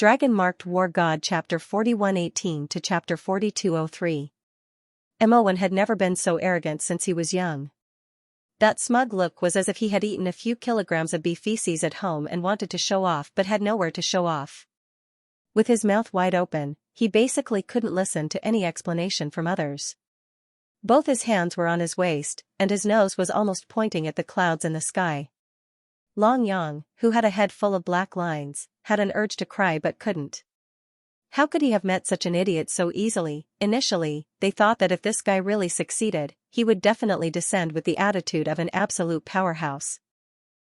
Dragon-Marked War God Chapter 41:18 to Chapter 42:03. Moen had never been so arrogant since he was young. That smug look was as if he had eaten a few kilograms of beef feces at home and wanted to show off but had nowhere to show off. With his mouth wide open, he basically couldn't listen to any explanation from others. Both his hands were on his waist, and his nose was almost pointing at the clouds in the sky. Long Yang, who had a head full of black lines, had an urge to cry but couldn't. How could he have met such an idiot so easily? Initially, they thought that if this guy really succeeded, he would definitely descend with the attitude of an absolute powerhouse.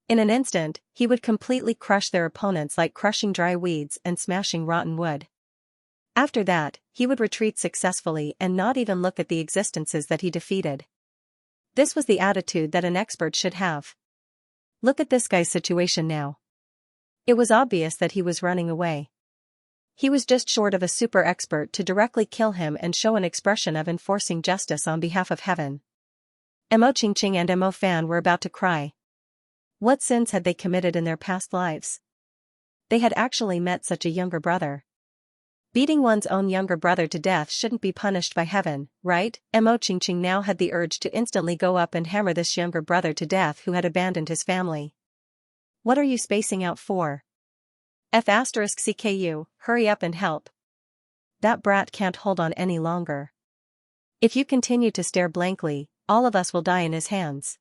In an instant, he would completely crush their opponents like crushing dry weeds and smashing rotten wood. After that, he would retreat successfully and not even look at the existences that he defeated. This was the attitude that an expert should have. Look at this guy's situation now. It was obvious that he was running away. He was just short of a super expert to directly kill him and show an expression of enforcing justice on behalf of heaven. Mo Qingqing and Mo Fan were about to cry. What sins had they committed in their past lives? They had actually met such a younger brother. Beating one's own younger brother to death shouldn't be punished by heaven, right? Mo Qingqing now had the urge to instantly go up and hammer this younger brother to death who had abandoned his family. What are you spacing out for? CKU, hurry up and help. That brat can't hold on any longer. If you continue to stare blankly, all of us will die in his hands.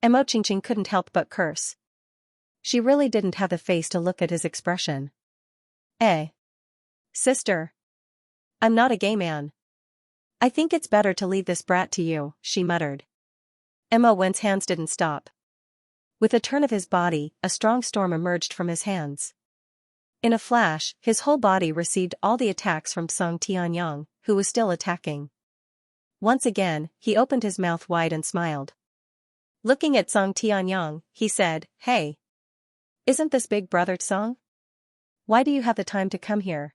Mo Qingqing couldn't help but curse. She really didn't have the face to look at his expression. Sister. I'm not a gay man. I think it's better to leave this brat to you, she muttered. Mo Wen's hands didn't stop. With a turn of his body, a strong storm emerged from his hands. In a flash, his whole body received all the attacks from Song Tianyang, who was still attacking. Once again, he opened his mouth wide and smiled. Looking at Song Tianyang, he said, "Hey. Isn't this big brother Song? Why do you have the time to come here?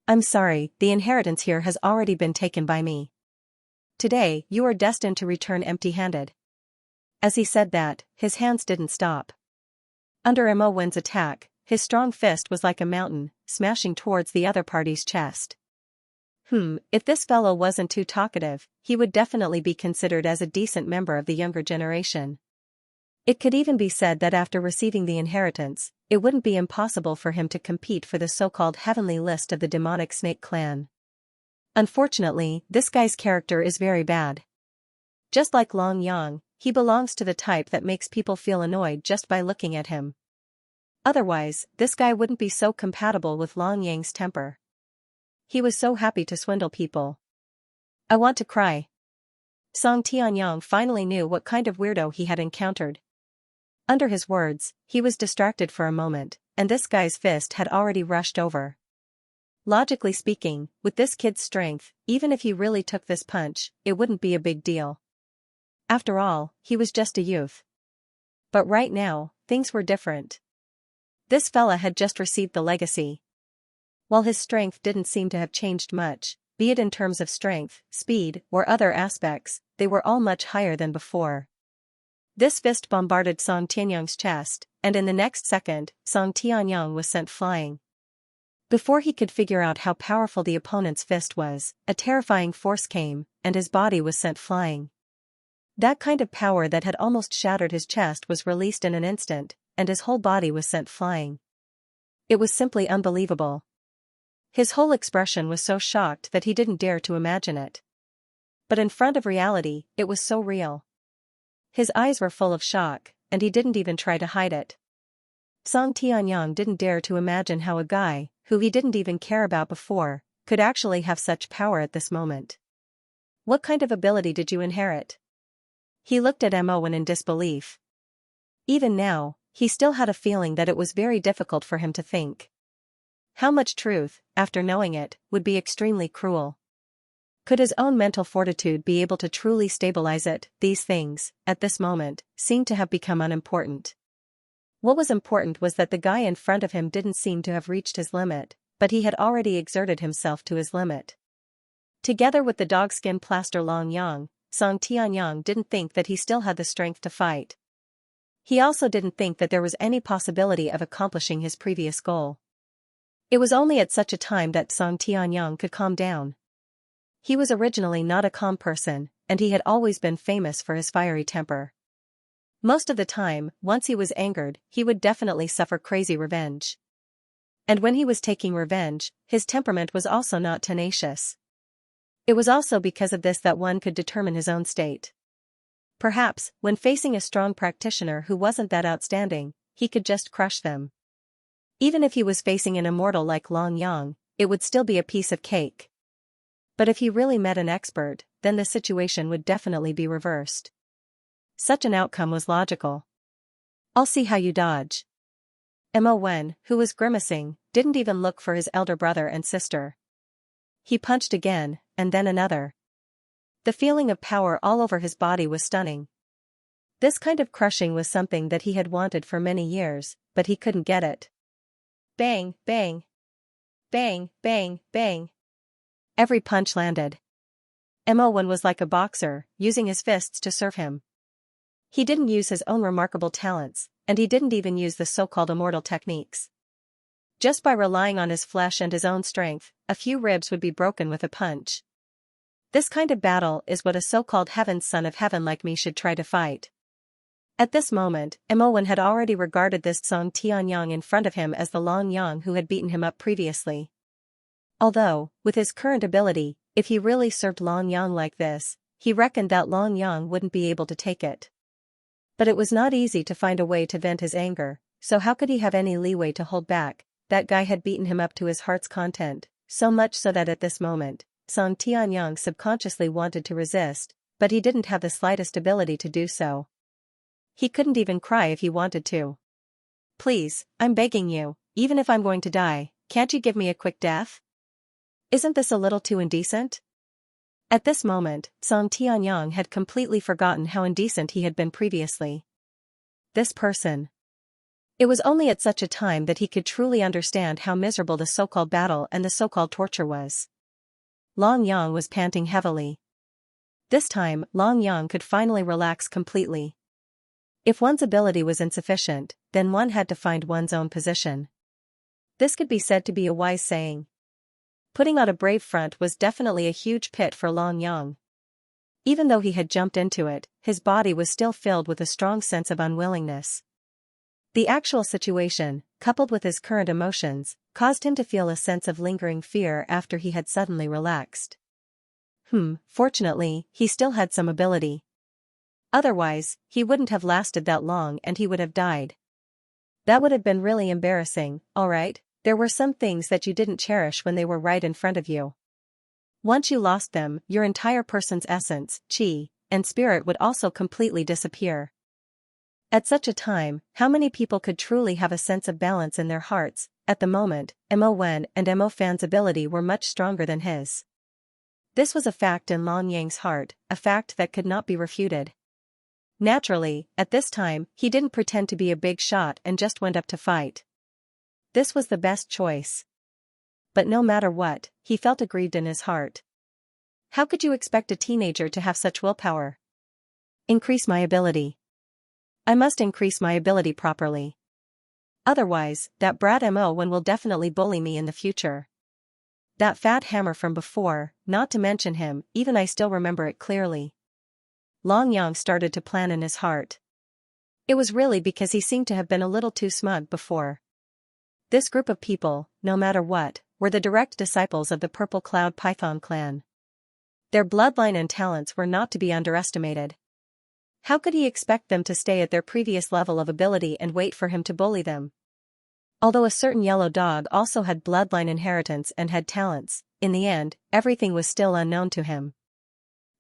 I'm sorry, the inheritance here has already been taken by me. Today, you are destined to return empty-handed." As he said that, his hands didn't stop. Under Mo Wen's attack, his strong fist was like a mountain, smashing towards the other party's chest. If this fellow wasn't too talkative, he would definitely be considered as a decent member of the younger generation. It could even be said that after receiving the inheritance, it wouldn't be impossible for him to compete for the so-called heavenly list of the demonic snake clan. Unfortunately, this guy's character is very bad. Just like Long Yang, he belongs to the type that makes people feel annoyed just by looking at him. Otherwise, this guy wouldn't be so compatible with Long Yang's temper. He was so happy to swindle people. I want to cry. Song Tianyang finally knew what kind of weirdo he had encountered. Under his words, he was distracted for a moment, and this guy's fist had already rushed over. Logically speaking, with this kid's strength, even if he really took this punch, it wouldn't be a big deal. After all, he was just a youth. But right now, things were different. This fella had just received the legacy. While his strength didn't seem to have changed much, be it in terms of strength, speed, or other aspects, they were all much higher than before. This fist bombarded Song Tianyang's chest, and in the next second, Song Tianyang was sent flying. Before he could figure out how powerful the opponent's fist was, a terrifying force came, and his body was sent flying. That kind of power that had almost shattered his chest was released in an instant, and his whole body was sent flying. It was simply unbelievable. His whole expression was so shocked that he didn't dare to imagine it. But in front of reality, it was so real. His eyes were full of shock, and he didn't even try to hide it. Song Tianyang didn't dare to imagine how a guy, who he didn't even care about before, could actually have such power at this moment. What kind of ability did you inherit? He looked at Mo Wen in disbelief. Even now, he still had a feeling that it was very difficult for him to think. How much truth, after knowing it, would be extremely cruel. Could his own mental fortitude be able to truly stabilize it? These things, at this moment, seemed to have become unimportant. What was important was that the guy in front of him didn't seem to have reached his limit, but he had already exerted himself to his limit. Together with the dogskin plaster Long Yang, Song Tianyang didn't think that he still had the strength to fight. He also didn't think that there was any possibility of accomplishing his previous goal. It was only at such a time that Song Tianyang could calm down. He was originally not a calm person, and he had always been famous for his fiery temper. Most of the time, once he was angered, he would definitely suffer crazy revenge. And when he was taking revenge, his temperament was also not tenacious. It was also because of this that one could determine his own state. Perhaps, when facing a strong practitioner who wasn't that outstanding, he could just crush them. Even if he was facing an immortal like Long Yang, it would still be a piece of cake. But if he really met an expert, then the situation would definitely be reversed. Such an outcome was logical. I'll see how you dodge. Mo Wen, who was grimacing, didn't even look for his elder brother and sister. He punched again, and then another. The feeling of power all over his body was stunning. This kind of crushing was something that he had wanted for many years, but he couldn't get it. Bang, bang. Bang, bang, bang. Every punch landed. Mo Wen was like a boxer, using his fists to serve him. He didn't use his own remarkable talents, and he didn't even use the so-called immortal techniques. Just by relying on his flesh and his own strength, a few ribs would be broken with a punch. This kind of battle is what a so-called heaven's son of heaven like me should try to fight. At this moment, Mo Wen had already regarded this Song Tianyang in front of him as the Long Yang who had beaten him up previously. Although, with his current ability, if he really served Long Yang like this, he reckoned that Long Yang wouldn't be able to take it. But it was not easy to find a way to vent his anger, so how could he have any leeway to hold back? That guy had beaten him up to his heart's content, so much so that at this moment, Song Tianyang subconsciously wanted to resist, but he didn't have the slightest ability to do so. He couldn't even cry if he wanted to. Please, I'm begging you, even if I'm going to die, can't you give me a quick death? Isn't this a little too indecent? At this moment, Song Tianyang had completely forgotten how indecent he had been previously. This person. It was only at such a time that he could truly understand how miserable the so-called battle and the so-called torture was. Long Yang was panting heavily. This time, Long Yang could finally relax completely. If one's ability was insufficient, then one had to find one's own position. This could be said to be a wise saying. Putting out a brave front was definitely a huge pit for Long Yang. Even though he had jumped into it, his body was still filled with a strong sense of unwillingness. The actual situation, coupled with his current emotions, caused him to feel a sense of lingering fear after he had suddenly relaxed. Fortunately, he still had some ability. Otherwise, he wouldn't have lasted that long and he would have died. That would have been really embarrassing, alright? There were some things that you didn't cherish when they were right in front of you. Once you lost them, your entire person's essence, qi, and spirit would also completely disappear. At such a time, how many people could truly have a sense of balance in their hearts? At the moment, Mo Wen and Mo Fan's ability were much stronger than his. This was a fact in Long Yang's heart, a fact that could not be refuted. Naturally, at this time, he didn't pretend to be a big shot and just went up to fight. This was the best choice. But no matter what, he felt aggrieved in his heart. How could you expect a teenager to have such willpower? Increase my ability. I must increase my ability properly. Otherwise, that brat Mo Wen will definitely bully me in the future. That fat hammer from before, not to mention him, even I still remember it clearly. Long Yang started to plan in his heart. It was really because he seemed to have been a little too smug before. This group of people, no matter what, were the direct disciples of the Purple Cloud Python clan. Their bloodline and talents were not to be underestimated. How could he expect them to stay at their previous level of ability and wait for him to bully them? Although a certain yellow dog also had bloodline inheritance and had talents, in the end, everything was still unknown to him.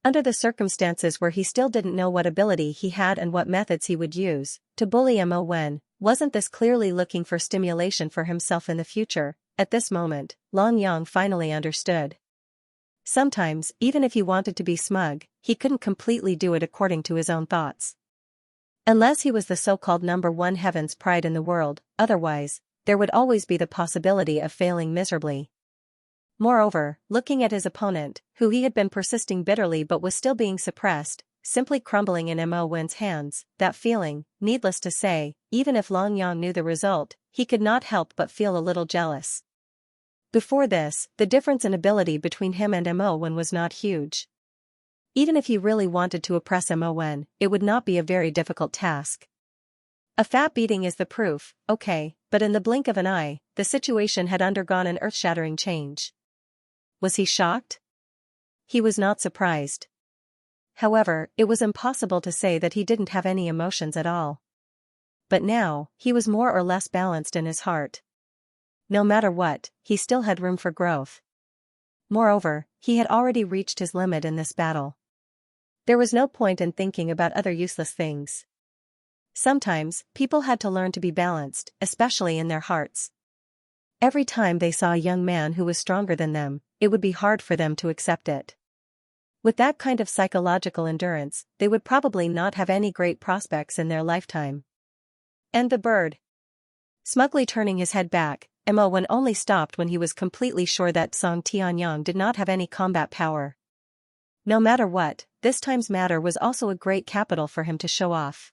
Under the circumstances where he still didn't know what ability he had and what methods he would use, to bully Mo Wen, wasn't this clearly looking for stimulation for himself in the future? At this moment, Long Yang finally understood. Sometimes, even if he wanted to be smug, he couldn't completely do it according to his own thoughts. Unless he was the so-called number one heaven's pride in the world, otherwise, there would always be the possibility of failing miserably. Moreover, looking at his opponent, who he had been persisting bitterly but was still being suppressed, simply crumbling in Mo Wen's hands, that feeling, needless to say, even if Long Yang knew the result, he could not help but feel a little jealous. Before this, the difference in ability between him and Mo Wen was not huge. Even if he really wanted to oppress Mo Wen, it would not be a very difficult task. A fat beating is the proof, okay, but in the blink of an eye, the situation had undergone an earth-shattering change. Was he shocked? He was not surprised. However, it was impossible to say that he didn't have any emotions at all. But now, he was more or less balanced in his heart. No matter what, he still had room for growth. Moreover, he had already reached his limit in this battle. There was no point in thinking about other useless things. Sometimes, people had to learn to be balanced, especially in their hearts. Every time they saw a young man who was stronger than them, it would be hard for them to accept it. With that kind of psychological endurance, they would probably not have any great prospects in their lifetime. And the bird. Smugly turning his head back, Mo Wen only stopped when he was completely sure that Song Tianyang did not have any combat power. No matter what, this time's matter was also a great capital for him to show off.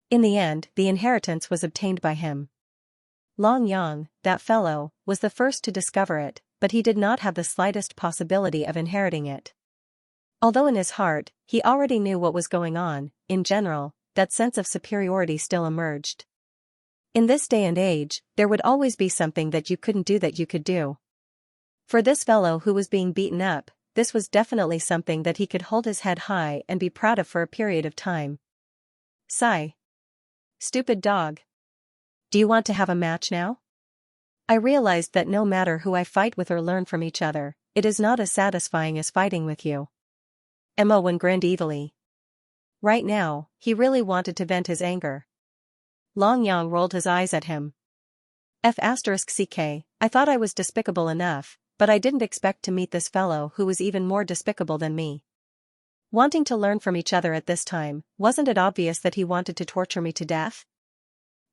In the end, the inheritance was obtained by him. Long Yang, that fellow, was the first to discover it, but he did not have the slightest possibility of inheriting it. Although in his heart, he already knew what was going on, in general, that sense of superiority still emerged. In this day and age, there would always be something that you couldn't do that you could do. For this fellow who was being beaten up, this was definitely something that he could hold his head high and be proud of for a period of time. Sigh. Stupid dog. Do you want to have a match now? I realized that no matter who I fight with or learn from each other, it is not as satisfying as fighting with you. Mo Wen grinned evilly. Right now, he really wanted to vent his anger. Long Yang rolled his eyes at him. F***ck, I thought I was despicable enough, but I didn't expect to meet this fellow who was even more despicable than me. Wanting to learn from each other at this time, wasn't it obvious that he wanted to torture me to death?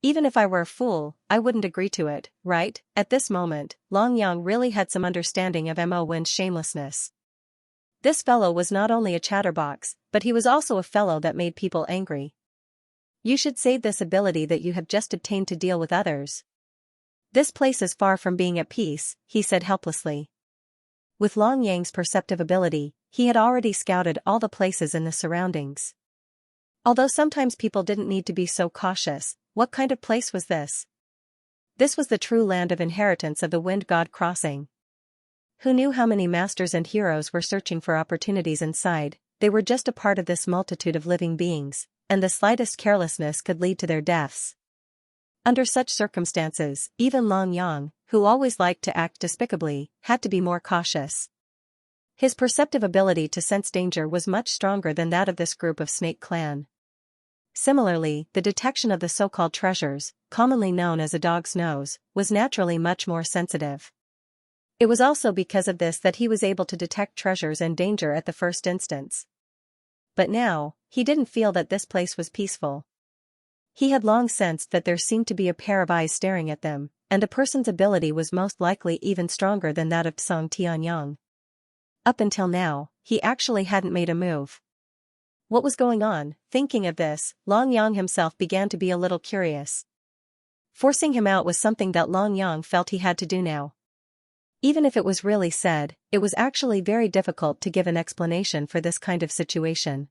Even if I were a fool, I wouldn't agree to it, right? At this moment, Long Yang really had some understanding of Mo Wen's shamelessness. This fellow was not only a chatterbox, but he was also a fellow that made people angry. You should save this ability that you have just obtained to deal with others. This place is far from being at peace, he said helplessly. With Long Yang's perceptive ability, he had already scouted all the places in the surroundings. Although sometimes people didn't need to be so cautious, what kind of place was this? This was the true land of inheritance of the Wind God Crossing. Who knew how many masters and heroes were searching for opportunities inside? They were just a part of this multitude of living beings, and the slightest carelessness could lead to their deaths. Under such circumstances, even Long Yang, who always liked to act despicably, had to be more cautious. His perceptive ability to sense danger was much stronger than that of this group of Snake Clan. Similarly, the detection of the so-called treasures, commonly known as a dog's nose, was naturally much more sensitive. It was also because of this that he was able to detect treasures and danger at the first instance. But now, he didn't feel that this place was peaceful. He had long sensed that there seemed to be a pair of eyes staring at them, and the person's ability was most likely even stronger than that of Song Tianyang. Up until now, he actually hadn't made a move. What was going on? Thinking of this, Long Yang himself began to be a little curious. Forcing him out was something that Long Yang felt he had to do now. Even if it was really said, it was actually very difficult to give an explanation for this kind of situation.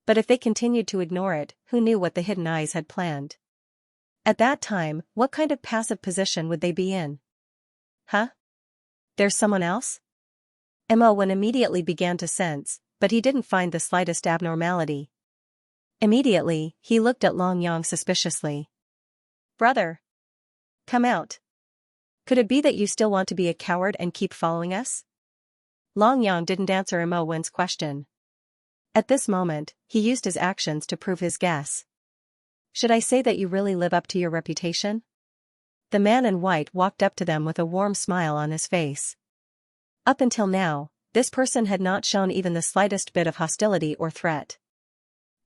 But if they continued to ignore it, who knew what the hidden eyes had planned? At that time, what kind of passive position would they be in? Huh? There's someone else? Mo Wen immediately began to sense, but he didn't find the slightest abnormality. Immediately, he looked at Long Yang suspiciously. Brother! Come out! Could it be that you still want to be a coward and keep following us? Long Yang didn't answer Mo Wen's question. At this moment, he used his actions to prove his guess. Should I say that you really live up to your reputation? The man in white walked up to them with a warm smile on his face. Up until now, this person had not shown even the slightest bit of hostility or threat.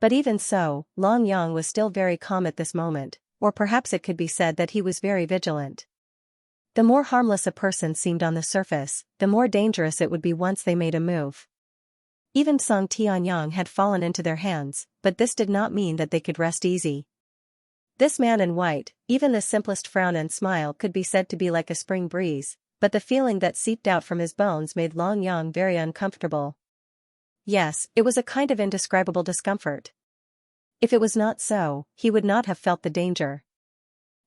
But even so, Long Yang was still very calm at this moment, or perhaps it could be said that he was very vigilant. The more harmless a person seemed on the surface, the more dangerous it would be once they made a move. Even Song Tianyang had fallen into their hands, but this did not mean that they could rest easy. This man in white, even the simplest frown and smile could be said to be like a spring breeze, but the feeling that seeped out from his bones made Long Yang very uncomfortable. Yes, it was a kind of indescribable discomfort. If it was not so, he would not have felt the danger.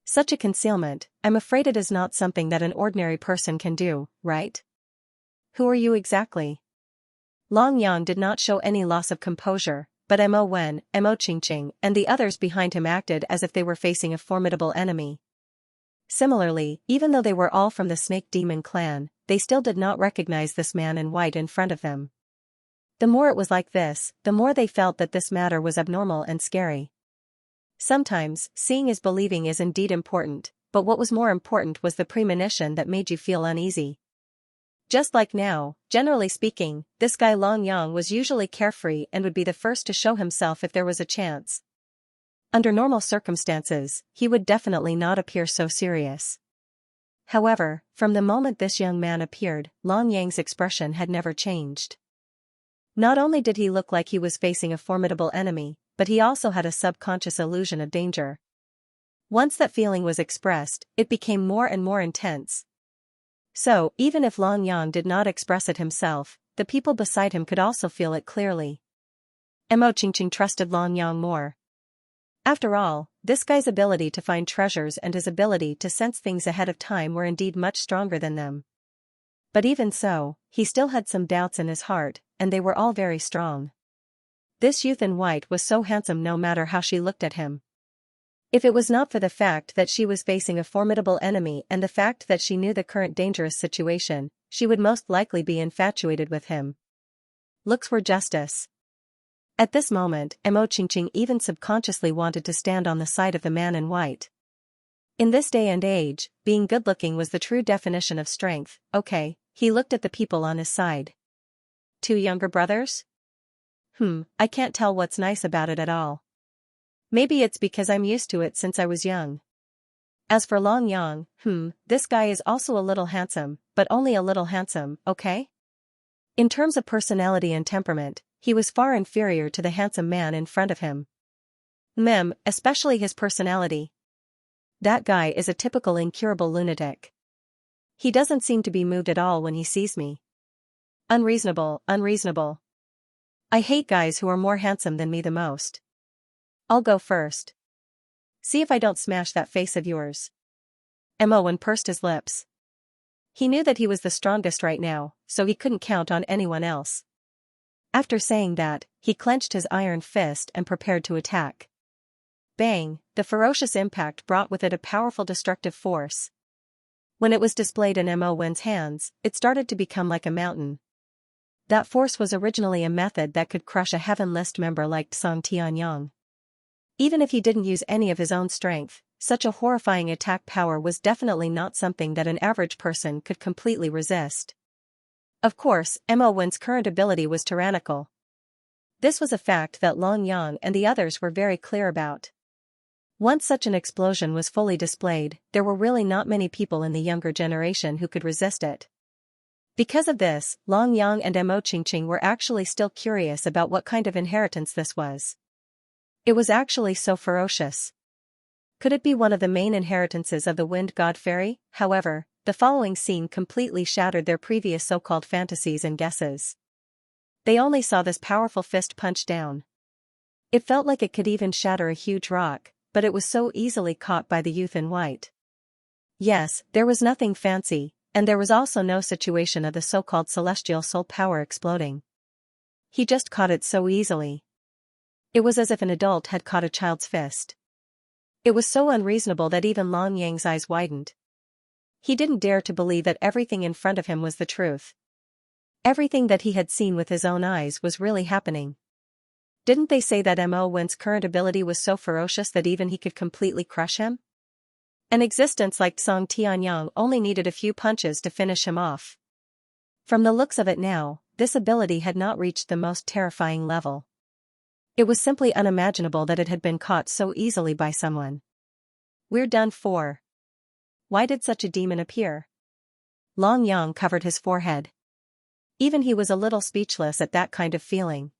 Such a concealment, I'm afraid it is not something that an ordinary person can do, right? Who are you exactly? Long Yang did not show any loss of composure, but Mo Wen, Mo Qingqing, and the others behind him acted as if they were facing a formidable enemy. Similarly, even though they were all from the Snake Demon clan, they still did not recognize this man in white in front of them. The more it was like this, the more they felt that this matter was abnormal and scary. Sometimes, seeing is believing is indeed important, but what was more important was the premonition that made you feel uneasy. Just like now, generally speaking, this guy Long Yang was usually carefree and would be the first to show himself if there was a chance. Under normal circumstances, he would definitely not appear so serious. However, from the moment this young man appeared, Long Yang's expression had never changed. Not only did he look like he was facing a formidable enemy, but he also had a subconscious illusion of danger. Once that feeling was expressed, it became more and more intense. So, even if Long Yang did not express it himself, the people beside him could also feel it clearly. Mo Qingqing trusted Long Yang more. After all, this guy's ability to find treasures and his ability to sense things ahead of time were indeed much stronger than them. But even so, he still had some doubts in his heart, and they were all very strong. This youth in white was so handsome no matter how she looked at him. If it was not for the fact that she was facing a formidable enemy and the fact that she knew the current dangerous situation, she would most likely be infatuated with him. Looks were justice. At this moment, Mo Qingqing even subconsciously wanted to stand on the side of the man in white. In this day and age, being good-looking was the true definition of strength. Okay, he looked at the people on his side. 2 younger brothers? I can't tell what's nice about it at all. Maybe it's because I'm used to it since I was young. As for Long Yang, this guy is also a little handsome, but only a little handsome, okay? In terms of personality and temperament, he was far inferior to the handsome man in front of him. Especially his personality. That guy is a typical incurable lunatic. He doesn't seem to be moved at all when he sees me. Unreasonable. I hate guys who are more handsome than me the most. I'll go first. See if I don't smash that face of yours. Mo Wen pursed his lips. He knew that he was the strongest right now, so he couldn't count on anyone else. After saying that, he clenched his iron fist and prepared to attack. Bang! The ferocious impact brought with it a powerful destructive force. When it was displayed in Mo Wen's hands, it started to become like a mountain. That force was originally a method that could crush a Heaven List member like Song Tianyang. Even if he didn't use any of his own strength, such a horrifying attack power was definitely not something that an average person could completely resist. Of course, Mo Wen's current ability was tyrannical. This was a fact that Long Yang and the others were very clear about. Once such an explosion was fully displayed, there were really not many people in the younger generation who could resist it. Because of this, Long Yang and Mo Qingqing were actually still curious about what kind of inheritance this was. It was actually so ferocious. Could it be one of the main inheritances of the Wind God Fairy? However, the following scene completely shattered their previous so-called fantasies and guesses. They only saw this powerful fist punch down. It felt like it could even shatter a huge rock, but it was so easily caught by the youth in white. Yes, there was nothing fancy, and there was also no situation of the so-called celestial soul power exploding. He just caught it so easily. It was as if an adult had caught a child's fist. It was so unreasonable that even Long Yang's eyes widened. He didn't dare to believe that everything in front of him was the truth. Everything that he had seen with his own eyes was really happening. Didn't they say that Mo Wen's current ability was so ferocious that even he could completely crush him? An existence like Song Tianyang only needed a few punches to finish him off. From the looks of it now, this ability had not reached the most terrifying level. It was simply unimaginable that it had been caught so easily by someone. We're done for. Why did such a demon appear? Long Yang covered his forehead. Even he was a little speechless at that kind of feeling.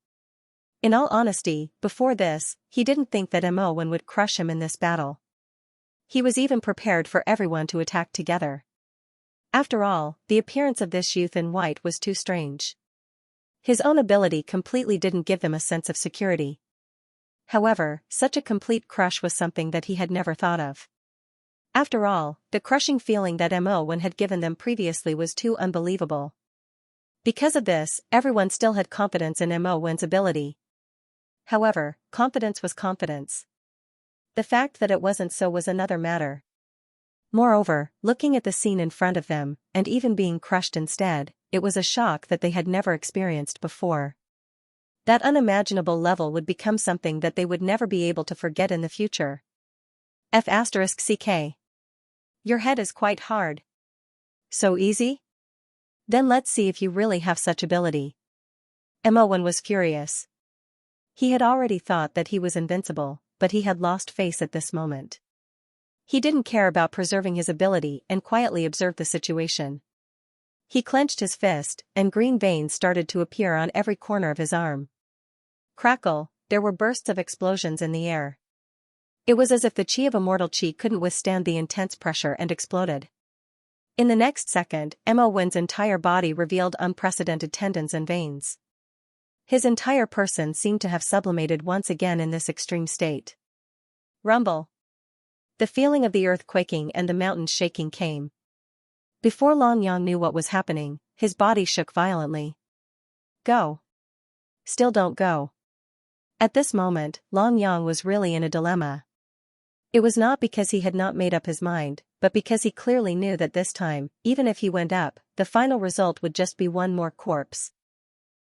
In all honesty, before this, he didn't think that Mo Wen would crush him in this battle. He was even prepared for everyone to attack together. After all, the appearance of this youth in white was too strange. His own ability completely didn't give them a sense of security. However, such a complete crush was something that he had never thought of. After all, the crushing feeling that Mo had given them previously was too unbelievable. Because of this, everyone still had confidence in Mo's ability. However, confidence was confidence. The fact that it wasn't so was another matter. Moreover, looking at the scene in front of them, and even being crushed instead, it was a shock that they had never experienced before. That unimaginable level would become something that they would never be able to forget in the future. F***ck. Your head is quite hard. So easy? Then let's see if you really have such ability. Mo was furious. He had already thought that he was invincible, but he had lost face at this moment. He didn't care about preserving his ability and quietly observed the situation. He clenched his fist, and green veins started to appear on every corner of his arm. Crackle, there were bursts of explosions in the air. It was as if the chi of immortal chi couldn't withstand the intense pressure and exploded. In the next second, Mo's entire body revealed unprecedented tendons and veins. His entire person seemed to have sublimated once again in this extreme state. Rumble. The feeling of the earth quaking and the mountains shaking came. Before Long Yang knew what was happening, his body shook violently. Go. Still don't go. At this moment, Long Yang was really in a dilemma. It was not because he had not made up his mind, but because he clearly knew that this time, even if he went up, the final result would just be one more corpse.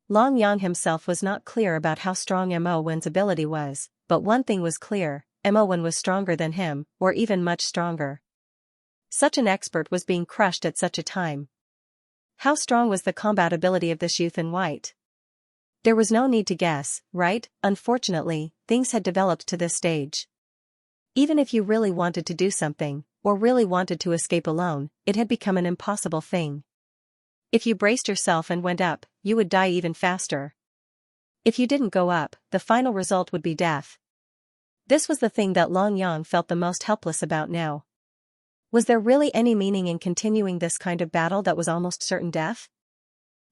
Long Yang himself was not clear about how strong Mo's ability was, but one thing was clear, Mo was stronger than him, or even much stronger. Such an expert was being crushed at such a time. How strong was the combat ability of this youth in white? There was no need to guess, right? Unfortunately, things had developed to this stage. Even if you really wanted to do something, or really wanted to escape alone, it had become an impossible thing. If you braced yourself and went up, you would die even faster. If you didn't go up, the final result would be death. This was the thing that Long Yang felt the most helpless about now. Was there really any meaning in continuing this kind of battle that was almost certain death?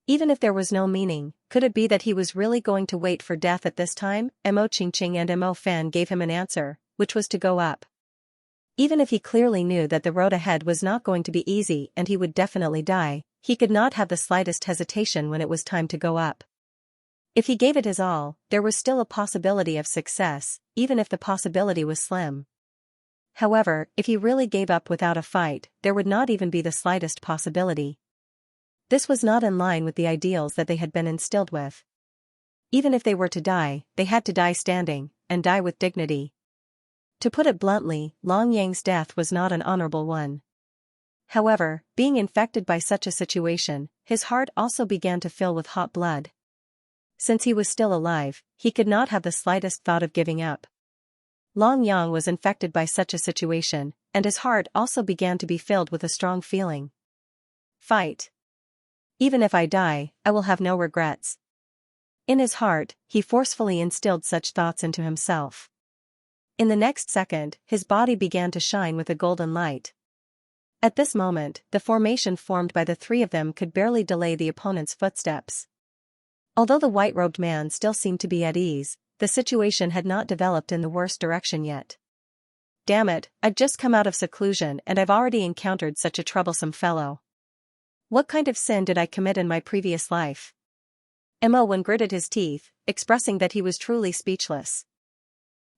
Even if there was no meaning, could it be that he was really going to wait for death at this time? Mo Qingqing and Mo Fan gave him an answer, which was to go up. Even if he clearly knew that the road ahead was not going to be easy and he would definitely die, he could not have the slightest hesitation when it was time to go up. If he gave it his all, there was still a possibility of success, even if the possibility was slim. However, if he really gave up without a fight, there would not even be the slightest possibility. This was not in line with the ideals that they had been instilled with. Even if they were to die, they had to die standing, and die with dignity. To put it bluntly, Long Yang's death was not an honorable one. However, being infected by such a situation, his heart also began to fill with hot blood. Since he was still alive, he could not have the slightest thought of giving up. Long Yang was infected by such a situation, and his heart also began to be filled with a strong feeling. Fight. Even if I die, I will have no regrets. In his heart, he forcefully instilled such thoughts into himself. In the next second, his body began to shine with a golden light. At this moment, the formation formed by the three of them could barely delay the opponent's footsteps. Although the white-robed man still seemed to be at ease, the situation had not developed in the worst direction yet. Damn it, I've just come out of seclusion and I've already encountered such a troublesome fellow. What kind of sin did I commit in my previous life? Mo gritted his teeth, expressing that he was truly speechless.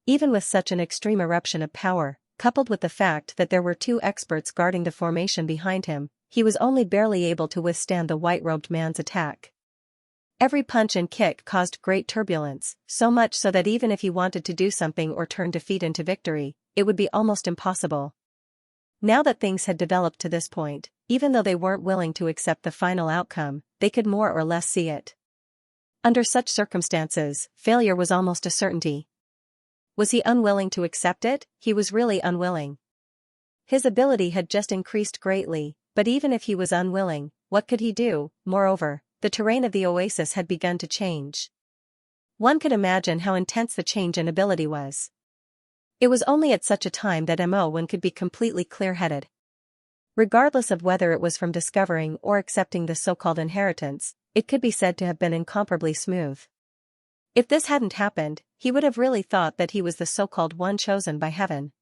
Even with such an extreme eruption of power, coupled with the fact that there were two experts guarding the formation behind him, he was only barely able to withstand the white-robed man's attack. Every punch and kick caused great turbulence, so much so that even if he wanted to do something or turn defeat into victory, it would be almost impossible. Now that things had developed to this point, even though they weren't willing to accept the final outcome, they could more or less see it. Under such circumstances, failure was almost a certainty. Was he unwilling to accept it? He was really unwilling. His ability had just increased greatly, but even if he was unwilling, what could he do? Moreover, the terrain of the oasis had begun to change. One could imagine how intense the change in ability was. It was only at such a time that Mo could be completely clear-headed. Regardless of whether it was from discovering or accepting the so-called inheritance, it could be said to have been incomparably smooth. If this hadn't happened, he would have really thought that he was the so-called one chosen by heaven.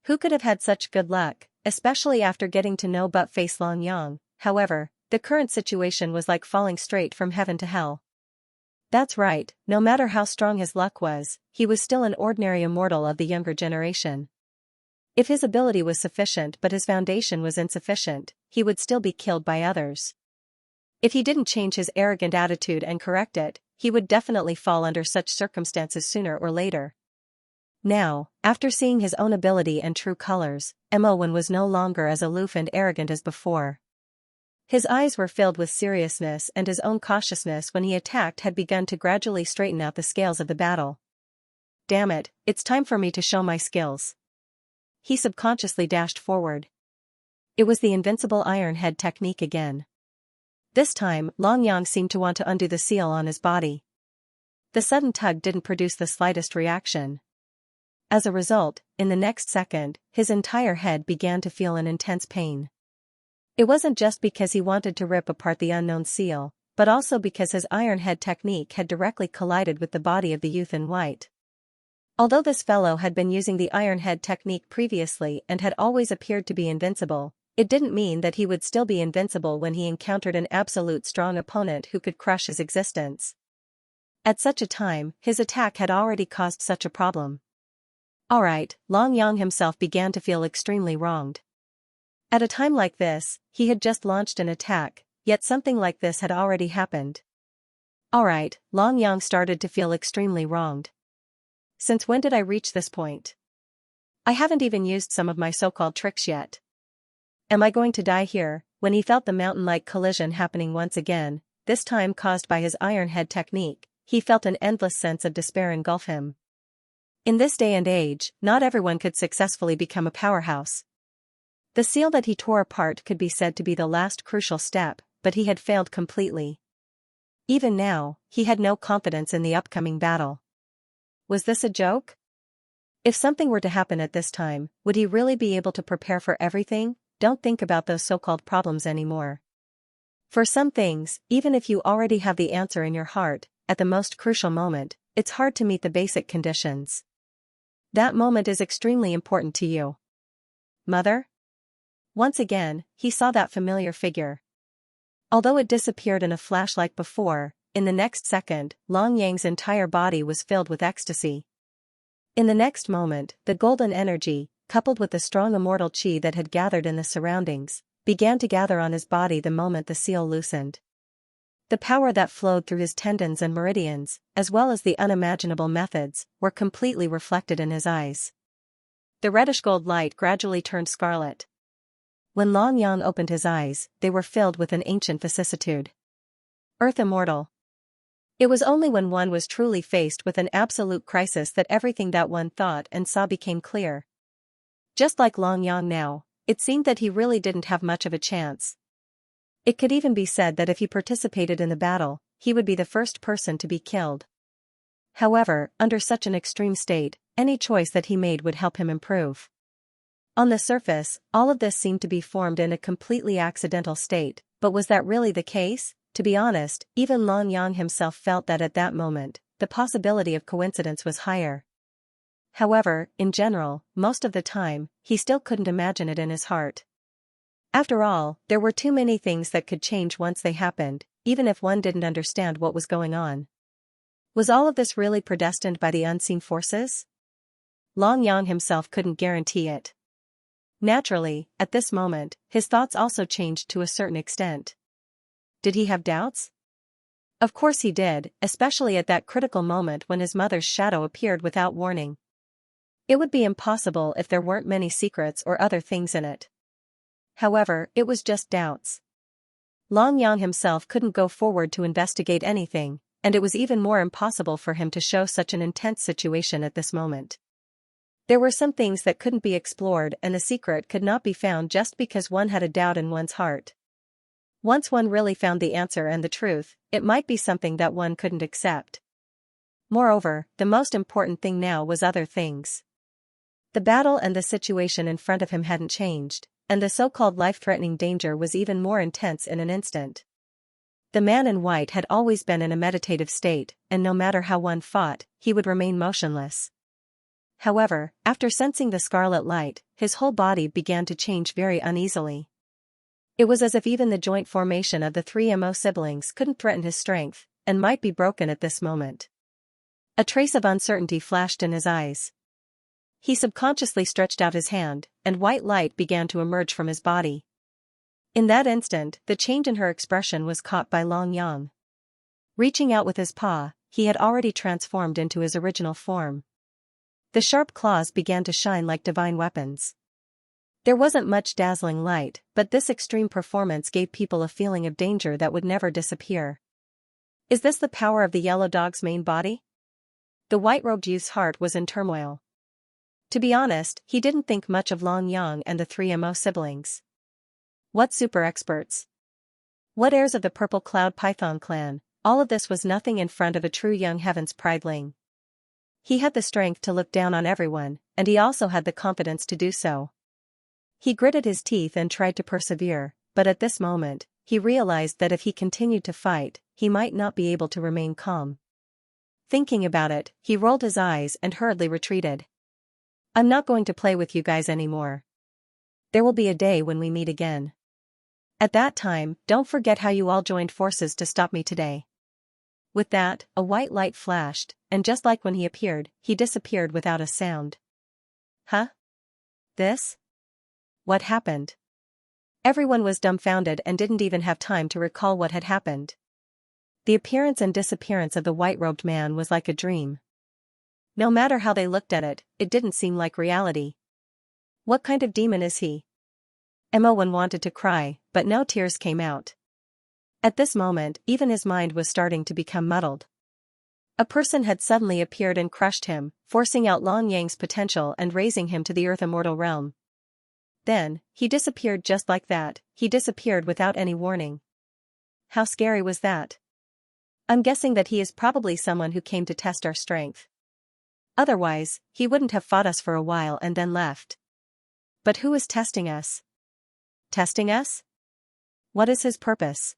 Who could have had such good luck, especially after getting to know butt-face Xianxia? However, the current situation was like falling straight from heaven to hell. That's right, no matter how strong his luck was, he was still an ordinary immortal of the younger generation. If his ability was sufficient but his foundation was insufficient, he would still be killed by others. If he didn't change his arrogant attitude and correct it, he would definitely fall under such circumstances sooner or later. Now, after seeing his own ability and true colors, Mowen was no longer as aloof and arrogant as before. His eyes were filled with seriousness, and his own cautiousness when he attacked had begun to gradually straighten out the scales of the battle. Damn it, it's time for me to show my skills. He subconsciously dashed forward. It was the invincible iron head technique again. This time, Xianxia seemed to want to undo the seal on his body. The sudden tug didn't produce the slightest reaction. As a result, in the next second, his entire head began to feel an intense pain. It wasn't just because he wanted to rip apart the unknown seal, but also because his iron head technique had directly collided with the body of the youth in white. Although this fellow had been using the iron head technique previously and had always appeared to be invincible, it didn't mean that he would still be invincible when he encountered an absolute strong opponent who could crush his existence. At such a time, his attack had already caused such a problem. Alright, Xianxia himself began to feel extremely wronged. At a time like this, he had just launched an attack, yet something like this had already happened. Alright, Xianxia started to feel extremely wronged. Since when did I reach this point? I haven't even used some of my so-called tricks yet. Am I going to die here? When he felt the mountain-like collision happening once again, this time caused by his iron head technique, he felt an endless sense of despair engulf him. In this day and age, not everyone could successfully become a powerhouse. The seal that he tore apart could be said to be the last crucial step, but he had failed completely. Even now, he had no confidence in the upcoming battle. Was this a joke? If something were to happen at this time, would he really be able to prepare for everything? Don't think about those so-called problems anymore. For some things, even if you already have the answer in your heart, at the most crucial moment, it's hard to meet the basic conditions. That moment is extremely important to you. Mother? Once again, he saw that familiar figure. Although it disappeared in a flash like before, in the next second, Xianxia's entire body was filled with ecstasy. In the next moment, the golden energy, coupled with the strong immortal chi that had gathered in the surroundings, began to gather on his body the moment the seal loosened. The power that flowed through his tendons and meridians, as well as the unimaginable methods, were completely reflected in his eyes. The reddish-gold light gradually turned scarlet. When Xianxia opened his eyes, they were filled with an ancient vicissitude. Earth immortal. It was only when one was truly faced with an absolute crisis that everything that one thought and saw became clear. Just like Xianxia now, it seemed that he really didn't have much of a chance. It could even be said that if he participated in the battle, he would be the first person to be killed. However, under such an extreme state, any choice that he made would help him improve. On the surface, all of this seemed to be formed in a completely accidental state, but was that really the case? To be honest, even Xianxia himself felt that at that moment, the possibility of coincidence was higher. However, in general, most of the time, he still couldn't imagine it in his heart. After all, there were too many things that could change once they happened, even if one didn't understand what was going on. Was all of this really predestined by the unseen forces? Xianxia himself couldn't guarantee it. Naturally, at this moment, his thoughts also changed to a certain extent. Did he have doubts? Of course he did, especially at that critical moment when his mother's shadow appeared without warning. It would be impossible if there weren't many secrets or other things in it. However, it was just doubts. Xianxia himself couldn't go forward to investigate anything, and it was even more impossible for him to show such an intense situation at this moment. There were some things that couldn't be explored, and a secret could not be found just because one had a doubt in one's heart. Once one really found the answer and the truth, it might be something that one couldn't accept. Moreover, the most important thing now was other things. The battle and the situation in front of him hadn't changed, and the so-called life-threatening danger was even more intense in an instant. The man in white had always been in a meditative state, and no matter how one fought, he would remain motionless. However, after sensing the scarlet light, his whole body began to change very uneasily. It was as if even the joint formation of the three Mo siblings couldn't threaten his strength, and might be broken at this moment. A trace of uncertainty flashed in his eyes. He subconsciously stretched out his hand, and white light began to emerge from his body. In that instant, the change in her expression was caught by Long Yang. Reaching out with his paw, he had already transformed into his original form. The sharp claws began to shine like divine weapons. There wasn't much dazzling light, but this extreme performance gave people a feeling of danger that would never disappear. Is this the power of the yellow dog's main body? The white-robed youth's heart was in turmoil. To be honest, he didn't think much of Long Yang and the three Mo siblings. What super experts? What heirs of the Purple Cloud Python clan? All of this was nothing in front of a true young Heaven's Prideling. He had the strength to look down on everyone, and he also had the confidence to do so. He gritted his teeth and tried to persevere, but at this moment, he realized that if he continued to fight, he might not be able to remain calm. Thinking about it, he rolled his eyes and hurriedly retreated. I'm not going to play with you guys anymore. There will be a day when we meet again. At that time, don't forget how you all joined forces to stop me today. With that, a white light flashed, and just like when he appeared, he disappeared without a sound. Huh? This? What happened? Everyone was dumbfounded and didn't even have time to recall what had happened. The appearance and disappearance of the white-robed man was like a dream. No matter how they looked at it, it didn't seem like reality. What kind of demon is he? Emowen wanted to cry, but no tears came out. At this moment, even his mind was starting to become muddled. A person had suddenly appeared and crushed him, forcing out Long Yang's potential and raising him to the Earth Immortal realm. Then, he disappeared just like that. He disappeared without any warning. How scary was that? I'm guessing that he is probably someone who came to test our strength. Otherwise, he wouldn't have fought us for a while and then left. But who is testing us? Testing us? What is his purpose?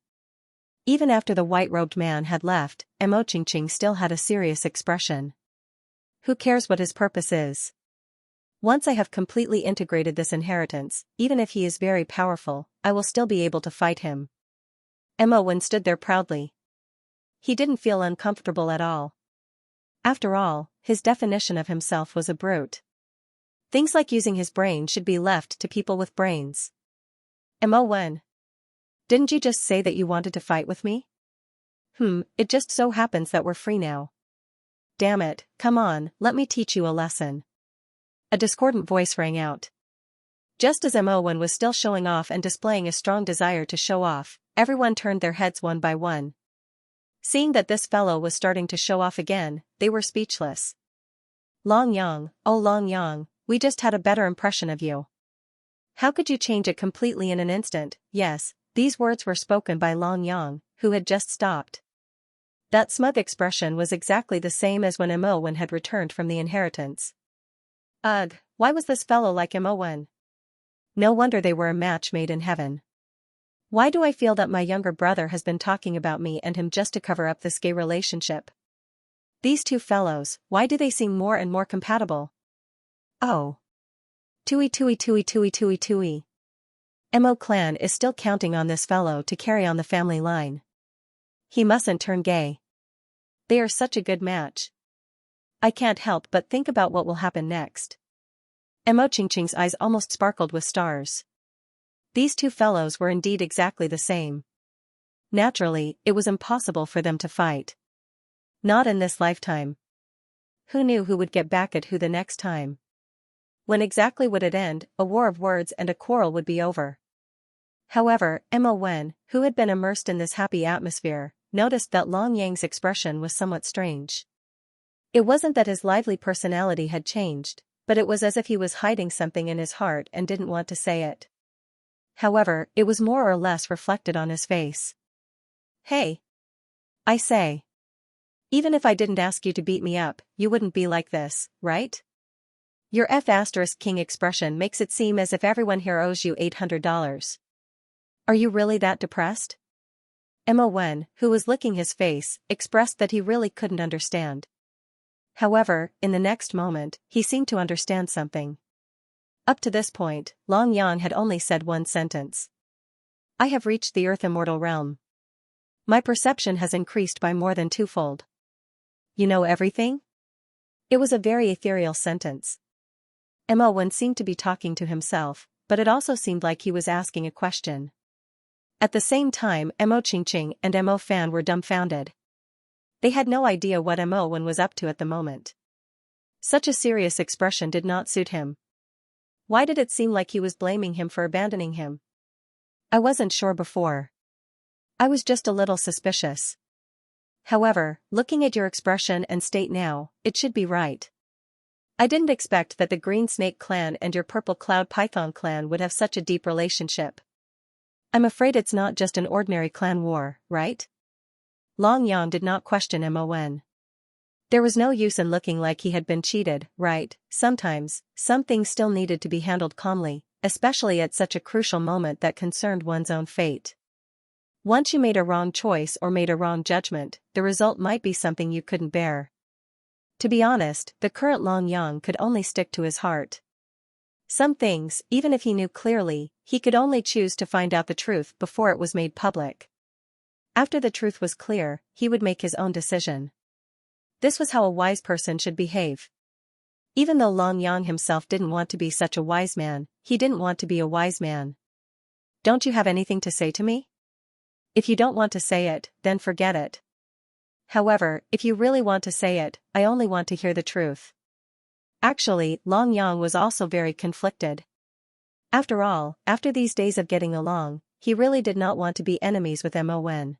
Even after the white-robed man had left, Mo Qingqing still had a serious expression. Who cares what his purpose is? Once I have completely integrated this inheritance, even if he is very powerful, I will still be able to fight him. Emowen stood there proudly. He didn't feel uncomfortable at all. After all, his definition of himself was a brute. Things like using his brain should be left to people with brains. Emowen. Didn't you just say that you wanted to fight with me? It just so happens that we're free now. Damn it, come on, let me teach you a lesson. A discordant voice rang out. Just as Emowen was still showing off and displaying a strong desire to show off, everyone turned their heads one by one. Seeing that this fellow was starting to show off again, they were speechless. Long Yang, oh Long Yang, we just had a better impression of you. How could you change it completely in an instant? Yes, these words were spoken by Long Yang, who had just stopped. That smug expression was exactly the same as when Emowen had returned from the inheritance. Ugh, why was this fellow like Emowen? No wonder they were a match made in heaven. Why do I feel that my younger brother has been talking about me and him just to cover up this gay relationship? These two fellows, why do they seem more and more compatible? Oh. Tui tui tui tui tui tui. Mo clan is still counting on this fellow to carry on the family line. He mustn't turn gay. They are such a good match. I can't help but think about what will happen next. Mo Qingqing's eyes almost sparkled with stars. These two fellows were indeed exactly the same. Naturally, it was impossible for them to fight. Not in this lifetime. Who knew who would get back at who the next time? When exactly would it end? A war of words and a quarrel would be over. However, Mo Wen, who had been immersed in this happy atmosphere, noticed that Long Yang's expression was somewhat strange. It wasn't that his lively personality had changed, but it was as if he was hiding something in his heart and didn't want to say it. However, it was more or less reflected on his face. Hey! I say. Even if I didn't ask you to beat me up, you wouldn't be like this, right? Your F**king expression makes it seem as if everyone here owes you $800. Are you really that depressed? Mo Wen, who was licking his face, expressed that he really couldn't understand. However, in the next moment, he seemed to understand something. Up to this point, Long Yang had only said one sentence. I have reached the Earth Immortal Realm. My perception has increased by more than twofold. You know everything? It was a very ethereal sentence. Mo Wen seemed to be talking to himself, but it also seemed like he was asking a question. At the same time, Mo Qingqing and Mo Fan were dumbfounded. They had no idea what Mo Wen was up to at the moment. Such a serious expression did not suit him. Why did it seem like he was blaming him for abandoning him? I wasn't sure before. I was just a little suspicious. However, looking at your expression and state now, it should be right. I didn't expect that the Green Snake Clan and your Purple Cloud Python Clan would have such a deep relationship. I'm afraid it's not just an ordinary clan war, right? Long Yang did not question Mo Wen. There was no use in looking like he had been cheated, right? Sometimes, some things still needed to be handled calmly, especially at such a crucial moment that concerned one's own fate. Once you made a wrong choice or made a wrong judgment, the result might be something you couldn't bear. To be honest, the current Long Yang could only stick to his heart. Some things, even if he knew clearly, he could only choose to find out the truth before it was made public. After the truth was clear, he would make his own decision. This was how a wise person should behave. Even though Long Yang himself didn't want to be such a wise man, he didn't want to be a wise man. Don't you have anything to say to me? If you don't want to say it, then forget it. However, if you really want to say it, I only want to hear the truth. Actually, Long Yang was also very conflicted. After all, after these days of getting along, he really did not want to be enemies with Mo Wen.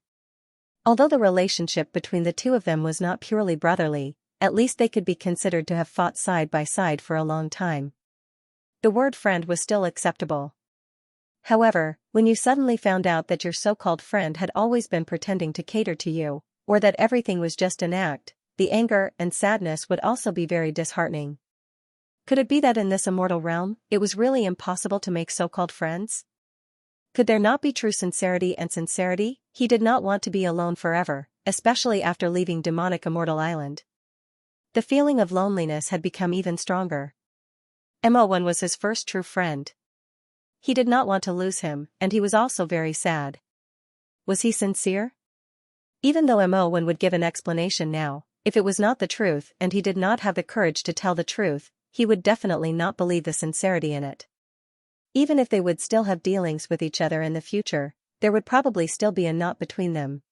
Although the relationship between the two of them was not purely brotherly, at least they could be considered to have fought side by side for a long time. The word friend was still acceptable. However, when you suddenly found out that your so-called friend had always been pretending to cater to you, or that everything was just an act, the anger and sadness would also be very disheartening. Could it be that in this immortal realm, it was really impossible to make so-called friends? Could there not be true sincerity and sincerity? He did not want to be alone forever, especially after leaving demonic Immortal Island. The feeling of loneliness had become even stronger. Mo Wen was his first true friend. He did not want to lose him, and he was also very sad. Was he sincere? Even though Mo Wen would give an explanation now, if it was not the truth and he did not have the courage to tell the truth, he would definitely not believe the sincerity in it. Even if they would still have dealings with each other in the future, there would probably still be a knot between them.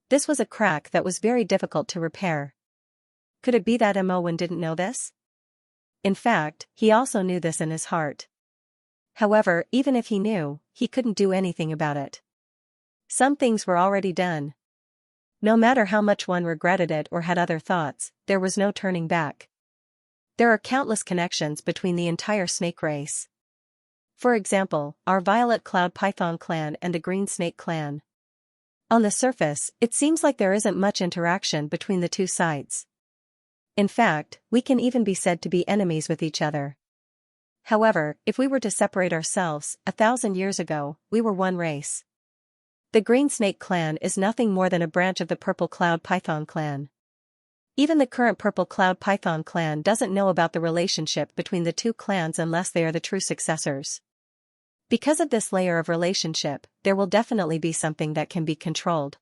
This was a crack that was very difficult to repair. Could it be that Mo Wen didn't know this? In fact, he also knew this in his heart. However, even if he knew, he couldn't do anything about it. Some things were already done. No matter how much one regretted it or had other thoughts, there was no turning back. There are countless connections between the entire snake race. For example, our Violet Cloud Python clan and the Green Snake clan. On the surface, it seems like there isn't much interaction between the two sides. In fact, we can even be said to be enemies with each other. However, if we were to separate ourselves, 1,000 years ago, we were one race. The Green Snake clan is nothing more than a branch of the Purple Cloud Python clan. Even the current Purple Cloud Python clan doesn't know about the relationship between the two clans unless they are the true successors. Because of this layer of relationship, there will definitely be something that can be controlled.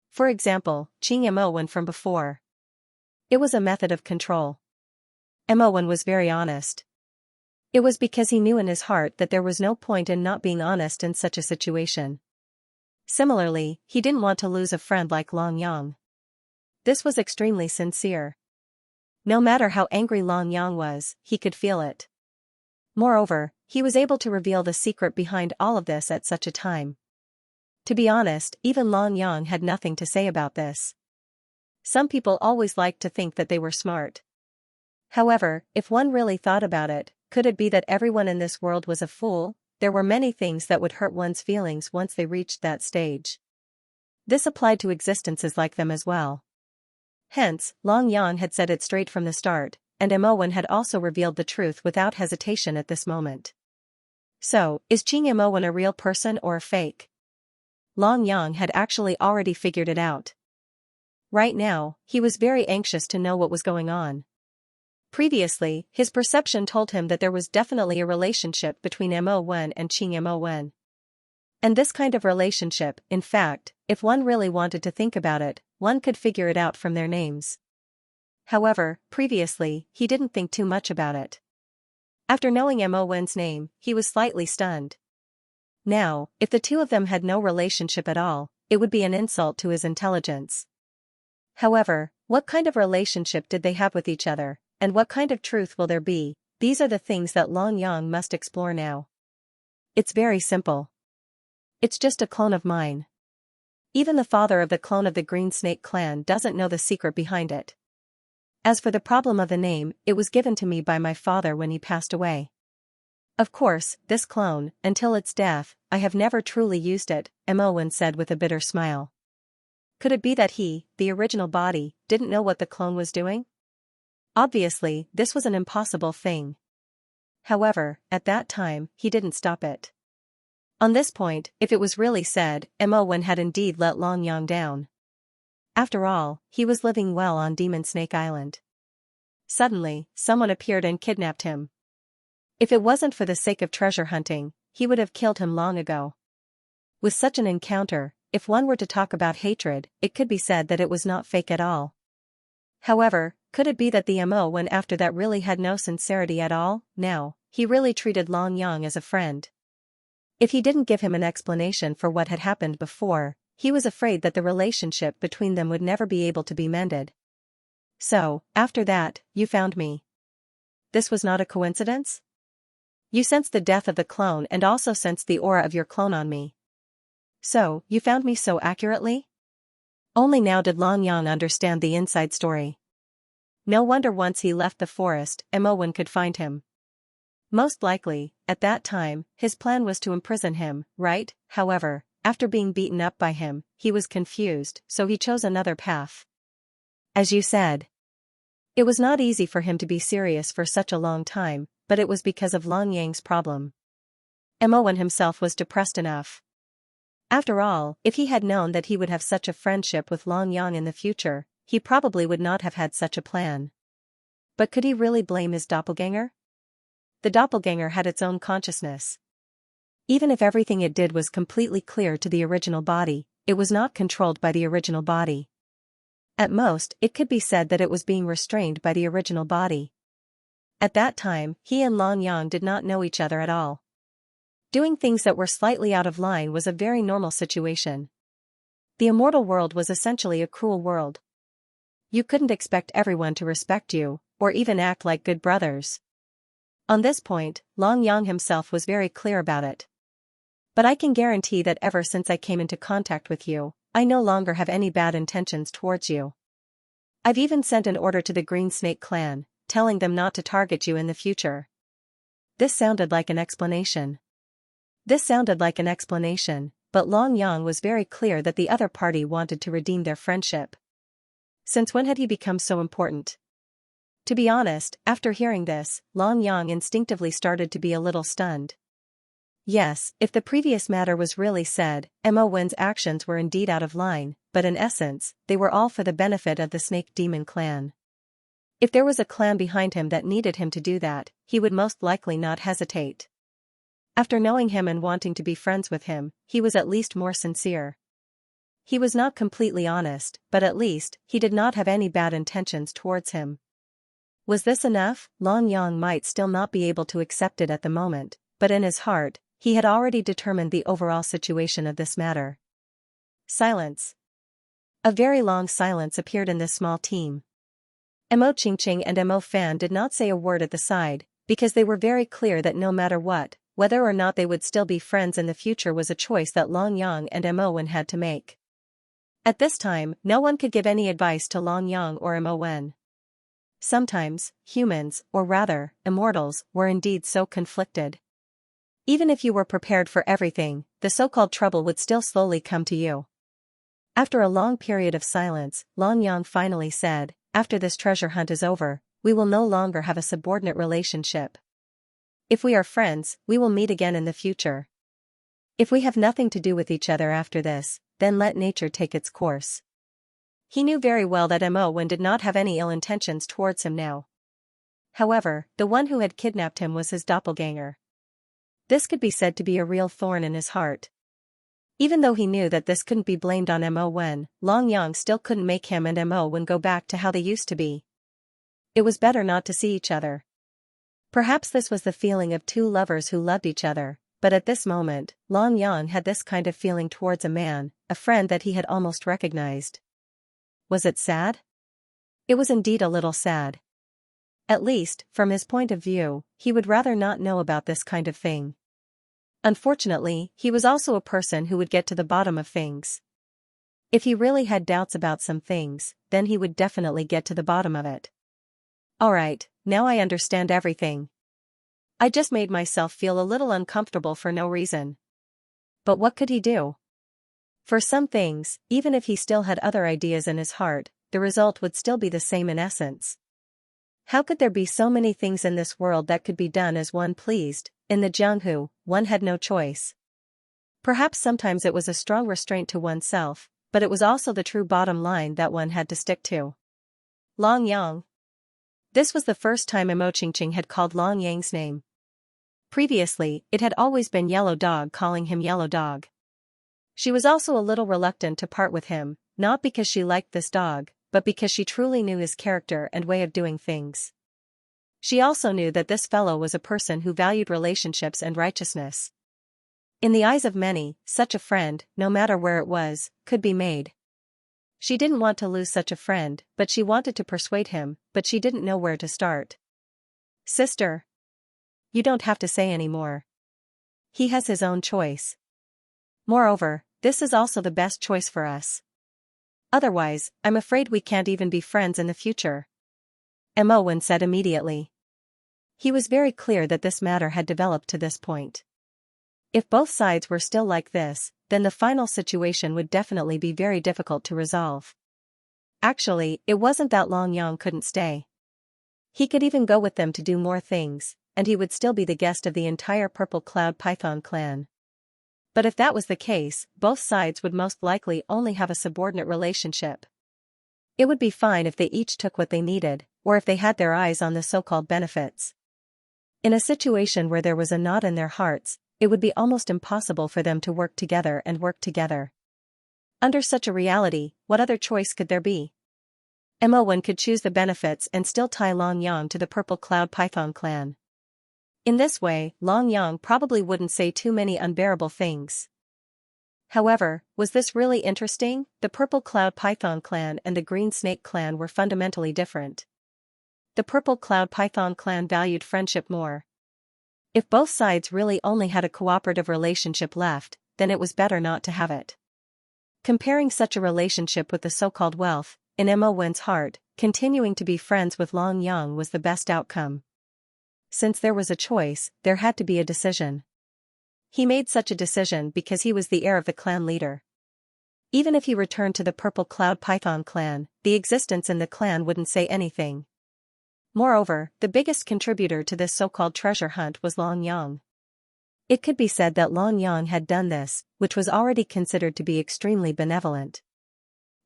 For example, Qing Mo Wen from before. It was a method of control. Mo Wen was very honest. It was because he knew in his heart that there was no point in not being honest in such a situation. Similarly, he didn't want to lose a friend like Long Yang. This was extremely sincere. No matter how angry Long Yang was, he could feel it. Moreover, he was able to reveal the secret behind all of this at such a time. To be honest, even Long Yang had nothing to say about this. Some people always liked to think that they were smart. However, if one really thought about it, could it be that everyone in this world was a fool? There were many things that would hurt one's feelings once they reached that stage. This applied to existences like them as well. Hence, Long Yang had said it straight from the start, and Imowen had also revealed the truth without hesitation at this moment. So, is Qing Imowen a real person or a fake? Long Yang had actually already figured it out. Right now, he was very anxious to know what was going on. Previously, his perception told him that there was definitely a relationship between Imowen and Qing Imowen. And this kind of relationship, in fact, if one really wanted to think about it, one could figure it out from their names. However, previously, he didn't think too much about it. After knowing Imowen's name, he was slightly stunned. Now, if the two of them had no relationship at all, it would be an insult to his intelligence. However, what kind of relationship did they have with each other, and what kind of truth will there be? These are the things that Long Yang must explore now. It's very simple. It's just a clone of mine. Even the father of the clone of the Green Snake clan doesn't know the secret behind it. As for the problem of the name, it was given to me by my father when he passed away. Of course, this clone, until its death, I have never truly used it, Imowen said with a bitter smile. Could it be that he, the original body, didn't know what the clone was doing? Obviously, this was an impossible thing. However, at that time, he didn't stop it. On this point, if it was really said, Imowen had indeed let Long Yang down. After all, he was living well on Demon Snake Island. Suddenly, someone appeared and kidnapped him. If it wasn't for the sake of treasure hunting, he would have killed him long ago. With such an encounter, if one were to talk about hatred, it could be said that it was not fake at all. However, could it be that the Imowen after that really had no sincerity at all? Now, he really treated Long Yang as a friend. If he didn't give him an explanation for what had happened before, he was afraid that the relationship between them would never be able to be mended. So, after that, you found me. This was not a coincidence? You sensed the death of the clone and also sensed the aura of your clone on me. So, you found me so accurately? Only now did Long Yang understand the inside story. No wonder once he left the forest, Imowen could find him. Most likely, at that time, his plan was to imprison him, right? However, after being beaten up by him, he was confused, so he chose another path. As you said. It was not easy for him to be serious for such a long time, but it was because of Long Yang's problem. Imowen himself was depressed enough. After all, if he had known that he would have such a friendship with Long Yang in the future, he probably would not have had such a plan. But could he really blame his doppelganger? The doppelganger had its own consciousness. Even if everything it did was completely clear to the original body, it was not controlled by the original body. At most, it could be said that it was being restrained by the original body. At that time, he and Long Yang did not know each other at all. Doing things that were slightly out of line was a very normal situation. The immortal world was essentially a cruel world. You couldn't expect everyone to respect you, or even act like good brothers. On this point, Long Yang himself was very clear about it. But I can guarantee that ever since I came into contact with you, I no longer have any bad intentions towards you. I've even sent an order to the Green Snake clan, telling them not to target you in the future. This sounded like an explanation. But Long Yang was very clear that the other party wanted to redeem their friendship. Since when had he become so important? To be honest, after hearing this, Long Yang instinctively started to be a little stunned. Yes, if the previous matter was really said, Imowen's actions were indeed out of line, but in essence, they were all for the benefit of the Snake Demon clan. If there was a clan behind him that needed him to do that, he would most likely not hesitate. After knowing him and wanting to be friends with him, he was at least more sincere. He was not completely honest, but at least, he did not have any bad intentions towards him. Was this enough? Long Yang might still not be able to accept it at the moment, but in his heart, he had already determined the overall situation of this matter. Silence. A very long silence appeared in this small team. Mo Qingqing and Mo Fan did not say a word at the side, because they were very clear that no matter what, whether or not they would still be friends in the future was a choice that Long Yang and Imowen had to make. At this time, no one could give any advice to Long Yang or Imowen. Sometimes, humans, or rather, immortals, were indeed so conflicted. Even if you were prepared for everything, the so-called trouble would still slowly come to you. After a long period of silence, Long Yang finally said, "After this treasure hunt is over, we will no longer have a subordinate relationship. If we are friends, we will meet again in the future. If we have nothing to do with each other after this, then let nature take its course. He knew very well that Mo Wen did not have any ill intentions towards him now. However, the one who had kidnapped him was his doppelganger. This could be said to be a real thorn in his heart. Even though he knew that this couldn't be blamed on Mo Wen, Long Yang still couldn't make him and Mo Wen go back to how they used to be. It was better not to see each other. Perhaps this was the feeling of two lovers who loved each other, but at this moment, Long Yang had this kind of feeling towards a man, a friend that he had almost recognized. Was it sad? It was indeed a little sad. At least, from his point of view, he would rather not know about this kind of thing. Unfortunately, he was also a person who would get to the bottom of things. If he really had doubts about some things, then he would definitely get to the bottom of it. Alright, now I understand everything. I just made myself feel a little uncomfortable for no reason. But what could he do? For some things, even if he still had other ideas in his heart, the result would still be the same in essence. How could there be so many things in this world that could be done as one pleased? In the Jianghu, one had no choice. Perhaps sometimes it was a strong restraint to oneself, but it was also the true bottom line that one had to stick to. Long Yang. This was the first time Mo Qingqing had called Long Yang's name. Previously, it had always been Yellow Dog calling him Yellow Dog. She was also a little reluctant to part with him, not because she liked this dog, but because she truly knew his character and way of doing things. She also knew that this fellow was a person who valued relationships and righteousness. In the eyes of many, such a friend, no matter where it was, could be made. She didn't want to lose such a friend, but she wanted to persuade him, but she didn't know where to start. Sister. You don't have to say any more. He has his own choice. Moreover, this is also the best choice for us. Otherwise, I'm afraid we can't even be friends in the future. Mo Wen said immediately. He was very clear that this matter had developed to this point. If both sides were still like this, then the final situation would definitely be very difficult to resolve. Actually, it wasn't that Long Yang couldn't stay. He could even go with them to do more things, and he would still be the guest of the entire Purple Cloud Python clan. But if that was the case, both sides would most likely only have a subordinate relationship. It would be fine if they each took what they needed, or if they had their eyes on the so-called benefits. In a situation where there was a knot in their hearts, it would be almost impossible for them to work together and work together. Under such a reality, what other choice could there be? Mo Wen could choose the benefits and still tie Long Yang to the Purple Cloud Python clan. In this way, Long Yang probably wouldn't say too many unbearable things. However, was this really interesting? The Purple Cloud Python clan and the Green Snake clan were fundamentally different. The Purple Cloud Python clan valued friendship more. If both sides really only had a cooperative relationship left, then it was better not to have it. Comparing such a relationship with the so-called wealth, in Mo Wen's heart, continuing to be friends with Long Yang was the best outcome. Since there was a choice, there had to be a decision. He made such a decision because he was the heir of the clan leader. Even if he returned to the Purple Cloud Python clan, the existence in the clan wouldn't say anything. Moreover, the biggest contributor to this so-called treasure hunt was Long Yang. It could be said that Long Yang had done this, which was already considered to be extremely benevolent.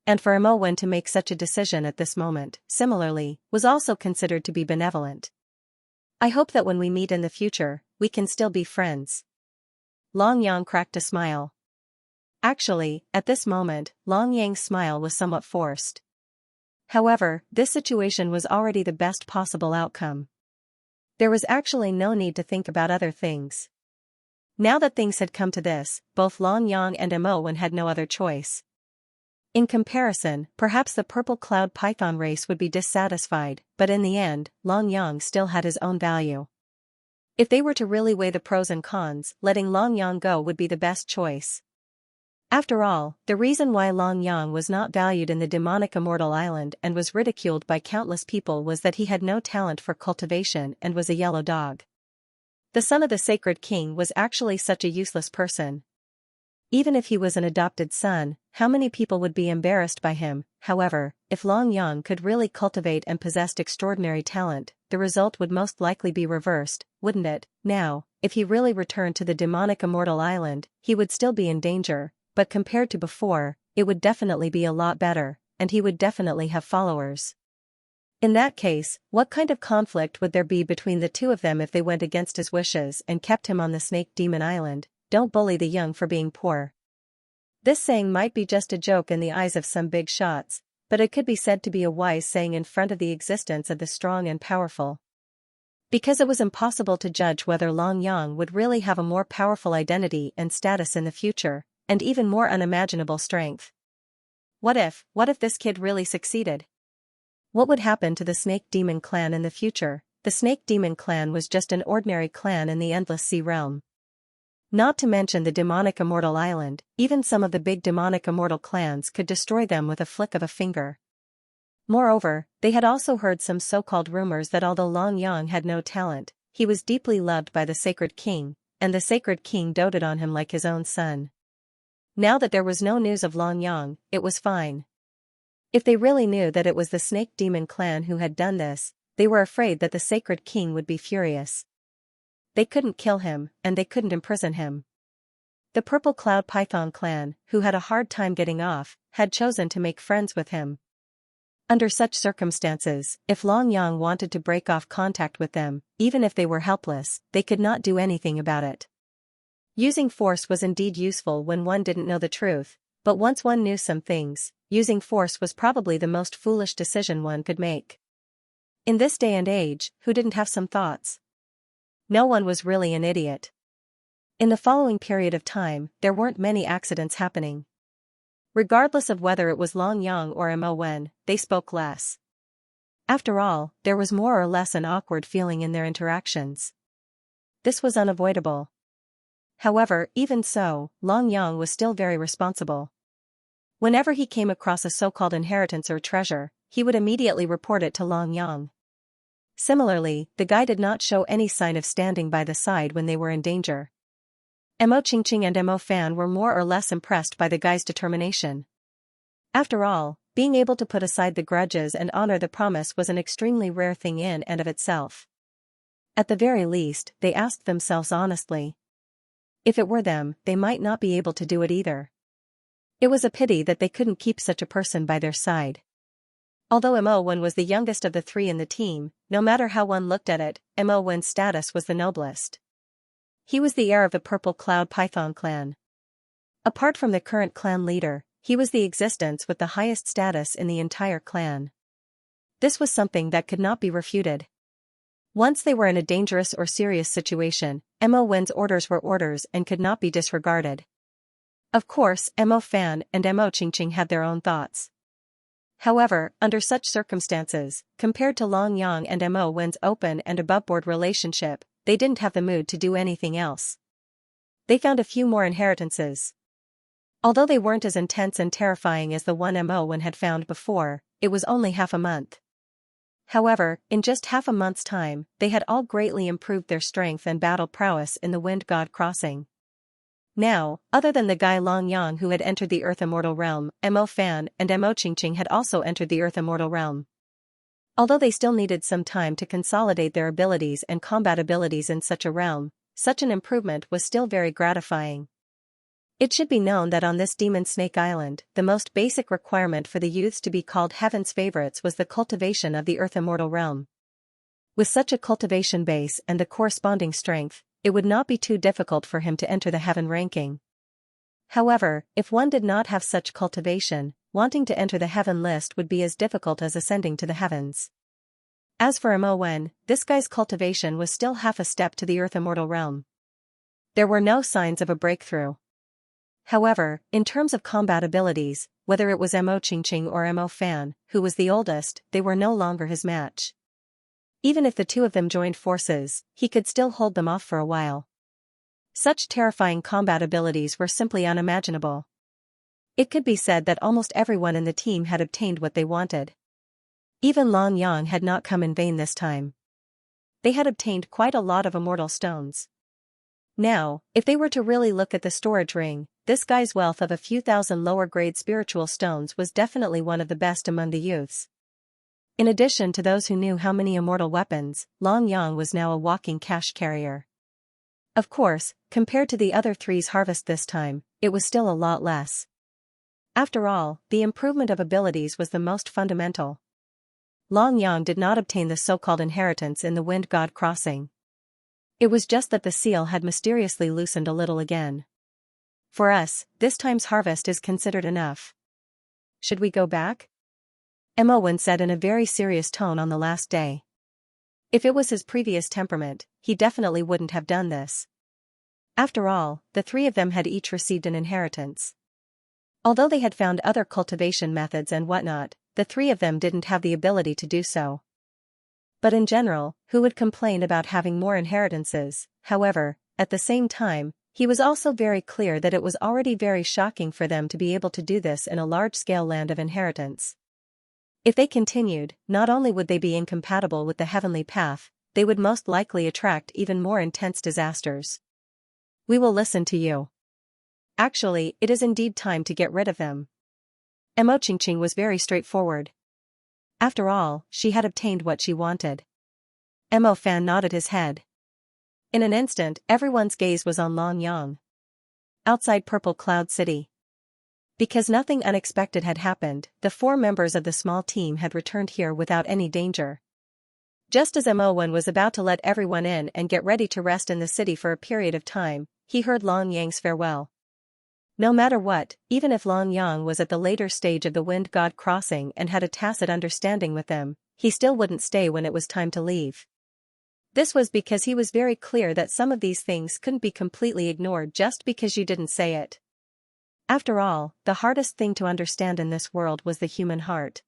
And for Mo Wen to make such a decision at this moment, similarly, was also considered to be benevolent. I hope that when we meet in the future, we can still be friends. Long Yang cracked a smile. Actually, at this moment, Long Yang's smile was somewhat forced. However, this situation was already the best possible outcome. There was actually no need to think about other things. Now that things had come to this, both Long Yang and Mo Wen had no other choice. In comparison, perhaps the Purple Cloud Python race would be dissatisfied, but in the end, Long Yang still had his own value. If they were to really weigh the pros and cons, letting Long Yang go would be the best choice. After all, the reason why Long Yang was not valued in the demonic Immortal Island and was ridiculed by countless people was that he had no talent for cultivation and was a yellow dog. The son of the Sacred King was actually such a useless person. Even if he was an adopted son, how many people would be embarrassed by him? however, if Long Yang could really cultivate and possessed extraordinary talent, the result would most likely be reversed, wouldn't it? Now, if he really returned to the demonic immortal island, he would still be in danger, but compared to before, it would definitely be a lot better, and he would definitely have followers. In that case, what kind of conflict would there be between the two of them if they went against his wishes and kept him on the Snake Demon Island? Don't bully the young for being poor. This saying might be just a joke in the eyes of some big shots, but it could be said to be a wise saying in front of the existence of the strong and powerful. Because it was impossible to judge whether Long Yang would really have a more powerful identity and status in the future, and even more unimaginable strength. What if this kid really succeeded? What would happen to the Snake Demon clan in the future? The Snake Demon clan was just an ordinary clan in the Endless Sea realm. Not to mention the demonic immortal island, even some of the big demonic immortal clans could destroy them with a flick of a finger. Moreover, they had also heard some so-called rumors that although Long Yang had no talent, he was deeply loved by the Sacred King, and the Sacred King doted on him like his own son. Now that there was no news of Long Yang, it was fine. If they really knew that it was the Snake Demon clan who had done this, they were afraid that the Sacred King would be furious. They couldn't kill him, and they couldn't imprison him. The Purple Cloud Python clan, who had a hard time getting off, had chosen to make friends with him. Under such circumstances, if Long Yang wanted to break off contact with them, even if they were helpless, they could not do anything about it. Using force was indeed useful when one didn't know the truth, but once one knew some things, using force was probably the most foolish decision one could make. In this day and age, who didn't have some thoughts? No one was really an idiot. In the following period of time, there weren't many accidents happening. Regardless of whether it was Long Yang or Mo Wen, they spoke less. After all, there was more or less an awkward feeling in their interactions. This was unavoidable. However, even so, Long Yang was still very responsible. Whenever he came across a so-called inheritance or treasure, he would immediately report it to Long Yang. Similarly, the guy did not show any sign of standing by the side when they were in danger. Mo Qingqing and Mo Fan were more or less impressed by the guy's determination. After all, being able to put aside the grudges and honor the promise was an extremely rare thing in and of itself. At the very least, they asked themselves honestly. If it were them, they might not be able to do it either. It was a pity that they couldn't keep such a person by their side. Although Mo Wen was the youngest of the three in the team, no matter how one looked at it, Mo Wen's status was the noblest. He was the heir of the Purple Cloud Python clan. Apart from the current clan leader, he was the existence with the highest status in the entire clan. This was something that could not be refuted. Once they were in a dangerous or serious situation, Mo Wen's orders were orders and could not be disregarded. Of course, Mo Fan and Mo Qingqing had their own thoughts. However, under such circumstances, compared to Long Yang and Mo Wen's open and aboveboard relationship, they didn't have the mood to do anything else. They found a few more inheritances. Although they weren't as intense and terrifying as the one Mo Wen had found before, it was only half a month. However, in just half a month's time, they had all greatly improved their strength and battle prowess in the Wind God Crossing. Now, other than the guy Long Yang who had entered the Earth Immortal Realm, Mo Fan and Mo Qingqing had also entered the Earth Immortal Realm. Although they still needed some time to consolidate their abilities and combat abilities in such a realm, such an improvement was still very gratifying. It should be known that on this Demon Snake Island, the most basic requirement for the youths to be called Heaven's favorites was the cultivation of the Earth Immortal Realm. With such a cultivation base and the corresponding strength, it would not be too difficult for him to enter the Heaven ranking. However, if one did not have such cultivation, wanting to enter the Heaven list would be as difficult as ascending to the heavens. As for Mo Wen, this guy's cultivation was still half a step to the Earth Immortal Realm. There were no signs of a breakthrough. However, in terms of combat abilities, whether it was Mo Qingqing or Mo Fan, who was the oldest, they were no longer his match. Even if the two of them joined forces, he could still hold them off for a while. Such terrifying combat abilities were simply unimaginable. It could be said that almost everyone in the team had obtained what they wanted. Even Long Yang had not come in vain this time. They had obtained quite a lot of immortal stones. Now, if they were to really look at the storage ring, this guy's wealth of a few thousand lower-grade spiritual stones was definitely one of the best among the youths. In addition to those who knew how many immortal weapons, Long Yang was now a walking cash carrier. Of course, compared to the other three's harvest this time, it was still a lot less. After all, the improvement of abilities was the most fundamental. Long Yang did not obtain the so-called inheritance in the Wind God Crossing. It was just that the seal had mysteriously loosened a little again. For us, this time's harvest is considered enough. Should we go back? Imowen said in a very serious tone on the last day. If it was his previous temperament, he definitely wouldn't have done this. After all, the three of them had each received an inheritance. Although they had found other cultivation methods and whatnot, the three of them didn't have the ability to do so. But in general, who would complain about having more inheritances? However, at the same time, he was also very clear that it was already very shocking for them to be able to do this in a large-scale land of inheritance. If they continued, not only would they be incompatible with the heavenly path, they would most likely attract even more intense disasters. We will listen to you. Actually, it is indeed time to get rid of them. Mo Qingqing was very straightforward. After all, she had obtained what she wanted. Mo Fan nodded his head. In an instant, everyone's gaze was on Long Yang. Outside Purple Cloud City. Because nothing unexpected had happened, the 4 members of the small team had returned here without any danger. Just as Imowen was about to let everyone in and get ready to rest in the city for a period of time, he heard Long Yang's farewell. No matter what, even if Long Yang was at the later stage of the Wind God Crossing and had a tacit understanding with them, he still wouldn't stay when it was time to leave. This was because he was very clear that some of these things couldn't be completely ignored just because you didn't say it. After all, the hardest thing to understand in this world was the human heart.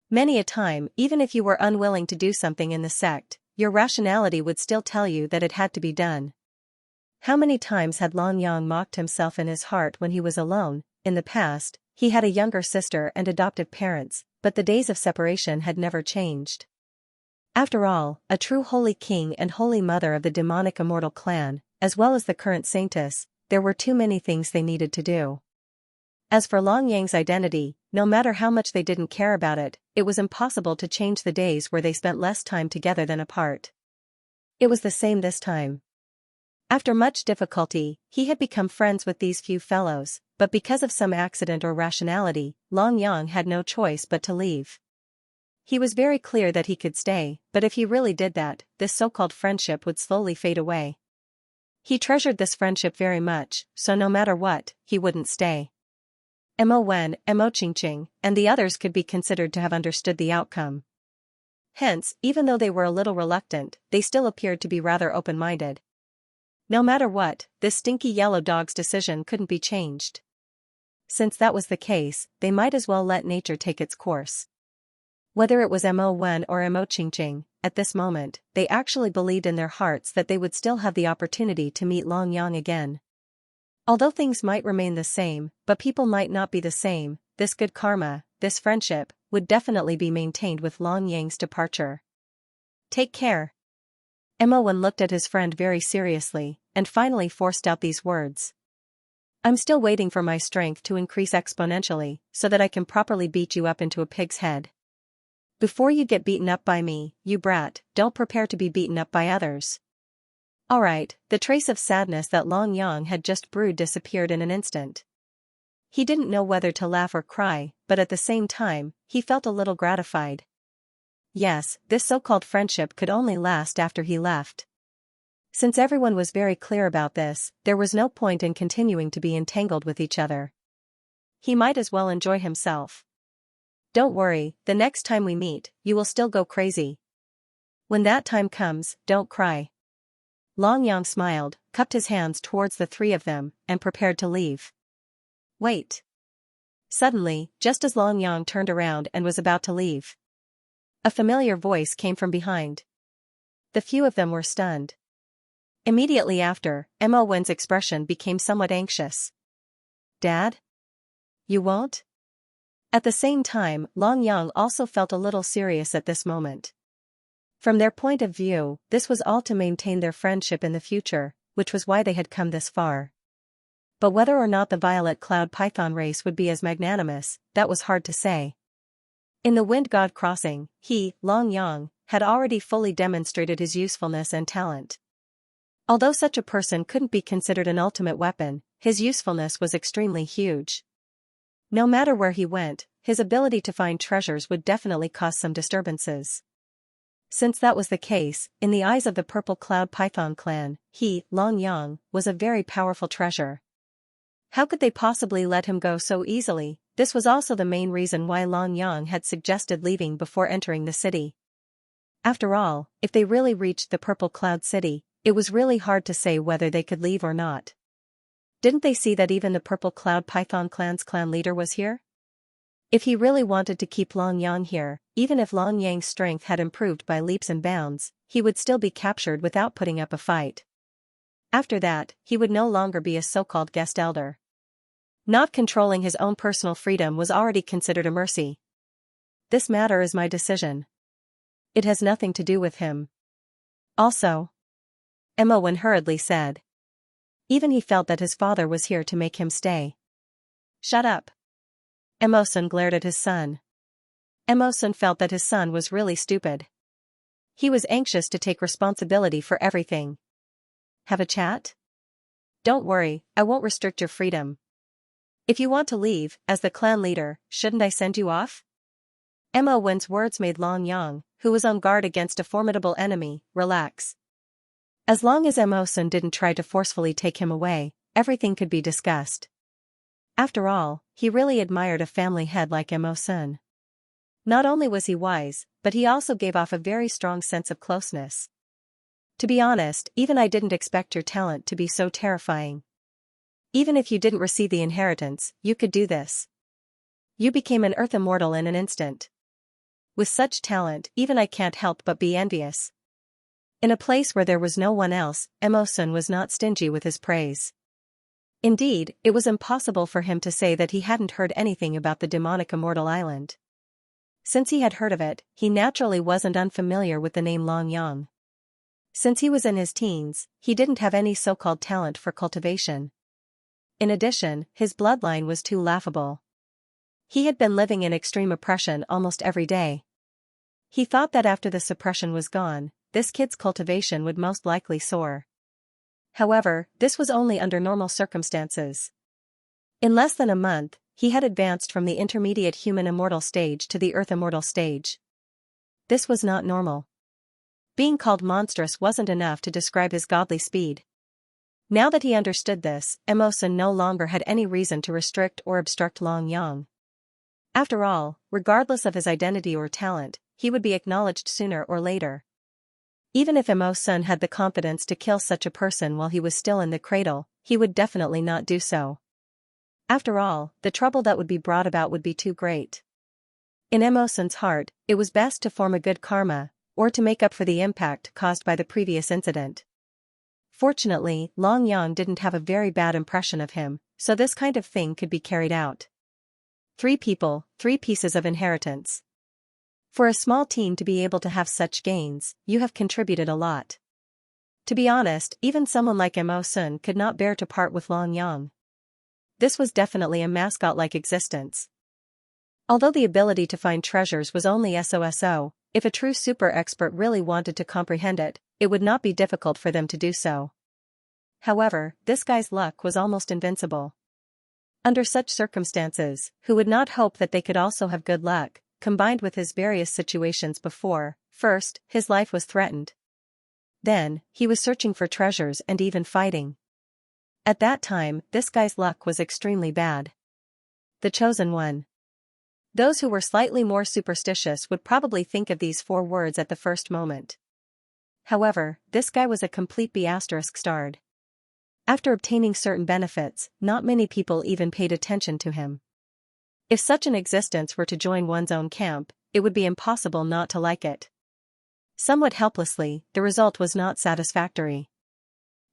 Many a time, even if you were unwilling to do something in the sect, your rationality would still tell you that it had to be done. How many times had Long Yang mocked himself in his heart when he was alone? In the past, he had a younger sister and adoptive parents, but the days of separation had never changed. After all, a true holy king and holy mother of the demonic immortal clan, as well as the current saintess, there were too many things they needed to do. As for Long Yang's identity, no matter how much they didn't care about it, it was impossible to change the days where they spent less time together than apart. It was the same this time. After much difficulty, he had become friends with these few fellows, but because of some accident or rationality, Long Yang had no choice but to leave. He was very clear that he could stay, but if he really did that, this so-called friendship would slowly fade away. He treasured this friendship very much, so no matter what, he wouldn't stay. Mo Wen, Mo Qingqing, and the others could be considered to have understood the outcome. Hence, even though they were a little reluctant, they still appeared to be rather open-minded. No matter what, this stinky yellow dog's decision couldn't be changed. Since that was the case, they might as well let nature take its course. Whether it was Mo Wen or Mo Qingqing, at this moment, they actually believed in their hearts that they would still have the opportunity to meet Long Yang again. Although things might remain the same, but people might not be the same, this good karma, this friendship, would definitely be maintained with Long Yang's departure. Take care. Mo Wen looked at his friend very seriously, and finally forced out these words. I'm still waiting for my strength to increase exponentially, so that I can properly beat you up into a pig's head. Before you get beaten up by me, you brat, don't prepare to be beaten up by others. Alright, the trace of sadness that Long Yang had just brewed disappeared in an instant. He didn't know whether to laugh or cry, but at the same time, he felt a little gratified. Yes, this so-called friendship could only last after he left. Since everyone was very clear about this, there was no point in continuing to be entangled with each other. He might as well enjoy himself. Don't worry, the next time we meet, you will still go crazy. When that time comes, don't cry. Long Yang smiled, cupped his hands towards the 3 of them, and prepared to leave. Wait. Suddenly, just as Long Yang turned around and was about to leave, a familiar voice came from behind. The few of them were stunned. Immediately after, Mo Wen's expression became somewhat anxious. Dad? You won't? At the same time, Long Yang also felt a little serious at this moment. From their point of view, this was all to maintain their friendship in the future, which was why they had come this far. But whether or not the violet cloud python race would be as magnanimous, that was hard to say. In the Wind God Crossing, he, Long Yang, had already fully demonstrated his usefulness and talent. Although such a person couldn't be considered an ultimate weapon, his usefulness was extremely huge. No matter where he went, his ability to find treasures would definitely cause some disturbances. Since that was the case, in the eyes of the Purple Cloud Python clan, he, Long Yang, was a very powerful treasure. How could they possibly let him go so easily? This was also the main reason why Long Yang had suggested leaving before entering the city. After all, if they really reached the Purple Cloud City, it was really hard to say whether they could leave or not. Didn't they see that even the Purple Cloud Python clan's clan leader was here? If he really wanted to keep Long Yang here, even if Long Yang's strength had improved by leaps and bounds, he would still be captured without putting up a fight. After that, he would no longer be a so-called guest elder. Not controlling his own personal freedom was already considered a mercy. This matter is my decision. It has nothing to do with him. Also, Emma hurriedly said. Even he felt that his father was here to make him stay. Shut up. Emosun glared at his son. Emosun felt that his son was really stupid. He was anxious to take responsibility for everything. Have a chat? Don't worry, I won't restrict your freedom. If you want to leave, as the clan leader, shouldn't I send you off? Emosun's words made Long Yang, who was on guard against a formidable enemy, relax. As long as Emosun didn't try to forcefully take him away, everything could be discussed. After all, he really admired a family head like Emosun. Not only was he wise, but he also gave off a very strong sense of closeness. To be honest, even I didn't expect your talent to be so terrifying. Even if you didn't receive the inheritance, you could do this. You became an Earth Immortal in an instant. With such talent, even I can't help but be envious. In a place where there was no one else, Emosun was not stingy with his praise. Indeed, it was impossible for him to say that he hadn't heard anything about the demonic Immortal Island. Since he had heard of it, he naturally wasn't unfamiliar with the name Long Yang. Since he was in his teens, he didn't have any so-called talent for cultivation. In addition, his bloodline was too laughable. He had been living in extreme oppression almost every day. He thought that after the suppression was gone, this kid's cultivation would most likely soar. However, this was only under normal circumstances. In less than a month, he had advanced from the intermediate human immortal stage to the Earth Immortal stage. This was not normal. Being called monstrous wasn't enough to describe his godly speed. Now that he understood this, Emosun no longer had any reason to restrict or obstruct Long Yang. After all, regardless of his identity or talent, he would be acknowledged sooner or later. Even if Emosun had the confidence to kill such a person while he was still in the cradle, he would definitely not do so. After all, the trouble that would be brought about would be too great. In Emosun's heart, it was best to form a good karma, or to make up for the impact caused by the previous incident. Fortunately, Long Yang didn't have a very bad impression of him, so this kind of thing could be carried out. 3 people, 3 pieces of inheritance. For a small team to be able to have such gains, you have contributed a lot. To be honest, even someone like Emosun could not bear to part with Long Yang. This was definitely a mascot-like existence. Although the ability to find treasures was only SOSO, if a true super expert really wanted to comprehend it, it would not be difficult for them to do so. However, this guy's luck was almost invincible. Under such circumstances, who would not hope that they could also have good luck, combined with his various situations before? First, his life was threatened. Then, he was searching for treasures and even fighting. At that time, this guy's luck was extremely bad. The Chosen One. Those who were slightly more superstitious would probably think of these 4 words at the first moment. However, this guy was a complete B*****. After obtaining certain benefits, not many people even paid attention to him. If such an existence were to join one's own camp, it would be impossible not to like it. Somewhat helplessly, the result was not satisfactory.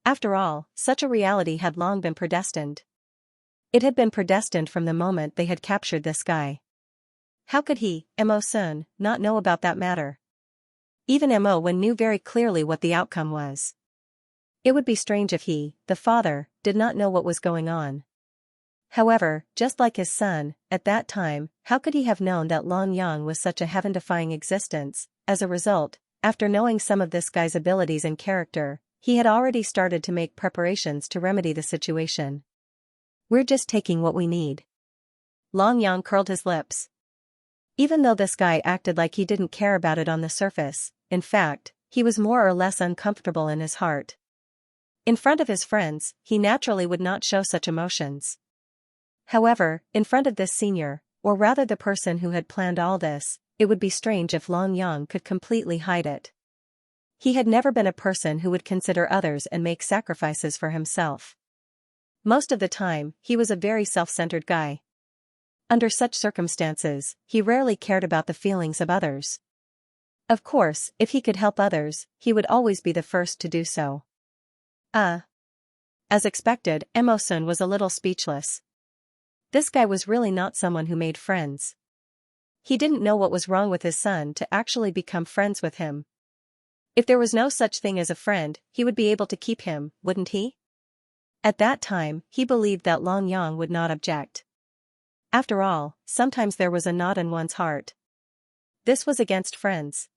After all, such a reality had long been predestined. It had been predestined from the moment they had captured this guy. How could he, Emosun, not know about that matter? Even Emosun knew very clearly what the outcome was. It would be strange if he, the father, did not know what was going on. However, just like his son, at that time, how could he have known that Long Yang was such a heaven-defying existence? As a result, after knowing some of this guy's abilities and character, he had already started to make preparations to remedy the situation. We're just taking what we need. Long Yang curled his lips. Even though this guy acted like he didn't care about it on the surface, in fact, he was more or less uncomfortable in his heart. In front of his friends, he naturally would not show such emotions. However, in front of this senior, or rather the person who had planned all this, it would be strange if Long Yang could completely hide it. He had never been a person who would consider others and make sacrifices for himself. Most of the time, he was a very self-centered guy. Under such circumstances, he rarely cared about the feelings of others. Of course, if he could help others, he would always be the first to do so. As expected, Emo-sun was a little speechless. This guy was really not someone who made friends. He didn't know what was wrong with his son to actually become friends with him. If there was no such thing as a friend, he would be able to keep him, wouldn't he? At that time, he believed that Long Yang would not object. After all, sometimes there was a knot in one's heart. This was against friends.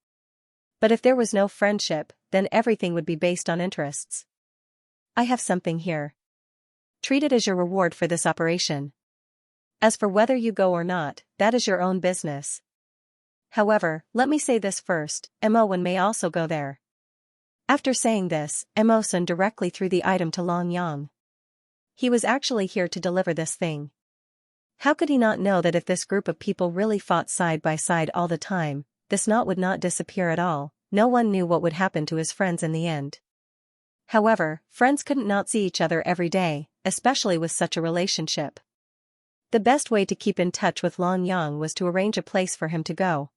But if there was no friendship, then everything would be based on interests. I have something here. Treat it as your reward for this operation. As for whether you go or not, that is your own business. However, let me say this first, Emo-wan may also go there. After saying this, Emo-sun directly threw the item to Long Yang. He was actually here to deliver this thing. How could he not know that if this group of people really fought side by side all the time, this knot would not disappear at all? No one knew what would happen to his friends in the end. However, friends couldn't not see each other every day, especially with such a relationship. The best way to keep in touch with Long Yang was to arrange a place for him to go.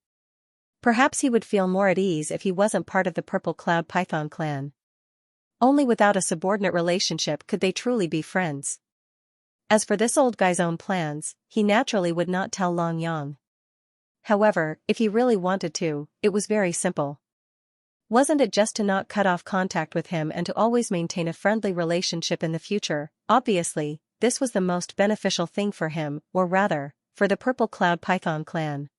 Perhaps he would feel more at ease if he wasn't part of the Purple Cloud Python clan. Only without a subordinate relationship could they truly be friends. As for this old guy's own plans, he naturally would not tell Long Yang. However, if he really wanted to, it was very simple. Wasn't it just to not cut off contact with him and to always maintain a friendly relationship in the future? Obviously, this was the most beneficial thing for him, or rather, for the Purple Cloud Python clan.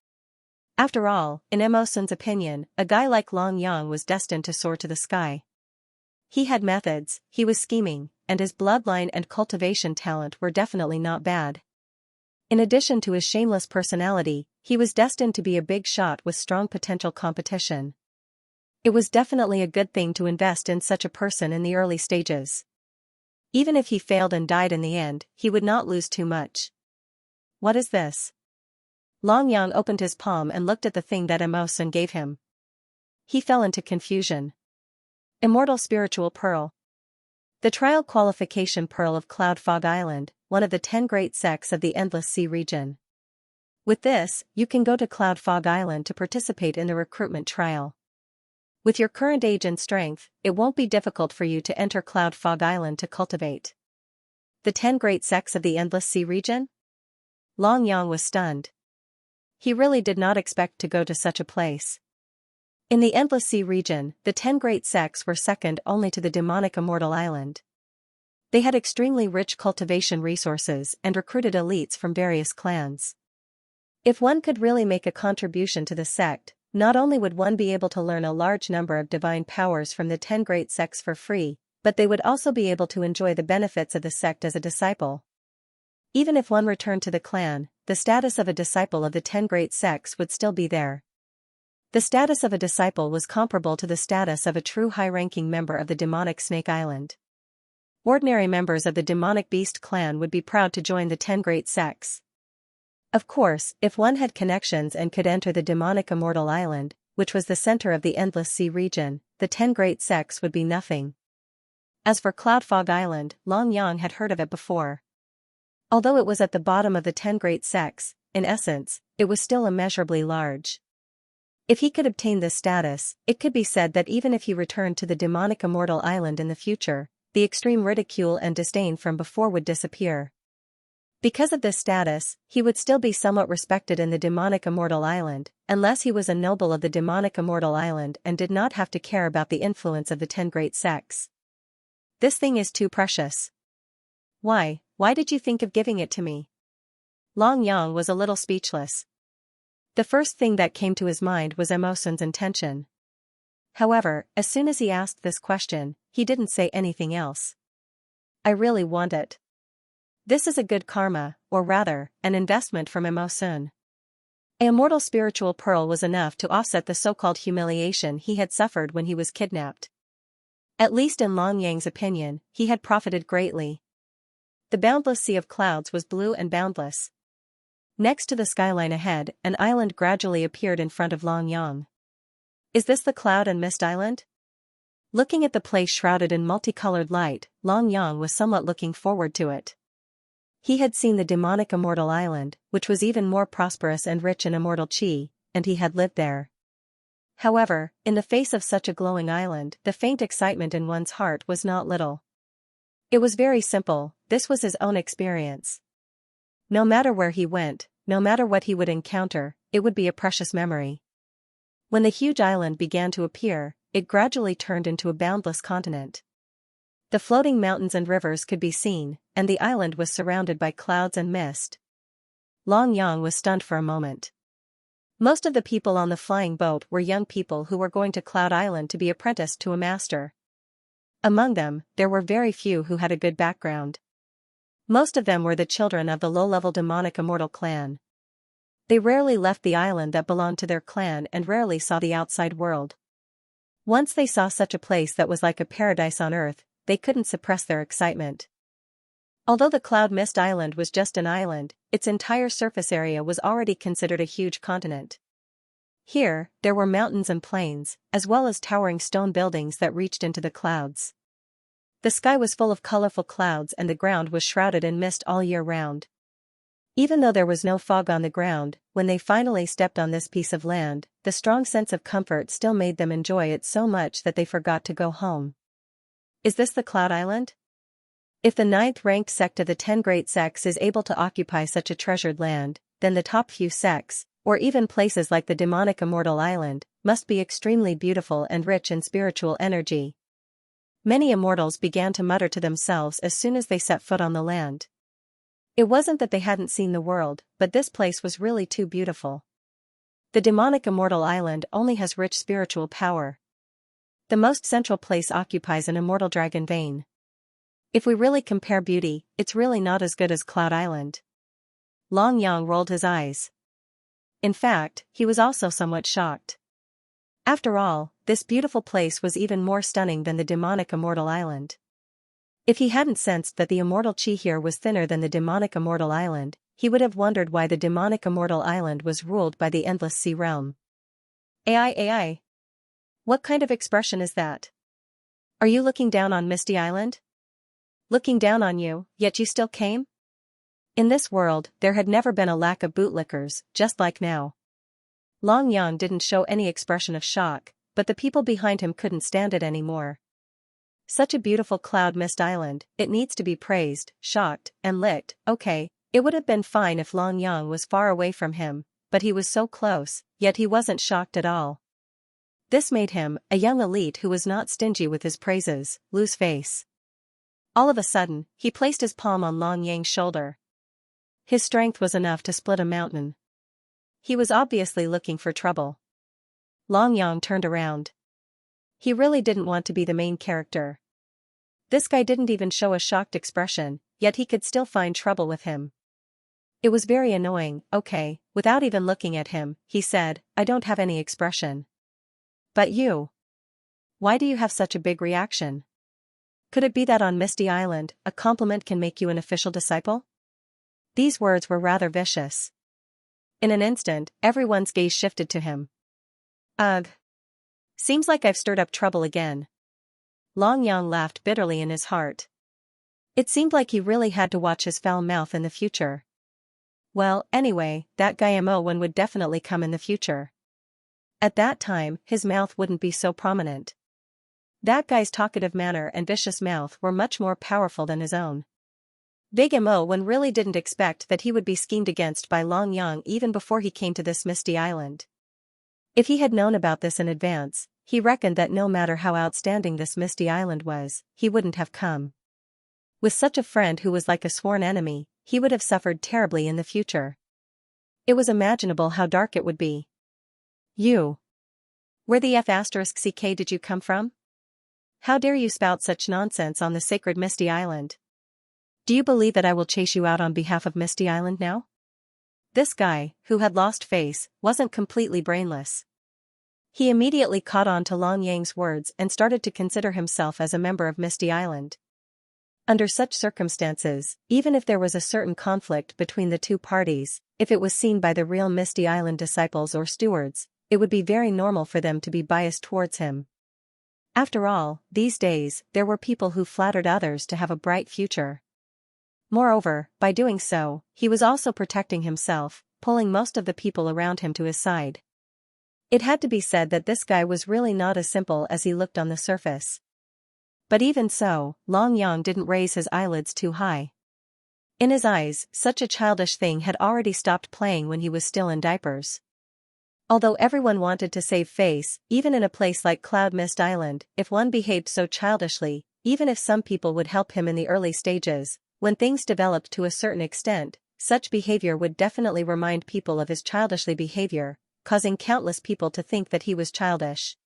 After all, in Emo-sun's opinion, a guy like Long Yang was destined to soar to the sky. He had methods, he was scheming, and his bloodline and cultivation talent were definitely not bad. In addition to his shameless personality, he was destined to be a big shot with strong potential competition. It was definitely a good thing to invest in such a person in the early stages. Even if he failed and died in the end, he would not lose too much. What is this? Long Yang opened his palm and looked at the thing that Emo-sun gave him. He fell into confusion. Immortal Spiritual Pearl. The trial qualification pearl of Cloud Fog Island, one of the 10 great sects of the Endless Sea region. With this, you can go to Cloud Fog Island to participate in the recruitment trial. With your current age and strength, it won't be difficult for you to enter Cloud Fog Island to cultivate. The 10 great sects of the Endless Sea region? Long Yang was stunned. He really did not expect to go to such a place. In the Endless Sea region, the 10 great sects were second only to the demonic Immortal Island. They had extremely rich cultivation resources and recruited elites from various clans. If one could really make a contribution to the sect, not only would one be able to learn a large number of divine powers from the 10 great sects for free, but they would also be able to enjoy the benefits of the sect as a disciple. Even if one returned to the clan, the status of a disciple of the 10 great sects would still be there. The status of a disciple was comparable to the status of a true high-ranking member of the demonic Snake Island. Ordinary members of the demonic beast clan would be proud to join the 10 great sects. Of course, if one had connections and could enter the demonic Immortal Island, which was the center of the Endless Sea region, the 10 great sects would be nothing. As for Cloud Fog Island, Long Yang had heard of it before. Although it was at the bottom of the 10 great sects, in essence, it was still immeasurably large. If he could obtain this status, it could be said that even if he returned to the demonic Immortal Island in the future, the extreme ridicule and disdain from before would disappear. Because of this status, he would still be somewhat respected in the demonic Immortal Island, unless he was a noble of the demonic Immortal Island and did not have to care about the influence of the 10 great sects. This thing is too precious. Why did you think of giving it to me? Long Yang was a little speechless. The first thing that came to his mind was Emosun's intention. However, as soon as he asked this question, he didn't say anything else. I really want it. This is a good karma, or rather, an investment from Emosun. An immortal spiritual pearl was enough to offset the so-called humiliation he had suffered when he was kidnapped. At least in Long Yang's opinion, he had profited greatly. The boundless sea of clouds was blue and boundless. Next to the skyline ahead, an island gradually appeared in front of Long Yang. Is this the Cloud and Mist Island? Looking at the place shrouded in multicolored light, Long Yang was somewhat looking forward to it. He had seen the demonic immortal island, which was even more prosperous and rich in immortal chi, and he had lived there. However, in the face of such a glowing island, the faint excitement in one's heart was not little. It was very simple, this was his own experience. No matter where he went, no matter what he would encounter, it would be a precious memory. When the huge island began to appear, it gradually turned into a boundless continent. The floating mountains and rivers could be seen, and the island was surrounded by clouds and mist. Long Yang was stunned for a moment. Most of the people on the flying boat were young people who were going to Cloud Island to be apprenticed to a master. Among them, there were very few who had a good background. Most of them were the children of the low-level demonic immortal clan. They rarely left the island that belonged to their clan and rarely saw the outside world. Once they saw such a place that was like a paradise on earth, they couldn't suppress their excitement. Although the Cloud Mist Island was just an island, its entire surface area was already considered a huge continent. Here, there were mountains and plains, as well as towering stone buildings that reached into the clouds. The sky was full of colorful clouds and the ground was shrouded in mist all year round. Even though there was no fog on the ground, when they finally stepped on this piece of land, the strong sense of comfort still made them enjoy it so much that they forgot to go home. Is this the Cloud Island? If the 9th-ranked sect of the 10 great sects is able to occupy such a treasured land, then the top few sects, or even places like the demonic immortal island, must be extremely beautiful and rich in spiritual energy. Many immortals began to mutter to themselves as soon as they set foot on the land. It wasn't that they hadn't seen the world, but this place was really too beautiful. The demonic immortal island only has rich spiritual power. The most central place occupies an immortal dragon vein. If we really compare beauty, it's really not as good as Cloud Island. Long Yang rolled his eyes. In fact, he was also somewhat shocked. After all, this beautiful place was even more stunning than the demonic immortal island. If he hadn't sensed that the immortal chi here was thinner than the demonic immortal island, he would have wondered why the demonic immortal island was ruled by the endless sea realm. AI. What kind of expression is that? Are you looking down on Misty Island? Looking down on you, yet you still came? In this world, there had never been a lack of bootlickers, just like now. Long Yang didn't show any expression of shock, but the people behind him couldn't stand it anymore. Such a beautiful Cloud Mist Island, it needs to be praised, shocked, and licked. Okay, it would have been fine if Long Yang was far away from him, but he was so close, yet he wasn't shocked at all. This made him, a young elite who was not stingy with his praises, lose face. All of a sudden, he placed his palm on Long Yang's shoulder. His strength was enough to split a mountain. He was obviously looking for trouble. Long Yang turned around. He really didn't want to be the main character. This guy didn't even show a shocked expression, yet he could still find trouble with him. It was very annoying. Okay, without even looking at him, he said, I don't have any expression. But you. Why do you have such a big reaction? Could it be that on Misty Island, a compliment can make you an official disciple? These words were rather vicious. In an instant, everyone's gaze shifted to him. Ugh. Seems like I've stirred up trouble again. Long Yang laughed bitterly in his heart. It seemed like he really had to watch his foul mouth in the future. Well, anyway, that guy Mo1 would definitely come in the future. At that time, his mouth wouldn't be so prominent. That guy's talkative manner and vicious mouth were much more powerful than his own. Big Mo1 really didn't expect that he would be schemed against by Long Yang even before he came to this Misty Island. If he had known about this in advance, He reckoned that no matter how outstanding this misty island was, he wouldn't have come. With such a friend who was like a sworn enemy, he would have suffered terribly in the future. It was imaginable how dark it would be. You. Where the F***ck did you come from? How dare you spout such nonsense on the sacred Misty Island? Do you believe that I will chase you out on behalf of Misty Island now? This guy, who had lost face, wasn't completely brainless. He immediately caught on to Long Yang's words and started to consider himself as a member of Misty Island. Under such circumstances, even if there was a certain conflict between the two parties, if it was seen by the real Misty Island disciples or stewards, it would be very normal for them to be biased towards him. After all, these days, there were people who flattered others to have a bright future. Moreover, by doing so, he was also protecting himself, pulling most of the people around him to his side. It had to be said that this guy was really not as simple as he looked on the surface. But even so, Long Yang didn't raise his eyelids too high. In his eyes, such a childish thing had already stopped playing when he was still in diapers. Although everyone wanted to save face, even in a place like Cloud Mist Island, if one behaved so childishly, even if some people would help him in the early stages, when things developed to a certain extent, such behavior would definitely remind people of his childishly behavior, causing countless people to think that he was childish.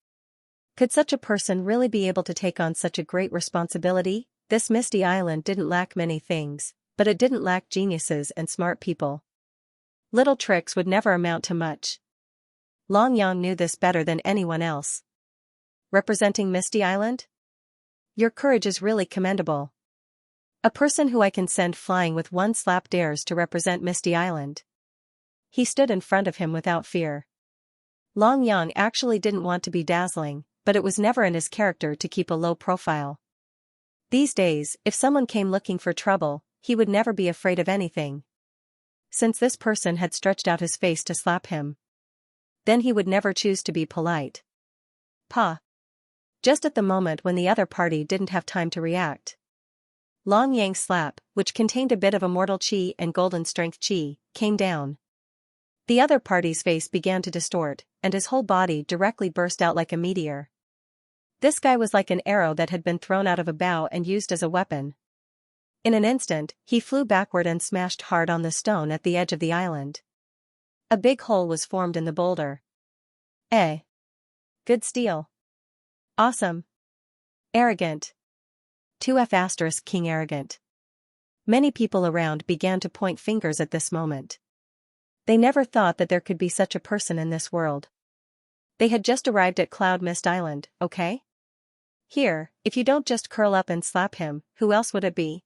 Could such a person really be able to take on such a great responsibility? This Misty Island didn't lack many things, but it didn't lack geniuses and smart people. Little tricks would never amount to much. Long Yang knew this better than anyone else. Representing Misty Island? Your courage is really commendable. A person who I can send flying with one slap dares to represent Misty Island. He stood in front of him without fear. Long Yang actually didn't want to be dazzling, but it was never in his character to keep a low profile. These days, if someone came looking for trouble, he would never be afraid of anything. Since this person had stretched out his face to slap him, then he would never choose to be polite. Pa! Just at the moment when the other party didn't have time to react, Long Yang's slap, which contained a bit of immortal chi and golden strength chi, came down. The other party's face began to distort, and his whole body directly burst out like a meteor. This guy was like an arrow that had been thrown out of a bow and used as a weapon. In an instant, he flew backward and smashed hard on the stone at the edge of the island. A big hole was formed in the boulder. Good steal. Awesome. Arrogant. 2F** King arrogant. Many people around began to point fingers at this moment. They never thought that there could be such a person in this world. They had just arrived at Cloud Mist Island, okay? Here, if you don't just curl up and slap him, who else would it be?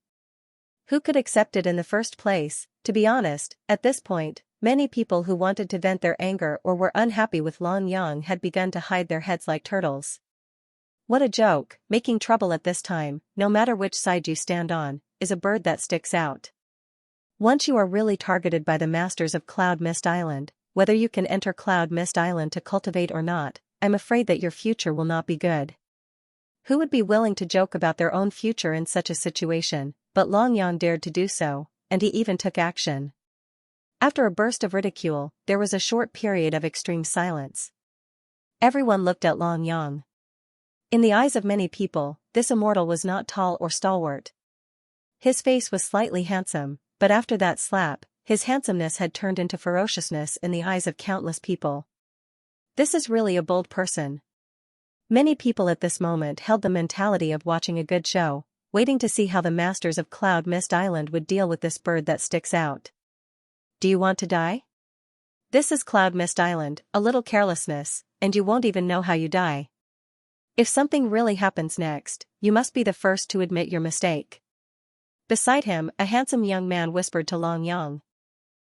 Who could accept it in the first place? To be honest, at this point, many people who wanted to vent their anger or were unhappy with Long Yang had begun to hide their heads like turtles. What a joke, making trouble at this time, no matter which side you stand on, is a bird that sticks out. Once you are really targeted by the masters of Cloud Mist Island, whether you can enter Cloud Mist Island to cultivate or not, I'm afraid that your future will not be good. Who would be willing to joke about their own future in such a situation? But Long Yang dared to do so, and he even took action. After a burst of ridicule, there was a short period of extreme silence. Everyone looked at Long Yang. In the eyes of many people, this immortal was not tall or stalwart. His face was slightly handsome, but after that slap, his handsomeness had turned into ferociousness in the eyes of countless people. This is really a bold person. Many people at this moment held the mentality of watching a good show, waiting to see how the masters of Cloud Mist Island would deal with this bird that sticks out. Do you want to die? This is Cloud Mist Island, a little carelessness, and you won't even know how you die. If something really happens next, you must be the first to admit your mistake. Beside him, a handsome young man whispered to Long Yang.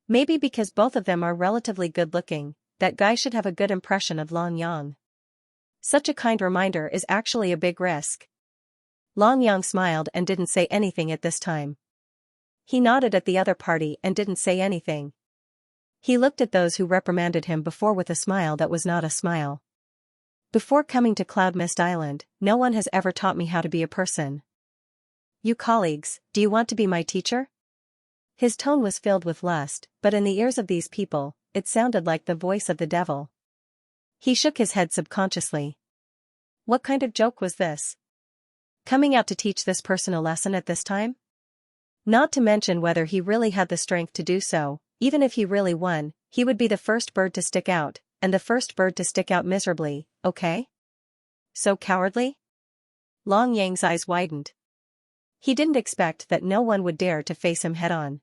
Maybe because both of them are relatively good-looking, that guy should have a good impression of Long Yang. Such a kind reminder is actually a big risk. Long Yang smiled and didn't say anything at this time. He nodded at the other party and didn't say anything. He looked at those who reprimanded him before with a smile that was not a smile. Before coming to Cloud Mist Island, no one has ever taught me how to be a person. You colleagues, do you want to be my teacher? His tone was filled with lust, but in the ears of these people, it sounded like the voice of the devil. He shook his head subconsciously. What kind of joke was this? Coming out to teach this person a lesson at this time? Not to mention whether he really had the strength to do so. Even if he really won, he would be the first bird to stick out, and the first bird to stick out miserably, okay? So cowardly? Long Yang's eyes widened. He didn't expect that no one would dare to face him head-on.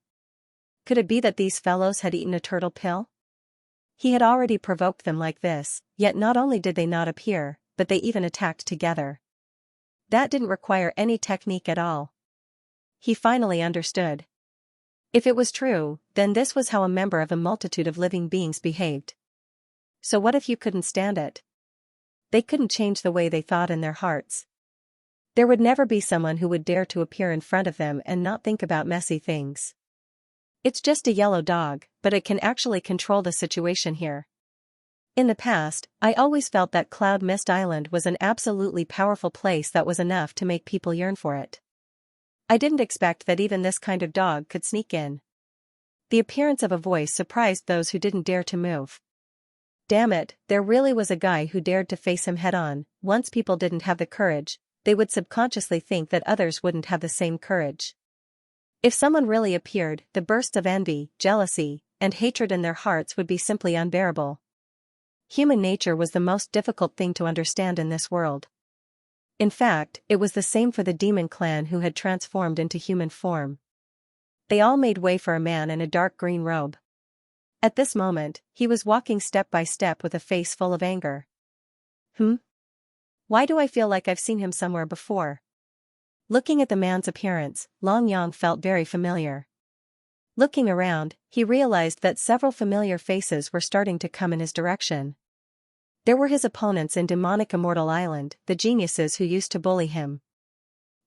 Could it be that these fellows had eaten a turtle pill? He had already provoked them like this, yet not only did they not appear, but they even attacked together. That didn't require any technique at all. He finally understood. If it was true, then this was how a member of a multitude of living beings behaved. So what if you couldn't stand it? They couldn't change the way they thought in their hearts. There would never be someone who would dare to appear in front of them and not think about messy things. It's just a yellow dog, but it can actually control the situation here. In the past, I always felt that Cloud Mist Island was an absolutely powerful place that was enough to make people yearn for it. I didn't expect that even this kind of dog could sneak in. The appearance of a voice surprised those who didn't dare to move. Damn it, there really was a guy who dared to face him head-on. Once people didn't have the courage, they would subconsciously think that others wouldn't have the same courage. If someone really appeared, the bursts of envy, jealousy, and hatred in their hearts would be simply unbearable. Human nature was the most difficult thing to understand in this world. In fact, it was the same for the demon clan who had transformed into human form. They all made way for a man in a dark green robe. At this moment, he was walking step by step with a face full of anger. Why do I feel like I've seen him somewhere before? Looking at the man's appearance, Long Yang felt very familiar. Looking around, he realized that several familiar faces were starting to come in his direction. There were his opponents in demonic Immortal Island, the geniuses who used to bully him.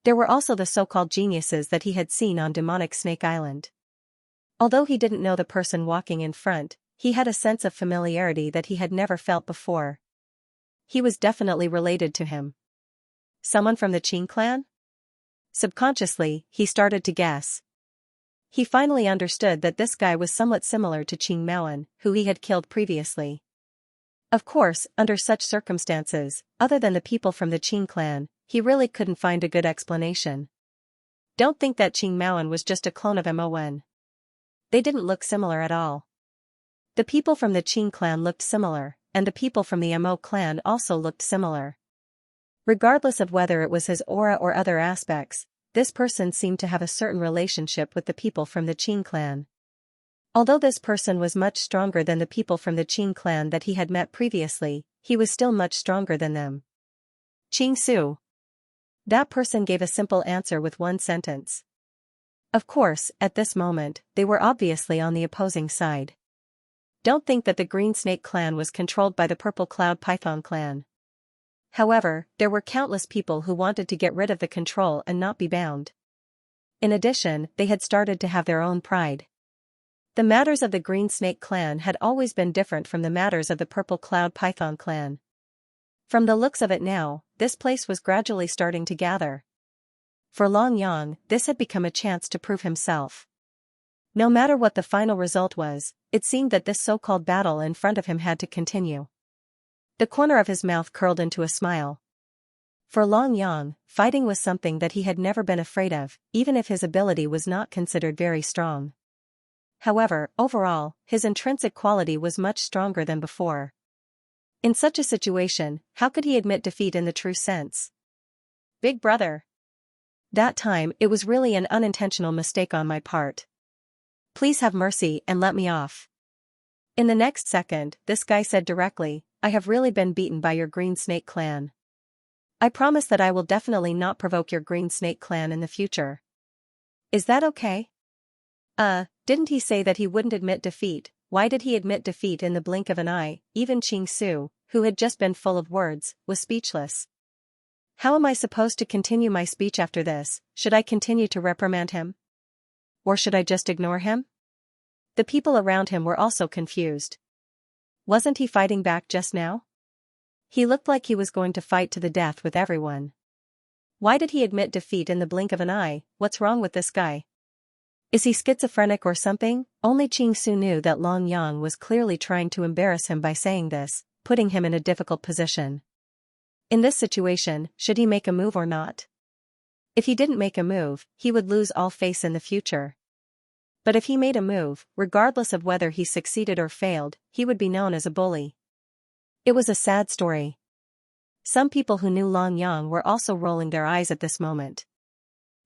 There were also the so-called geniuses that he had seen on demonic Snake Island. Although he didn't know the person walking in front, he had a sense of familiarity that he had never felt before. He was definitely related to him. Someone from the Qing clan? Subconsciously, he started to guess. He finally understood that this guy was somewhat similar to Qing Maoan, who he had killed previously. Of course, under such circumstances, other than the people from the Qing clan, he really couldn't find a good explanation. Don't think that Qing Maoan was just a clone of Mon. They didn't look similar at all. The people from the Qing clan looked similar, and the people from the Mo clan also looked similar. Regardless of whether it was his aura or other aspects, this person seemed to have a certain relationship with the people from the Qing clan. Although this person was much stronger than the people from the Qing clan that he had met previously, he was still much stronger than them. Qing Su. That person gave a simple answer with one sentence. Of course, at this moment, they were obviously on the opposing side. Don't think that the Green Snake clan was controlled by the Purple Cloud Python clan. However, there were countless people who wanted to get rid of the control and not be bound. In addition, they had started to have their own pride. The matters of the Green Snake clan had always been different from the matters of the Purple Cloud Python clan. From the looks of it now, this place was gradually starting to gather. For Long Yang, this had become a chance to prove himself. No matter what the final result was, it seemed that this so-called battle in front of him had to continue. The corner of his mouth curled into a smile. For Long Yang, fighting was something that he had never been afraid of, even if his ability was not considered very strong. However, overall, his intrinsic quality was much stronger than before. In such a situation, how could he admit defeat in the true sense? Big brother. That time, it was really an unintentional mistake on my part. Please have mercy and let me off. In the next second, this guy said directly, I have really been beaten by your Green Snake clan. I promise that I will definitely not provoke your Green Snake clan in the future. Is that okay? Didn't he say that he wouldn't admit defeat? Why did he admit defeat in the blink of an eye? Even Qing Su, who had just been full of words, was speechless. How am I supposed to continue my speech after this? Should I continue to reprimand him? Or should I just ignore him? The people around him were also confused. Wasn't he fighting back just now? He looked like he was going to fight to the death with everyone. Why did he admit defeat in the blink of an eye? What's wrong with this guy? Is he schizophrenic or something? Only Qing Su knew that Long Yang was clearly trying to embarrass him by saying this, putting him in a difficult position. In this situation, should he make a move or not? If he didn't make a move, he would lose all face in the future. But if he made a move, regardless of whether he succeeded or failed, he would be known as a bully. It was a sad story. Some people who knew Long Yang were also rolling their eyes at this moment.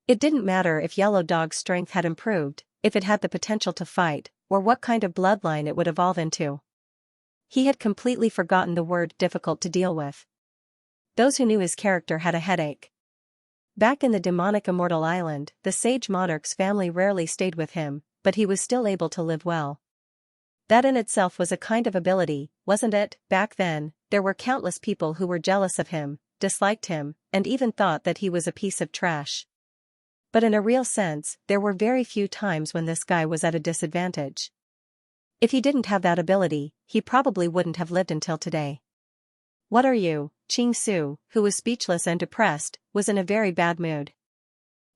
It didn't matter if Yellow Dog's strength had improved, if it had the potential to fight, or what kind of bloodline it would evolve into. He had completely forgotten the word difficult to deal with. Those who knew his character had a headache. Back in the demonic immortal island, the sage monarch's family rarely stayed with him, but he was still able to live well. That in itself was a kind of ability, wasn't it? Back then, there were countless people who were jealous of him, disliked him, and even thought that he was a piece of trash. But in a real sense, there were very few times when this guy was at a disadvantage. If he didn't have that ability, he probably wouldn't have lived until today. What are you? Ching Su, who was speechless and depressed, was in a very bad mood.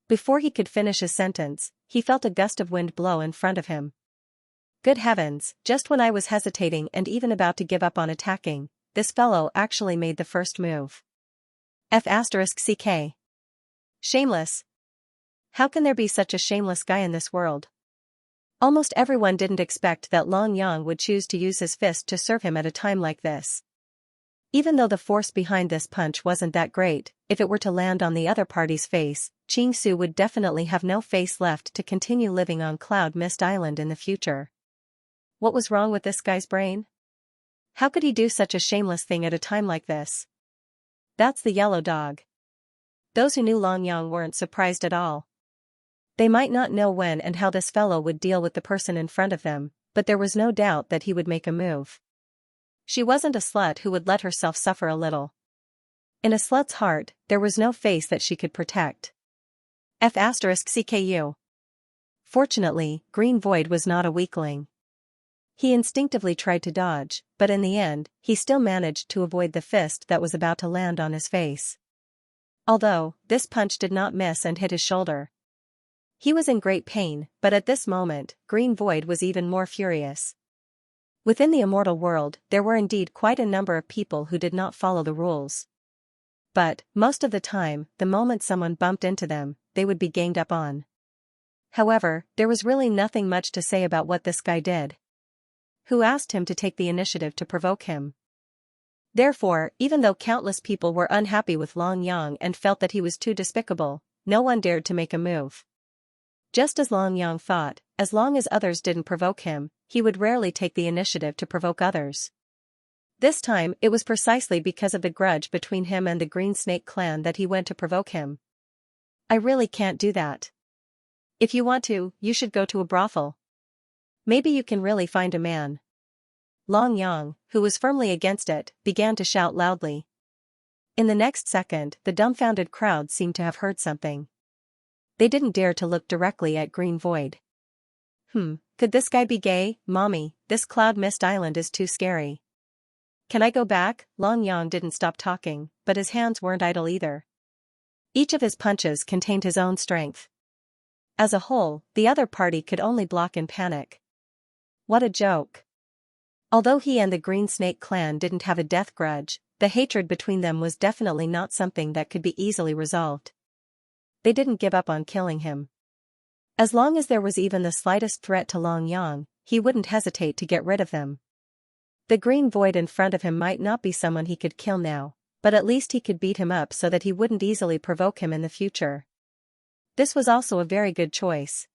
Before he could finish his sentence, he felt a gust of wind blow in front of him. Good heavens, just when I was hesitating and even about to give up on attacking, this fellow actually made the first move. F***ck. Shameless. How can there be such a shameless guy in this world? Almost everyone didn't expect that Long Yang would choose to use his fist to serve him at a time like this. Even though the force behind this punch wasn't that great, if it were to land on the other party's face, Ching Su would definitely have no face left to continue living on Cloud Mist Island in the future. What was wrong with this guy's brain? How could he do such a shameless thing at a time like this? That's the Yellow Dog. Those who knew Long Yang weren't surprised at all. They might not know when and how this fellow would deal with the person in front of them, but there was no doubt that he would make a move. She wasn't a slut who would let herself suffer a little. In a slut's heart, there was no face that she could protect. F***ck. Fortunately, Green Void was not a weakling. He instinctively tried to dodge, but in the end, he still managed to avoid the fist that was about to land on his face. Although, this punch did not miss and hit his shoulder. He was in great pain, but at this moment, Green Void was even more furious. Within the immortal world, there were indeed quite a number of people who did not follow the rules. But, most of the time, the moment someone bumped into them, they would be ganged up on. However, there was really nothing much to say about what this guy did. Who asked him to take the initiative to provoke him? Therefore, even though countless people were unhappy with Long Yang and felt that he was too despicable, no one dared to make a move. Just as Long Yang thought, as long as others didn't provoke him, he would rarely take the initiative to provoke others. This time, it was precisely because of the grudge between him and the Green Snake clan that he went to provoke him. I really can't do that. If you want to, you should go to a brothel. Maybe you can really find a man. Long Yang, who was firmly against it, began to shout loudly. In the next second, the dumbfounded crowd seemed to have heard something. They didn't dare to look directly at Green Void. Could this guy be gay? Mommy, this Cloud Mist Island is too scary. Can I go back? Long Yang didn't stop talking, but his hands weren't idle either. Each of his punches contained his own strength. As a whole, the other party could only block in panic. What a joke. Although he and the Green Snake clan didn't have a death grudge, the hatred between them was definitely not something that could be easily resolved. They didn't give up on killing him. As long as there was even the slightest threat to Long Yang, he wouldn't hesitate to get rid of them. The Green Void in front of him might not be someone he could kill now, but at least he could beat him up so that he wouldn't easily provoke him in the future. This was also a very good choice.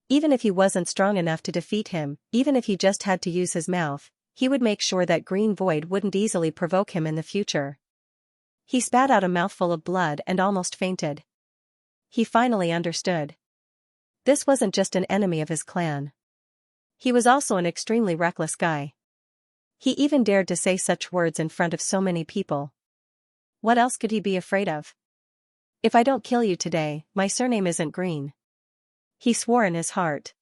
Even if he wasn't strong enough to defeat him, even if he just had to use his mouth, he would make sure that Green Void wouldn't easily provoke him in the future. He spat out a mouthful of blood and almost fainted. He finally understood. This wasn't just an enemy of his clan. He was also an extremely reckless guy. He even dared to say such words in front of so many people. What else could he be afraid of? If I don't kill you today, my surname isn't Green. He swore in his heart.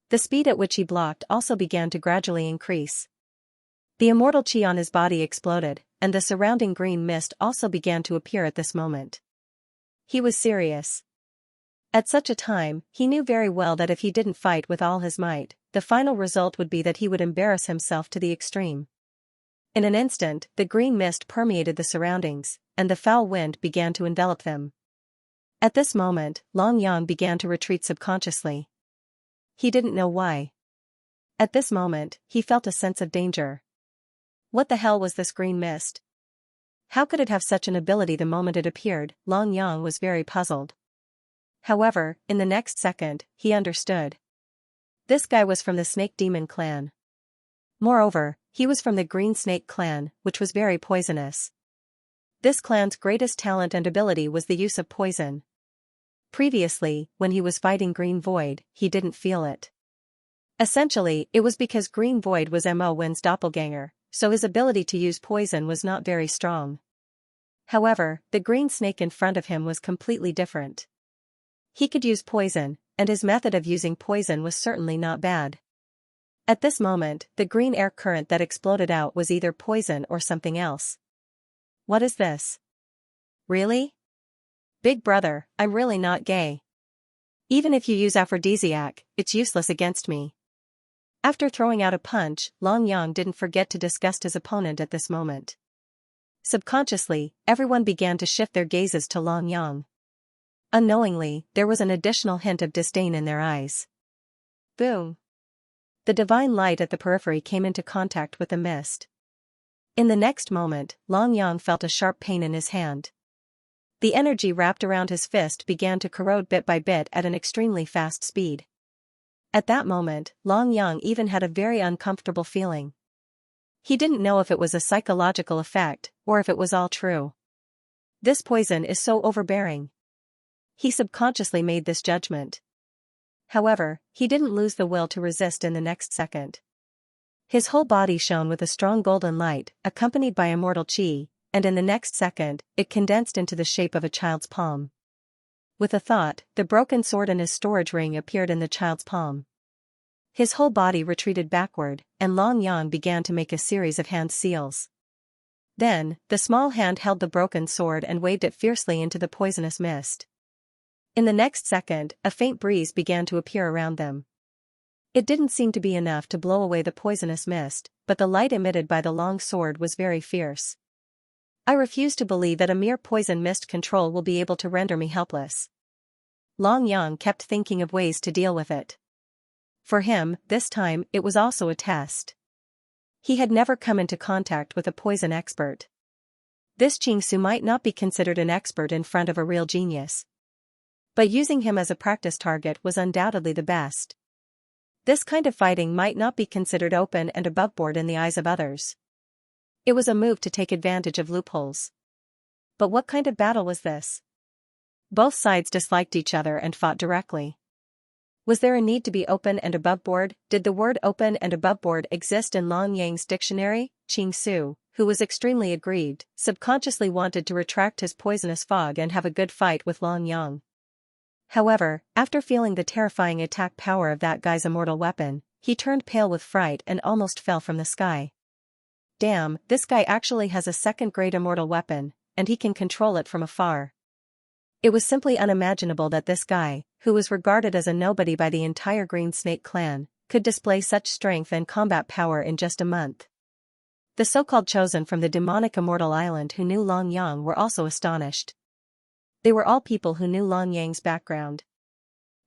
The speed at which he blocked also began to gradually increase. The immortal chi on his body exploded, and the surrounding green mist also began to appear at this moment. He was serious. At such a time, he knew very well that if he didn't fight with all his might, the final result would be that he would embarrass himself to the extreme. In an instant, the green mist permeated the surroundings, and the foul wind began to envelop them. At this moment, Long Yang began to retreat subconsciously. He didn't know why. At this moment, he felt a sense of danger. What the hell was this green mist? How could it have such an ability? The moment it appeared, Long Yang was very puzzled. However, in the next second, he understood. This guy was from the Snake Demon clan. Moreover, he was from the Green Snake clan, which was very poisonous. This clan's greatest talent and ability was the use of poison. Previously, when he was fighting Green Void, he didn't feel it. Essentially, it was because Green Void was Mo Wen's doppelganger, so his ability to use poison was not very strong. However, the green snake in front of him was completely different. He could use poison, and his method of using poison was certainly not bad. At this moment, the green air current that exploded out was either poison or something else. What is this? Really? Big brother, I'm really not gay. Even if you use aphrodisiac, it's useless against me. After throwing out a punch, Long Yang didn't forget to disgust his opponent at this moment. Subconsciously, everyone began to shift their gazes to Long Yang. Unknowingly, there was an additional hint of disdain in their eyes. Boom! The divine light at the periphery came into contact with the mist. In the next moment, Long Yang felt a sharp pain in his hand. The energy wrapped around his fist began to corrode bit by bit at an extremely fast speed. At that moment, Long Yang even had a very uncomfortable feeling. He didn't know if it was a psychological effect, or if it was all true. This poison is so overbearing. He subconsciously made this judgment. However, he didn't lose the will to resist in the next second. His whole body shone with a strong golden light, accompanied by immortal chi, and in the next second, it condensed into the shape of a child's palm. With a thought, the broken sword in his storage ring appeared in the child's palm. His whole body retreated backward, and Long Yang began to make a series of hand seals. Then, the small hand held the broken sword and waved it fiercely into the poisonous mist. In the next second, a faint breeze began to appear around them. It didn't seem to be enough to blow away the poisonous mist, but the light emitted by the long sword was very fierce. I refuse to believe that a mere poison mist control will be able to render me helpless. Long Yang kept thinking of ways to deal with it. For him, this time, it was also a test. He had never come into contact with a poison expert. This Xianxia might not be considered an expert in front of a real genius. But using him as a practice target was undoubtedly the best. This kind of fighting might not be considered open and aboveboard in the eyes of others. It was a move to take advantage of loopholes. But what kind of battle was this? Both sides disliked each other and fought directly. Was there a need to be open and aboveboard? Did the word open and aboveboard exist in Long Yang's dictionary? Xianxia, who was extremely aggrieved, subconsciously wanted to retract his poisonous fog and have a good fight with Long Yang. However, after feeling the terrifying attack power of that guy's immortal weapon, he turned pale with fright and almost fell from the sky. Damn, this guy actually has a second-grade immortal weapon, and he can control it from afar. It was simply unimaginable that this guy, who was regarded as a nobody by the entire Green Snake clan, could display such strength and combat power in just a month. The so-called chosen from the demonic immortal island who knew Long Yang were also astonished. They were all people who knew Long Yang's background.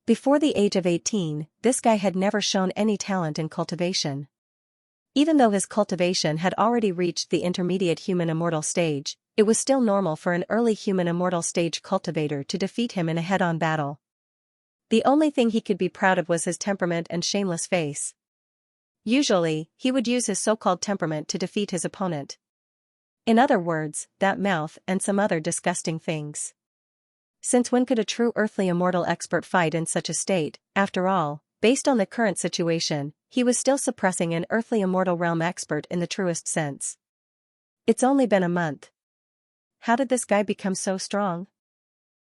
Before the age of 18, this guy had never shown any talent in cultivation. Even though his cultivation had already reached the intermediate human immortal stage, it was still normal for an early human immortal stage cultivator to defeat him in a head-on battle. The only thing he could be proud of was his temperament and shameless face. Usually, he would use his so-called temperament to defeat his opponent. In other words, that mouth and some other disgusting things. Since when could a true earthly immortal expert fight in such a state? After all, based on the current situation, he was still suppressing an earthly immortal realm expert in the truest sense. It's only been a month. How did this guy become so strong?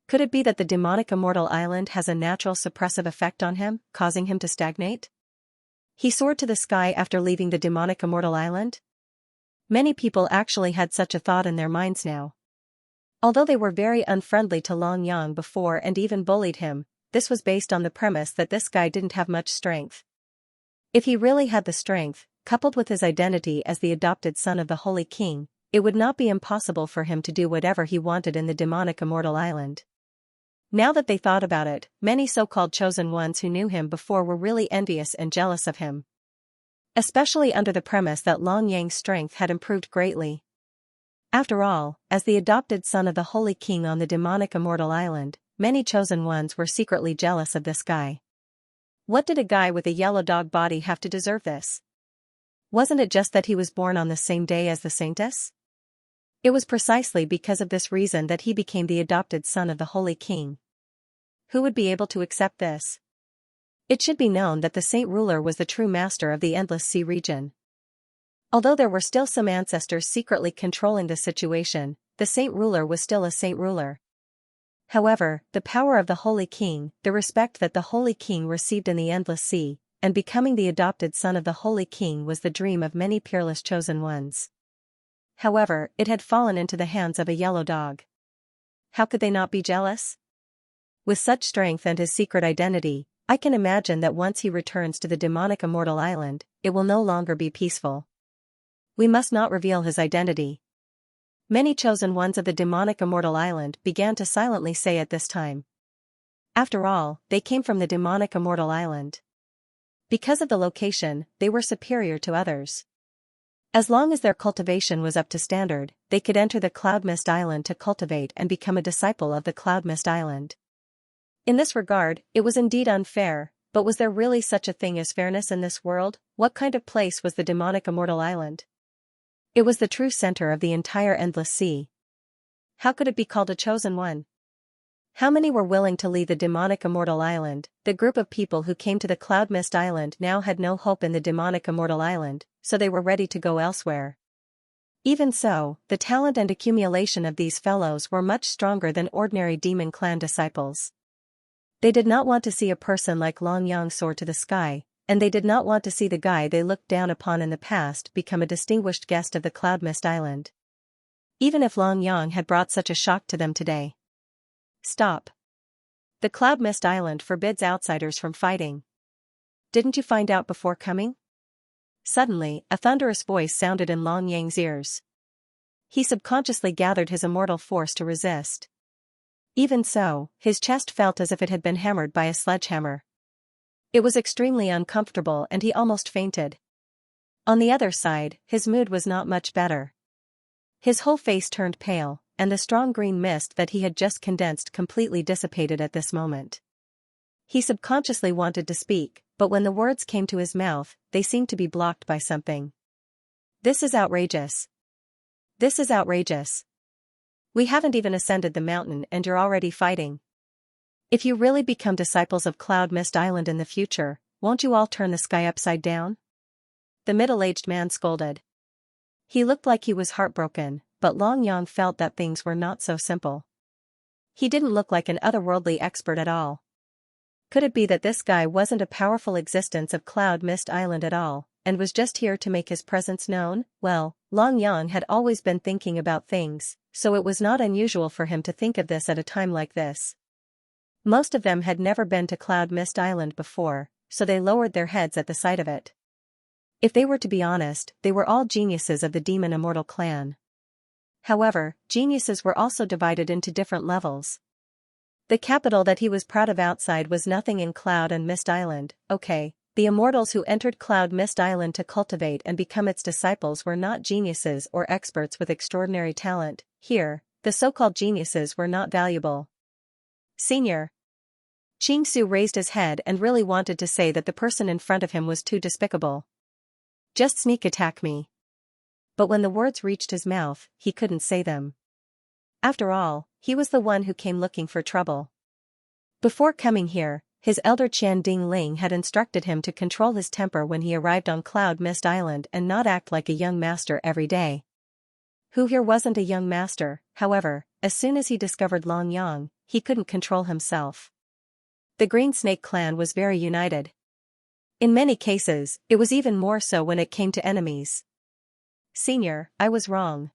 Could it be that the demonic immortal island has a natural suppressive effect on him, causing him to stagnate? He soared to the sky after leaving the demonic immortal island? Many people actually had such a thought in their minds now. Although they were very unfriendly to Long Yang before and even bullied him, this was based on the premise that this guy didn't have much strength. If he really had the strength, coupled with his identity as the adopted son of the Holy King, it would not be impossible for him to do whatever he wanted in the demonic immortal island. Now that they thought about it, many so-called chosen ones who knew him before were really envious and jealous of him. Especially under the premise that Long Yang's strength had improved greatly. After all, as the adopted son of the Holy King on the demonic immortal island, many chosen ones were secretly jealous of this guy. What did a guy with a yellow dog body have to deserve this? Wasn't it just that he was born on the same day as the saintess? It was precisely because of this reason that he became the adopted son of the Holy King. Who would be able to accept this? It should be known that the saint ruler was the true master of the Endless Sea region. Although there were still some ancestors secretly controlling the situation, the saint ruler was still a saint ruler. However, the power of the Holy King, the respect that the Holy King received in the Endless Sea, and becoming the adopted son of the Holy King was the dream of many peerless chosen ones. However, it had fallen into the hands of a yellow dog. How could they not be jealous? With such strength and his secret identity, I can imagine that once he returns to the demonic immortal island, it will no longer be peaceful. We must not reveal his identity. Many chosen ones of the demonic immortal island began to silently say at this time. After all, they came from the demonic immortal island. Because of the location, they were superior to others. As long as their cultivation was up to standard, they could enter the Cloud Mist Island to cultivate and become a disciple of the Cloud Mist Island. In this regard, it was indeed unfair, but was there really such a thing as fairness in this world? What kind of place was the demonic immortal island? It was the true center of the entire Endless Sea. How could it be called a chosen one? How many were willing to leave the demonic immortal island? The group of people who came to the Cloud Mist Island now had no hope in the demonic immortal island, so they were ready to go elsewhere. Even so, the talent and accumulation of these fellows were much stronger than ordinary demon clan disciples. They did not want to see a person like Long Yang soar to the sky, and they did not want to see the guy they looked down upon in the past become a distinguished guest of the Cloud Mist Island. Even if Long Yang had brought such a shock to them today. Stop. The Cloud Mist Island forbids outsiders from fighting. Didn't you find out before coming? Suddenly, a thunderous voice sounded in Long Yang's ears. He subconsciously gathered his immortal force to resist. Even so, his chest felt as if it had been hammered by a sledgehammer. It was extremely uncomfortable and he almost fainted. On the other side, his mood was not much better. His whole face turned pale, and the strong green mist that he had just condensed completely dissipated at this moment. He subconsciously wanted to speak, but when the words came to his mouth, they seemed to be blocked by something. This is outrageous. This is outrageous. We haven't even ascended the mountain and you're already fighting. If you really become disciples of Cloud Mist Island in the future, won't you all turn the sky upside down? The middle-aged man scolded. He looked like he was heartbroken, but Long Yang felt that things were not so simple. He didn't look like an otherworldly expert at all. Could it be that this guy wasn't a powerful existence of Cloud Mist Island at all, and was just here to make his presence known? Well, Long Yang had always been thinking about things, so it was not unusual for him to think of this at a time like this. Most of them had never been to Cloud Mist Island before, so they lowered their heads at the sight of it. If they were to be honest, they were all geniuses of the Demon Immortal clan. However, geniuses were also divided into different levels. The capital that he was proud of outside was nothing in Cloud and Mist Island. Okay, the immortals who entered Cloud Mist Island to cultivate and become its disciples were not geniuses or experts with extraordinary talent. Here, the so-called geniuses were not valuable. Senior. Xianxia raised his head and really wanted to say that the person in front of him was too despicable. Just sneak attack me. But when the words reached his mouth, he couldn't say them. After all, he was the one who came looking for trouble. Before coming here, his elder Qian Ding Ling had instructed him to control his temper when he arrived on Cloud Mist Island and not act like a young master every day. Who here wasn't a young master? However, as soon as he discovered Long Yang, he couldn't control himself. The Green Snake clan was very united. In many cases, it was even more so when it came to enemies. Senior, I was wrong.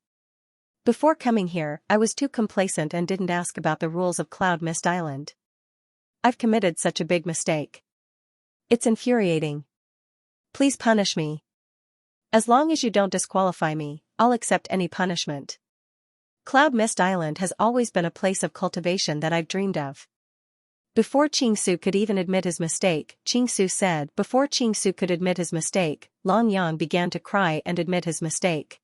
Before coming here, I was too complacent and didn't ask about the rules of Cloud Mist Island. I've committed such a big mistake. It's infuriating. Please punish me. As long as you don't disqualify me, I'll accept any punishment. Cloud Mist Island has always been a place of cultivation that I've dreamed of. Before Qingsu could even admit his mistake, Long Yang began to cry and admit his mistake.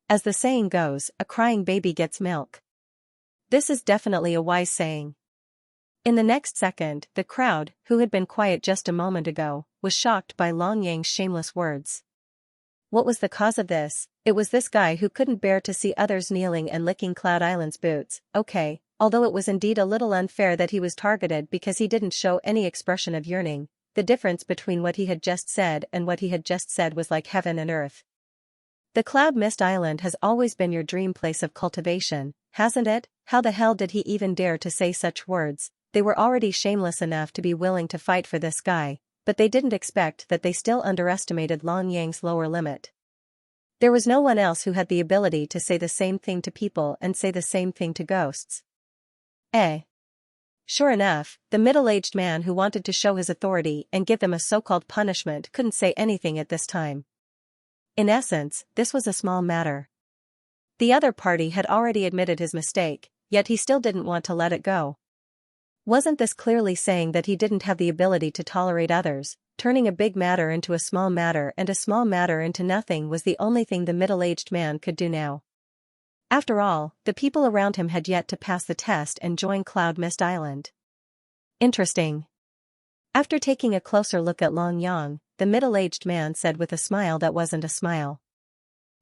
As the saying goes, a crying baby gets milk. This is definitely a wise saying. In the next second, the crowd, who had been quiet just a moment ago, was shocked by Long Yang's shameless words. What was the cause of this? It was this guy who couldn't bear to see others kneeling and licking Cloud Island's boots. Okay, although it was indeed a little unfair that he was targeted because he didn't show any expression of yearning, the difference between what he had just said and what he had just said was like heaven and earth. The Cloud Mist Island has always been your dream place of cultivation, hasn't it? How the hell did he even dare to say such words? They were already shameless enough to be willing to fight for this guy, but they didn't expect that they still underestimated Long Yang's lower limit. There was no one else who had the ability to say the same thing to people and say the same thing to ghosts. Sure enough, the middle-aged man who wanted to show his authority and give them a so-called punishment couldn't say anything at this time. In essence, this was a small matter. The other party had already admitted his mistake, yet he still didn't want to let it go. Wasn't this clearly saying that he didn't have the ability to tolerate others? Turning a big matter into a small matter and a small matter into nothing was the only thing the middle-aged man could do now. After all, the people around him had yet to pass the test and join Cloud Mist Island. Interesting. After taking a closer look at Long Yang, the middle-aged man said with a smile that wasn't a smile.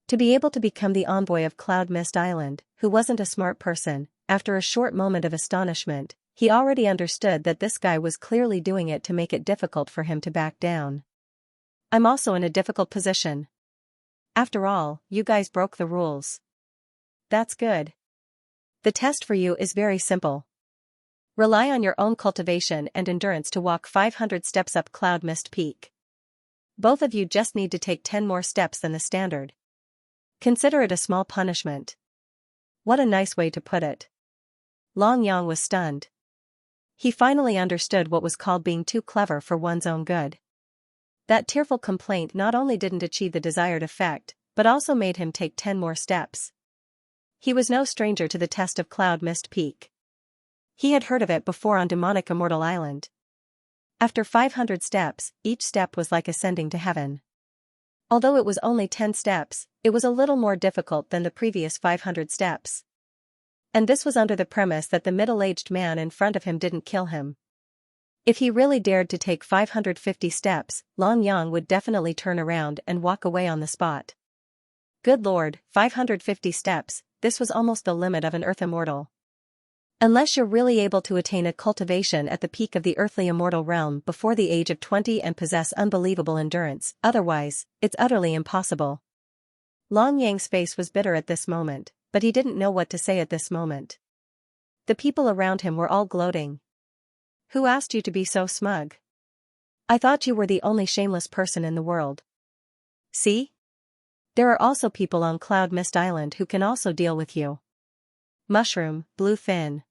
To be able to become the envoy of Cloud Mist Island, who wasn't a smart person, after a short moment of astonishment, he already understood that this guy was clearly doing it to make it difficult for him to back down. I'm also in a difficult position. After all, you guys broke the rules. That's good. The test for you is very simple. Rely on your own cultivation and endurance to walk 500 steps up Cloud Mist Peak. Both of you just need to take 10 more steps than the standard. Consider it a small punishment. What a nice way to put it. Long Yang was stunned. He finally understood what was called being too clever for one's own good. That tearful complaint not only didn't achieve the desired effect, but also made him take 10 more steps. He was no stranger to the test of Cloud Mist Peak. He had heard of it before on demonic Immortal Island. After 500 steps, each step was like ascending to heaven. Although it was only 10 steps, it was a little more difficult than the previous 500 steps. And this was under the premise that the middle-aged man in front of him didn't kill him. If he really dared to take 550 steps, Long Yang would definitely turn around and walk away on the spot. Good lord, 550 steps, this was almost the limit of an Earth Immortal. Unless you're really able to attain a cultivation at the peak of the earthly immortal realm before the age of 20 and possess unbelievable endurance, otherwise, it's utterly impossible. Long Yang's face was bitter at this moment, but he didn't know what to say at this moment. The people around him were all gloating. Who asked you to be so smug? I thought you were the only shameless person in the world. See? There are also people on Cloud Mist Island who can also deal with you. Mushroom, blue fin.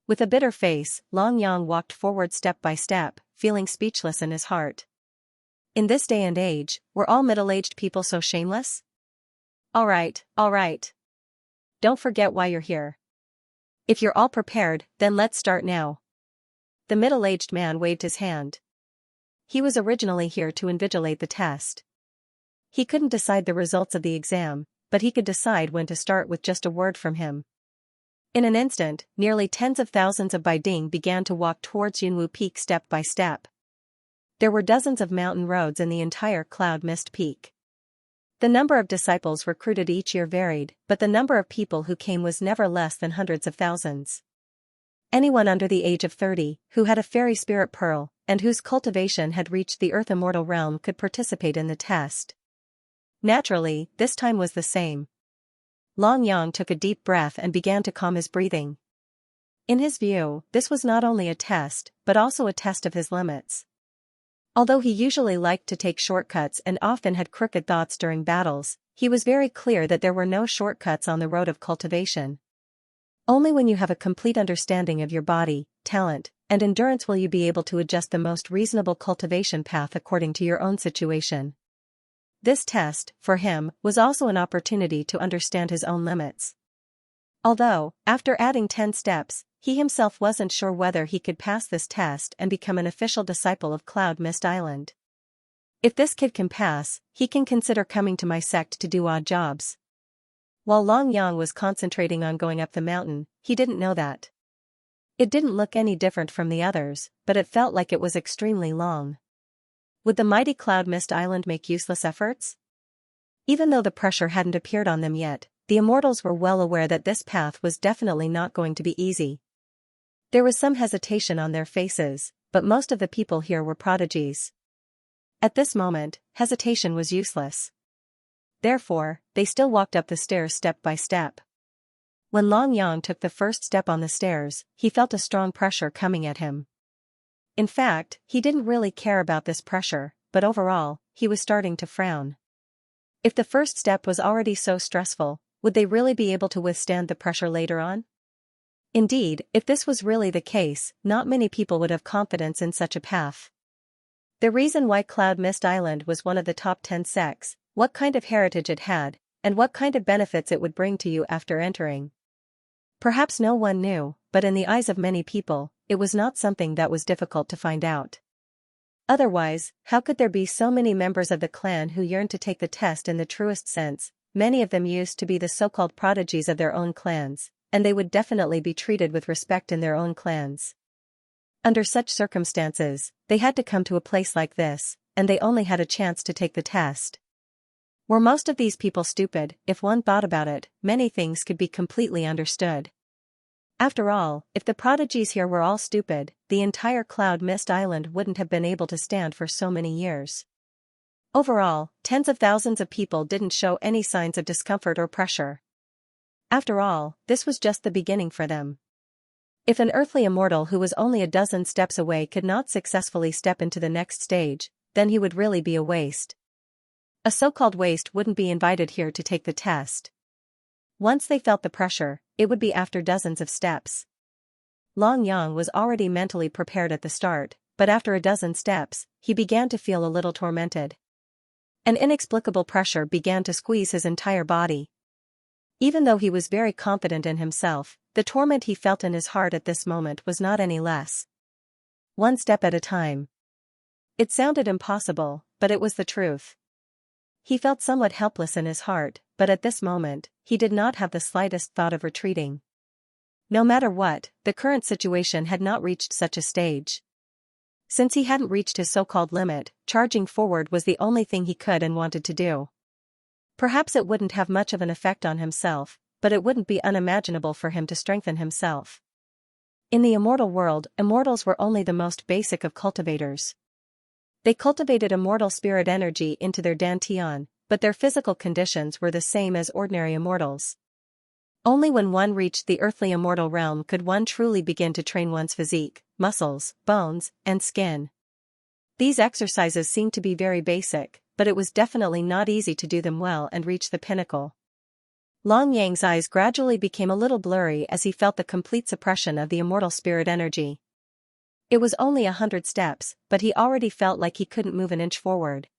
With a bitter face, Long Yang walked forward step by step, feeling speechless in his heart. In this day and age, were all middle-aged people so shameless? All right. Don't forget why you're here. If you're all prepared, then let's start now. The middle-aged man waved his hand. He was originally here to invigilate the test. He couldn't decide the results of the exam, but he could decide when to start with just a word from him. In an instant, nearly tens of thousands of Baiding began to walk towards Yunwu Peak step by step. There were dozens of mountain roads in the entire Cloud Mist Peak. The number of disciples recruited each year varied, but the number of people who came was never less than hundreds of thousands. Anyone under the age of 30, who had a fairy spirit pearl, and whose cultivation had reached the Earth Immortal realm could participate in the test. Naturally, this time was the same. Long Yang took a deep breath and began to calm his breathing. In his view, this was not only a test, but also a test of his limits. Although he usually liked to take shortcuts and often had crooked thoughts during battles, he was very clear that there were no shortcuts on the road of cultivation. Only when you have a complete understanding of your body, talent, and endurance will you be able to adjust the most reasonable cultivation path according to your own situation. this test, for him, was also an opportunity to understand his own limits. Although, after adding 10 steps, he himself wasn't sure whether he could pass this test and become an official disciple of Cloud Mist Island. If this kid can pass, he can consider coming to my sect to do odd jobs. While Long Yang was concentrating on going up the mountain, he didn't know that. It didn't look any different from the others, but it felt like it was extremely long. Would the mighty Cloud Mist Island make useless efforts? Even though the pressure hadn't appeared on them yet, the immortals were well aware that this path was definitely not going to be easy. There was some hesitation on their faces, but most of the people here were prodigies. At this moment, hesitation was useless. Therefore, they still walked up the stairs step by step. When Long Yang took the first step on the stairs, he felt a strong pressure coming at him. In fact, he didn't really care about this pressure, but overall, he was starting to frown. If the first step was already so stressful, would they really be able to withstand the pressure later on? Indeed, if this was really the case, not many people would have confidence in such a path. The reason why Cloud Mist Island was one of the top 10 sects, what kind of heritage it had, and what kind of benefits it would bring to you after entering. Perhaps no one knew, but in the eyes of many people, it was not something that was difficult to find out. Otherwise, how could there be so many members of the clan who yearned to take the test in the truest sense? Many of them used to be the so-called prodigies of their own clans, and they would definitely be treated with respect in their own clans. Under such circumstances, they had to come to a place like this, and they only had a chance to take the test. Were most of these people stupid? If one thought about it, many things could be completely understood. After all, if the prodigies here were all stupid, the entire Cloud Mist Island wouldn't have been able to stand for so many years. Overall, tens of thousands of people didn't show any signs of discomfort or pressure. After all, this was just the beginning for them. If an earthly immortal who was only a dozen steps away could not successfully step into the next stage, then he would really be a waste. A so-called waste wouldn't be invited here to take the test. Once they felt the pressure, it would be after dozens of steps. Long Yang was already mentally prepared at the start, but after a dozen steps, he began to feel a little tormented. An inexplicable pressure began to squeeze his entire body. Even though he was very confident in himself, the torment he felt in his heart at this moment was not any less. One step at a time. It sounded impossible, but it was the truth. He felt somewhat helpless in his heart, but at this moment, he did not have the slightest thought of retreating. No matter what, the current situation had not reached such a stage. Since he hadn't reached his so-called limit, charging forward was the only thing he could and wanted to do. Perhaps it wouldn't have much of an effect on himself, but it wouldn't be unimaginable for him to strengthen himself. In the immortal world, immortals were only the most basic of cultivators. They cultivated immortal spirit energy into their dantian, but their physical conditions were the same as ordinary immortals. Only when one reached the earthly immortal realm could one truly begin to train one's physique, muscles, bones, and skin. These exercises seemed to be very basic, but it was definitely not easy to do them well and reach the pinnacle. Long Yang's eyes gradually became a little blurry as he felt the complete suppression of the immortal spirit energy. It was only 100 steps, but he already felt like he couldn't move an inch forward.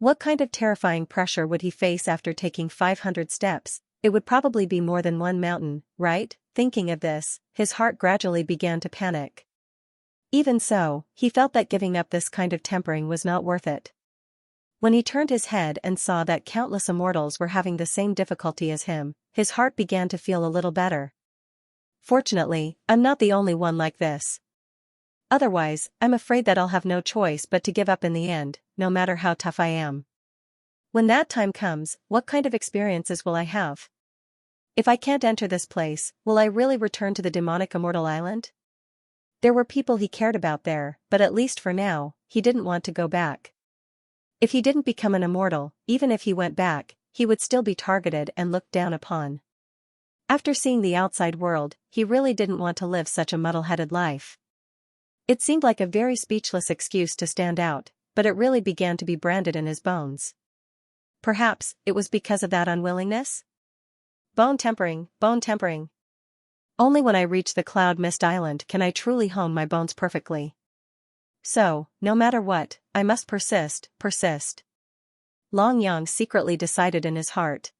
What kind of terrifying pressure would he face after taking 500 steps? It would probably be more than one mountain, right? Thinking of this, his heart gradually began to panic. Even so, he felt that giving up this kind of tempering was not worth it. When he turned his head and saw that countless immortals were having the same difficulty as him, his heart began to feel a little better. Fortunately, I'm not the only one like this. Otherwise, I'm afraid that I'll have no choice but to give up in the end, no matter how tough I am. When that time comes, what kind of experiences will I have? If I can't enter this place, will I really return to the demonic immortal island? There were people he cared about there, but at least for now, he didn't want to go back. If he didn't become an immortal, even if he went back, he would still be targeted and looked down upon. After seeing the outside world, he really didn't want to live such a muddle-headed life. It seemed like a very speechless excuse to stand out, but it really began to be branded in his bones. Perhaps, it was because of that unwillingness? Bone tempering, bone tempering. Only when I reach the Cloud Mist Island can I truly hone my bones perfectly. So, no matter what, I must persist, persist. Long Yang secretly decided in his heart.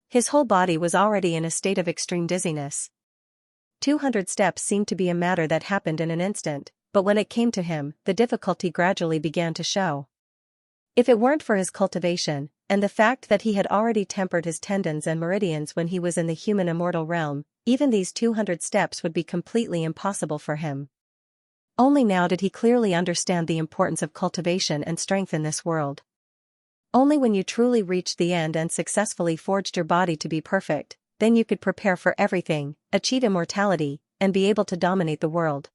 His whole body was already in a state of extreme dizziness. 200 steps seemed to be a matter that happened in an instant, but when it came to him, the difficulty gradually began to show. If it weren't for his cultivation, and the fact that he had already tempered his tendons and meridians when he was in the human immortal realm, even these 200 steps would be completely impossible for him. Only now did he clearly understand the importance of cultivation and strength in this world. Only when you truly reached the end and successfully forged your body to be perfect, then you could prepare for everything, achieve immortality, and be able to dominate the world.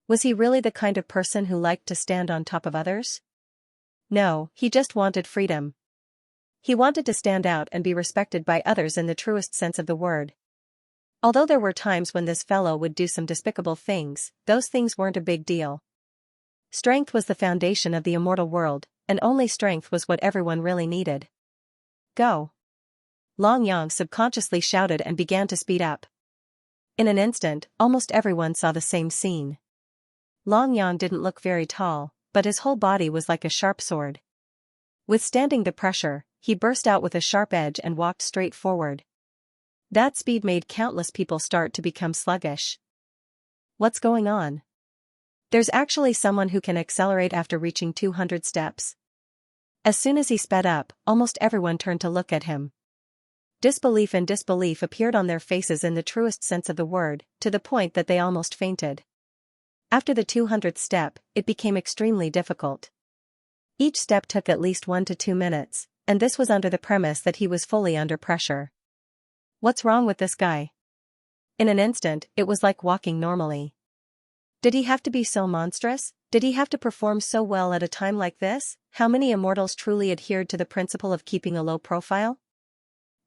Was he really the kind of person who liked to stand on top of others? No, he just wanted freedom. He wanted to stand out and be respected by others in the truest sense of the word. Although there were times when this fellow would do some despicable things, those things weren't a big deal. Strength was the foundation of the immortal world, and only strength was what everyone really needed. Go! Long Yang subconsciously shouted and began to speed up. In an instant, almost everyone saw the same scene. Long Yang didn't look very tall, but his whole body was like a sharp sword. Withstanding the pressure, he burst out with a sharp edge and walked straight forward. That speed made countless people start to become sluggish. What's going on? There's actually someone who can accelerate after reaching 200 steps. As soon as he sped up, almost everyone turned to look at him. Disbelief and disbelief appeared on their faces in the truest sense of the word, to the point that they almost fainted. After the 200th step, it became extremely difficult. Each step took at least 1 to 2 minutes, and this was under the premise that he was fully under pressure. What's wrong with this guy? In an instant, it was like walking normally. Did he have to be so monstrous? Did he have to perform so well at a time like this? How many immortals truly adhered to the principle of keeping a low profile?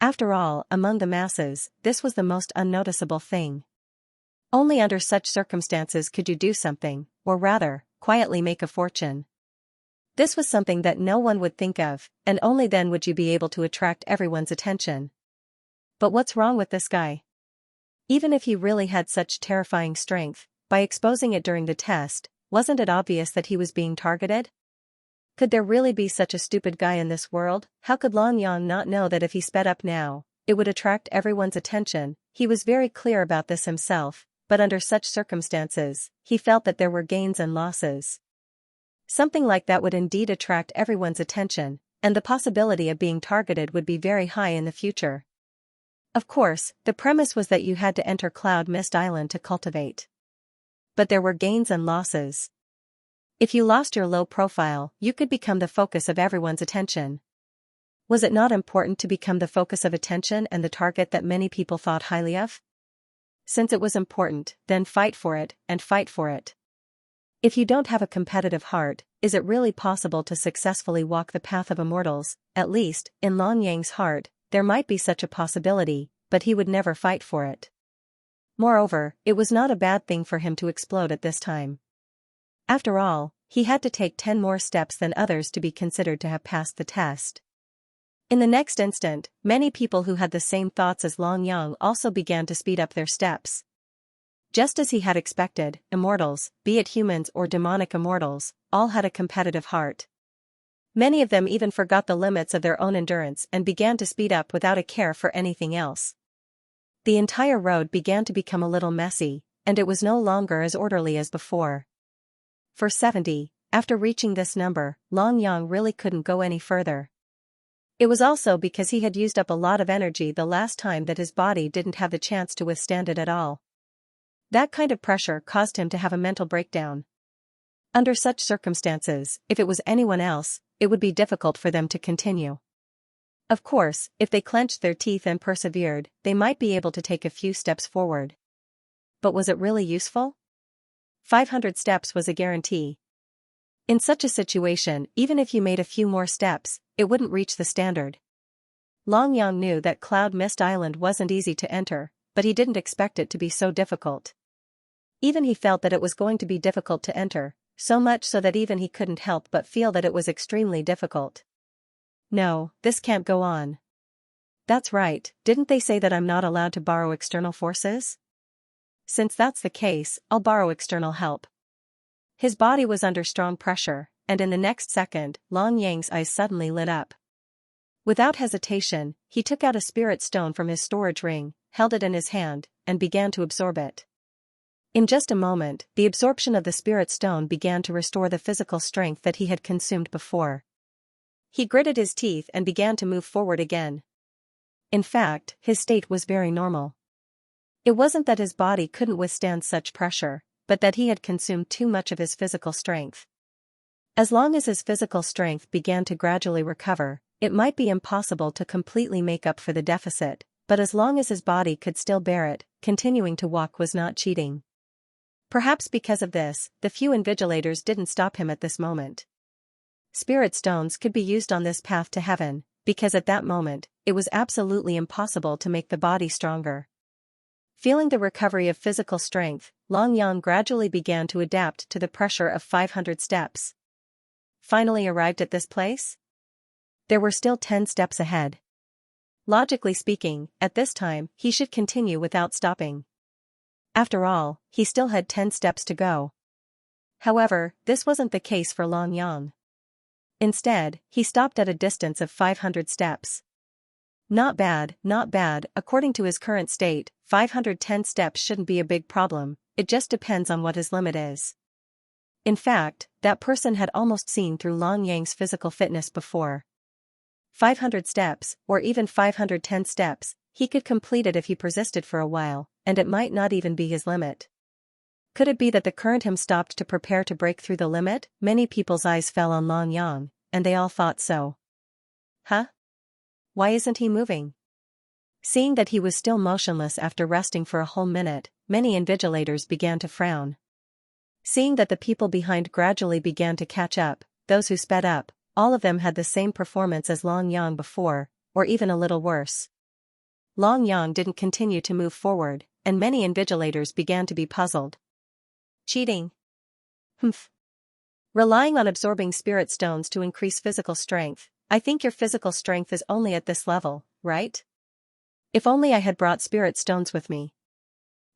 After all, among the masses, this was the most unnoticeable thing. Only under such circumstances could you do something, or rather, quietly make a fortune. This was something that no one would think of, and only then would you be able to attract everyone's attention. But what's wrong with this guy? Even if he really had such terrifying strength, by exposing it during the test, wasn't it obvious that he was being targeted? Could there really be such a stupid guy in this world? How could Long Yang not know that if he sped up now, it would attract everyone's attention? He was very clear about this himself, but under such circumstances, he felt that there were gains and losses. Something like that would indeed attract everyone's attention, and the possibility of being targeted would be very high in the future. Of course, the premise was that you had to enter Cloud Mist Island to cultivate. But there were gains and losses. If you lost your low profile, you could become the focus of everyone's attention. Was it not important to become the focus of attention and the target that many people thought highly of? Since it was important, then fight for it, and fight for it. If you don't have a competitive heart, is it really possible to successfully walk the path of immortals? At least, in Long Yang's heart, there might be such a possibility, but he would never fight for it. Moreover, it was not a bad thing for him to explode at this time. After all, he had to take 10 more steps than others to be considered to have passed the test. In the next instant, many people who had the same thoughts as Long Yang also began to speed up their steps. Just as he had expected, immortals, be it humans or demonic immortals, all had a competitive heart. Many of them even forgot the limits of their own endurance and began to speed up without a care for anything else. The entire road began to become a little messy, and it was no longer as orderly as before. For 70, after reaching this number, Long Yang really couldn't go any further. It was also because he had used up a lot of energy the last time that his body didn't have the chance to withstand it at all. That kind of pressure caused him to have a mental breakdown. Under such circumstances, if it was anyone else, it would be difficult for them to continue. Of course, if they clenched their teeth and persevered, they might be able to take a few steps forward. But was it really useful? 500 steps was a guarantee. In such a situation, even if you made a few more steps, it wouldn't reach the standard. Long Yang knew that Cloud Mist Island wasn't easy to enter, but he didn't expect it to be so difficult. Even he felt that it was going to be difficult to enter, so much so that even he couldn't help but feel that it was extremely difficult. No, this can't go on. That's right, didn't they say that I'm not allowed to borrow external forces? Since that's the case, I'll borrow external help. His body was under strong pressure, and in the next second, Long Yang's eyes suddenly lit up. Without hesitation, he took out a spirit stone from his storage ring, held it in his hand, and began to absorb it. In just a moment, the absorption of the spirit stone began to restore the physical strength that he had consumed before. He gritted his teeth and began to move forward again. In fact, his state was very normal. It wasn't that his body couldn't withstand such pressure, but that he had consumed too much of his physical strength. As long as his physical strength began to gradually recover, it might be impossible to completely make up for the deficit, but as long as his body could still bear it, continuing to walk was not cheating. Perhaps because of this, the few invigilators didn't stop him at this moment. Spirit stones could be used on this path to heaven, because at that moment, it was absolutely impossible to make the body stronger. Feeling the recovery of physical strength, Long Yang gradually began to adapt to the pressure of 500 steps. Finally arrived at this place? There were still 10 steps ahead. Logically speaking, at this time, he should continue without stopping. After all, he still had 10 steps to go. However, this wasn't the case for Long Yang. Instead, he stopped at a distance of 500 steps. Not bad, not bad. According to his current state, 510 steps shouldn't be a big problem, it just depends on what his limit is. In fact, that person had almost seen through Long Yang's physical fitness before. 500 steps, or even 510 steps, he could complete it if he persisted for a while, and it might not even be his limit. Could it be that the current him stopped to prepare to break through the limit? Many people's eyes fell on Long Yang, and they all thought so. Huh? Why isn't he moving? Seeing that he was still motionless after resting for a whole minute, many invigilators began to frown. Seeing that the people behind gradually began to catch up, those who sped up, all of them had the same performance as Long Yang before, or even a little worse. Long Yang didn't continue to move forward, and many invigilators began to be puzzled. Cheating? Humph. Relying on absorbing spirit stones to increase physical strength. I think your physical strength is only at this level, right? If only I had brought spirit stones with me.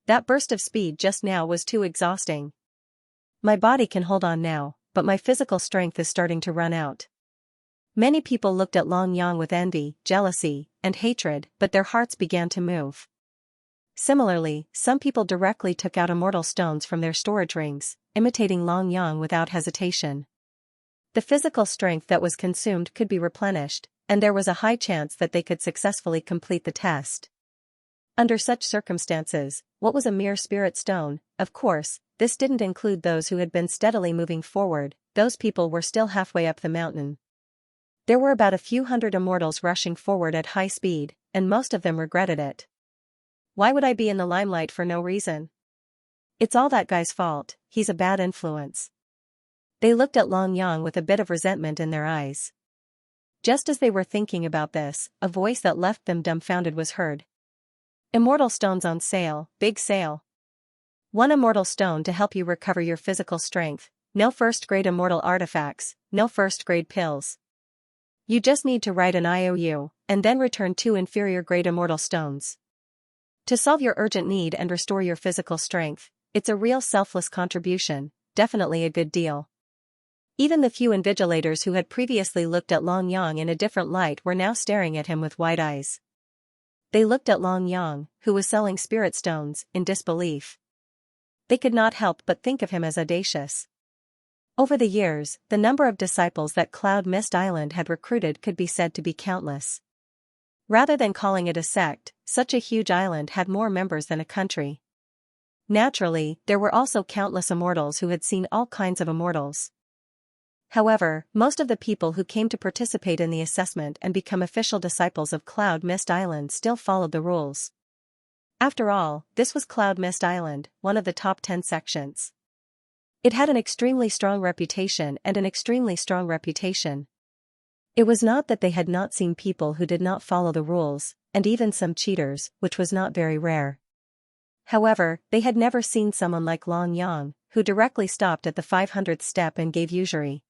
That burst of speed just now was too exhausting. My body can hold on now, but my physical strength is starting to run out. Many people looked at Long Yang with envy, jealousy, and hatred, but their hearts began to move. Similarly, some people directly took out immortal stones from their storage rings, imitating Long Yang without hesitation. The physical strength that was consumed could be replenished, and there was a high chance that they could successfully complete the test. Under such circumstances, what was a mere spirit stone? Of course, this didn't include those who had been steadily moving forward, those people were still halfway up the mountain. There were about a few hundred immortals rushing forward at high speed, and most of them regretted it. Why would I be in the limelight for no reason? It's all that guy's fault, he's a bad influence. They looked at Long Yang with a bit of resentment in their eyes. Just as they were thinking about this, a voice that left them dumbfounded was heard. Immortal stones on sale, big sale. 1 immortal stone to help you recover your physical strength, no first-grade immortal artifacts, no first-grade pills. You just need to write an IOU, and then return 2 inferior-grade immortal stones. To solve your urgent need and restore your physical strength, it's a real selfless contribution, definitely a good deal. Even the few invigilators who had previously looked at Long Yang in a different light were now staring at him with wide eyes. They looked at Long Yang, who was selling spirit stones, in disbelief. They could not help but think of him as audacious. Over the years, the number of disciples that Cloud Mist Island had recruited could be said to be countless. Rather than calling it a sect, such a huge island had more members than a country. Naturally, there were also countless immortals who had seen all kinds of immortals. However, most of the people who came to participate in the assessment and become official disciples of Cloud Mist Island still followed the rules. After all, this was Cloud Mist Island, one of the top 10 sections. It had an extremely strong reputation and an extremely strong reputation. It was not that they had not seen people who did not follow the rules, and even some cheaters, which was not very rare. However, they had never seen someone like Long Yang, who directly stopped at the 500th step and gave usury.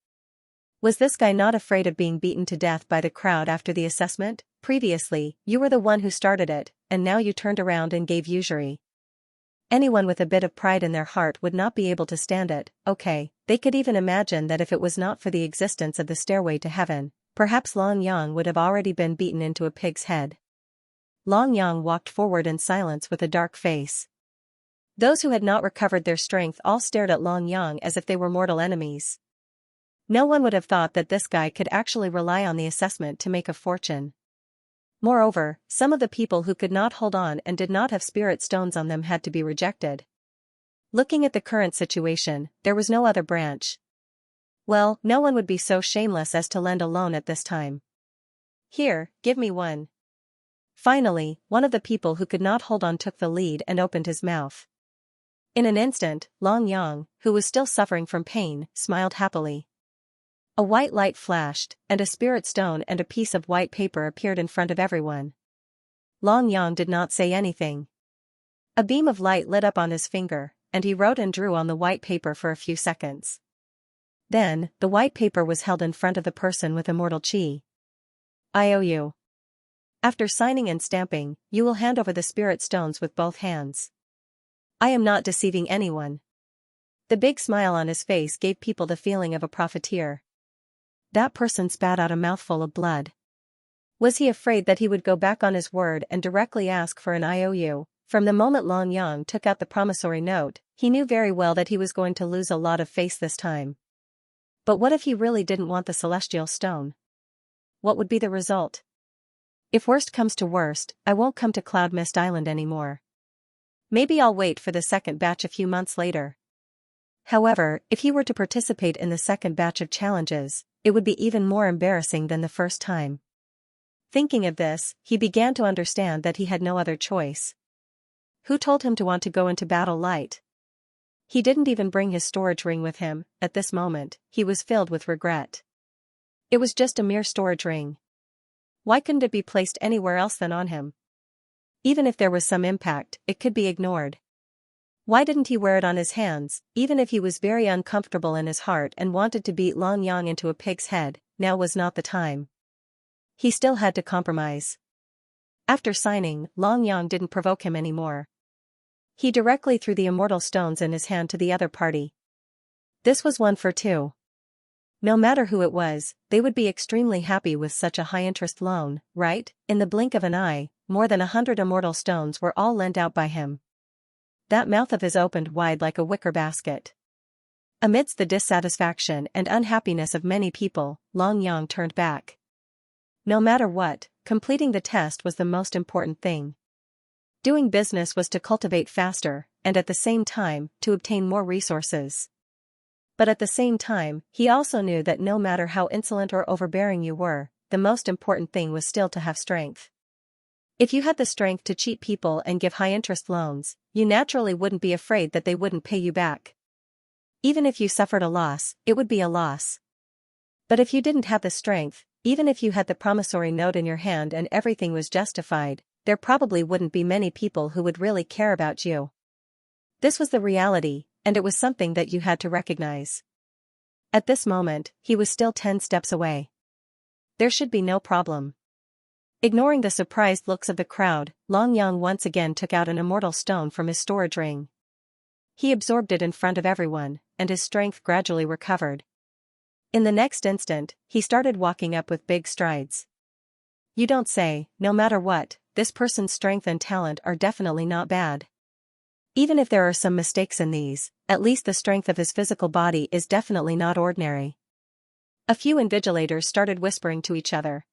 Was this guy not afraid of being beaten to death by the crowd after the assessment? Previously, you were the one who started it, and now you turned around and gave usury. Anyone with a bit of pride in their heart would not be able to stand it. Okay, they could even imagine that if it was not for the existence of the stairway to heaven, perhaps Long Yang would have already been beaten into a pig's head. Long Yang walked forward in silence with a dark face. Those who had not recovered their strength all stared at Long Yang as if they were mortal enemies. No one would have thought that this guy could actually rely on the assessment to make a fortune. Moreover, some of the people who could not hold on and did not have spirit stones on them had to be rejected. Looking at the current situation, there was no other branch. Well, no one would be so shameless as to lend a loan at this time. Here, give me one. Finally, one of the people who could not hold on took the lead and opened his mouth. In an instant, Long Yang, who was still suffering from pain, smiled happily. A white light flashed, and a spirit stone and a piece of white paper appeared in front of everyone. Long Yang did not say anything. A beam of light lit up on his finger, and he wrote and drew on the white paper for a few seconds. Then, the white paper was held in front of the person with immortal chi. I owe you. After signing and stamping, you will hand over the spirit stones with both hands. I am not deceiving anyone. The big smile on his face gave people the feeling of a profiteer. That person spat out a mouthful of blood. Was he afraid that he would go back on his word and directly ask for an IOU? From the moment Long Yang took out the promissory note, he knew very well that he was going to lose a lot of face this time. But what if he really didn't want the celestial stone? What would be the result? If worst comes to worst, I won't come to Cloud Mist Island anymore. Maybe I'll wait for the second batch a few months later. However, if he were to participate in the second batch of challenges, it would be even more embarrassing than the first time. Thinking of this, he began to understand that he had no other choice. Who told him to want to go into battle light? He didn't even bring his storage ring with him. At this moment, he was filled with regret. It was just a mere storage ring. Why couldn't it be placed anywhere else than on him? Even if there was some impact, it could be ignored. Why didn't he wear it on his hands? Even if he was very uncomfortable in his heart and wanted to beat Long Yang into a pig's head, now was not the time. He still had to compromise. After signing, Long Yang didn't provoke him anymore. He directly threw the immortal stones in his hand to the other party. This was one for two. No matter who it was, they would be extremely happy with such a high-interest loan, right? In the blink of an eye, more than 100 immortal stones were all lent out by him. That mouth of his opened wide like a wicker basket. Amidst the dissatisfaction and unhappiness of many people, Long Yang turned back. No matter what, completing the test was the most important thing. Doing business was to cultivate faster, and at the same time, to obtain more resources. But at the same time, he also knew that no matter how insolent or overbearing you were, the most important thing was still to have strength. If you had the strength to cheat people and give high-interest loans, you naturally wouldn't be afraid that they wouldn't pay you back. Even if you suffered a loss, it would be a loss. But if you didn't have the strength, even if you had the promissory note in your hand and everything was justified, there probably wouldn't be many people who would really care about you. This was the reality, and it was something that you had to recognize. At this moment, he was still 10 steps away. There should be no problem. Ignoring the surprised looks of the crowd, Long Yang once again took out an immortal stone from his storage ring. He absorbed it in front of everyone, and his strength gradually recovered. In the next instant, he started walking up with big strides. You don't say, no matter what, this person's strength and talent are definitely not bad. Even if there are some mistakes in these, at least the strength of his physical body is definitely not ordinary. A few invigilators started whispering to each other.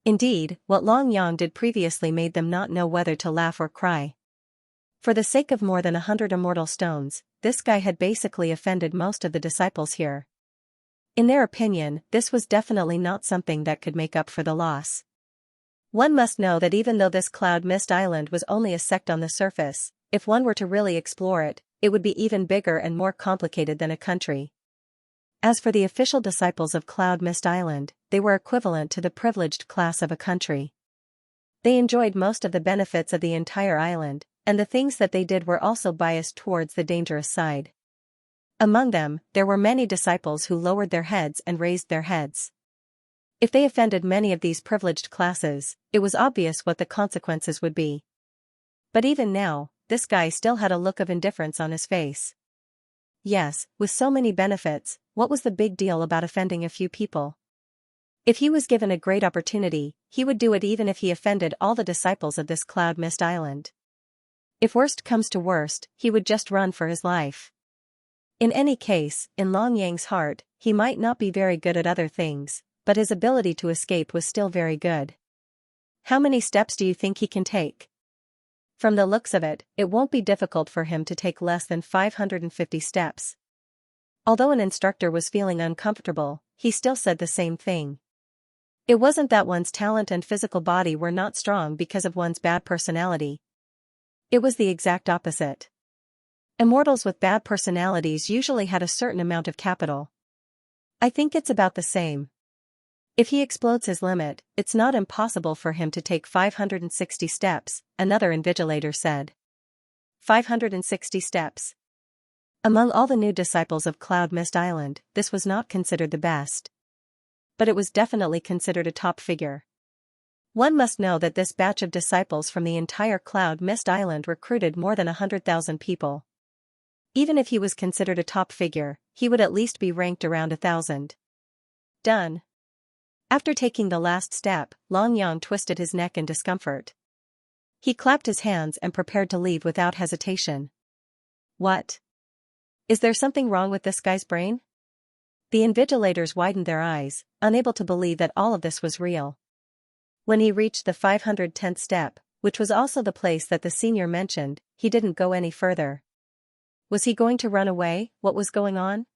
Indeed, what Long Yang did previously made them not know whether to laugh or cry. For the sake of more than 100 immortal stones, this guy had basically offended most of the disciples here. In their opinion, this was definitely not something that could make up for the loss. One must know that even though this Cloud Mist Island was only a sect on the surface, if one were to really explore it, it would be even bigger and more complicated than a country. As for the official disciples of Cloud Mist Island, they were equivalent to the privileged class of a country. They enjoyed most of the benefits of the entire island, and the things that they did were also biased towards the dangerous side. Among them, there were many disciples who lowered their heads and raised their heads. If they offended many of these privileged classes, it was obvious what the consequences would be. But even now, this guy still had a look of indifference on his face. Yes, with so many benefits, what was the big deal about offending a few people? If he was given a great opportunity, he would do it even if he offended all the disciples of this cloud mist island. If worst comes to worst, he would just run for his life. In any case, in Long Yang's heart, he might not be very good at other things, but his ability to escape was still very good. How many steps do you think he can take? From the looks of it, it won't be difficult for him to take less than 550 steps. Although an instructor was feeling uncomfortable, he still said the same thing. It wasn't that one's talent and physical body were not strong because of one's bad personality. It was the exact opposite. Immortals with bad personalities usually had a certain amount of capital. I think it's about the same. If he explodes his limit, it's not impossible for him to take 560 steps, another invigilator said. 560 steps. Among all the new disciples of Cloud Mist Island, this was not considered the best. But it was definitely considered a top figure. One must know that this batch of disciples from the entire Cloud Mist Island recruited more than 100,000 people. Even if he was considered a top figure, he would at least be ranked around 1,000. Done. After taking the last step, Long Yang twisted his neck in discomfort. He clapped his hands and prepared to leave without hesitation. What? Is there something wrong with this guy's brain? The invigilators widened their eyes, unable to believe that all of this was real. When he reached the 510th step, which was also the place that the senior mentioned, he didn't go any further. Was he going to run away? What was going on?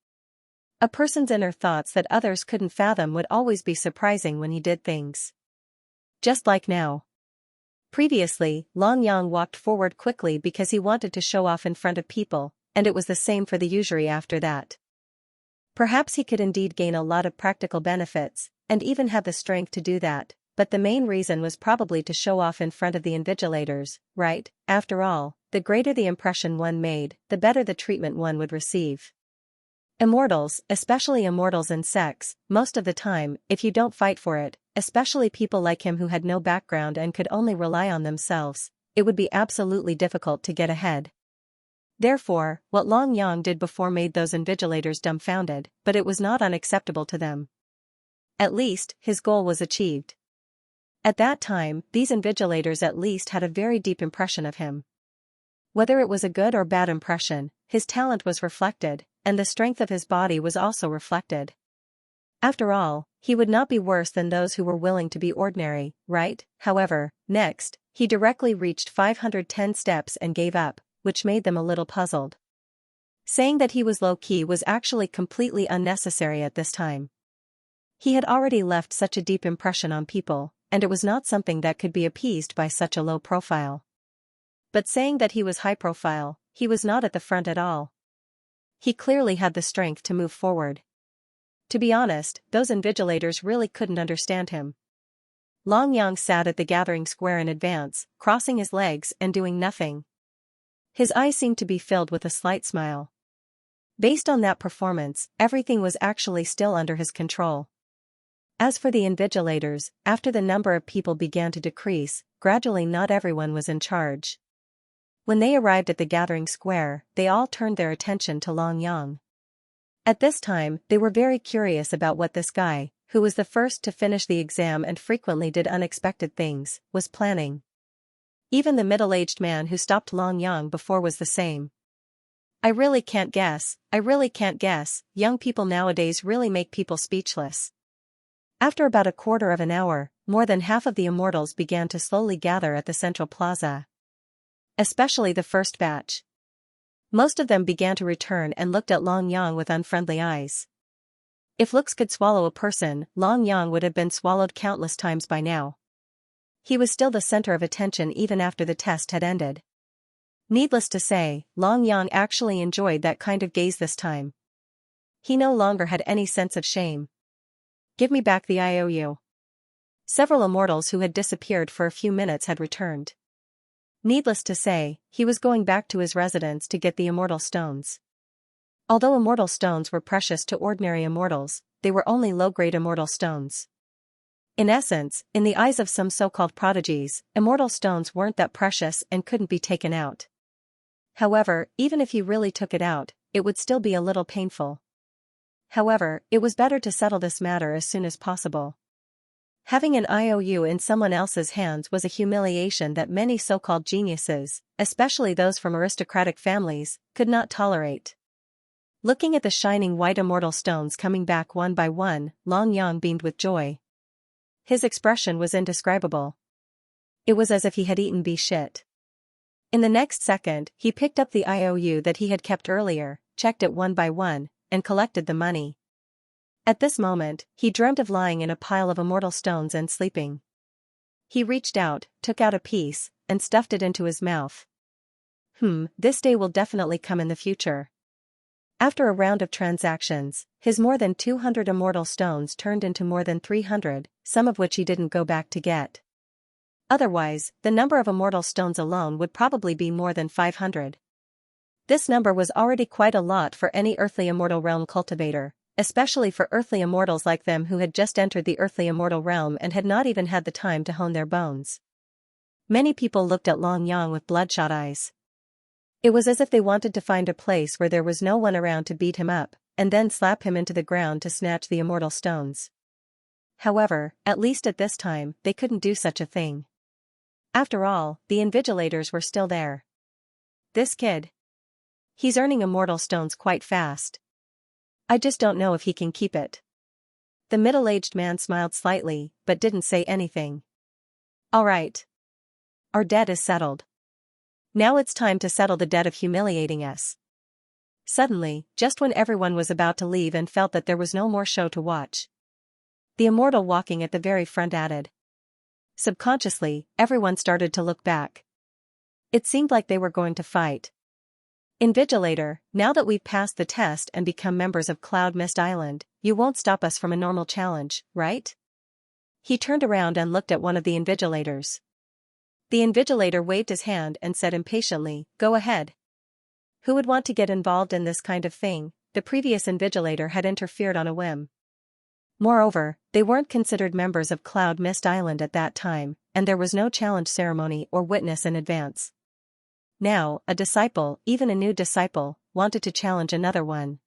A person's inner thoughts that others couldn't fathom would always be surprising when he did things. Just like now. Previously, Long Yang walked forward quickly because he wanted to show off in front of people, and it was the same for the usury after that. Perhaps he could indeed gain a lot of practical benefits, and even have the strength to do that, but the main reason was probably to show off in front of the invigilators, right? After all, the greater the impression one made, the better the treatment one would receive. Immortals, especially immortals in sex, most of the time, if you don't fight for it, especially people like him who had no background and could only rely on themselves, it would be absolutely difficult to get ahead. Therefore, what Long Yang did before made those invigilators dumbfounded, but it was not unacceptable to them. At least, his goal was achieved. At that time, these invigilators at least had a very deep impression of him. Whether it was a good or bad impression, his talent was reflected, and the strength of his body was also reflected. After all, he would not be worse than those who were willing to be ordinary, right? However, next, he directly reached 510 steps and gave up, which made them a little puzzled. Saying that he was low-key was actually completely unnecessary at this time. He had already left such a deep impression on people, and it was not something that could be appeased by such a low profile. But saying that he was high profile, he was not at the front at all. He clearly had the strength to move forward. To be honest, those invigilators really couldn't understand him. Long Yang sat at the gathering square in advance, crossing his legs and doing nothing. His eyes seemed to be filled with a slight smile. Based on that performance, everything was actually still under his control. As for the invigilators, after the number of people began to decrease, gradually not everyone was in charge. When they arrived at the gathering square, they all turned their attention to Long Yang. At this time, they were very curious about what this guy, who was the first to finish the exam and frequently did unexpected things, was planning. Even the middle-aged man who stopped Long Yang before was the same. I really can't guess, young people nowadays really make people speechless. After about a quarter of an hour, more than half of the immortals began to slowly gather at the central plaza. Especially the first batch. Most of them began to return and looked at Long Yang with unfriendly eyes. If looks could swallow a person, Long Yang would have been swallowed countless times by now. He was still the center of attention even after the test had ended. Needless to say, Long Yang actually enjoyed that kind of gaze this time. He no longer had any sense of shame. Give me back the IOU. Several immortals who had disappeared for a few minutes had returned. Needless to say, he was going back to his residence to get the immortal stones. Although immortal stones were precious to ordinary immortals, they were only low-grade immortal stones. In essence, in the eyes of some so-called prodigies, immortal stones weren't that precious and couldn't be taken out. However, even if he really took it out, it would still be a little painful. However, it was better to settle this matter as soon as possible. Having an IOU in someone else's hands was a humiliation that many so-called geniuses, especially those from aristocratic families, could not tolerate. Looking at the shining white immortal stones coming back one by one, Long Yang beamed with joy. His expression was indescribable. It was as if he had eaten bee shit. In the next second, he picked up the IOU that he had kept earlier, checked it one by one, and collected the money. At this moment, he dreamt of lying in a pile of immortal stones and sleeping. He reached out, took out a piece, and stuffed it into his mouth. This day will definitely come in the future. After a round of transactions, his more than 200 immortal stones turned into more than 300, some of which he didn't go back to get. Otherwise, the number of immortal stones alone would probably be more than 500. This number was already quite a lot for any earthly immortal realm cultivator, especially for earthly immortals like them who had just entered the earthly immortal realm and had not even had the time to hone their bones. Many people looked at Long Yang with bloodshot eyes. It was as if they wanted to find a place where there was no one around to beat him up, and then slap him into the ground to snatch the immortal stones. However, at least at this time, they couldn't do such a thing. After all, the invigilators were still there. This kid. He's earning immortal stones quite fast. I just don't know if he can keep it. The middle-aged man smiled slightly, but didn't say anything. All right. Our debt is settled. Now it's time to settle the debt of humiliating us. Suddenly, just when everyone was about to leave and felt that there was no more show to watch, the immortal walking at the very front added. Subconsciously, everyone started to look back. It seemed like they were going to fight. Invigilator, now that we've passed the test and become members of Cloud Mist Island, you won't stop us from a normal challenge, right? He turned around and looked at one of the invigilators. The invigilator waved his hand and said impatiently, "Go ahead." Who would want to get involved in this kind of thing? The previous invigilator had interfered on a whim. Moreover, they weren't considered members of Cloud Mist Island at that time, and there was no challenge ceremony or witness in advance. Now, a disciple, even a new disciple, wanted to challenge another one.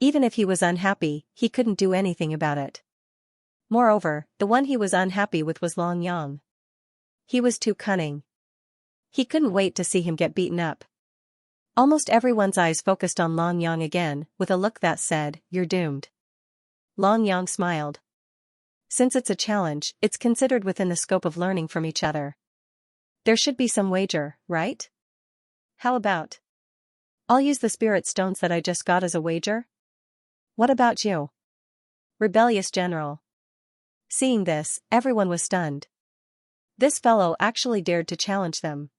Even if he was unhappy, he couldn't do anything about it. Moreover, the one he was unhappy with was Long Yang. He was too cunning. He couldn't wait to see him get beaten up. Almost everyone's eyes focused on Long Yang again, with a look that said, "You're doomed." Long Yang smiled. Since it's a challenge, it's considered within the scope of learning from each other. There should be some wager, right? How about? I'll use the spirit stones that I just got as a wager. What about you? Rebellious general. Seeing this, everyone was stunned. This fellow actually dared to challenge them.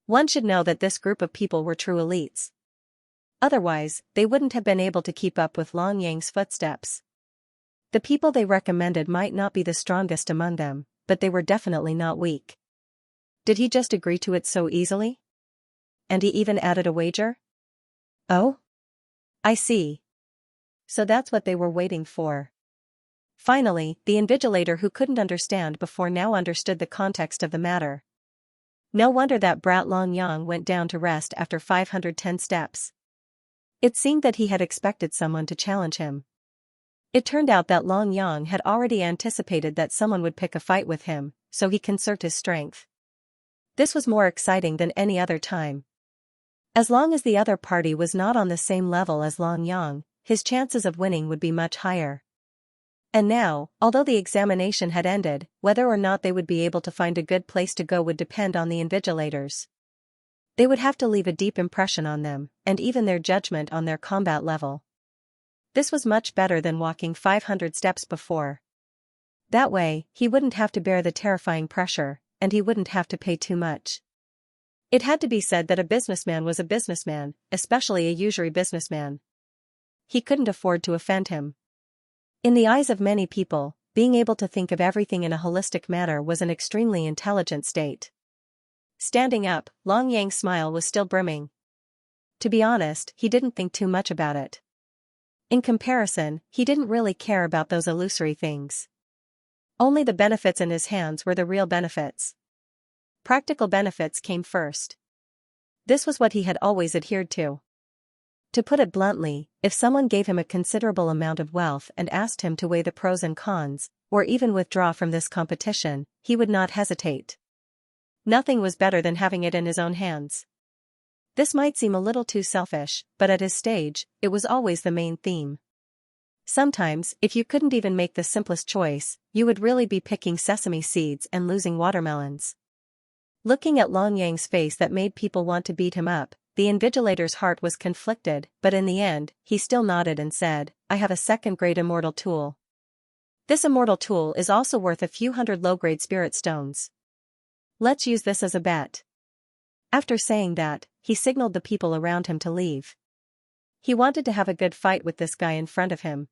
One should know that this group of people were true elites. Otherwise, they wouldn't have been able to keep up with Long Yang's footsteps. The people they recommended might not be the strongest among them, but they were definitely not weak. Did he just agree to it so easily? And he even added a wager? Oh? I see. So that's what they were waiting for. Finally, the invigilator who couldn't understand before now understood the context of the matter. No wonder that brat Long Yang went down to rest after 510 steps. It seemed that he had expected someone to challenge him. It turned out that Long Yang had already anticipated that someone would pick a fight with him, so he conserved his strength. This was more exciting than any other time. As long as the other party was not on the same level as Long Yang, his chances of winning would be much higher. And now, although the examination had ended, whether or not they would be able to find a good place to go would depend on the invigilators. They would have to leave a deep impression on them, and even their judgment on their combat level. This was much better than walking 500 steps before. That way, he wouldn't have to bear the terrifying pressure, and he wouldn't have to pay too much. It had to be said that a businessman was a businessman, especially a usury businessman. He couldn't afford to offend him. In the eyes of many people, being able to think of everything in a holistic manner was an extremely intelligent state. Standing up, Long Yang's smile was still brimming. To be honest, he didn't think too much about it. In comparison, he didn't really care about those illusory things. Only the benefits in his hands were the real benefits. Practical benefits came first. This was what he had always adhered to. To put it bluntly, if someone gave him a considerable amount of wealth and asked him to weigh the pros and cons, or even withdraw from this competition, he would not hesitate. Nothing was better than having it in his own hands. This might seem a little too selfish, but at his stage, it was always the main theme. Sometimes, if you couldn't even make the simplest choice, you would really be picking sesame seeds and losing watermelons. Looking at Long Yang's face that made people want to beat him up, the invigilator's heart was conflicted, but in the end, he still nodded and said, I have a second-grade immortal tool. This immortal tool is also worth a few hundred low-grade spirit stones. Let's use this as a bet. After saying that, he signaled the people around him to leave. He wanted to have a good fight with this guy in front of him.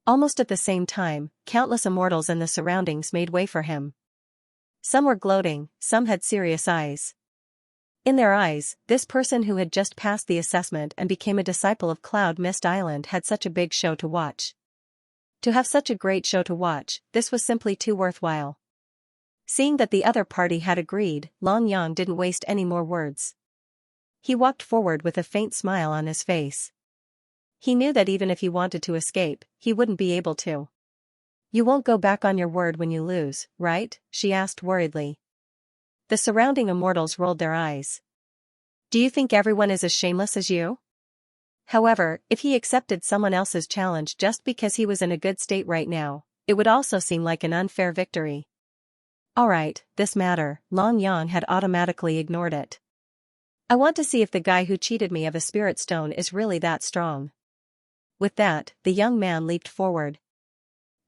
Almost at the same time, countless immortals in the surroundings made way for him. Some were gloating, some had serious eyes. In their eyes, this person who had just passed the assessment and became a disciple of Cloud Mist Island had such a big show to watch. To have such a great show to watch, this was simply too worthwhile. Seeing that the other party had agreed, Long Yang didn't waste any more words. He walked forward with a faint smile on his face. He knew that even if he wanted to escape, he wouldn't be able to. You won't go back on your word when you lose, right? She asked worriedly. The surrounding immortals rolled their eyes. Do you think everyone is as shameless as you? However, if he accepted someone else's challenge just because he was in a good state right now, it would also seem like an unfair victory. Alright, this matter, Long Yang had automatically ignored it. I want to see if the guy who cheated me of a spirit stone is really that strong. With that, the young man leaped forward.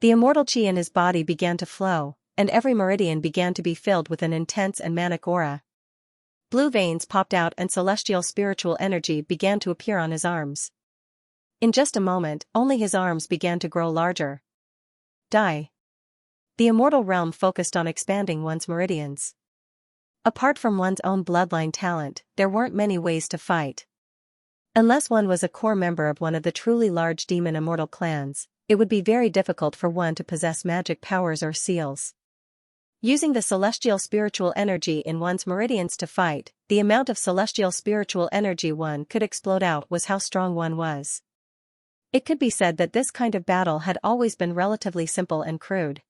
The immortal chi in his body began to flow, and every meridian began to be filled with an intense and manic aura. Blue veins popped out and celestial spiritual energy began to appear on his arms. In just a moment, only his arms began to grow larger. Die. The immortal realm focused on expanding one's meridians. Apart from one's own bloodline talent, there weren't many ways to fight. Unless one was a core member of one of the truly large demon immortal clans, it would be very difficult for one to possess magic powers or seals. Using the celestial spiritual energy in one's meridians to fight, the amount of celestial spiritual energy one could explode out was how strong one was. It could be said that this kind of battle had always been relatively simple and crude.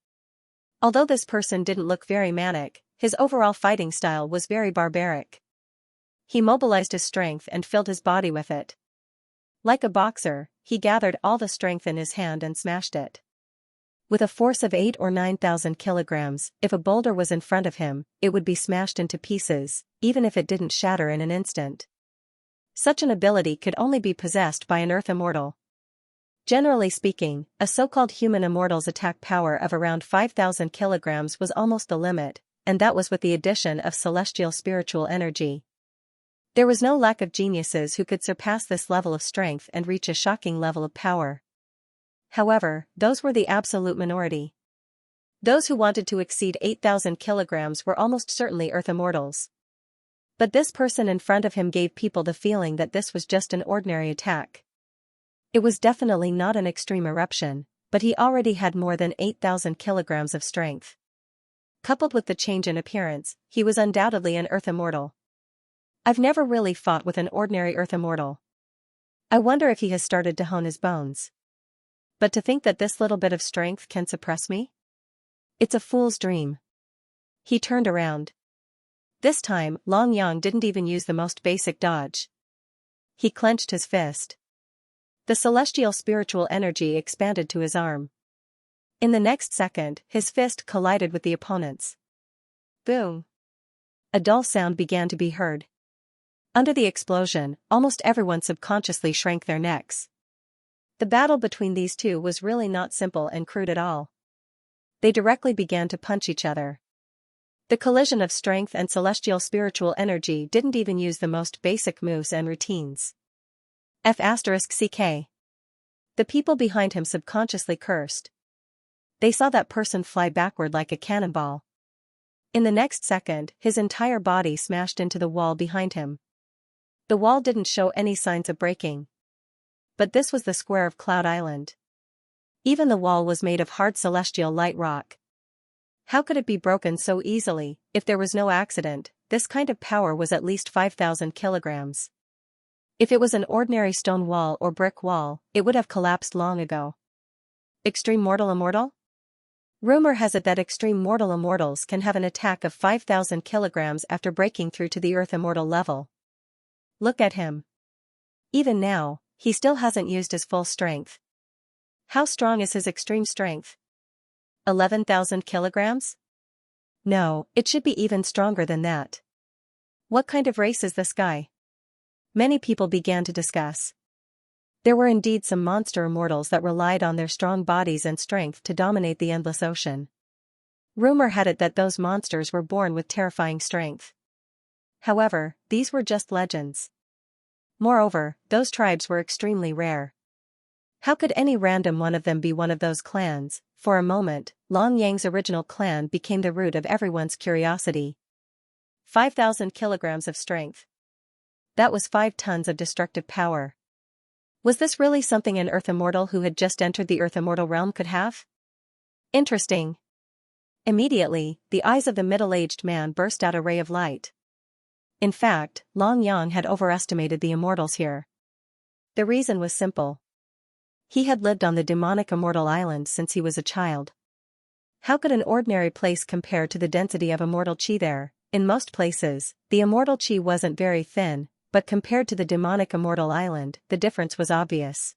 Although this person didn't look very manic, his overall fighting style was very barbaric. He mobilized his strength and filled his body with it. Like a boxer, he gathered all the strength in his hand and smashed it. With a force of 8,000 or 9,000 kilograms, if a boulder was in front of him, it would be smashed into pieces, even if it didn't shatter in an instant. Such an ability could only be possessed by an earth immortal. Generally speaking, a so-called human immortal's attack power of around 5,000 kilograms was almost the limit, and that was with the addition of celestial spiritual energy. There was no lack of geniuses who could surpass this level of strength and reach a shocking level of power. However, those were the absolute minority. Those who wanted to exceed 8,000 kilograms were almost certainly earth immortals. But this person in front of him gave people the feeling that this was just an ordinary attack. It was definitely not an extreme eruption, but he already had more than 8,000 kilograms of strength. Coupled with the change in appearance, he was undoubtedly an earth immortal. I've never really fought with an ordinary earth immortal. I wonder if he has started to hone his bones. But to think that this little bit of strength can suppress me? It's a fool's dream. He turned around. This time, Long Yang didn't even use the most basic dodge. He clenched his fist. The celestial spiritual energy expanded to his arm. In the next second, his fist collided with the opponent's. Boom! A dull sound began to be heard. Under the explosion, almost everyone subconsciously shrank their necks. The battle between these two was really not simple and crude at all. They directly began to punch each other. The collision of strength and celestial spiritual energy didn't even use the most basic moves and routines. F***ck. The people behind him subconsciously cursed. They saw that person fly backward like a cannonball. In the next second, his entire body smashed into the wall behind him. The wall didn't show any signs of breaking. But this was the square of Cloud Island. Even the wall was made of hard celestial light rock. How could it be broken so easily? If there was no accident, this kind of power was at least 5,000 kilograms. If it was an ordinary stone wall or brick wall, it would have collapsed long ago. Extreme mortal immortal? Rumor has it that extreme mortal immortals can have an attack of 5,000 kilograms after breaking through to the earth immortal level. Look at him. Even now, he still hasn't used his full strength. How strong is his extreme strength? 11,000 kilograms? No, it should be even stronger than that. What kind of race is this guy? Many people began to discuss. There were indeed some monster immortals that relied on their strong bodies and strength to dominate the endless ocean. Rumor had it that those monsters were born with terrifying strength. However, these were just legends. Moreover, those tribes were extremely rare. How could any random one of them be one of those clans? For a moment, Long Yang's original clan became the root of everyone's curiosity. 5,000 kilograms of strength. That was 5 tons of destructive power. Was this really something an Earth Immortal who had just entered the Earth Immortal realm could have? Interesting. Immediately, the eyes of the middle-aged man burst out a ray of light. In fact, Long Yang had overestimated the immortals here. The reason was simple. He had lived on the demonic immortal island since he was a child. How could an ordinary place compare to the density of immortal chi there? In most places, the immortal chi wasn't very thin, but compared to the demonic immortal island, the difference was obvious.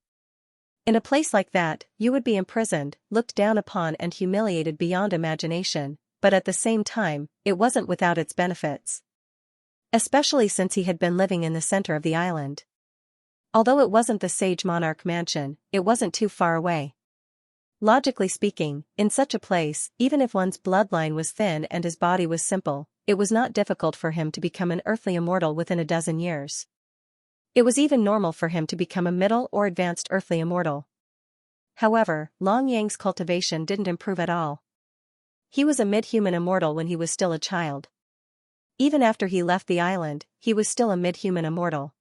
In a place like that, you would be imprisoned, looked down upon and humiliated beyond imagination, but at the same time, it wasn't without its benefits. Especially since he had been living in the center of the island. Although it wasn't the sage monarch mansion, it wasn't too far away. Logically speaking, in such a place, even if one's bloodline was thin and his body was simple, it was not difficult for him to become an earthly immortal within a dozen years. It was even normal for him to become a middle or advanced earthly immortal. However, Long Yang's cultivation didn't improve at all. He was a mid-human immortal when he was still a child. Even after he left the island, he was still a mid-human immortal.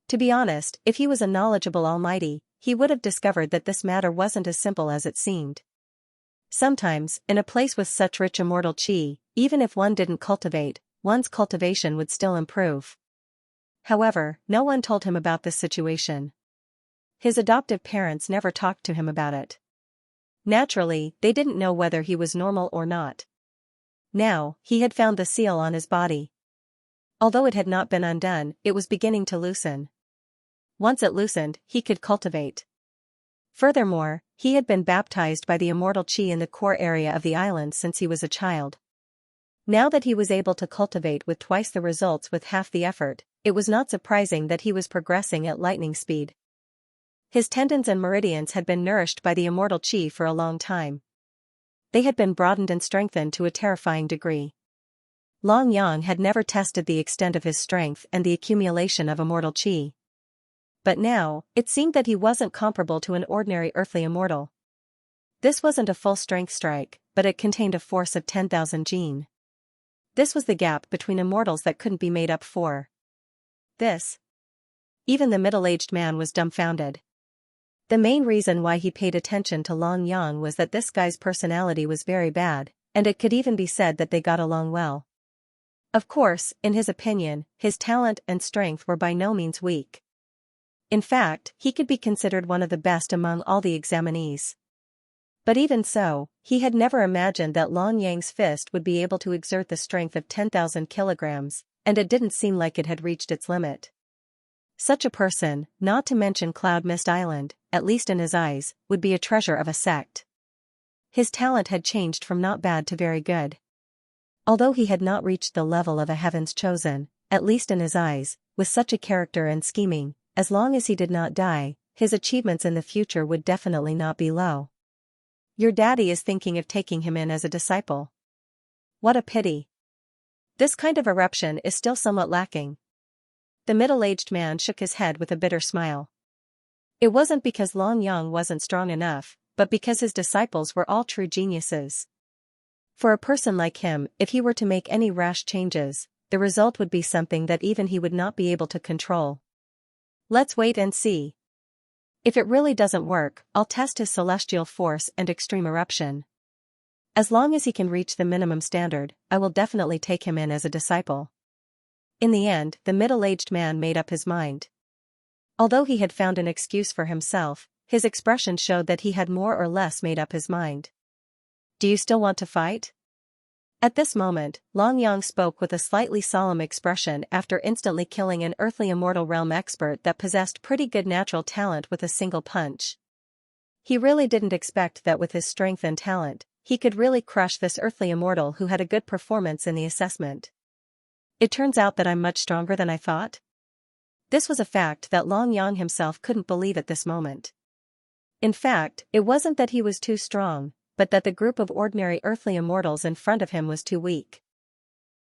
To be honest, if he was a knowledgeable almighty, he would have discovered that this matter wasn't as simple as it seemed. Sometimes, in a place with such rich immortal chi, even if one didn't cultivate, one's cultivation would still improve. However, no one told him about this situation. His adoptive parents never talked to him about it. Naturally, they didn't know whether he was normal or not. Now, he had found the seal on his body. Although it had not been undone, it was beginning to loosen. Once it loosened, he could cultivate. Furthermore, he had been baptized by the immortal chi in the core area of the island since he was a child. Now that he was able to cultivate with twice the results with half the effort, it was not surprising that he was progressing at lightning speed. His tendons and meridians had been nourished by the immortal chi for a long time. They had been broadened and strengthened to a terrifying degree. Long Yang had never tested the extent of his strength and the accumulation of immortal chi. But now, it seemed that he wasn't comparable to an ordinary earthly immortal. This wasn't a full-strength strike, but it contained a force of 10,000 jin. This was the gap between immortals that couldn't be made up for. This. Even the middle-aged man was dumbfounded. The main reason why he paid attention to Long Yang was that this guy's personality was very bad, and it could even be said that they got along well. Of course, in his opinion, his talent and strength were by no means weak. In fact, he could be considered one of the best among all the examinees. But even so, he had never imagined that Long Yang's fist would be able to exert the strength of 10,000 kilograms, and it didn't seem like it had reached its limit. Such a person, not to mention Cloud Mist Island, at least in his eyes, would be a treasure of a sect. His talent had changed from not bad to very good. Although he had not reached the level of a heaven's chosen, at least in his eyes, with such a character and scheming, as long as he did not die, his achievements in the future would definitely not be low. Your daddy is thinking of taking him in as a disciple. What a pity. This kind of eruption is still somewhat lacking. The middle-aged man shook his head with a bitter smile. It wasn't because Long Yang wasn't strong enough, but because his disciples were all true geniuses. For a person like him, if he were to make any rash changes, the result would be something that even he would not be able to control. Let's wait and see. If it really doesn't work, I'll test his celestial force and extreme eruption. As long as he can reach the minimum standard, I will definitely take him in as a disciple. In the end, the middle-aged man made up his mind. Although he had found an excuse for himself, his expression showed that he had more or less made up his mind. Do you still want to fight? At this moment, Long Yang spoke with a slightly solemn expression after instantly killing an earthly immortal realm expert that possessed pretty good natural talent with a single punch. He really didn't expect that with his strength and talent, he could really crush this earthly immortal who had a good performance in the assessment. It turns out that I'm much stronger than I thought? This was a fact that Long Yang himself couldn't believe at this moment. In fact, it wasn't that he was too strong, but that the group of ordinary earthly immortals in front of him was too weak.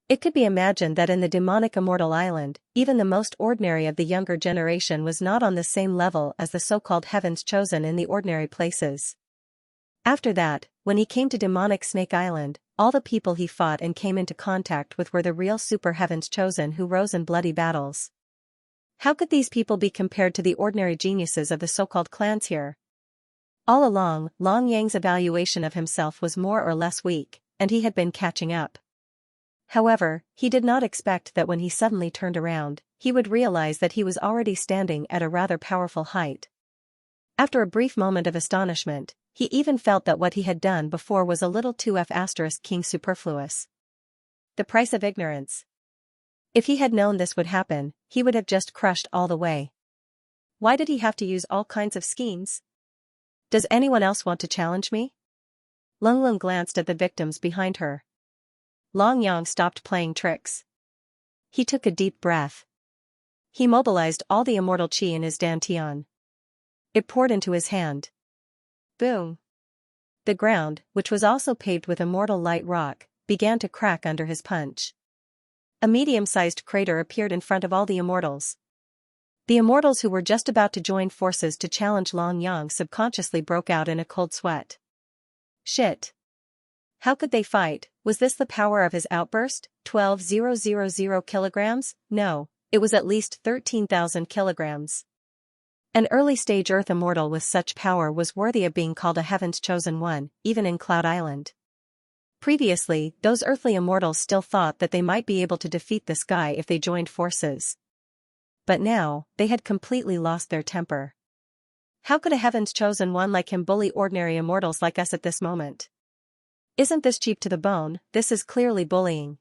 It could be imagined that in the demonic immortal island, even the most ordinary of the younger generation was not on the same level as the so-called heavens chosen in the ordinary places. After that, when he came to demonic Snake Island, all the people he fought and came into contact with were the real super heavens chosen who rose in bloody battles. How could these people be compared to the ordinary geniuses of the so-called clans here? All along, Long Yang's evaluation of himself was more or less weak, and he had been catching up. However, he did not expect that when he suddenly turned around, he would realize that he was already standing at a rather powerful height. After a brief moment of astonishment, he even felt that what he had done before was a little too *king superfluous. The price of ignorance. If he had known this would happen, he would have just crushed all the way. Why did he have to use all kinds of schemes? Does anyone else want to challenge me? Lung Lung glanced at the victims behind her. Long Yang stopped playing tricks. He took a deep breath. He mobilized all the immortal chi in his dantian. It poured into his hand. Boom! The ground, which was also paved with immortal light rock, began to crack under his punch. A medium-sized crater appeared in front of all the immortals. The immortals who were just about to join forces to challenge Long Yang subconsciously broke out in a cold sweat. Shit! How could they fight? Was this the power of his outburst? 12,000 kilograms? No, it was at least 13,000 kilograms. An early-stage Earth immortal with such power was worthy of being called a Heaven's Chosen One, even in Cloud Island. Previously, those earthly immortals still thought that they might be able to defeat this guy if they joined forces. But now, they had completely lost their temper. How could a Heaven's Chosen One like him bully ordinary immortals like us at this moment? Isn't this cheap to the bone? This is clearly bullying.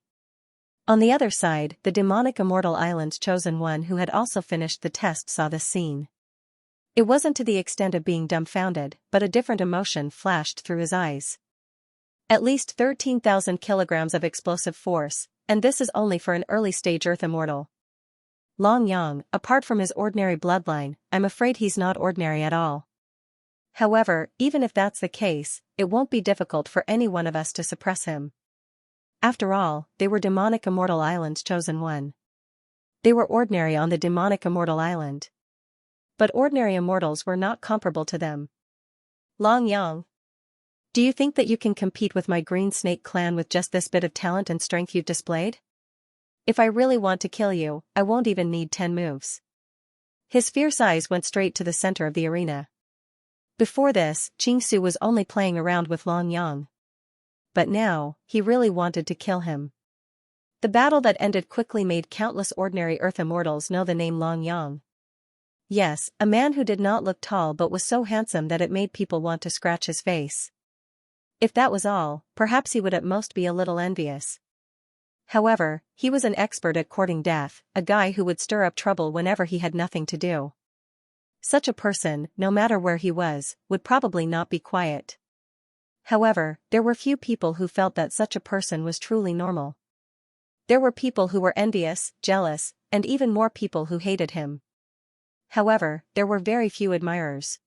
On the other side, the demonic immortal island's Chosen One who had also finished the test saw this scene. It wasn't to the extent of being dumbfounded, but a different emotion flashed through his eyes. At least 13,000 kilograms of explosive force, and this is only for an early-stage Earth immortal. Long Yang, apart from his ordinary bloodline, I'm afraid he's not ordinary at all. However, even if that's the case, it won't be difficult for any one of us to suppress him. After all, they were demonic immortal island's Chosen One. They were ordinary on the demonic immortal island. But ordinary immortals were not comparable to them. Long Yang, do you think that you can compete with my Green Snake clan with just this bit of talent and strength you've displayed? If I really want to kill you, I won't even need 10 moves. His fierce eyes went straight to the center of the arena. Before this, Xianxia was only playing around with Long Yang. But now, he really wanted to kill him. The battle that ended quickly made countless ordinary Earth immortals know the name Long Yang. Yes, a man who did not look tall but was so handsome that it made people want to scratch his face. If that was all, perhaps he would at most be a little envious. However, he was an expert at courting death, a guy who would stir up trouble whenever he had nothing to do. Such a person, no matter where he was, would probably not be quiet. However, there were few people who felt that such a person was truly normal. There were people who were envious, jealous, and even more people who hated him. However, there were very few admirers.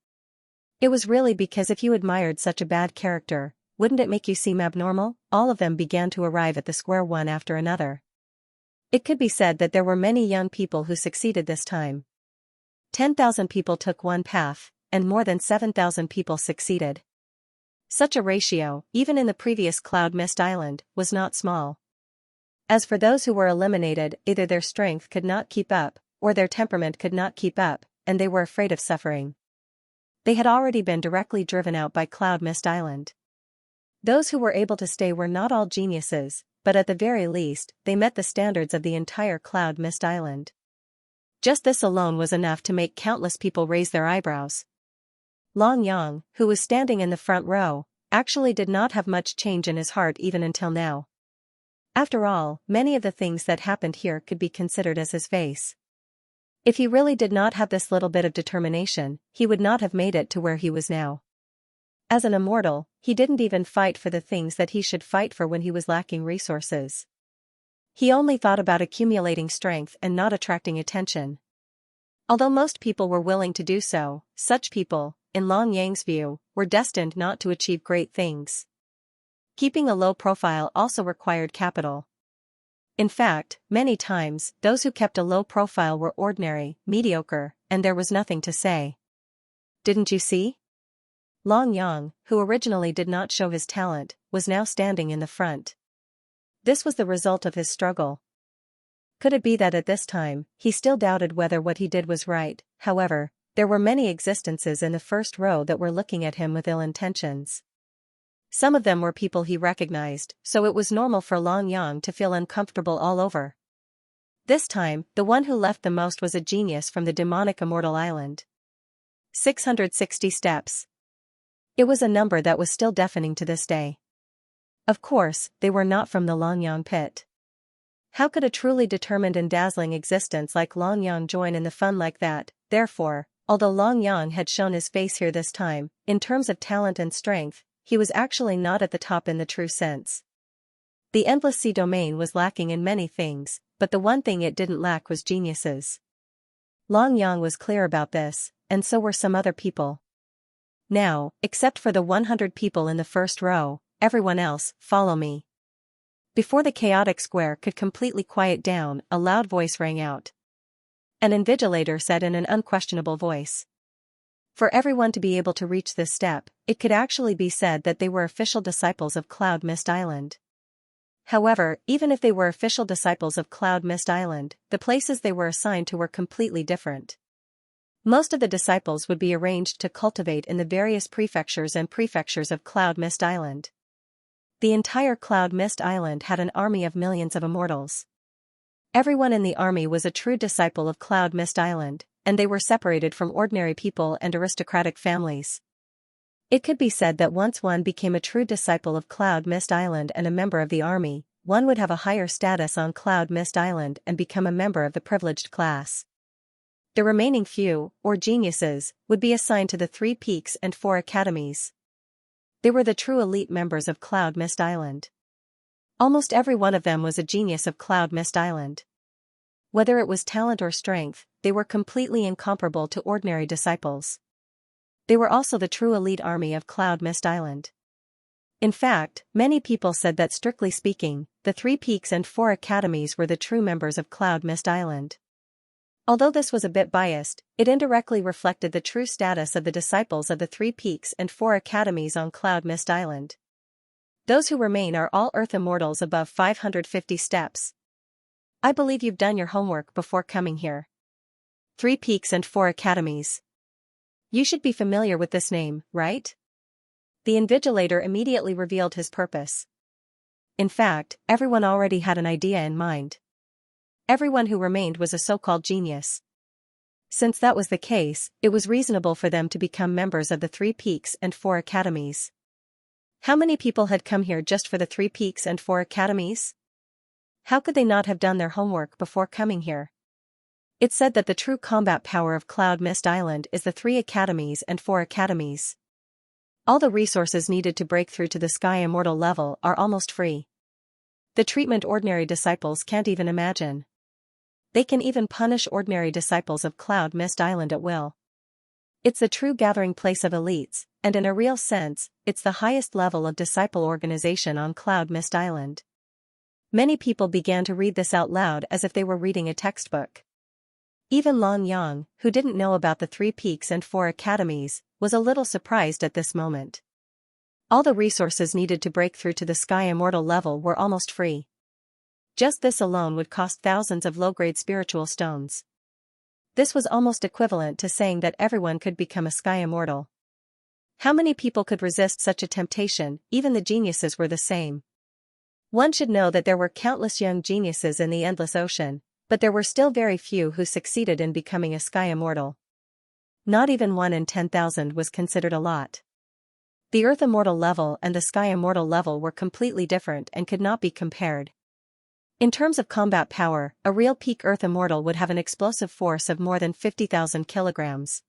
It was really because if you admired such a bad character, wouldn't it make you seem abnormal? All of them began to arrive at the square one after another. It could be said that there were many young people who succeeded this time. 10,000 people took one path, and more than 7,000 people succeeded. Such a ratio, even in the previous Cloud Mist Island, was not small. As for those who were eliminated, either their strength could not keep up, or their temperament could not keep up, and they were afraid of suffering. They had already been directly driven out by Cloud Mist Island. Those who were able to stay were not all geniuses, but at the very least, they met the standards of the entire Cloud Mist Island. Just this alone was enough to make countless people raise their eyebrows. Long Yang, who was standing in the front row, actually did not have much change in his heart even until now. After all, many of the things that happened here could be considered as his face. If he really did not have this little bit of determination, he would not have made it to where he was now. As an immortal, he didn't even fight for the things that he should fight for when he was lacking resources. He only thought about accumulating strength and not attracting attention. Although most people were willing to do so, such people, in Long Yang's view, were destined not to achieve great things. Keeping a low profile also required capital. In fact, many times, those who kept a low profile were ordinary, mediocre, and there was nothing to say. Didn't you see? Long Yang, who originally did not show his talent, was now standing in the front. This was the result of his struggle. Could it be that at this time, he still doubted whether what he did was right? However, there were many existences in the first row that were looking at him with ill intentions. Some of them were people he recognized, so it was normal for Long Yang to feel uncomfortable all over. This time, the one who left the most was a genius from the demonic immortal island. 660 steps. It was a number that was still deafening to this day. Of course, they were not from the Long Yang pit. How could a truly determined and dazzling existence like Long Yang join in the fun like that? Therefore, although Long Yang had shown his face here this time, in terms of talent and strength, he was actually not at the top in the true sense. The Endless Sea domain was lacking in many things, but the one thing it didn't lack was geniuses. Long Yang was clear about this, and so were some other people. Now, except for the 100 people in the first row, everyone else, follow me. Before the chaotic square could completely quiet down, a loud voice rang out. An invigilator said in an unquestionable voice. For everyone to be able to reach this step, it could actually be said that they were official disciples of Cloud Mist Island. However, even if they were official disciples of Cloud Mist Island, the places they were assigned to were completely different. Most of the disciples would be arranged to cultivate in the various prefectures of Cloud Mist Island. The entire Cloud Mist Island had an army of millions of immortals. Everyone in the army was a true disciple of Cloud Mist Island, and they were separated from ordinary people and aristocratic families. It could be said that once one became a true disciple of Cloud Mist Island and a member of the army, one would have a higher status on Cloud Mist Island and become a member of the privileged class. The remaining few, or geniuses, would be assigned to the 3 peaks and 4 academies. They were the true elite members of Cloud Mist Island. Almost every one of them was a genius of Cloud Mist Island. Whether it was talent or strength, they were completely incomparable to ordinary disciples. They were also the true elite army of Cloud Mist Island. In fact, many people said that strictly speaking, the 3 peaks and 4 academies were the true members of Cloud Mist Island. Although this was a bit biased, it indirectly reflected the true status of the disciples of the 3 peaks and 4 academies on Cloud Mist Island. Those who remain are all Earth immortals above 550 steps. I believe you've done your homework before coming here. 3 peaks and 4 academies. You should be familiar with this name, right? The invigilator immediately revealed his purpose. In fact, everyone already had an idea in mind. Everyone who remained was a so-called genius. Since that was the case, it was reasonable for them to become members of the 3 peaks and 4 academies. How many people had come here just for the 3 peaks and 4 academies? How could they not have done their homework before coming here? It's said that the true combat power of Cloud Mist Island is the 3 academies and 4 academies. All the resources needed to break through to the Sky Immortal level are almost free. The treatment ordinary disciples can't even imagine. They can even punish ordinary disciples of Cloud Mist Island at will. It's the true gathering place of elites, and in a real sense, it's the highest level of disciple organization on Cloud Mist Island. Many people began to read this out loud as if they were reading a textbook. Even Long Yang, who didn't know about the 3 peaks and 4 academies, was a little surprised at this moment. All the resources needed to break through to the Sky Immortal level were almost free. Just this alone would cost thousands of low-grade spiritual stones. This was almost equivalent to saying that everyone could become a Sky Immortal. How many people could resist such a temptation? Even the geniuses were the same. One should know that there were countless young geniuses in the endless ocean, but there were still very few who succeeded in becoming a sky immortal. Not even 1 in 10,000 was considered a lot. The Earth immortal level and the sky immortal level were completely different and could not be compared. In terms of combat power, a real peak Earth immortal would have an explosive force of more than 50,000 kilograms.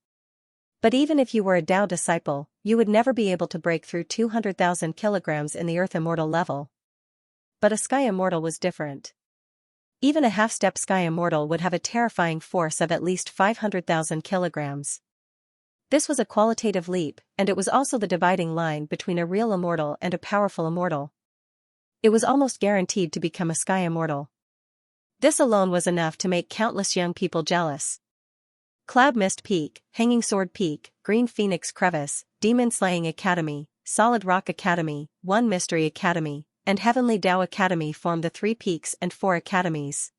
But even if you were a Tao disciple, you would never be able to break through 200,000 kilograms in the Earth immortal level. But a sky immortal was different. Even a half-step sky immortal would have a terrifying force of at least 500,000 kilograms. This was a qualitative leap, and it was also the dividing line between a real immortal and a powerful immortal. It was almost guaranteed to become a sky immortal. This alone was enough to make countless young people jealous. Cloud Mist Peak, Hanging Sword Peak, Green Phoenix Crevice, Demon Slaying Academy, Solid Rock Academy, One Mystery Academy, and Heavenly Tao Academy formed the 3 peaks and 4 academies.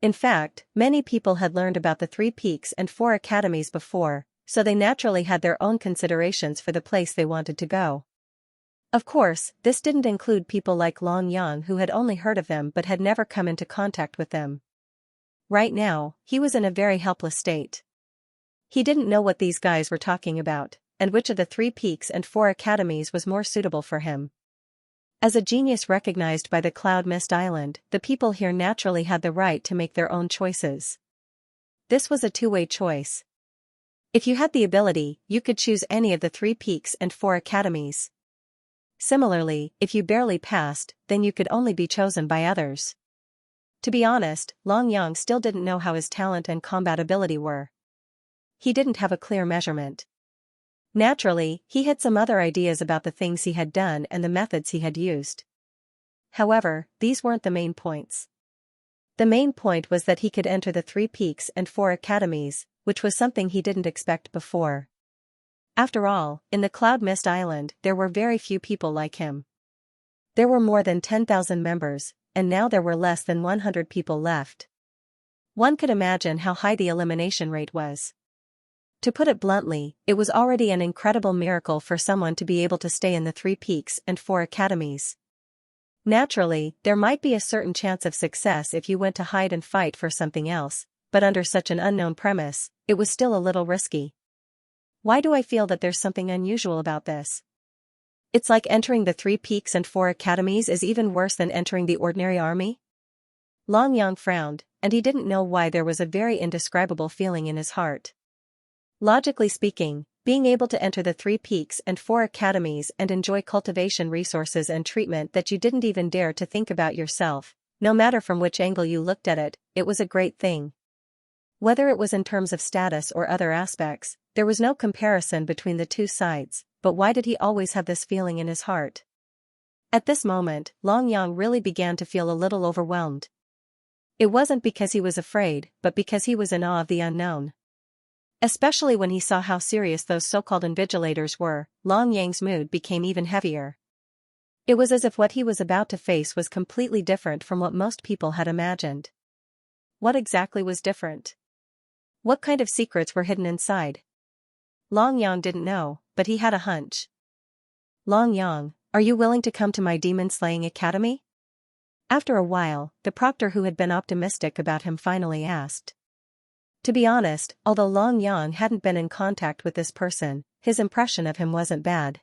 In fact, many people had learned about the 3 peaks and 4 academies before, so they naturally had their own considerations for the place they wanted to go. Of course, this didn't include people like Long Yang who had only heard of them but had never come into contact with them. Right now, he was in a very helpless state. He didn't know what these guys were talking about, and which of the 3 peaks and 4 academies was more suitable for him. As a genius recognized by the Cloud Mist Island, the people here naturally had the right to make their own choices. This was a two-way choice. If you had the ability, you could choose any of the 3 peaks and 4 academies. Similarly, if you barely passed, then you could only be chosen by others. To be honest, Long Yang still didn't know how his talent and combat ability were. He didn't have a clear measurement. Naturally, he had some other ideas about the things he had done and the methods he had used. However, these weren't the main points. The main point was that he could enter the 3 peaks and 4 academies, which was something he didn't expect before. After all, in the Cloud Mist Island there were very few people like him. There were more than 10,000 members, and now there were less than 100 people left. One could imagine how high the elimination rate was. To put it bluntly, it was already an incredible miracle for someone to be able to stay in the 3 peaks and 4 academies. Naturally, there might be a certain chance of success if you went to hide and fight for something else, but under such an unknown premise, it was still a little risky. Why do I feel that there's something unusual about this? It's like entering the 3 peaks and 4 academies is even worse than entering the ordinary army? Long Yang frowned, and he didn't know why there was a very indescribable feeling in his heart. Logically speaking, being able to enter the 3 peaks and 4 academies and enjoy cultivation resources and treatment that you didn't even dare to think about yourself, no matter from which angle you looked at it, it was a great thing. Whether it was in terms of status or other aspects, there was no comparison between the two sides, but why did he always have this feeling in his heart? At this moment, Long Yang really began to feel a little overwhelmed. It wasn't because he was afraid, but because he was in awe of the unknown. Especially when he saw how serious those so-called invigilators were, Long Yang's mood became even heavier. It was as if what he was about to face was completely different from what most people had imagined. What exactly was different? What kind of secrets were hidden inside? Long Yang didn't know, but he had a hunch. Long Yang, are you willing to come to my demon slaying academy? After a while, the proctor who had been optimistic about him finally asked. To be honest, although Long Yang hadn't been in contact with this person, his impression of him wasn't bad.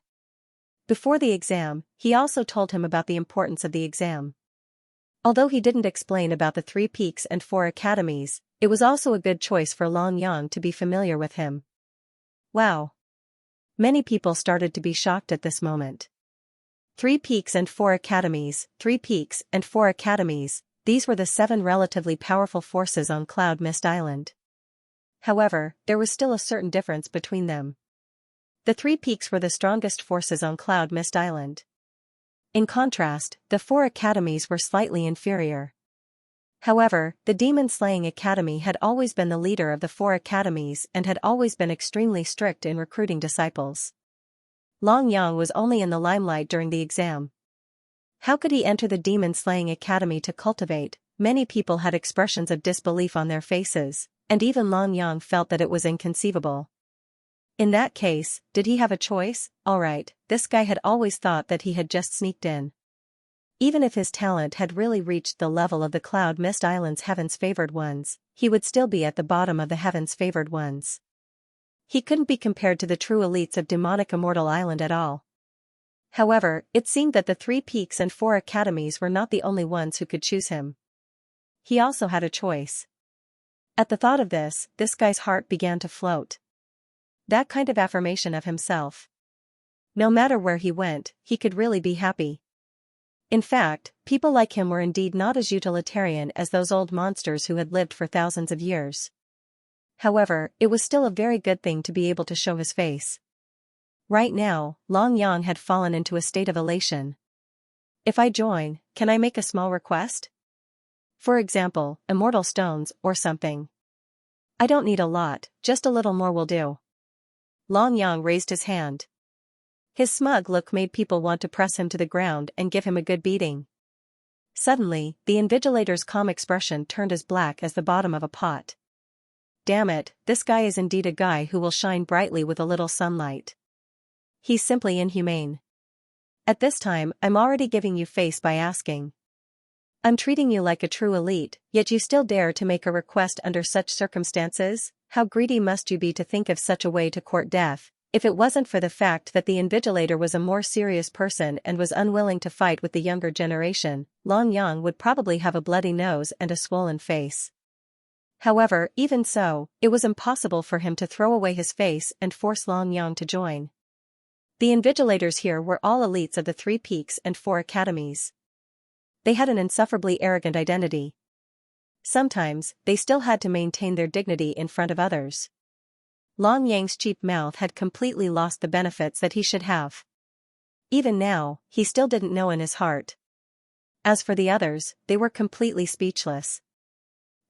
Before the exam, he also told him about the importance of the exam. Although he didn't explain about the 3 peaks and 4 academies, it was also a good choice for Long Yang to be familiar with him. Wow! Many people started to be shocked at this moment. 3 peaks and 4 academies, 3 peaks and 4 academies, these were the 7 relatively powerful forces on Cloud Mist Island. However, there was still a certain difference between them. The 3 peaks were the strongest forces on Cloud Mist Island. In contrast, the 4 academies were slightly inferior. However, the Demon Slaying Academy had always been the leader of the 4 academies and had always been extremely strict in recruiting disciples. Long Yang was only in the limelight during the exam. How could he enter the Demon Slaying Academy to cultivate? Many people had expressions of disbelief on their faces, and even Long Yang felt that it was inconceivable. In that case, did he have a choice? Alright, this guy had always thought that he had just sneaked in. Even if his talent had really reached the level of the Cloud Mist Island's Heaven's Favored Ones, he would still be at the bottom of the Heaven's Favored Ones. He couldn't be compared to the true elites of demonic Immortal Island at all. However, it seemed that the 3 peaks and 4 academies were not the only ones who could choose him. He also had a choice. At the thought of this guy's heart began to float. That kind of affirmation of himself. No matter where he went, he could really be happy. In fact, people like him were indeed not as utilitarian as those old monsters who had lived for thousands of years. However, it was still a very good thing to be able to show his face. Right now, Long Yang had fallen into a state of elation. If I join, can I make a small request? For example, immortal stones or something. I don't need a lot, just a little more will do. Long Yang raised his hand. His smug look made people want to press him to the ground and give him a good beating. Suddenly, the Invigilator's calm expression turned as black as the bottom of a pot. Damn it, this guy is indeed a guy who will shine brightly with a little sunlight. He's simply inhumane. At this time, I'm already giving you face by asking. I'm treating you like a true elite, yet you still dare to make a request under such circumstances? How greedy must you be to think of such a way to court death? If it wasn't for the fact that the Invigilator was a more serious person and was unwilling to fight with the younger generation, Long Yang would probably have a bloody nose and a swollen face. However, even so, it was impossible for him to throw away his face and force Long Yang to join. The Invigilators here were all elites of the 3 peaks and 4 academies. They had an insufferably arrogant identity. Sometimes, they still had to maintain their dignity in front of others. Long Yang's cheap mouth had completely lost the benefits that he should have. Even now, he still didn't know in his heart. As for the others, they were completely speechless.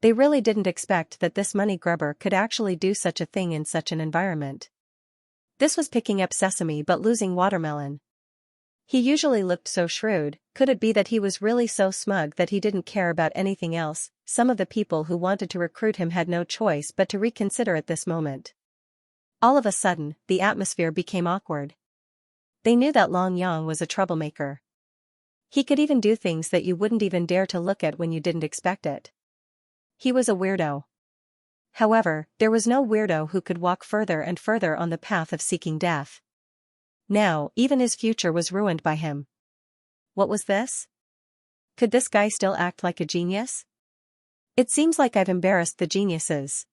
They really didn't expect that this money grubber could actually do such a thing in such an environment. This was picking up sesame but losing watermelon. He usually looked so shrewd. Could it be that he was really so smug that he didn't care about anything else? Some of the people who wanted to recruit him had no choice but to reconsider at this moment. All of a sudden, the atmosphere became awkward. They knew that Long Yang was a troublemaker. He could even do things that you wouldn't even dare to look at when you didn't expect it. He was a weirdo. However, there was no weirdo who could walk further and further on the path of seeking death. Now, even his future was ruined by him. What was this? Could this guy still act like a genius? It seems like I've embarrassed the geniuses.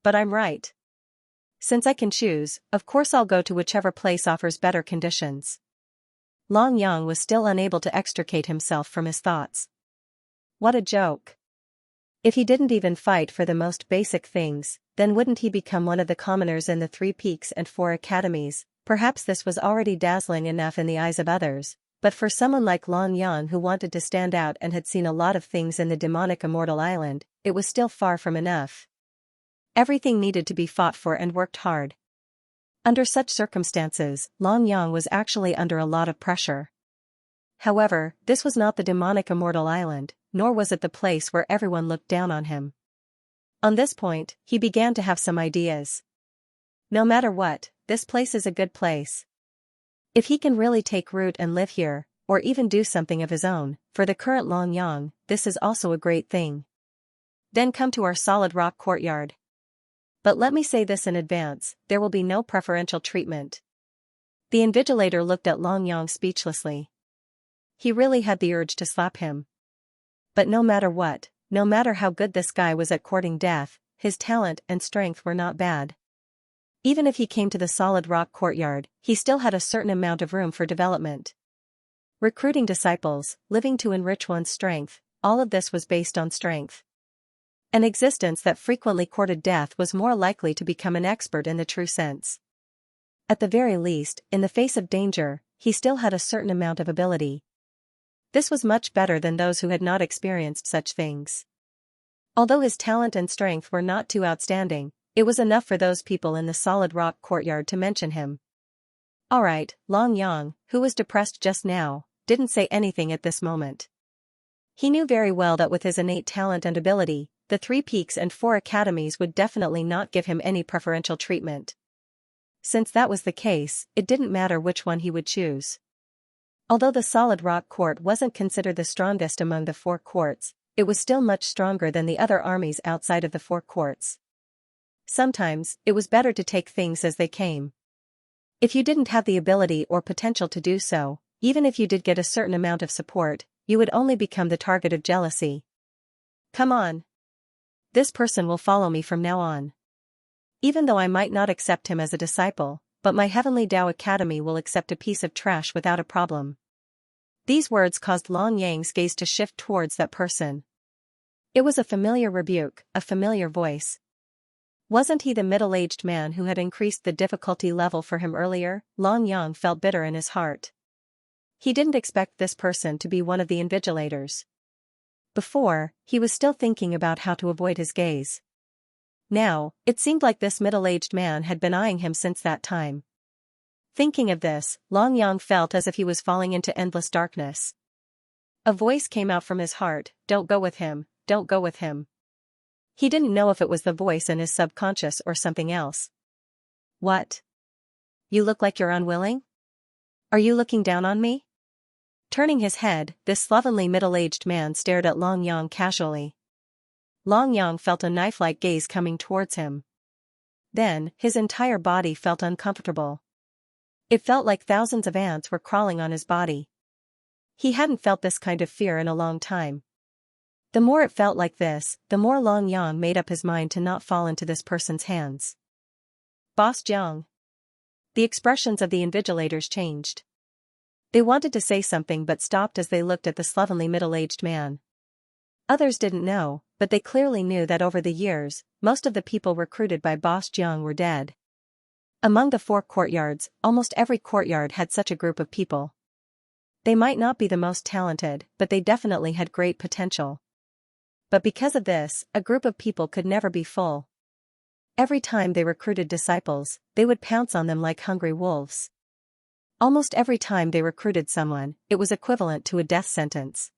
But I'm right. Since I can choose, of course I'll go to whichever place offers better conditions. Long Yang was still unable to extricate himself from his thoughts. What a joke. If he didn't even fight for the most basic things, then wouldn't he become one of the commoners in the 3 peaks and 4 academies? Perhaps this was already dazzling enough in the eyes of others, but for someone like Long Yang who wanted to stand out and had seen a lot of things in the demonic Immortal Island, it was still far from enough. Everything needed to be fought for and worked hard. Under such circumstances, Long Yang was actually under a lot of pressure. However, this was not the demonic Immortal Island, nor was it the place where everyone looked down on him. On this point, he began to have some ideas. No matter what, this place is a good place. If he can really take root and live here, or even do something of his own, for the current Long Yang, this is also a great thing. Then come to our solid rock courtyard. But let me say this in advance, there will be no preferential treatment. The Invigilator looked at Long Yang speechlessly. He really had the urge to slap him. But no matter what, no matter how good this guy was at courting death, his talent and strength were not bad. Even if he came to the solid rock courtyard, he still had a certain amount of room for development. Recruiting disciples, living to enrich one's strength, all of this was based on strength. An existence that frequently courted death was more likely to become an expert in the true sense. At the very least, in the face of danger, he still had a certain amount of ability. This was much better than those who had not experienced such things. Although his talent and strength were not too outstanding, it was enough for those people in the solid rock courtyard to mention him. Alright, Long Yang, who was depressed just now, didn't say anything at this moment. He knew very well that with his innate talent and ability, the 3 peaks and 4 academies would definitely not give him any preferential treatment. Since that was the case, it didn't matter which one he would choose. Although the solid rock court wasn't considered the strongest among the four courts, it was still much stronger than the other armies outside of the four courts. Sometimes, it was better to take things as they came. If you didn't have the ability or potential to do so, even if you did get a certain amount of support, you would only become the target of jealousy. Come on. This person will follow me from now on. Even though I might not accept him as a disciple, but my Heavenly Tao Academy will accept a piece of trash without a problem. These words caused Long Yang's gaze to shift towards that person. It was a familiar rebuke, a familiar voice. Wasn't he the middle-aged man who had increased the difficulty level for him earlier? Long Yang felt bitter in his heart. He didn't expect this person to be one of the invigilators. Before, he was still thinking about how to avoid his gaze. Now, it seemed like this middle-aged man had been eyeing him since that time. Thinking of this, Long Yang felt as if he was falling into endless darkness. A voice came out from his heart, "Don't go with him, don't go with him." He didn't know if it was the voice in his subconscious or something else. What? You look like you're unwilling? Are you looking down on me? Turning his head, this slovenly middle-aged man stared at Long Yang casually. Long Yang felt a knife-like gaze coming towards him. Then, his entire body felt uncomfortable. It felt like thousands of ants were crawling on his body. He hadn't felt this kind of fear in a long time. The more it felt like this, the more Long Yang made up his mind to not fall into this person's hands. Boss Jiang. The expressions of the invigilators changed. They wanted to say something but stopped as they looked at the slovenly middle-aged man. Others didn't know, but they clearly knew that over the years, most of the people recruited by Boss Jiang were dead. Among the four courtyards, almost every courtyard had such a group of people. They might not be the most talented, but they definitely had great potential. But because of this, a group of people could never be full. Every time they recruited disciples, they would pounce on them like hungry wolves. Almost every time they recruited someone, it was equivalent to a death sentence.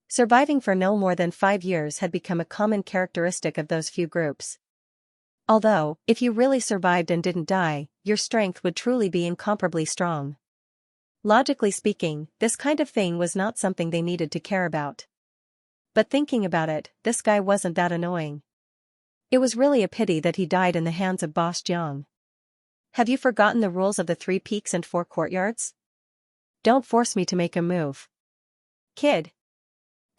Surviving for no more than 5 years had become a common characteristic of those few groups. Although, if you really survived and didn't die, your strength would truly be incomparably strong. Logically speaking, this kind of thing was not something they needed to care about. But thinking about it, this guy wasn't that annoying. It was really a pity that he died in the hands of Boss Jiang. Have you forgotten the rules of the 3 peaks and 4 courtyards? Don't force me to make a move. Kid.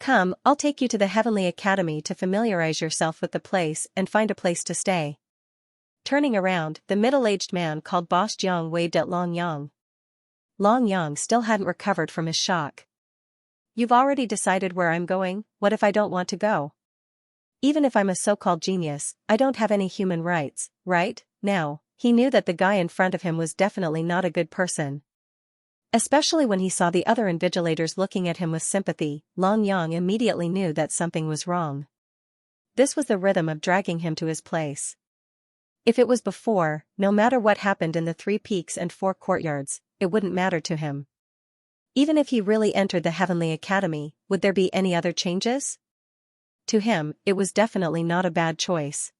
Come, I'll take you to the Heavenly Academy to familiarize yourself with the place and find a place to stay. Turning around, the middle-aged man called Boss Jiang waved at Long Yang. Long Yang still hadn't recovered from his shock. You've already decided where I'm going, what if I don't want to go? Even if I'm a so-called genius, I don't have any human rights, right? Now, he knew that the guy in front of him was definitely not a good person. Especially when he saw the other invigilators looking at him with sympathy, Long Yang immediately knew that something was wrong. This was the rhythm of dragging him to his place. If it was before, no matter what happened in the 3 peaks and 4 courtyards, it wouldn't matter to him. Even if he really entered the Heavenly Academy, would there be any other changes? To him, it was definitely not a bad choice.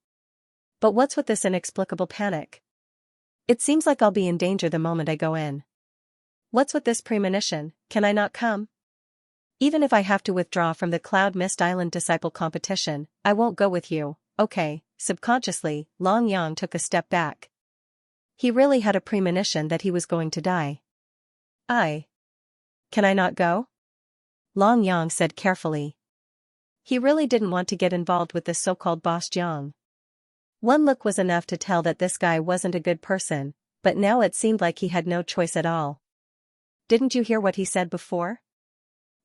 But what's with this inexplicable panic? It seems like I'll be in danger the moment I go in. What's with this premonition? Can I not come? Even if I have to withdraw from the Cloud Mist Island Disciple competition, I won't go with you. Okay. Subconsciously, Long Yang took a step back. He really had a premonition that he was going to die. Can I not go? Long Yang said carefully. He really didn't want to get involved with this so-called Boss Jiang. One look was enough to tell that this guy wasn't a good person, but now it seemed like he had no choice at all. Didn't you hear what he said before?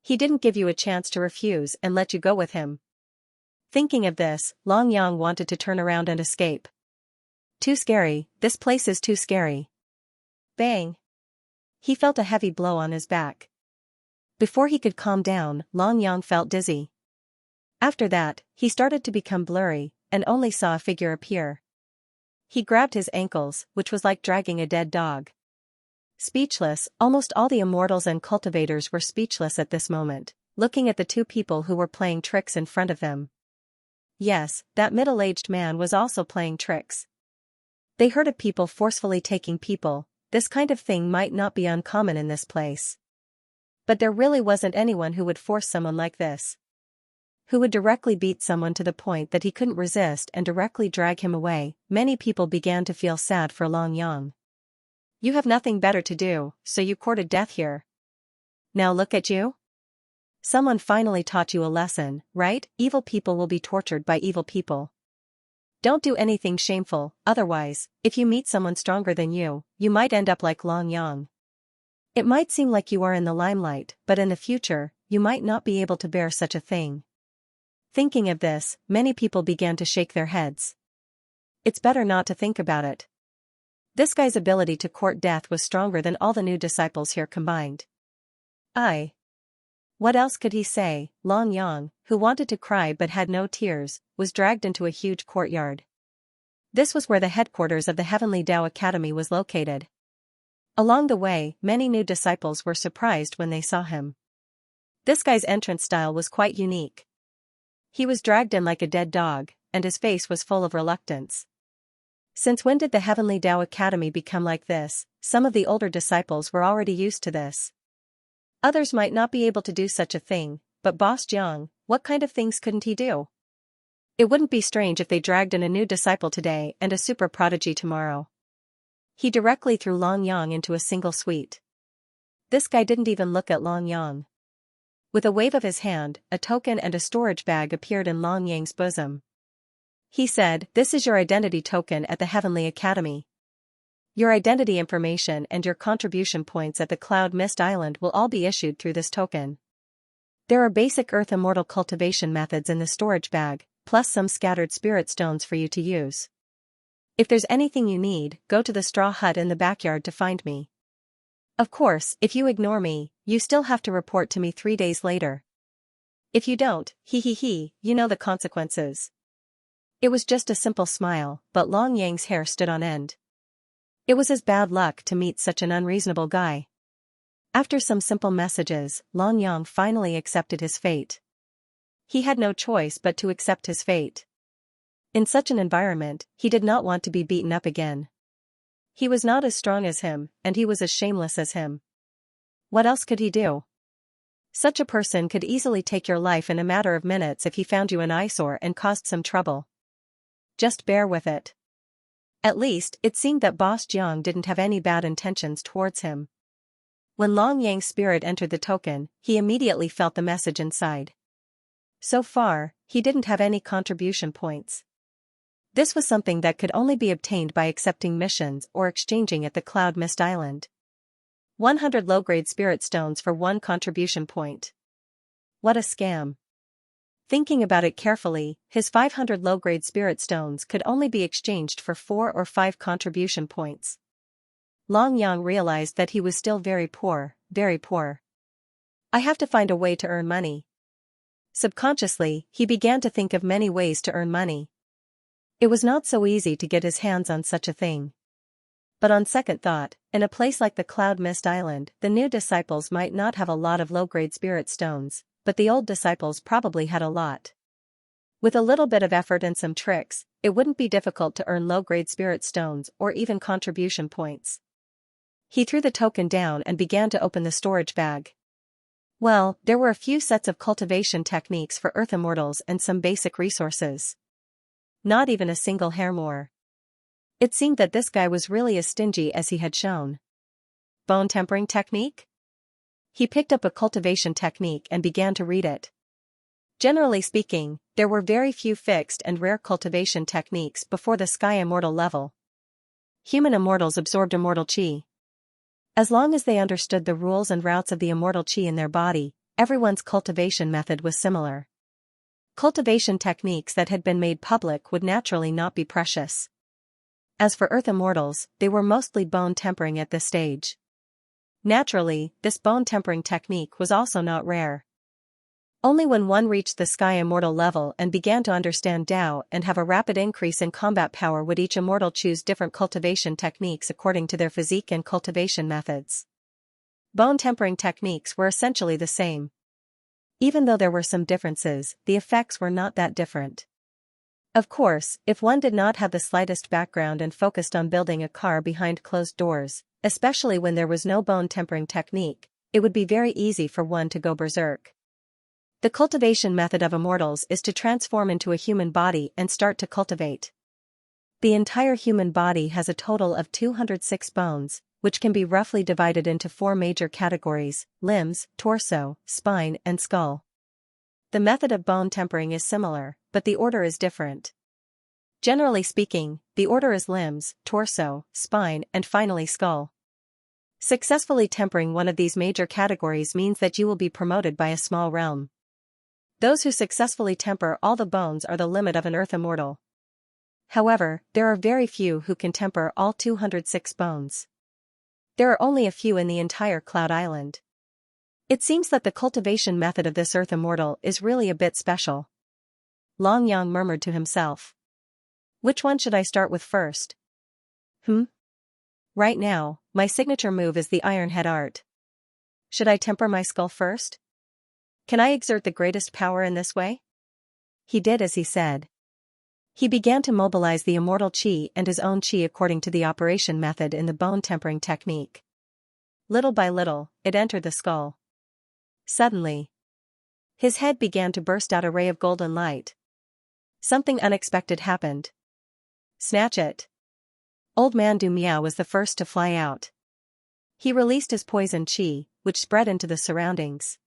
He didn't give you a chance to refuse and let you go with him. Thinking of this, Long Yang wanted to turn around and escape. Too scary, this place is too scary. Bang! He felt a heavy blow on his back. Before he could calm down, Long Yang felt dizzy. After that, he started to become blurry, and only saw a figure appear. He grabbed his ankles, which was like dragging a dead dog. Speechless, almost all the immortals and cultivators were speechless at this moment, looking at the 2 people who were playing tricks in front of them. Yes, that middle-aged man was also playing tricks. They heard of people forcefully taking people. This kind of thing might not be uncommon in this place. But there really wasn't anyone who would force someone like this. Who would directly beat someone to the point that he couldn't resist and directly drag him away. Many people began to feel sad for Long Yang. You have nothing better to do, so you courted death here. Now look at you. Someone finally taught you a lesson, right? Evil people will be tortured by evil people. Don't do anything shameful, otherwise, if you meet someone stronger than you might end up like Long Yang. It might seem like you are in the limelight, but in the future, you might not be able to bear such a thing. Thinking of this, many people began to shake their heads. It's better not to think about it. This guy's ability to court death was stronger than all the new disciples here combined. What else could he say? Long Yang, who wanted to cry but had no tears, was dragged into a huge courtyard. This was where the headquarters of the Heavenly Tao Academy was located. Along the way, many new disciples were surprised when they saw him. This guy's entrance style was quite unique. He was dragged in like a dead dog, and his face was full of reluctance. Since when did the Heavenly Tao Academy become like this? Some of the older disciples were already used to this. Others might not be able to do such a thing, but Boss Jiang, what kind of things couldn't he do? It wouldn't be strange if they dragged in a new disciple today and a super prodigy tomorrow. He directly threw Long Yang into a single suite. This guy didn't even look at Long Yang. With a wave of his hand, a token and a storage bag appeared in Long Yang's bosom. He said, "This is your identity token at the Heavenly Academy. Your identity information and your contribution points at the Cloud Mist Island will all be issued through this token. There are basic Earth Immortal cultivation methods in the storage bag, plus some scattered spirit stones for you to use. If there's anything you need, go to the straw hut in the backyard to find me. Of course, if you ignore me, you still have to report to me 3 days later. If you don't, you know the consequences." It was just a simple smile, but Long Yang's hair stood on end. It was his bad luck to meet such an unreasonable guy. After some simple messages, Long Yang finally accepted his fate. He had no choice but to accept his fate. In such an environment, he did not want to be beaten up again. He was not as strong as him, and he was as shameless as him. What else could he do? Such a person could easily take your life in a matter of minutes if he found you an eyesore and caused some trouble. Just bear with it. At least, it seemed that Boss Jiang didn't have any bad intentions towards him. When Long Yang's spirit entered the token, he immediately felt the message inside. So far, he didn't have any contribution points. This was something that could only be obtained by accepting missions or exchanging at the Cloud Mist Island. 100 low-grade spirit stones for 1 contribution point. What a scam. Thinking about it carefully, his 500 low-grade spirit stones could only be exchanged for 4 or 5 contribution points. Long Yang realized that he was still very poor, very poor. I have to find a way to earn money. Subconsciously, he began to think of many ways to earn money. It was not so easy to get his hands on such a thing. But on second thought, in a place like the Cloud Mist Island, the new disciples might not have a lot of low-grade spirit stones, but the old disciples probably had a lot. With a little bit of effort and some tricks, it wouldn't be difficult to earn low-grade spirit stones or even contribution points. He threw the token down and began to open the storage bag. Well, there were a few sets of cultivation techniques for Earth Immortals and some basic resources. Not even a single hair more. It seemed that this guy was really as stingy as he had shown. Bone tempering technique? He picked up a cultivation technique and began to read it. Generally speaking, there were very few fixed and rare cultivation techniques before the Sky Immortal level. Human immortals absorbed immortal chi. As long as they understood the rules and routes of the immortal chi in their body, everyone's cultivation method was similar. Cultivation techniques that had been made public would naturally not be precious. As for Earth Immortals, they were mostly bone tempering at this stage. Naturally, this bone tempering technique was also not rare. Only when one reached the Sky Immortal level and began to understand Tao and have a rapid increase in combat power would each immortal choose different cultivation techniques according to their physique and cultivation methods. Bone tempering techniques were essentially the same. Even though there were some differences, the effects were not that different. Of course, if one did not have the slightest background and focused on building a car behind closed doors, especially when there was no bone tempering technique, it would be very easy for one to go berserk. The cultivation method of immortals is to transform into a human body and start to cultivate. The entire human body has a total of 206 bones, which can be roughly divided into 4 major categories: limbs, torso, spine, and skull. The method of bone tempering is similar, but the order is different. Generally speaking, the order is limbs, torso, spine, and finally skull. Successfully tempering one of these major categories means that you will be promoted by a small realm. Those who successfully temper all the bones are the limit of an earth immortal. However, there are very few who can temper all 206 bones. There are only a few in the entire Cloud Island. It seems that the cultivation method of this earth immortal is really a bit special. Long Yang murmured to himself. Which one should I start with first? Right now, my signature move is the Iron Head art. Should I temper my skull first? Can I exert the greatest power in this way? He did as he said. He began to mobilize the immortal chi and his own chi according to the operation method in the bone tempering technique. Little by little, it entered the skull. Suddenly, his head began to burst out a ray of golden light. Something unexpected happened. Snatch it. Old Man Du Miao was the first to fly out. He released his poison chi, which spread into the surroundings.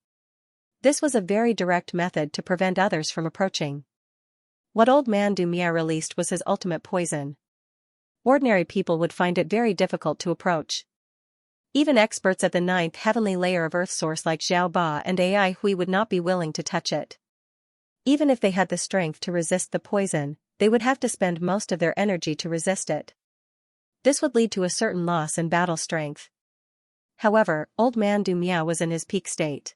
This was a very direct method to prevent others from approaching. What Old Man Du Miao released was his ultimate poison. Ordinary people would find it very difficult to approach. Even experts at the 9th heavenly layer of Earth source like Xiao Ba and Ai Hui would not be willing to touch it. Even if they had the strength to resist the poison, they would have to spend most of their energy to resist it. This would lead to a certain loss in battle strength. However, Old Man Du Miao was in his peak state.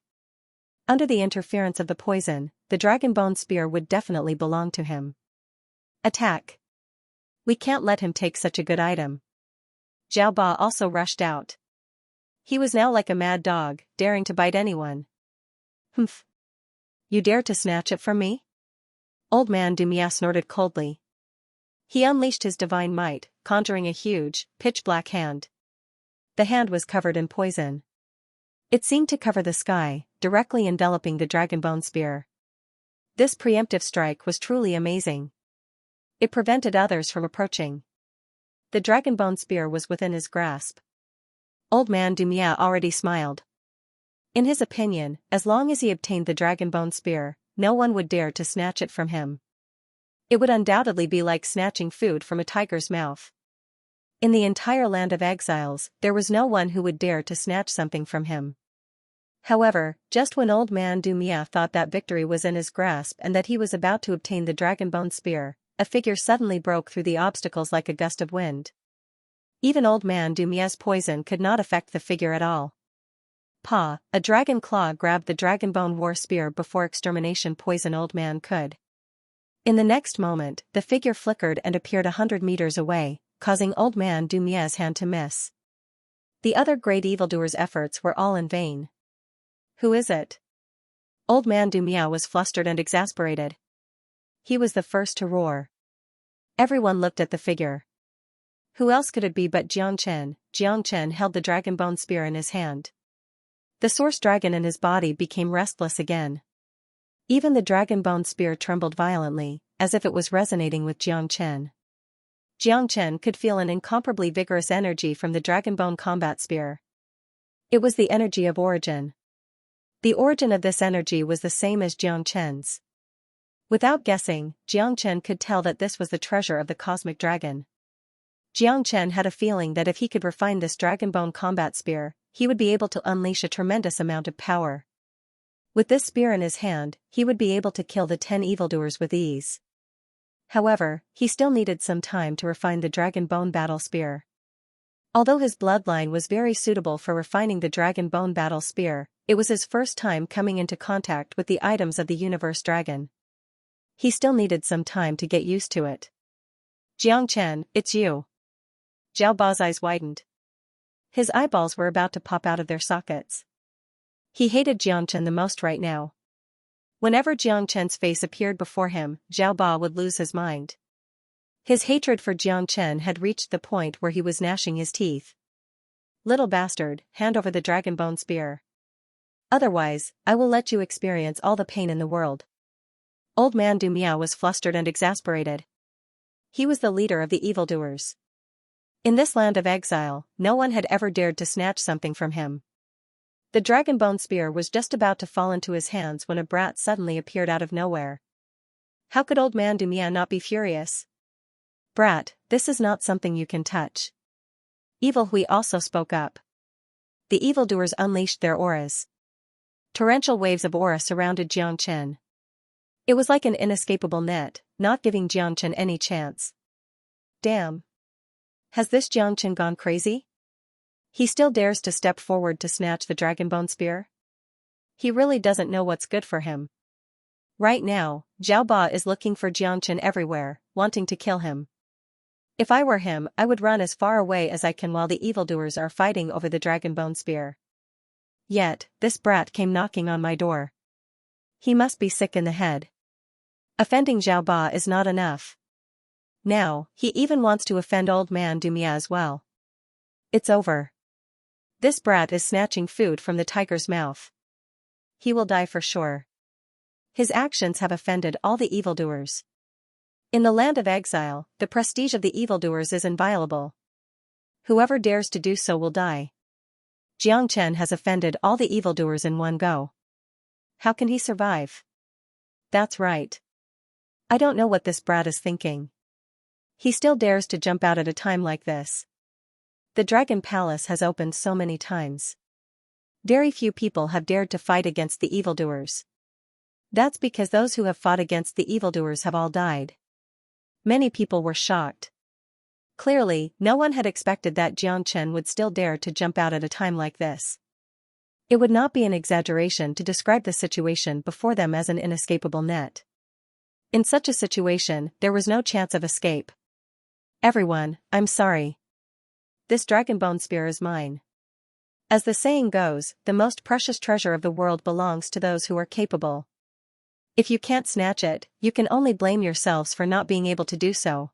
Under the interference of the poison, the dragon bone spear would definitely belong to him. Attack! We can't let him take such a good item. Xiao Ba also rushed out. He was now like a mad dog, daring to bite anyone. Humph! You dare to snatch it from me? Old Man Du Miao snorted coldly. He unleashed his divine might, conjuring a huge, pitch-black hand. The hand was covered in poison. It seemed to cover the sky, directly enveloping the dragon bone spear. This preemptive strike was truly amazing. It prevented others from approaching. The dragon bone spear was within his grasp. Old Man Du Miao already smiled. In his opinion, as long as he obtained the dragon bone spear, no one would dare to snatch it from him. It would undoubtedly be like snatching food from a tiger's mouth. In the entire land of exiles, there was no one who would dare to snatch something from him. However, just when Old Man Du Miao thought that victory was in his grasp and that he was about to obtain the dragon bone spear, a figure suddenly broke through the obstacles like a gust of wind. Even Old Man Du Miao's poison could not affect the figure at all. Pa, a dragon claw grabbed the dragon bone war spear before extermination poison Old Man could. In the next moment, the figure flickered and appeared 100 meters away, causing Old Man Du Miao's hand to miss. The other great evildoer's efforts were all in vain. Who is it? Old Man Du Miao was flustered and exasperated. He was the first to roar. Everyone looked at the figure. Who else could it be but Xianxia? Xianxia held the dragon bone spear in his hand. The source dragon in his body became restless again. Even the dragon bone spear trembled violently, as if it was resonating with Xianxia. Xianxia could feel an incomparably vigorous energy from the dragon bone combat spear. It was the energy of origin. The origin of this energy was the same as Xianxia's. Without guessing, Xianxia could tell that this was the treasure of the cosmic dragon. Xianxia had a feeling that if he could refine this dragon bone combat spear, he would be able to unleash a tremendous amount of power. With this spear in his hand, he would be able to kill the 10 evildoers with ease. However, he still needed some time to refine the dragon bone battle spear. Although his bloodline was very suitable for refining the dragon bone battle spear, it was his first time coming into contact with the items of the universe dragon. He still needed some time to get used to it. Xianxia, it's you. Xiao Ba's eyes widened. His eyeballs were about to pop out of their sockets. He hated Xianxia the most right now. Whenever Jiang Chen's face appeared before him, Zhao Ba would lose his mind. His hatred for Jiang Chen had reached the point where he was gnashing his teeth. Little bastard, hand over the dragon bone spear. Otherwise, I will let you experience all the pain in the world. Old man Du Miao was flustered and exasperated. He was the leader of the evildoers. In this land of exile, no one had ever dared to snatch something from him. The dragon bone spear was just about to fall into his hands when a brat suddenly appeared out of nowhere. How could old man Du Miao not be furious? Brat, this is not something you can touch. Evil Hui also spoke up. The evildoers unleashed their auras. Torrential waves of aura surrounded Jiang Chen. It was like an inescapable net, not giving Jiang Chen any chance. Damn. Has this Jiang Chen gone crazy? He still dares to step forward to snatch the dragon bone spear? He really doesn't know what's good for him. Right now, Zhao Ba is looking for Jiang Chen everywhere, wanting to kill him. If I were him, I would run as far away as I can while the evildoers are fighting over the dragon bone spear. Yet, this brat came knocking on my door. He must be sick in the head. Offending Zhao Ba is not enough. Now, he even wants to offend old man Du Miao as well. It's over. This brat is snatching food from the tiger's mouth. He will die for sure. His actions have offended all the evildoers. In the land of exile, the prestige of the evildoers is inviolable. Whoever dares to do so will die. Jiang Chen has offended all the evildoers in one go. How can he survive? That's right. I don't know what this brat is thinking. He still dares to jump out at a time like this. The Dragon Palace has opened so many times. Very few people have dared to fight against the evildoers. That's because those who have fought against the evildoers have all died. Many people were shocked. Clearly, no one had expected that Jiang Chen would still dare to jump out at a time like this. It would not be an exaggeration to describe the situation before them as an inescapable net. In such a situation, there was no chance of escape. Everyone, I'm sorry. This dragon bone spear is mine. As the saying goes, the most precious treasure of the world belongs to those who are capable. If you can't snatch it, you can only blame yourselves for not being able to do so.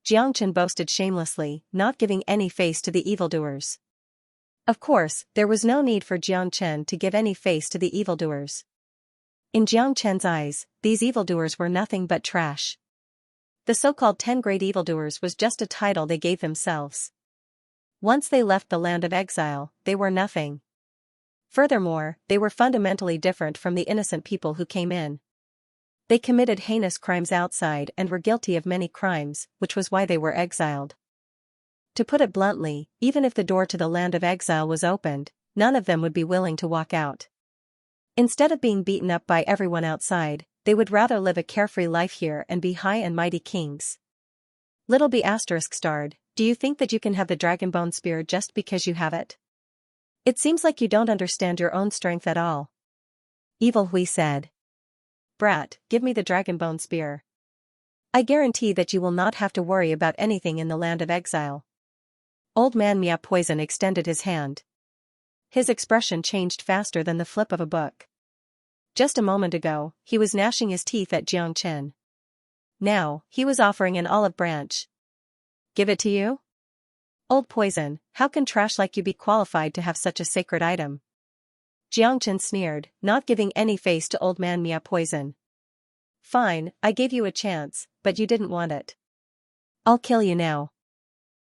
Jiang Chen boasted shamelessly, not giving any face to the evildoers. Of course, there was no need for Jiang Chen to give any face to the evildoers. In Jiang Chen's eyes, these evildoers were nothing but trash. The so-called 10 great evildoers was just a title they gave themselves. Once they left the land of exile, they were nothing. Furthermore, they were fundamentally different from the innocent people who came in. They committed heinous crimes outside and were guilty of many crimes, which was why they were exiled. To put it bluntly, even if the door to the land of exile was opened, none of them would be willing to walk out. Instead of being beaten up by everyone outside, they would rather live a carefree life here and be high and mighty kings. Little B****, do you think that you can have the dragon bone spear just because you have it? It seems like you don't understand your own strength at all. Evil Hui said. Brat, give me the dragon bone spear. I guarantee that you will not have to worry about anything in the land of exile. Old man Mia Poison extended his hand. His expression changed faster than the flip of a book. Just a moment ago, he was gnashing his teeth at Jiang Chen. Now, he was offering an olive branch. Give it to you? Old Poison, how can trash like you be qualified to have such a sacred item? Jiang Chen sneered, not giving any face to old man Mia Poison. Fine, I gave you a chance, but you didn't want it. I'll kill you now.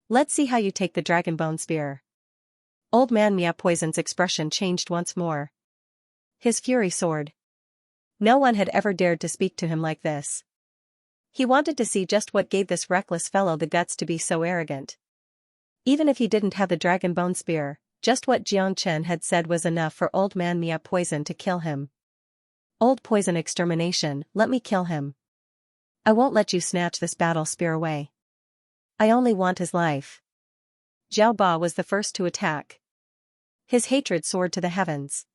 Let's see how you take the dragon bone spear. Old man Mia Poison's expression changed once more. His fury soared. No one had ever dared to speak to him like this. He wanted to see just what gave this reckless fellow the guts to be so arrogant. Even if he didn't have the dragon bone spear, just what Jiang Chen had said was enough for old man Mia Poison to kill him. Old Poison extermination, let me kill him. I won't let you snatch this battle spear away. I only want his life. Zhao Ba was the first to attack. His hatred soared to the heavens.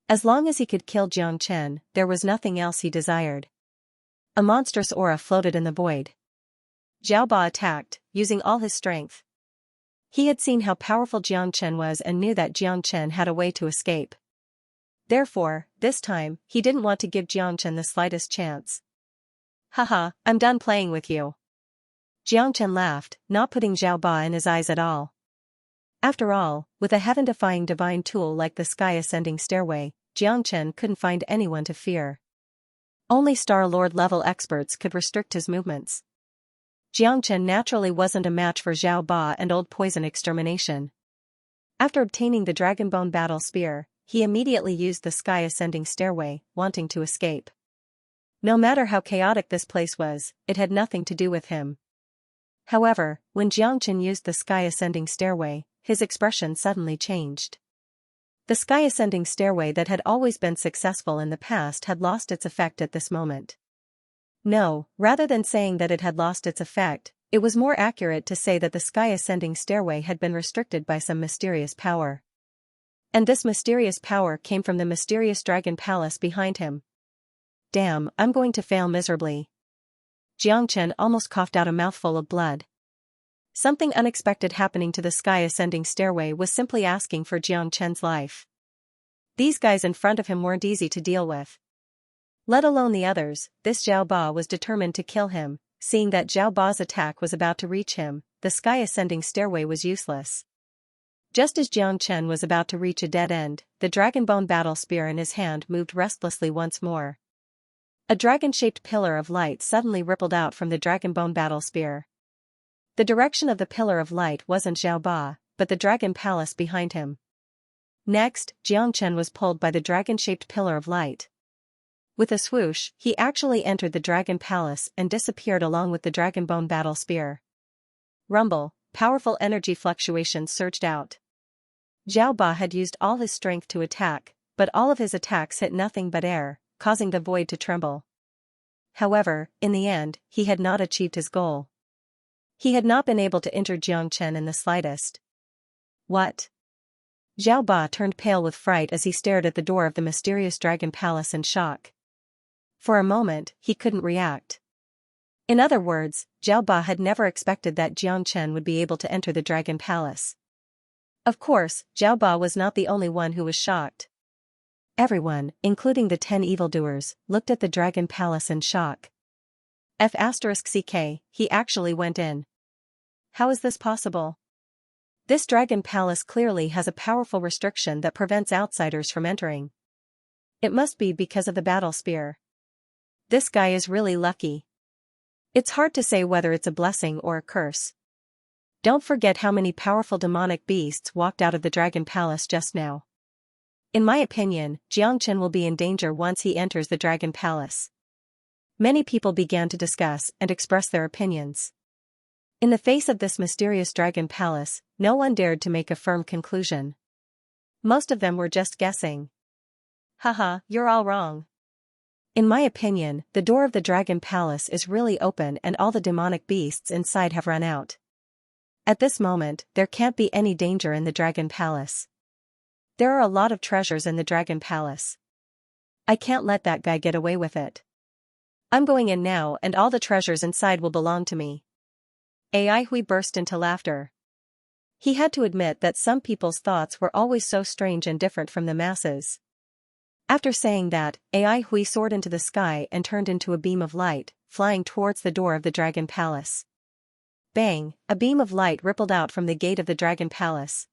As long as he could kill Jiang Chen, there was nothing else he desired. A monstrous aura floated in the void. Zhao Ba attacked, using all his strength. He had seen how powerful Jiang Chen was and knew that Jiang Chen had a way to escape. Therefore, this time, he didn't want to give Xianxia the slightest chance. Haha, I'm done playing with you. Xianxia laughed, not putting Zhao Ba in his eyes at all. After all, with a heaven-defying divine tool like the sky-ascending stairway, Xianxia couldn't find anyone to fear. Only Star Lord level experts could restrict his movements. Xianxia naturally wasn't a match for Zhao Ba and Old Poison Extermination. After obtaining the Dragonbone Battle Spear, he immediately used the sky-ascending stairway, wanting to escape. No matter how chaotic this place was, it had nothing to do with him. However, when Xianxia used the sky-ascending stairway, his expression suddenly changed. The sky-ascending stairway that had always been successful in the past had lost its effect at this moment. No, rather than saying that it had lost its effect, it was more accurate to say that the sky-ascending stairway had been restricted by some mysterious power. And this mysterious power came from the mysterious dragon palace behind him. Damn, I'm going to fail miserably. Xianxia almost coughed out a mouthful of blood. Something unexpected happening to the sky-ascending stairway was simply asking for Xianxia's life. These guys in front of him weren't easy to deal with. Let alone the others, this Zhao Ba was determined to kill him. Seeing that Zhao Ba's attack was about to reach him, the sky-ascending stairway was useless. Just as Xianxia was about to reach a dead end, the Dragonbone Battle Spear in his hand moved restlessly once more. A dragon-shaped pillar of light suddenly rippled out from the Dragonbone Battle Spear. The direction of the pillar of light wasn't Zhao Ba, but the dragon palace behind him. Next, Xianxia was pulled by the dragon-shaped pillar of light. With a swoosh, he actually entered the dragon palace and disappeared along with the Dragonbone Battle Spear. Rumble, powerful energy fluctuations surged out. Zhao Ba had used all his strength to attack, but all of his attacks hit nothing but air, causing the void to tremble. However, in the end, he had not achieved his goal. He had not been able to injure Xianxia in the slightest. What? Zhao Ba turned pale with fright as he stared at the door of the mysterious dragon palace in shock. For a moment, he couldn't react. In other words, Zhao Ba had never expected that Xianxia would be able to enter the dragon palace. Of course, Zhao Ba was not the only one who was shocked. Everyone, including the 10 evildoers, looked at the dragon palace in shock. F***ck, he actually went in. How is this possible? This dragon palace clearly has a powerful restriction that prevents outsiders from entering. It must be because of the battle spear. This guy is really lucky. It's hard to say whether it's a blessing or a curse. Don't forget how many powerful demonic beasts walked out of the dragon palace just now. In my opinion, Xianxia will be in danger once he enters the dragon palace. Many people began to discuss and express their opinions. In the face of this mysterious dragon palace, no one dared to make a firm conclusion. Most of them were just guessing. Haha, you're all wrong. In my opinion, the door of the dragon palace is really open and all the demonic beasts inside have run out. At this moment, there can't be any danger in the dragon palace. There are a lot of treasures in the dragon palace. I can't let that guy get away with it. I'm going in now and all the treasures inside will belong to me. Ai Hui burst into laughter. He had to admit that some people's thoughts were always so strange and different from the masses. After saying that, Ai Hui soared into the sky and turned into a beam of light, flying towards the door of the dragon palace. Bang, a beam of light rippled out from the gate of the dragon palace.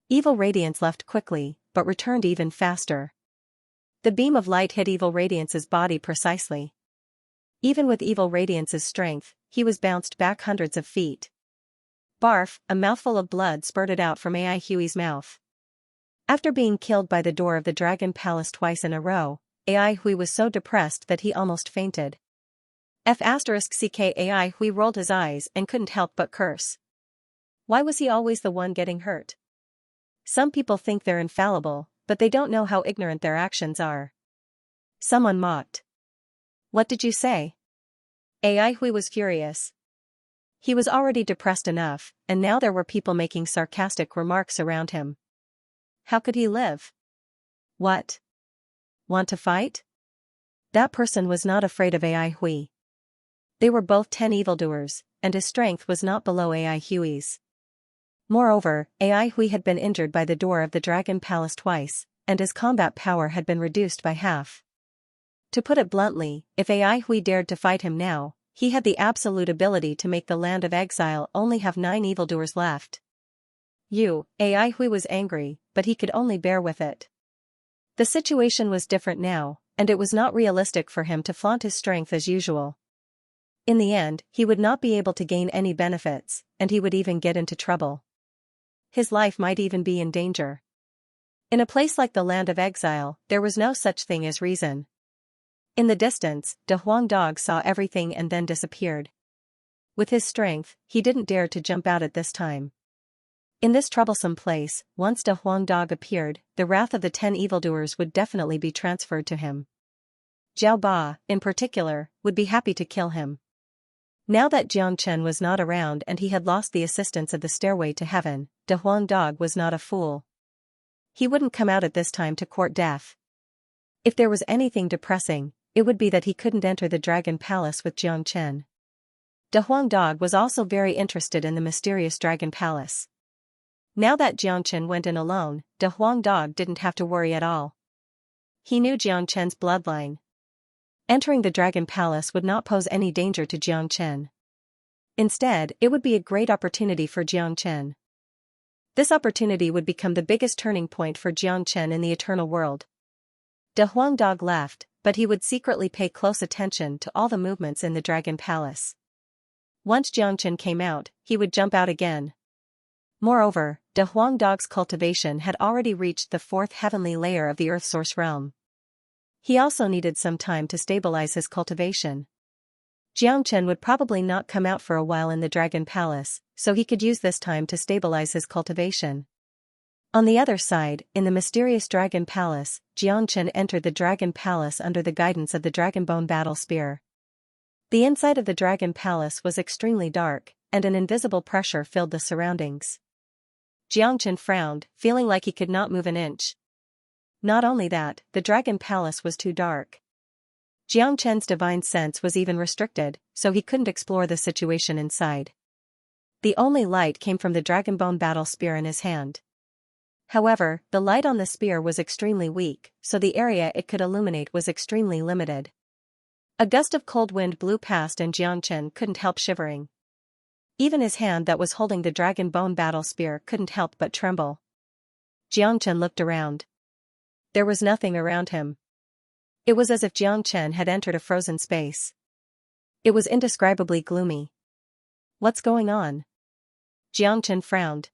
Evil Radiance left quickly, but returned even faster. The beam of light hit Evil Radiance's body precisely. Even with Evil Radiance's strength, he was bounced back hundreds of feet. Barf, a mouthful of blood spurted out from Ai Hui's mouth. After being killed by the door of the dragon palace twice in a row, Ai Hui was so depressed that he almost fainted. F***ck Ai Hui rolled his eyes and couldn't help but curse. Why was he always the one getting hurt? Some people think they're infallible, but they don't know how ignorant their actions are. Someone mocked. What did you say? Ai Hui was furious. He was already depressed enough, and now there were people making sarcastic remarks around him. How could he live? What? Want to fight? That person was not afraid of Ai Hui. They were both 10 evildoers, and his strength was not below Ai Hui's. Moreover, Ai Hui had been injured by the door of the dragon palace twice, and his combat power had been reduced by half. To put it bluntly, if Ai Hui dared to fight him now, he had the absolute ability to make the land of exile only have 9 evildoers left. Ai Hui was angry, but he could only bear with it. The situation was different now, and it was not realistic for him to flaunt his strength as usual. In the end, he would not be able to gain any benefits, and he would even get into trouble. His life might even be in danger. In a place like the land of exile, there was no such thing as reason. In the distance, De Huang Dog saw everything and then disappeared. With his strength, he didn't dare to jump out at this time. In this troublesome place, once De Huang Dog appeared, the wrath of the 10 evildoers would definitely be transferred to him. Zhao Ba, in particular, would be happy to kill him. Now that Jiang Chen was not around and he had lost the assistance of the stairway to heaven, De Huang Dog was not a fool. He wouldn't come out at this time to court death. If there was anything depressing, it would be that he couldn't enter the Dragon Palace with Jiang Chen. De Huang Dog was also very interested in the mysterious Dragon Palace. Now that Jiang Chen went in alone, De Huang Dog didn't have to worry at all. He knew Jiang Chen's bloodline. Entering the Dragon Palace would not pose any danger to Jiang Chen. Instead, it would be a great opportunity for Jiang Chen. This opportunity would become the biggest turning point for Jiang Chen in the eternal world. De Huang Dog left, but he would secretly pay close attention to all the movements in the Dragon Palace. Once Jiang Chen came out, he would jump out again. Moreover, De Huang Dog's cultivation had already reached the 4th heavenly layer of the Earth Source realm. He also needed some time to stabilize his cultivation. Jiang Chen would probably not come out for a while in the Dragon Palace, so he could use this time to stabilize his cultivation. On the other side, in the mysterious Dragon Palace, Jiang Chen entered the Dragon Palace under the guidance of the Dragonbone Battle Spear. The inside of the Dragon Palace was extremely dark, and an invisible pressure filled the surroundings. Jiang Chen frowned, feeling like he could not move an inch. Not only that, the Dragon Palace was too dark. Jiang Chen's divine sense was even restricted, so he couldn't explore the situation inside. The only light came from the Dragonbone Battle Spear in his hand. However, the light on the spear was extremely weak, so the area it could illuminate was extremely limited. A gust of cold wind blew past and Jiang Chen couldn't help shivering. Even his hand that was holding the Dragonbone Battle Spear couldn't help but tremble. Jiang Chen looked around. There was nothing around him. It was as if Jiang Chen had entered a frozen space. It was indescribably gloomy. What's going on? Jiang Chen frowned.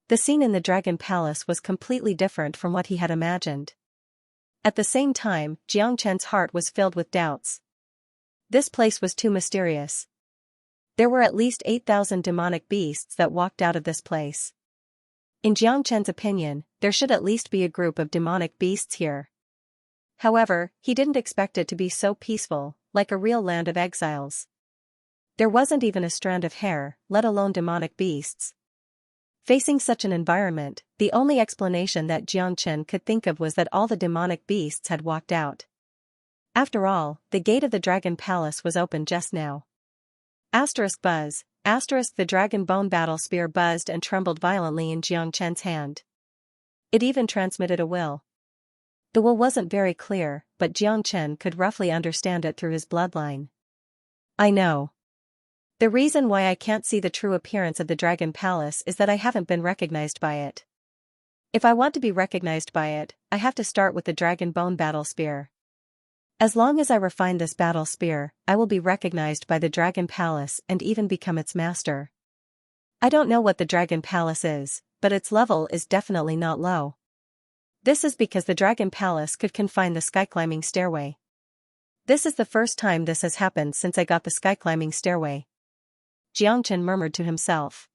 The scene in the Dragon Palace was completely different from what he had imagined. At the same time, Jiang Chen's heart was filled with doubts. This place was too mysterious. There were at least 8,000 demonic beasts that walked out of this place. In Jiang Chen's opinion, there should at least be a group of demonic beasts here. However, he didn't expect it to be so peaceful, like a real land of exiles. There wasn't even a strand of hair, let alone demonic beasts. Facing such an environment, the only explanation that Jiang Chen could think of was that all the demonic beasts had walked out. After all, the gate of the Dragon Palace was open just now. Buzz. The Dragonbone Battle Spear buzzed and trembled violently in Jiang Chen's hand. It even transmitted a will. The will wasn't very clear, but Jiang Chen could roughly understand it through his bloodline. I know. The reason why I can't see the true appearance of the Dragon Palace is that I haven't been recognized by it. If I want to be recognized by it, I have to start with the Dragonbone Battle Spear. As long as I refine this battle spear, I will be recognized by the Dragon Palace and even become its master. I don't know what the Dragon Palace is, but its level is definitely not low. This is because the Dragon Palace could confine the sky-climbing stairway. This is the first time this has happened since I got the sky-climbing stairway. Jiang Chen murmured to himself.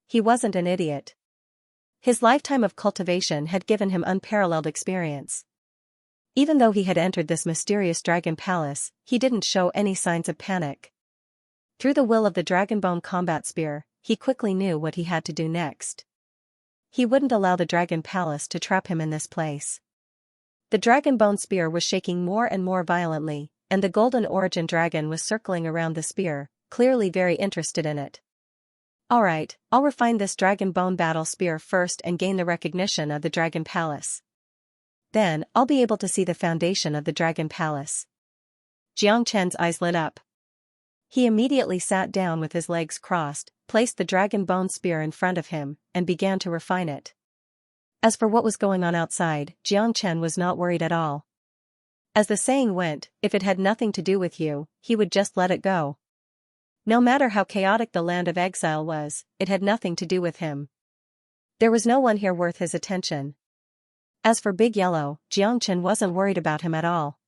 He wasn't an idiot. His lifetime of cultivation had given him unparalleled experience. Even though he had entered this mysterious Dragon Palace, he didn't show any signs of panic. Through the will of the Dragonbone Combat Spear, he quickly knew what he had to do next. He wouldn't allow the Dragon Palace to trap him in this place. The Dragonbone Spear was shaking more and more violently, and the Golden Origin Dragon was circling around the spear, clearly very interested in it. Alright, I'll refine this Dragonbone Battle Spear first and gain the recognition of the Dragon Palace. Then, I'll be able to see the foundation of the Dragon Palace. Jiang Chen's eyes lit up. He immediately sat down with his legs crossed, placed the dragon bone spear in front of him, and began to refine it. As for what was going on outside, Jiang Chen was not worried at all. As the saying went, if it had nothing to do with you, he would just let it go. No matter how chaotic the land of exile was, it had nothing to do with him. There was no one here worth his attention. As for Big Yellow, Jiang Chen wasn't worried about him at all.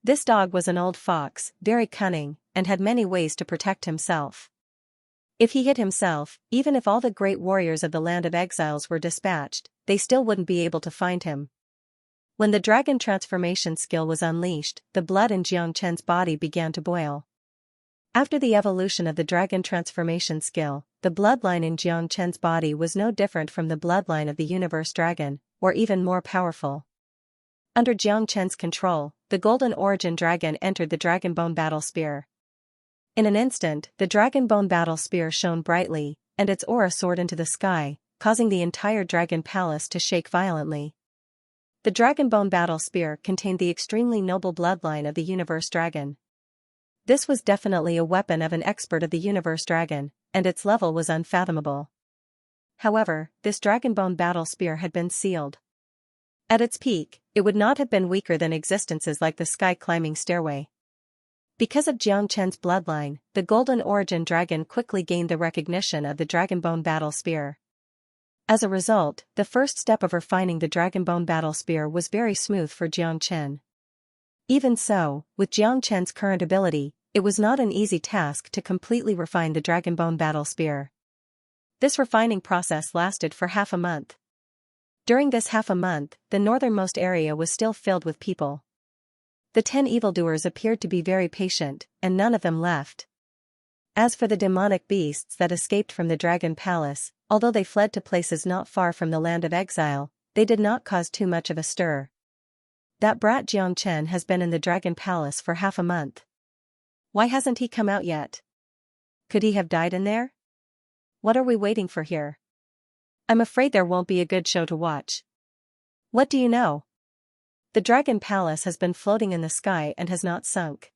This dog was an old fox, very cunning, and had many ways to protect himself. If he hid himself, even if all the great warriors of the land of exiles were dispatched, they still wouldn't be able to find him. When the dragon transformation skill was unleashed, the blood in Jiang Chen's body began to boil. After the evolution of the dragon transformation skill, the bloodline in Jiang Chen's body was no different from the bloodline of the universe dragon, or even more powerful. Under Jiang Chen's control, the golden origin dragon entered the dragon bone battle spear. In an instant, the dragon bone battle spear shone brightly, and its aura soared into the sky, causing the entire dragon palace to shake violently. The dragon bone battle spear contained the extremely noble bloodline of the universe dragon. This was definitely a weapon of an expert of the universe dragon, and its level was unfathomable. However, this dragon bone battle spear had been sealed. At its peak, it would not have been weaker than existences like the sky-climbing stairway. Because of Jiang Chen's bloodline, the golden origin dragon quickly gained the recognition of the dragon bone battle spear. As a result, the first step of refining the dragon bone battle spear was very smooth for Jiang Chen. Even so, with Jiang Chen's current ability, it was not an easy task to completely refine the dragon bone battle spear. This refining process lasted for half a month. During this half a month, the northernmost area was still filled with people. The 10 evildoers appeared to be very patient, and none of them left. As for the demonic beasts that escaped from the dragon palace, although they fled to places not far from the land of exile, they did not cause too much of a stir. That brat Jiang Chen has been in the dragon palace for half a month. Why hasn't he come out yet? Could he have died in there? What are we waiting for here? I'm afraid there won't be a good show to watch. What do you know? The dragon palace has been floating in the sky and has not sunk.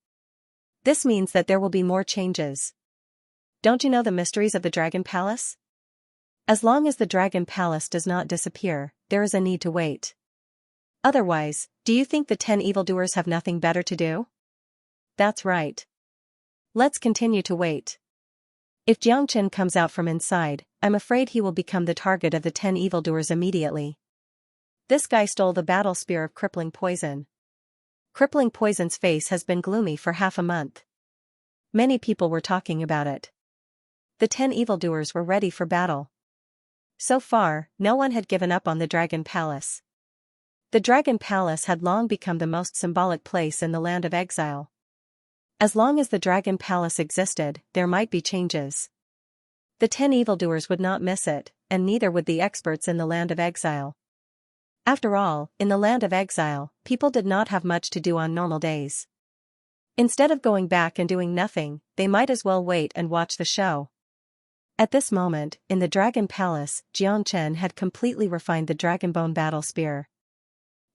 This means that there will be more changes. Don't you know the mysteries of the dragon palace? As long as the dragon palace does not disappear, there is a need to wait. Otherwise, do you think the 10 evildoers have nothing better to do? That's right. Let's continue to wait. If Jiang Chen comes out from inside, I'm afraid he will become the target of the 10 evildoers immediately. This guy stole the battle spear of Crippling Poison. Crippling Poison's face has been gloomy for half a month. Many people were talking about it. The 10 evildoers were ready for battle. So far, no one had given up on the Dragon Palace. The Dragon Palace had long become the most symbolic place in the land of exile. As long as the Dragon Palace existed, there might be changes. The 10 evildoers would not miss it, and neither would the experts in the land of exile. After all, in the land of exile, people did not have much to do on normal days. Instead of going back and doing nothing, they might as well wait and watch the show. At this moment, in the Dragon Palace, Jiang Chen had completely refined the Dragon Bone Battle Spear.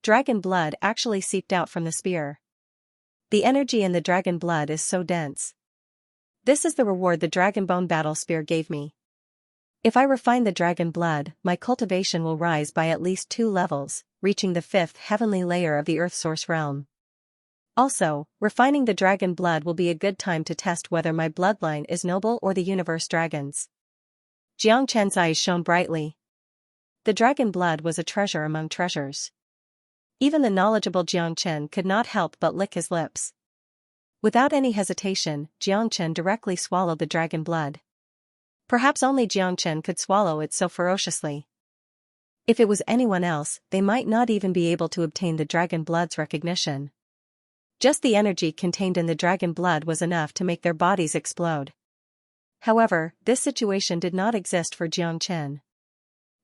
Dragon blood actually seeped out from the spear. The energy in the dragon blood is so dense. This is the reward the Dragon Bone Battle Spear gave me. If I refine the dragon blood, my cultivation will rise by at least 2 levels, reaching the 5th heavenly layer of the Earth Source realm. Also, refining the dragon blood will be a good time to test whether my bloodline is noble or the universe dragon's. Jiang Chen's eyes shone brightly. The dragon blood was a treasure among treasures. Even the knowledgeable Jiang Chen could not help but lick his lips. Without any hesitation, Jiang Chen directly swallowed the dragon blood. Perhaps only Jiang Chen could swallow it so ferociously. If it was anyone else, they might not even be able to obtain the dragon blood's recognition. Just the energy contained in the dragon blood was enough to make their bodies explode. However, this situation did not exist for Jiang Chen.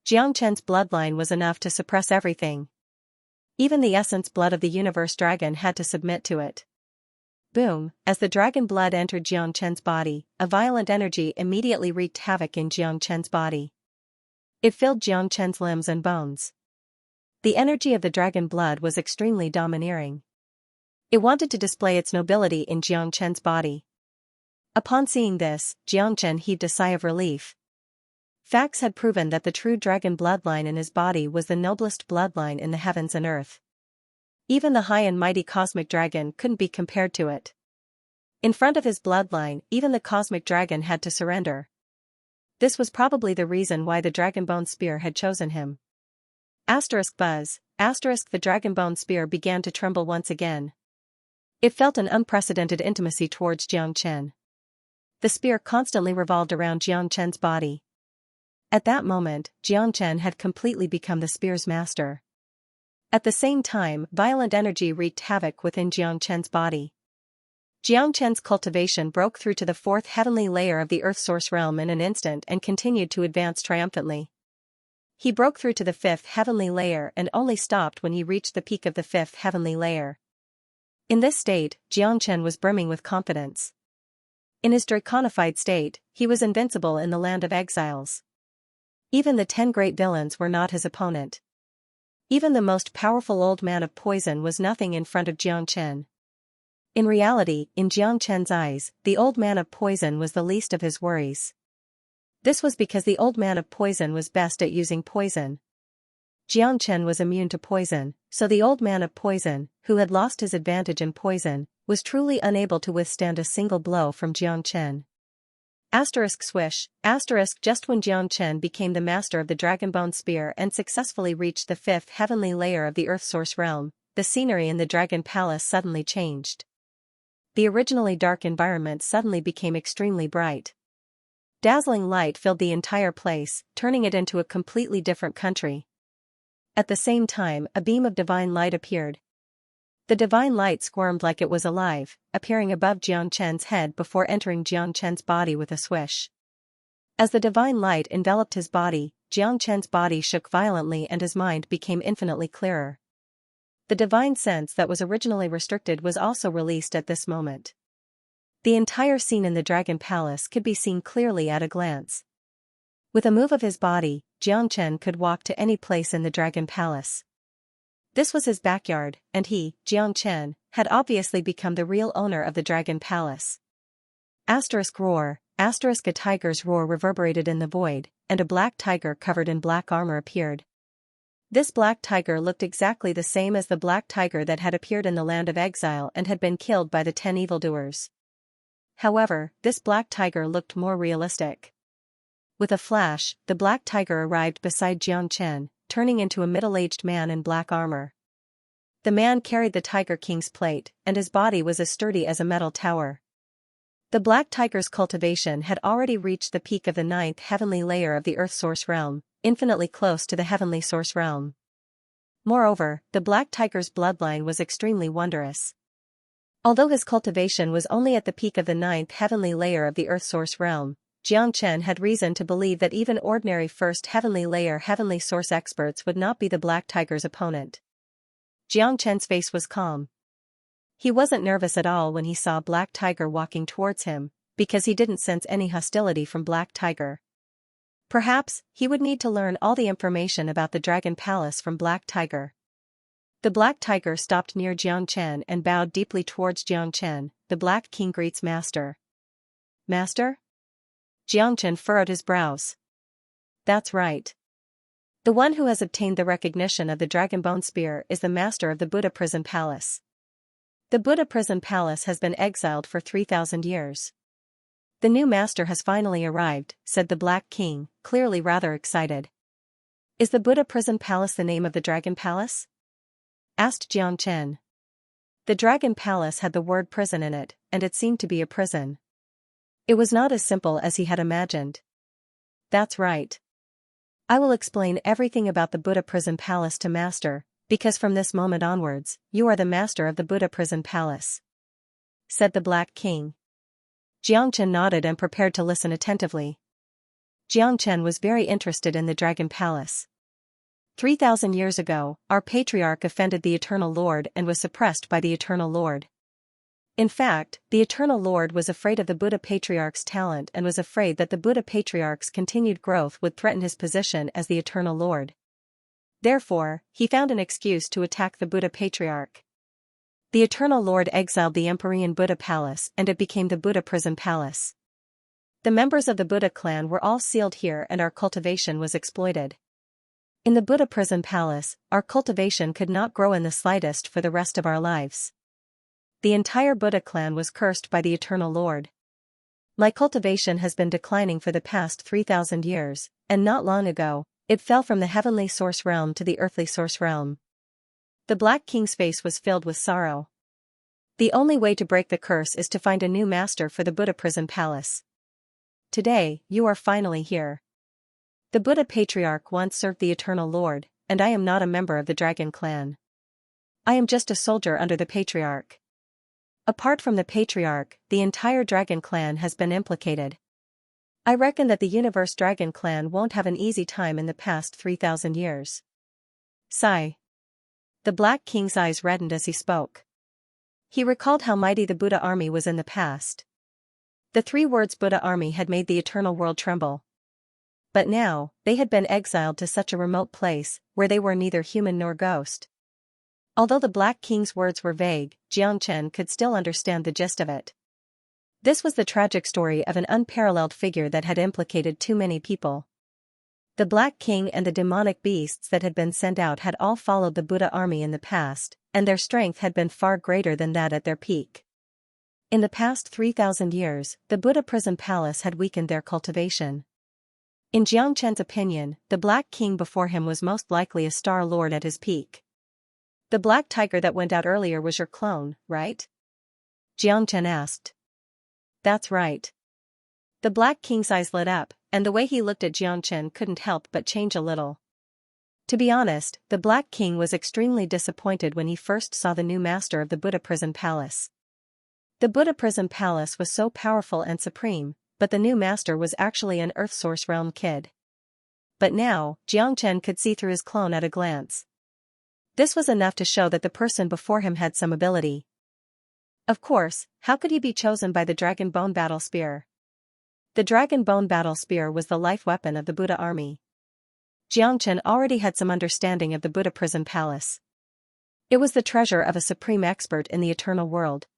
Jiang Chen's bloodline was enough to suppress everything. Even the essence blood of the universe dragon had to submit to it. Boom, as the dragon blood entered Jiang Chen's body, a violent energy immediately wreaked havoc in Jiang Chen's body. It filled Jiang Chen's limbs and bones. The energy of the dragon blood was extremely domineering. It wanted to display its nobility in Xianxia's body. Upon seeing this, Xianxia heaved a sigh of relief. Facts had proven that the true dragon bloodline in his body was the noblest bloodline in the heavens and earth. Even the high and mighty cosmic dragon couldn't be compared to it. In front of his bloodline, even the cosmic dragon had to surrender. This was probably the reason why the dragonbone spear had chosen him. Buzz, the dragonbone spear began to tremble once again. It felt an unprecedented intimacy towards Xianxia. The spear constantly revolved around Xianxia's body. At that moment, Xianxia had completely become the spear's master. At the same time, violent energy wreaked havoc within Xianxia's body. Xianxia's cultivation broke through to the fourth heavenly layer of the Earth Source realm in an instant and continued to advance triumphantly. He broke through to the fifth heavenly layer and only stopped when he reached the peak of the fifth heavenly layer. In this state, Xianxia was brimming with confidence. In his draconified state, he was invincible in the land of exiles. Even the 10 great villains were not his opponent. Even the most powerful old man of poison was nothing in front of Xianxia. In reality, in Xianxia's eyes, the old man of poison was the least of his worries. This was because the old man of poison was best at using poison. Xianxia was immune to poison, so the old man of poison, who had lost his advantage in poison, was truly unable to withstand a single blow from Xianxia. Swish, just when Xianxia became the master of the dragonbone spear and successfully reached the fifth heavenly layer of the Earth Source realm, the scenery in the Dragon Palace suddenly changed. The originally dark environment suddenly became extremely bright. Dazzling light filled the entire place, turning it into a completely different country. At the same time, a beam of divine light appeared. The divine light squirmed like it was alive, appearing above Xianxia's head before entering Xianxia's body with a swish. As the divine light enveloped his body, Xianxia's body shook violently and his mind became infinitely clearer. The divine sense that was originally restricted was also released at this moment. The entire scene in the Dragon Palace could be seen clearly at a glance. With a move of his body, Xianxia could walk to any place in the Dragon Palace. This was his backyard, and he, Xianxia, had obviously become the real owner of the Dragon Palace. Roar, a tiger's roar reverberated in the void, and a black tiger covered in black armor appeared. This black tiger looked exactly the same as the black tiger that had appeared in the land of exile and had been killed by the 10 evildoers. However, this black tiger looked more realistic. With a flash, the black tiger arrived beside Xianxia, turning into a middle-aged man in black armor. The man carried the Tiger King's plate, and his body was as sturdy as a metal tower. The black tiger's cultivation had already reached the peak of the 9th heavenly layer of the Earth Source realm, infinitely close to the heavenly source realm. Moreover, the black tiger's bloodline was extremely wondrous. Although his cultivation was only at the peak of the 9th heavenly layer of the Earth Source realm, Xianxia had reason to believe that even ordinary first heavenly layer heavenly source experts would not be the black tiger's opponent. Xianxia's face was calm. He wasn't nervous at all when he saw Black Tiger walking towards him, because he didn't sense any hostility from Black Tiger. Perhaps, he would need to learn all the information about the Dragon Palace from Black Tiger. The Black Tiger stopped near Xianxia and bowed deeply towards Xianxia. The Black King greets Master. Master? Xianxia furrowed his brows. That's right. The one who has obtained the recognition of the Dragonbone Spear is the master of the Buddha Prison Palace. The Buddha Prison Palace has been exiled for 3,000 years. The new master has finally arrived, said the Black King, clearly rather excited. Is the Buddha Prison Palace the name of the Dragon Palace? Asked Xianxia. The Dragon Palace had the word prison in it, and it seemed to be a prison. It was not as simple as he had imagined. That's right. I will explain everything about the Buddha Prison Palace to Master, because from this moment onwards, you are the master of the Buddha Prison Palace, said the Black King. Xianxia nodded and prepared to listen attentively. Xianxia was very interested in the Dragon Palace. 3,000 years ago, our patriarch offended the Eternal Lord and was suppressed by the Eternal Lord. In fact, the Eternal Lord was afraid of the Buddha Patriarch's talent and was afraid that the Buddha Patriarch's continued growth would threaten his position as the Eternal Lord. Therefore, he found an excuse to attack the Buddha Patriarch. The Eternal Lord exiled the Empyrean Buddha Palace and it became the Buddha Prison Palace. The members of the Buddha clan were all sealed here and our cultivation was exploited. In the Buddha Prison Palace, our cultivation could not grow in the slightest for the rest of our lives. The entire Buddha clan was cursed by the Eternal Lord. My cultivation has been declining for the past 3,000 years, and not long ago, it fell from the heavenly source realm to the earthly source realm. The Black King's face was filled with sorrow. The only way to break the curse is to find a new master for the Buddha Prison Palace. Today, you are finally here. The Buddha Patriarch once served the Eternal Lord, and I am not a member of the Dragon Clan. I am just a soldier under the Patriarch. Apart from the Patriarch, the entire Dragon Clan has been implicated. I reckon that the Universe Dragon Clan won't have an easy time in the past 3,000 years. Sigh. The Black King's eyes reddened as he spoke. He recalled how mighty the Buddha army was in the past. The 3 words Buddha army had made the eternal world tremble. But now, they had been exiled to such a remote place, where they were neither human nor ghost. Although the Black King's words were vague, Xianxia could still understand the gist of it. This was the tragic story of an unparalleled figure that had implicated too many people. The Black King and the demonic beasts that had been sent out had all followed the Buddha army in the past, and their strength had been far greater than that at their peak. In the past 3,000 years, the Buddha Prison Palace had weakened their cultivation. In Xianxia's opinion, the Black King before him was most likely a Star Lord at his peak. The black tiger that went out earlier was your clone, right? Xianxia asked. That's right. The Black King's eyes lit up, and the way he looked at Xianxia couldn't help but change a little. To be honest, the Black King was extremely disappointed when he first saw the new master of the Buddha Prison Palace. The Buddha Prison Palace was so powerful and supreme, but the new master was actually an Earth Source Realm kid. But now, Xianxia could see through his clone at a glance. This was enough to show that the person before him had some ability. Of course, how could he be chosen by the Dragon Bone Battle Spear? The Dragon Bone Battle Spear was the life weapon of the Buddha army. Xianxia already had some understanding of the Buddha Prison Palace. It was the treasure of a supreme expert in the eternal world.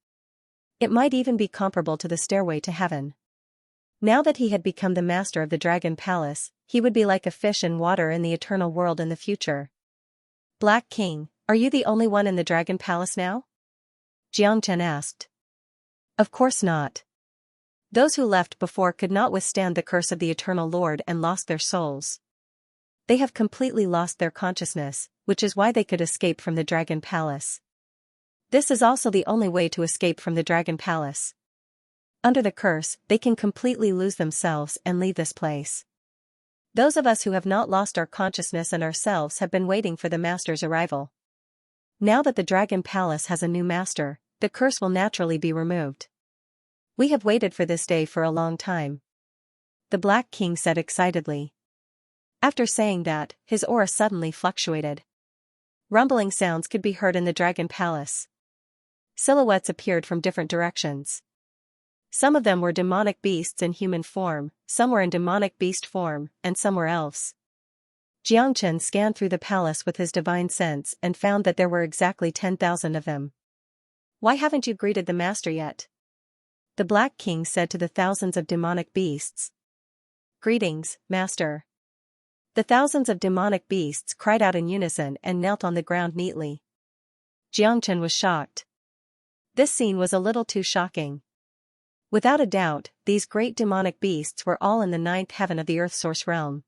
It might even be comparable to the stairway to heaven. Now that he had become the master of the Dragon Palace, he would be like a fish in water in the eternal world in the future. Black King, are you the only one in the Dragon Palace now? Xianxia asked. Of course not. Those who left before could not withstand the curse of the Eternal Lord and lost their souls. They have completely lost their consciousness, which is why they could escape from the Dragon Palace. This is also the only way to escape from the Dragon Palace. Under the curse, they can completely lose themselves and leave this place. Those of us who have not lost our consciousness and ourselves have been waiting for the master's arrival. Now that the Dragon Palace has a new master, the curse will naturally be removed. We have waited for this day for a long time. The Black King said excitedly. After saying that, his aura suddenly fluctuated. Rumbling sounds could be heard in the Dragon Palace. Silhouettes appeared from different directions. Some of them were demonic beasts in human form, some were in demonic beast form, and some were elves. Xianxia scanned through the palace with his divine sense and found that there were exactly 10,000 of them. Why haven't you greeted the master yet? The Black King said to the thousands of demonic beasts. Greetings, master. The thousands of demonic beasts cried out in unison and knelt on the ground neatly. Xianxia was shocked. This scene was a little too shocking. Without a doubt, these great demonic beasts were all in the 9th heaven of the Earth Source realm.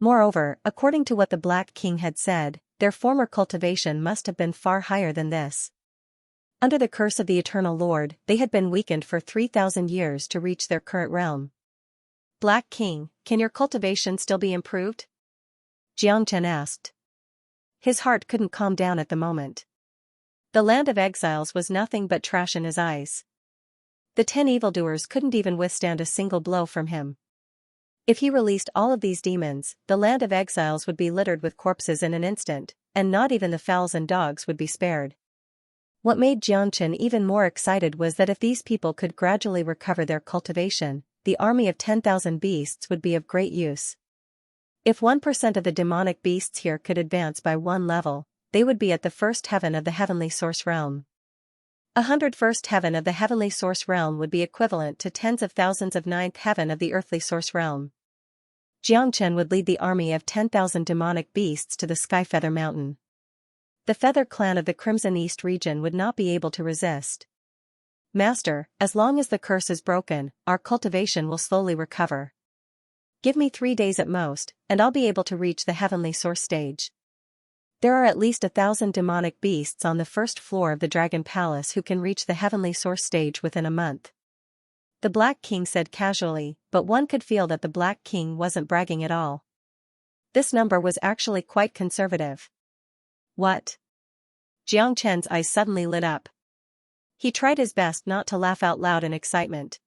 Moreover, according to what the Black King had said, their former cultivation must have been far higher than this. Under the curse of the Eternal Lord, they had been weakened for 3,000 years to reach their current realm. Black King, can your cultivation still be improved? Xianxia asked. His heart couldn't calm down at the moment. The land of exiles was nothing but trash in his eyes. The 10 evildoers couldn't even withstand a single blow from him. If he released all of these demons, the land of exiles would be littered with corpses in an instant, and not even the fowls and dogs would be spared. What made Xianxia even more excited was that if these people could gradually recover their cultivation, the army of 10,000 beasts would be of great use. If 1% of the demonic beasts here could advance by one level, they would be at the first heaven of the heavenly source realm. 101st heaven of the heavenly source realm would be equivalent to tens of thousands of 9th heaven of the earthly source realm. Xianxia would lead the army of 10,000 demonic beasts to the Skyfeather Mountain. The Feather clan of the Crimson East region would not be able to resist. Master, as long as the curse is broken, our cultivation will slowly recover. Give me 3 days at most, and I'll be able to reach the heavenly source stage. There are at least 1,000 demonic beasts on the first floor of the Dragon Palace who can reach the heavenly source stage within a month. The Black King said casually, but one could feel that the Black King wasn't bragging at all. This number was actually quite conservative. What? Xianxia's eyes suddenly lit up. He tried his best not to laugh out loud in excitement.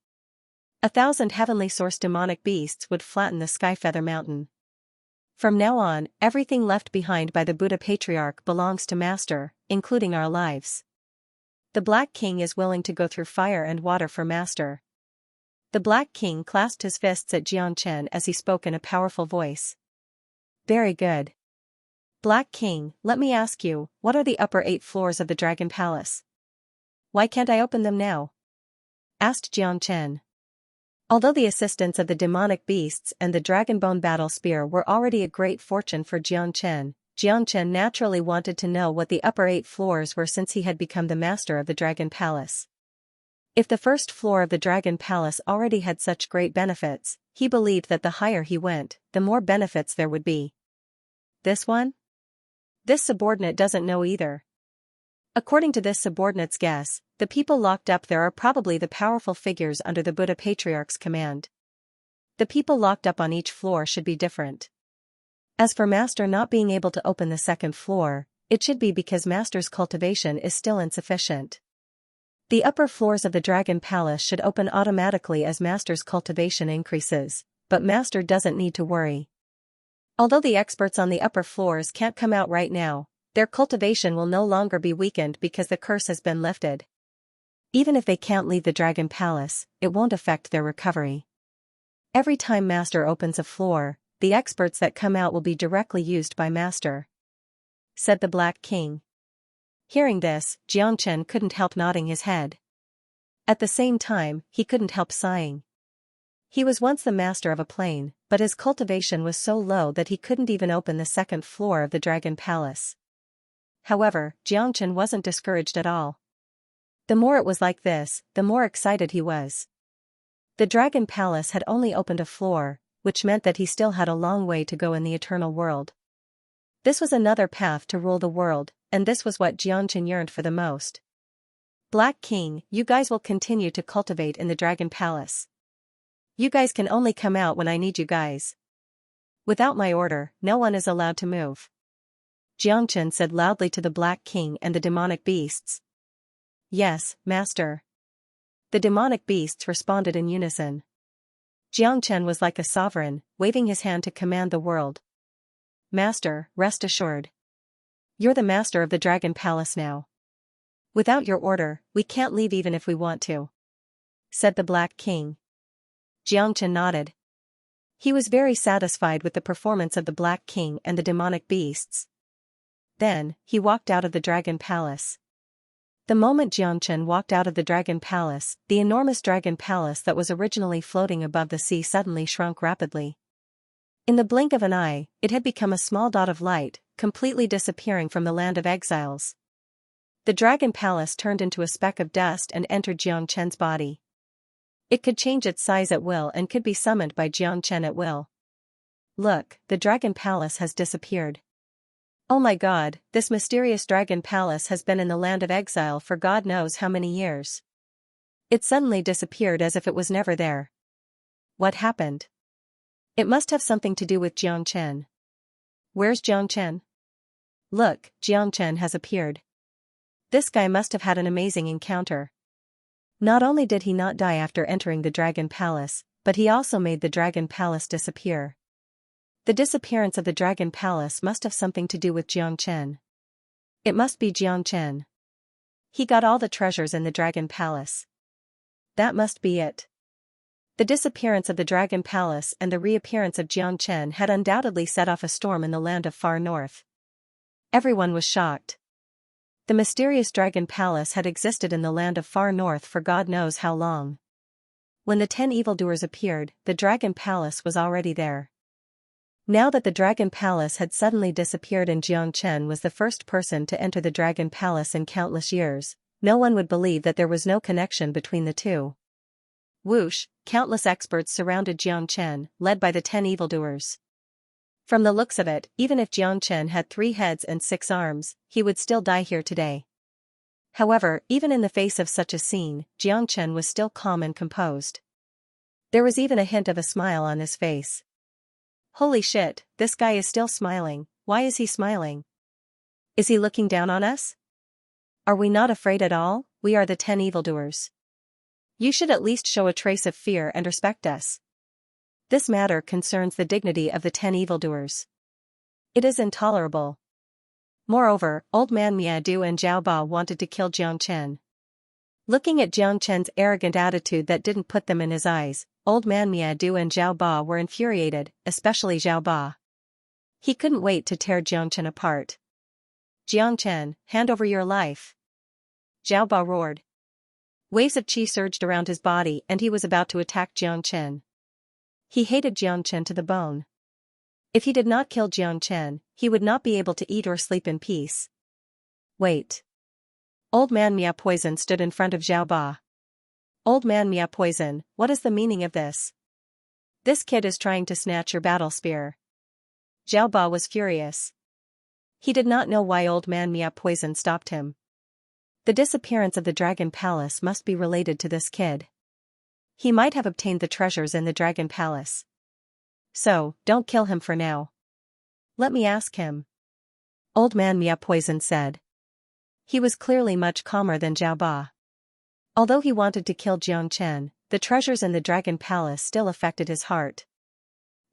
1,000 heavenly source demonic beasts would flatten the Skyfeather Mountain. From now on, everything left behind by the Buddha Patriarch belongs to Master, including our lives. The Black King is willing to go through fire and water for Master. The Black King clasped his fists at Xianxia as he spoke in a powerful voice. Very good. Black King, let me ask you, what are the upper 8 floors of the Dragon Palace? Why can't I open them now? Asked Xianxia. Although the assistance of the demonic beasts and the Dragonbone battle spear were already a great fortune for Xianxia, Xianxia naturally wanted to know what the upper 8 floors were since he had become the master of the Dragon Palace. If the first floor of the Dragon Palace already had such great benefits, he believed that the higher he went, the more benefits there would be. This one? This subordinate doesn't know either. According to this subordinate's guess, the people locked up there are probably the powerful figures under the Buddha Patriarch's command. The people locked up on each floor should be different. As for Master not being able to open the second floor, it should be because Master's cultivation is still insufficient. The upper floors of the Dragon Palace should open automatically as Master's cultivation increases, but Master doesn't need to worry. Although the experts on the upper floors can't come out right now, their cultivation will no longer be weakened because the curse has been lifted. Even if they can't leave the Dragon Palace, it won't affect their recovery. Every time Master opens a floor, the experts that come out will be directly used by Master, said the Black King. Hearing this, Xianxia couldn't help nodding his head. At the same time, he couldn't help sighing. He was once the master of a plane, but his cultivation was so low that he couldn't even open the second floor of the Dragon Palace. However, Xianxia wasn't discouraged at all. The more it was like this, the more excited he was. The Dragon Palace had only opened a floor, which meant that he still had a long way to go in the eternal world. This was another path to rule the world, and this was what Xianxia yearned for the most. Black King, you guys will continue to cultivate in the Dragon Palace. You guys can only come out when I need you guys. Without my order, no one is allowed to move. Xianxia said loudly to the Black King and the demonic beasts. Yes, Master. The demonic beasts responded in unison. Xianxia was like a sovereign, waving his hand to command the world. Master, rest assured. You're the master of the Dragon Palace now. Without your order, we can't leave even if we want to, said the Black King. Xianxia nodded. He was very satisfied with the performance of the Black King and the demonic beasts. Then, he walked out of the Dragon Palace. The moment Xianxia walked out of the Dragon Palace, the enormous Dragon Palace that was originally floating above the sea suddenly shrunk rapidly. In the blink of an eye, it had become a small dot of light, completely disappearing from the land of exiles. The Dragon Palace turned into a speck of dust and entered Xianxia's body. It could change its size at will and could be summoned by Xianxia at will. Look, the Dragon Palace has disappeared. Oh my God, this mysterious Dragon Palace has been in the land of exile for God knows how many years. It suddenly disappeared as if it was never there. What happened? It must have something to do with Xianxia. Where's Xianxia? Look, Xianxia has appeared. This guy must have had an amazing encounter. Not only did he not die after entering the Dragon Palace, but he also made the Dragon Palace disappear. The disappearance of the Dragon Palace must have something to do with Xianxia. It must be Xianxia. He got all the treasures in the Dragon Palace. That must be it. The disappearance of the Dragon Palace and the reappearance of Xianxia had undoubtedly set off a storm in the land of far north. Everyone was shocked. The mysterious Dragon Palace had existed in the land of far north for God knows how long. When the 10 evildoers appeared, the Dragon Palace was already there. Now that the Dragon Palace had suddenly disappeared and Xianxia was the first person to enter the Dragon Palace in countless years, no one would believe that there was no connection between the two. Whoosh, countless experts surrounded Xianxia, led by the 10 evildoers. From the looks of it, even if Xianxia had 3 heads and 6 arms, he would still die here today. However, even in the face of such a scene, Xianxia was still calm and composed. There was even a hint of a smile on his face. Holy shit, this guy is still smiling. Why is he smiling? Is he looking down on us? Are we not afraid at all? We are the 10 evildoers. You should at least show a trace of fear and respect us. This matter concerns the dignity of the 10 evildoers. It is intolerable. Moreover, Old Man Miadu and Zhao Ba wanted to kill Xianxia. Looking at Xianxia's arrogant attitude that didn't put them in his eyes, Old Man Miadu and Zhao Ba were infuriated, especially Zhao Ba. He couldn't wait to tear Xianxia apart. Xianxia, hand over your life. Zhao Ba roared. Waves of qi surged around his body and he was about to attack Xianxia. He hated Xianxia to the bone. If he did not kill Xianxia, he would not be able to eat or sleep in peace. Wait. Old Man Mia Poison stood in front of Zhao Ba. Old Man Mia Poison, what is the meaning of this? This kid is trying to snatch your battle spear. Zhao Ba was furious. He did not know why Old Man Mia Poison stopped him. The disappearance of the Dragon Palace must be related to this kid. He might have obtained the treasures in the Dragon Palace. So, don't kill him for now. Let me ask him. Old Man Mia Poison said. He was clearly much calmer than Zhao Ba. Although he wanted to kill Xianxia, the treasures in the Dragon Palace still affected his heart.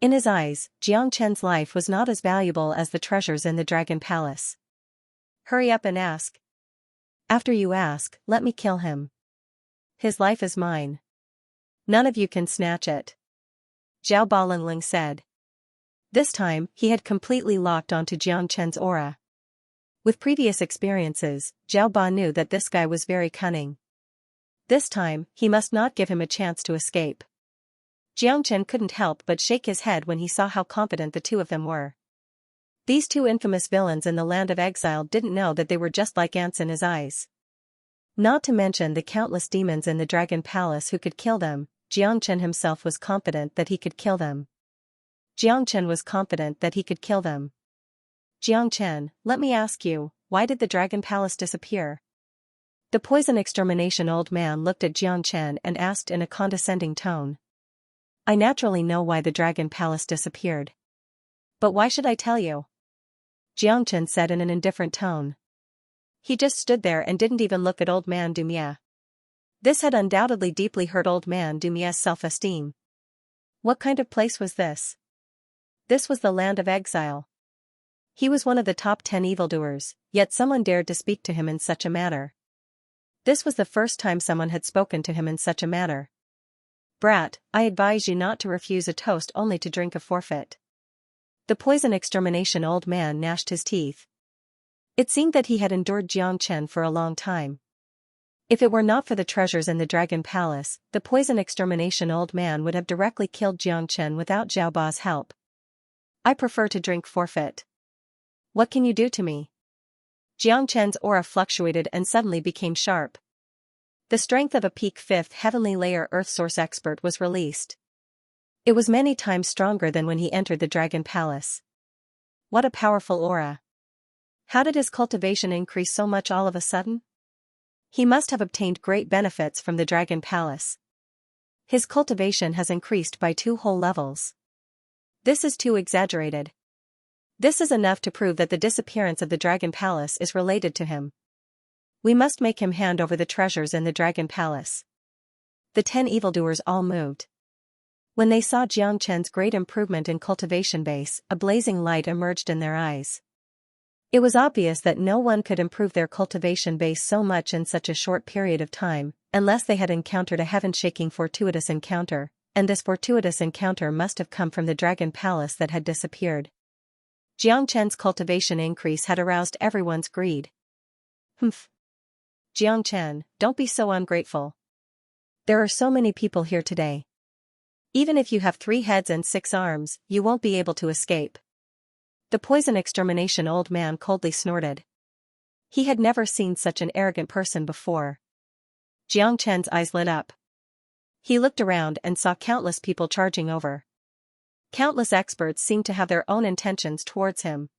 In his eyes, Xianxia's life was not as valuable as the treasures in the Dragon Palace. Hurry up and ask. After you ask, let me kill him. His life is mine. None of you can snatch it. Zhao Balinling said. This time, he had completely locked onto Xianxia's aura. With previous experiences, Zhao Ba knew that this guy was very cunning. This time, he must not give him a chance to escape. Xianxia couldn't help but shake his head when he saw how confident the two of them were. These two infamous villains in the land of exile didn't know that they were just like ants in his eyes. Not to mention the countless demons in the Dragon Palace who could kill them, Xianxia himself was confident that he could kill them. Xianxia was confident that he could kill them. Xianxia, let me ask you, why did the Dragon Palace disappear? The poison extermination old man looked at Xianxia and asked in a condescending tone. I naturally know why the Dragon Palace disappeared. But why should I tell you? Xianxia said in an indifferent tone. He just stood there and didn't even look at Old Man Dumia. This had undoubtedly deeply hurt Old Man Dumia's self-esteem. What kind of place was this? This was the land of exile. He was one of the top 10 evildoers, yet someone dared to speak to him in such a manner. This was the first time someone had spoken to him in such a manner. Brat, I advise you not to refuse a toast only to drink a forfeit. The poison extermination old man gnashed his teeth. It seemed that he had endured Xianxia for a long time. If it were not for the treasures in the Dragon Palace, the poison extermination old man would have directly killed Xianxia without Zhao Ba's help. I prefer to drink forfeit. What can you do to me? Xianxia's aura fluctuated and suddenly became sharp. The strength of a peak 5th heavenly layer earth source expert was released. It was many times stronger than when he entered the Dragon Palace. What a powerful aura. How did his cultivation increase so much all of a sudden? He must have obtained great benefits from the Dragon Palace. His cultivation has increased by 2 whole levels. This is too exaggerated. This is enough to prove that the disappearance of the Dragon Palace is related to him. We must make him hand over the treasures in the Dragon Palace. The 10 evildoers all moved. When they saw Xianxia's great improvement in cultivation base, a blazing light emerged in their eyes. It was obvious that no one could improve their cultivation base so much in such a short period of time, unless they had encountered a heaven-shaking fortuitous encounter, and this fortuitous encounter must have come from the dragon palace that had disappeared. Jiang Chen's cultivation increase had aroused everyone's greed. Humph. Jiang Chen, don't be so ungrateful. There are so many people here today. Even if you have 3 heads and 6 arms, you won't be able to escape. The poison extermination old man coldly snorted. He had never seen such an arrogant person before. Jiang Chen's eyes lit up. He looked around and saw countless people charging over. Countless experts seemed to have their own intentions towards him.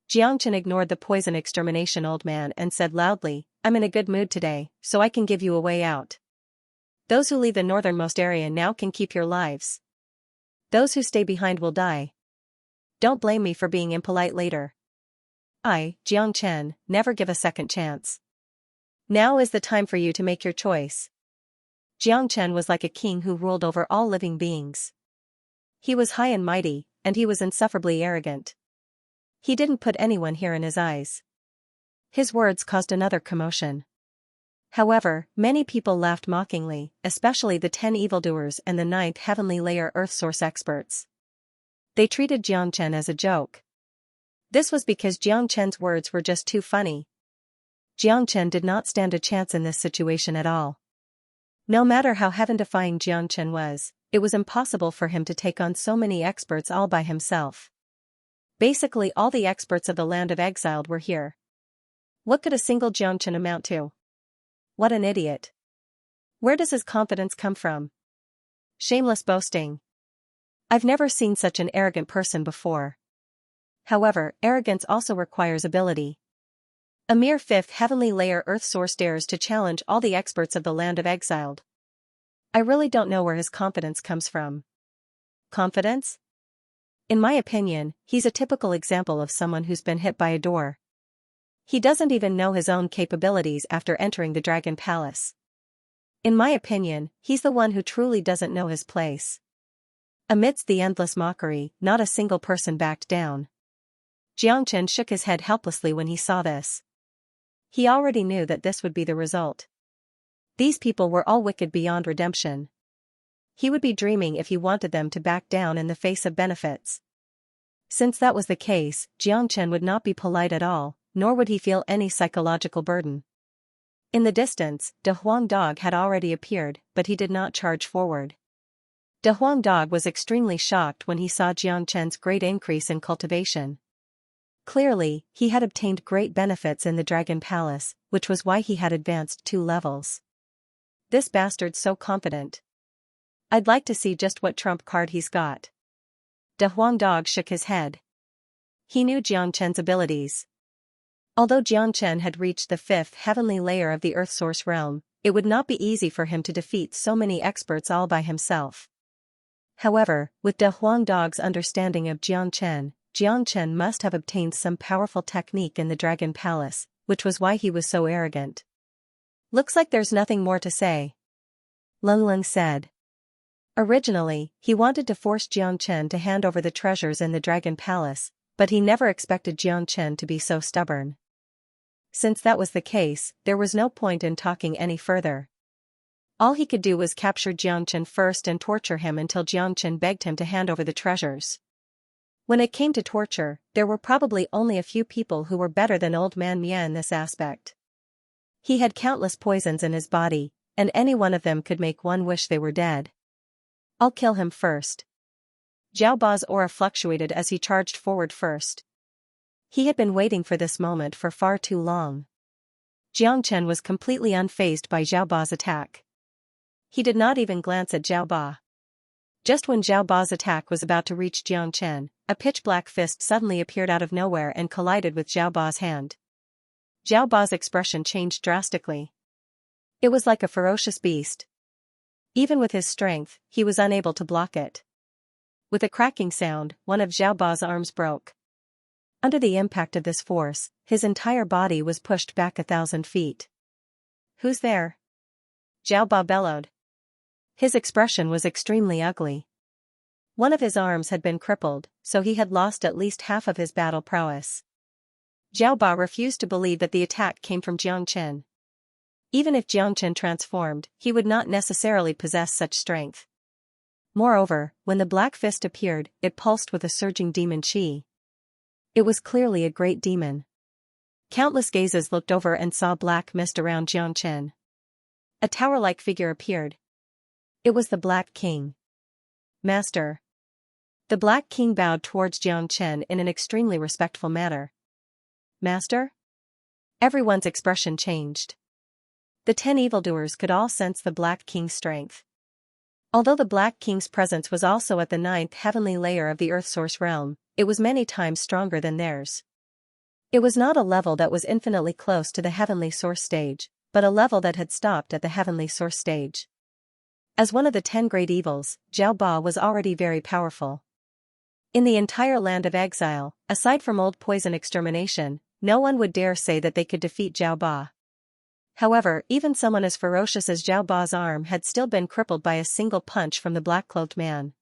Jiang Chen ignored the poison extermination old man and said loudly, "I'm in a good mood today, so I can give you a way out. Those who leave the northernmost area now can keep your lives. Those who stay behind will die. Don't blame me for being impolite later. I, Jiang Chen, never give a second chance. Now is the time for you to make your choice." Jiang Chen was like a king who ruled over all living beings. He was high and mighty, and he was insufferably arrogant. He didn't put anyone here in his eyes. His words caused another commotion. However, many people laughed mockingly, especially the 10 evildoers and the 9th heavenly layer earth source experts. They treated Jiang Chen as a joke. This was because Jiang Chen's words were just too funny. Jiang Chen did not stand a chance in this situation at all. No matter how heaven-defying Jiang Chen was, it was impossible for him to take on so many experts all by himself. Basically all the experts of the land of exiled were here. What could a single Jiang Chen amount to? What an idiot. Where does his confidence come from? Shameless boasting. I've never seen such an arrogant person before. However, arrogance also requires ability. A mere 5th heavenly layer earth source dares to challenge all the experts of the land of exiled. I really don't know where his confidence comes from. Confidence? In my opinion, he's a typical example of someone who's been hit by a door. He doesn't even know his own capabilities after entering the Dragon Palace. In my opinion, he's the one who truly doesn't know his place. Amidst the endless mockery, not a single person backed down. Jiang Chen shook his head helplessly when he saw this. He already knew that this would be the result. These people were all wicked beyond redemption. He would be dreaming if he wanted them to back down in the face of benefits. Since that was the case, Jiang Chen would not be polite at all, nor would he feel any psychological burden. In the distance, De Huang Dog had already appeared, but he did not charge forward. De Huang Dog was extremely shocked when he saw Jiang Chen's great increase in cultivation. Clearly, he had obtained great benefits in the Dragon Palace, which was why he had advanced 2 levels. This bastard's so confident. I'd like to see just what trump card he's got. De Huang Dog shook his head. He knew Jiang Chen's abilities. Although Jiang Chen had reached the 5th heavenly layer of the Earth Source realm, it would not be easy for him to defeat so many experts all by himself. However, with De Huang Dog's understanding of Jiang Chen must have obtained some powerful technique in the Dragon Palace, which was why he was so arrogant. Looks like there's nothing more to say. Leng Leng said. Originally, he wanted to force Jiang Chen to hand over the treasures in the Dragon Palace, but he never expected Jiang Chen to be so stubborn. Since that was the case, there was no point in talking any further. All he could do was capture Jiang Chen first and torture him until Jiang Chen begged him to hand over the treasures. When it came to torture, there were probably only a few people who were better than Old Man Mia in this aspect. He had countless poisons in his body, and any one of them could make one wish they were dead. I'll kill him first. Zhao Ba's aura fluctuated as he charged forward first. He had been waiting for this moment for far too long. Jiang Chen was completely unfazed by Zhao Ba's attack. He did not even glance at Zhao Ba. Just when Zhao Ba's attack was about to reach Jiang Chen, a pitch-black fist suddenly appeared out of nowhere and collided with Zhao Ba's hand. Zhao Ba's expression changed drastically. It was like a ferocious beast. Even with his strength, he was unable to block it. With a cracking sound, one of Zhao Ba's arms broke. Under the impact of this force, his entire body was pushed back 1,000 feet. Who's there? Zhao Ba bellowed. His expression was extremely ugly. One of his arms had been crippled, so he had lost at least half of his battle prowess. Zhao Ba refused to believe that the attack came from Jiang Chen. Even if Jiang Chen transformed, he would not necessarily possess such strength. Moreover, when the black fist appeared, it pulsed with a surging demon chi. It was clearly a great demon. Countless gazes looked over and saw black mist around Xianxia. A tower-like figure appeared. It was the Black King. Master. The Black King bowed towards Xianxia in an extremely respectful manner. Master? Everyone's expression changed. The 10 evildoers could all sense the Black King's strength. Although the Black King's presence was also at the 9th heavenly layer of the Earth Source realm, it was many times stronger than theirs. It was not a level that was infinitely close to the heavenly source stage, but a level that had stopped at the heavenly source stage. As one of the 10 great evils, Zhao Ba was already very powerful. In the entire land of exile, aside from old poison extermination, no one would dare say that they could defeat Zhao Ba. However, even someone as ferocious as Zhao Ba's arm had still been crippled by a single punch from the black-cloaked man.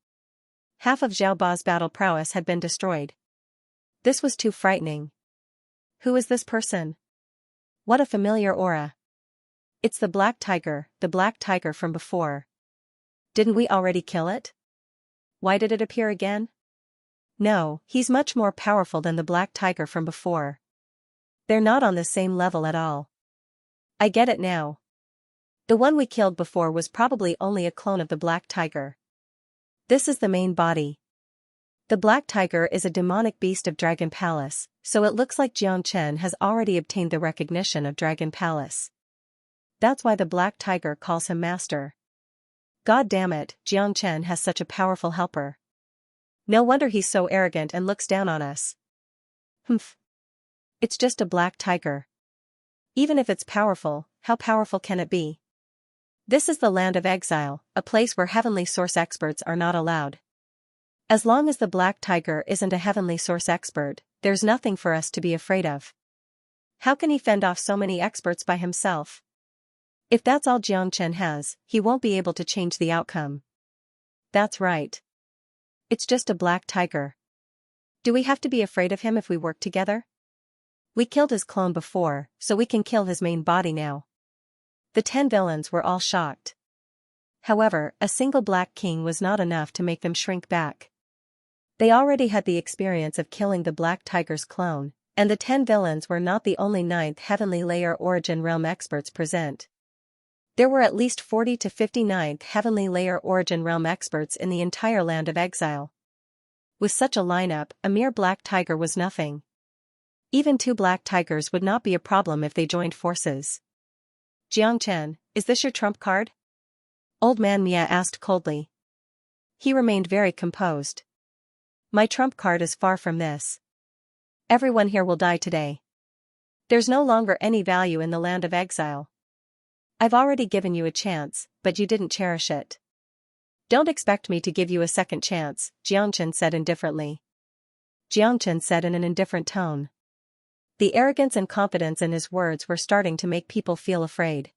Half of Zhao Ba's battle prowess had been destroyed. This was too frightening. Who is this person? What a familiar aura. It's the black tiger from before. Didn't we already kill it? Why did it appear again? No, he's much more powerful than the black tiger from before. They're not on the same level at all. I get it now. The one we killed before was probably only a clone of the black tiger. This is the main body. The black tiger is a demonic beast of Dragon Palace, so it looks like Xianxia has already obtained the recognition of Dragon Palace. That's why the black tiger calls him master. God damn it, Xianxia has such a powerful helper. No wonder he's so arrogant and looks down on us. Humph. It's just a black tiger. Even if it's powerful, how powerful can it be? This is the land of exile, a place where heavenly source experts are not allowed. As long as the black tiger isn't a heavenly source expert, there's nothing for us to be afraid of. How can he fend off so many experts by himself? If that's all Xianxia has, he won't be able to change the outcome. That's right. It's just a black tiger. Do we have to be afraid of him if we work together? We killed his clone before, so we can kill his main body now. The 10 villains were all shocked. However, a single Black King was not enough to make them shrink back. They already had the experience of killing the Black Tiger's clone, and the 10 villains were not the only 9th heavenly layer origin realm experts present. There were at least 40 to 59th heavenly layer origin realm experts in the entire land of exile. With such a lineup, a mere Black Tiger was nothing. Even 2 black tigers would not be a problem if they joined forces. Xianxia, is this your trump card? Old Man Mia asked coldly. He remained very composed. My trump card is far from this. Everyone here will die today. There's no longer any value in the land of exile. I've already given you a chance, but you didn't cherish it. Don't expect me to give you a second chance, Xianxia said indifferently. Xianxia said in an indifferent tone. The arrogance and confidence in his words were starting to make people feel afraid.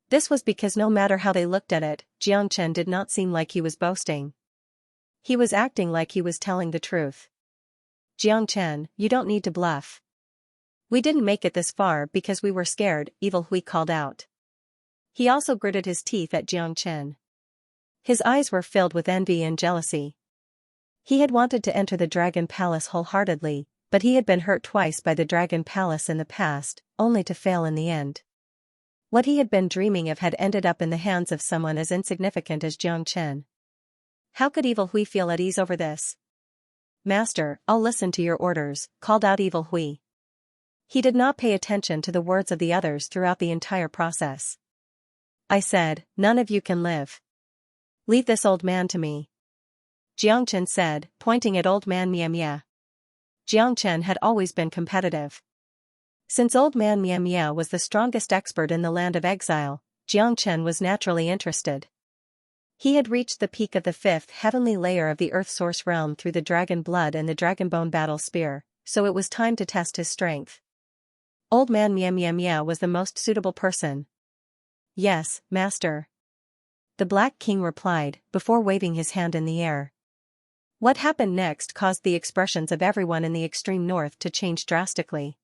This was because no matter how they looked at it, Xianxia did not seem like he was boasting. He was acting like he was telling the truth. Xianxia, you don't need to bluff. We didn't make it this far because we were scared, Evil Hui called out. He also gritted his teeth at Xianxia. His eyes were filled with envy and jealousy. He had wanted to enter the Dragon Palace wholeheartedly, but he had been hurt twice by the Dragon Palace in the past, only to fail in the end. What he had been dreaming of had ended up in the hands of someone as insignificant as Xianxia. How could Evil Hui feel at ease over this? Master, I'll listen to your orders, called out Evil Hui. He did not pay attention to the words of the others throughout the entire process. I said, none of you can live. Leave this old man to me. Xianxia said, pointing at Old Man Mia Mia. Xianxia had always been competitive. Since Old Man Mia Mia was the strongest expert in the land of exile, Xianxia was naturally interested. He had reached the peak of the 5th heavenly layer of the Earth Source realm through the Dragon Blood and the Dragonbone Battle Spear, so it was time to test his strength. Old Man Mia Mia Mia was the most suitable person. Yes, Master. The Black King replied, before waving his hand in the air. What happened next caused the expressions of everyone in the extreme north to change drastically.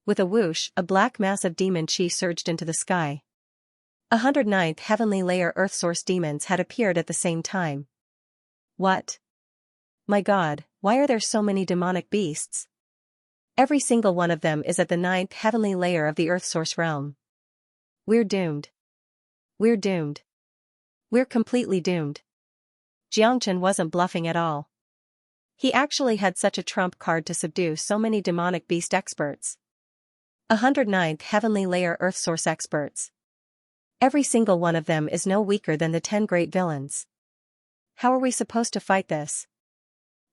With a whoosh, a black mass of demon chi surged into the sky. 109th heavenly layer Earth Source demons had appeared at the same time, What? My God, why are there so many demonic beasts? Every single one of them is at the 9th heavenly layer of the Earth Source realm. We're doomed. We're doomed. We're completely doomed. Xianxia wasn't bluffing at all. He actually had such a trump card to subdue so many demonic beast experts. 109th heavenly layer Earth Source experts. Every single one of them is no weaker than the 10 great villains. How are we supposed to fight this?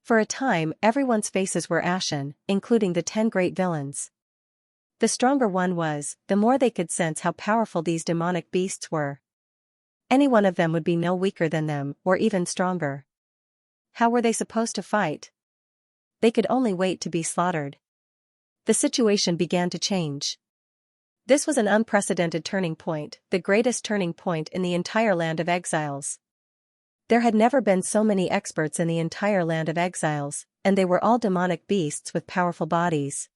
For a time, everyone's faces were ashen, including the 10 great villains. The stronger one was, the more they could sense how powerful these demonic beasts were. Any one of them would be no weaker than them, or even stronger. How were they supposed to fight? They could only wait to be slaughtered. The situation began to change. This was an unprecedented turning point, the greatest turning point in the entire land of exiles. There had never been so many experts in the entire land of exiles, and they were all demonic beasts with powerful bodies.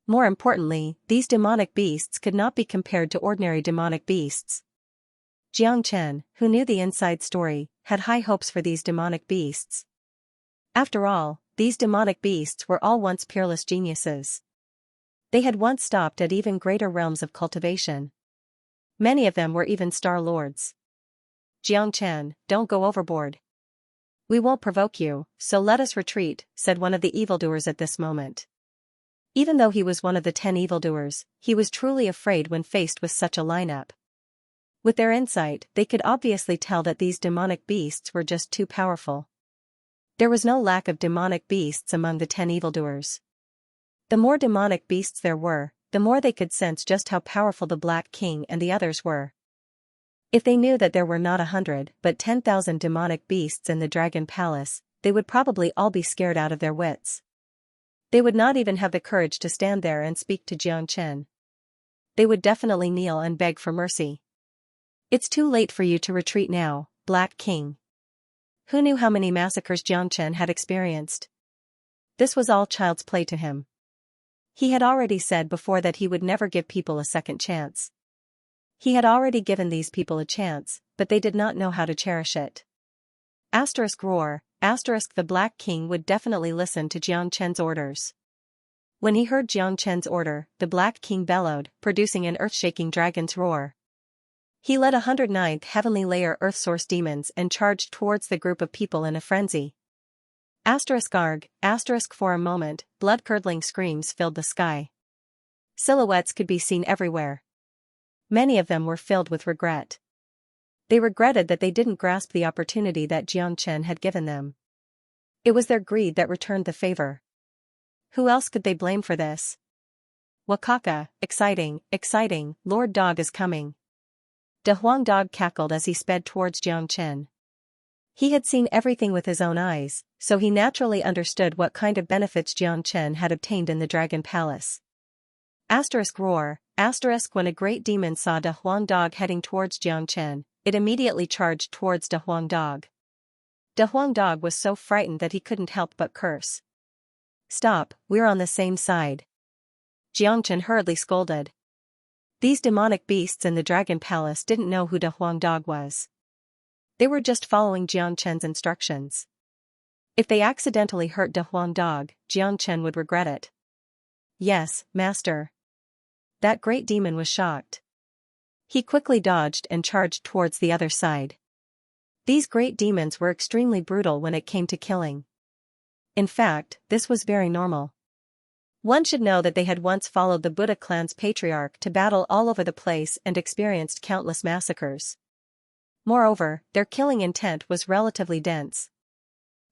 More importantly, these demonic beasts could not be compared to ordinary demonic beasts. Xianxia, who knew the inside story, had high hopes for these demonic beasts. After all, these demonic beasts were all once peerless geniuses. They had once stopped at even greater realms of cultivation. Many of them were even star lords. Xianxia, don't go overboard. We won't provoke you, so let us retreat, said one of the evildoers at this moment. Even though he was one of the 10 evildoers, he was truly afraid when faced with such a lineup. With their insight, they could obviously tell that these demonic beasts were just too powerful. There was no lack of demonic beasts among the 10 evildoers. The more demonic beasts there were, the more they could sense just how powerful the Black King and the others were. If they knew that there were not 100 but 10,000 demonic beasts in the Dragon Palace, they would probably all be scared out of their wits. They would not even have the courage to stand there and speak to Xianxia. They would definitely kneel and beg for mercy. It's too late for you to retreat now, Black King. Who knew how many massacres Xianxia had experienced? This was all child's play to him. He had already said before that he would never give people a second chance. He had already given these people a chance, but they did not know how to cherish it. Roar, the Black King would definitely listen to Xianxia's orders. When he heard Xianxia's order, the Black King bellowed, producing an earth-shaking dragon's roar. He led 109th heavenly layer Earth Source demons and charged towards the group of people in a frenzy. Arg, for a moment, blood-curdling screams filled the sky. Silhouettes could be seen everywhere. Many of them were filled with regret. They regretted that they didn't grasp the opportunity that Xianxia had given them. It was their greed that returned the favor. Who else could they blame for this? Wakaka, exciting, Lord Dog is coming. De Huang Dog cackled as he sped towards Xianxia. He had seen everything with his own eyes, so he naturally understood what kind of benefits Xianxia had obtained in the Dragon Palace. Roar, when a great demon saw De Huang Dog heading towards Xianxia, it immediately charged towards De Huang Dog. De Huang Dog was so frightened that he couldn't help but curse. Stop, we're on the same side. Xianxia hurriedly scolded. These demonic beasts in the Dragon Palace didn't know who De Huang Dog was. They were just following Xianxia's instructions. If they accidentally hurt De Huang Dog, Xianxia would regret it. Yes, master. That great demon was shocked. He quickly dodged and charged towards the other side. These great demons were extremely brutal when it came to killing. In fact, this was very normal. One should know that they had once followed the Buddha clan's patriarch to battle all over the place and experienced countless massacres. Moreover, their killing intent was relatively dense.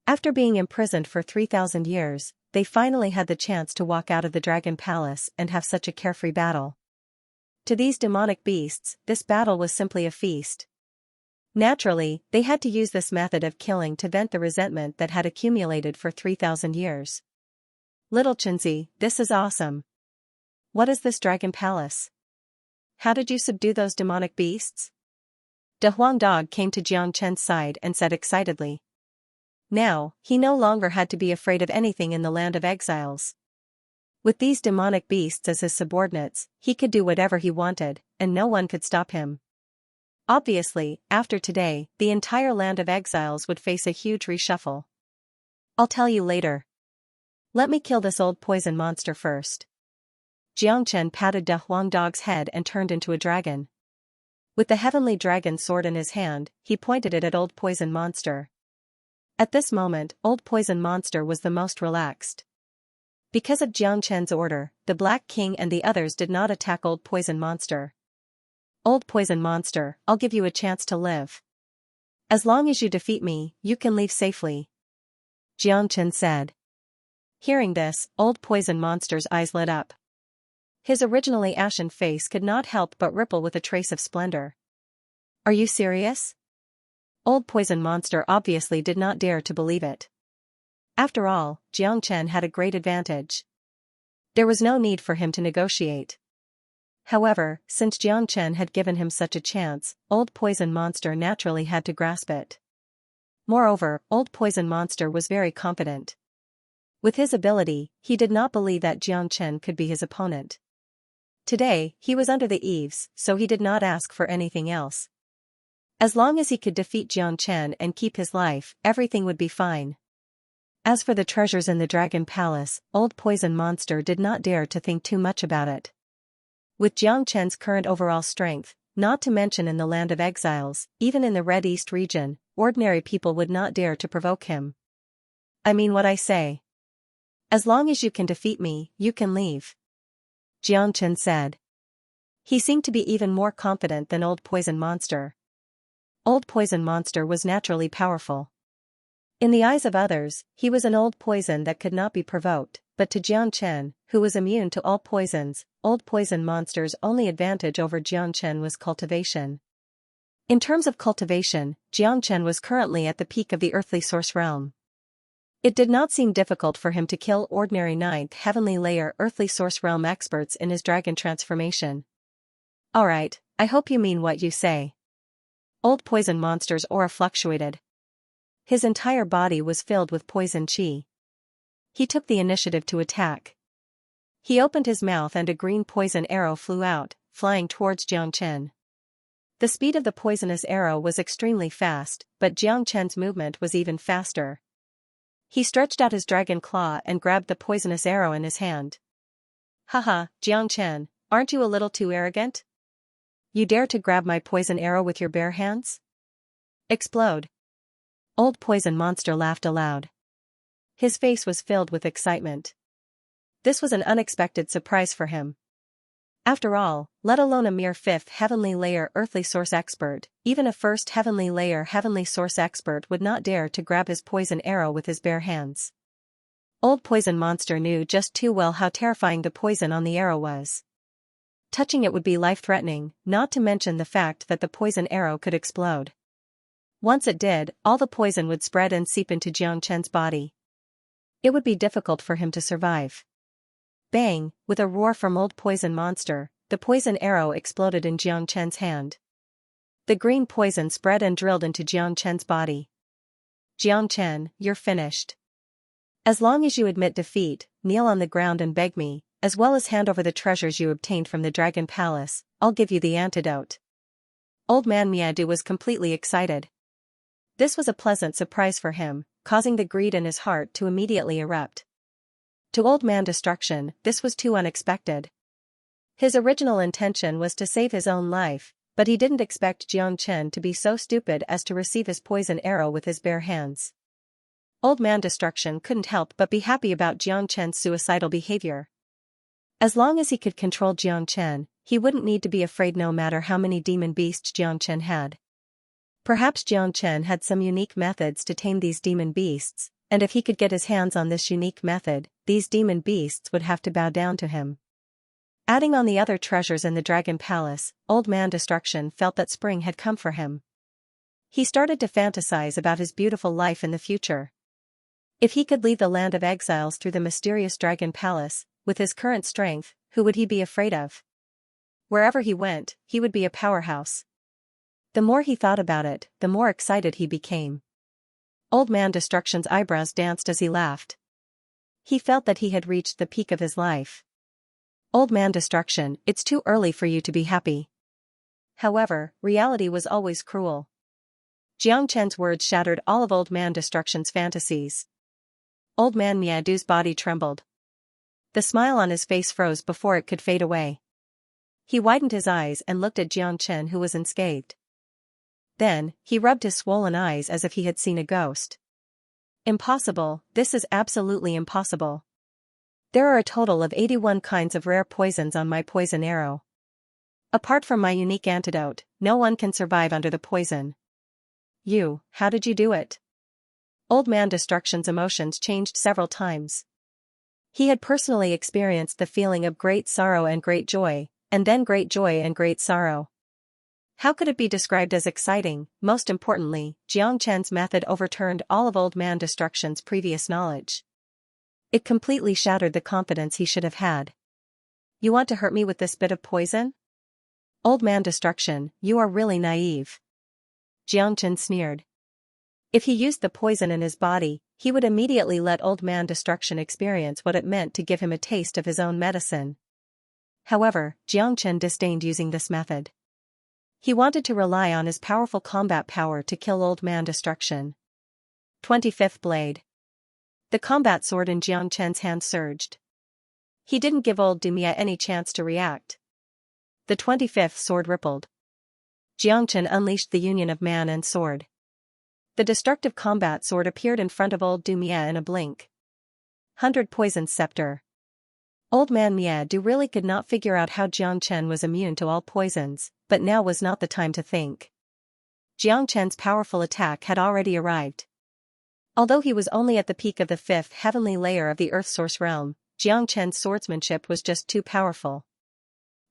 After being imprisoned for 3,000 years, they finally had the chance to walk out of the Dragon Palace and have such a carefree battle. To these demonic beasts, this battle was simply a feast. Naturally, they had to use this method of killing to vent the resentment that had accumulated for 3,000 years. Little Xianxia, this is awesome. What is this Dragon Palace? How did you subdue those demonic beasts? De Huang Dog came to Xianxia's side and said excitedly. Now, he no longer had to be afraid of anything in the land of exiles. With these demonic beasts as his subordinates, he could do whatever he wanted, and no one could stop him. Obviously, after today, the entire land of exiles would face a huge reshuffle. I'll tell you later. Let me kill this old poison monster first. Xianxia patted Da Huang Dog's head and turned into a dragon. With the heavenly dragon sword in his hand, he pointed it at old poison monster. At this moment, old poison monster was the most relaxed. Because of Xianxia's order, the Black King and the others did not attack old poison monster. Old poison monster, I'll give you a chance to live. As long as you defeat me, you can leave safely. Xianxia said. Hearing this, old poison monster's eyes lit up. His originally ashen face could not help but ripple with a trace of splendor. Are you serious? Old poison monster obviously did not dare to believe it. After all, Xianxia had a great advantage. There was no need for him to negotiate. However, since Xianxia had given him such a chance, old poison monster naturally had to grasp it. Moreover, old poison monster was very confident. With his ability, he did not believe that Xianxia could be his opponent. Today, he was under the eaves, so he did not ask for anything else. As long as he could defeat Xianxia and keep his life, everything would be fine. As for the treasures in the Dragon Palace, old poison monster did not dare to think too much about it. With Xianxia's current overall strength, not to mention in the land of exiles, even in the Red East region, ordinary people would not dare to provoke him. I mean what I say. As long as you can defeat me, you can leave. Xianxia said. He seemed to be even more confident than old poison monster. Old poison monster was naturally powerful. In the eyes of others, he was an old poison that could not be provoked, but to Xianxia, who was immune to all poisons, old poison monster's only advantage over Xianxia was cultivation. In terms of cultivation, Xianxia was currently at the peak of the earthly source realm. It did not seem difficult for him to kill ordinary 9th heavenly layer earthly source realm experts in his dragon transformation. Alright, I hope you mean what you say. Old poison monster's aura fluctuated. His entire body was filled with poison chi. He took the initiative to attack. He opened his mouth and a green poison arrow flew out, flying towards Xianxia. The speed of the poisonous arrow was extremely fast, but Xianxia's movement was even faster. He stretched out his dragon claw and grabbed the poisonous arrow in his hand. Haha, Xianxia, aren't you a little too arrogant? You dare to grab my poison arrow with your bare hands? Explode. Old poison monster laughed aloud. His face was filled with excitement. This was an unexpected surprise for him. After all, let alone a mere 5th heavenly layer earthly source expert, even a 1st heavenly layer heavenly source expert would not dare to grab his poison arrow with his bare hands. Old poison monster knew just too well how terrifying the poison on the arrow was. Touching it would be life-threatening, not to mention the fact that the poison arrow could explode. Once it did, all the poison would spread and seep into Xianxia's body. It would be difficult for him to survive. Bang, with a roar from old poison monster, the poison arrow exploded in Xianxia's hand. The green poison spread and drilled into Xianxia's body. Xianxia, you're finished. As long as you admit defeat, kneel on the ground and beg me, as well as hand over the treasures you obtained from the Dragon Palace, I'll give you the antidote. Old man Miadu was completely excited. This was a pleasant surprise for him, causing the greed in his heart to immediately erupt. To Old Man Destruction, this was too unexpected. His original intention was to save his own life, but he didn't expect Xianxia to be so stupid as to receive his poison arrow with his bare hands. Old Man Destruction couldn't help but be happy about Xianxia's suicidal behavior. As long as he could control Xianxia, he wouldn't need to be afraid no matter how many demon beasts Xianxia had. Perhaps Xianxia had some unique methods to tame these demon beasts, and if he could get his hands on this unique method, these demon beasts would have to bow down to him. Adding on the other treasures in the Dragon Palace, Old Man Destruction felt that spring had come for him. He started to fantasize about his beautiful life in the future. If he could leave the land of exiles through the mysterious Dragon Palace, with his current strength, who would he be afraid of? Wherever he went, he would be a powerhouse. The more he thought about it, the more excited he became. Old Man Destruction's eyebrows danced as he laughed. He felt that he had reached the peak of his life. Old Man Destruction, it's too early for you to be happy. However, reality was always cruel. Jiang Chen's words shattered all of Old Man Destruction's fantasies. Old Man Miaodu's body trembled. The smile on his face froze before it could fade away. He widened his eyes and looked at Jiang Chen, who was unscathed. Then, he rubbed his swollen eyes as if he had seen a ghost. Impossible, this is absolutely impossible. There are a total of 81 kinds of rare poisons on my poison arrow. Apart from my unique antidote, no one can survive under the poison. How did you do it? Old Man Destruction's emotions changed several times. He had personally experienced the feeling of great sorrow and great joy, and then great joy and great sorrow. How could it be described as exciting? Most importantly, Jiang Chen's method overturned all of Old Man Destruction's previous knowledge. It completely shattered the confidence he should have had. You want to hurt me with this bit of poison? Old Man Destruction, you are really naive. Jiang Chen sneered. If he used the poison in his body, he would immediately let Old Man Destruction experience what it meant to give him a taste of his own medicine. However, Jiang Chen disdained using this method. He wanted to rely on his powerful combat power to kill Old Man Destruction. 25th Blade. The combat sword in Jiang Chen's hand surged. He didn't give old Dumia any chance to react. The 25th sword rippled. Jiang Chen unleashed the union of man and sword. The destructive combat sword appeared in front of old Dumia in a blink. 100 Poison Scepter. Old Man Miaodu really could not figure out how Jiang Chen was immune to all poisons, but now was not the time to think. Jiang Chen's powerful attack had already arrived. Although he was only at the peak of the 5th heavenly layer of the Earth Source realm, Jiang Chen's swordsmanship was just too powerful.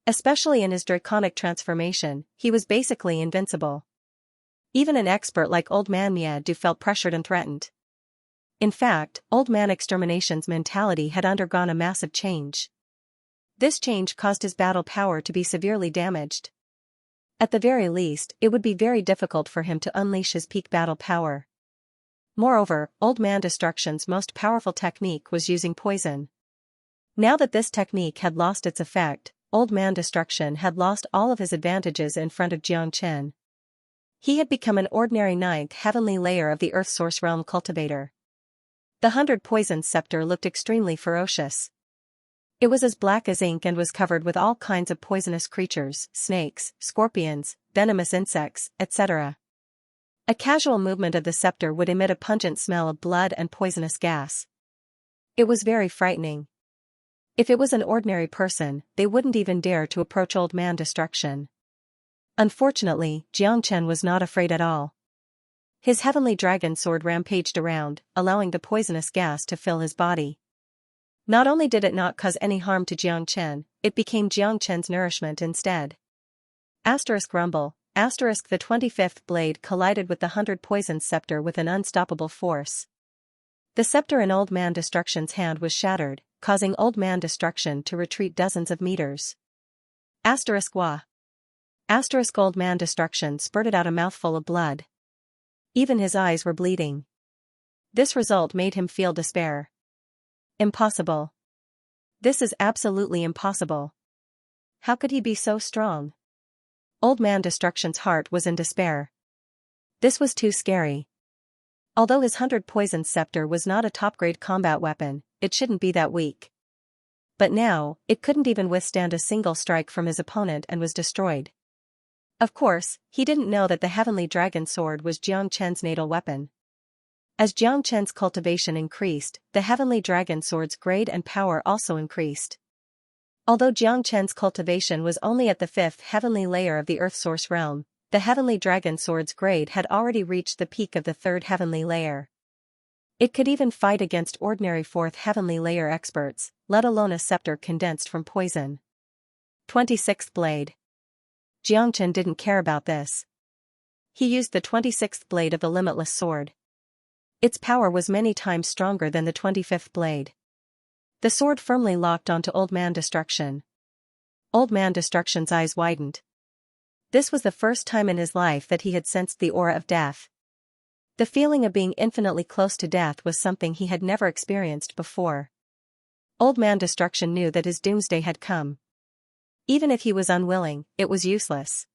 Especially in his draconic transformation, he was basically invincible. Even an expert like Old Man Miaodu felt pressured and threatened. In fact, Old Man Extermination's mentality had undergone a massive change. This change caused his battle power to be severely damaged. At the very least, it would be very difficult for him to unleash his peak battle power. Moreover, Old Man Destruction's most powerful technique was using poison. Now that this technique had lost its effect, Old Man Destruction had lost all of his advantages in front of Jiang Chen. He had become an ordinary 9th heavenly layer of the Earth Source realm cultivator. The 100 Poison Scepter looked extremely ferocious. It was as black as ink and was covered with all kinds of poisonous creatures, snakes, scorpions, venomous insects, etc. A casual movement of the scepter would emit a pungent smell of blood and poisonous gas. It was very frightening. If it was an ordinary person, they wouldn't even dare to approach Old Man Destruction. Unfortunately, Jiang Chen was not afraid at all. His heavenly dragon sword rampaged around, allowing the poisonous gas to fill his body. Not only did it not cause any harm to Jiang Chen, it became Jiang Chen's nourishment instead. Rumble. The 25th blade collided with the 100 Poison Scepter with an unstoppable force. The scepter in Old Man Destruction's hand was shattered, causing Old Man Destruction to retreat dozens of meters. Wah. Old Man Destruction spurted out a mouthful of blood. Even his eyes were bleeding. This result made him feel despair. Impossible. This is absolutely impossible. How could he be so strong? Old Man Destruction's heart was in despair. This was too scary. Although his 100 Poison Scepter was not a top-grade combat weapon, it shouldn't be that weak. But now, it couldn't even withstand a single strike from his opponent and was destroyed. Of course, he didn't know that the Heavenly Dragon Sword was Jiang Chen's natal weapon. As Jiang Chen's cultivation increased, the Heavenly Dragon Sword's grade and power also increased. Although Jiang Chen's cultivation was only at the 5th heavenly layer of the Earth Source realm, the Heavenly Dragon Sword's grade had already reached the peak of the 3rd heavenly layer. It could even fight against ordinary 4th heavenly layer experts, let alone a scepter condensed from poison. 26th Blade. Jiang Chen didn't care about this. He used the 26th blade of the Limitless Sword. Its power was many times stronger than the 25th blade. The sword firmly locked onto Old Man Destruction. Old Man Destruction's eyes widened. This was the first time in his life that he had sensed the aura of death. The feeling of being infinitely close to death was something he had never experienced before. Old Man Destruction knew that his doomsday had come. Even if he was unwilling, it was useless.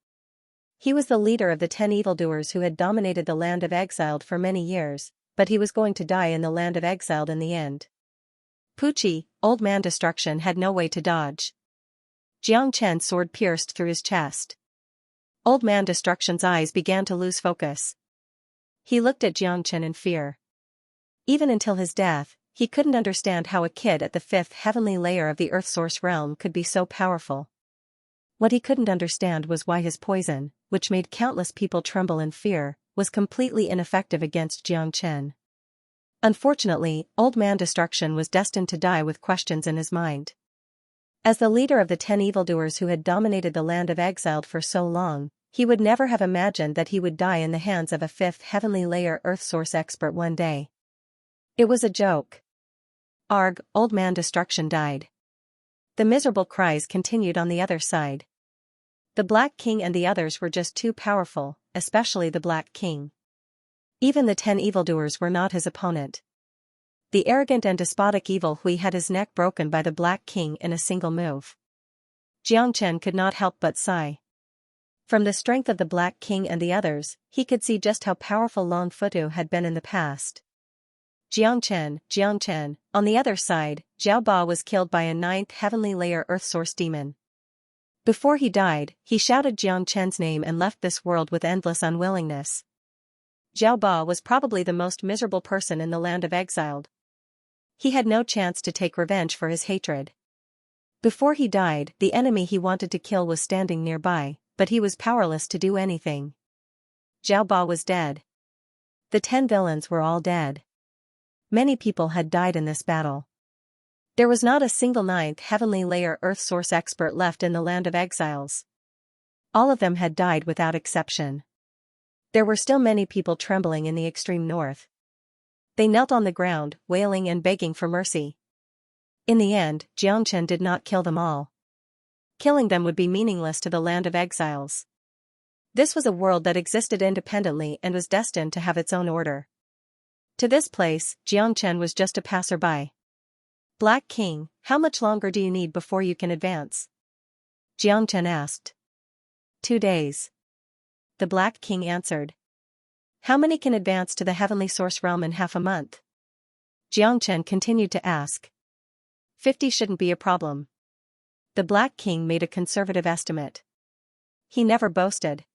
He was the leader of the 10 evildoers who had dominated the land of exiled for many years, but he was going to die in the land of exiled in the end. Pucci, Old Man Destruction had no way to dodge. Jiang Chen's sword pierced through his chest. Old Man Destruction's eyes began to lose focus. He looked at Jiang Chen in fear. Even until his death, he couldn't understand how a kid at the 5th heavenly layer of the Earth Source realm could be so powerful. What he couldn't understand was why his poison, which made countless people tremble in fear, was completely ineffective against Jiang Chen. Unfortunately, Old Man Destruction was destined to die with questions in his mind. As the leader of the 10 evildoers who had dominated the land of exiled for so long, he would never have imagined that he would die in the hands of a 5th heavenly layer Earth Source expert one day. It was a joke. Arg, Old Man Destruction died. The miserable cries continued on the other side. The Black King and the others were just too powerful, especially the Black King. Even the 10 evildoers were not his opponent. The arrogant and despotic Evil Hui had his neck broken by the Black King in a single move. Jiang Chen could not help but sigh. From the strength of the Black King and the others, he could see just how powerful Long Futu had been in the past. Jiang Chen, on the other side, Zhao Ba was killed by a 9th heavenly layer Earth Source demon. Before he died, he shouted Jiang Chen's name and left this world with endless unwillingness. Zhao Ba was probably the most miserable person in the land of exiled. He had no chance to take revenge for his hatred. Before he died, the enemy he wanted to kill was standing nearby, but he was powerless to do anything. Zhao Ba was dead. The 10 villains were all dead. Many people had died in this battle. There was not a single 9th heavenly layer Earth Source expert left in the land of exiles. All of them had died without exception. There were still many people trembling in the extreme north. They knelt on the ground, wailing and begging for mercy. In the end, Jiang Chen did not kill them all. Killing them would be meaningless to the land of exiles. This was a world that existed independently and was destined to have its own order. To this place, Jiang Chen was just a passerby. Black King, how much longer do you need before you can advance? Jiang Chen asked. 2 days. The Black King answered. How many can advance to the heavenly source realm in half a month? Jiang Chen continued to ask. 50 shouldn't be a problem. The Black King made a conservative estimate. He never boasted.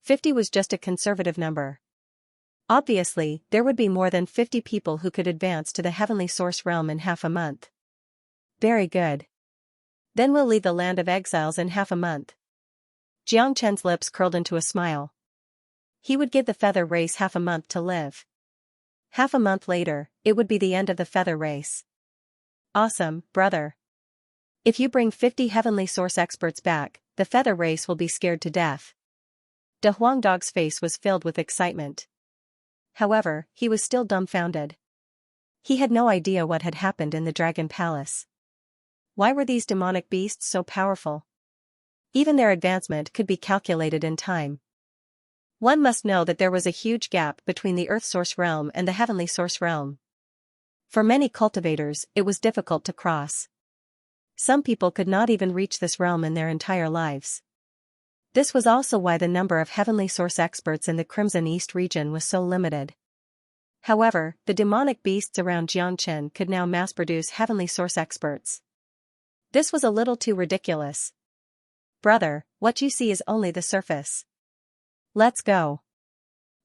50 was just a conservative number. Obviously, there would be more than 50 people who could advance to the heavenly source realm in half a month. Very good. Then we'll leave the land of exiles in half a month. Jiang Chen's lips curled into a smile. He would give the feather race half a month to live. Half a month later, it would be the end of the feather race. Awesome, brother. If you bring 50 heavenly source experts back, the feather race will be scared to death. De Huangdog's face was filled with excitement. However, he was still dumbfounded. He had no idea what had happened in the Dragon Palace. Why were these demonic beasts so powerful? Even their advancement could be calculated in time. One must know that there was a huge gap between the Earth Source realm and the Heavenly Source realm. For many cultivators, it was difficult to cross. Some people could not even reach this realm in their entire lives. This was also why the number of Heavenly Source experts in the Crimson East region was so limited. However, the demonic beasts around Jiang Chen could now mass-produce Heavenly Source experts. This was a little too ridiculous. Brother, what you see is only the surface. Let's go.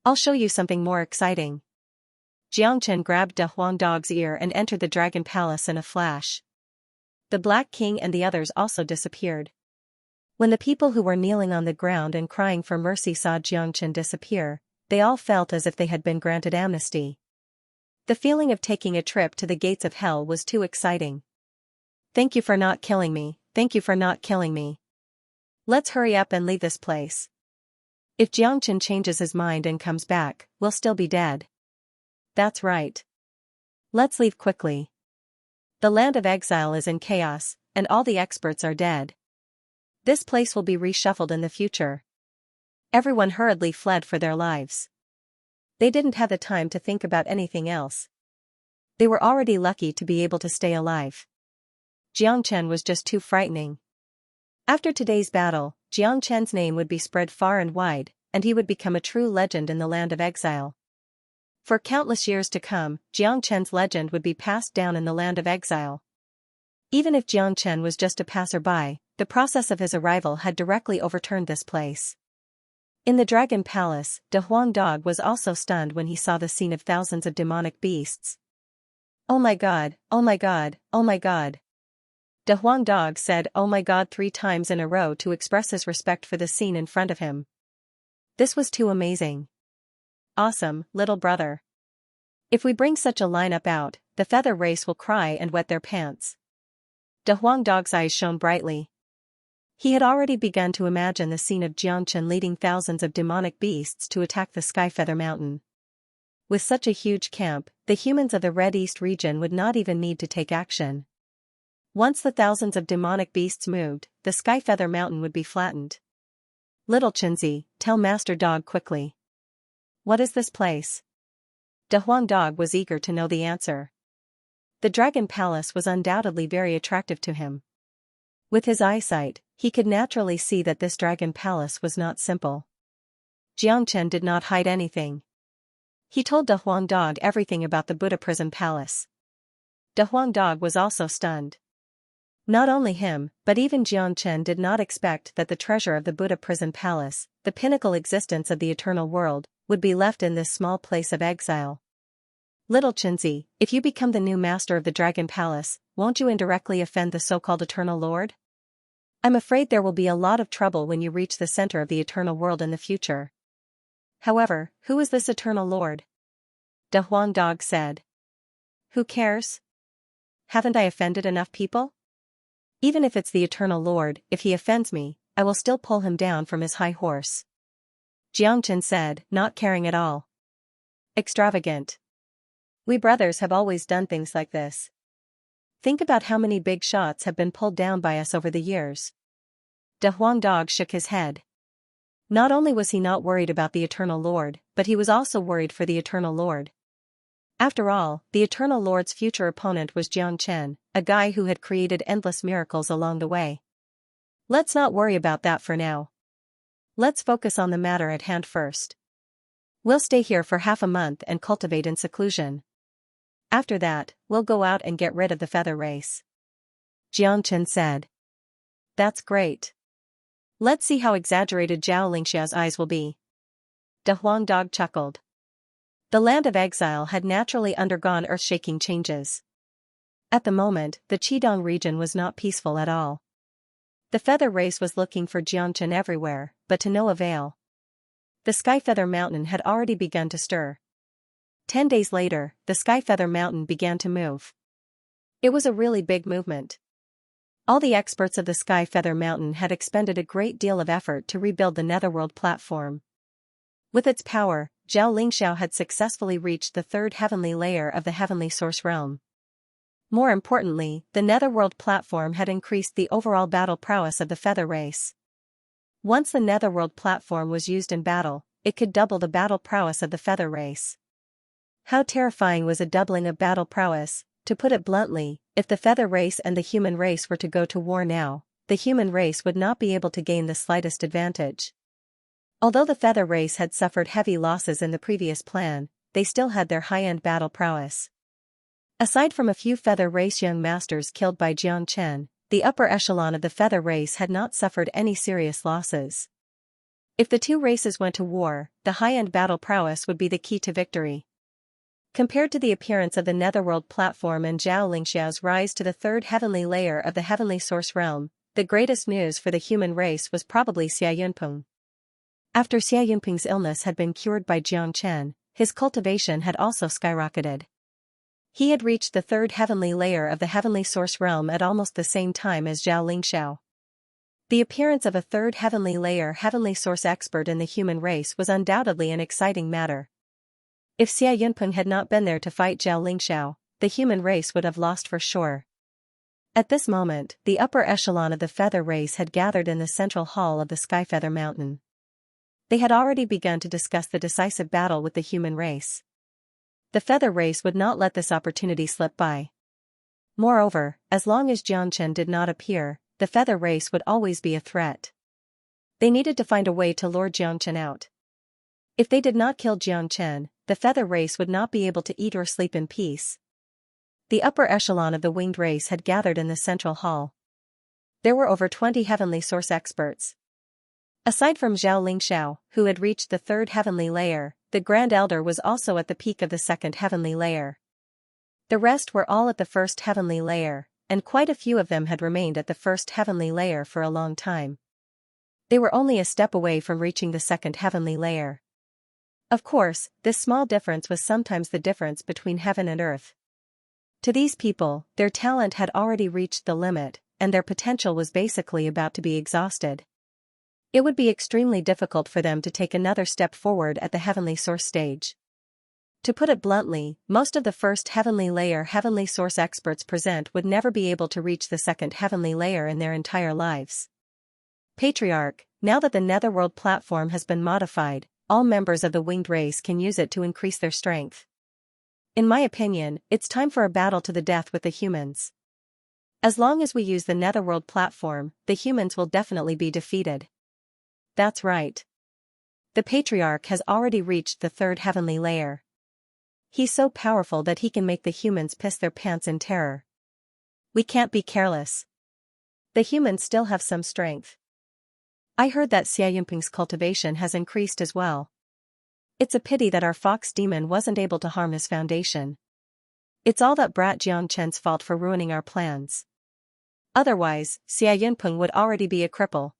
I'll show you something more exciting. Jiang Chen grabbed De Huangdog's ear and entered the Dragon Palace in a flash. The Black King and the others also disappeared. When the people who were kneeling on the ground and crying for mercy saw Jiang Chen disappear, they all felt as if they had been granted amnesty. The feeling of taking a trip to the gates of hell was too exciting. Thank you for not killing me, thank you for not killing me. Let's hurry up and leave this place. If Jiang Chen changes his mind and comes back, we'll still be dead. That's right. Let's leave quickly. The land of exile is in chaos, and all the experts are dead. This place will be reshuffled in the future. Everyone hurriedly fled for their lives. They didn't have the time to think about anything else. They were already lucky to be able to stay alive. Jiang Chen was just too frightening. After today's battle, Jiang Chen's name would be spread far and wide, and he would become a true legend in the land of exile. For countless years to come, Jiang Chen's legend would be passed down in the land of exile. Even if Jiang Chen was just a passerby, the process of his arrival had directly overturned this place. In the Dragon Palace, De Huang Dog was also stunned when he saw the scene of thousands of demonic beasts. "Oh my god, oh my god, oh my god." De Huang Dog said "oh my god" 3 times in a row to express his respect for the scene in front of him. This was too amazing. Awesome, little brother. If we bring such a lineup out, the feather race will cry and wet their pants. De Huang Dog's eyes shone brightly. He had already begun to imagine the scene of Jiang Chen leading thousands of demonic beasts to attack the Skyfeather Mountain. With such a huge camp, the humans of the Red East region would not even need to take action. Once the thousands of demonic beasts moved, the Skyfeather Mountain would be flattened. "Little Chenzi, tell Master Dog quickly. What is this place?" De Huang Dog was eager to know the answer. The Dragon Palace was undoubtedly very attractive to him. With his eyesight, he could naturally see that this Dragon Palace was not simple. Jiang Chen did not hide anything. He told De Huang Dog everything about the Buddha Prison Palace. De Huang Dog was also stunned. Not only him, but even Jiang Chen did not expect that the treasure of the Buddha Prison Palace, the pinnacle existence of the eternal world, would be left in this small place of exile. "Little Chenzi, if you become the new master of the Dragon Palace, won't you indirectly offend the so-called Eternal Lord? I'm afraid there will be a lot of trouble when you reach the center of the eternal world in the future." "However, who is this Eternal Lord?" De Huang Dog said. "Who cares? Haven't I offended enough people? Even if it's the Eternal Lord, if he offends me, I will still pull him down from his high horse." Jiang Chen said, not caring at all. "Extravagant. We brothers have always done things like this. Think about how many big shots have been pulled down by us over the years." De Huang Dog shook his head. Not only was he not worried about the Eternal Lord, but he was also worried for the Eternal Lord. After all, the Eternal Lord's future opponent was Jiang Chen, a guy who had created endless miracles along the way. "Let's not worry about that for now. Let's focus on the matter at hand first. We'll stay here for half a month and cultivate in seclusion. After that, we'll go out and get rid of the feather race." Jiang Chen said. "That's great. Let's see how exaggerated Zhao Lingxiao's eyes will be." De Huang Dog chuckled. The land of exile had naturally undergone earth-shaking changes. At the moment, the Qidong region was not peaceful at all. The feather race was looking for Jiang Chen everywhere, but to no avail. The Skyfeather Mountain had already begun to stir. 10 days later, the Skyfeather Mountain began to move. It was a really big movement. All the experts of the Skyfeather Mountain had expended a great deal of effort to rebuild the Netherworld platform. With its power, Zhao Lingxiao had successfully reached the 3rd heavenly layer of the heavenly source realm. More importantly, the Netherworld platform had increased the overall battle prowess of the feather race. Once the Netherworld platform was used in battle, it could double the battle prowess of the feather race. How terrifying was a doubling of battle prowess? To put it bluntly, if the feather race and the human race were to go to war now, the human race would not be able to gain the slightest advantage. Although the feather race had suffered heavy losses in the previous plan, they still had their high-end battle prowess. Aside from a few feather race young masters killed by Jiang Chen, the upper echelon of the feather race had not suffered any serious losses. If the two races went to war, the high-end battle prowess would be the key to victory. Compared to the appearance of the Netherworld platform and Zhao Lingxiao's rise to the 3rd heavenly layer of the heavenly source realm, the greatest news for the human race was probably Xia Yunpeng. After Xia Yunpeng's illness had been cured by Jiang Chen, his cultivation had also skyrocketed. He had reached the 3rd heavenly layer of the heavenly source realm at almost the same time as Zhao Lingxiao. The appearance of a 3rd heavenly layer heavenly source expert in the human race was undoubtedly an exciting matter. If Xia Yunpeng had not been there to fight Zhao Lingxiao, the human race would have lost for sure. At this moment, the upper echelon of the feather race had gathered in the central hall of the Skyfeather Mountain. They had already begun to discuss the decisive battle with the human race. The feather race would not let this opportunity slip by. Moreover, as long as Jiang Chen did not appear, the feather race would always be a threat. They needed to find a way to lure Xianxia out. If they did not kill Xianxia, the feather race would not be able to eat or sleep in peace. The upper echelon of the winged race had gathered in the central hall. There were over 20 heavenly source experts. Aside from Xianxia, who had reached the third heavenly layer, the Grand Elder was also at the peak of the second heavenly layer. The rest were all at the first heavenly layer, and quite a few of them had remained at the first heavenly layer for a long time. They were only a step away from reaching the second heavenly layer. Of course, this small difference was sometimes the difference between heaven and earth. To these people, their talent had already reached the limit, and their potential was basically about to be exhausted. It would be extremely difficult for them to take another step forward at the heavenly source stage. To put it bluntly, most of the first heavenly layer heavenly source experts present would never be able to reach the second heavenly layer in their entire lives. Patriarch, now that the Netherworld platform has been modified, all members of the winged race can use it to increase their strength. In my opinion, it's time for a battle to the death with the humans. As long as we use the Netherworld platform, the humans will definitely be defeated. That's right. The Patriarch has already reached the third heavenly layer. He's so powerful that he can make the humans piss their pants in terror. We can't be careless. The humans still have some strength. I heard that Xianxia's cultivation has increased as well. It's a pity that our fox demon wasn't able to harm his foundation. It's all that brat Xianxia's fault for ruining our plans. Otherwise, Xianxia would already be a cripple.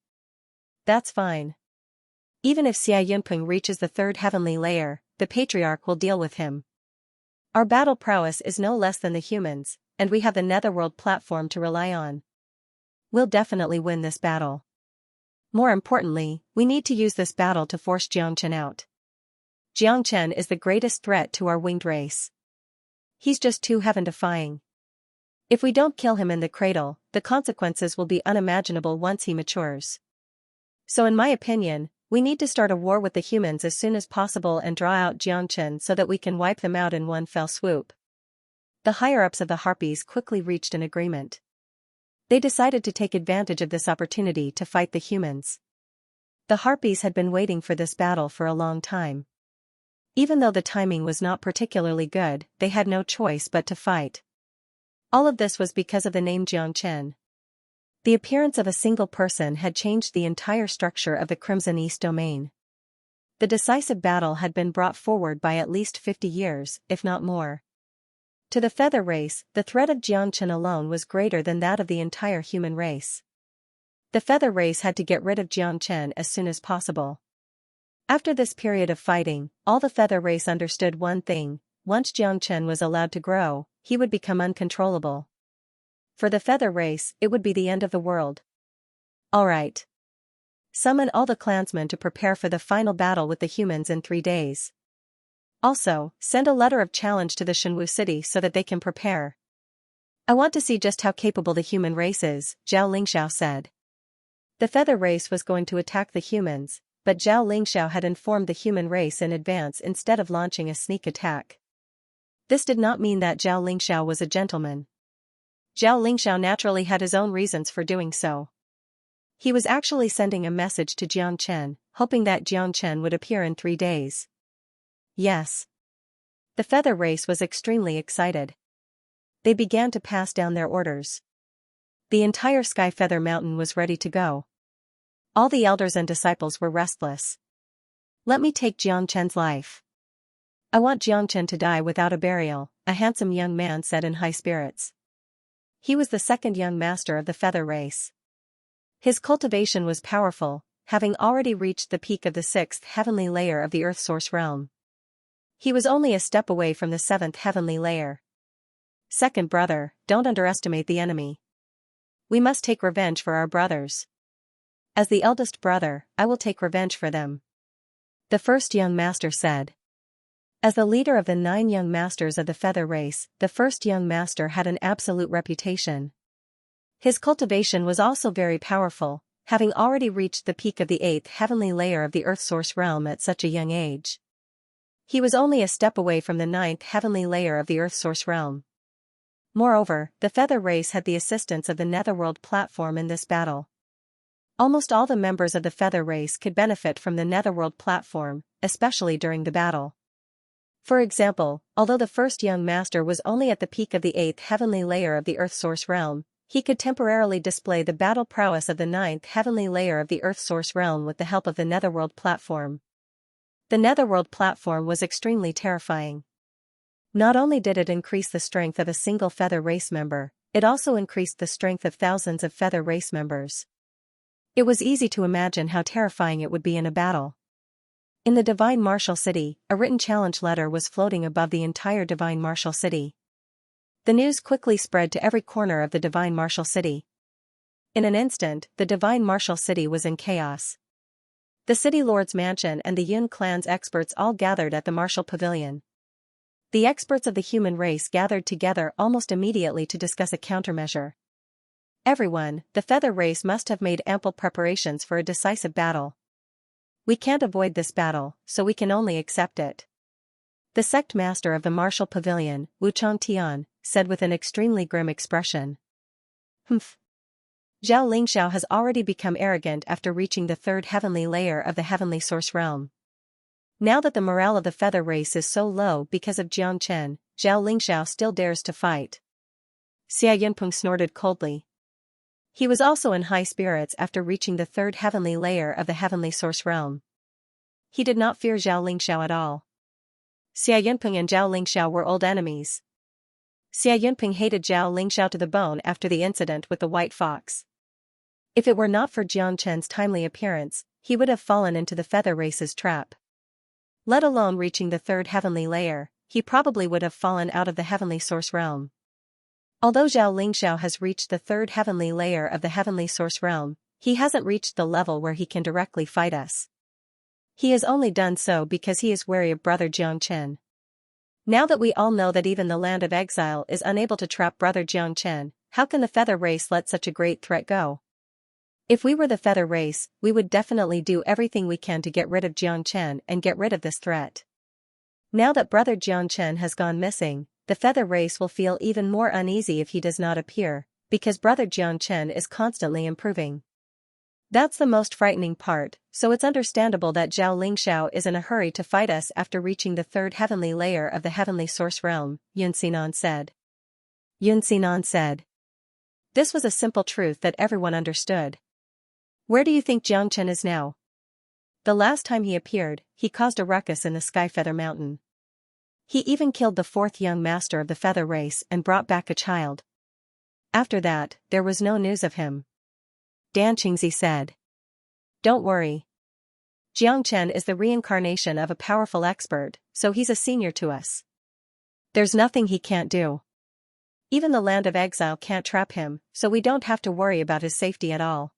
That's fine. Even if Xianxia reaches the third heavenly layer, the Patriarch will deal with him. Our battle prowess is no less than the humans, and we have the Netherworld platform to rely on. We'll definitely win this battle. More importantly, we need to use this battle to force Xianxia out. Xianxia is the greatest threat to our winged race. He's just too heaven-defying. If we don't kill him in the cradle, the consequences will be unimaginable once he matures. So in my opinion, we need to start a war with the humans as soon as possible and draw out Xianxia so that we can wipe them out in one fell swoop. The higher-ups of the Harpies quickly reached an agreement. They decided to take advantage of this opportunity to fight the humans. The Harpies had been waiting for this battle for a long time. Even though the timing was not particularly good, they had no choice but to fight. All of this was because of the name Xianxia. The appearance of a single person had changed the entire structure of the Crimson East domain. The decisive battle had been brought forward by at least 50 years, if not more. To the feather race, the threat of Xianxia alone was greater than that of the entire human race. The feather race had to get rid of Xianxia as soon as possible. After this period of fighting, all the feather race understood one thing: once Xianxia was allowed to grow, he would become uncontrollable. For the feather race, it would be the end of the world. Alright. Summon all the clansmen to prepare for the final battle with the humans in 3 days. Also, send a letter of challenge to the Shenwu city so that they can prepare. I want to see just how capable the human race is, Xianxia said. The feather race was going to attack the humans, but Xianxia had informed the human race in advance instead of launching a sneak attack. This did not mean that Xianxia was a gentleman. Xianxia naturally had his own reasons for doing so. He was actually sending a message to Xianxia, hoping that Xianxia would appear in 3 days. Yes. The feather race was extremely excited. They began to pass down their orders. The entire Sky Feather Mountain was ready to go. All the elders and disciples were restless. Let me take Xianxia's life. I want Xianxia to die without a burial, a handsome young man said in high spirits. He was the second young master of the feather race. His cultivation was powerful, having already reached the peak of the 6th heavenly layer of the Earth Source realm. He was only a step away from the 7th heavenly layer. Second brother, don't underestimate the enemy. We must take revenge for our brothers. As the eldest brother, I will take revenge for them. The first young master said. As the leader of the 9 young masters of the feather race, the first young master had an absolute reputation. His cultivation was also very powerful, having already reached the peak of the 8th heavenly layer of the Earth Source realm at such a young age. He was only a step away from the 9th heavenly layer of the Earth Source realm. Moreover, the feather race had the assistance of the netherworld platform in this battle. Almost all the members of the feather race could benefit from the netherworld platform, especially during the battle. For example, although the first young master was only at the peak of the 8th heavenly layer of the Earth Source realm, he could temporarily display the battle prowess of the 9th heavenly layer of the Earth Source realm with the help of the netherworld platform. The netherworld platform was extremely terrifying. Not only did it increase the strength of a single feather race member, it also increased the strength of thousands of feather race members. It was easy to imagine how terrifying it would be in a battle. In the Divine Martial City, a written challenge letter was floating above the entire Divine Martial City. The news quickly spread to every corner of the Divine Martial City. In an instant, the Divine Martial City was in chaos. The City Lord's mansion and the Yun clan's experts all gathered at the Martial Pavilion. The experts of the human race gathered together almost immediately to discuss a countermeasure. Everyone, the feather race must have made ample preparations for a decisive battle. We can't avoid this battle, so we can only accept it. The sect master of the Martial Pavilion, Wu Changtian, said with an extremely grim expression. Humph. Zhao Lingxiao has already become arrogant after reaching the 3rd heavenly layer of the heavenly source realm. Now that the morale of the feather race is so low because of Jiang Chen, Zhao Lingxiao still dares to fight. Xia Yunpeng snorted coldly. He was also in high spirits after reaching the 3rd heavenly layer of the heavenly source realm. He did not fear Zhao Lingxiao at all. Xia Yunpeng and Zhao Lingxiao were old enemies. Xia Yunpeng hated Zhao Lingxiao to the bone after the incident with the white fox. If it were not for Jiang Chen's timely appearance, he would have fallen into the feather race's trap. Let alone reaching the 3rd heavenly layer, he probably would have fallen out of the heavenly source realm. Although Zhao Lingxiao has reached the 3rd heavenly layer of the heavenly source realm, he hasn't reached the level where he can directly fight us. He has only done so because he is wary of brother Jiang Chen. Now that we all know that even the land of exile is unable to trap brother Jiang Chen, how can the feather race let such a great threat go? If we were the feather race, we would definitely do everything we can to get rid of Jiang Chen and get rid of this threat. Now that brother Jiang Chen has gone missing, the feather race will feel even more uneasy if he does not appear, because brother Jiang Chen is constantly improving. That's the most frightening part, so it's understandable that Zhao Lingxiao is in a hurry to fight us after reaching the 3rd heavenly layer of the heavenly source realm, Yun Xinan said. Yun Xinan said. This was a simple truth that everyone understood. Where do you think Jiang Chen is now? The last time he appeared, he caused a ruckus in the Skyfeather Mountain. He even killed the 4th young master of the feather race and brought back a child. After that, there was no news of him. Dan Qingzi said. Don't worry. Jiang Chen is the reincarnation of a powerful expert, so he's a senior to us. There's nothing he can't do. Even the land of exile can't trap him, so we don't have to worry about his safety at all.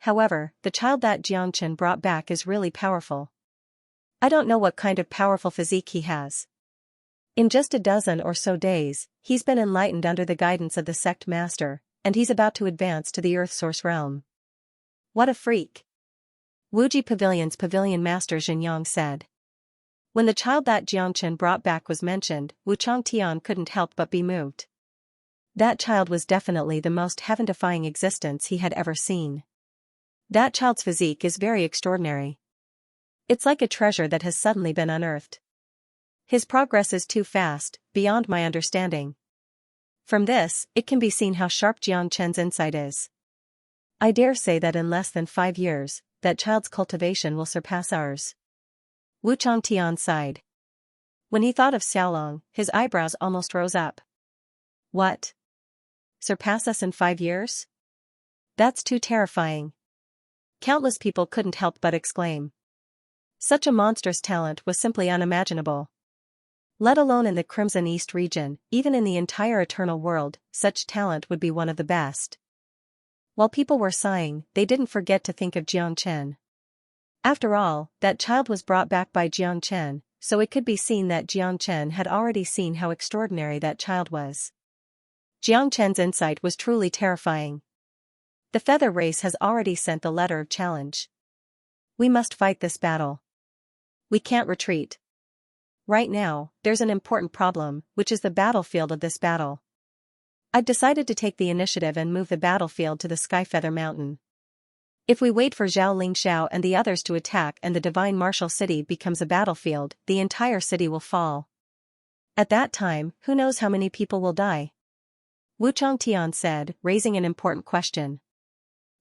However, the child that Jiang Chen brought back is really powerful. I don't know what kind of powerful physique he has. In just a dozen or so days, he's been enlightened under the guidance of the sect master, and he's about to advance to the Earth Source realm. What a freak! Wuji Pavilion's pavilion master Xianxia said. When the child that Jiang Chen brought back was mentioned, Wu Changtian couldn't help but be moved. That child was definitely the most heaven-defying existence he had ever seen. That child's physique is very extraordinary. It's like a treasure that has suddenly been unearthed. His progress is too fast, beyond my understanding. From this, it can be seen how sharp Jiang Chen's insight is. I dare say that in less than 5 years, that child's cultivation will surpass ours. Wu Changtian sighed. When he thought of Xiaolong, his eyebrows almost rose up. What? Surpass us in 5 years? That's too terrifying. Countless people couldn't help but exclaim. Such a monstrous talent was simply unimaginable. Let alone in the Crimson East region, even in the entire Eternal World, such talent would be one of the best. While people were sighing, they didn't forget to think of Jiang Chen. After all, that child was brought back by Jiang Chen, so it could be seen that Jiang Chen had already seen how extraordinary that child was. Jiang Chen's insight was truly terrifying. The feather race has already sent the letter of challenge. We must fight this battle. We can't retreat. Right now, there's an important problem, which is the battlefield of this battle. I've decided to take the initiative and move the battlefield to the Skyfeather Mountain. If we wait for Xiao and the others to attack and the Divine Martial City becomes a battlefield, the entire city will fall. At that time, who knows how many people will die? Wu Changtian said, raising an important question.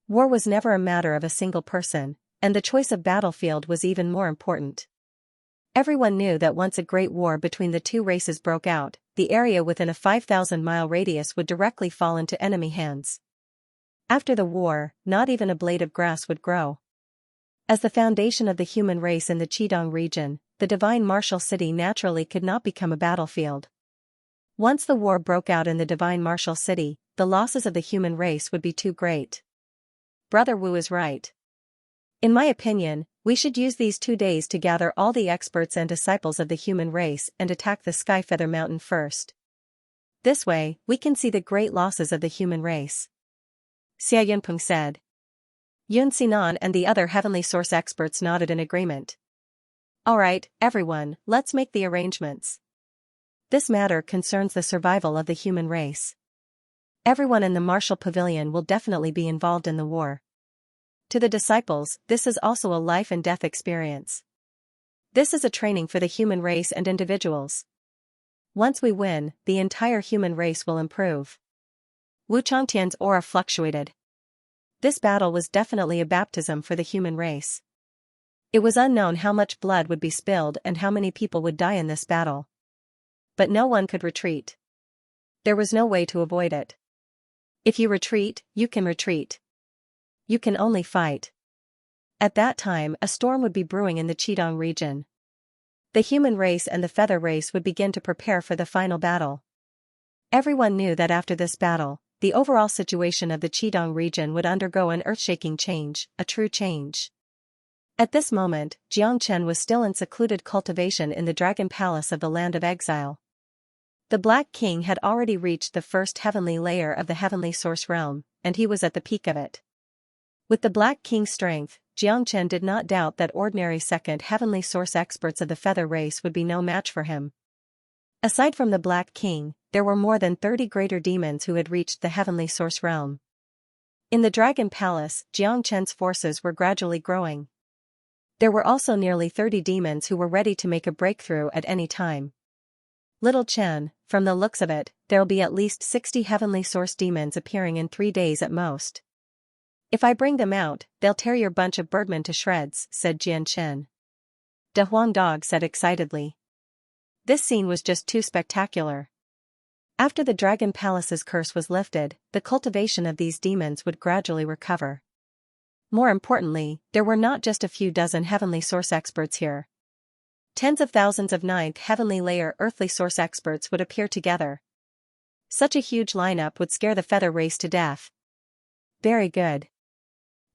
War was never a matter of a single person, and the choice of battlefield was even more important. Everyone knew that once a great war between the two races broke out, the area within a 5,000-mile radius would directly fall into enemy hands. After the war, not even a blade of grass would grow. As the foundation of the human race in the Qidong region, the Divine Martial City naturally could not become a battlefield. Once the war broke out in the Divine Martial City, the losses of the human race would be too great. Brother Wu is right. In my opinion, we should use these 2 days to gather all the experts and disciples of the human race and attack the Skyfeather Mountain first. This way, we can see the great losses of the human race. Xia Yunpeng said. Yun Sinan and the other Heavenly Source experts nodded in agreement. Alright, everyone, let's make the arrangements. This matter concerns the survival of the human race. Everyone in the Martial Pavilion will definitely be involved in the war. To the disciples, this is also a life and death experience. This is a training for the human race and individuals. Once we win, the entire human race will improve. Wu Changtian's aura fluctuated. This battle was definitely a baptism for the human race. It was unknown how much blood would be spilled and how many people would die in this battle. But no one could retreat. There was no way to avoid it. If you retreat, you can retreat. You can only fight. At that time, a storm would be brewing in the Qidong region. The human race and the feather race would begin to prepare for the final battle. Everyone knew that after this battle, the overall situation of the Qidong region would undergo an earth-shaking change, a true change. At this moment, Jiang Chen was still in secluded cultivation in the Dragon Palace of the Land of Exile. The Black King had already reached the first heavenly layer of the Heavenly Source realm, and he was at the peak of it. With the Black King's strength, Jiang Chen did not doubt that ordinary second Heavenly Source experts of the Feather race would be no match for him. Aside from the Black King, there were more than 30 greater demons who had reached the Heavenly Source realm. In the Dragon Palace, Jiang Chen's forces were gradually growing. There were also nearly 30 demons who were ready to make a breakthrough at any time. Little Chen, from the looks of it, there'll be at least 60 Heavenly Source demons appearing in 3 days at most. If I bring them out, they'll tear your bunch of birdmen to shreds, said Jian Chen. De Huang Dog said excitedly. This scene was just too spectacular. After the Dragon Palace's curse was lifted, the cultivation of these demons would gradually recover. More importantly, there were not just a few dozen Heavenly Source experts here. Tens of thousands of 9th Heavenly Layer Earthly Source experts would appear together. Such a huge lineup would scare the Feather race to death. Very good.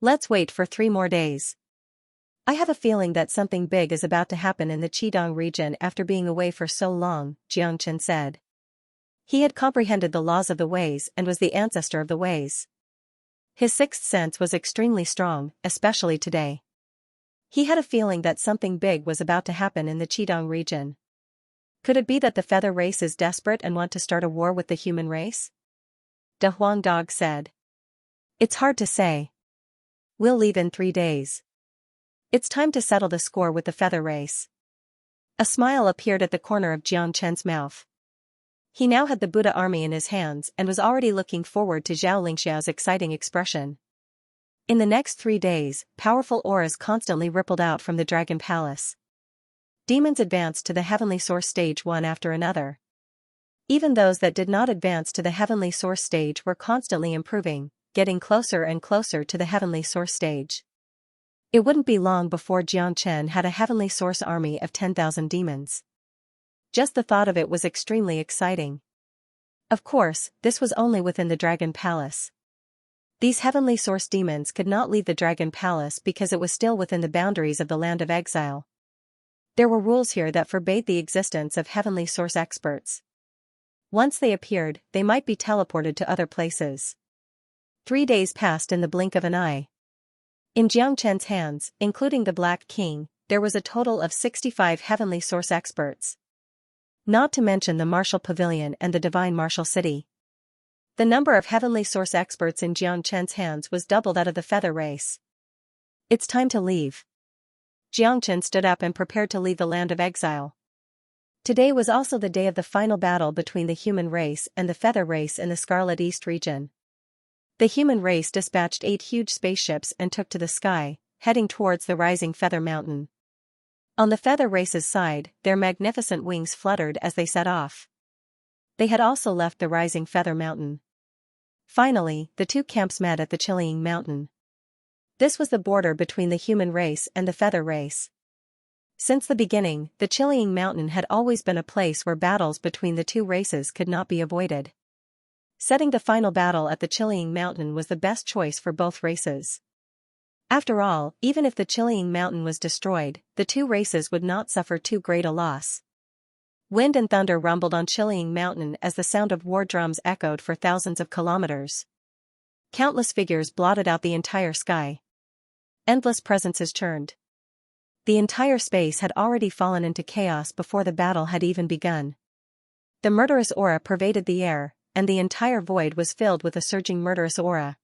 Let's wait for 3 more days. I have a feeling that something big is about to happen in the Qidong region after being away for so long, Jiang Chen said. He had comprehended the laws of the ways and was the ancestor of the ways. His sixth sense was extremely strong, especially today. He had a feeling that something big was about to happen in the Qidong region. Could it be that the Feather race is desperate and want to start a war with the human race? De Huang Dog said. It's hard to say. We'll leave in 3 days. It's time to settle the score with the Feather race. A smile appeared at the corner of Jiang Chen's mouth. He now had the Buddha army in his hands and was already looking forward to Xiaoxia's exciting expression. In the next 3 days, powerful auras constantly rippled out from the Dragon Palace. Demons advanced to the Heavenly Source stage one after another. Even those that did not advance to the Heavenly Source stage were constantly improving, getting closer and closer to the Heavenly Source stage. It wouldn't be long before Jiang Chen had a Heavenly Source army of 10,000 demons. Just the thought of it was extremely exciting. Of course, this was only within the Dragon Palace. These Heavenly Source demons could not leave the Dragon Palace because it was still within the boundaries of the Land of Exile. There were rules here that forbade the existence of Heavenly Source experts. Once they appeared, they might be teleported to other places. 3 days passed in the blink of an eye. In Jiang Chen's hands, including the Black King, there was a total of 65 Heavenly Source experts. Not to mention the Martial Pavilion and the Divine Martial City. The number of heavenly source experts in Xianxia's hands was double that of the feather race. It's time to leave. Xianxia stood up and prepared to leave the land of exile. Today was also the day of the final battle between the human race and the feather race in the Scarlet East region. The human race dispatched 8 huge spaceships and took to the sky, heading towards the rising feather mountain. On the feather race's side, their magnificent wings fluttered as they set off. They had also left the rising feather mountain. Finally, the two camps met at the Chilling Mountain. This was the border between the human race and the feather race. Since the beginning, the Chilling Mountain had always been a place where battles between the two races could not be avoided. Setting the final battle at the Chilling Mountain was the best choice for both races. After all, even if the Chilling Mountain was destroyed, the two races would not suffer too great a loss. Wind and thunder rumbled on Chilling Mountain as the sound of war drums echoed for thousands of kilometers. Countless figures blotted out the entire sky. Endless presences churned. The entire space had already fallen into chaos before the battle had even begun. The murderous aura pervaded the air, and the entire void was filled with a surging murderous aura.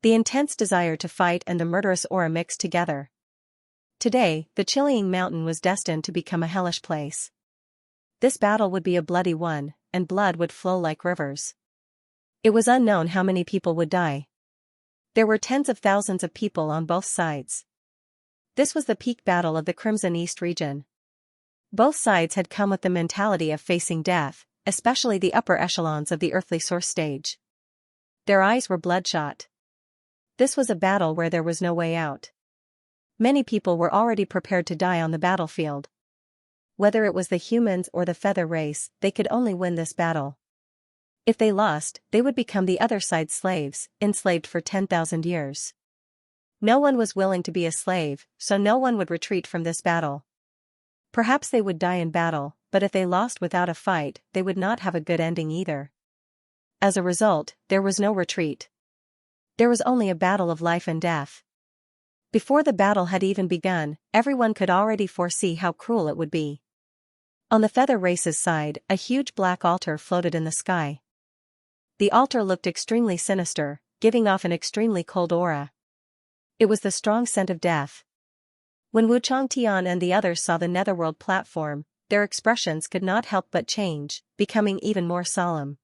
The intense desire to fight and the murderous aura mixed together. Today, the Chilling Mountain was destined to become a hellish place. This battle would be a bloody one, and blood would flow like rivers. It was unknown how many people would die. There were tens of thousands of people on both sides. This was the peak battle of the Crimson East region. Both sides had come with the mentality of facing death, especially the upper echelons of the earthly source stage. Their eyes were bloodshot. This was a battle where there was no way out. Many people were already prepared to die on the battlefield. Whether it was the humans or the feather race, they could only win this battle. If they lost, they would become the other side's slaves, enslaved for 10,000 years. No one was willing to be a slave, so no one would retreat from this battle. Perhaps they would die in battle, but if they lost without a fight, they would not have a good ending either. As a result, there was no retreat. There was only a battle of life and death. Before the battle had even begun, everyone could already foresee how cruel it would be. On the feather race's side, a huge black altar floated in the sky. The altar looked extremely sinister, giving off an extremely cold aura. It was the strong scent of death. When Wu Changtian and the others saw the netherworld platform, their expressions could not help but change, becoming even more solemn.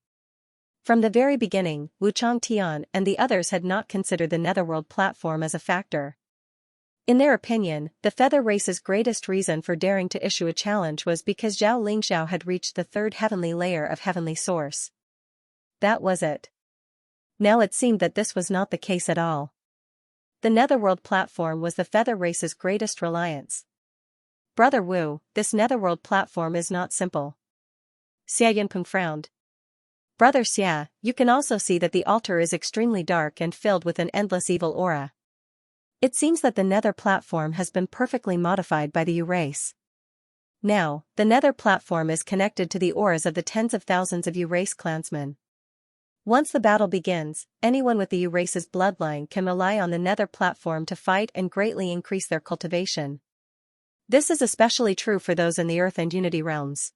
From the very beginning, Wu Changtian and the others had not considered the netherworld platform as a factor. In their opinion, the feather race's greatest reason for daring to issue a challenge was because Zhao Lingxiao had reached the third heavenly layer of heavenly source. That was it. Now it seemed that this was not the case at all. The netherworld platform was the feather race's greatest reliance. Brother Wu, this netherworld platform is not simple. Xia Yunpeng frowned. Brother Xia, you can also see that the altar is extremely dark and filled with an endless evil aura. It seems that the nether platform has been perfectly modified by the Yu race. Now, the nether platform is connected to the auras of the tens of thousands of Yu race clansmen. Once the battle begins, anyone with the Yu race's bloodline can rely on the nether platform to fight and greatly increase their cultivation. This is especially true for those in the Earth and Unity realms.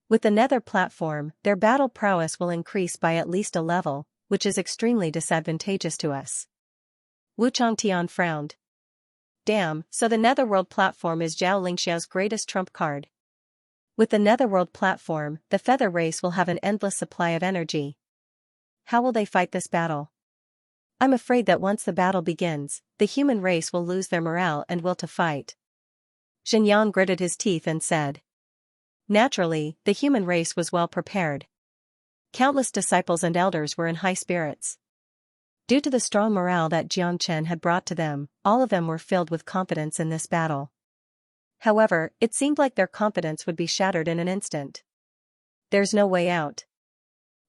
With the nether platform, their battle prowess will increase by at least a level, which is extremely disadvantageous to us. Wu Changtian frowned. Damn, so the netherworld platform is Zhao Lingxiao's greatest trump card. With the netherworld platform, the feather race will have an endless supply of energy. How will they fight this battle? I'm afraid that once the battle begins, the human race will lose their morale and will to fight. Xinyan gritted his teeth and said. Naturally, the human race was well prepared. Countless disciples and elders were in high spirits. Due to the strong morale that Jiang Chen had brought to them, all of them were filled with confidence in this battle. However, it seemed like their confidence would be shattered in an instant. There's no way out.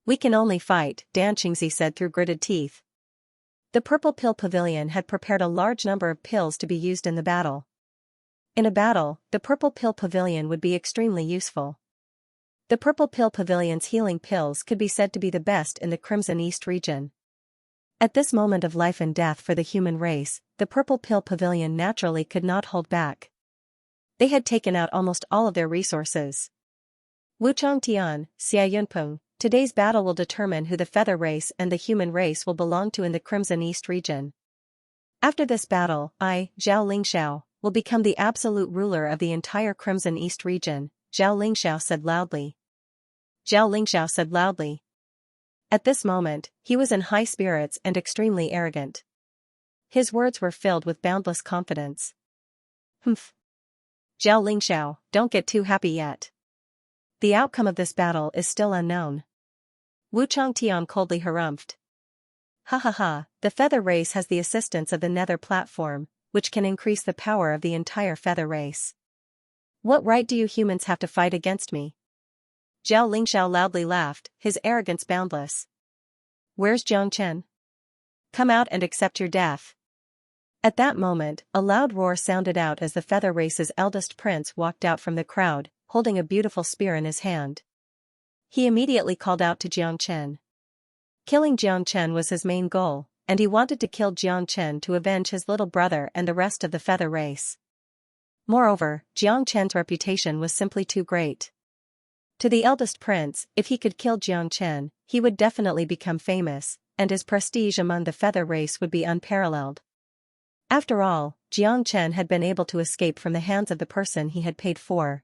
We can only fight, Dan Qingzi said through gritted teeth. The Purple Pill Pavilion had prepared a large number of pills to be used in the battle. In a battle, the Purple Pill Pavilion would be extremely useful. The Purple Pill Pavilion's healing pills could be said to be the best in the Crimson East region. At this moment of life and death for the human race, the Purple Pill Pavilion naturally could not hold back. They had taken out almost all of their resources. Wu Changtian, Xia Yunpeng, Today's battle will determine who the feather race and the human race will belong to in the Crimson East region. After this battle, I, Zhao Lingxiao, will become the absolute ruler of the entire Crimson East region, Zhao Lingxiao said loudly. Zhao Lingxiao said loudly. At this moment, he was in high spirits and extremely arrogant. His words were filled with boundless confidence. Humph. Zhao Lingxiao, don't get too happy yet. The outcome of this battle is still unknown. Wu Changtian coldly harumphed. Ha ha ha, the feather race has the assistance of the nether platform, which can increase the power of the entire feather race. What right do you humans have to fight against me? Zhao Lingxiao loudly laughed, his arrogance boundless. Where's Jiang Chen? Come out and accept your death. At that moment, a loud roar sounded out as the feather race's eldest prince walked out from the crowd, holding a beautiful spear in his hand. He immediately called out to Jiang Chen. Killing Jiang Chen was his main goal, and he wanted to kill Jiang Chen to avenge his little brother and the rest of the feather race. Moreover, Jiang Chen's reputation was simply too great. To the eldest prince, if he could kill Jiang Chen, he would definitely become famous, and his prestige among the feather race would be unparalleled. After all, Jiang Chen had been able to escape from the hands of the person he had paid for.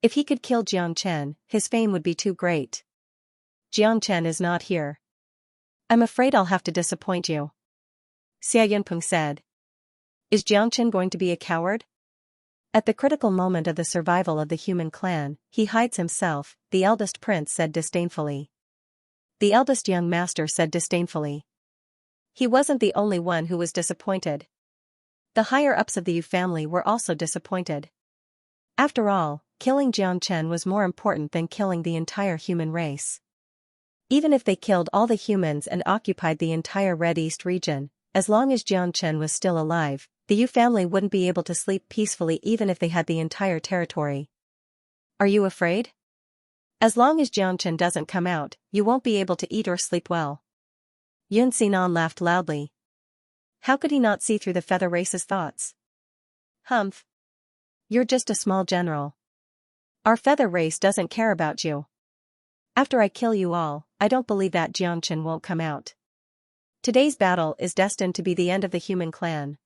If he could kill Jiang Chen, his fame would be too great. Jiang Chen is not here. I'm afraid I'll have to disappoint you. Xia Yunpeng said. Is Jiang Chen going to be a coward? At the critical moment of the survival of the human clan, he hides himself, the eldest prince said disdainfully. The eldest young master said disdainfully. He wasn't the only one who was disappointed. The higher-ups of the Yu family were also disappointed. After all, killing Jiang Chen was more important than killing the entire human race. Even if they killed all the humans and occupied the entire Red East region, as long as Jiang Chen was still alive, the Yu family wouldn't be able to sleep peacefully even if they had the entire territory. Are you afraid? As long as Jiang Chen doesn't come out, you won't be able to eat or sleep well. Yun Xinan laughed loudly. How could he not see through the feather race's thoughts? Humph. You're just a small general. Our feather race doesn't care about you. After I kill you all, I don't believe that Jiang Chen won't come out. Today's battle is destined to be the end of the human clan.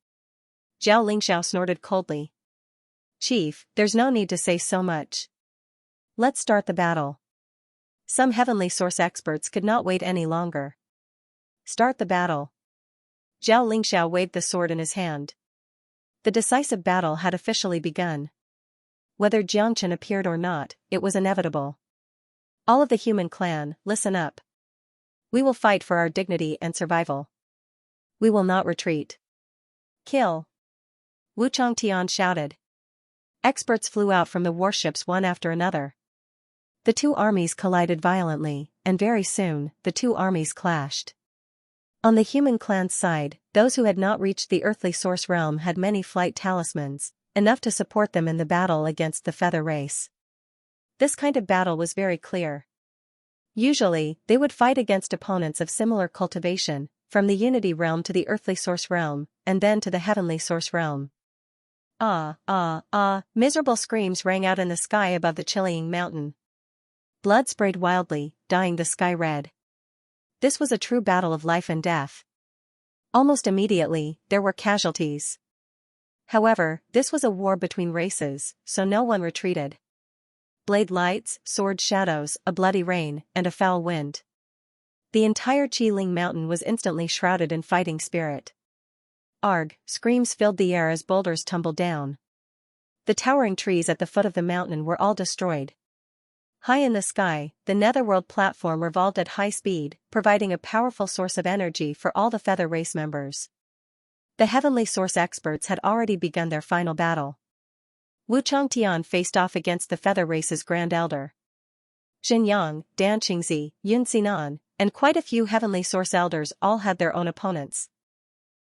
Zhao Lingxiao snorted coldly. Chief, there's no need to say so much. Let's start the battle. Some heavenly source experts could not wait any longer. Start the battle. Zhao Lingxiao waved the sword in his hand. The decisive battle had officially begun. Whether Jiang Chen appeared or not, it was inevitable. All of the human clan, listen up. We will fight for our dignity and survival. We will not retreat. Kill. Wu Changtian shouted. Experts flew out from the warships one after another. The two armies collided violently, and very soon, the two armies clashed. On the human clan's side, those who had not reached the earthly source realm had many flight talismans, enough to support them in the battle against the feather race. This kind of battle was very clear. Usually, they would fight against opponents of similar cultivation, from the unity realm to the earthly source realm, and then to the heavenly source realm. Miserable screams rang out in the sky above the chillying mountain. Blood sprayed wildly, dyeing the sky red. This was a true battle of life and death. Almost immediately, there were casualties. However, this was a war between races, so no one retreated. Blade lights, sword shadows, a bloody rain, and a foul wind. The entire Qiling mountain was instantly shrouded in fighting spirit. Arg, screams filled the air as boulders tumbled down. The towering trees at the foot of the mountain were all destroyed. High in the sky, the netherworld platform revolved at high speed, providing a powerful source of energy for all the feather race members. The heavenly source experts had already begun their final battle. Wu Changtian faced off against the feather race's grand elder. Xinyan, Dan Qingzi, Yun Xinan, and quite a few heavenly source elders all had their own opponents.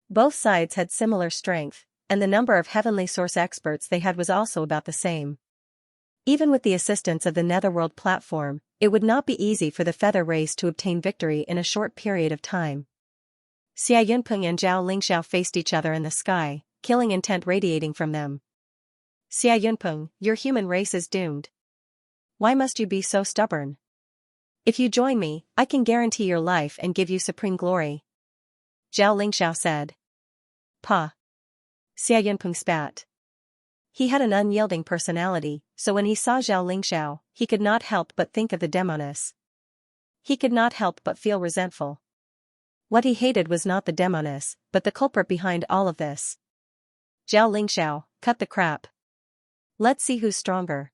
Both sides had similar strength, and the number of heavenly source experts they had was also about the same. Even with the assistance of the netherworld platform, it would not be easy for the feather race to obtain victory in a short period of time. Xia Yunpeng and Zhao Lingxiao faced each other in the sky, killing intent radiating from them. Xia Yunpeng, your human race is doomed. Why must you be so stubborn? If you join me, I can guarantee your life and give you supreme glory. Zhao Lingxiao said. Pa. Xia Yunpeng spat. He had an unyielding personality, so when he saw Zhao Lingxiao, he could not help but think of the demoness. He could not help but feel resentful. What he hated was not the demoness, but the culprit behind all of this. Zhao Lingxiao, cut the crap. Let's see who's stronger.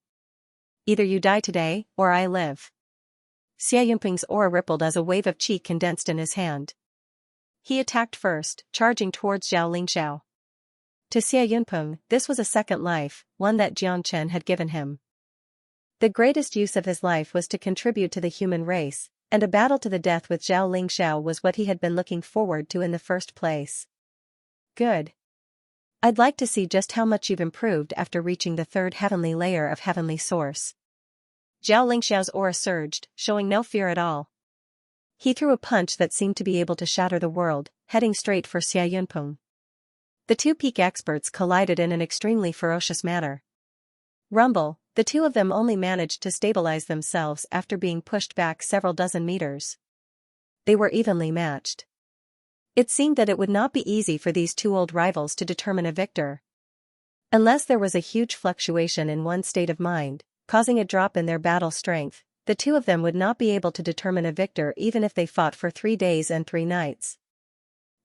Either you die today, or I live. Xia Yunpeng's aura rippled as a wave of qi condensed in his hand. He attacked first, charging towards Zhao Lingxiao. To Xia Yunpeng, this was a second life, one that Jiang Chen had given him. The greatest use of his life was to contribute to the human race, and a battle to the death with Zhao Lingxiao was what he had been looking forward to in the first place. Good. I'd like to see just how much you've improved after reaching the third heavenly layer of heavenly source. Zhao Lingxiao's aura surged, showing no fear at all. He threw a punch that seemed to be able to shatter the world, heading straight for Xia Yunpeng. The two peak experts collided in an extremely ferocious manner. Rumble, the two of them only managed to stabilize themselves after being pushed back several dozen meters. They were evenly matched. It seemed that it would not be easy for these two old rivals to determine a victor. Unless there was a huge fluctuation in one's state of mind, causing a drop in their battle strength, the two of them would not be able to determine a victor even if they fought for 3 days and 3 nights.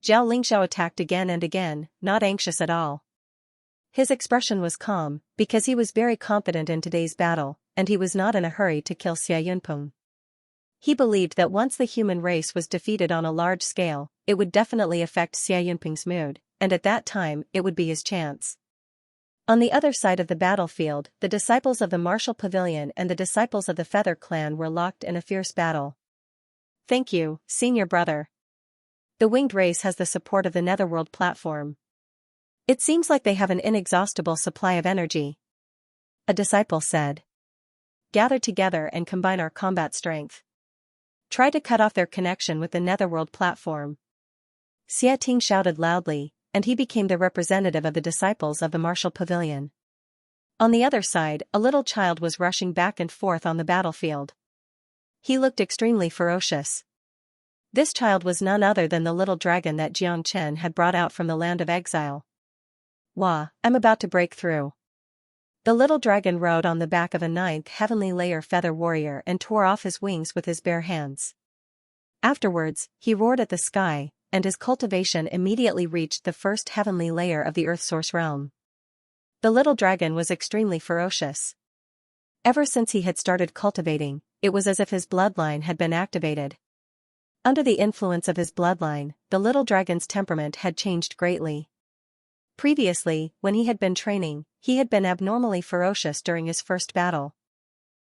Zhao Lingxiao attacked again and again, not anxious at all. His expression was calm, because he was very confident in today's battle, and he was not in a hurry to kill Xia Yunpeng. He believed that once the human race was defeated on a large scale, it would definitely affect Xia Yunpeng's mood, and at that time, it would be his chance. On the other side of the battlefield, the disciples of the Martial Pavilion and the disciples of the Feather Clan were locked in a fierce battle. Thank you, senior brother. The winged race has the support of the Netherworld platform. It seems like they have an inexhaustible supply of energy. A disciple said. Gather together and combine our combat strength. Try to cut off their connection with the Netherworld platform. Xia Ting shouted loudly, and he became the representative of the disciples of the Martial Pavilion. On the other side, a little child was rushing back and forth on the battlefield. He looked extremely ferocious. This child was none other than the little dragon that Jiang Chen had brought out from the land of exile. Wah, I'm about to break through. The little dragon rode on the back of a 9th heavenly layer feather warrior and tore off his wings with his bare hands. Afterwards, he roared at the sky, and his cultivation immediately reached the 1st heavenly layer of the Earth Source realm. The little dragon was extremely ferocious. Ever since he had started cultivating, it was as if his bloodline had been activated. Under the influence of his bloodline, the little dragon's temperament had changed greatly. Previously, when he had been training, he had been abnormally ferocious during his first battle.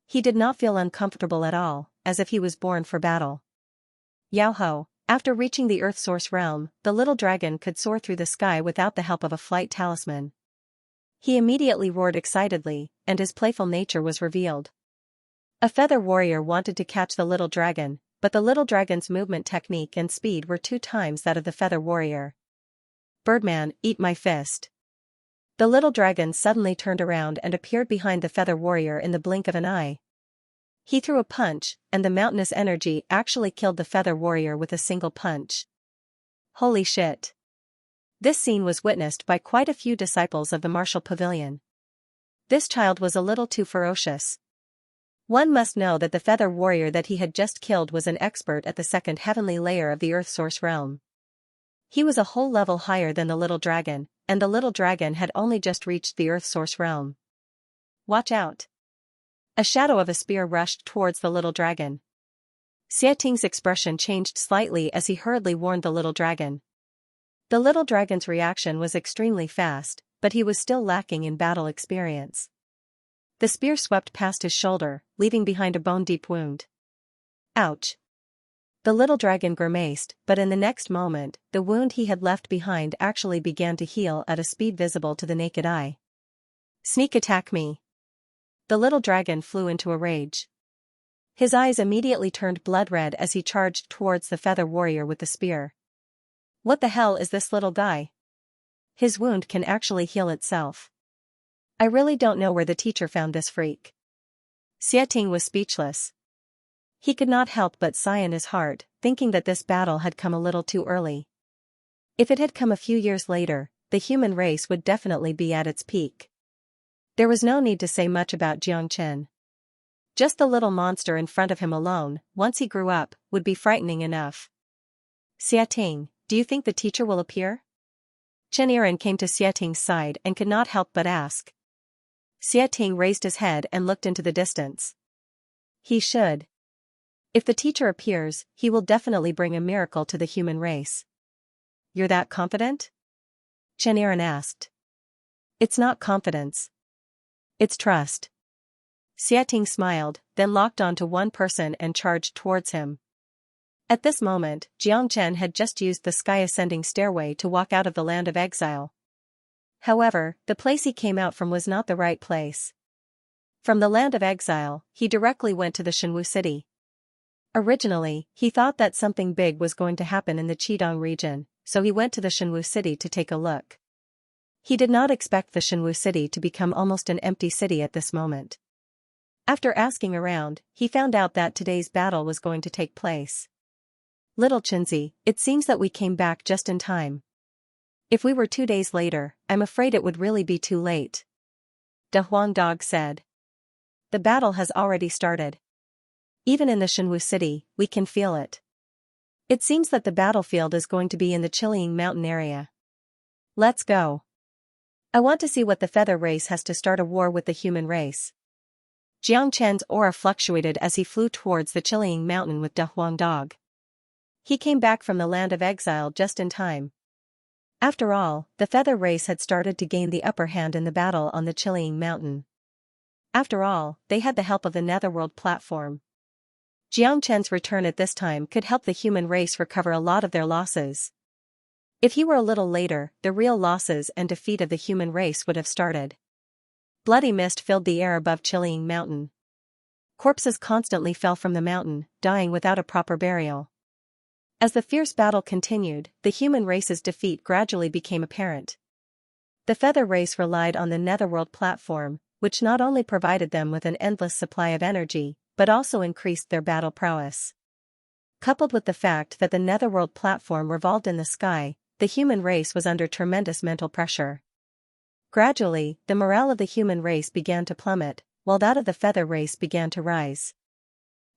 He did not feel uncomfortable at all, as if he was born for battle. Yao-ho, after reaching the Earth Source realm, the little dragon could soar through the sky without the help of a flight talisman. He immediately roared excitedly, and his playful nature was revealed. A feather warrior wanted to catch the little dragon, but the little dragon's movement technique and speed were 2 times that of the feather warrior. Birdman, eat my fist. The little dragon suddenly turned around and appeared behind the feather warrior in the blink of an eye. He threw a punch, and the mountainous energy actually killed the feather warrior with a single punch. Holy shit. This scene was witnessed by quite a few disciples of the Martial Pavilion. This child was a little too ferocious. One must know that the feather warrior that he had just killed was an expert at the 2nd heavenly layer of the Earth Source realm. He was a whole level higher than the little dragon, and the little dragon had only just reached the Earth Source realm. Watch out. A shadow of a spear rushed towards the little dragon. Xia Ting's expression changed slightly as he hurriedly warned the little dragon. The little dragon's reaction was extremely fast, but he was still lacking in battle experience. The spear swept past his shoulder, leaving behind a bone-deep wound. Ouch. The little dragon grimaced, but in the next moment, the wound he had left behind actually began to heal at a speed visible to the naked eye. Sneak attack me. The little dragon flew into a rage. His eyes immediately turned blood red as he charged towards the feather warrior with the spear. What the hell is this little guy? His wound can actually heal itself. I really don't know where the teacher found this freak. Xia Ting was speechless. He could not help but sigh in his heart, thinking that this battle had come a little too early. If it had come a few years later, the human race would definitely be at its peak. There was no need to say much about Xianxia. Just the little monster in front of him alone, once he grew up, would be frightening enough. Xiating, do you think the teacher will appear? Chen Yiren came to Xiating's side and could not help but ask. Xiating raised his head and looked into the distance. He should. If the teacher appears, he will definitely bring a miracle to the human race. You're that confident? Chen Yiren asked. It's not confidence. It's trust. Xiating smiled, then locked onto one person and charged towards him. At this moment, Jiangchen had just used the sky-ascending stairway to walk out of the land of exile. However, the place he came out from was not the right place. From the land of exile, he directly went to the Shenwu city. Originally, he thought that something big was going to happen in the Qidong region, so he went to the Shenwu city to take a look. He did not expect the Shenwu city to become almost an empty city at this moment. After asking around, he found out that today's battle was going to take place. Little Chinzi, it seems that we came back just in time. If we were 2 days later, I'm afraid it would really be too late. De Huang Dog said. The battle has already started. Even in the Shenwu city, we can feel it. It seems that the battlefield is going to be in the Qiliang mountain area. Let's go. I want to see what the feather race has to start a war with the human race. Jiang Chen's aura fluctuated as he flew towards the Qiliang mountain with De Huang Dog. He came back from the land of exile just in time. After all, the feather race had started to gain the upper hand in the battle on the Qiliang mountain. After all, they had the help of the Netherworld platform. Jiang Chen's return at this time could help the human race recover a lot of their losses. If he were a little later, the real losses and defeat of the human race would have started. Bloody mist filled the air above Qiliang mountain. Corpses constantly fell from the mountain, dying without a proper burial. As the fierce battle continued, the human race's defeat gradually became apparent. The feather race relied on the Netherworld platform, which not only provided them with an endless supply of energy, but also increased their battle prowess. Coupled with the fact that the Netherworld platform revolved in the sky, the human race was under tremendous mental pressure. Gradually, the morale of the human race began to plummet, while that of the feather race began to rise.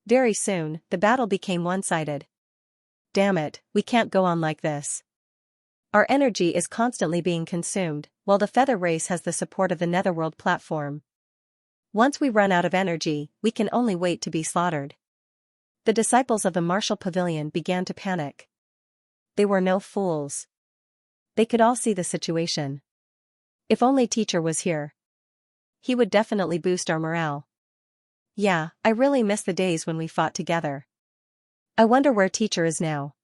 Very soon, the battle became one-sided. Damn it, we can't go on like this. Our energy is constantly being consumed, while the feather race has the support of the Netherworld platform. Once we run out of energy, we can only wait to be slaughtered. The disciples of the martial pavilion began to panic. They were no fools. They could all see the situation. If only teacher was here. He would definitely boost our morale. Yeah, I really miss the days when we fought together. I wonder where teacher is now.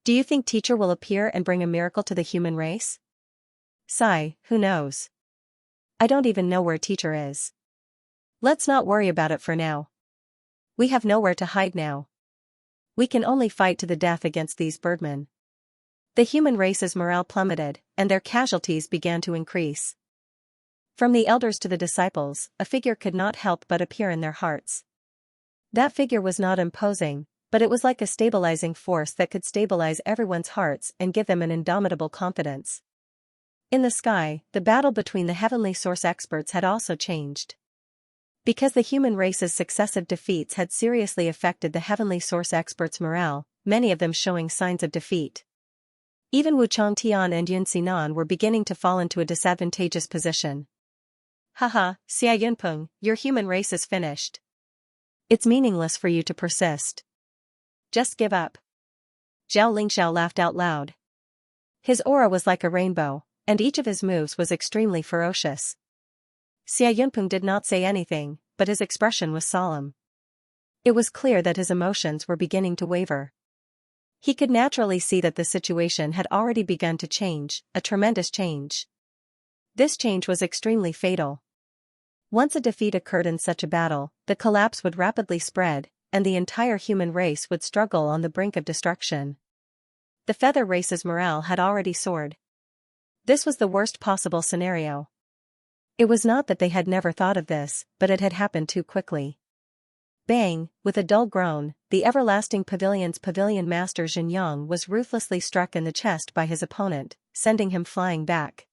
Do you think teacher will appear and bring a miracle to the human race? Sigh, who knows? I don't even know where teacher is. Let's not worry about it for now. We have nowhere to hide now. We can only fight to the death against these birdmen. The human race's morale plummeted, and their casualties began to increase. From the elders to the disciples, a figure could not help but appear in their hearts. That figure was not imposing, but it was like a stabilizing force that could stabilize everyone's hearts and give them an indomitable confidence. In the sky, the battle between the heavenly source experts had also changed. Because the human race's successive defeats had seriously affected the heavenly source experts' morale, many of them showing signs of defeat. Even Wu Changtian and Yun Xinan were beginning to fall into a disadvantageous position. Haha, Xia Yunpeng, your human race is finished. It's meaningless for you to persist. Just give up. Zhao Lingxiao laughed out loud. His aura was like a rainbow, and each of his moves was extremely ferocious. Xia Yunpeng did not say anything, but his expression was solemn. It was clear that his emotions were beginning to waver. He could naturally see that the situation had already begun to change, a tremendous change. This change was extremely fatal. Once a defeat occurred in such a battle, the collapse would rapidly spread, and the entire human race would struggle on the brink of destruction. The feather race's morale had already soared. This was the worst possible scenario. It was not that they had never thought of this, but it had happened too quickly. Bang, with a dull groan, the everlasting pavilion's pavilion master Xianxia was ruthlessly struck in the chest by his opponent, sending him flying back.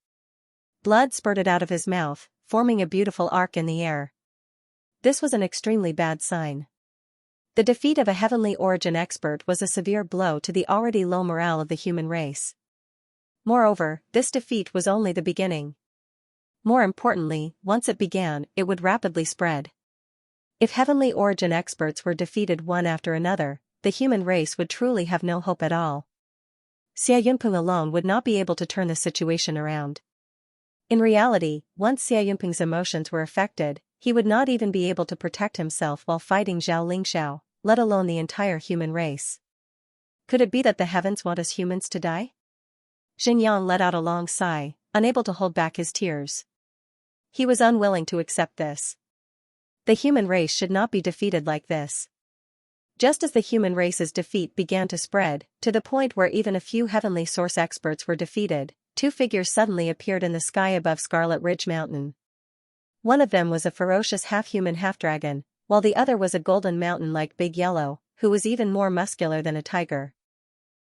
Blood spurted out of his mouth, forming a beautiful arc in the air. This was an extremely bad sign. The defeat of a heavenly origin expert was a severe blow to the already low morale of the human race. Moreover, this defeat was only the beginning. More importantly, once it began, it would rapidly spread. If heavenly origin experts were defeated one after another, the human race would truly have no hope at all. Xia Yunpeng alone would not be able to turn the situation around. In reality, once Xia Yunpeng's emotions were affected, he would not even be able to protect himself while fighting Zhao Lingxiao, let alone the entire human race. Could it be that the heavens want us humans to die? Xianxia let out a long sigh, unable to hold back his tears. He was unwilling to accept this. The human race should not be defeated like this. Just as the human race's defeat began to spread, to the point where even a few heavenly source experts were defeated, two figures suddenly appeared in the sky above Scarlet Ridge Mountain. One of them was a ferocious half-human half-dragon, while the other was a golden mountain-like Big Yellow, who was even more muscular than a tiger.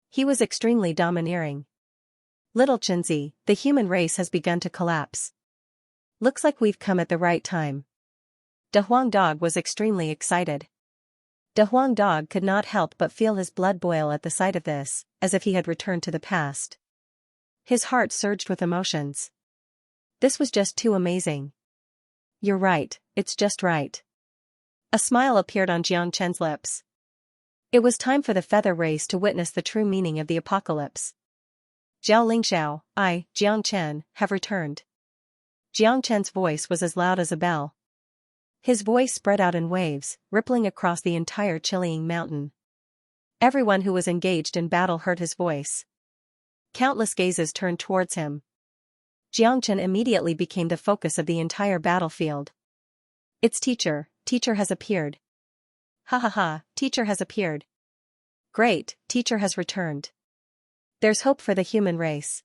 He was extremely domineering. Little Chinzi, the human race has begun to collapse. Looks like we've come at the right time. De Huang Dog was extremely excited. De Huang Dog could not help but feel his blood boil at the sight of this, as if he had returned to the past. His heart surged with emotions. This was just too amazing. You're right, it's just right. A smile appeared on Jiang Chen's lips. It was time for the feather race to witness the true meaning of the apocalypse. Zhao Lingxiao, Jiang Chen, have returned. Jiang Chen's voice was as loud as a bell. His voice spread out in waves, rippling across the entire chilling mountain. Everyone who was engaged in battle heard his voice. Countless gazes turned towards him. Jiang Chen immediately became the focus of the entire battlefield. It's teacher has appeared. Ha ha ha, teacher has appeared. Great, teacher has returned. There's hope for the human race.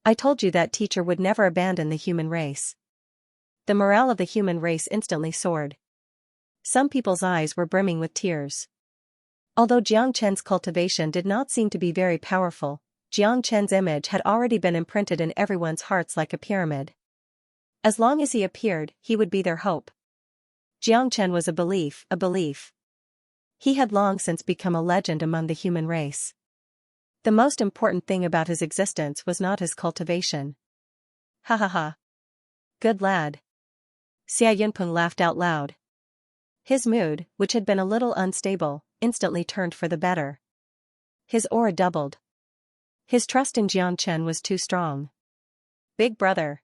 I told you that teacher would never abandon the human race. The morale of the human race instantly soared. Some people's eyes were brimming with tears. Although Jiang Chen's cultivation did not seem to be very powerful, Jiang Chen's image had already been imprinted in everyone's hearts like a pyramid. As long as he appeared, he would be their hope. Jiang Chen was a belief. He had long since become a legend among the human race. The most important thing about his existence was not his cultivation. Ha ha ha. Good lad. Xia Yunpeng laughed out loud. His mood, which had been a little unstable, instantly turned for the better. His aura doubled. His trust in Jiang Chen was too strong. Big brother.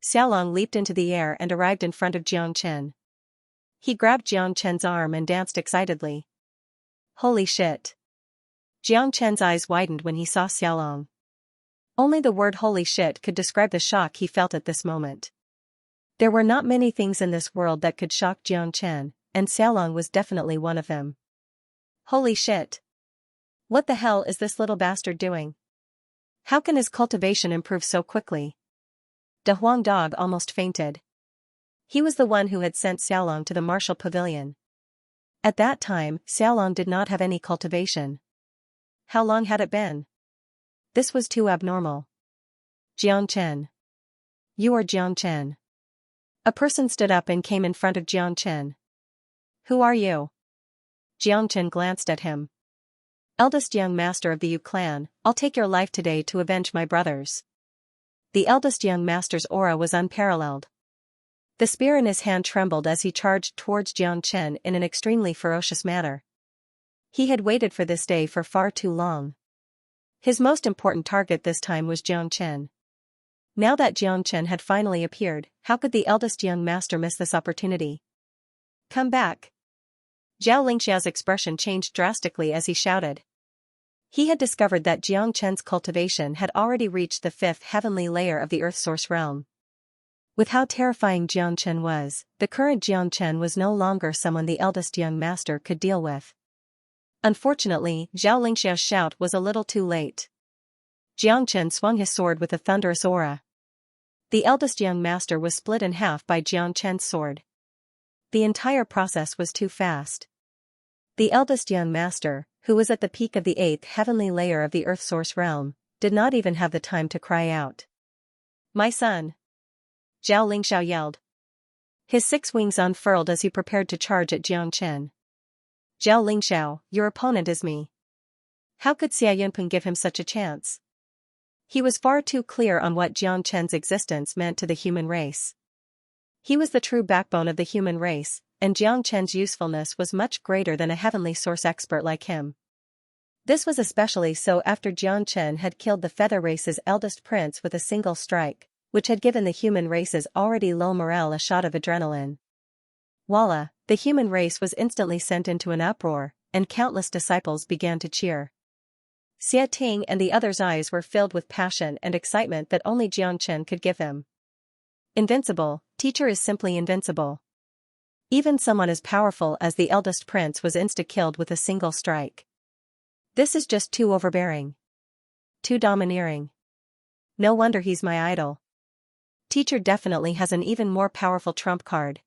Xiaolong leaped into the air and arrived in front of Jiang Chen. He grabbed Jiang Chen's arm and danced excitedly. Holy shit. Jiang Chen's eyes widened when he saw Xiaolong. Only the word holy shit could describe the shock he felt at this moment. There were not many things in this world that could shock Jiang Chen, and Xiaolong was definitely one of them. Holy shit. What the hell is this little bastard doing? How can his cultivation improve so quickly? De Huang Dog almost fainted. He was the one who had sent Xiaolong to the martial pavilion. At that time, Xiaolong did not have any cultivation. How long had it been? This was too abnormal. Jiang Chen. You are Jiang Chen. A person stood up and came in front of Jiang Chen. Who are you? Jiang Chen glanced at him. Eldest young master of the Yu clan, I'll take your life today to avenge my brothers. The eldest young master's aura was unparalleled. The spear in his hand trembled as he charged towards Jiang Chen in an extremely ferocious manner. He had waited for this day for far too long. His most important target this time was Jiang Chen. Now that Jiang Chen had finally appeared, how could the eldest young master miss this opportunity? Come back. Zhao Lingxiao's expression changed drastically as he shouted. He had discovered that Jiang Chen's cultivation had already reached the 5th heavenly layer of the Earth Source realm. With how terrifying Jiang Chen was, the current Jiang Chen was no longer someone the eldest young master could deal with. Unfortunately, Zhao Lingxiao's shout was a little too late. Jiang Chen swung his sword with a thunderous aura. The eldest young master was split in half by Jiang Chen's sword. The entire process was too fast. The eldest young master, who was at the peak of the 8th heavenly layer of the Earth Source realm, did not even have the time to cry out. "My son!" Zhao Lingxiao yelled. His 6 wings unfurled as he prepared to charge at Jiang Chen. "Zhao Lingxiao, your opponent is me. How could Xia Yunpeng give him such a chance?" He was far too clear on what Jiang Chen's existence meant to the human race. He was the true backbone of the human race, and Jiang Chen's usefulness was much greater than a heavenly source expert like him. This was especially so after Jiang Chen had killed the feather race's eldest prince with a single strike, which had given the human race's already low morale a shot of adrenaline. Voila, the human race was instantly sent into an uproar, and countless disciples began to cheer. Xia Ting and the others' eyes were filled with passion and excitement that only Jiang Chen could give him. Invincible, teacher is simply invincible. Even someone as powerful as the eldest prince was insta-killed with a single strike. This is just too overbearing. Too domineering. No wonder he's my idol. Teacher definitely has an even more powerful trump card.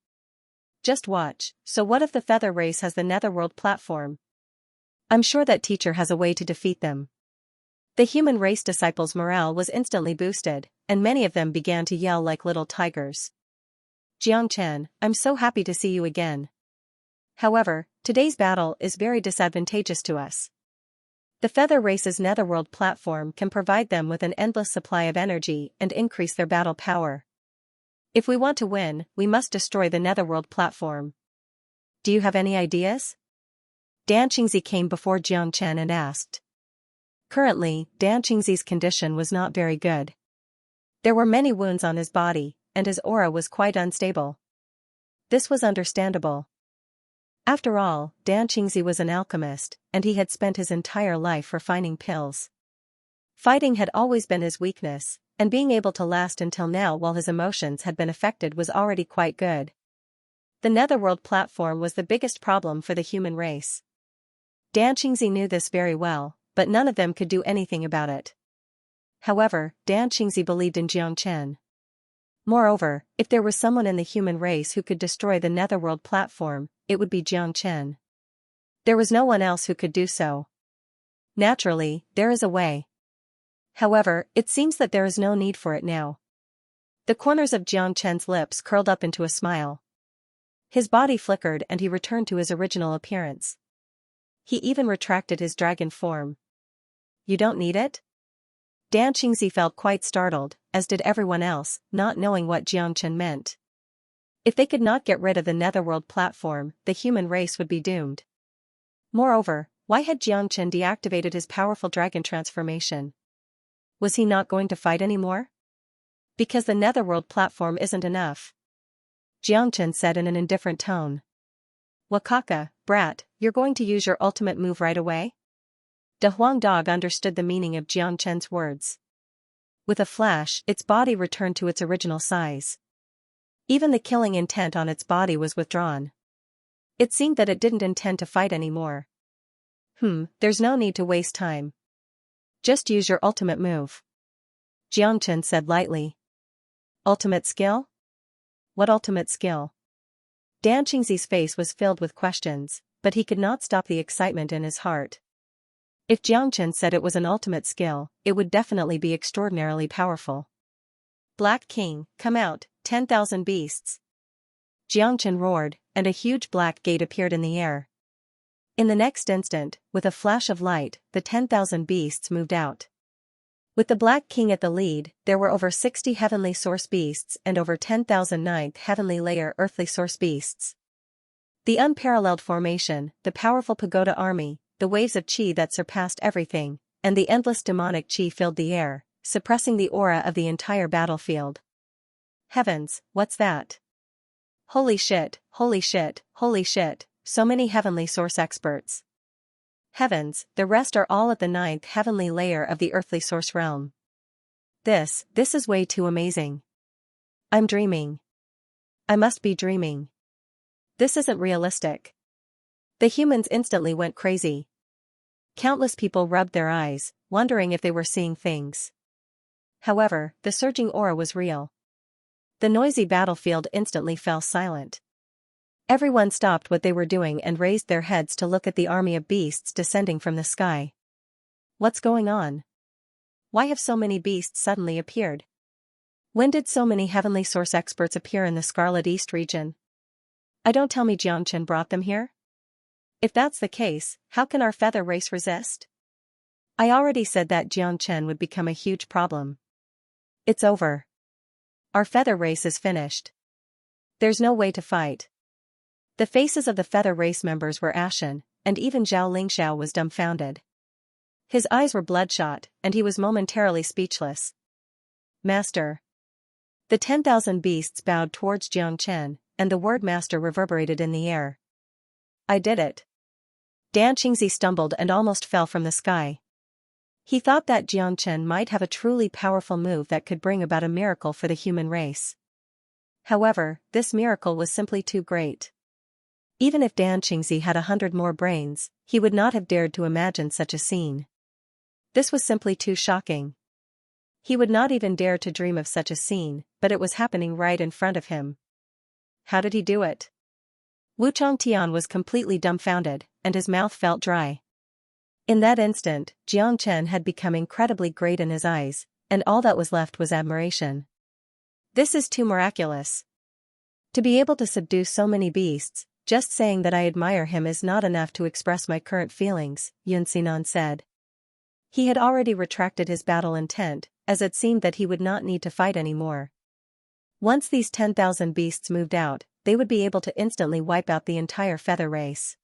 Just watch. So what if the feather race has the netherworld platform? I'm sure that teacher has a way to defeat them. The human race disciples' morale was instantly boosted, and many of them began to yell like little tigers. "Jiang Chen, I'm so happy to see you again. However, today's battle is very disadvantageous to us. The feather race's netherworld platform can provide them with an endless supply of energy and increase their battle power. If we want to win, we must destroy the netherworld platform. Do you have any ideas?" Dan Qingzi came before Jiang Chen and asked. Currently, Dan Qingzi's condition was not very good. There were many wounds on his body, and his aura was quite unstable. This was understandable. After all, Dan Qingzi was an alchemist, and he had spent his entire life refining pills. Fighting had always been his weakness, and being able to last until now while his emotions had been affected was already quite good. The netherworld platform was the biggest problem for the human race. Dan Qingzi knew this very well, but none of them could do anything about it. However, Dan Qingzi believed in Jiang Chen. Moreover, if there was someone in the human race who could destroy the netherworld platform, it would be Jiang Chen. There was no one else who could do so. Naturally, there is a way. However, it seems that there is no need for it now. The corners of Jiang Chen's lips curled up into a smile. His body flickered and he returned to his original appearance. He even retracted his dragon form. "You don't need it?" Dan Qingzi felt quite startled, as did everyone else, not knowing what Jiang Chen meant. If they could not get rid of the netherworld platform, the human race would be doomed. Moreover, why had Jiang Chen deactivated his powerful dragon transformation? Was he not going to fight anymore? "Because the netherworld platform isn't enough," Jiang Chen said in an indifferent tone. "Wakaka, brat, you're going to use your ultimate move right away?" De Huang Dog understood the meaning of Jiang Chen's words. With a flash, its body returned to its original size. Even the killing intent on its body was withdrawn. It seemed that it didn't intend to fight anymore. There's no need to waste time. Just use your ultimate move," Jiang Chen said lightly. "Ultimate skill? What ultimate skill?" Dan Qingzi's face was filled with questions, but he could not stop the excitement in his heart. If Jiang Chen said it was an ultimate skill, it would definitely be extraordinarily powerful. "Black King, come out, 10,000 beasts!" Jiang Chen roared, and a huge black gate appeared in the air. In the next instant, with a flash of light, the 10,000 beasts moved out. With the Black King at the lead, there were over 60 heavenly source beasts and over 10,000 ninth heavenly layer earthly source beasts. The unparalleled formation, the powerful pagoda army, the waves of qi that surpassed everything, and the endless demonic qi filled the air, suppressing the aura of the entire battlefield. Heavens, what's that? Holy shit, holy shit, holy shit, so many heavenly source experts. Heavens, the rest are all at the 9th heavenly layer of the earthly source realm. This is way too amazing. I'm dreaming. I must be dreaming. This isn't realistic. The humans instantly went crazy. Countless people rubbed their eyes, wondering if they were seeing things. However, the surging aura was real. The noisy battlefield instantly fell silent. Everyone stopped what they were doing and raised their heads to look at the army of beasts descending from the sky. What's going on? Why have so many beasts suddenly appeared? When did so many heavenly source experts appear in the Scarlet East region? Don't tell me Xianxia brought them here? If that's the case, how can our feather race resist? I already said that Xianxia would become a huge problem. It's over. Our feather race is finished. There's no way to fight. The faces of the feather race members were ashen, and even Xianxia was dumbfounded. His eyes were bloodshot, and he was momentarily speechless. Master. The 10,000 beasts bowed towards Xianxia, and the word master reverberated in the air. I did it. Xianxia stumbled and almost fell from the sky. He thought that Xianxia might have a truly powerful move that could bring about a miracle for the human race. However, this miracle was simply too great. Even if Xianxia had 100 more brains, he would not have dared to imagine such a scene. This was simply too shocking. He would not even dare to dream of such a scene, but it was happening right in front of him. How did he do it? Wu Chongtian was completely dumbfounded, and his mouth felt dry. In that instant, Xianxia had become incredibly great in his eyes, and all that was left was admiration. This is too miraculous. To be able to subdue so many beasts, just saying that I admire him is not enough to express my current feelings, Yun Xinan said. He had already retracted his battle intent, as it seemed that he would not need to fight anymore. Once these 10,000 beasts moved out, they would be able to instantly wipe out the entire feather race.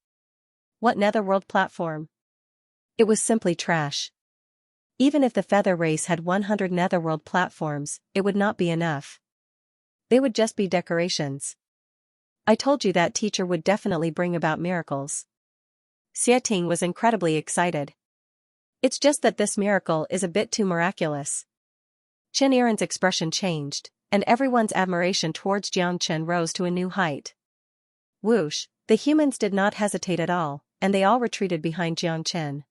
What netherworld platform? It was simply trash. Even if the feather race had 100 netherworld platforms, it would not be enough. They would just be decorations. I told you that teacher would definitely bring about miracles. Xieting was incredibly excited. It's just that this miracle is a bit too miraculous. Chen Yiren's expression changed, and everyone's admiration towards Xianxia rose to a new height. Whoosh, the humans did not hesitate at all, and they all retreated behind Xianxia.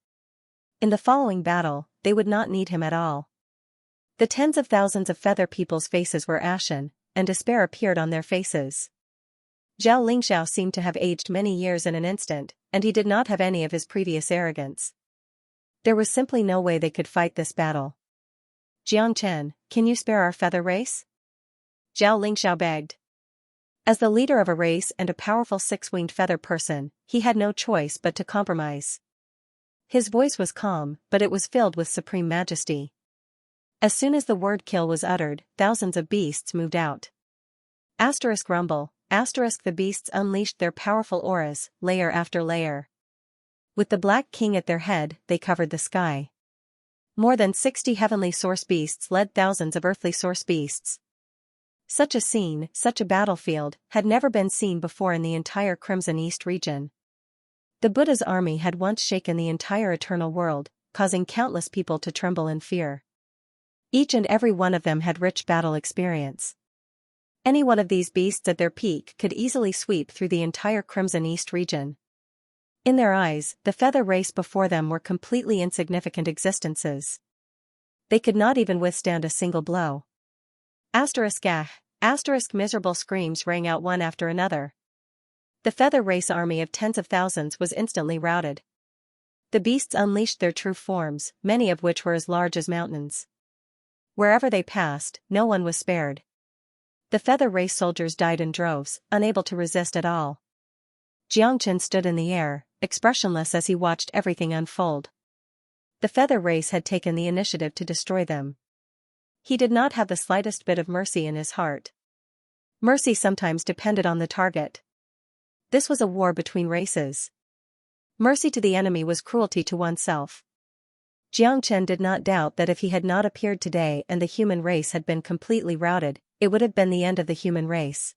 In the following battle, they would not need him at all. The tens of thousands of feather people's faces were ashen, and despair appeared on their faces. Xianxia seemed to have aged many years in an instant, and he did not have any of his previous arrogance. There was simply no way they could fight this battle. Xianxia, can you spare our feather race? Xianxia begged. As the leader of a race and a powerful six-winged feather person, he had no choice but to compromise. His voice was calm, but it was filled with supreme majesty. As soon as the word kill was uttered, thousands of beasts moved out. Asterisk rumble, asterisk the beasts unleashed their powerful auras, layer after layer. With the Black King at their head, they covered the sky. More than 60 heavenly source beasts led thousands of earthly source beasts. Such a scene, such a battlefield, had never been seen before in the entire Crimson East region. The Buddha's army had once shaken the entire eternal world, causing countless people to tremble in fear. Each and every one of them had rich battle experience. Any one of these beasts at their peak could easily sweep through the entire Crimson East region. In their eyes, the feather race before them were completely insignificant existences. They could not even withstand a single blow. Asterisk ah, asterisk miserable screams rang out one after another. The feather race army of tens of thousands was instantly routed. The beasts unleashed their true forms, many of which were as large as mountains. Wherever they passed, no one was spared. The feather race soldiers died in droves, unable to resist at all. Xianxia stood in the air, expressionless as he watched everything unfold. The feather race had taken the initiative to destroy them. He did not have the slightest bit of mercy in his heart. Mercy sometimes depended on the target. This was a war between races. Mercy to the enemy was cruelty to oneself. Xianxia did not doubt that if he had not appeared today and the human race had been completely routed, it would have been the end of the human race.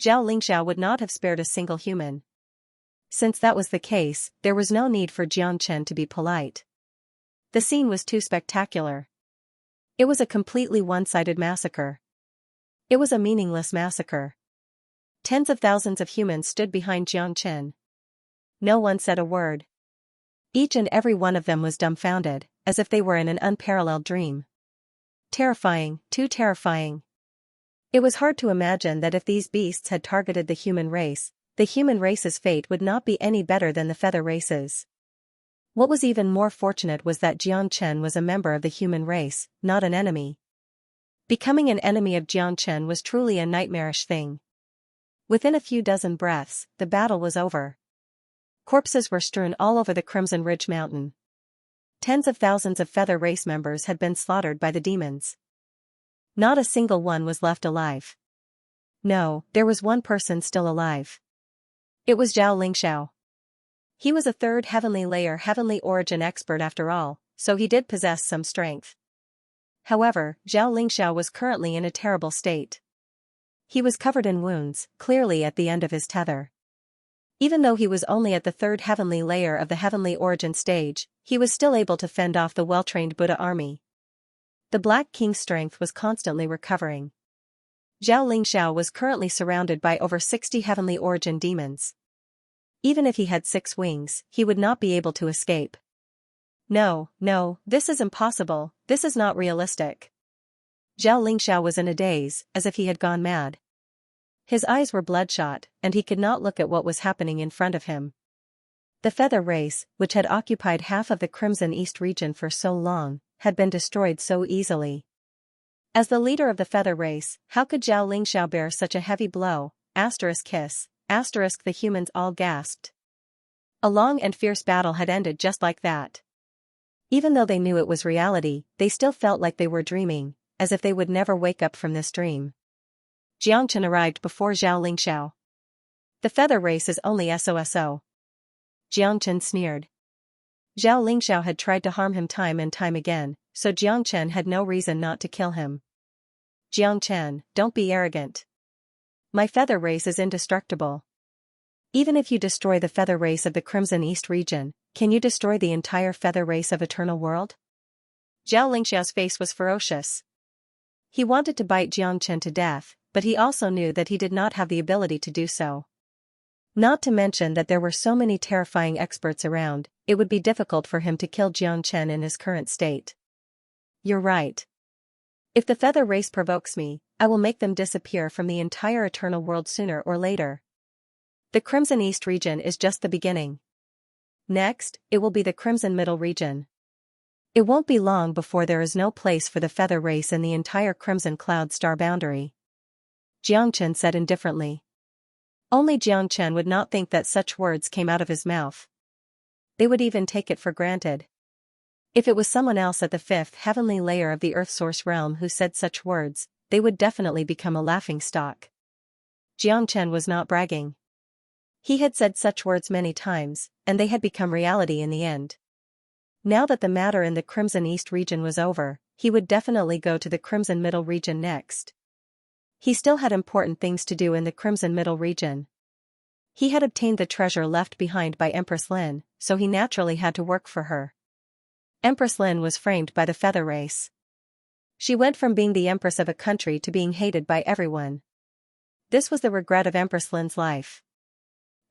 Xianxia would not have spared a single human. Since that was the case, there was no need for Xianxia to be polite. The scene was too spectacular. It was a completely one-sided massacre. It was a meaningless massacre. Tens of thousands of humans stood behind Xianxia. No one said a word. Each and every one of them was dumbfounded, as if they were in an unparalleled dream. Terrifying, too terrifying. It was hard to imagine that if these beasts had targeted the human race, The human race's fate would not be any better than the feather race's. What was even more fortunate was that Xianxia was a member of the human race, not an enemy. Becoming an enemy of Xianxia was truly a nightmarish thing. Within a few dozen breaths, the battle was over. Corpses were strewn all over the Crimson Ridge Mountain. Tens of thousands of feather race members had been slaughtered by the demons. Not a single one was left alive. No, there was one person still alive. It was Xianxia. He was a third heavenly layer heavenly origin expert after all, so he did possess some strength. However, Xianxia was currently in a terrible state. He was covered in wounds, clearly at the end of his tether. Even though he was only at the third heavenly layer of the heavenly origin stage, he was still able to fend off the well-trained Buddha army. The Black King's strength was constantly recovering. Xianxia was currently surrounded by over 60 heavenly origin demons. Even if he had 6 wings, he would not be able to escape. No, this is impossible, this is not realistic. Xianxia was in a daze, as if he had gone mad. His eyes were bloodshot, and he could not look at what was happening in front of him. The feather race, which had occupied half of the Crimson East region for so long, had been destroyed so easily. As the leader of the feather race, how could Xianxia bear such a heavy blow? Kiss. The humans all gasped. A long and fierce battle had ended just like that. Even though they knew it was reality, they still felt like they were dreaming, as if they would never wake up from this dream. Xianxia arrived before Xianxia. The feather race is only SOSO. Xianxia sneered. Xianxia had tried to harm him time and time again, so Xianxia had no reason not to kill him. Xianxia, don't be arrogant. My feather race is indestructible. Even if you destroy the feather race of the Crimson East region, can you destroy the entire feather race of Eternal World? Xianxia's face was ferocious. He wanted to bite Xianxia to death, but he also knew that he did not have the ability to do so. Not to mention that there were so many terrifying experts around, it would be difficult for him to kill Xianxia in his current state. You're right. If the feather race provokes me, I will make them disappear from the entire Eternal World sooner or later. The Crimson East region is just the beginning. Next, it will be the Crimson Middle region. It won't be long before there is no place for the feather race in the entire Crimson Cloud star boundary. Xianxia said indifferently. Only Xianxia would not think that such words came out of his mouth. They would even take it for granted. If it was someone else at the 5th heavenly layer of the Earth Source realm who said such words, they would definitely become a laughingstock. Xianxia was not bragging. He had said such words many times, and they had become reality in the end. Now that the matter in the Crimson East region was over, he would definitely go to the Crimson Middle region next. He still had important things to do in the Crimson Middle region. He had obtained the treasure left behind by Empress Lin, so he naturally had to work for her. Empress Lin was framed by the feather race. She went from being the empress of a country to being hated by everyone. This was the regret of Empress Lin's life.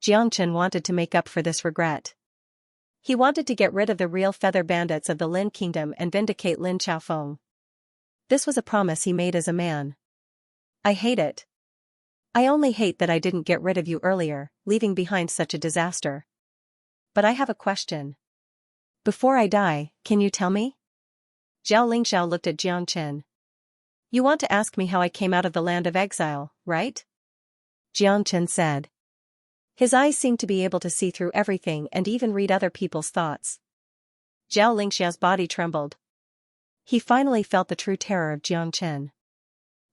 Xianxia wanted to make up for this regret. He wanted to get rid of the real feather bandits of the Lin Kingdom and vindicate Lin Chaofeng. This was a promise he made as a man. I hate it. I only hate that I didn't get rid of you earlier, leaving behind such a disaster. But I have a question. Before I die, can you tell me? Xianxia looked at Xianxia. You want to ask me how I came out of the land of exile, right? Xianxia said. His eyes seemed to be able to see through everything and even read other people's thoughts. Xianxia's body trembled. He finally felt the true terror of Xianxia.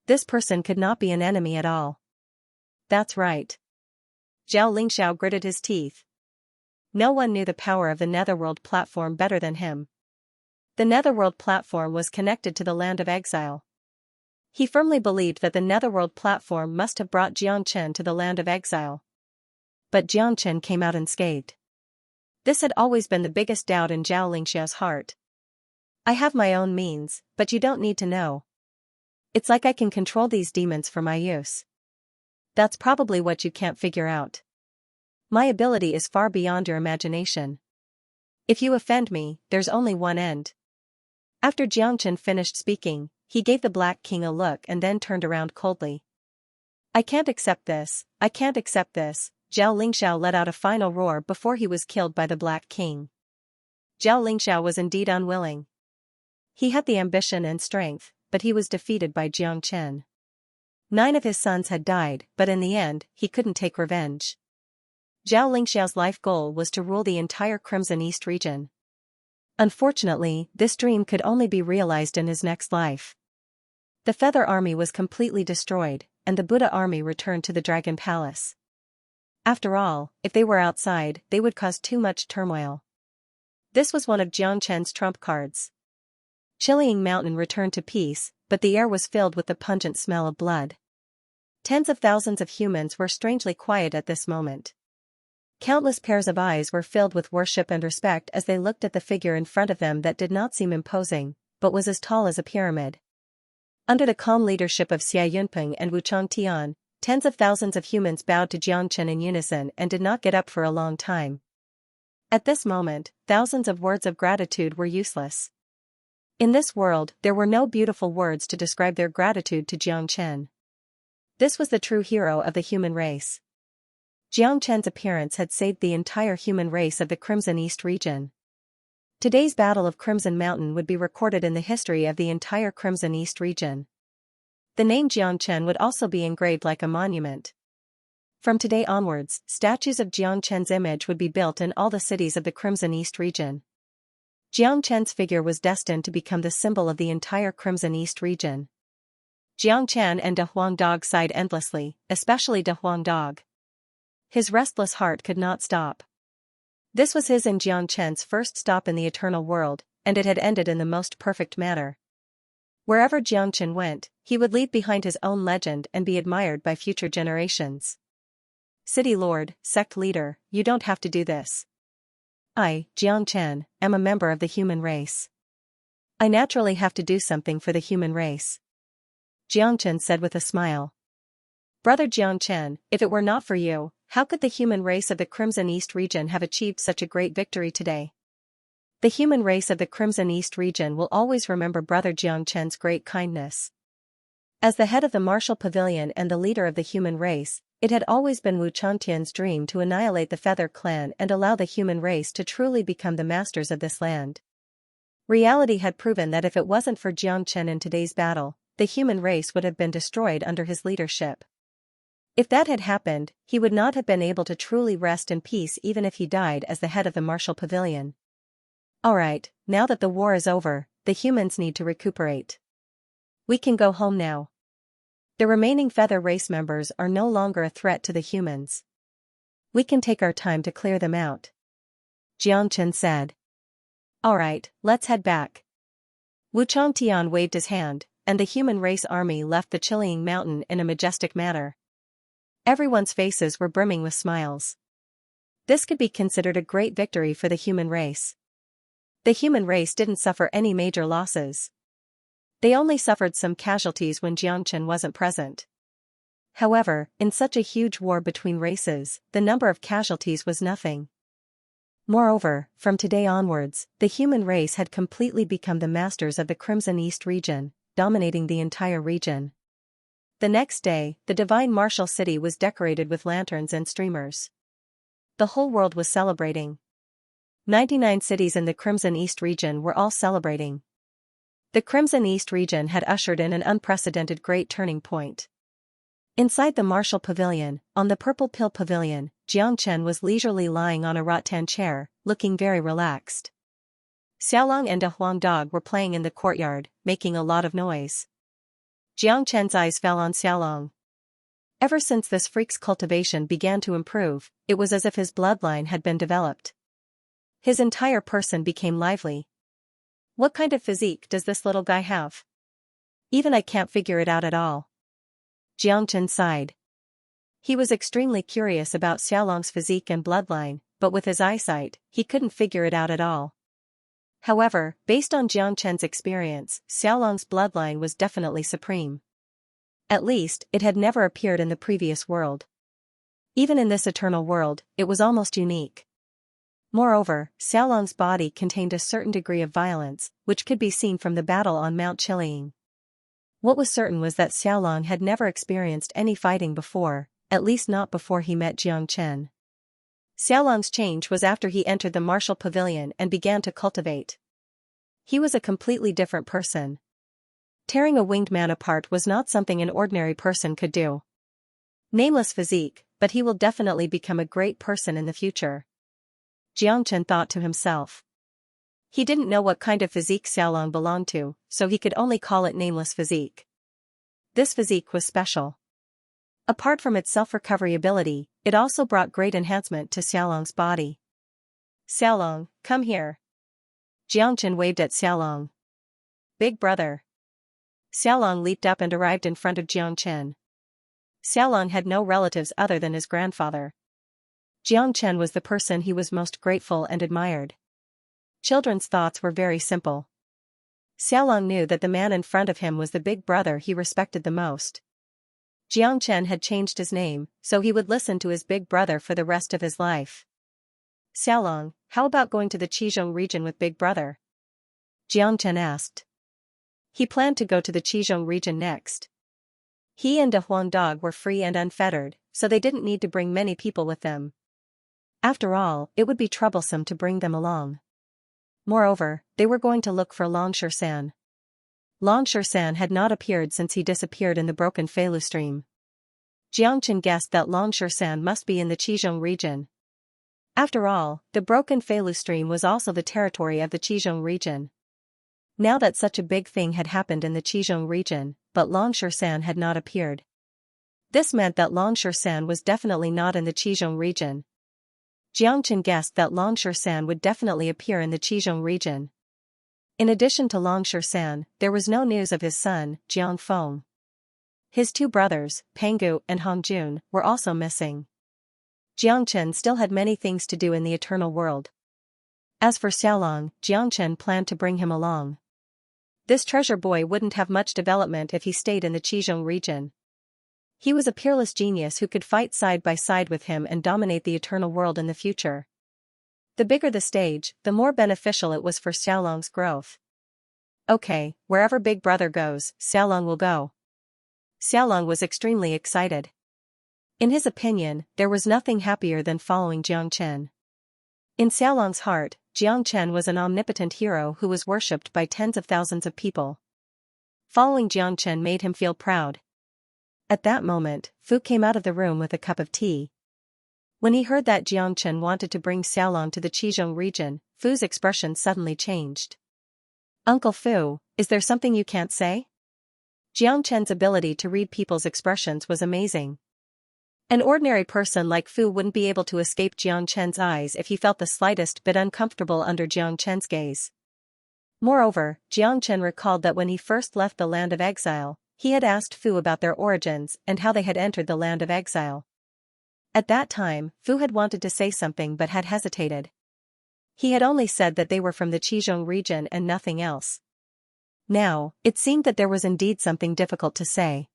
This person could not be an enemy at all. That's right. Xianxia gritted his teeth. No one knew the power of the Netherworld platform better than him. The Netherworld platform was connected to the land of exile. He firmly believed that the Netherworld platform must have brought Xianxia to the land of exile. But Xianxia came out unscathed. This had always been the biggest doubt in Xianxia's heart. I have my own means, but you don't need to know. It's like I can control these demons for my use. That's probably what you can't figure out. My ability is far beyond your imagination. If you offend me, there's only one end. After Xianxia finished speaking, he gave the Black King a look and then turned around coldly. I can't accept this, Zhao Lingxiao let out a final roar before he was killed by the Black King. Zhao Lingxiao was indeed unwilling. He had the ambition and strength, but he was defeated by Jiang Chen. 9 of his sons had died, but in the end, he couldn't take revenge. Zhao Lingxiao's life goal was to rule the entire Crimson East region. Unfortunately, this dream could only be realized in his next life. The Feather Army was completely destroyed, and the Buddha army returned to the Dragon Palace. After all, if they were outside, they would cause too much turmoil. This was one of Jiang Chen's trump cards. Chilling Mountain returned to peace, but the air was filled with the pungent smell of blood. Tens of thousands of humans were strangely quiet at this moment. Countless pairs of eyes were filled with worship and respect as they looked at the figure in front of them that did not seem imposing, but was as tall as a pyramid. Under the calm leadership of Xia Yunpeng and Wu Changtian, tens of thousands of humans bowed to Jiang Chen in unison and did not get up for a long time. At this moment, thousands of words of gratitude were useless. In this world, there were no beautiful words to describe their gratitude to Jiang Chen. This was the true hero of the human race. Jiang Chen's appearance had saved the entire human race of the Crimson East region. Today's Battle of Crimson Mountain would be recorded in the history of the entire Crimson East region. The name Jiang Chen would also be engraved like a monument. From today onwards, statues of Jiang Chen's image would be built in all the cities of the Crimson East region. Jiang Chen's figure was destined to become the symbol of the entire Crimson East region. Jiang Chen and De Huang Dog sighed endlessly, especially De Huang Dog. His restless heart could not stop. This was his and Jiang Chen's first stop in the eternal world, and it had ended in the most perfect manner. Wherever Jiang Chen went, he would leave behind his own legend and be admired by future generations. City Lord, Sect Leader, you don't have to do this. I, Jiang Chen, am a member of the human race. I naturally have to do something for the human race. Jiang Chen said with a smile. Brother Jiang Chen, if it were not for you, how could the human race of the Crimson East region have achieved such a great victory today? The human race of the Crimson East region will always remember Brother Jiang Chen's great kindness. As the head of the martial pavilion and the leader of the human race, it had always been Wu Changtian's dream to annihilate the Feather Clan and allow the human race to truly become the masters of this land. Reality had proven that if it wasn't for Jiang Chen in today's battle, the human race would have been destroyed under his leadership. If that had happened, he would not have been able to truly rest in peace even if he died as the head of the martial pavilion. Alright, now that the war is over, the humans need to recuperate. We can go home now. The remaining Feather race members are no longer a threat to the humans. We can take our time to clear them out. Jiang Chen said. Alright, let's head back. Wu Changtian waved his hand, and the human race army left the Chilling Mountain in a majestic manner. Everyone's faces were brimming with smiles. This could be considered a great victory for the human race. The human race didn't suffer any major losses. They only suffered some casualties when Jiang Chen wasn't present. However, in such a huge war between races, the number of casualties was nothing. Moreover, from today onwards, the human race had completely become the masters of the Crimson East region, dominating the entire region. The next day, the Divine Martial City was decorated with lanterns and streamers. The whole world was celebrating. 99 cities in the Crimson East region were all celebrating. The Crimson East region had ushered in an unprecedented great turning point. Inside the Martial Pavilion, on the Purple Pill Pavilion, Jiang Chen was leisurely lying on a rattan chair, looking very relaxed. Xiaolong and a Huang dog were playing in the courtyard, making a lot of noise. Jiang Chen's eyes fell on Xiaolong. Ever since this freak's cultivation began to improve, it was as if his bloodline had been developed. His entire person became lively. What kind of physique does this little guy have? Even I can't figure it out at all. Jiang Chen sighed. He was extremely curious about Xiaolong's physique and bloodline, but with his eyesight, he couldn't figure it out at all. However, based on Jiang Chen's experience, Xiaolong's bloodline was definitely supreme. At least, it had never appeared in the previous world. Even in this eternal world, it was almost unique. Moreover, Xiaolong's body contained a certain degree of violence, which could be seen from the battle on Mount Chilling. What was certain was that Xiaolong had never experienced any fighting before, at least not before he met Jiang Chen. Xiaolong's change was after he entered the martial pavilion and began to cultivate. He was a completely different person. Tearing a winged man apart was not something an ordinary person could do. Nameless physique, but he will definitely become a great person in the future. Jiang Chen thought to himself. He didn't know what kind of physique Xiaolong belonged to, so he could only call it nameless physique. This physique was special. Apart from its self-recovery ability, it also brought great enhancement to Xiaolong's body. Xiaolong, come here. Jiang Chen waved at Xiaolong. Big brother. Xiaolong leaped up and arrived in front of Jiang Chen. Xiaolong had no relatives other than his grandfather. Jiang Chen was the person he was most grateful and admired. Children's thoughts were very simple. Xiaolong knew that the man in front of him was the big brother he respected the most. Jiang Chen had changed his name, so he would listen to his big brother for the rest of his life. Xiaolong, how about going to the Qizhong region with big brother? Jiang Chen asked. He planned to go to the Qizhong region next. He and a Huang dog were free and unfettered, so they didn't need to bring many people with them. After all, it would be troublesome to bring them along. Moreover, they were going to look for Long Shersan. Long Shersan had not appeared since he disappeared in the broken Feilu stream. Jiang Chen guessed that Long Shersan must be in the Qizhong region. After all, the broken Feilu stream was also the territory of the Qizhong region. Now that such a big thing had happened in the Qizhong region, but Long Shersan had not appeared. This meant that Long Shersan was definitely not in the Qizhong region. Jiang Chen guessed that Long Shersan would definitely appear in the Qizhong region. In addition to Long Shersan, there was no news of his son, Jiang Feng. His two brothers, Penggu and Hongjun, were also missing. Jiang Chen still had many things to do in the eternal world. As for Xiaolong, Jiang Chen planned to bring him along. This treasure boy wouldn't have much development if he stayed in the Qizhong region. He was a peerless genius who could fight side by side with him and dominate the eternal world in the future. The bigger the stage, the more beneficial it was for Xiaolong's growth. Okay, wherever Big Brother goes, Xiaolong will go. Xiaolong was extremely excited. In his opinion, there was nothing happier than following Jiang Chen. In Xiaolong's heart, Jiang Chen was an omnipotent hero who was worshipped by tens of thousands of people. Following Jiang Chen made him feel proud. At that moment, Fu came out of the room with a cup of tea. When he heard that Jiang Chen wanted to bring Xiaolong to the Qizhong region, Fu's expression suddenly changed. Uncle Fu, is there something you can't say? Jiang Chen's ability to read people's expressions was amazing. An ordinary person like Fu wouldn't be able to escape Jiang Chen's eyes if he felt the slightest bit uncomfortable under Jiang Chen's gaze. Moreover, Jiang Chen recalled that when he first left the land of exile, he had asked Fu about their origins and how they had entered the land of exile. At that time, Fu had wanted to say something but had hesitated. He had only said that they were from the Qizhong region and nothing else. Now, it seemed that there was indeed something difficult to say.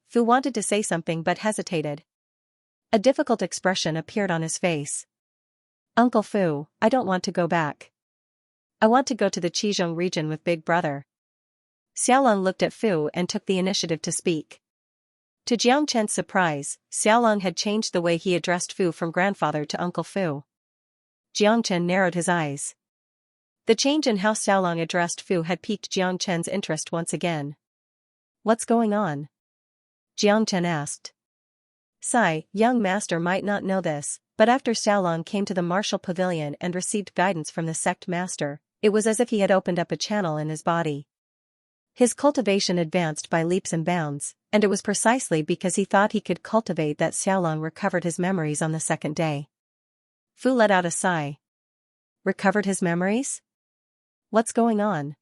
Fu wanted to say something but hesitated. A difficult expression appeared on his face. Uncle Fu, I don't want to go back. I want to go to the Qizhong region with Big Brother. Xiaolong looked at Fu and took the initiative to speak. To Jiang Chen's surprise, Xiaolong had changed the way he addressed Fu from grandfather to Uncle Fu. Jiang Chen narrowed his eyes. The change in how Xiaolong addressed Fu had piqued Jiang Chen's interest once again. What's going on? Jiang Chen asked. Young master might not know this, but after Xiaolong came to the martial pavilion and received guidance from the sect master, it was as if he had opened up a channel in his body. His cultivation advanced by leaps and bounds, and it was precisely because he thought he could cultivate that Xiaolong recovered his memories on the second day. Fu let out a sigh. Recovered his memories? What's going on?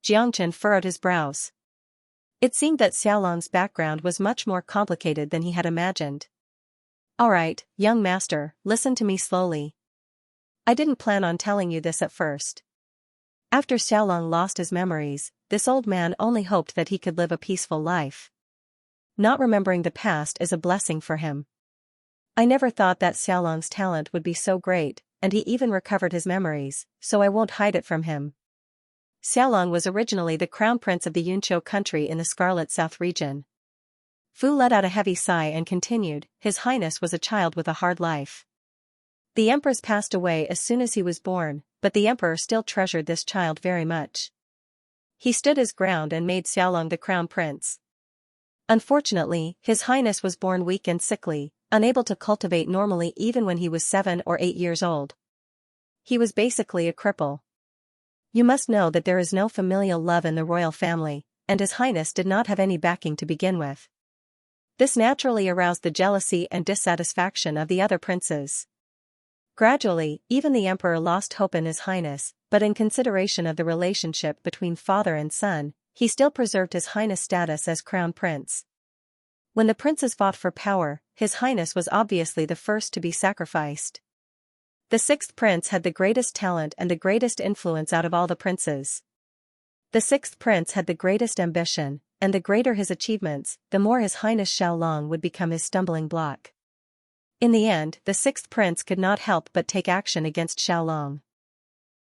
Jiang Chen furrowed his brows. It seemed that Xiaolong's background was much more complicated than he had imagined. Alright, young master, listen to me slowly. I didn't plan on telling you this at first. After Xiaolong lost his memories, this old man only hoped that he could live a peaceful life. Not remembering the past is a blessing for him. I never thought that Xiaolong's talent would be so great, and he even recovered his memories, so I won't hide it from him. Xiaolong was originally the crown prince of the Yunqiu country in the Scarlet South region. Fu let out a heavy sigh and continued, His Highness was a child with a hard life. The empress passed away as soon as he was born, but the emperor still treasured this child very much. He stood his ground and made Xiaolong the crown prince. Unfortunately, His Highness was born weak and sickly, unable to cultivate normally even when he was 7 or 8 years old. He was basically a cripple. You must know that there is no familial love in the royal family, and His Highness did not have any backing to begin with. This naturally aroused the jealousy and dissatisfaction of the other princes. Gradually, even the emperor lost hope in His Highness, but in consideration of the relationship between father and son, he still preserved His Highness' status as crown prince. When the princes fought for power, His Highness was obviously the first to be sacrificed. The sixth prince had the greatest talent and the greatest influence out of all the princes. The sixth prince had the greatest ambition, and the greater his achievements, the more His Highness Xiaolong would become his stumbling block. In the end, the sixth prince could not help but take action against Xiaolong.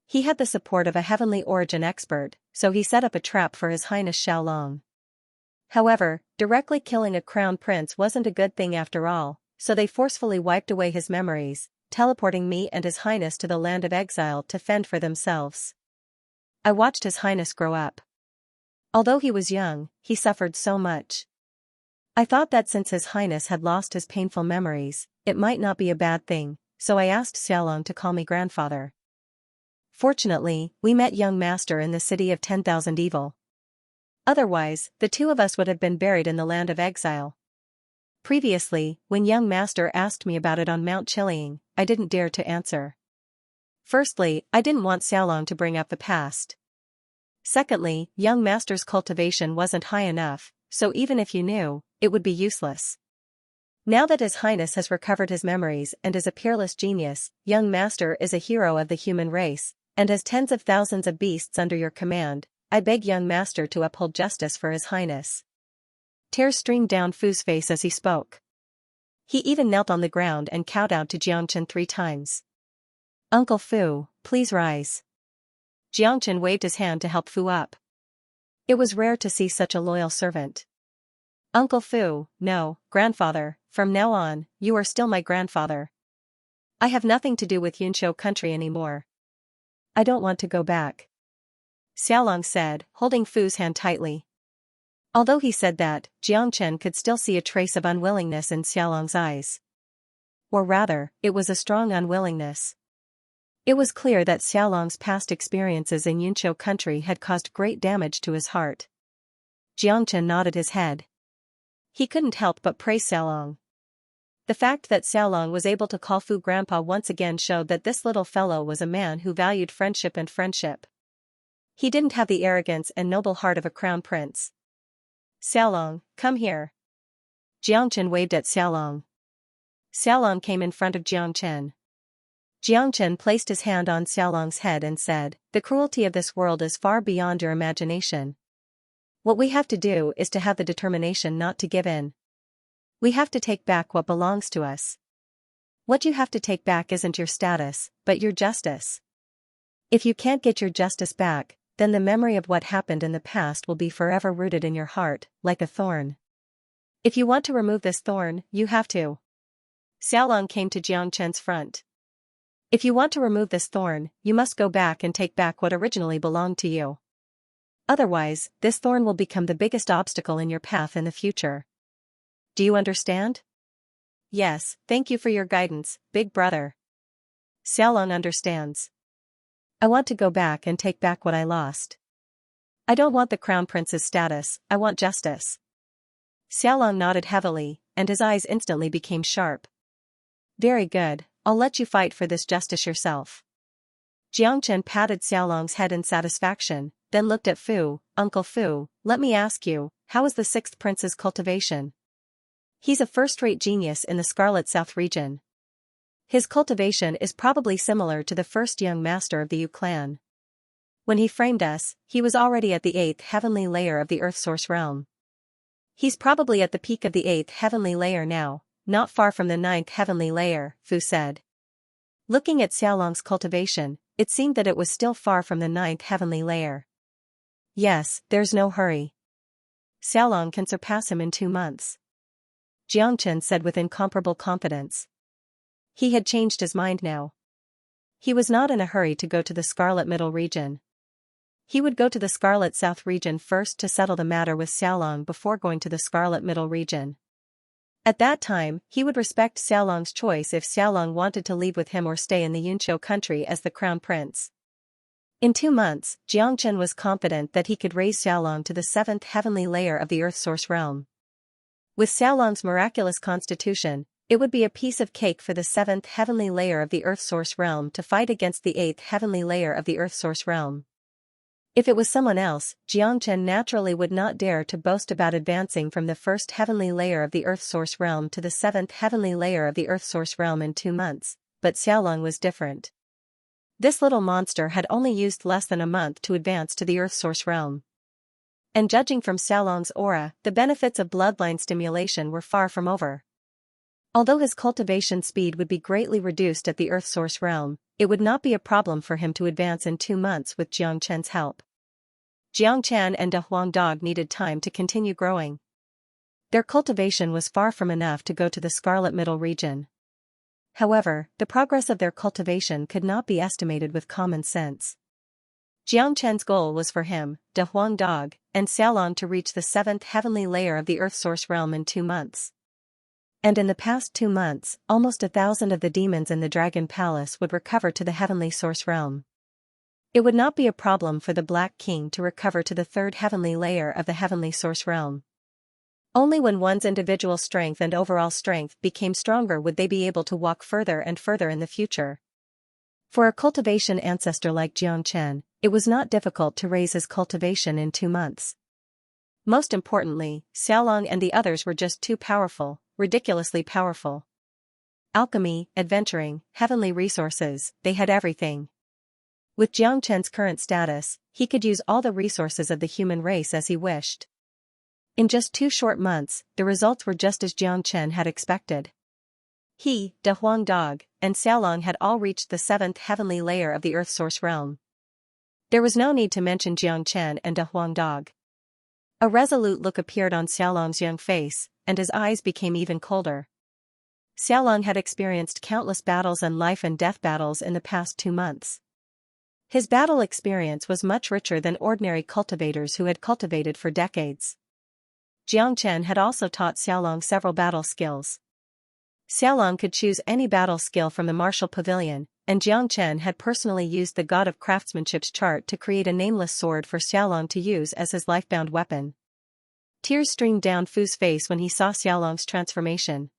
He had the support of a heavenly origin expert, so he set up a trap for His Highness Xiaolong. However, directly killing a crown prince wasn't a good thing after all, so they forcefully wiped away his memories, teleporting me and His Highness to the land of exile to fend for themselves. I watched His Highness grow up. Although he was young, he suffered so much. I thought that since His Highness had lost his painful memories, it might not be a bad thing, so I asked Xiaolong to call me grandfather. Fortunately, we met young master in the city of 10,000 evil. Otherwise, the two of us would have been buried in the land of exile. Previously, when young master asked me about it on Mount Chilling, I didn't dare to answer. Firstly, I didn't want Xiaolong to bring up the past. Secondly, young master's cultivation wasn't high enough, so even if you knew, it would be useless. Now that His Highness has recovered his memories and is a peerless genius, young master is a hero of the human race, and has tens of thousands of beasts under your command. I beg young master to uphold justice for His Highness. Tears streamed down Fu's face as he spoke. He even knelt on the ground and kowtowed to Xianxia 3 times. Uncle Fu, please rise. Xianxia waved his hand to help Fu up. It was rare to see such a loyal servant. Uncle Fu, no, grandfather, from now on, you are still my grandfather. I have nothing to do with Yunqiu country anymore. I don't want to go back. Xiaolong said, holding Fu's hand tightly. Although he said that, Xianxia could still see a trace of unwillingness in Xiaolong's eyes. Or rather, it was a strong unwillingness. It was clear that Xiaolong's past experiences in Yunqiu country had caused great damage to his heart. Xianxia nodded his head. He couldn't help but praise Xiaolong. The fact that Xiaolong was able to call Fu grandpa once again showed that this little fellow was a man who valued friendship and friendship. He didn't have the arrogance and noble heart of a crown prince. Xiaolong, come here. Xianxia waved at Xiaolong. Xiaolong came in front of Xianxia. Xianxia placed his hand on Xiaolong's head and said, the cruelty of this world is far beyond your imagination. What we have to do is to have the determination not to give in. We have to take back what belongs to us. What you have to take back isn't your status, but your justice. If you can't get your justice back, then the memory of what happened in the past will be forever rooted in your heart, like a thorn. If you want to remove this thorn, you have to. Xiaolong came to Jiangchen's front. If you want to remove this thorn, you must go back and take back what originally belonged to you. Otherwise, this thorn will become the biggest obstacle in your path in the future. Do you understand? Yes, thank you for your guidance, big brother. Xiaolong understands. I want to go back and take back what I lost. I don't want the crown prince's status, I want justice. Xiaolong nodded heavily, and his eyes instantly became sharp. Very good, I'll let you fight for this justice yourself. Jiangchen patted Xiaolong's head in satisfaction, then looked at Fu. Uncle Fu, let me ask you, how is the sixth prince's cultivation? He's a first-rate genius in the Scarlet South region. His cultivation is probably similar to the first young master of the Yu clan. When he framed us, he was already at the 8th heavenly layer of the Earth Source realm. He's probably at the peak of the 8th heavenly layer now, not far from the 9th heavenly layer, Fu said. Looking at Xiaolong's cultivation, it seemed that it was still far from the 9th heavenly layer. Yes, there's no hurry. Xiaolong can surpass him in 2 months. Xianxia said with incomparable confidence. He had changed his mind now. He was not in a hurry to go to the Scarlet Middle region. He would go to the Scarlet South region first to settle the matter with Xiaolong before going to the Scarlet Middle region. At that time, he would respect Xiaolong's choice if Xiaolong wanted to leave with him or stay in the Yunqiu country as the crown prince. In 2 months, Xianxia was confident that he could raise Xiaolong to the 7th heavenly layer of the Earth Source realm. With Xiaolong's miraculous constitution, it would be a piece of cake for the 7th heavenly layer of the Earth Source realm to fight against the 8th heavenly layer of the Earth Source realm. If it was someone else, Xianxia naturally would not dare to boast about advancing from the 1st heavenly layer of the Earth Source realm to the 7th heavenly layer of the Earth Source realm in 2 months, but Xiaolong was different. This little monster had only used less than a month to advance to the Earth Source realm. And judging from Xiaolong's aura, the benefits of bloodline stimulation were far from over. Although his cultivation speed would be greatly reduced at the Earth Source realm, it would not be a problem for him to advance in 2 months with Xianxia's help. Xianxia and De Huang Dog needed time to continue growing. Their cultivation was far from enough to go to the Scarlet Middle region. However, the progress of their cultivation could not be estimated with common sense. Xianxia's goal was for him, De Huang Dog, and Xiaolong to reach the 7th heavenly layer of the Earth Source realm in 2 months. And in the past 2 months, almost 1,000 of the demons in the Dragon Palace would recover to the Heavenly Source realm. It would not be a problem for the Black King to recover to the 3rd heavenly layer of the Heavenly Source realm. Only when one's individual strength and overall strength became stronger would they be able to walk further and further in the future. For a cultivation ancestor like Xianxia, it was not difficult to raise his cultivation in 2 months. Most importantly, Xiaolong and the others were just too powerful. Ridiculously powerful. Alchemy, adventuring, heavenly resources, they had everything. With Xianxia's current status, he could use all the resources of the human race as he wished. In just 2 short months, the results were just as Xianxia had expected. He, De Huang Dog, and Xiaolong had all reached the 7th heavenly layer of the Earth Source realm. There was no need to mention Xianxia and De Huang Dog. A resolute look appeared on Xiaolong's young face, and his eyes became even colder. Xiaolong had experienced countless battles and life and death battles in the past 2 months. His battle experience was much richer than ordinary cultivators who had cultivated for decades. Xianxia had also taught Xiaolong several battle skills. Xiaolong could choose any battle skill from the martial pavilion, and Xianxia had personally used the God of Craftsmanship's chart to create a nameless sword for Xiaolong to use as his lifebound weapon. Tears streamed down Fu's face when he saw Xiaolong's transformation.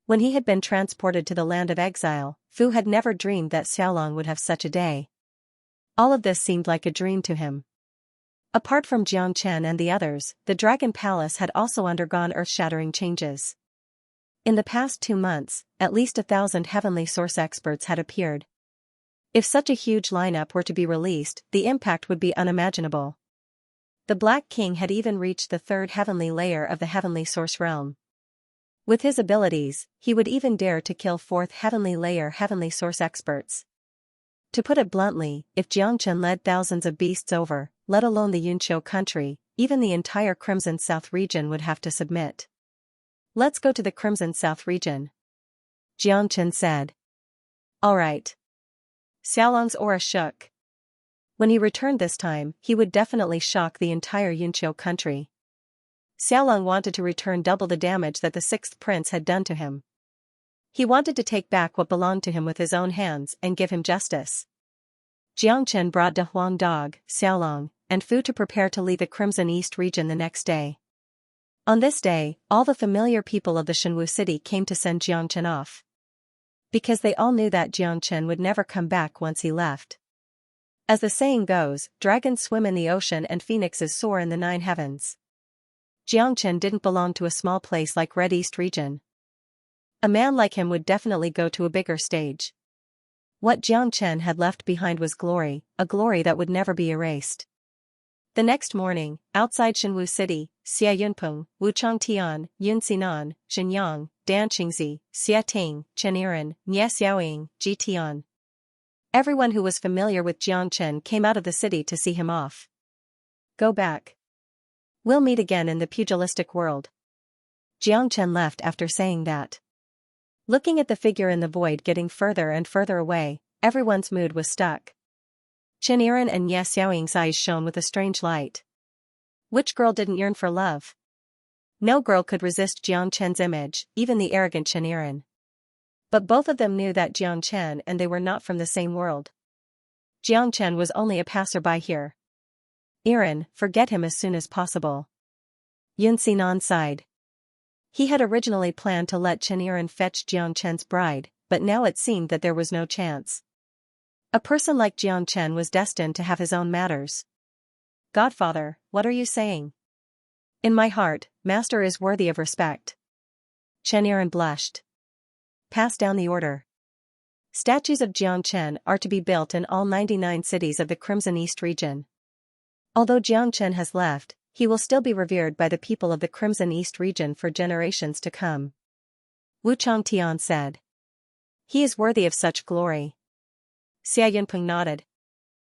When he had been transported to the land of exile, Fu had never dreamed that Xiaolong would have such a day. All of this seemed like a dream to him. Apart from Xianxia and the others, the Dragon Palace had also undergone earth-shattering changes. In the past 2 months, at least 1,000 heavenly source experts had appeared. If such a huge lineup were to be released, the impact would be unimaginable. The Black King had even reached the 3rd heavenly layer of the Heavenly Source realm. With his abilities, he would even dare to kill 4th heavenly layer Heavenly Source experts. To put it bluntly, if Xianxia led thousands of beasts over, let alone the Yunqiu country, even the entire Crimson South region would have to submit. Let's go to the Crimson South region, Xianxia said. All right. Xiaolong's aura shook. When he returned this time, he would definitely shock the entire Yunqiu country. Xiaolong wanted to return double the damage that the 6th prince had done to him. He wanted to take back what belonged to him with his own hands and give him justice. Xianxia brought De Huang Dog, Xiaolong, and Fu to prepare to leave the Crimson East region the next day. On this day, all the familiar people of the Shenwu city came to send Xianxia off. Because they all knew that Xianxia would never come back once he left. As the saying goes, dragons swim in the ocean and phoenixes soar in the 9 heavens. Xianxia didn't belong to a small place like Red East region. A man like him would definitely go to a bigger stage. What Xianxia had left behind was glory, a glory that would never be erased. The next morning, outside Shenwu City, Xia Yunpeng, Wuchang Tian, Yun Xinan, Xinyang, Dan Qingzi, Xia Ting, Chen Yiren, Nie Xiaoying, Ji Tian. Everyone who was familiar with Xianxia came out of the city to see him off. Go back. We'll meet again in the pugilistic world. Jiang Chen left after saying that. Looking at the figure in the void getting further and further away, everyone's mood was stuck. Chen Yiren and Ye Xiaoying's eyes shone with a strange light. Which girl didn't yearn for love? No girl could resist Jiang Chen's image, even the arrogant Chen Yiren. But both of them knew that Jiang Chen and they were not from the same world. Jiang Chen was only a passerby here. Yiren, forget him as soon as possible. Yun Xinan sighed. He had originally planned to let Chen Yiren fetch Jiang Chen's bride, but now it seemed that there was no chance. A person like Jiang Chen was destined to have his own matters. Godfather, what are you saying? In my heart, master is worthy of respect. Chen Yiren blushed. Pass down the order. Statues of Jiang Chen are to be built in all 99 cities of the Crimson East region. Although Jiang Chen has left, he will still be revered by the people of the Crimson East region for generations to come. Wu Changtian said. He is worthy of such glory. Xia Yunpeng nodded.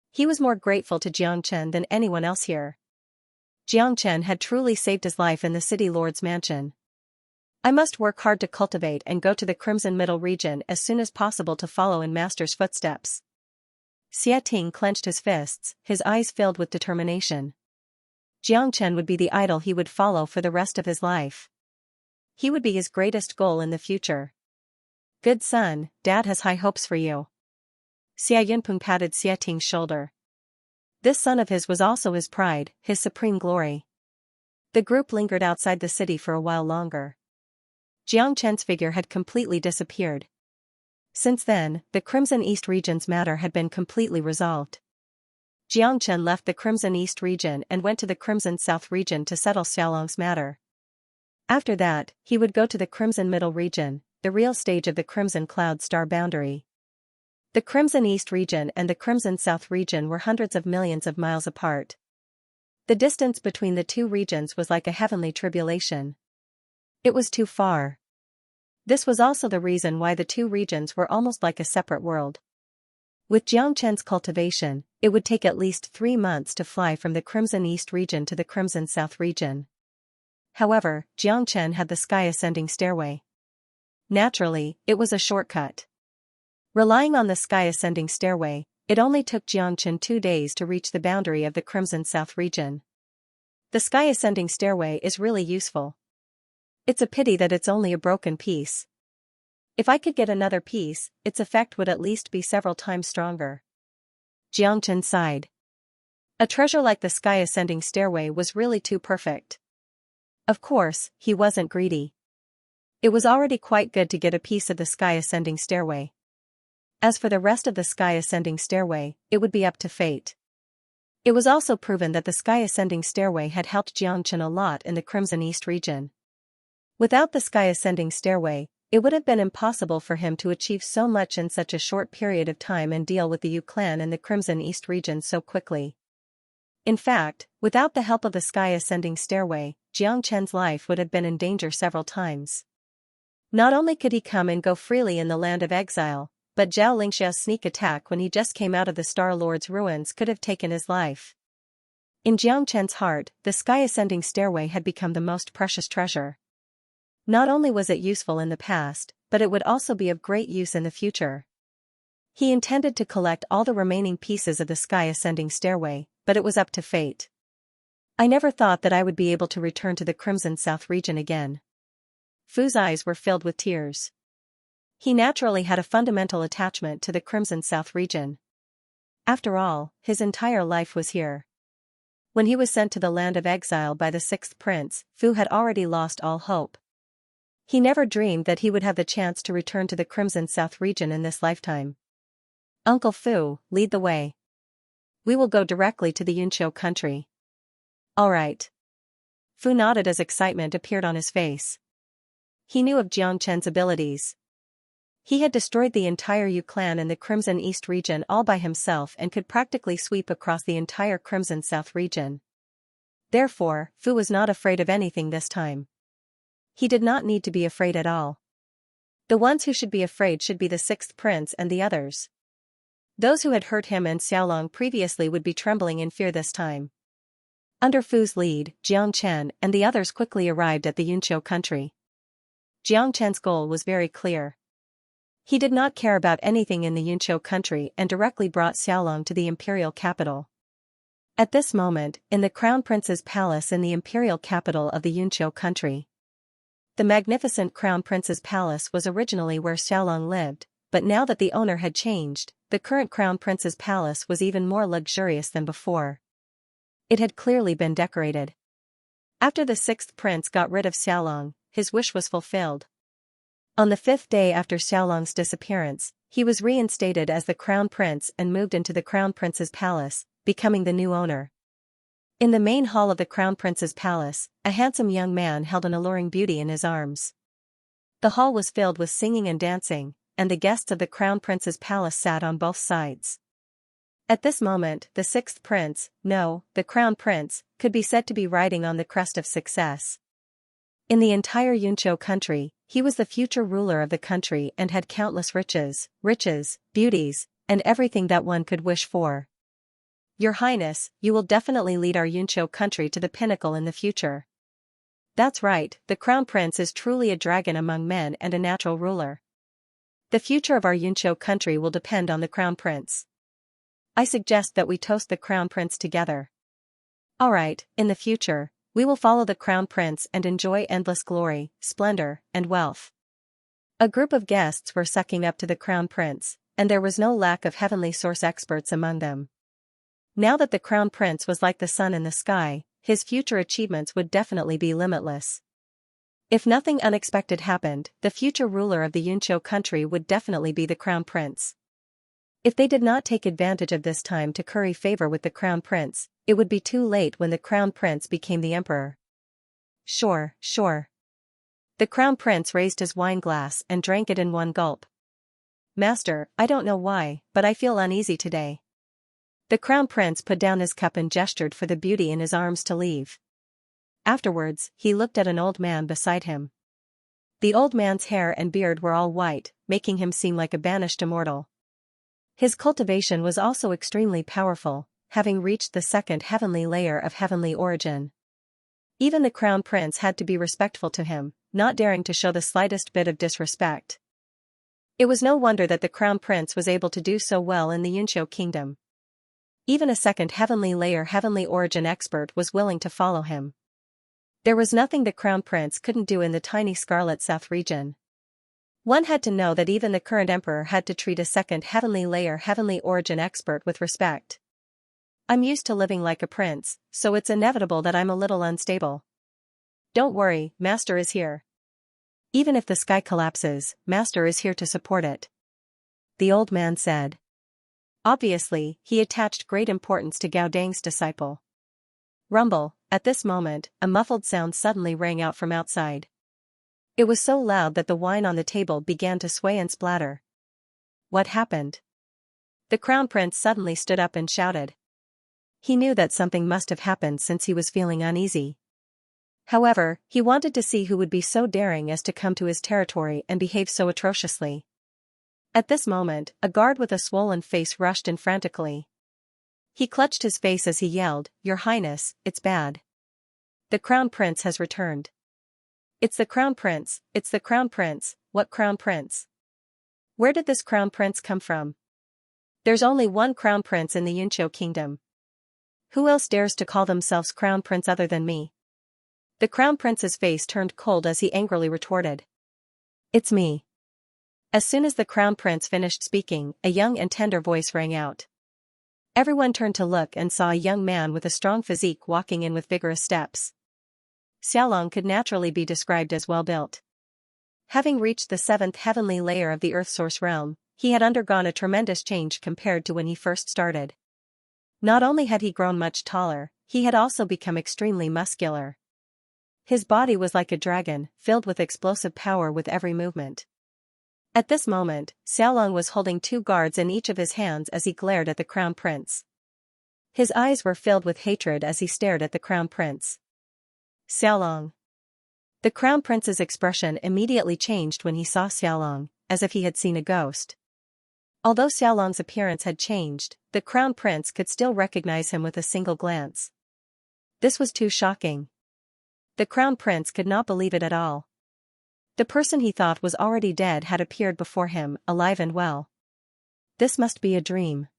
He was more grateful to Jiang Chen than anyone else here. Jiang Chen had truly saved his life in the city lord's mansion. I must work hard to cultivate and go to the Crimson Middle region as soon as possible to follow in master's footsteps. Xia Ting clenched his fists, his eyes filled with determination. Jiang Chen would be the idol he would follow for the rest of his life. He would be his greatest goal in the future. Good son, Dad has high hopes for you. Xia Yunpeng patted Xia Ting's shoulder. This son of his was also his pride, his supreme glory. The group lingered outside the city for a while longer. Jiang Chen's figure had completely disappeared. Since then, the Crimson East region's matter had been completely resolved. Jiang Chen left the Crimson East region and went to the Crimson South region to settle Xiaolong's matter. After that, he would go to the Crimson Middle region, the real stage of the Crimson Cloud Star boundary. The Crimson East region and the Crimson South region were hundreds of millions of miles apart. The distance between the two regions was like a heavenly tribulation. It was too far. This was also the reason why the two regions were almost like a separate world. With Jiang Chen's cultivation, it would take at least 3 months to fly from the Crimson East region to the Crimson South region. However, Jiang Chen had the sky-ascending stairway. Naturally, it was a shortcut. Relying on the sky-ascending stairway, it only took Jiang Chen 2 days to reach the boundary of the Crimson South region. The sky-ascending stairway is really useful. It's a pity that it's only a broken piece. If I could get another piece, its effect would at least be several times stronger. Jiang Chen sighed. A treasure like the sky-ascending stairway was really too perfect. Of course, he wasn't greedy. It was already quite good to get a piece of the sky-ascending stairway. As for the rest of the sky-ascending stairway, it would be up to fate. It was also proven that the sky-ascending stairway had helped Jiang Chen a lot in the Crimson East region. Without the sky-ascending stairway, it would have been impossible for him to achieve so much in such a short period of time and deal with the Yu clan in the Crimson East region so quickly. In fact, without the help of the sky-ascending stairway, Jiang Chen's life would have been in danger several times. Not only could he come and go freely in the land of exile, but Zhao Lingxia's sneak attack when he just came out of the Star Lord's ruins could have taken his life. In Jiang Chen's heart, the sky-ascending stairway had become the most precious treasure. Not only was it useful in the past, but it would also be of great use in the future. He intended to collect all the remaining pieces of the sky-ascending stairway, but it was up to fate. I never thought that I would be able to return to the Crimson South region again. Fu's eyes were filled with tears. He naturally had a fundamental attachment to the Crimson South region. After all, his entire life was here. When he was sent to the land of exile by the 6th prince, Fu had already lost all hope. He never dreamed that he would have the chance to return to the Crimson South region in this lifetime. Uncle Fu, lead the way. We will go directly to the Yunqiu country. All right. Fu nodded as excitement appeared on his face. He knew of Jiang Chen's abilities. He had destroyed the entire Yu clan in the Crimson East region all by himself and could practically sweep across the entire Crimson South region. Therefore, Fu was not afraid of anything this time. He did not need to be afraid at all. The ones who should be afraid should be the 6th prince and the others. Those who had hurt him and Xiaolong previously would be trembling in fear this time. Under Fu's lead, Jiang Chen and the others quickly arrived at the Yunqiu country. Jiang Chen's goal was very clear. He did not care about anything in the Yunqiu country and directly brought Xiaolong to the imperial capital. At this moment, in the Crown Prince's palace in the imperial capital of the Yunqiu country. The magnificent Crown Prince's palace was originally where Xiaolong lived, but now that the owner had changed, the current Crown Prince's palace was even more luxurious than before. It had clearly been decorated. After the sixth prince got rid of Xiaolong, his wish was fulfilled. On the fifth day after Xiaolong's disappearance, he was reinstated as the Crown Prince and moved into the Crown Prince's palace, becoming the new owner. In the main hall of the Crown Prince's palace, a handsome young man held an alluring beauty in his arms. The hall was filled with singing and dancing, and the guests of the Crown Prince's palace sat on both sides. At this moment, the sixth prince, no, the Crown Prince, could be said to be riding on the crest of success. In the entire Yunqiu country, he was the future ruler of the country and had countless riches, beauties, and everything that one could wish for. Your Highness, you will definitely lead our Yunqiu country to the pinnacle in the future. That's right, the Crown Prince is truly a dragon among men and a natural ruler. The future of our Yunqiu country will depend on the Crown Prince. I suggest that we toast the Crown Prince together. Alright, in the future, we will follow the Crown Prince and enjoy endless glory, splendor, and wealth. A group of guests were sucking up to the Crown Prince, and there was no lack of heavenly source experts among them. Now that the Crown Prince was like the sun in the sky, his future achievements would definitely be limitless. If nothing unexpected happened, the future ruler of the Yunqiu country would definitely be the Crown Prince. If they did not take advantage of this time to curry favor with the Crown Prince, it would be too late when the Crown Prince became the emperor. Sure. The Crown Prince raised his wine glass and drank it in one gulp. Master, I don't know why, but I feel uneasy today. The Crown Prince put down his cup and gestured for the beauty in his arms to leave. Afterwards, he looked at an old man beside him. The old man's hair and beard were all white, making him seem like a banished immortal. His cultivation was also extremely powerful, having reached the second heavenly layer of heavenly origin. Even the Crown Prince had to be respectful to him, not daring to show the slightest bit of disrespect. It was no wonder that the Crown Prince was able to do so well in the Yunqiu kingdom. Even a second heavenly layer heavenly origin expert was willing to follow him. There was nothing the Crown Prince couldn't do in the tiny Scarlet South region. One had to know that even the current emperor had to treat a second heavenly layer heavenly origin expert with respect. I'm used to living like a prince, so it's inevitable that I'm a little unstable. Don't worry, Master is here. Even if the sky collapses, Master is here to support it. The old man said. Obviously, he attached great importance to Gao Dang's disciple. Rumble, at this moment, a muffled sound suddenly rang out from outside. It was so loud that the wine on the table began to sway and splatter. What happened? The Crown Prince suddenly stood up and shouted. He knew that something must have happened since he was feeling uneasy. However, he wanted to see who would be so daring as to come to his territory and behave so atrociously. At this moment, a guard with a swollen face rushed in frantically. He clutched his face as he yelled, "Your Highness, it's bad. The Crown Prince has returned." It's the Crown Prince, it's the Crown Prince, what Crown Prince? Where did this Crown Prince come from? There's only one Crown Prince in the Yunqiu kingdom. Who else dares to call themselves Crown Prince other than me? The Crown Prince's face turned cold as he angrily retorted. It's me. As soon as the Crown Prince finished speaking, a young and tender voice rang out. Everyone turned to look and saw a young man with a strong physique walking in with vigorous steps. Xiaolong could naturally be described as well-built. Having reached the seventh heavenly layer of the Earth Source realm, he had undergone a tremendous change compared to when he first started. Not only had he grown much taller, he had also become extremely muscular. His body was like a dragon, filled with explosive power with every movement. At this moment, Xiaolong was holding two guards in each of his hands as he glared at the Crown Prince. His eyes were filled with hatred as he stared at the Crown Prince. Xiaolong. The Crown Prince's expression immediately changed when he saw Xiaolong, as if he had seen a ghost. Although Xiaolong's appearance had changed, the Crown Prince could still recognize him with a single glance. This was too shocking. The Crown Prince could not believe it at all. The person he thought was already dead had appeared before him, alive and well. This must be a dream.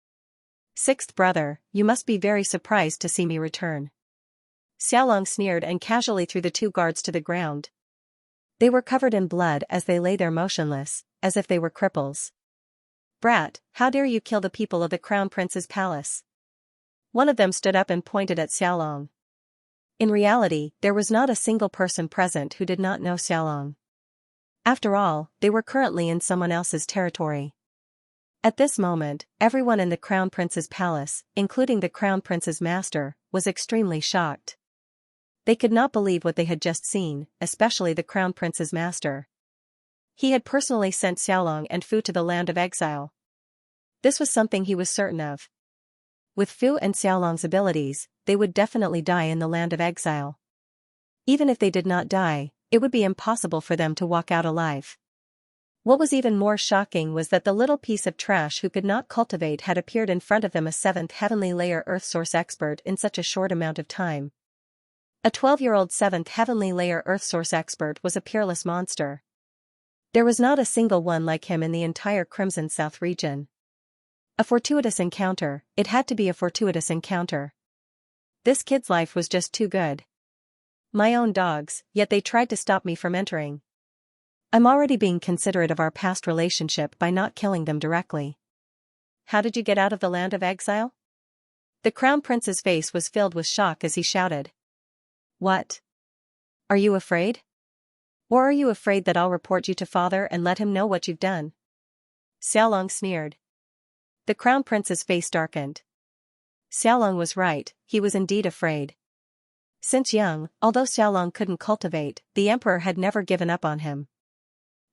Sixth brother, you must be very surprised to see me return. Xiaolong sneered and casually threw the two guards to the ground. They were covered in blood as they lay there motionless, as if they were cripples. Brat, how dare you kill the people of the Crown Prince's palace? One of them stood up and pointed at Xiaolong. In reality, there was not a single person present who did not know Xiaolong. After all, they were currently in someone else's territory. At this moment, everyone in the Crown Prince's palace, including the Crown Prince's master, was extremely shocked. They could not believe what they had just seen, especially the Crown Prince's master. He had personally sent Xiaolong and Fu to the land of exile. This was something he was certain of. With Fu and Xiaolong's abilities, they would definitely die in the land of exile. Even if they did not die, it would be impossible for them to walk out alive. What was even more shocking was that the little piece of trash who could not cultivate had appeared in front of them, a 7th heavenly layer earth source expert, in such a short amount of time. A 12-year-old 7th heavenly layer earth source expert was a peerless monster. There was not a single one like him in the entire Crimson South region. A fortuitous encounter, it had to be a fortuitous encounter. This kid's life was just too good. My own dogs, yet they tried to stop me from entering. I'm already being considerate of our past relationship by not killing them directly. How did you get out of the land of exile? The Crown Prince's face was filled with shock as he shouted. What? Are you afraid? Or are you afraid that I'll report you to father and let him know what you've done? Xiaolong sneered. The Crown Prince's face darkened. Xiaolong was right, he was indeed afraid. Since young, although Xiaolong couldn't cultivate, the emperor had never given up on him.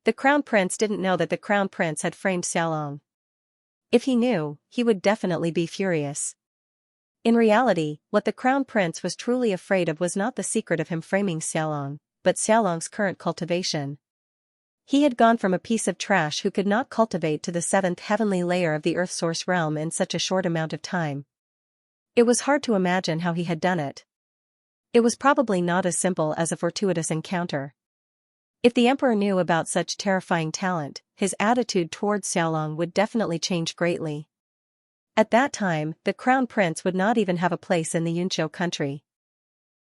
The Crown Prince didn't know that the Crown Prince had framed Xiaolong. If he knew, he would definitely be furious. In reality, what the Crown Prince was truly afraid of was not the secret of him framing Xiaolong, but Xiaolong's current cultivation. He had gone from a piece of trash who could not cultivate to the 7th heavenly layer of the Earth Source realm in such a short amount of time. It was hard to imagine how he had done it. It was probably not as simple as a fortuitous encounter. If the emperor knew about such terrifying talent, his attitude towards Xiaolong would definitely change greatly. At that time, the Crown Prince would not even have a place in the Yunqiu country.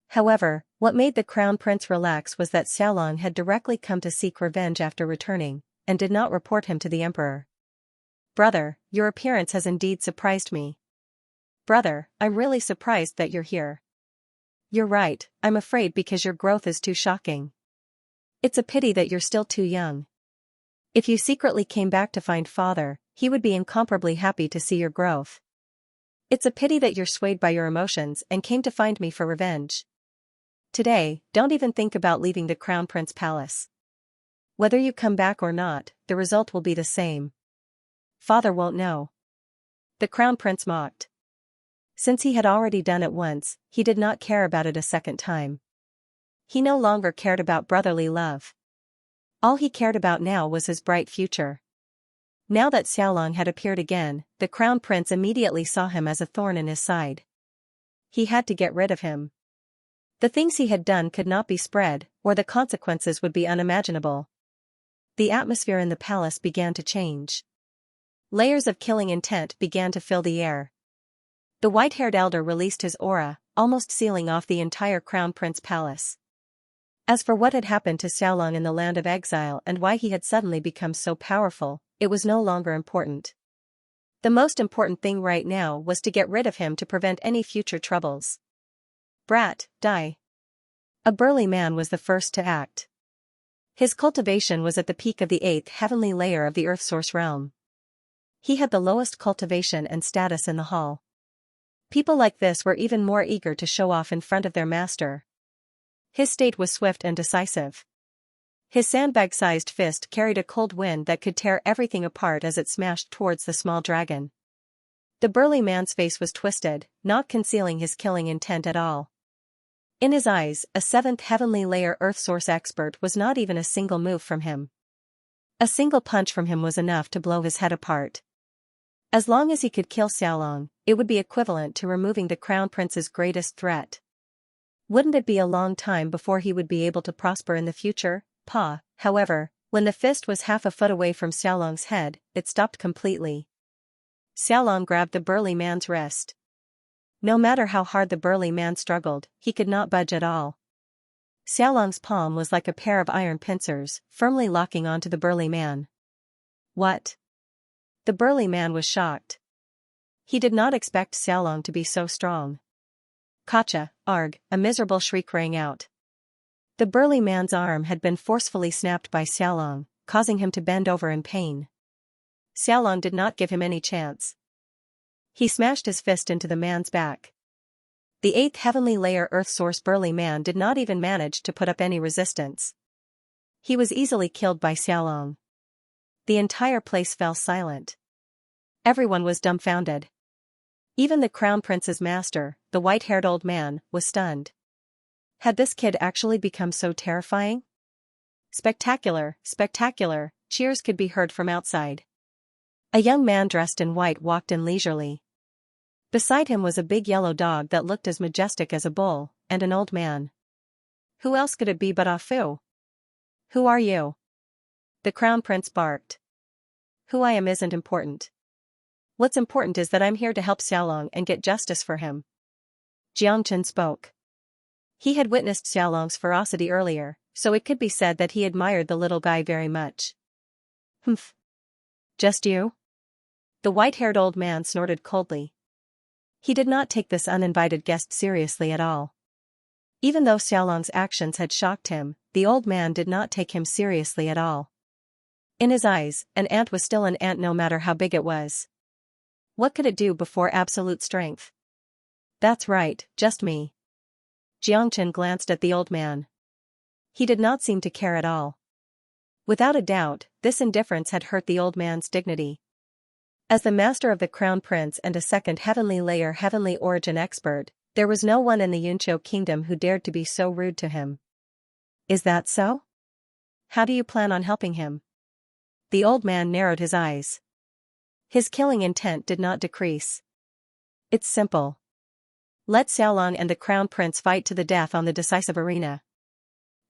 However, what made the Crown Prince relax was that Xiaolong had directly come to seek revenge after returning, and did not report him to the emperor. Brother, your appearance has indeed surprised me. Brother, I'm really surprised that you're here. You're right, I'm afraid because your growth is too shocking. It's a pity that you're still too young. If you secretly came back to find father, he would be incomparably happy to see your growth. It's a pity that you're swayed by your emotions and came to find me for revenge. Today, don't even think about leaving the Crown Prince Palace. Whether you come back or not, the result will be the same. Father won't know. The Crown Prince mocked. Since he had already done it once, he did not care about it a second time. He no longer cared about brotherly love. All he cared about now was his bright future. Now that Xiaolong had appeared again, the Crown Prince immediately saw him as a thorn in his side. He had to get rid of him. The things he had done could not be spread, or the consequences would be unimaginable. The atmosphere in the palace began to change. Layers of killing intent began to fill the air. The white-haired elder released his aura, almost sealing off the entire Crown Prince Palace. As for what had happened to Xiaolong in the land of exile and why he had suddenly become so powerful, it was no longer important. The most important thing right now was to get rid of him to prevent any future troubles. Brat, die. A burly man was the first to act. His cultivation was at the peak of the 8th heavenly layer of the Earth Source realm. He had the lowest cultivation and status in the hall. People like this were even more eager to show off in front of their master. His state was swift and decisive. His sandbag-sized fist carried a cold wind that could tear everything apart as it smashed towards the small dragon. The burly man's face was twisted, not concealing his killing intent at all. In his eyes, a 7th heavenly layer Earth Source expert was not even a single move from him. A single punch from him was enough to blow his head apart. As long as he could kill Xiaolong, it would be equivalent to removing the Crown Prince's greatest threat. Wouldn't it be a long time before he would be able to prosper in the future? However, when the fist was half a foot away from Xiaolong's head, it stopped completely. Xiaolong grabbed the burly man's wrist. No matter how hard the burly man struggled, he could not budge at all. Xiaolong's palm was like a pair of iron pincers, firmly locking onto the burly man. What? The burly man was shocked. He did not expect Xiaolong to be so strong. Gotcha, arg, a miserable shriek rang out. The burly man's arm had been forcefully snapped by Xiaolong, causing him to bend over in pain. Xiaolong did not give him any chance. He smashed his fist into the man's back. The 8th heavenly layer Earth Source burly man did not even manage to put up any resistance. He was easily killed by Xiaolong. The entire place fell silent. Everyone was dumbfounded. Even the Crown Prince's master, the white-haired old man, was stunned. Had this kid actually become so terrifying? Spectacular, spectacular, cheers could be heard from outside. A young man dressed in white walked in leisurely. Beside him was a big yellow dog that looked as majestic as a bull, and an old man. Who else could it be but Ah Fu? Who are you? The Crown Prince barked. Who I am isn't important. What's important is that I'm here to help Xiaolong and get justice for him. Jiangchen spoke. He had witnessed Xiaolong's ferocity earlier, so it could be said that he admired the little guy very much. Humph. Just you? The white-haired old man snorted coldly. He did not take this uninvited guest seriously at all. Even though Xiaolong's actions had shocked him, the old man did not take him seriously at all. In his eyes, an ant was still an ant no matter how big it was. What could it do before absolute strength? That's right, just me. Jiangchen glanced at the old man. He did not seem to care at all. Without a doubt, this indifference had hurt the old man's dignity. As the master of the Crown Prince and a second heavenly layer heavenly origin expert, there was no one in the Yunqiu kingdom who dared to be so rude to him. Is that so? How do you plan on helping him? The old man narrowed his eyes. His killing intent did not decrease. It's simple. Let Xiaolong and the Crown Prince fight to the death on the decisive arena.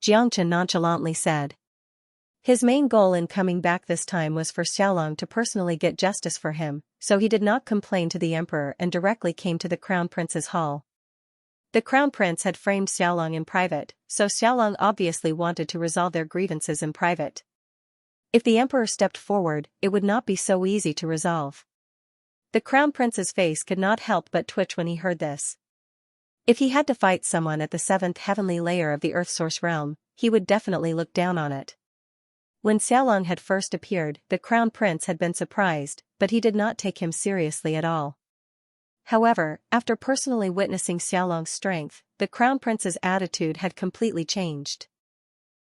Jiangchen nonchalantly said. His main goal in coming back this time was for Xiaolong to personally get justice for him, so he did not complain to the emperor and directly came to the Crown Prince's hall. The Crown Prince had framed Xiaolong in private, so Xiaolong obviously wanted to resolve their grievances in private. If the emperor stepped forward, it would not be so easy to resolve. The Crown Prince's face could not help but twitch when he heard this. If he had to fight someone at the 7th heavenly layer of the Earth Source realm, he would definitely look down on it. When Xiaolong had first appeared, the Crown Prince had been surprised, but he did not take him seriously at all. However, after personally witnessing Xiaolong's strength, the Crown Prince's attitude had completely changed.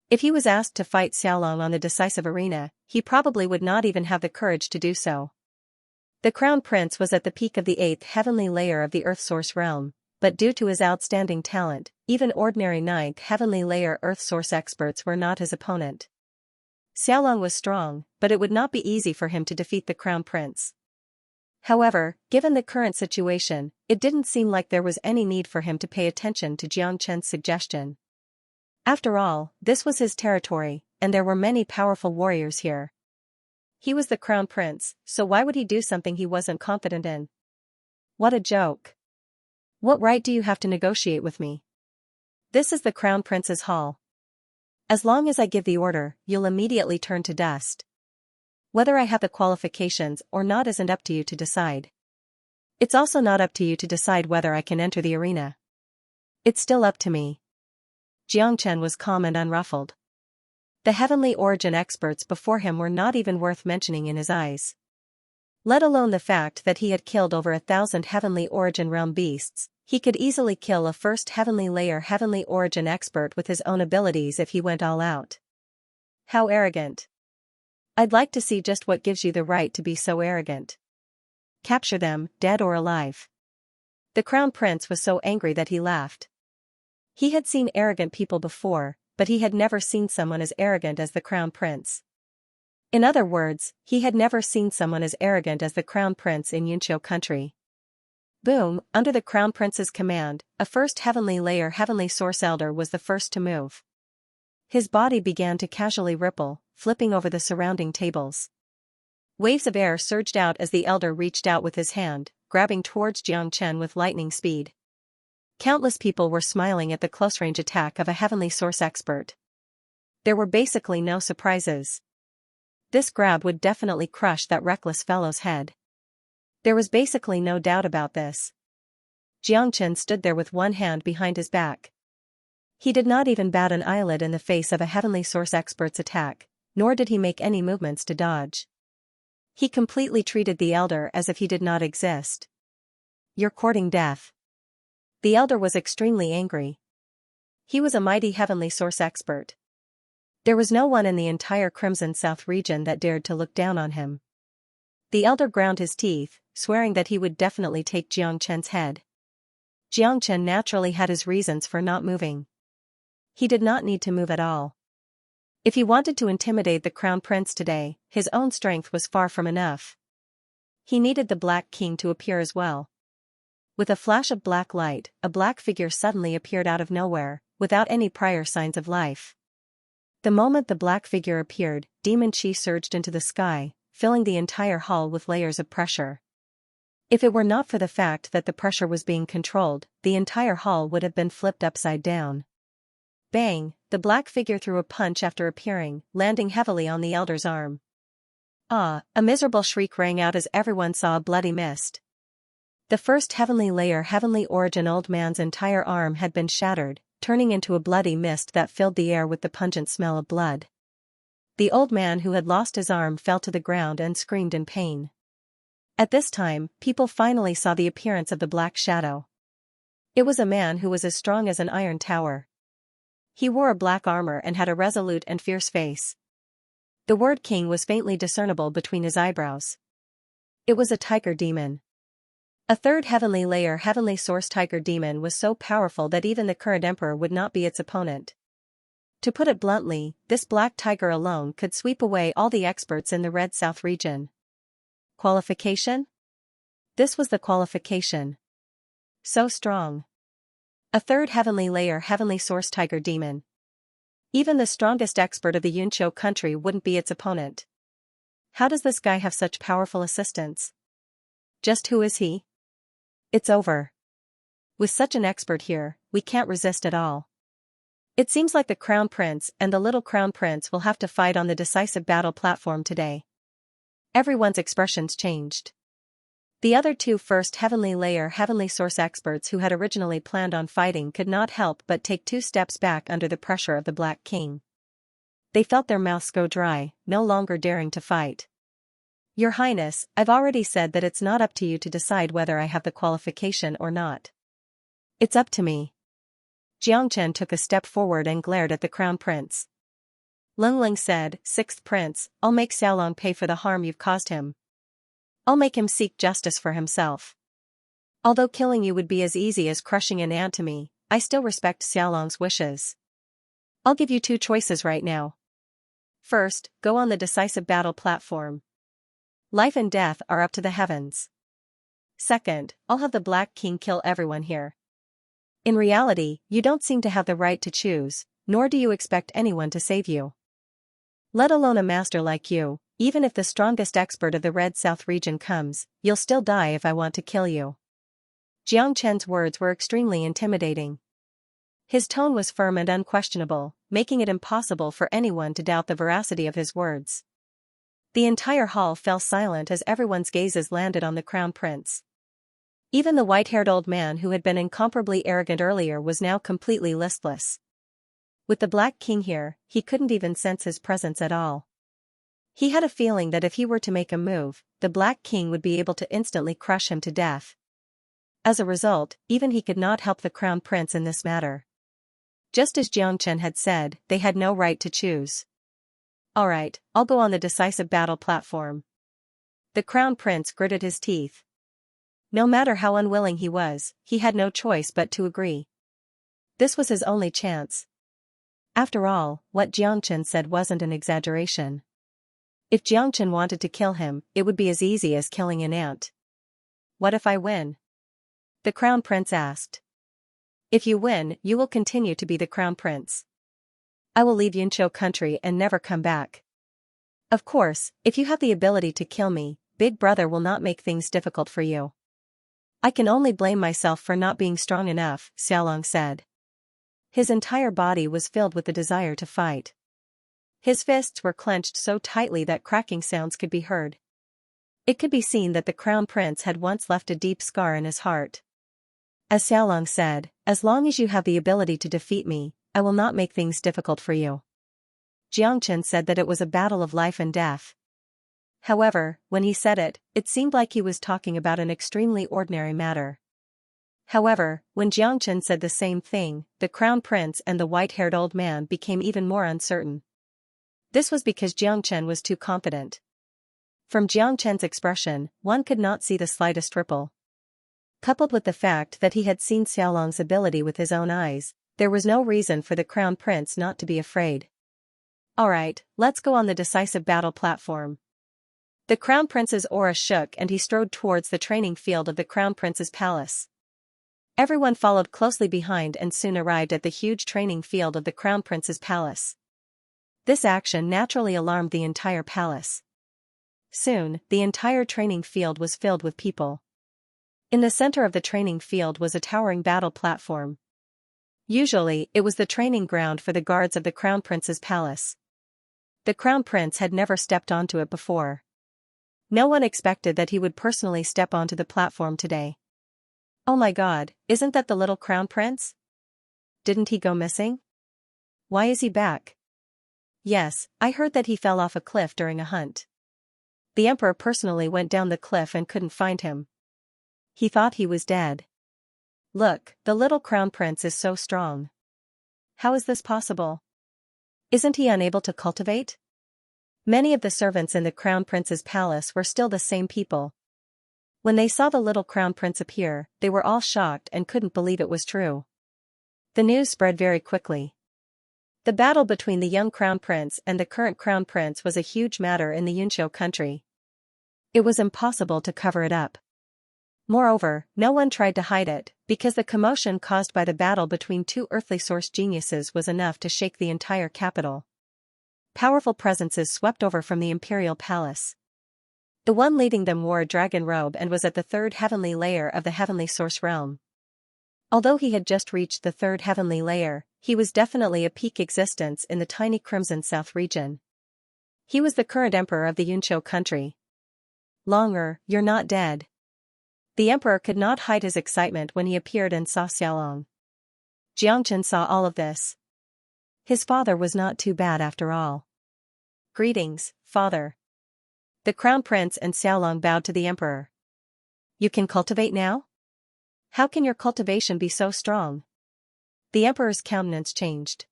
If he was asked to fight Xiaolong on the decisive arena, he probably would not even have the courage to do so. The Crown Prince was at the peak of the 8th heavenly layer of the Earth Source realm, but due to his outstanding talent, even ordinary 9th heavenly layer Earth Source experts were not his opponent. Xiaolong was strong, but it would not be easy for him to defeat the Crown Prince. However, given the current situation, it didn't seem like there was any need for him to pay attention to Jiangchen's suggestion. After all, this was his territory, and there were many powerful warriors here. He was the Crown Prince, so why would he do something he wasn't confident in? What a joke. What right do you have to negotiate with me? This is the Crown Prince's hall. As long as I give the order, you'll immediately turn to dust. Whether I have the qualifications or not isn't up to you to decide. It's also not up to you to decide whether I can enter the arena. It's still up to me. Jiangchen was calm and unruffled. The heavenly origin experts before him were not even worth mentioning in his eyes. Let alone the fact that he had killed over 1,000 heavenly origin realm beasts, he could easily kill a first heavenly layer heavenly origin expert with his own abilities if he went all out. How arrogant. I'd like to see just what gives you the right to be so arrogant. Capture them, dead or alive. The Crown Prince was so angry that he laughed. He had seen arrogant people before, but he had never seen someone as arrogant as the Crown Prince. In other words, he had never seen someone as arrogant as the Crown Prince in Yunqiu country. Boom, under the Crown Prince's command, a first heavenly layer heavenly source elder was the first to move. His body began to casually ripple, flipping over the surrounding tables. Waves of air surged out as the elder reached out with his hand, grabbing towards Xianxia with lightning speed. Countless people were smiling at the close-range attack of a heavenly source expert. There were basically no surprises. This grab would definitely crush that reckless fellow's head. There was basically no doubt about this. Xianxia stood there with one hand behind his back. He did not even bat an eyelid in the face of a heavenly source expert's attack, nor did he make any movements to dodge. He completely treated the elder as if he did not exist. "You're courting death." The elder was extremely angry. He was a mighty heavenly source expert. There was no one in the entire Crimson South region that dared to look down on him. The elder ground his teeth, swearing that he would definitely take Xianxia's head. Xianxia naturally had his reasons for not moving. He did not need to move at all. If he wanted to intimidate the Crown Prince today, his own strength was far from enough. He needed the Black King to appear as well. With a flash of black light, a black figure suddenly appeared out of nowhere, without any prior signs of life. The moment the black figure appeared, demon chi surged into the sky, filling the entire hall with layers of pressure. If it were not for the fact that the pressure was being controlled, the entire hall would have been flipped upside down. Bang, the black figure threw a punch after appearing, landing heavily on the elder's arm. Ah, a miserable shriek rang out as everyone saw a bloody mist. The first heavenly layer heavenly origin old man's entire arm had been shattered, turning into a bloody mist that filled the air with the pungent smell of blood. The old man who had lost his arm fell to the ground and screamed in pain. At this time, people finally saw the appearance of the black shadow. It was a man who was as strong as an iron tower. He wore a black armor and had a resolute and fierce face. The word king was faintly discernible between his eyebrows. It was a tiger demon. A third heavenly layer heavenly source tiger demon was so powerful that even the current emperor would not be its opponent. To put it bluntly, this black tiger alone could sweep away all the experts in the Red South region. Qualification? This was the qualification. So strong. A third heavenly layer heavenly source tiger demon. Even the strongest expert of the Yunqiu country wouldn't be its opponent. How does this guy have such powerful assistants? Just who is he? It's over. With such an expert here, we can't resist at all. It seems like the Crown Prince and the little Crown Prince will have to fight on the decisive battle platform today. Everyone's expressions changed. The other two first heavenly layer heavenly source experts who had originally planned on fighting could not help but take 2 steps back under the pressure of the Black King. They felt their mouths go dry, no longer daring to fight. "Your Highness, I've already said that it's not up to you to decide whether I have the qualification or not. It's up to me." Xianxia took a step forward and glared at the Crown Prince. Lingling said, "Sixth Prince, I'll make Xiaolong pay for the harm you've caused him. I'll make him seek justice for himself. Although killing you would be as easy as crushing an ant to me, I still respect Xiaolong's wishes. I'll give you 2 choices right now. First, go on the decisive battle platform. Life and death are up to the heavens. Second, I'll have the Black King kill everyone here. In reality, you don't seem to have the right to choose, nor do you expect anyone to save you. Let alone a master like you. Even if the strongest expert of the Red South region comes, you'll still die if I want to kill you." Xianxia's words were extremely intimidating. His tone was firm and unquestionable, making it impossible for anyone to doubt the veracity of his words. The entire hall fell silent as everyone's gazes landed on the Crown Prince. Even the white-haired old man who had been incomparably arrogant earlier was now completely listless. With the Black King here, he couldn't even sense his presence at all. He had a feeling that if he were to make a move, the Black King would be able to instantly crush him to death. As a result, even he could not help the Crown Prince in this matter. Just as Xianxia had said, they had no right to choose. "Alright, I'll go on the decisive battle platform." The Crown Prince gritted his teeth. No matter how unwilling he was, he had no choice but to agree. This was his only chance. After all, what Xianxia said wasn't an exaggeration. If Xianxia wanted to kill him, it would be as easy as killing an ant. What if I win? The crown prince asked. If you win, you will continue to be the crown prince. I will leave Yunqiu country and never come back. Of course, if you have the ability to kill me, Big Brother will not make things difficult for you. I can only blame myself for not being strong enough, Xiaolong said. His entire body was filled with the desire to fight. His fists were clenched so tightly that cracking sounds could be heard. It could be seen that the crown prince had once left a deep scar in his heart. As Xiaolong said, as long as you have the ability to defeat me, I will not make things difficult for you. Jiangchen said that it was a battle of life and death. However, when he said it, it seemed like he was talking about an extremely ordinary matter. However, when Jiangchen said the same thing, the crown prince and the white-haired old man became even more uncertain. This was because Jiangchen was too confident. From Jiangchen's expression, one could not see the slightest ripple. Coupled with the fact that he had seen Xiaolong's ability with his own eyes, there was no reason for the crown prince not to be afraid. Alright, let's go on the decisive battle platform. The crown prince's aura shook and he strode towards the training field of the crown prince's palace. Everyone followed closely behind and soon arrived at the huge training field of the crown prince's palace. This action naturally alarmed the entire palace. Soon, the entire training field was filled with people. In the center of the training field was a towering battle platform. Usually, it was the training ground for the guards of the crown prince's palace. The crown prince had never stepped onto it before. No one expected that he would personally step onto the platform today. Oh my god, isn't that the little crown prince? Didn't he go missing? Why is he back? Yes, I heard that he fell off a cliff during a hunt. The emperor personally went down the cliff and couldn't find him. He thought he was dead. Look, the little crown prince is so strong. How is this possible? Isn't he unable to cultivate? Many of the servants in the crown prince's palace were still the same people. When they saw the little crown prince appear, they were all shocked and couldn't believe it was true. The news spread very quickly. The battle between the young crown prince and the current crown prince was a huge matter in the Yunqiu country. It was impossible to cover it up. Moreover, no one tried to hide it, because the commotion caused by the battle between two earthly source geniuses was enough to shake the entire capital. Powerful presences swept over from the imperial palace. The one leading them wore a dragon robe and was at the third heavenly layer of the heavenly source realm. Although he had just reached the third heavenly layer, he was definitely a peak existence in the tiny Crimson South region. He was the current emperor of the Yunqiu country. Longer, you're not dead. The emperor could not hide his excitement when he appeared and saw Xiaolong. Jiangchen saw all of this. His father was not too bad after all. Greetings, father. The crown prince and Xiaolong bowed to the emperor. You can cultivate now? How can your cultivation be so strong? The emperor's countenance changed.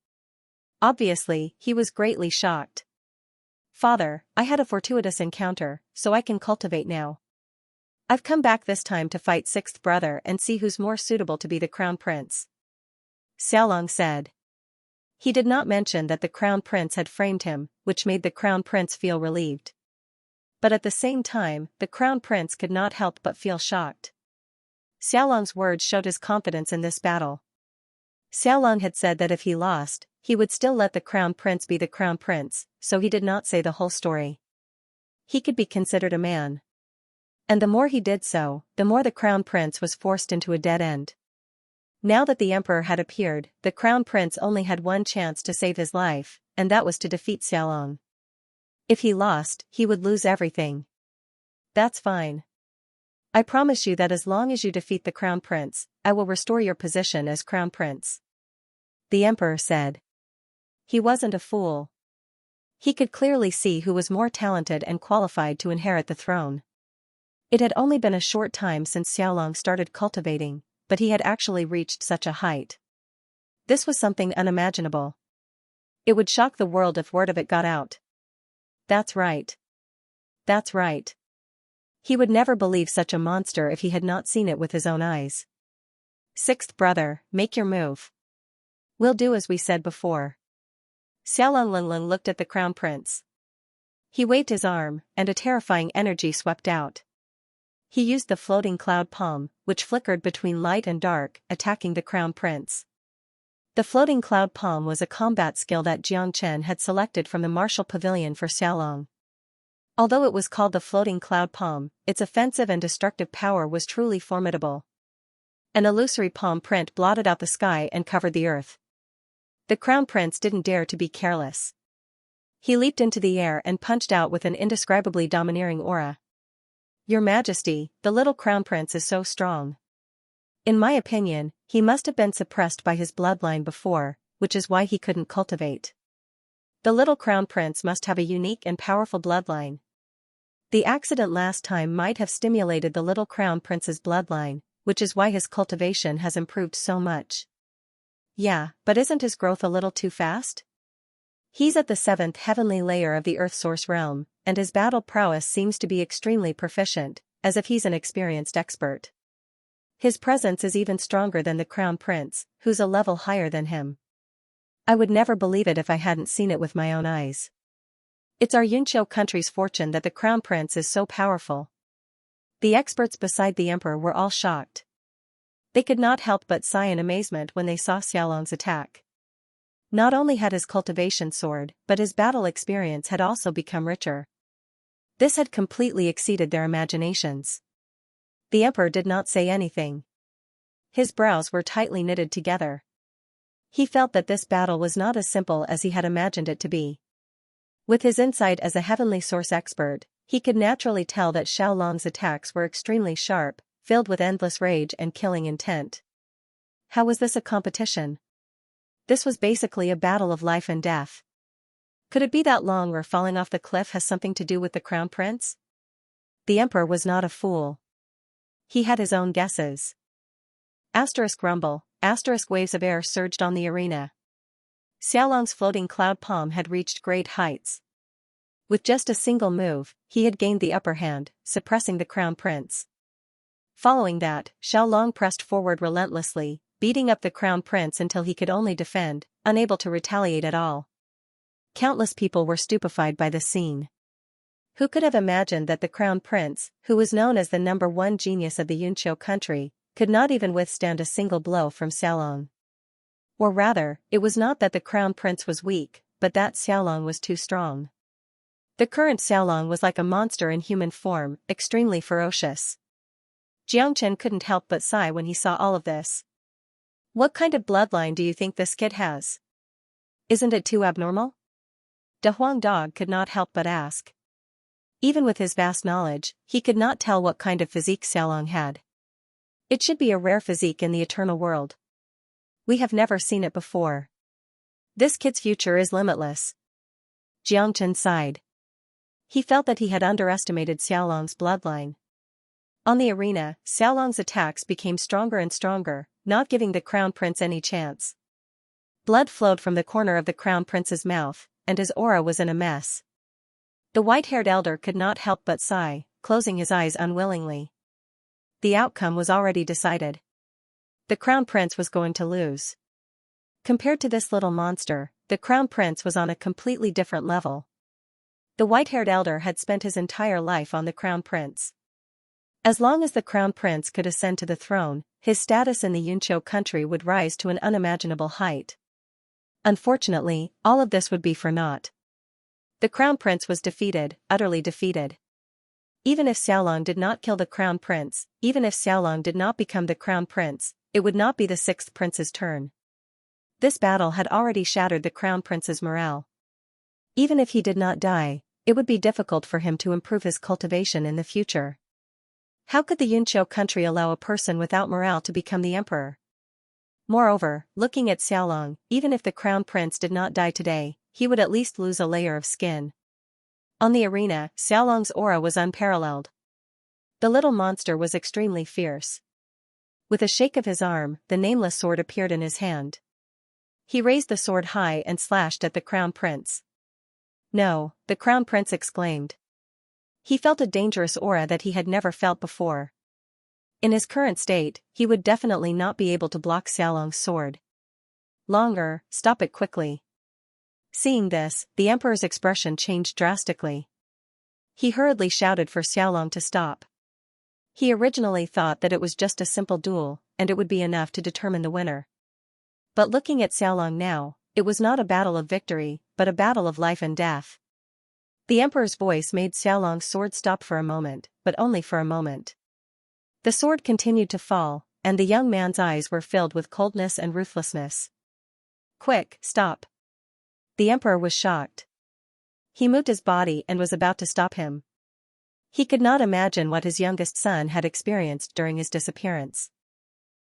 Obviously, he was greatly shocked. Father, I had a fortuitous encounter, so I can cultivate now. I've come back this time to fight sixth brother and see who's more suitable to be the crown prince. Xiaolong said. He did not mention that the crown prince had framed him, which made the crown prince feel relieved. But at the same time, the crown prince could not help but feel shocked. Xiaolong's words showed his confidence in this battle. Xiaolong had said that if he lost, he would still let the crown prince be the crown prince, so he did not say the whole story. He could be considered a man. And the more he did so, the more the crown prince was forced into a dead end. Now that the emperor had appeared, the crown prince only had one chance to save his life, and that was to defeat Xiaolong. If he lost, he would lose everything. That's fine. I promise you that as long as you defeat the crown prince, I will restore your position as crown prince. The emperor said. He wasn't a fool. He could clearly see who was more talented and qualified to inherit the throne. It had only been a short time since Xiaolong started cultivating, but he had actually reached such a height. This was something unimaginable. It would shock the world if word of it got out. That's right. That's right. He would never believe such a monster if he had not seen it with his own eyes. Sixth brother, make your move. We'll do as we said before. Xiaolong Linlin looked at the crown prince. He waved his arm, and a terrifying energy swept out. He used the floating cloud palm, which flickered between light and dark, attacking the crown prince. The floating cloud palm was a combat skill that Xianxia had selected from the martial pavilion for Xiaolong. Although it was called the floating cloud palm, its offensive and destructive power was truly formidable. An illusory palm print blotted out the sky and covered the earth. The crown prince didn't dare to be careless. He leaped into the air and punched out with an indescribably domineering aura. "Your Majesty, the little crown prince is so strong. In my opinion, he must have been suppressed by his bloodline before, which is why he couldn't cultivate. The little crown prince must have a unique and powerful bloodline. The accident last time might have stimulated the little crown prince's bloodline, which is why his cultivation has improved so much." "Yeah, but isn't his growth a little too fast? He's at the 7th heavenly layer of the Earth Source realm, and his battle prowess seems to be extremely proficient, as if he's an experienced expert. His presence is even stronger than the crown prince, who's a level higher than him. I would never believe it if I hadn't seen it with my own eyes. It's our Yunqiu country's fortune that the crown prince is so powerful." The experts beside the emperor were all shocked. They could not help but sigh in amazement when they saw Xiaolong's attack. Not only had his cultivation soared, but his battle experience had also become richer. This had completely exceeded their imaginations. The emperor did not say anything. His brows were tightly knitted together. He felt that this battle was not as simple as he had imagined it to be. With his insight as a heavenly source expert, he could naturally tell that Xiaolong's attacks were extremely sharp, filled with endless rage and killing intent. How was this a competition? This was basically a battle of life and death. Could it be that Long or falling off the cliff has something to do with the crown prince? The emperor was not a fool. He had his own guesses. Asterisk rumble, asterisk waves of air surged on the arena. Xiaolong's floating cloud palm had reached great heights. With just a single move, he had gained the upper hand, suppressing the crown prince. Following that, Xiaolong pressed forward relentlessly, beating up the crown prince until he could only defend, unable to retaliate at all. Countless people were stupefied by the scene. Who could have imagined that the crown prince, who was known as the #1 genius of the Yunqiu country, could not even withstand a single blow from Xiaolong? Or rather, it was not that the crown prince was weak, but that Xiaolong was too strong. The current Xiaolong was like a monster in human form, extremely ferocious. Jiangchen couldn't help but sigh when he saw all of this. What kind of bloodline do you think this kid has? Isn't it too abnormal? De Huang Dog could not help but ask. Even with his vast knowledge, he could not tell what kind of physique Xiaolong had. It should be a rare physique in the eternal world. We have never seen it before. This kid's future is limitless. Jiangchen sighed. He felt that he had underestimated Xiaolong's bloodline. On the arena, Xiaolong's attacks became stronger and stronger, not giving the crown prince any chance. Blood flowed from the corner of the crown prince's mouth, and his aura was in a mess. The white-haired elder could not help but sigh, closing his eyes unwillingly. The outcome was already decided. The crown prince was going to lose. Compared to this little monster, the crown prince was on a completely different level. The white-haired elder had spent his entire life on the crown prince. As long as the crown prince could ascend to the throne, his status in the Yunqiu country would rise to an unimaginable height. Unfortunately, all of this would be for naught. The crown prince was defeated, utterly defeated. Even if Xiaolong did not kill the crown prince, even if Xiaolong did not become the crown prince, it would not be the 6th prince's turn. This battle had already shattered the crown prince's morale. Even if he did not die, it would be difficult for him to improve his cultivation in the future. How could the Yunqiu country allow a person without morale to become the emperor? Moreover, looking at Xiaolong, even if the crown prince did not die today, he would at least lose a layer of skin. On the arena, Xiaolong's aura was unparalleled. The little monster was extremely fierce. With a shake of his arm, the nameless sword appeared in his hand. He raised the sword high and slashed at the crown prince. No, the crown prince exclaimed. He felt a dangerous aura that he had never felt before. In his current state, he would definitely not be able to block Xiaolong's sword. Longer, stop it quickly. Seeing this, the emperor's expression changed drastically. He hurriedly shouted for Xiaolong to stop. He originally thought that it was just a simple duel, and it would be enough to determine the winner. But looking at Xiaolong now, it was not a battle of victory, but a battle of life and death. The emperor's voice made Xiaolong's sword stop for a moment, but only for a moment. The sword continued to fall, and the young man's eyes were filled with coldness and ruthlessness. Quick, stop. The emperor was shocked. He moved his body and was about to stop him. He could not imagine what his youngest son had experienced during his disappearance.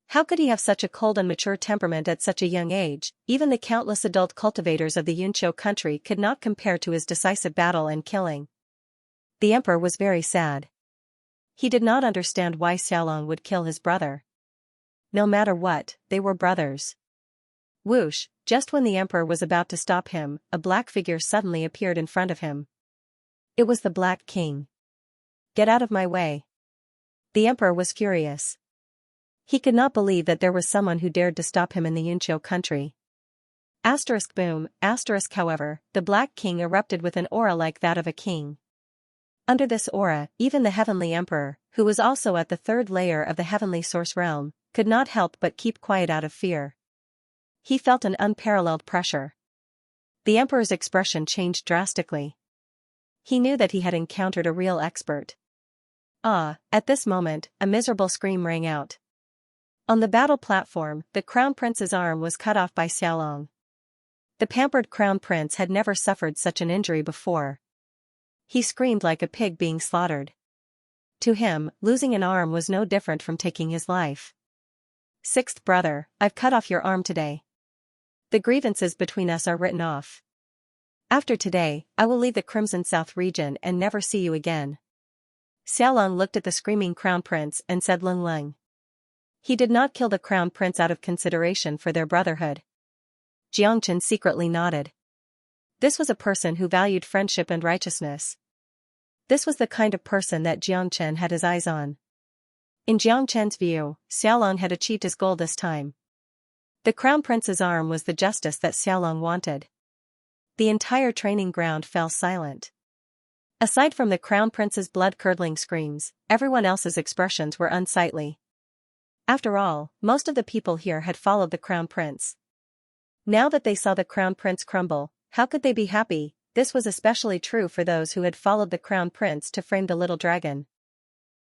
How could he have such a cold and mature temperament at such a young age? Even the countless adult cultivators of the Yunqiu country could not compare to his decisive battle and killing. The emperor was very sad. He did not understand why Xiaolong would kill his brother. No matter what, they were brothers. Whoosh, just when the emperor was about to stop him, a black figure suddenly appeared in front of him. It was the Black King. Get out of my way. The emperor was furious. He could not believe that there was someone who dared to stop him in the Yunqiu country. Boom, however, the Black King erupted with an aura like that of a king. Under this aura, even the Heavenly Emperor, who was also at the third layer of the Heavenly Source realm, could not help but keep quiet out of fear. He felt an unparalleled pressure. The Emperor's expression changed drastically. He knew that he had encountered a real expert. At this moment, a miserable scream rang out. On the battle platform, the Crown Prince's arm was cut off by Xiaolong. The pampered Crown Prince had never suffered such an injury before. He screamed like a pig being slaughtered. To him, losing an arm was no different from taking his life. Sixth brother, I've cut off your arm today. The grievances between us are written off. After today, I will leave the Crimson South region and never see you again. Xiaolong looked at the screaming Crown Prince and said Lung Lung. He did not kill the Crown Prince out of consideration for their brotherhood. Xianxia secretly nodded. This was a person who valued friendship and righteousness. This was the kind of person that Xianxia had his eyes on. In Xianxia's view, Xiaolong had achieved his goal this time. The Crown Prince's arm was the justice that Xiaolong wanted. The entire training ground fell silent. Aside from the Crown Prince's blood-curdling screams, everyone else's expressions were unsightly. After all, most of the people here had followed the Crown Prince. Now that they saw the Crown Prince crumble, how could they be happy? This was especially true for those who had followed the Crown Prince to frame the little dragon.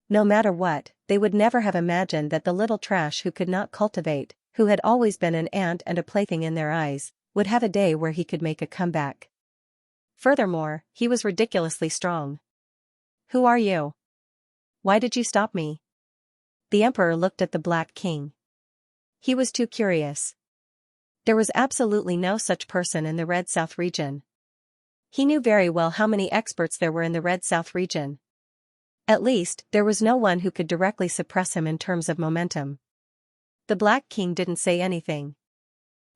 No matter what, they would never have imagined that the little trash who could not cultivate, who had always been an ant and a plaything in their eyes, would have a day where he could make a comeback. Furthermore, he was ridiculously strong. Who are you? Why did you stop me? The emperor looked at the Black King. He was too curious. There was absolutely no such person in the Red South region. He knew very well how many experts there were in the Red South region. At least, there was no one who could directly suppress him in terms of momentum. The Black King didn't say anything.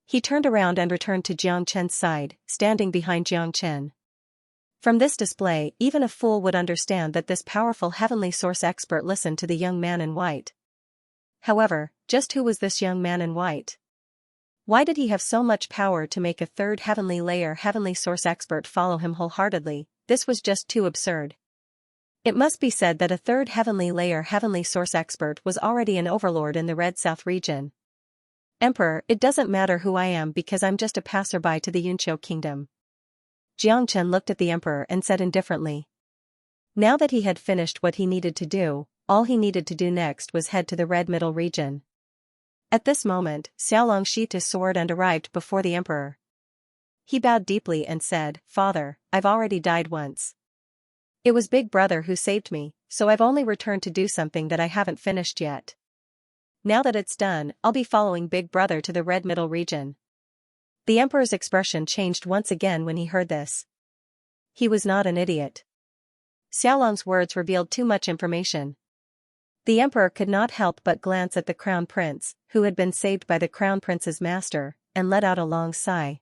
He turned around and returned to Jiangchen's side, standing behind Jiangchen. From this display, even a fool would understand that this powerful heavenly source expert listened to the young man in white. However, just who was this young man in white? Why did he have so much power to make a third heavenly layer heavenly source expert follow him wholeheartedly? This was just too absurd. It must be said that a third heavenly layer heavenly source expert was already an overlord in the Red South region. Emperor, it doesn't matter who I am because I'm just a passerby to the Yunqiu kingdom. Jiangchen looked at the emperor and said indifferently. Now that he had finished what he needed to do, all he needed to do next was head to the Red Middle region. At this moment, Xiaolong sheathed his sword and arrived before the emperor. He bowed deeply and said, Father, I've already died once. It was Big Brother who saved me, so I've only returned to do something that I haven't finished yet. Now that it's done, I'll be following Big Brother to the Red Middle region. The emperor's expression changed once again when he heard this. He was not an idiot. Xiaolong's words revealed too much information. The emperor could not help but glance at the Crown Prince, who had been saved by the Crown Prince's master, and let out a long sigh.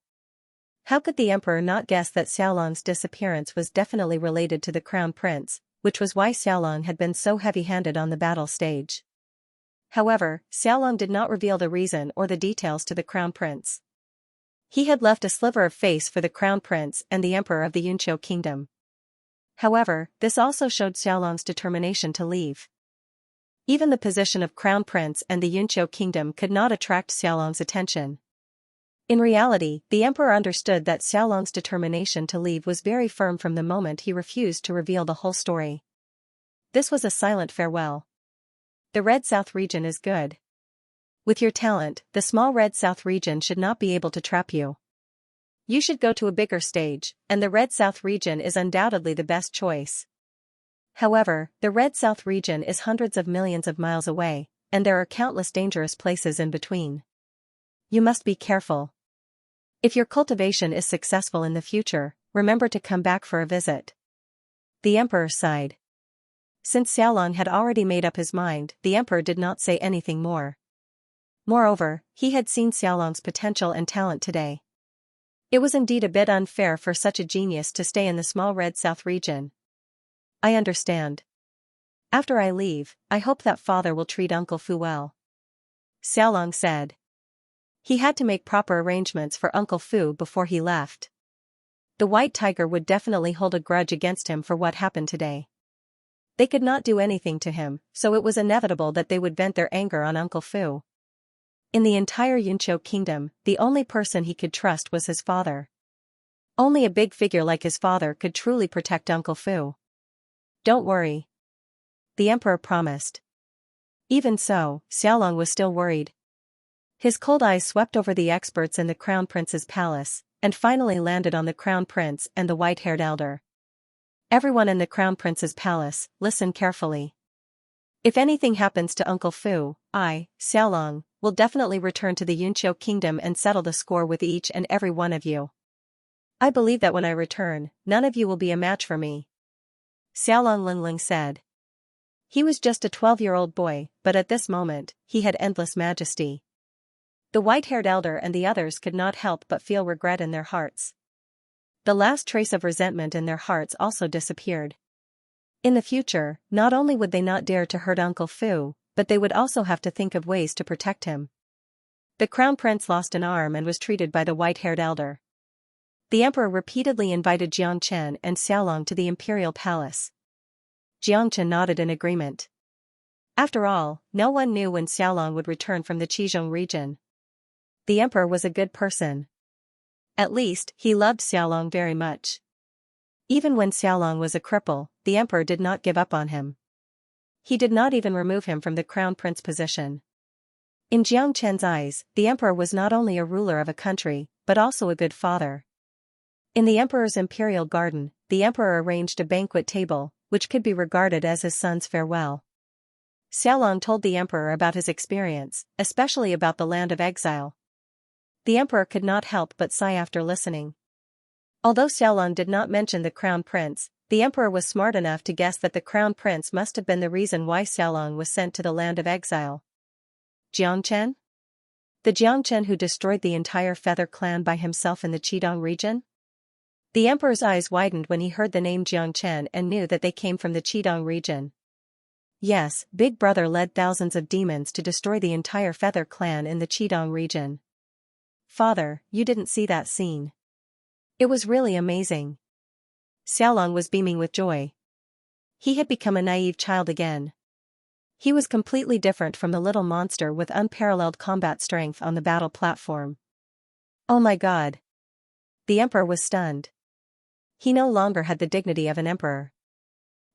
How could the emperor not guess that Xiaolong's disappearance was definitely related to the Crown Prince, which was why Xiaolong had been so heavy-handed on the battle stage. However, Xiaolong did not reveal the reason or the details to the Crown Prince. He had left a sliver of face for the Crown Prince and the Emperor of the Yunqiu Kingdom. However, this also showed Xiaolong's determination to leave. Even the position of crown prince and the Yunqiu kingdom could not attract Xiaolong's attention. In reality, the emperor understood that Xiaolong's determination to leave was very firm from the moment he refused to reveal the whole story. This was a silent farewell. The Red South region is good. With your talent, the small Red South region should not be able to trap you. You should go to a bigger stage, and the Red South region is undoubtedly the best choice. However, the Red South region is hundreds of millions of miles away, and there are countless dangerous places in between. You must be careful. If your cultivation is successful in the future, remember to come back for a visit. The emperor sighed. Since Xiaolong had already made up his mind, the emperor did not say anything more. Moreover, he had seen Xiaolong's potential and talent today. It was indeed a bit unfair for such a genius to stay in the small Red South region. I understand. After I leave, I hope that father will treat Uncle Fu well. Xiaolong said. He had to make proper arrangements for Uncle Fu before he left. The White Tiger would definitely hold a grudge against him for what happened today. They could not do anything to him, so it was inevitable that they would vent their anger on Uncle Fu. In the entire Yunqiu kingdom, the only person he could trust was his father. Only a big figure like his father could truly protect Uncle Fu. Don't worry. The emperor promised. Even so, Xiaolong was still worried. His cold eyes swept over the experts in the crown prince's palace, and finally landed on the crown prince and the white-haired elder. Everyone in the crown prince's palace, listen carefully. If anything happens to Uncle Fu, I, Xiaolong, will definitely return to the Yunqiu kingdom and settle the score with each and every one of you. I believe that when I return, none of you will be a match for me. Xiaolong Lingling said. He was just a 12-year-old boy, but at this moment, he had endless majesty. The white-haired elder and the others could not help but feel regret in their hearts. The last trace of resentment in their hearts also disappeared. In the future, not only would they not dare to hurt Uncle Fu, but they would also have to think of ways to protect him. The crown prince lost an arm and was treated by the white-haired elder. The emperor repeatedly invited Xianxia and Xiaolong to the imperial palace. Xianxia nodded in agreement. After all, no one knew when Xiaolong would return from the Qizhong region. The emperor was a good person. At least, he loved Xiaolong very much. Even when Xiaolong was a cripple, the emperor did not give up on him. He did not even remove him from the crown prince position. In Xianxia's eyes, the emperor was not only a ruler of a country, but also a good father. In the emperor's imperial garden, the emperor arranged a banquet table, which could be regarded as his son's farewell. Xiaolong told the emperor about his experience, especially about the land of exile. The emperor could not help but sigh after listening. Although Xiaolong did not mention the crown prince, the emperor was smart enough to guess that the crown prince must have been the reason why Xiaolong was sent to the land of exile. Jiangchen? The Jiangchen who destroyed the entire feather clan by himself in the Qidong region? The emperor's eyes widened when he heard the name Xianxia and knew that they came from the Qidong region. Yes, Big Brother led thousands of demons to destroy the entire feather clan in the Qidong region. Father, you didn't see that scene. It was really amazing. Xiaolong was beaming with joy. He had become a naive child again. He was completely different from the little monster with unparalleled combat strength on the battle platform. Oh my god. The emperor was stunned. He no longer had the dignity of an emperor.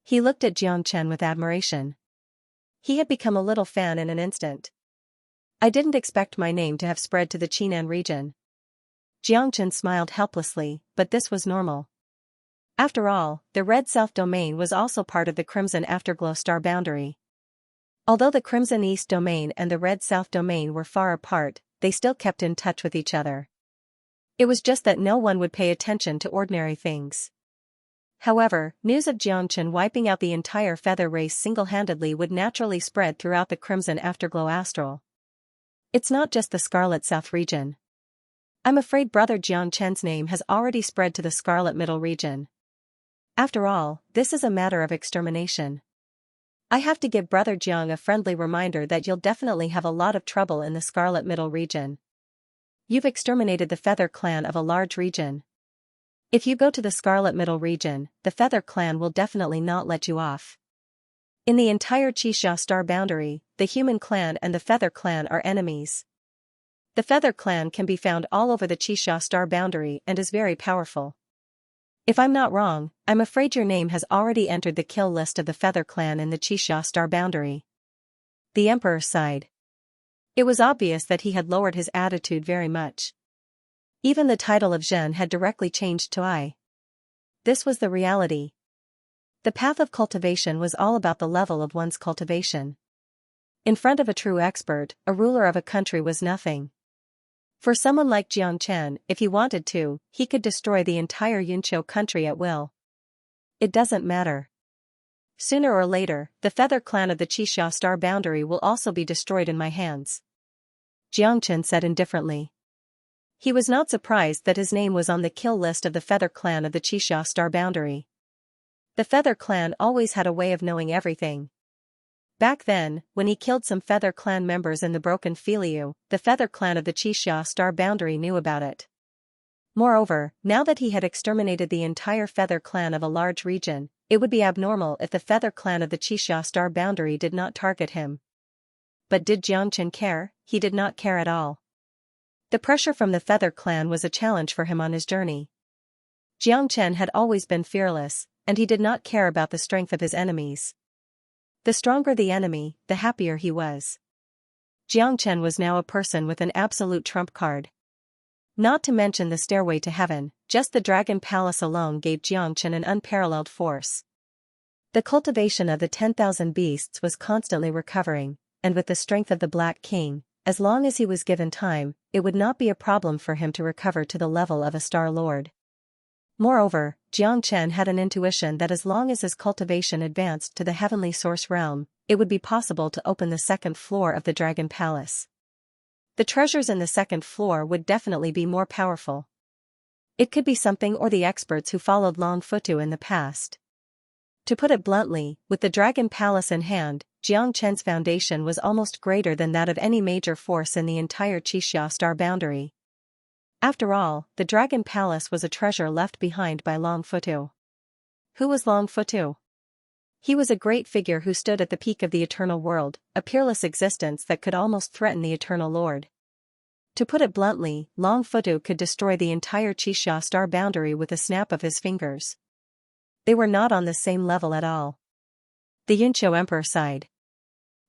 He looked at Jiangchen with admiration. He had become a little fan in an instant. I didn't expect my name to have spread to the Qinan region. Jiangchen smiled helplessly, but this was normal. After all, the Red South domain was also part of the Crimson Afterglow star boundary. Although the Crimson East domain and the Red South domain were far apart, they still kept in touch with each other. It was just that no one would pay attention to ordinary things. However, news of Jiangchen wiping out the entire feather race single-handedly would naturally spread throughout the Crimson Afterglow astral. It's not just the Scarlet South region. I'm afraid Brother Jiangchen's name has already spread to the Scarlet Middle region. After all, this is a matter of extermination. I have to give Brother Jiang a friendly reminder that you'll definitely have a lot of trouble in the Scarlet Middle region. You've exterminated the Feather Clan of a large region. If you go to the Scarlet Middle region, the Feather Clan will definitely not let you off. In the entire Xianxia star boundary, the human clan and the feather clan are enemies. The feather clan can be found all over the Xianxia star boundary and is very powerful. If I'm not wrong, I'm afraid your name has already entered the kill list of the feather clan in the Xianxia star boundary. The emperor sighed. It was obvious that he had lowered his attitude very much. Even the title of Zhen had directly changed to I. This was the reality. The path of cultivation was all about the level of one's cultivation. In front of a true expert, a ruler of a country was nothing. For someone like Jiang Chen, if he wanted to, he could destroy the entire Yunqiu country at will. It doesn't matter. Sooner or later, the feather clan of the Xianxia star boundary will also be destroyed in my hands. Jiang Chen said indifferently. He was not surprised that his name was on the kill list of the feather clan of the Xianxia star boundary. The feather clan always had a way of knowing everything. Back then, when he killed some feather clan members in the Broken Filiu, the feather clan of the Xianxia star boundary knew about it. Moreover, now that he had exterminated the entire feather clan of a large region, it would be abnormal if the feather clan of the Xianxia star boundary did not target him. But did Jiang Chen care? He did not care at all. The pressure from the feather clan was a challenge for him on his journey. Jiang Chen had always been fearless, and he did not care about the strength of his enemies. The stronger the enemy, the happier he was. Jiang Chen was now a person with an absolute trump card. Not to mention the stairway to heaven, just the Dragon Palace alone gave Jiang Chen an unparalleled force. The cultivation of the 10,000 beasts was constantly recovering, and with the strength of the Black King, as long as he was given time, it would not be a problem for him to recover to the level of a Star Lord. Moreover, Jiang Chen had an intuition that as long as his cultivation advanced to the heavenly source realm, it would be possible to open the second floor of the Dragon Palace. The treasures in the second floor would definitely be more powerful. It could be something or the experts who followed Long Futu in the past. To put it bluntly, with the Dragon Palace in hand, Jiang Chen's foundation was almost greater than that of any major force in the entire Xianxia star boundary. After all, the Dragon Palace was a treasure left behind by Long Futu. Who was Long Futu? He was a great figure who stood at the peak of the eternal world, a peerless existence that could almost threaten the eternal lord. To put it bluntly, Long Futu could destroy the entire Xianxia star boundary with a snap of his fingers. They were not on the same level at all. The Yunqiu emperor sighed.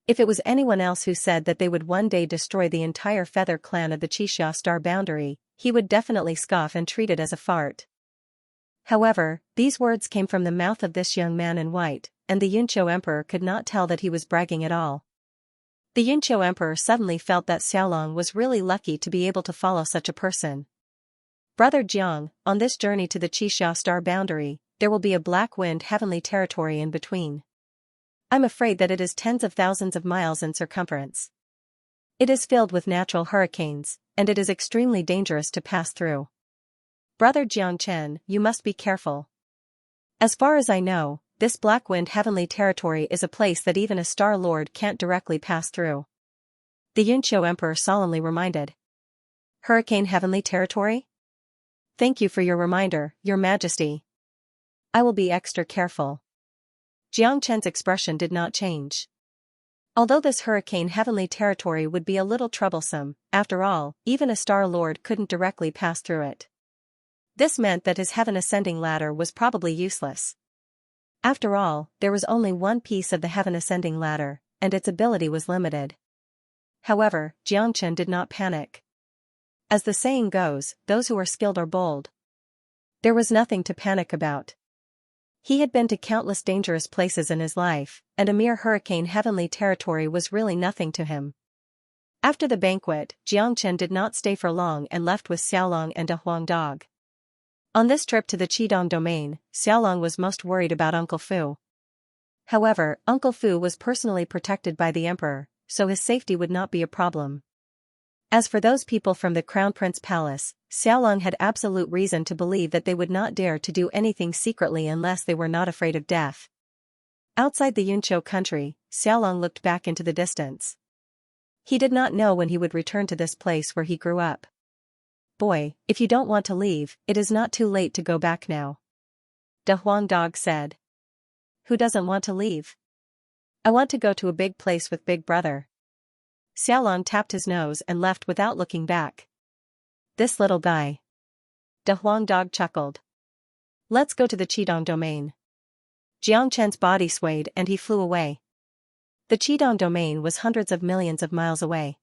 If it was anyone else who said that they would one day destroy the entire feather clan of the Xianxia star boundary, he would definitely scoff and treat it as a fart. However, these words came from the mouth of this young man in white, and the Yunqiu emperor could not tell that he was bragging at all. The Yunqiu emperor suddenly felt that Xiaolong was really lucky to be able to follow such a person. Brother Jiang, on this journey to the Xianxia star boundary, there will be a black wind heavenly territory in between. I'm afraid that it is tens of thousands of miles in circumference. It is filled with natural hurricanes, and it is extremely dangerous to pass through. Brother Jiang Chen, you must be careful. As far as I know, this black wind heavenly territory is a place that even a Star Lord can't directly pass through. The Yunqiu emperor solemnly reminded. Hurricane heavenly territory? Thank you for your reminder, Your Majesty. I will be extra careful. Jiang Chen's expression did not change. Although this hurricane heavenly territory would be a little troublesome, after all, even a Star Lord couldn't directly pass through it. This meant that his heaven ascending ladder was probably useless. After all, there was only one piece of the heaven ascending ladder, and its ability was limited. However, Jiang Chen did not panic. As the saying goes, those who are skilled are bold. There was nothing to panic about. He had been to countless dangerous places in his life, and a mere hurricane heavenly territory was really nothing to him. After the banquet, Jiang Chen did not stay for long and left with Xiaolong and a Huang dog. On this trip to the Qidong domain, Xiaolong was most worried about Uncle Fu. However, Uncle Fu was personally protected by the emperor, so his safety would not be a problem. As for those people from the Crown Prince Palace, Xiaolong had absolute reason to believe that they would not dare to do anything secretly unless they were not afraid of death. Outside the Yunqiu country, Xiaolong looked back into the distance. He did not know when he would return to this place where he grew up. Boy, if you don't want to leave, it is not too late to go back now. De Huang Dog said. Who doesn't want to leave? I want to go to a big place with Big Brother. Xiaolong tapped his nose and left without looking back. This little guy. De Huang Dog chuckled. Let's go to the Qidong domain. Jiang Chen's body swayed and he flew away. The Qidong domain was hundreds of millions of miles away.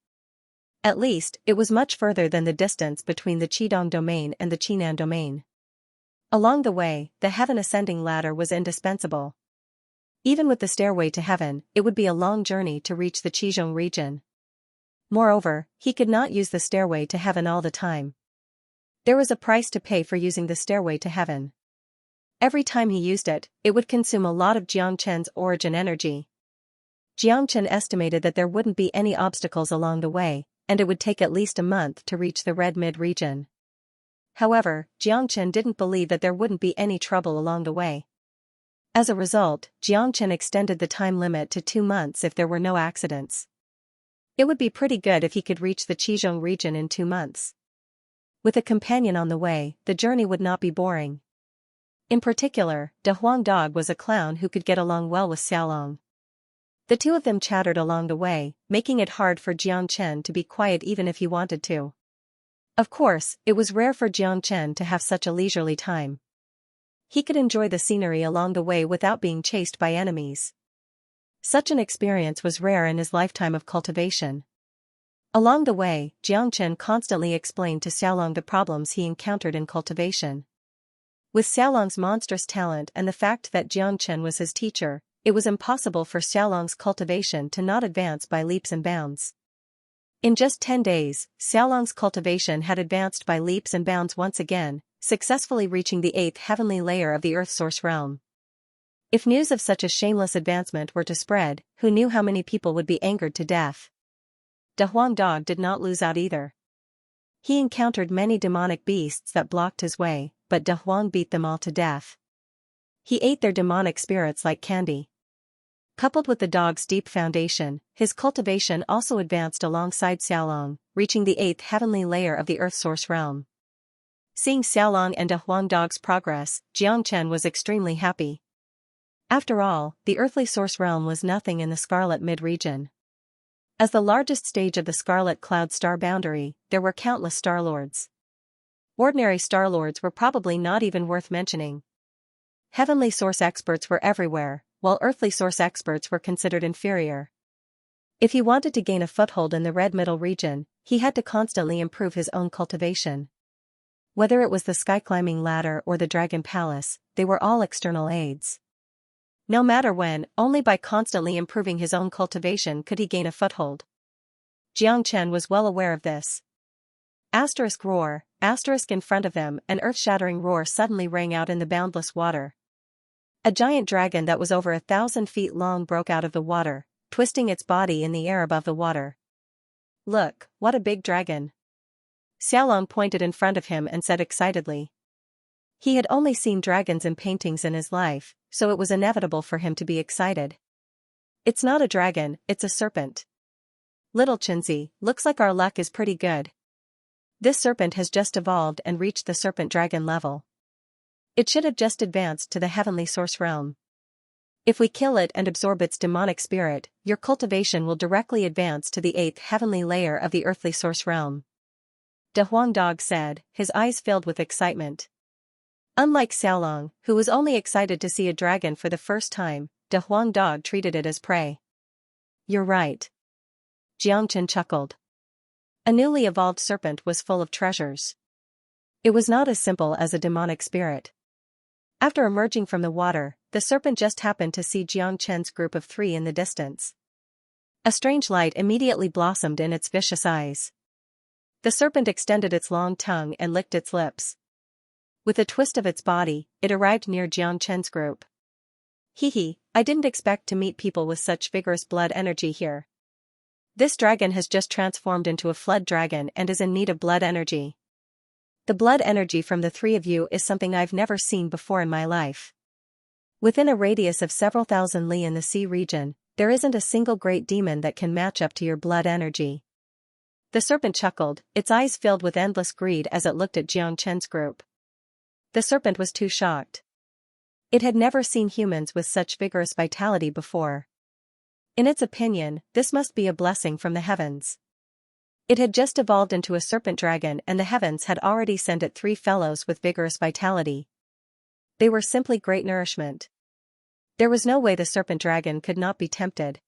At least, it was much further than the distance between the Qidong domain and the Qinan domain. Along the way, the heaven ascending ladder was indispensable. Even with the stairway to heaven, it would be a long journey to reach the Qizhong region. Moreover, he could not use the stairway to heaven all the time. There was a price to pay for using the stairway to heaven. Every time he used it, it would consume a lot of Jiang Chen's origin energy. Jiang Chen estimated that there wouldn't be any obstacles along the way, and it would take at least a month to reach the Red Mid region. However, Jiang Chen didn't believe that there wouldn't be any trouble along the way. As a result, Jiang Chen extended the time limit to 2 months if there were no accidents. It would be pretty good if he could reach the Qizhong region in 2 months. With a companion on the way, the journey would not be boring. In particular, De Huang Dog was a clown who could get along well with Xiaolong. The two of them chattered along the way, making it hard for Jiang Chen to be quiet even if he wanted to. Of course, it was rare for Jiang Chen to have such a leisurely time. He could enjoy the scenery along the way without being chased by enemies. Such an experience was rare in his lifetime of cultivation. Along the way, Jiang Chen constantly explained to Xiaolong the problems he encountered in cultivation. With Xiaolong's monstrous talent and the fact that Jiang Chen was his teacher, it was impossible for Xiaolong's cultivation to not advance by leaps and bounds. In just 10 days, Xiaolong's cultivation had advanced by leaps and bounds once again, successfully reaching the 8th heavenly layer of the Earth Source realm. If news of such a shameless advancement were to spread, who knew how many people would be angered to death? De Huang Dog did not lose out either. He encountered many demonic beasts that blocked his way, but De Huang beat them all to death. He ate their demonic spirits like candy. Coupled with the dog's deep foundation, his cultivation also advanced alongside Xiaolong, reaching the 8th heavenly layer of the Earth Source realm. Seeing Xiaolong and De Huang Dog's progress, Jiang Chen was extremely happy. After all, the earthly source realm was nothing in the Scarlet Mid-region. As the largest stage of the Scarlet Cloud star boundary, there were countless Starlords. Ordinary Starlords were probably not even worth mentioning. Heavenly source experts were everywhere, while earthly source experts were considered inferior. If he wanted to gain a foothold in the Red Middle region, he had to constantly improve his own cultivation. Whether it was the sky-climbing ladder or the Dragon Palace, they were all external aids. No matter when, only by constantly improving his own cultivation could he gain a foothold. Jiang Chen was well aware of this. Asterisk roar, asterisk in front of them, an earth-shattering roar suddenly rang out in the boundless water. A giant dragon that was over 1,000 feet long broke out of the water, twisting its body in the air above the water. Look, what a big dragon! Xiaolong pointed in front of him and said excitedly. He had only seen dragons in paintings in his life, so it was inevitable for him to be excited. It's not a dragon, it's a serpent. Little Chinzi, looks like our luck is pretty good. This serpent has just evolved and reached the serpent dragon level. It should have just advanced to the heavenly source realm. If we kill it and absorb its demonic spirit, your cultivation will directly advance to the 8th heavenly layer of the earthly source realm. De Huang Dog said, his eyes filled with excitement. Unlike Xiaolong, who was only excited to see a dragon for the first time, De Huang Dog treated it as prey. You're right. Jiang Chen chuckled. A newly evolved serpent was full of treasures. It was not as simple as a demonic spirit. After emerging from the water, the serpent just happened to see Jiang Chen's group of 3 in the distance. A strange light immediately blossomed in its vicious eyes. The serpent extended its long tongue and licked its lips. With a twist of its body, it arrived near Jiang Chen's group. Hee, I didn't expect to meet people with such vigorous blood energy here. This dragon has just transformed into a flood dragon and is in need of blood energy. The blood energy from the 3 of you is something I've never seen before in my life. Within a radius of several thousand li in the sea region, there isn't a single great demon that can match up to your blood energy. The serpent chuckled, its eyes filled with endless greed as it looked at Jiang Chen's group. The serpent was too shocked. It had never seen humans with such vigorous vitality before. In its opinion, this must be a blessing from the heavens. It had just evolved into a serpent dragon and the heavens had already sent it 3 fellows with vigorous vitality. They were simply great nourishment. There was no way the serpent dragon could not be tempted.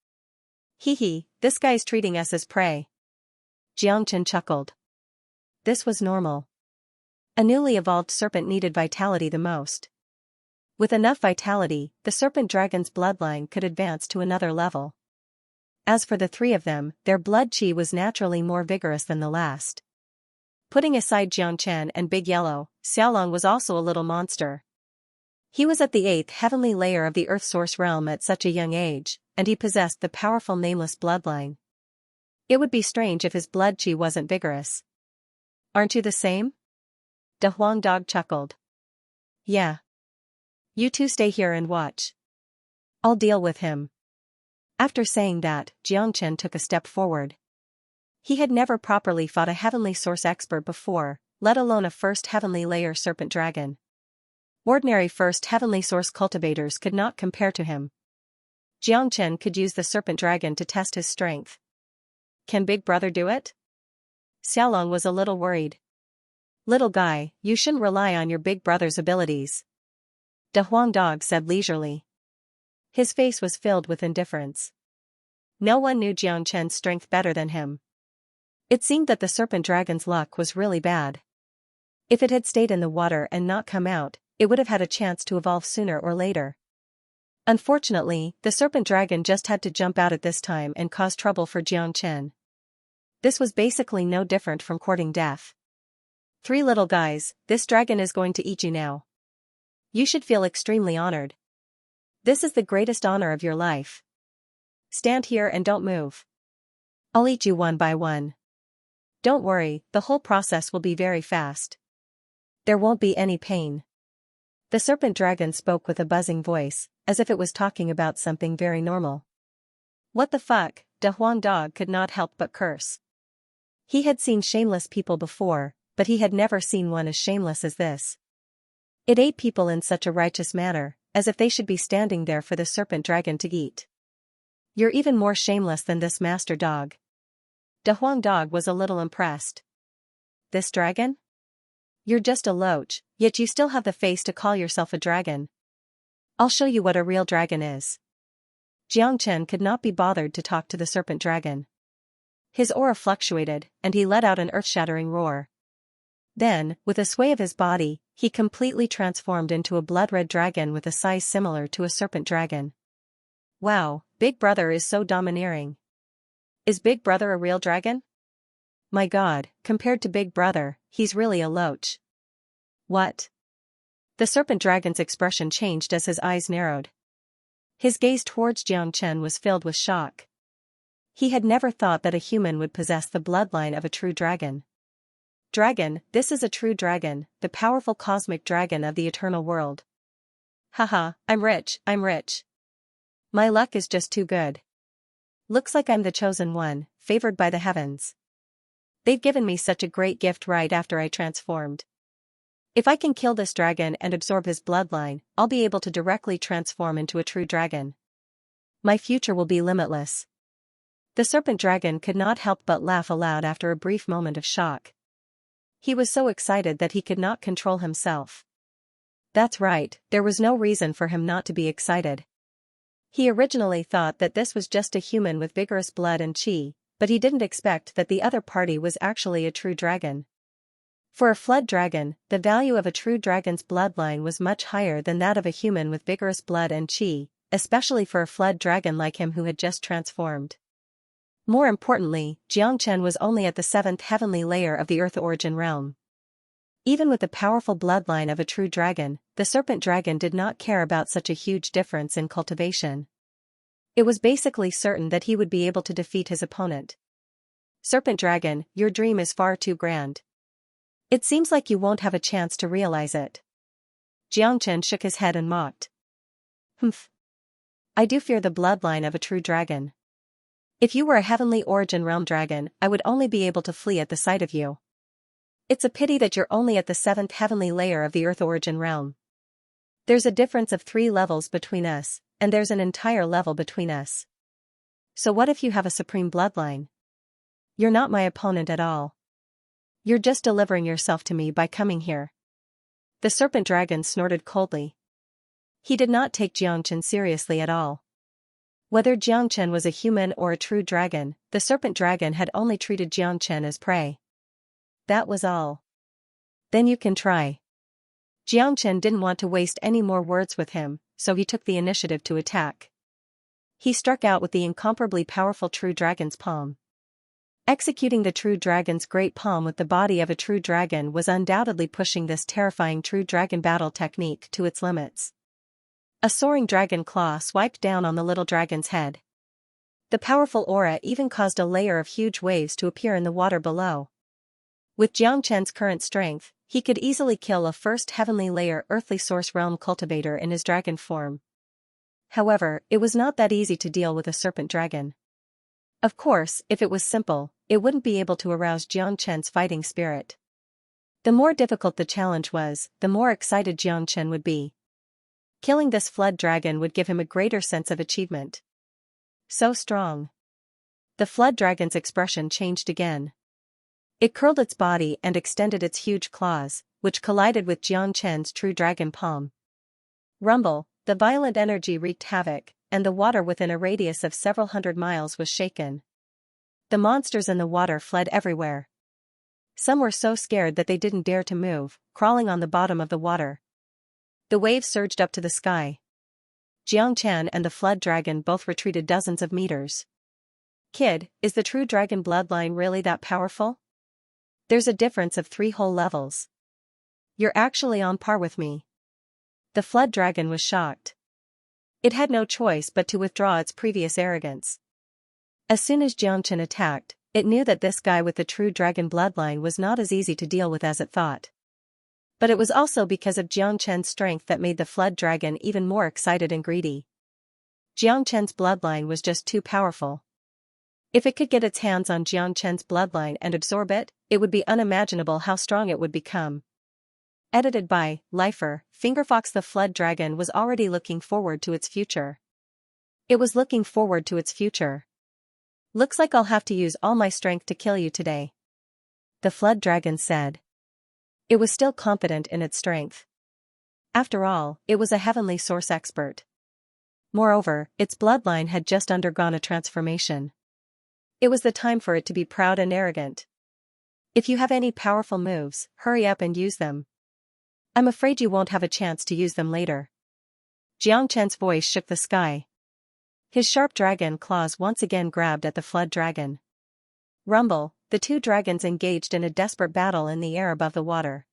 Hee hee, this guy's treating us as prey. Xianxia chuckled. This was normal. A newly evolved serpent needed vitality the most. With enough vitality, the serpent dragon's bloodline could advance to another level. As for the 3 of them, their blood chi was naturally more vigorous than the last. Putting aside Xianxia and Big Yellow, Xiaolong was also a little monster. He was at the 8th heavenly layer of the Earth Source realm at such a young age, and he possessed the powerful nameless bloodline. It would be strange if his blood chi wasn't vigorous. Aren't you the same? De Huang Dog chuckled. Yeah. You 2 stay here and watch. I'll deal with him. After saying that, Xianxia took a step forward. He had never properly fought a heavenly source expert before, let alone a first heavenly layer serpent dragon. Ordinary first heavenly source cultivators could not compare to him. Xianxia could use the serpent dragon to test his strength. Can Big Brother do it? Xiaolong was a little worried. Little guy, you shouldn't rely on your big brother's abilities. De Huang Dog said leisurely. His face was filled with indifference. No one knew Xianxia's strength better than him. It seemed that the serpent dragon's luck was really bad. If it had stayed in the water and not come out, it would have had a chance to evolve sooner or later. Unfortunately, the serpent dragon just had to jump out at this time and cause trouble for Xianxia. This was basically no different from courting death. 3 little guys, this dragon is going to eat you now. You should feel extremely honored. This is the greatest honor of your life. Stand here and don't move. I'll eat you one by one. Don't worry, the whole process will be very fast. There won't be any pain. The serpent dragon spoke with a buzzing voice, as if it was talking about something very normal. What the fuck, De Huang Dog could not help but curse. He had seen shameless people before, but he had never seen one as shameless as this. It ate people in such a righteous manner, as if they should be standing there for the serpent dragon to eat. You're even more shameless than this master dog. De Huang Dog was a little impressed. This dragon? You're just a loach, yet you still have the face to call yourself a dragon. I'll show you what a real dragon is. Xianxia could not be bothered to talk to the serpent dragon. His aura fluctuated, and he let out an earth-shattering roar. Then, with a sway of his body, he completely transformed into a blood-red dragon with a size similar to a serpent dragon. Wow, Big Brother is so domineering. Is Big Brother a real dragon? My god, compared to Big Brother, he's really a loach. What? The serpent dragon's expression changed as his eyes narrowed. His gaze towards Xianxia was filled with shock. He had never thought that a human would possess the bloodline of a true dragon. Dragon, this is a true dragon, the powerful cosmic dragon of the eternal world. Haha, I'm rich. My luck is just too good. Looks like I'm the chosen one, favored by the heavens. They've given me such a great gift right after I transformed. If I can kill this dragon and absorb his bloodline, I'll be able to directly transform into a true dragon. My future will be limitless. The serpent dragon could not help but laugh aloud after a brief moment of shock. He was so excited that he could not control himself. That's right, there was no reason for him not to be excited. He originally thought that this was just a human with vigorous blood and chi, but he didn't expect that the other party was actually a true dragon. For a flood dragon, the value of a true dragon's bloodline was much higher than that of a human with vigorous blood and chi, especially for a flood dragon like him who had just transformed. More importantly, Xianxia was only at the 7th heavenly layer of the Earth origin realm. Even with the powerful bloodline of a true dragon, the serpent dragon did not care about such a huge difference in cultivation. It was basically certain that he would be able to defeat his opponent. Serpent dragon, your dream is far too grand. It seems like you won't have a chance to realize it. Xianxia shook his head and mocked. Humph. I do fear the bloodline of a true dragon. If you were a heavenly origin realm dragon, I would only be able to flee at the sight of you. It's a pity that you're only at the 7th heavenly layer of the Earth origin realm. There's a difference of 3 levels between us, and there's an entire level between us. So what if you have a supreme bloodline? You're not my opponent at all. You're just delivering yourself to me by coming here. The serpent dragon snorted coldly. He did not take Xianxia seriously at all. Whether Xianxia was a human or a true dragon, the serpent dragon had only treated Xianxia as prey. That was all. Then you can try. Xianxia didn't want to waste any more words with him, so he took the initiative to attack. He struck out with the incomparably powerful true dragon's palm. Executing the true dragon's great palm with the body of a true dragon was undoubtedly pushing this terrifying true dragon battle technique to its limits. A soaring dragon claw swiped down on the little dragon's head. The powerful aura even caused a layer of huge waves to appear in the water below. With Xianxia's current strength, he could easily kill a first heavenly layer earthly source realm cultivator in his dragon form. However, it was not that easy to deal with a serpent dragon. Of course, if it was simple, it wouldn't be able to arouse Xianxia's fighting spirit. The more difficult the challenge was, the more excited Xianxia would be. Killing this flood dragon would give him a greater sense of achievement. So strong. The flood dragon's expression changed again. It curled its body and extended its huge claws, which collided with Xianxia's true dragon palm. Rumble, the violent energy wreaked havoc, and the water within a radius of several hundred miles was shaken. The monsters in the water fled everywhere. Some were so scared that they didn't dare to move, crawling on the bottom of the water. The waves surged up to the sky. Xianxia and the flood dragon both retreated dozens of meters. Kid, is the true dragon bloodline really that powerful? There's a difference of 3 whole levels. You're actually on par with me. The flood dragon was shocked. It had no choice but to withdraw its previous arrogance. As soon as Xianxia attacked, it knew that this guy with the true dragon bloodline was not as easy to deal with as it thought. But it was also because of Xianxia's strength that made the flood dragon even more excited and greedy. Xianxia's bloodline was just too powerful. If it could get its hands on Xianxia's bloodline and absorb it, it would be unimaginable how strong it would become. Edited by Lifer, Fingerfox. The flood dragon was already looking forward to its future. It was looking forward to its future. Looks like I'll have to use all my strength to kill you today, the flood dragon said. It was still confident in its strength. After all, it was a heavenly source expert. Moreover, its bloodline had just undergone a transformation. It was the time for it to be proud and arrogant. If you have any powerful moves, hurry up and use them. I'm afraid you won't have a chance to use them later. Xianxia's voice shook the sky. His sharp dragon claws once again grabbed at the flood dragon. Rumble, the 2 dragons engaged in a desperate battle in the air above the water.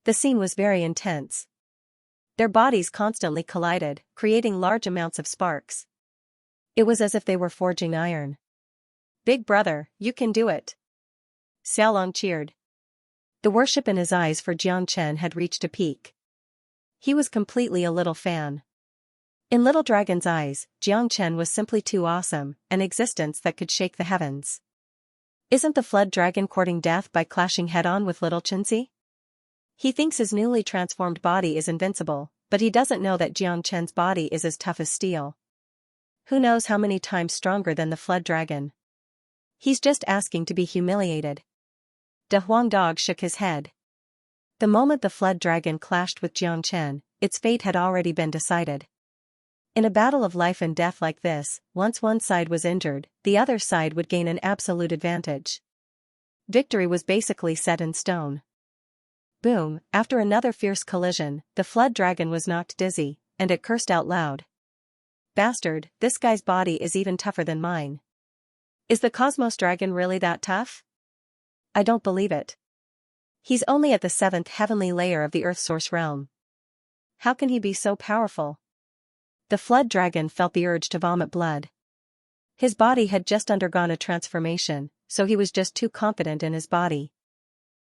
The scene was very intense. Their bodies constantly collided, creating large amounts of sparks. It was as if they were forging iron. Big brother, you can do it. Xiaolong cheered. The worship in his eyes for Xianxia had reached a peak. He was completely a little fan. In Little Dragon's eyes, Xianxia was simply too awesome, an existence that could shake the heavens. Isn't the flood dragon courting death by clashing head-on with Little Xianxia? He thinks his newly transformed body is invincible, but he doesn't know that Xianxia's body is as tough as steel. Who knows how many times stronger than the flood dragon? He's just asking to be humiliated. De Huang Dog shook his head. The moment the flood dragon clashed with Xianxia, its fate had already been decided. In a battle of life and death like this, once one side was injured, the other side would gain an absolute advantage. Victory was basically set in stone. Boom, after another fierce collision, the flood dragon was knocked dizzy, and it cursed out loud. Bastard, this guy's body is even tougher than mine. Is the Cosmos Dragon really that tough? I don't believe it. He's only at the 7th heavenly layer of the Earth Source realm. How can he be so powerful? The flood dragon felt the urge to vomit blood. His body had just undergone a transformation, so he was just too confident in his body.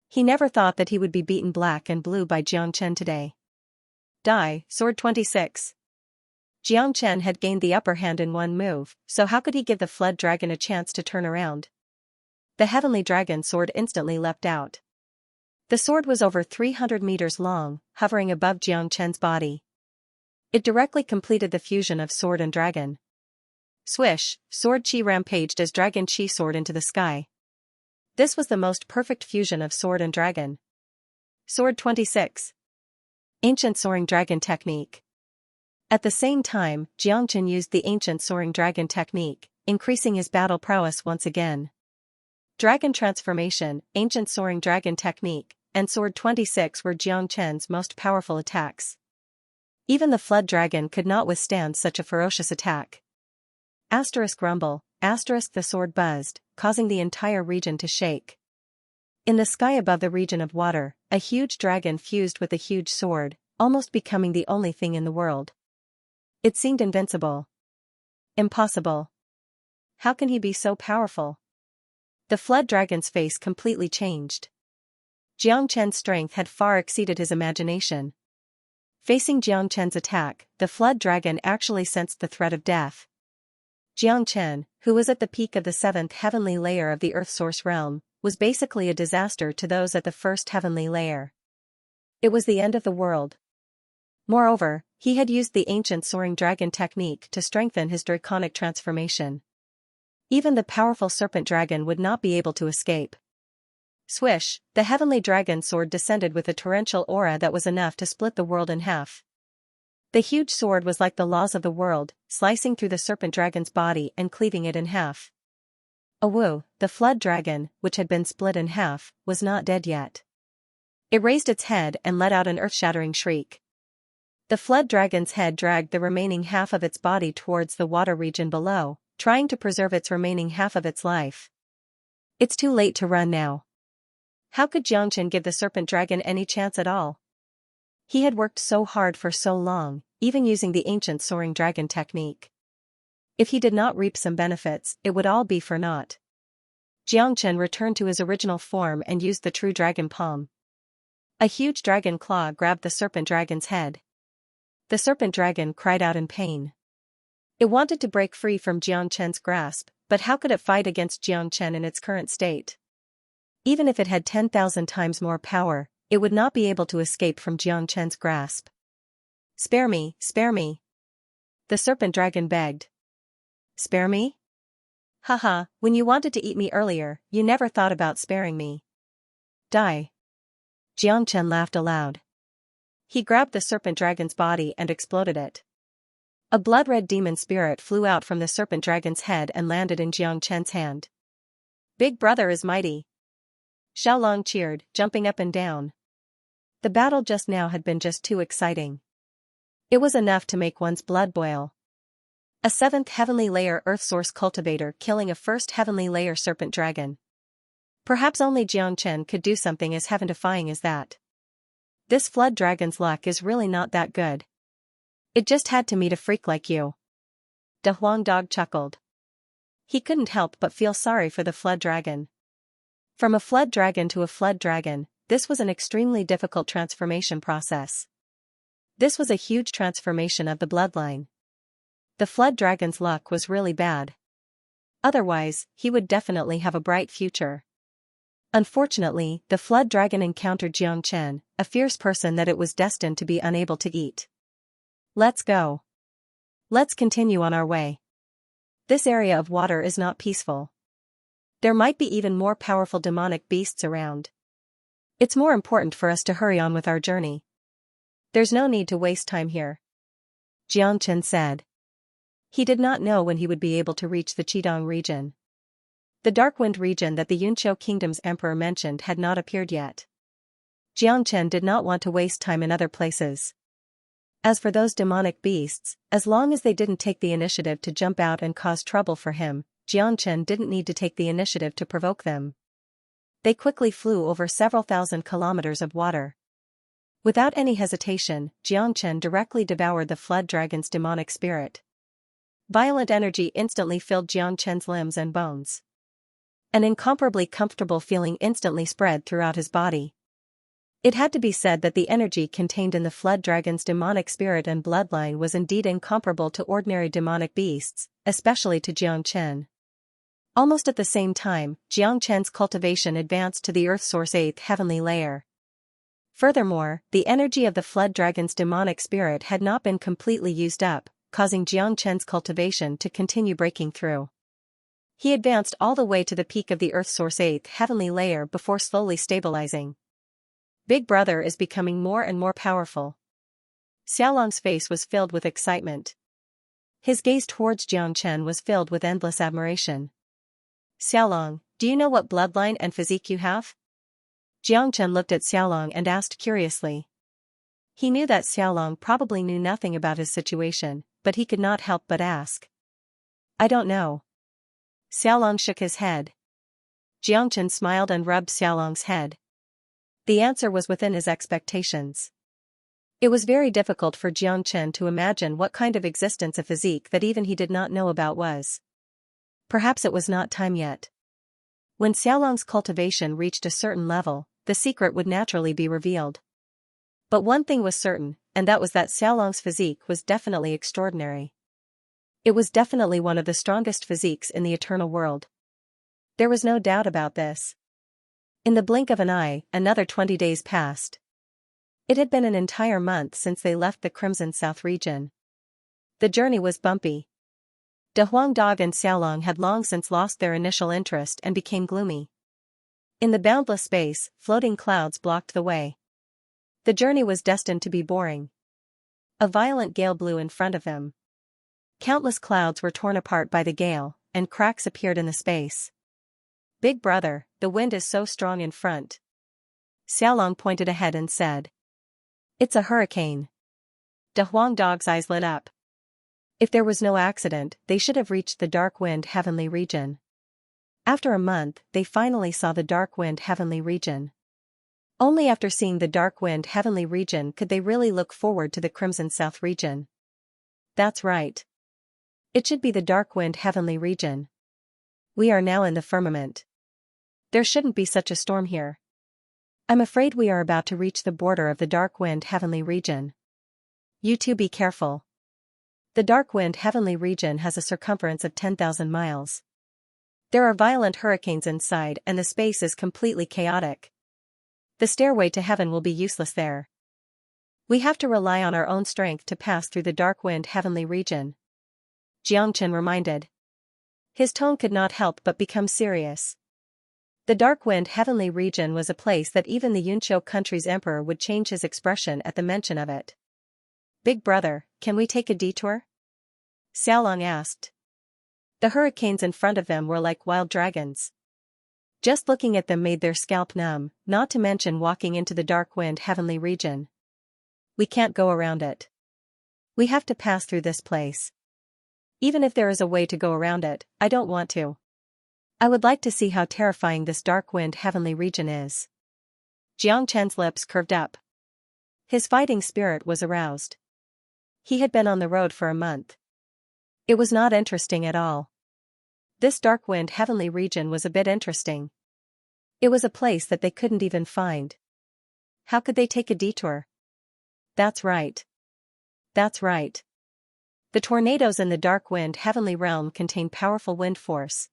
He never thought that he would be beaten black and blue by Xianxia today. Die, Sword 26. Xianxia had gained the upper hand in one move, so how could he give the flood dragon a chance to turn around? The heavenly dragon sword instantly leapt out. The sword was over 300 meters long, hovering above Xianxia's body. It directly completed the fusion of sword and dragon. Swish, sword chi rampaged as dragon chi soared into the sky. This was the most perfect fusion of sword and dragon. Sword 26. Ancient soaring dragon technique. At the same time, Xianxia used the ancient soaring dragon technique, increasing his battle prowess once again. Dragon transformation, ancient soaring dragon technique, and sword 26 were Xianxia's most powerful attacks. Even the flood dragon could not withstand such a ferocious attack. Rumble, the sword buzzed, causing the entire region to shake. In the sky above the region of water, a huge dragon fused with a huge sword, almost becoming the only thing in the world. It seemed invincible. Impossible. How can he be so powerful? The flood dragon's face completely changed. Xianxia's strength had far exceeded his imagination. Facing Xianxia's attack, the flood dragon actually sensed the threat of death. Xianxia, who was at the peak of the 7th heavenly layer of the Earth Source realm, was basically a disaster to those at the 1st heavenly layer. It was the end of the world. Moreover, he had used the ancient soaring dragon technique to strengthen his draconic transformation. Even the powerful serpent dragon would not be able to escape. Swish, the heavenly dragon sword descended with a torrential aura that was enough to split the world in half. The huge sword was like the laws of the world, slicing through the serpent dragon's body and cleaving it in half. Awu, the flood dragon, which had been split in half, was not dead yet. It raised its head and let out an earth-shattering shriek. The flood dragon's head dragged the remaining half of its body towards the water region below, trying to preserve its remaining half of its life. It's too late to run now. How could Xianxia give the serpent dragon any chance at all? He had worked so hard for so long, even using the ancient soaring dragon technique. If he did not reap some benefits, it would all be for naught. Xianxia returned to his original form and used the true dragon palm. A huge dragon claw grabbed the serpent dragon's head. The serpent dragon cried out in pain. It wanted to break free from Xianxia's grasp, but how could it fight against Xianxia in its current state? Even if it had 10,000 times more power, it would not be able to escape from Xianxia's grasp. Spare me, spare me. The serpent dragon begged. Spare me? Haha, when you wanted to eat me earlier, you never thought about sparing me. Die. Xianxia laughed aloud. He grabbed the serpent dragon's body and exploded it. A blood-red demon spirit flew out from the serpent dragon's head and landed in Xianxia's hand. Big brother is mighty. Xiaolong cheered, jumping up and down. The battle just now had been just too exciting. It was enough to make one's blood boil. A 7th heavenly layer earth source cultivator killing a 1st heavenly layer serpent dragon. Perhaps only Xianxia could do something as heaven-defying as that. This flood dragon's luck is really not that good. It just had to meet a freak like you. Da Huang Dog chuckled. He couldn't help but feel sorry for the flood dragon. From a flood dragon to a flood dragon, this was an extremely difficult transformation process. This was a huge transformation of the bloodline. The flood dragon's luck was really bad. Otherwise, he would definitely have a bright future. Unfortunately, the flood dragon encountered Xianxia, a fierce person that it was destined to be unable to eat. Let's go. Let's continue on our way. This area of water is not peaceful. There might be even more powerful demonic beasts around. It's more important for us to hurry on with our journey. There's no need to waste time here. Xianxia said. He did not know when he would be able to reach the Qidong region. The Dark Wind region that the Yunqiu Kingdom's emperor mentioned had not appeared yet. Xianxia did not want to waste time in other places. As for those demonic beasts, as long as they didn't take the initiative to jump out and cause trouble for him, Xianxia didn't need to take the initiative to provoke them. They quickly flew over several thousand kilometers of water. Without any hesitation, Xianxia directly devoured the flood dragon's demonic spirit. Violent energy instantly filled Xianxia's limbs and bones. An incomparably comfortable feeling instantly spread throughout his body. It had to be said that the energy contained in the flood dragon's demonic spirit and bloodline was indeed incomparable to ordinary demonic beasts, especially to Xianxia. Almost at the same time, Xianxia's cultivation advanced to the Earth Source 8th heavenly layer. Furthermore, the energy of the flood dragon's demonic spirit had not been completely used up, causing Jiang Chen's cultivation to continue breaking through. He advanced all the way to the peak of the Earth's source 8th heavenly layer before slowly stabilizing. Big Brother is becoming more and more powerful. Xiaolong's face was filled with excitement. His gaze towards Jiang Chen was filled with endless admiration. Xiaolong, do you know what bloodline and physique you have? Jiang Chen looked at Xiaolong and asked curiously. He knew that Xiaolong probably knew nothing about his situation, but he could not help but ask. I don't know. Xiaolong shook his head. Jiang Chen smiled and rubbed Xiaolong's head. The answer was within his expectations. It was very difficult for Jiang Chen to imagine what kind of existence a physique that even he did not know about was. Perhaps it was not time yet. When Xiaolong's cultivation reached a certain level, the secret would naturally be revealed. But one thing was certain, and that was that Xiaolong's physique was definitely extraordinary. It was definitely one of the strongest physiques in the eternal world. There was no doubt about this. In the blink of an eye, another 20 days passed. It had been an entire month since they left the Crimson South region. The journey was bumpy. De Huang Dog and Xiaolong had long since lost their initial interest and became gloomy. In the boundless space, floating clouds blocked the way. The journey was destined to be boring. A violent gale blew in front of them. Countless clouds were torn apart by the gale, and cracks appeared in the space. Big Brother, the wind is so strong in front. Xiaolong pointed ahead and said. It's a hurricane. De Huang Dog's eyes lit up. If there was no accident, they should have reached the Dark Wind Heavenly region. After a month, they finally saw the Dark Wind Heavenly region. Only after seeing the Dark Wind Heavenly region could they really look forward to the Crimson South region. That's right. It should be the Dark Wind Heavenly region. We are now in the firmament. There shouldn't be such a storm here. I'm afraid we are about to reach the border of the Dark Wind Heavenly region. You two be careful. The Dark Wind Heavenly region has a circumference of 10,000 miles. There are violent hurricanes inside and the space is completely chaotic. The stairway to heaven will be useless there. We have to rely on our own strength to pass through the Dark Wind Heavenly region. Jiang Chen reminded. His tone could not help but become serious. The Dark Wind Heavenly region was a place that even the Yunqiu country's emperor would change his expression at the mention of it. Big Brother, can we take a detour? Xiaolong asked. The hurricanes in front of them were like wild dragons. Just looking at them made their scalp numb, not to mention walking into the Dark Wind Heavenly region. We can't go around it. We have to pass through this place. Even if there is a way to go around it, I don't want to. I would like to see how terrifying this Dark Wind Heavenly region is. Jiang Chen's lips curved up. His fighting spirit was aroused. He had been on the road for a month. It was not interesting at all. This Dark Wind Heavenly region was a bit interesting. It was a place that they couldn't even find. How could they take a detour? That's right. That's right. The tornadoes in the Dark Wind Heavenly realm contain powerful wind force.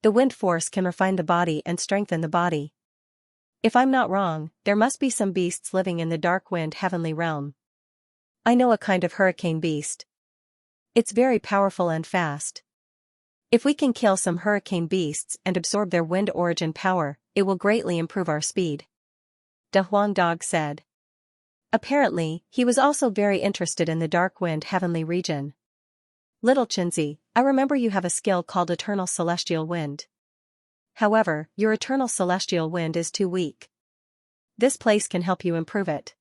The wind force can refine the body and strengthen the body. If I'm not wrong, there must be some beasts living in the Dark Wind Heavenly realm. I know a kind of hurricane beast. It's very powerful and fast. If we can kill some hurricane beasts and absorb their wind origin power, it will greatly improve our speed. De Huang Dog said. Apparently, he was also very interested in the Dark Wind Heavenly region. Little Chinzi, I remember you have a skill called Eternal Celestial Wind. However, your Eternal Celestial Wind is too weak. This place can help you improve it.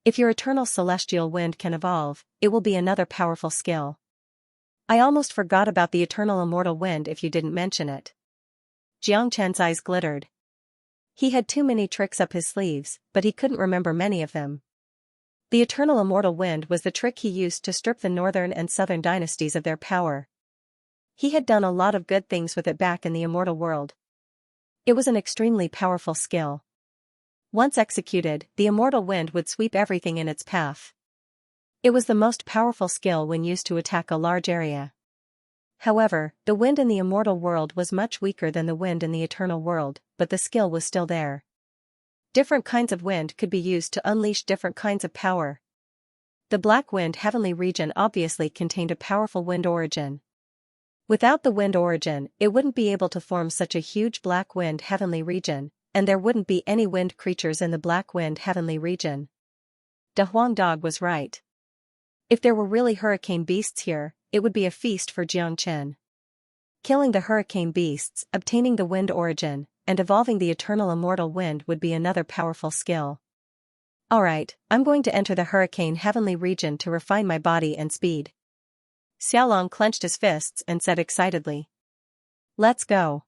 If your Eternal Celestial Wind can evolve, it will be another powerful skill. I almost forgot about the Eternal Immortal Wind if you didn't mention it. Jiang Chen's eyes glittered. He had too many tricks up his sleeves, but he couldn't remember many of them. The Eternal Immortal Wind was the trick he used to strip the northern and southern dynasties of their power. He had done a lot of good things with it back in the immortal world. It was an extremely powerful skill. Once executed, the Immortal Wind would sweep everything in its path. It was the most powerful skill when used to attack a large area. However, the wind in the immortal world was much weaker than the wind in the eternal world, but the skill was still there. Different kinds of wind could be used to unleash different kinds of power. The Black Wind Heavenly Region obviously contained a powerful wind origin. Without the wind origin, it wouldn't be able to form such a huge Black Wind Heavenly Region, and there wouldn't be any wind creatures in the Black Wind Heavenly Region. Da Huang Dog was right. If there were really hurricane beasts here, it would be a feast for Xianxia. Killing the hurricane beasts, obtaining the wind origin, and evolving the eternal immortal wind would be another powerful skill. Alright, I'm going to enter the hurricane heavenly region to refine my body and speed. Xiaolong clenched his fists and said excitedly. Let's go.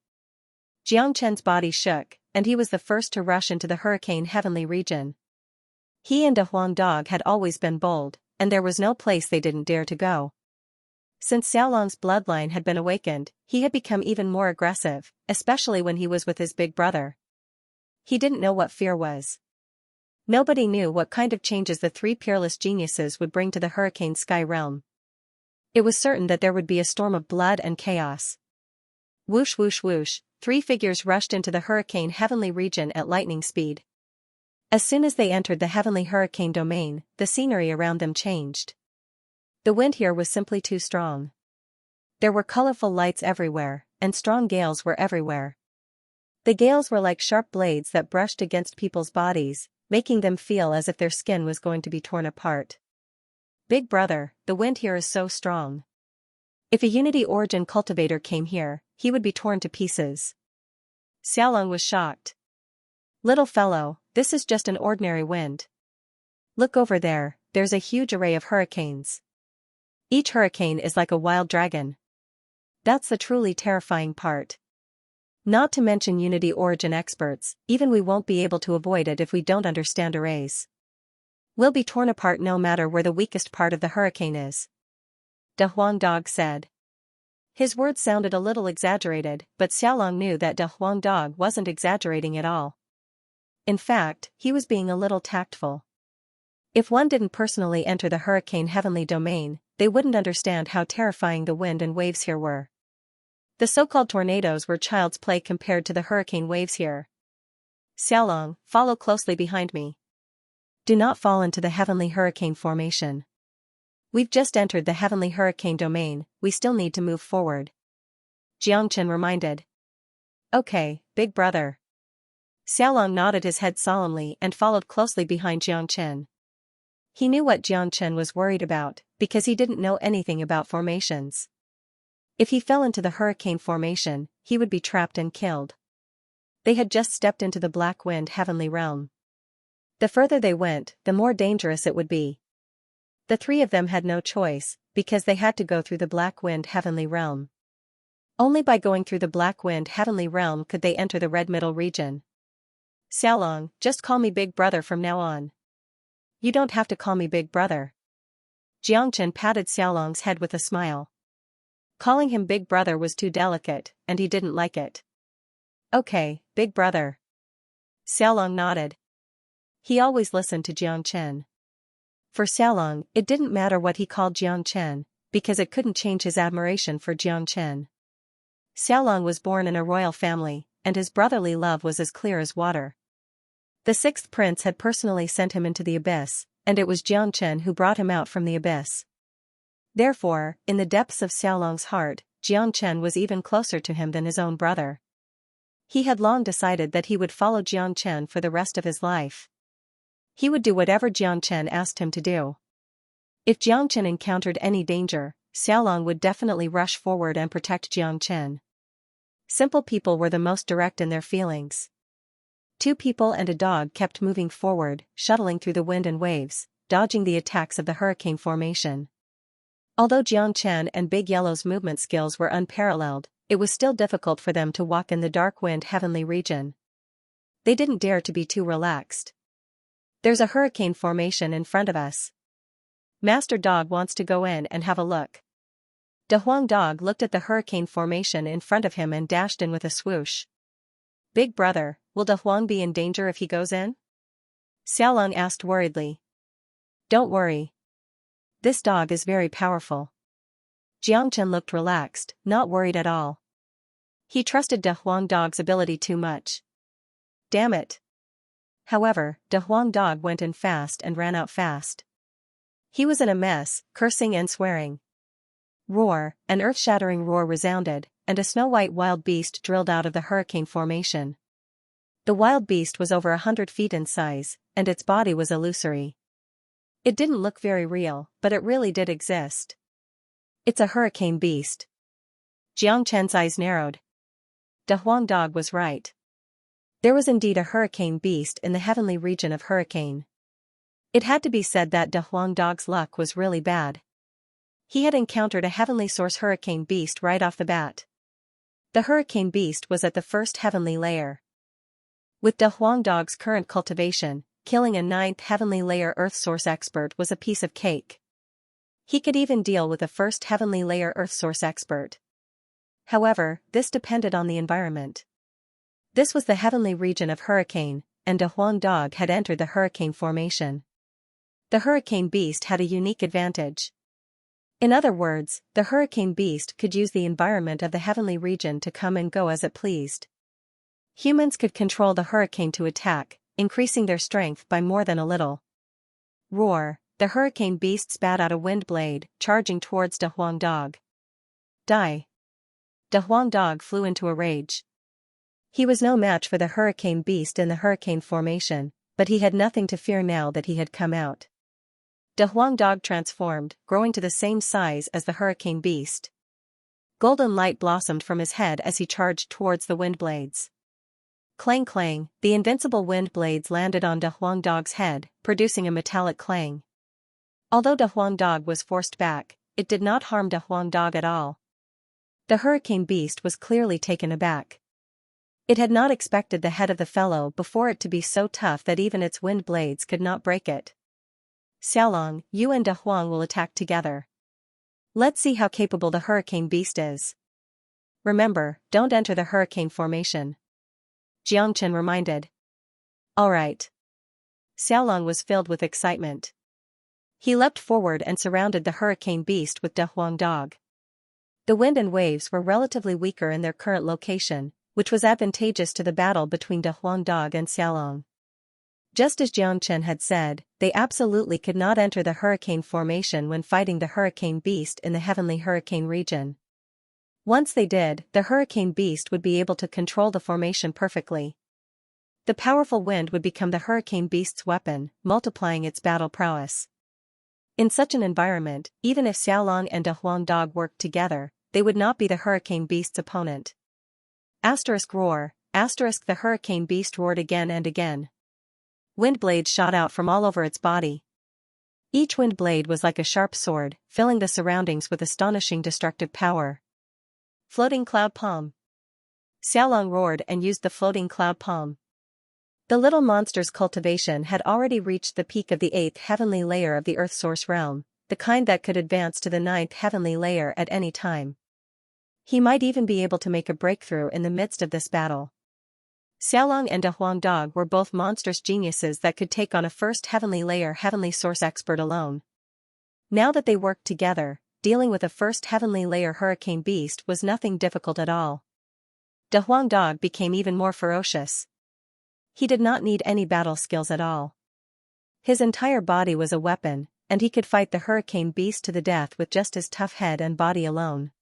Jiangchen's body shook, and he was the first to rush into the hurricane heavenly region. He and Da Huang Dog had always been bold, and there was no place they didn't dare to go. Since Xiaolong's bloodline had been awakened, he had become even more aggressive, especially when he was with his big brother. He didn't know what fear was. Nobody knew what kind of changes the three peerless geniuses would bring to the hurricane sky realm. It was certain that there would be a storm of blood and chaos. Whoosh whoosh whoosh, three figures rushed into the hurricane heavenly region at lightning speed. As soon as they entered the heavenly hurricane domain, the scenery around them changed. The wind here was simply too strong. There were colorful lights everywhere, and strong gales were everywhere. The gales were like sharp blades that brushed against people's bodies, making them feel as if their skin was going to be torn apart. Big brother, the wind here is so strong. If a Unity Origin cultivator came here, he would be torn to pieces. Xiaolong was shocked. Little fellow, this is just an ordinary wind. Look over there, there's a huge array of hurricanes. Each hurricane is like a wild dragon. That's the truly terrifying part. Not to mention Unity Origin experts, even we won't be able to avoid it if we don't understand arrays. We'll be torn apart no matter where the weakest part of the hurricane is. Da Huang Dog said. His words sounded a little exaggerated, but Xiaolong knew that Da Huang Dog wasn't exaggerating at all. In fact, he was being a little tactful. If one didn't personally enter the hurricane heavenly domain, they wouldn't understand how terrifying the wind and waves here were. The so-called tornadoes were child's play compared to the hurricane waves here. Xiaolong, follow closely behind me. Do not fall into the heavenly hurricane formation. We've just entered the heavenly hurricane domain, we still need to move forward. Jiangchen reminded. Okay, big brother. Xiaolong nodded his head solemnly and followed closely behind Jiangchen. He knew what Jiangchen was worried about, because he didn't know anything about formations. If he fell into the hurricane formation, he would be trapped and killed. They had just stepped into the Black Wind heavenly realm. The further they went, the more dangerous it would be. The three of them had no choice, because they had to go through the Black Wind heavenly realm. Only by going through the Black Wind heavenly realm could they enter the Red Middle region. Xiaolong, just call me big brother from now on. You don't have to call me big brother. Jiangchen patted Xiaolong's head with a smile. Calling him big brother was too delicate, and he didn't like it. Okay, big brother. Xiaolong nodded. He always listened to Jiangchen. For Xiaolong, it didn't matter what he called Jiangchen, because it couldn't change his admiration for Jiangchen. Xiaolong was born in a royal family, and his brotherly love was as clear as water. The sixth prince had personally sent him into the abyss, and it was Jiangchen who brought him out from the abyss. Therefore, in the depths of Xiaolong's heart, Jiangchen was even closer to him than his own brother. He had long decided that he would follow Jiangchen for the rest of his life. He would do whatever Jiangchen asked him to do. If Jiangchen encountered any danger, Xiaolong would definitely rush forward and protect Jiangchen. Simple people were the most direct in their feelings. Two people and a dog kept moving forward, shuttling through the wind and waves, dodging the attacks of the hurricane formation. Although Jiangchen and Big Yellow's movement skills were unparalleled, it was still difficult for them to walk in the dark wind heavenly region. They didn't dare to be too relaxed. There's a hurricane formation in front of us. Master Dog wants to go in and have a look. Da Huang Dog looked at the hurricane formation in front of him and dashed in with a swoosh. Big brother, will Da Huang be in danger if he goes in? Xiaolong asked worriedly. Don't worry. This dog is very powerful. Jiangchen looked relaxed, not worried at all. He trusted Da Huang Dog's ability too much. Damn it. However, Da Huang Dog went in fast and ran out fast. He was in a mess, cursing and swearing. Roar, an earth-shattering roar resounded, and a snow-white wild beast drilled out of the hurricane formation. The wild beast was over 100 feet in size, and its body was illusory. It didn't look very real, but it really did exist. It's a hurricane beast. Jiang Chen's eyes narrowed. De Huang Dog was right. There was indeed a hurricane beast in the heavenly region of Hurricane. It had to be said that De Huang Dog's luck was really bad. He had encountered a heavenly source hurricane beast right off the bat. The hurricane beast was at the first heavenly layer. With De Huang Dog's current cultivation, killing a 9th heavenly layer earth source expert was a piece of cake. He could even deal with a first heavenly layer earth source expert. However, this depended on the environment. This was the heavenly region of Hurricane, and De Huang Dog had entered the hurricane formation. The hurricane beast had a unique advantage. In other words, the hurricane beast could use the environment of the heavenly region to come and go as it pleased. Humans could control the hurricane to attack, increasing their strength by more than a little. Roar, the hurricane beast spat out a wind blade, charging towards De Huang Dog. Die. De Huang Dog flew into a rage. He was no match for the hurricane beast in the hurricane formation, but he had nothing to fear now that he had come out. De Huang Dog transformed, growing to the same size as the hurricane beast. Golden light blossomed from his head as he charged towards the wind blades. Clang clang, the invincible wind blades landed on De Huang Dog's head, producing a metallic clang. Although De Huang Dog was forced back, it did not harm De Huang Dog at all. The hurricane beast was clearly taken aback. It had not expected the head of the fellow before it to be so tough that even its wind blades could not break it. Xiaolong, you and De Huang will attack together. Let's see how capable the hurricane beast is. Remember, don't enter the hurricane formation. Jiang Chen reminded. All right. Xiaolong was filled with excitement. He leapt forward and surrounded the hurricane beast with De Huang Dog. The wind and waves were relatively weaker in their current location, which was advantageous to the battle between De Huang Dog and Xiaolong. Just as Jiang Chen had said, they absolutely could not enter the hurricane formation when fighting the hurricane beast in the heavenly hurricane region. Once they did, the hurricane beast would be able to control the formation perfectly. The powerful wind would become the hurricane beast's weapon, multiplying its battle prowess. In such an environment, even if Xiaolong and De Huang Dog worked together, they would not be the hurricane beast's opponent. Roar, the hurricane beast roared again and again. Wind blades shot out from all over its body. Each wind blade was like a sharp sword, filling the surroundings with astonishing destructive power. Floating cloud palm. Xiaolong roared and used the floating cloud palm. The little monster's cultivation had already reached the peak of the 8th heavenly layer of the Earth Source realm, the kind that could advance to the 9th heavenly layer at any time. He might even be able to make a breakthrough in the midst of this battle. Xiaolong and De Huang Dog were both monstrous geniuses that could take on a first heavenly layer heavenly source expert alone. Now that they worked together, dealing with a first heavenly layer hurricane beast was nothing difficult at all. De Huang Dog became even more ferocious. He did not need any battle skills at all. His entire body was a weapon, and he could fight the hurricane beast to the death with just his tough head and body alone.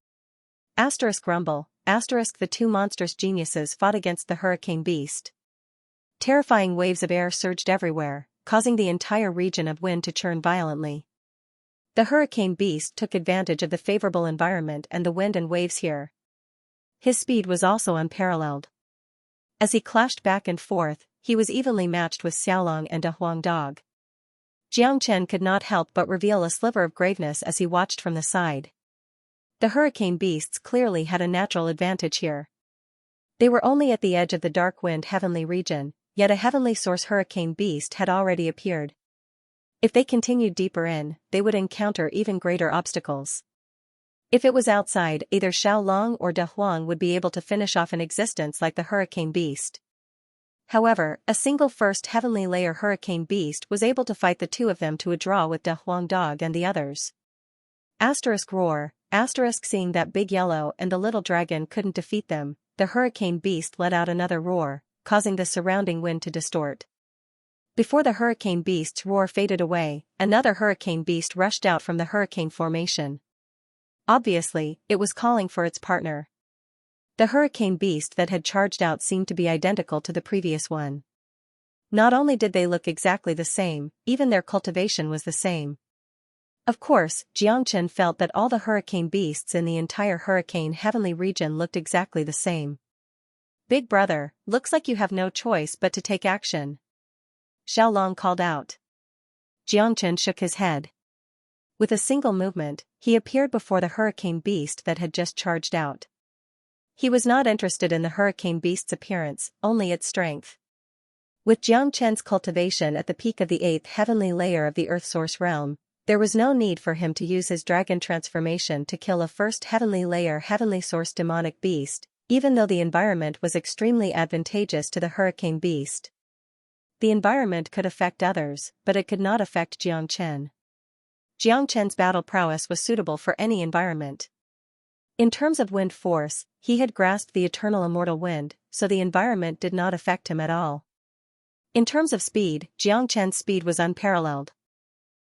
Rumble, the two monstrous geniuses fought against the hurricane beast. Terrifying waves of air surged everywhere, causing the entire region of wind to churn violently. The hurricane beast took advantage of the favorable environment and the wind and waves here. His speed was also unparalleled. As he clashed back and forth, he was evenly matched with Xiaolong and De Huang Dog. Jiang Chen could not help but reveal a sliver of graveness as he watched from the side. The hurricane beasts clearly had a natural advantage here. They were only at the edge of the dark wind heavenly region, yet a heavenly source hurricane beast had already appeared. If they continued deeper in, they would encounter even greater obstacles. If it was outside, either Xiaolong or De Huang would be able to finish off an existence like the hurricane beast. However, a single first heavenly layer hurricane beast was able to fight the two of them to a draw with De Huang Dog and the others. Roar, seeing that Big Yellow and the little dragon couldn't defeat them, the hurricane beast let out another roar, causing the surrounding wind to distort. Before the hurricane beast's roar faded away, another hurricane beast rushed out from the hurricane formation. Obviously, it was calling for its partner. The hurricane beast that had charged out seemed to be identical to the previous one. Not only did they look exactly the same, even their cultivation was the same. Of course, Xianxia felt that all the hurricane beasts in the entire hurricane heavenly region looked exactly the same. "Big brother, looks like you have no choice but to take action," Xiaolong called out. Xianxia shook his head. With a single movement, he appeared before the hurricane beast that had just charged out. He was not interested in the hurricane beast's appearance, only its strength. With Xianxia's cultivation at the peak of the 8th heavenly layer of the Earth Source realm, there was no need for him to use his dragon transformation to kill a first heavenly layer heavenly source demonic beast, even though the environment was extremely advantageous to the hurricane beast. The environment could affect others, but it could not affect Xianxia. Xianxia's battle prowess was suitable for any environment. In terms of wind force, he had grasped the eternal immortal wind, so the environment did not affect him at all. In terms of speed, Xianxia's speed was unparalleled.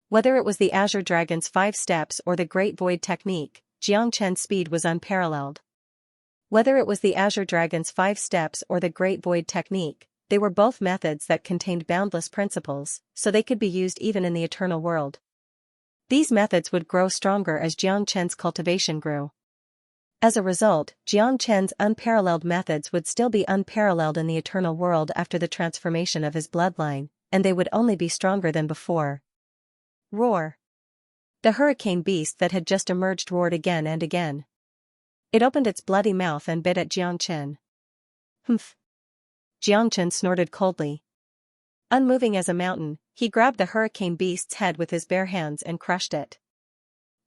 Whether it was the Azure Dragon's 5 steps or the Great Void technique, Xianxia's speed was unparalleled. Whether it was the Azure Dragon's 5 steps or the Great Void technique, they were both methods that contained boundless principles, so they could be used even in the eternal world. These methods would grow stronger as Xianxia's cultivation grew. As a result, Xianxia's unparalleled methods would still be unparalleled in the eternal world after the transformation of his bloodline, and they would only be stronger than before. Roar. The hurricane beast that had just emerged roared again and again. It opened its bloody mouth and bit at Xianxia. Humph. Xianxia snorted coldly. Unmoving as a mountain, he grabbed the hurricane beast's head with his bare hands and crushed it.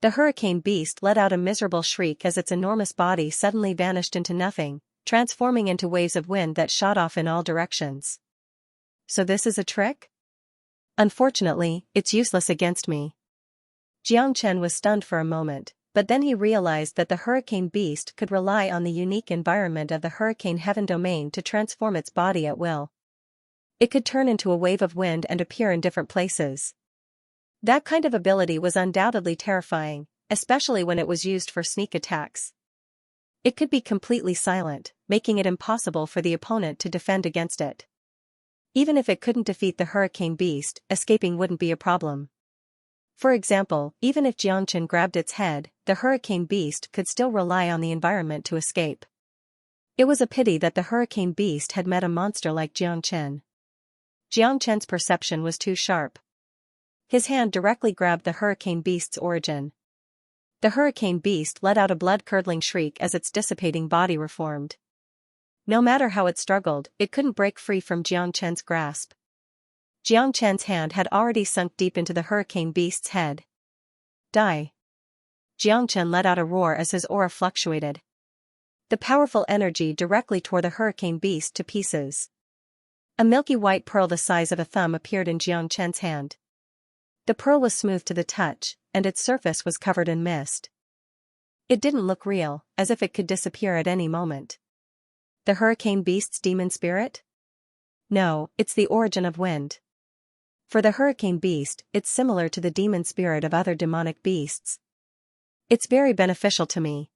The hurricane beast let out a miserable shriek as its enormous body suddenly vanished into nothing, transforming into waves of wind that shot off in all directions. "So this is a trick? Unfortunately, it's useless against me." Xianxia was stunned for a moment, but then he realized that the hurricane beast could rely on the unique environment of the hurricane heaven domain to transform its body at will. It could turn into a wave of wind and appear in different places. That kind of ability was undoubtedly terrifying, especially when it was used for sneak attacks. It could be completely silent, making it impossible for the opponent to defend against it. Even if it couldn't defeat the hurricane beast, escaping wouldn't be a problem. For example, even if Xianxia grabbed its head, the hurricane beast could still rely on the environment to escape. It was a pity that the hurricane beast had met a monster like Xianxia. Xianxia's perception was too sharp. His hand directly grabbed the hurricane beast's origin. The hurricane beast let out a blood-curdling shriek as its dissipating body reformed. No matter how it struggled, it couldn't break free from Xianxia's grasp. Xianxia's hand had already sunk deep into the hurricane beast's head. "Die!" Xianxia let out a roar as his aura fluctuated. The powerful energy directly tore the hurricane beast to pieces. A milky white pearl the size of a thumb appeared in Xianxia's hand. The pearl was smooth to the touch, and its surface was covered in mist. It didn't look real, as if it could disappear at any moment. The hurricane beast's demon spirit? No, it's the origin of wind. For the hurricane beast, it's similar to the demon spirit of other demonic beasts. It's very beneficial to me.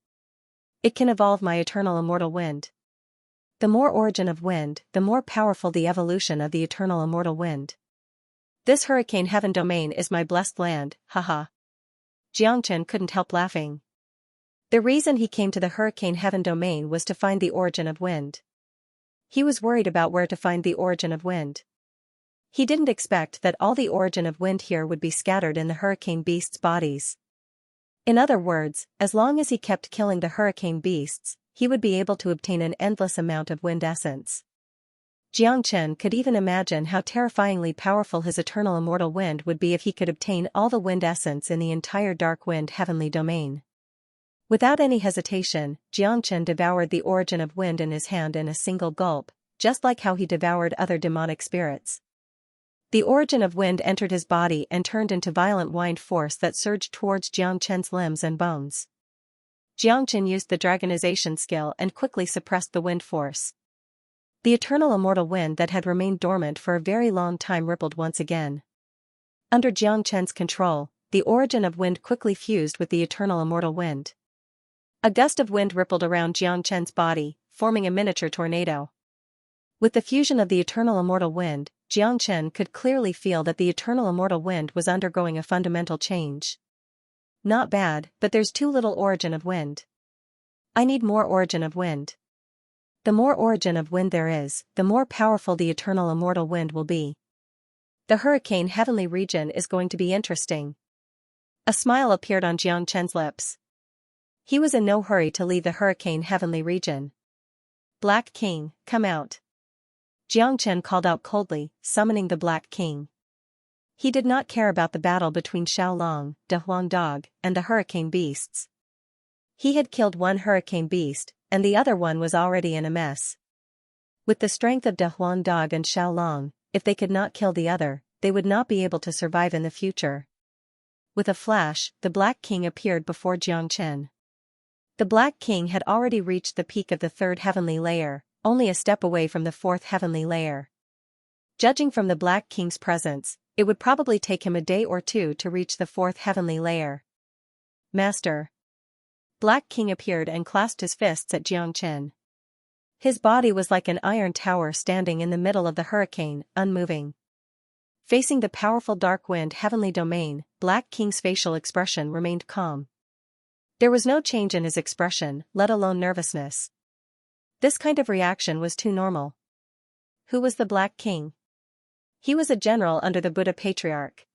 It can evolve my eternal immortal wind. The more origin of wind, the more powerful the evolution of the eternal immortal wind. This hurricane heaven domain is my blessed land, haha. Xianxia couldn't help laughing. The reason he came to the hurricane heaven domain was to find the origin of wind. He was worried about where to find the origin of wind. He didn't expect that all the origin of wind here would be scattered in the hurricane beasts' bodies. In other words, as long as he kept killing the hurricane beasts, he would be able to obtain an endless amount of wind essence. Xianxia could even imagine how terrifyingly powerful his eternal immortal wind would be if he could obtain all the wind essence in the entire dark wind heavenly domain. Without any hesitation, Xianxia devoured the origin of wind in his hand in a single gulp, just like how he devoured other demonic spirits. The origin of wind entered his body and turned into violent wind force that surged towards Xianxia's limbs and bones. Xianxia used the dragonization skill and quickly suppressed the wind force. The eternal immortal wind that had remained dormant for a very long time rippled once again. Under Jiang Chen's control, the origin of wind quickly fused with the eternal immortal wind. A gust of wind rippled around Jiang Chen's body, forming a miniature tornado. With the fusion of the eternal immortal wind, Jiang Chen could clearly feel that the eternal immortal wind was undergoing a fundamental change. Not bad, but there's too little origin of wind. I need more origin of wind. The more origin of wind there is, the more powerful the eternal immortal wind will be. The hurricane heavenly region is going to be interesting. A smile appeared on Jiang Chen's lips. He was in no hurry to leave the hurricane heavenly region. Black King, come out. Jiang Chen called out coldly, summoning the Black King. He did not care about the battle between Xiaolong, De Huang Dog, and the hurricane beasts. He had killed one hurricane beast, and the other one was already in a mess. With the strength of De Huang Dog and Xiaolong, if they could not kill the other, they would not be able to survive in the future. With a flash, the Black King appeared before Jiang Chen. The Black King had already reached the peak of the third heavenly layer, only a step away from the fourth heavenly layer. Judging from the Black King's presence, it would probably take him a day or two to reach the fourth heavenly layer. Master. Black King appeared and clasped his fists at Jiang Chen. His body was like an iron tower standing in the middle of the hurricane, unmoving. Facing the powerful dark wind heavenly domain, Black King's facial expression remained calm. There was no change in his expression, let alone nervousness. This kind of reaction was too normal. Who was the Black King? He was a general under the Buddha Patriarch.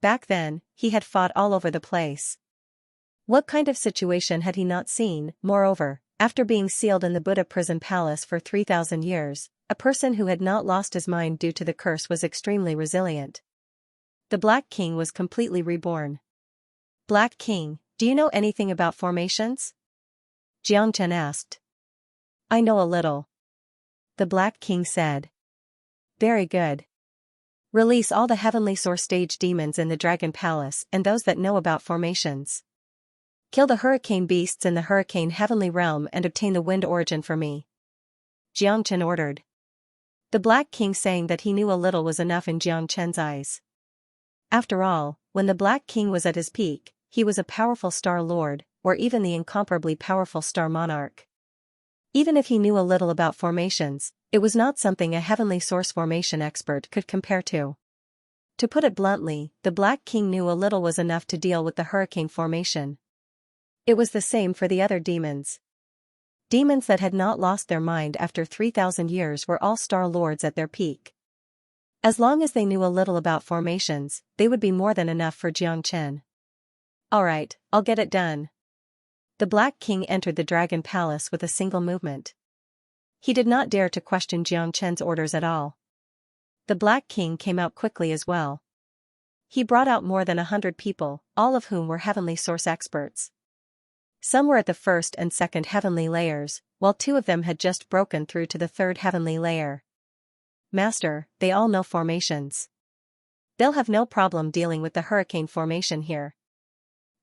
Back then, he had fought all over the place. What kind of situation had he not seen? Moreover, after being sealed in the Buddha prison palace for 3,000 years, a person who had not lost his mind due to the curse was extremely resilient. The Black King was completely reborn. Black King, do you know anything about formations? Jiang Chen asked. I know a little. The Black King said. Very good. Release all the heavenly source stage demons in the Dragon Palace and those that know about formations. Kill the hurricane beasts in the hurricane heavenly realm and obtain the wind origin for me. Jiang Chen ordered. The Black King saying that he knew a little was enough in Jiang Chen's eyes. After all, when the Black King was at his peak, he was a powerful Star Lord, or even the incomparably powerful Star Monarch. Even if he knew a little about formations, it was not something a heavenly source formation expert could compare to. To put it bluntly, the Black King knew a little was enough to deal with the hurricane formation. It was the same for the other demons. Demons that had not lost their mind after 3,000 years were all Star Lords at their peak. As long as they knew a little about formations, they would be more than enough for Jiang Chen. Alright, I'll get it done. The Black King entered the Dragon Palace with a single movement. He did not dare to question Jiang Chen's orders at all. The Black King came out quickly as well. He brought out more than 100 people, all of whom were heavenly source experts. Some were at the first and second heavenly layers, while 2 of them had just broken through to the third heavenly layer. Master, they all know formations. They'll have no problem dealing with the hurricane formation here.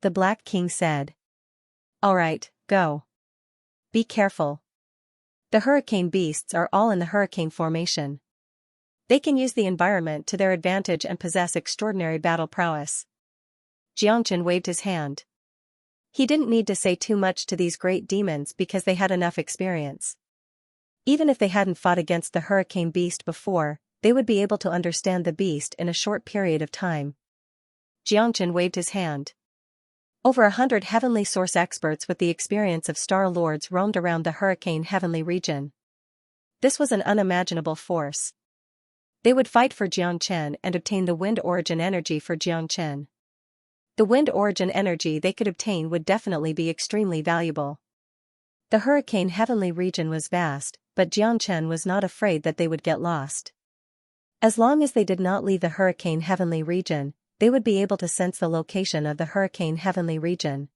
The Black King said. Alright, go. Be careful. The hurricane beasts are all in the hurricane formation. They can use the environment to their advantage and possess extraordinary battle prowess. Jiang Chen waved his hand. He didn't need to say too much to these great demons because they had enough experience. Even if they hadn't fought against the hurricane beast before, they would be able to understand the beast in a short period of time. Jiang Chen waved his hand. Over 100 heavenly source experts with the experience of Star Lords roamed around the hurricane heavenly region. This was an unimaginable force. They would fight for Jiang Chen and obtain the wind origin energy for Jiang Chen. The wind origin energy they could obtain would definitely be extremely valuable. The hurricane heavenly region was vast, but Jiang Chen was not afraid that they would get lost. As long as they did not leave the hurricane heavenly region, they would be able to sense the location of the hurricane heavenly region.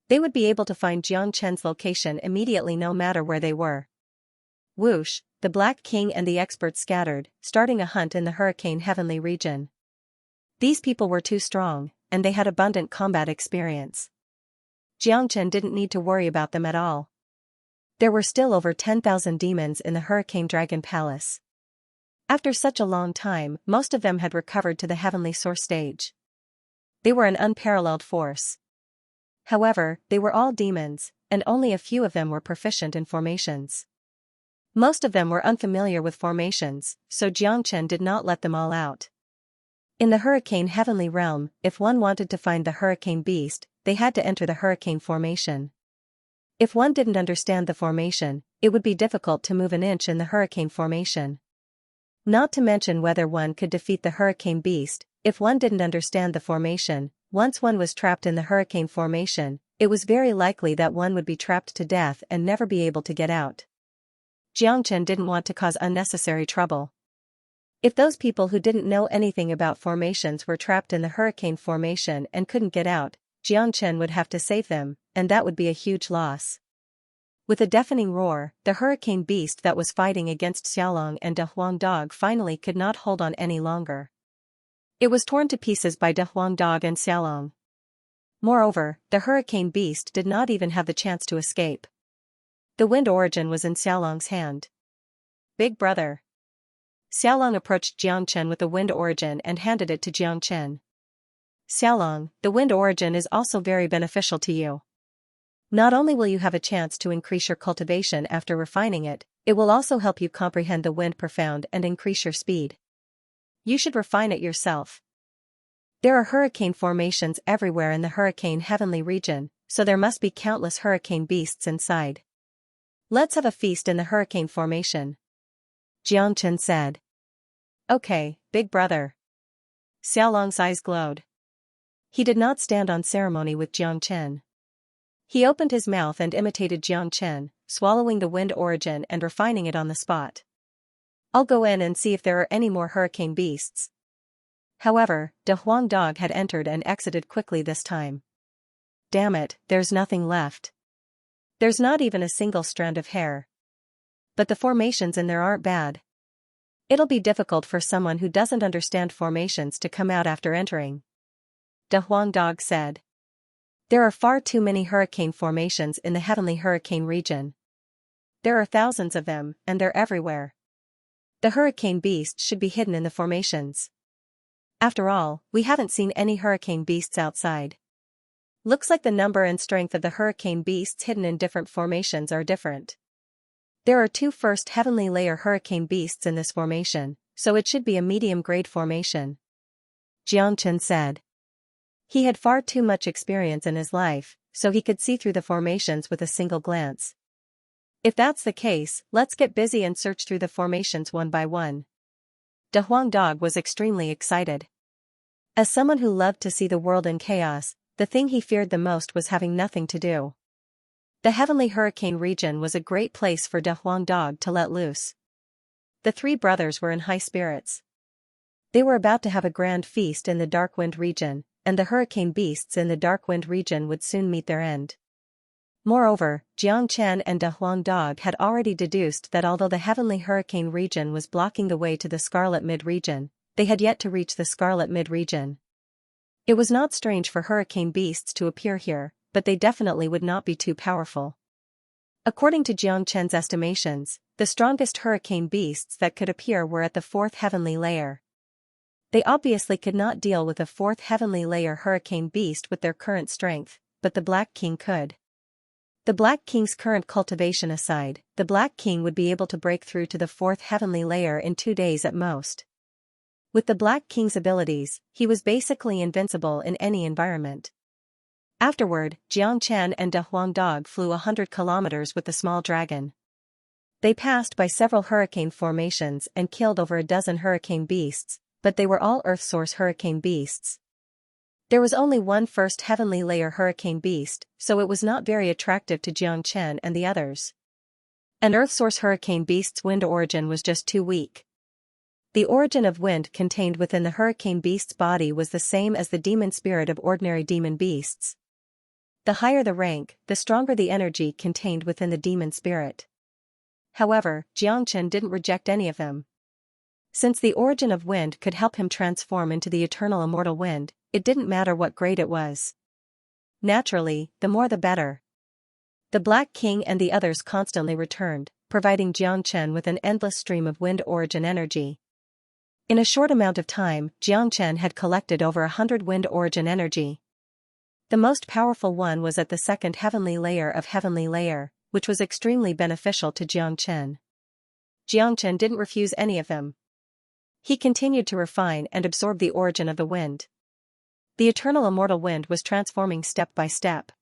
They would be able to find Jiang Chen's location immediately no matter where they were. Whoosh, the Black King and the experts scattered, starting a hunt in the hurricane heavenly region. These people were too strong, and they had abundant combat experience. Jiang Chen didn't need to worry about them at all. There were still over 10,000 demons in the Hurricane Dragon Palace. After such a long time, most of them had recovered to the heavenly source stage. They were an unparalleled force. However, they were all demons, and only a few of them were proficient in formations. Most of them were unfamiliar with formations, so Xianxia did not let them all out. In the Hurricane Heavenly Realm, if one wanted to find the Hurricane Beast, they had to enter the Hurricane Formation. If one didn't understand the formation, it would be difficult to move an inch in the Hurricane Formation. Not to mention whether one could defeat the Hurricane Beast. If one didn't understand the formation, once one was trapped in the Hurricane Formation, it was very likely that one would be trapped to death and never be able to get out. Xianxia didn't want to cause unnecessary trouble. If those people who didn't know anything about formations were trapped in the Hurricane Formation and couldn't get out, Xianxia would have to save them, and that would be a huge loss. With a deafening roar, the Hurricane Beast that was fighting against Xiaolong and De Huang Dog finally could not hold on any longer. It was torn to pieces by De Huang Dog and Xiaolong. Moreover, the Hurricane Beast did not even have the chance to escape. The wind origin was in Xiaolong's hand. Big brother. Xiaolong approached Xianxia with the wind origin and handed it to Xianxia. Xiaolong, the wind origin is also very beneficial to you. Not only will you have a chance to increase your cultivation after refining it, it will also help you comprehend the wind profound and increase your speed. You should refine it yourself. There are hurricane formations everywhere in the Hurricane Heavenly region, so there must be countless hurricane beasts inside. Let's have a feast in the Hurricane Formation. Xianxia said. Okay, big brother. Xiaolong's eyes glowed. He did not stand on ceremony with Xianxia. He opened his mouth and imitated Xianxia, swallowing the wind origin and refining it on the spot. I'll go in and see if there are any more hurricane beasts. However, De Huang Dog had entered and exited quickly this time. Damn it, there's nothing left. There's not even a single strand of hair. But the formations in there aren't bad. It'll be difficult for someone who doesn't understand formations to come out after entering. De Huang Dog said. There are far too many hurricane formations in the Heavenly Hurricane region. There are thousands of them, and they're everywhere. The hurricane beast should be hidden in the formations. After all, we haven't seen any hurricane beasts outside. Looks like the number and strength of the hurricane beasts hidden in different formations are different. There are 2 first heavenly layer hurricane beasts in this formation, so it should be a medium-grade formation. Xianxia said. He had far too much experience in his life, so he could see through the formations with a single glance. If that's the case, let's get busy and search through the formations one by one. De Huang Dog was extremely excited. As someone who loved to see the world in chaos, the thing he feared the most was having nothing to do. The Heavenly Hurricane region was a great place for De Huang Dog to let loose. The 3 brothers were in high spirits. They were about to have a grand feast in the Dark Wind region, and the hurricane beasts in the Dark Wind region would soon meet their end. Moreover, Xianxia and De Huang Dog had already deduced that although the Heavenly Hurricane region was blocking the way to the Scarlet Mid-region, they had yet to reach the Scarlet Mid-region. It was not strange for hurricane beasts to appear here, but they definitely would not be too powerful. According to Xianxia's estimations, the strongest hurricane beasts that could appear were at the 4th heavenly layer. They obviously could not deal with a 4th heavenly layer hurricane beast with their current strength, but the Black King could. The Black King's current cultivation aside, the Black King would be able to break through to the 4th heavenly layer in 2 days at most. With the Black King's abilities, he was basically invincible in any environment. Afterward, Xianxia and De Huang Dog flew 100 kilometers with the small dragon. They passed by several hurricane formations and killed over a dozen hurricane beasts, but they were all Earth Source hurricane beasts. There was only one first heavenly layer hurricane beast, so it was not very attractive to Xianxia and the others. An Earth Source hurricane beast's wind origin was just too weak. The origin of wind contained within the hurricane beast's body was the same as the demon spirit of ordinary demon beasts. The higher the rank, the stronger the energy contained within the demon spirit. However, Xianxia didn't reject any of them. Since the origin of wind could help him transform into the eternal immortal wind, it didn't matter what grade it was. Naturally, the more the better. The Black King and the others constantly returned, providing Xianxia with an endless stream of wind origin energy. In a short amount of time, Xianxia had collected over 100 wind origin energy. The most powerful one was at the second heavenly layer of heavenly layer, which was extremely beneficial to Xianxia. Xianxia didn't refuse any of them. He continued to refine and absorb the origin of the wind. The eternal immortal wind was transforming step by step.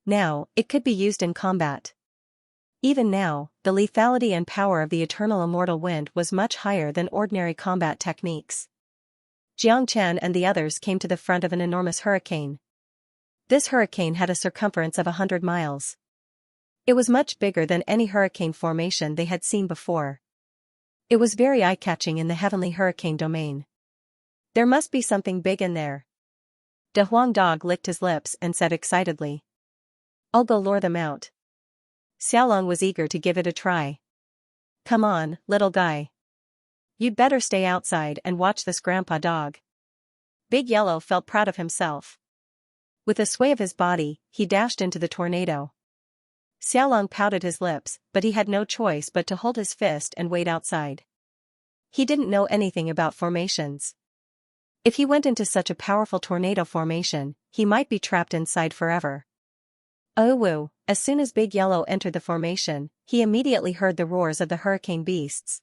Now, it could be used in combat. Even now, the lethality and power of the eternal immortal wind was much higher than ordinary combat techniques. Xianxia and the others came to the front of an enormous hurricane. This hurricane had a circumference of 100 miles. It was much bigger than any hurricane formation they had seen before. It was very eye-catching in the heavenly hurricane domain. There must be something big in there. De Huang Dog licked his lips and said excitedly, "I'll go lure them out." Xiaolong was eager to give it a try. "Come on, little guy. You'd better stay outside and watch this grandpa dog." Big Yellow felt proud of himself. With a sway of his body, he dashed into the tornado. Xiaolong pouted his lips, but he had no choice but to hold his fist and wait outside. He didn't know anything about formations. If he went into such a powerful tornado formation, he might be trapped inside forever. Oh woo, as soon as Big Yellow entered the formation, he immediately heard the roars of the hurricane beasts.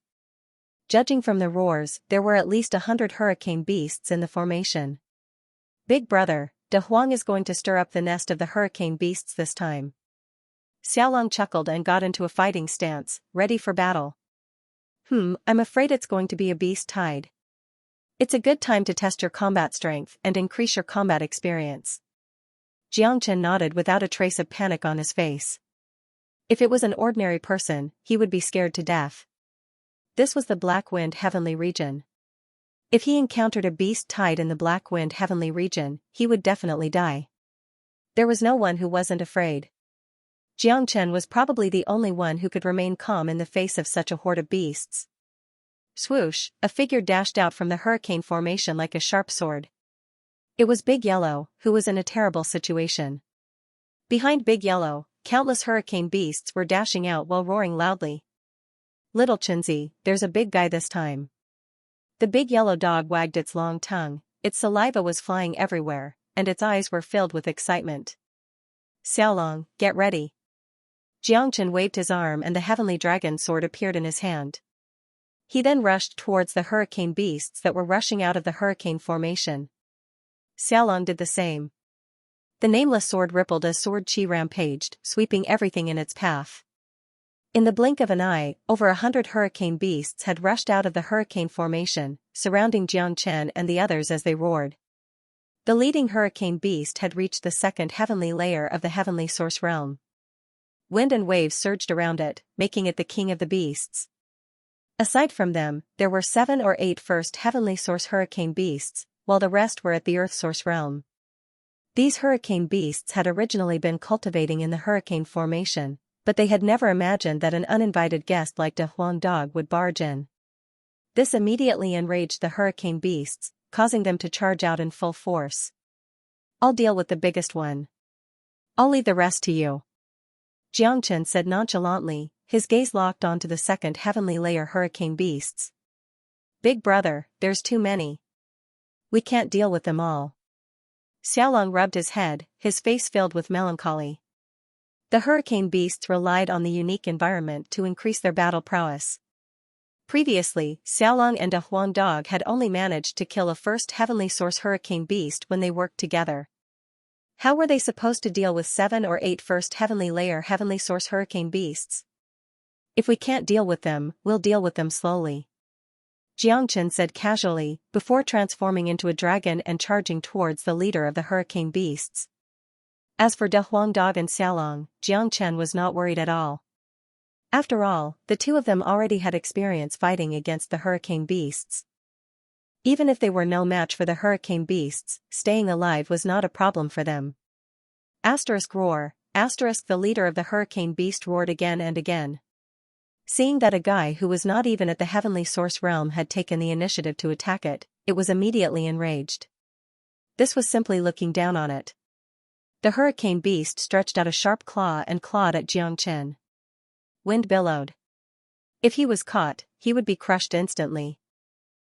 Judging from the roars, there were at least 100 hurricane beasts in the formation. "Big brother, De Huang is going to stir up the nest of the hurricane beasts this time." Xiaolong chuckled and got into a fighting stance, ready for battle. I'm afraid it's going to be a beast tide. It's a good time to test your combat strength and increase your combat experience. Xianxia nodded without a trace of panic on his face. If it was an ordinary person, he would be scared to death. This was the Black Wind Heavenly Region. If he encountered a beast tide in the Black Wind Heavenly Region, he would definitely die. There was no one who wasn't afraid. Xianxia was probably the only one who could remain calm in the face of such a horde of beasts. Swoosh, a figure dashed out from the hurricane formation like a sharp sword. It was Big Yellow, who was in a terrible situation. Behind Big Yellow, countless hurricane beasts were dashing out while roaring loudly. "Little Chinzi, there's a big guy this time." The Big Yellow Dog wagged its long tongue, its saliva was flying everywhere, and its eyes were filled with excitement. "Xiaolong, get ready." Xianxia waved his arm and the heavenly dragon sword appeared in his hand. He then rushed towards the hurricane beasts that were rushing out of the hurricane formation. Xiaolong did the same. The nameless sword rippled as sword chi rampaged, sweeping everything in its path. In the blink of an eye, over 100 hurricane beasts had rushed out of the hurricane formation, surrounding Xianxia and the others as they roared. The leading hurricane beast had reached the second heavenly layer of the heavenly source realm. Wind and waves surged around it, making it the king of the beasts. Aside from them, there were 7 or 8 first heavenly source hurricane beasts, while the rest were at the earth source realm. These hurricane beasts had originally been cultivating in the hurricane formation, but they had never imagined that an uninvited guest like De Huang Dog would barge in. This immediately enraged the hurricane beasts, causing them to charge out in full force. "I'll deal with the biggest one. I'll leave the rest to you," Xianxia said nonchalantly, his gaze locked onto the second heavenly layer hurricane beasts. "Big brother, there's too many. We can't deal with them all." Xiaolong rubbed his head, his face filled with melancholy. The hurricane beasts relied on the unique environment to increase their battle prowess. Previously, Xiaolong and De Huang Dog had only managed to kill a first heavenly source hurricane beast when they worked together. How were they supposed to deal with 7 or 8 first heavenly layer heavenly source hurricane beasts? "If we can't deal with them, we'll deal with them slowly," Xianxia said casually, before transforming into a dragon and charging towards the leader of the hurricane beasts. As for De Huang Dog and Xiaolong, Xianxia was not worried at all. After all, the two of them already had experience fighting against the hurricane beasts. Even if they were no match for the hurricane beasts, staying alive was not a problem for them. Roar, the leader of the hurricane beast roared again and again. Seeing that a guy who was not even at the heavenly source realm had taken the initiative to attack it, it was immediately enraged. This was simply looking down on it. The hurricane beast stretched out a sharp claw and clawed at Xianxia. Wind billowed. If he was caught, he would be crushed instantly.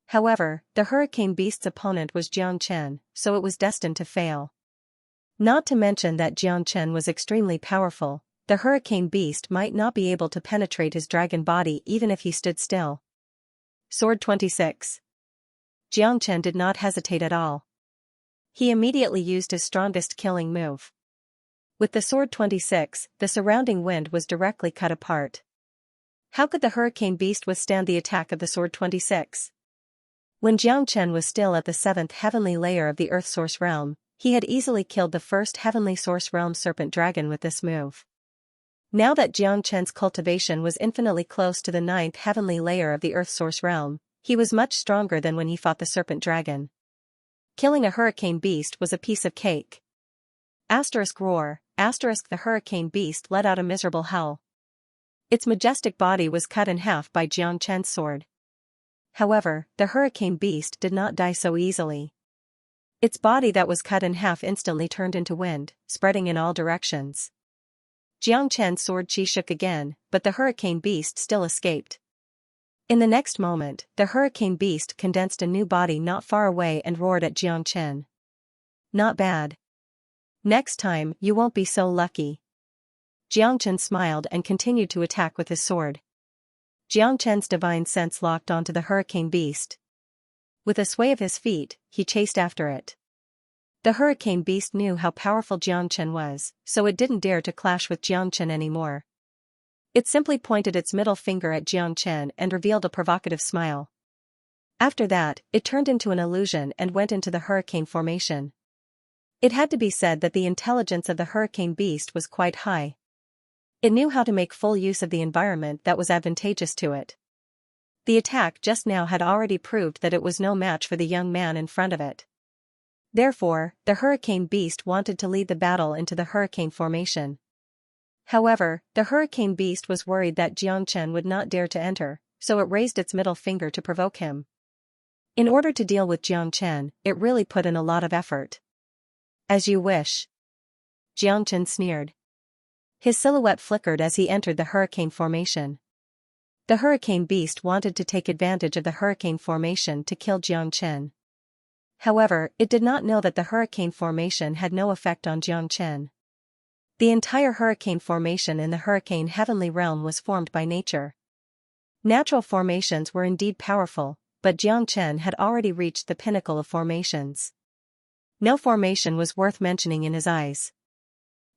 However, the hurricane beast's opponent was Xianxia, so it was destined to fail. Not to mention that Xianxia was extremely powerful, the hurricane beast might not be able to penetrate his dragon body even if he stood still. Sword 26. Xianxia did not hesitate at all. He immediately used his strongest killing move. With the sword 26, the surrounding wind was directly cut apart. How could the hurricane beast withstand the attack of the sword 26? When Xianxia was still at the 7th heavenly layer of the Earth Source Realm, he had easily killed the first heavenly Source Realm serpent dragon with this move. Now that Xianxia's cultivation was infinitely close to the 9th heavenly layer of the Earth Source Realm, he was much stronger than when he fought the serpent dragon. Killing a hurricane beast was a piece of cake. Roar, the hurricane beast let out a miserable howl. Its majestic body was cut in half by Xianxia's sword. However, the hurricane beast did not die so easily. Its body that was cut in half instantly turned into wind, spreading in all directions. Xianxia's sword chi shook again, but the hurricane beast still escaped. In the next moment, the hurricane beast condensed a new body not far away and roared at Xianxia. Not bad. Next time, you won't be so lucky. Xianxia smiled and continued to attack with his sword. Xianxia's divine sense locked onto the hurricane beast. With a sway of his feet, he chased after it. The hurricane beast knew how powerful Xianxia was, so it didn't dare to clash with Xianxia anymore. It simply pointed its middle finger at Xianxia and revealed a provocative smile. After that, it turned into an illusion and went into the hurricane formation. It had to be said that the intelligence of the hurricane beast was quite high. It knew how to make full use of the environment that was advantageous to it. The attack just now had already proved that it was no match for the young man in front of it. Therefore, the hurricane beast wanted to lead the battle into the hurricane formation. However, the hurricane beast was worried that Xianxia would not dare to enter, so it raised its middle finger to provoke him. In order to deal with Xianxia, it really put in a lot of effort. As you wish. Xianxia sneered. His silhouette flickered as he entered the hurricane formation. The hurricane beast wanted to take advantage of the hurricane formation to kill Xianxia. However, it did not know that the hurricane formation had no effect on Xianxia. The entire hurricane formation in the hurricane heavenly realm was formed by nature. Natural formations were indeed powerful, but Xianxia had already reached the pinnacle of formations. No formation was worth mentioning in his eyes.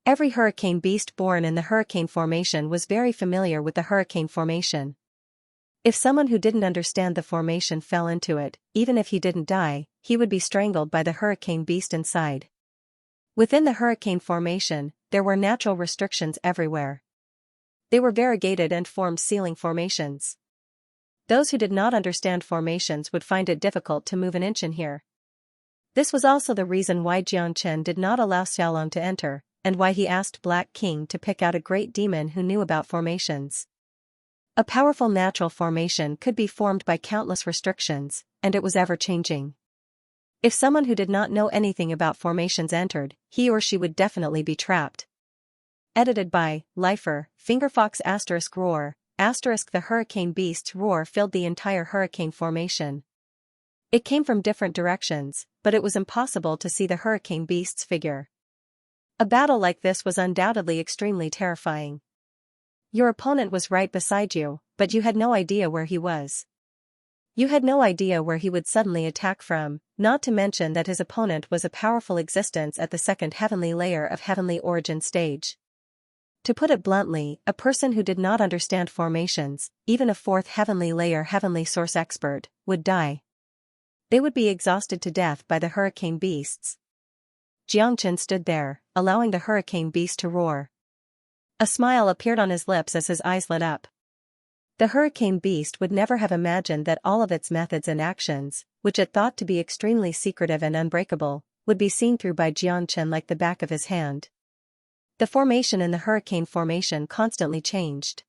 Every hurricane beast born in the hurricane formation was very familiar with the hurricane formation. If someone who didn't understand the formation fell into it, even if he didn't die, he would be strangled by the hurricane beast inside. Within the hurricane formation, there were natural restrictions everywhere. They were variegated and formed ceiling formations. Those who did not understand formations would find it difficult to move an inch in here. This was also the reason why Xianxia did not allow Xiaolong to enter, and why he asked Black King to pick out a great demon who knew about formations. A powerful natural formation could be formed by countless restrictions, and it was ever-changing. If someone who did not know anything about formations entered, he or she would definitely be trapped. Edited by Lifer, Fingerfox *roar, *the hurricane beast's roar filled the entire hurricane formation. It came from different directions, but it was impossible to see the hurricane beast's figure. A battle like this was undoubtedly extremely terrifying. Your opponent was right beside you, but you had no idea where he was. You had no idea where he would suddenly attack from, not to mention that his opponent was a powerful existence at the 2nd heavenly layer of heavenly origin stage. To put it bluntly, a person who did not understand formations, even a 4th heavenly layer heavenly source expert, would die. They would be exhausted to death by the hurricane beasts. Xianxia stood there, allowing the hurricane beast to roar. A smile appeared on his lips as his eyes lit up. The hurricane beast would never have imagined that all of its methods and actions, which it thought to be extremely secretive and unbreakable, would be seen through by Xianxia like the back of his hand. The formation in the hurricane formation constantly changed.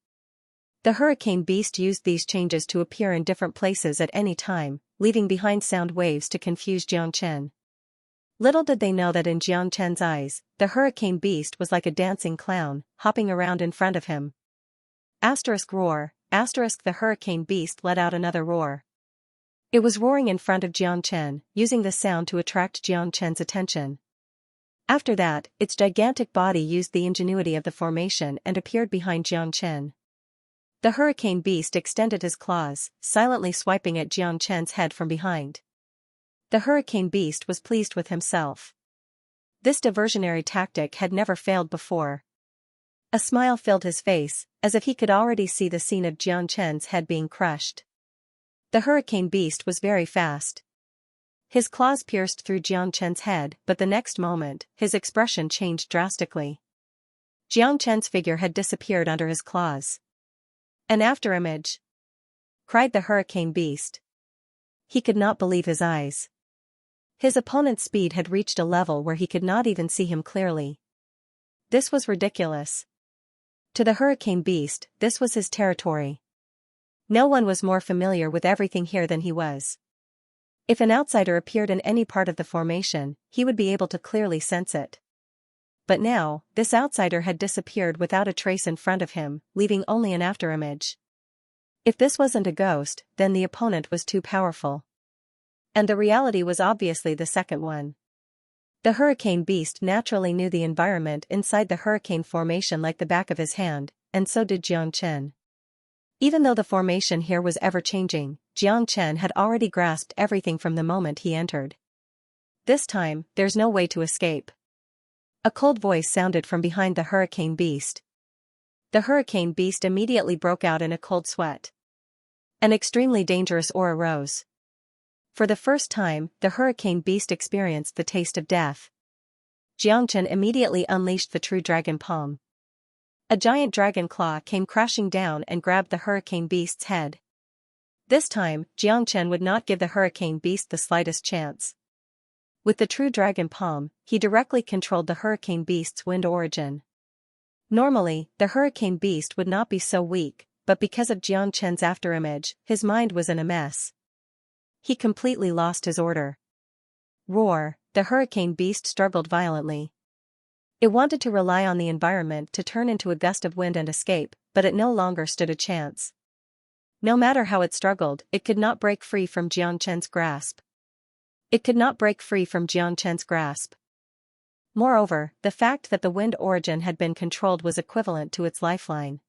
The hurricane beast used these changes to appear in different places at any time, leaving behind sound waves to confuse Xianxia. Little did they know that in Jiang Chen's eyes, the hurricane beast was like a dancing clown, hopping around in front of him. Roar, the hurricane beast let out another roar. It was roaring in front of Jiang Chen, using the sound to attract Jiang Chen's attention. After that, its gigantic body used the ingenuity of the formation and appeared behind Jiang Chen. The hurricane beast extended his claws, silently swiping at Jiang Chen's head from behind. The hurricane beast was pleased with himself. This diversionary tactic had never failed before. A smile filled his face, as if he could already see the scene of Jiang Chen's head being crushed. The hurricane beast was very fast. His claws pierced through Jiang Chen's head, but the next moment, his expression changed drastically. Jiang Chen's figure had disappeared under his claws. An afterimage! Cried the hurricane beast. He could not believe his eyes. His opponent's speed had reached a level where he could not even see him clearly. This was ridiculous. To the hurricane beast, this was his territory. No one was more familiar with everything here than he was. If an outsider appeared in any part of the formation, he would be able to clearly sense it. But now, this outsider had disappeared without a trace in front of him, leaving only an afterimage. If this wasn't a ghost, then the opponent was too powerful. And the reality was obviously the second one. The hurricane beast naturally knew the environment inside the hurricane formation like the back of his hand, and so did Jiang Chen. Even though the formation here was ever-changing, Jiang Chen had already grasped everything from the moment he entered. This time, there's no way to escape. A cold voice sounded from behind the hurricane beast. The hurricane beast immediately broke out in a cold sweat. An extremely dangerous aura rose. For the first time, the hurricane beast experienced the taste of death. Jiang Chen immediately unleashed the true dragon palm. A giant dragon claw came crashing down and grabbed the hurricane beast's head. This time, Jiang Chen would not give the hurricane beast the slightest chance. With the true dragon palm, he directly controlled the hurricane beast's wind origin. Normally, the hurricane beast would not be so weak, but because of Jiang Chen's afterimage, his mind was in a mess. He completely lost his order. Roar, the hurricane beast struggled violently. It wanted to rely on the environment to turn into a gust of wind and escape, but it no longer stood a chance. No matter how it struggled, it could not break free from Jiang Chen's grasp. Moreover, the fact that the wind origin had been controlled was equivalent to its lifeline.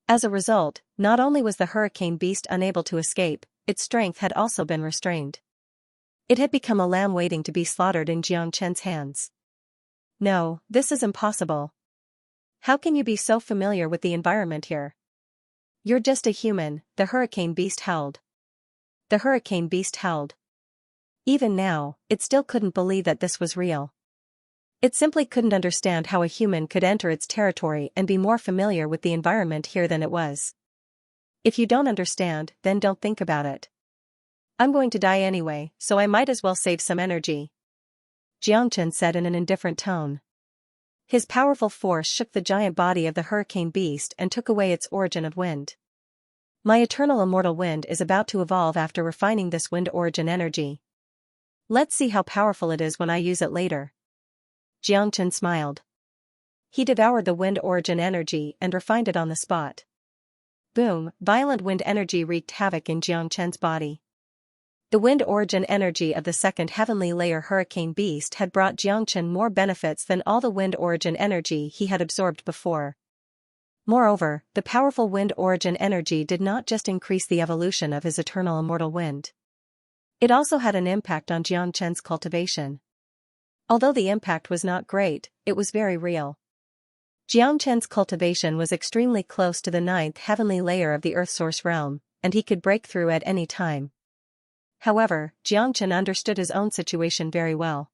As a result, not only was the hurricane beast unable to escape, its strength had also been restrained. It had become a lamb waiting to be slaughtered in Jiang Chen's hands. No, this is impossible. How can you be so familiar with the environment here? You're just a human, the hurricane beast howled. Even now, it still couldn't believe that this was real. It simply couldn't understand how a human could enter its territory and be more familiar with the environment here than it was. If you don't understand, then don't think about it. I'm going to die anyway, so I might as well save some energy. Jiang Chen said in an indifferent tone. His powerful force shook the giant body of the hurricane beast and took away its origin of wind. My eternal immortal wind is about to evolve after refining this wind origin energy. Let's see how powerful it is when I use it later. Jiang Chen smiled. He devoured the wind origin energy and refined it on the spot. Boom, violent wind energy wreaked havoc in Jiang Chen's body. The wind origin energy of the second heavenly layer hurricane beast had brought Jiang Chen more benefits than all the wind origin energy he had absorbed before. Moreover, the powerful wind origin energy did not just increase the evolution of his eternal immortal wind. It also had an impact on Jiang Chen's cultivation. Although the impact was not great, it was very real. Jiang Chen's cultivation was extremely close to the ninth heavenly layer of the Earth Source realm, and he could break through at any time. However, Jiang Chen understood his own situation very well.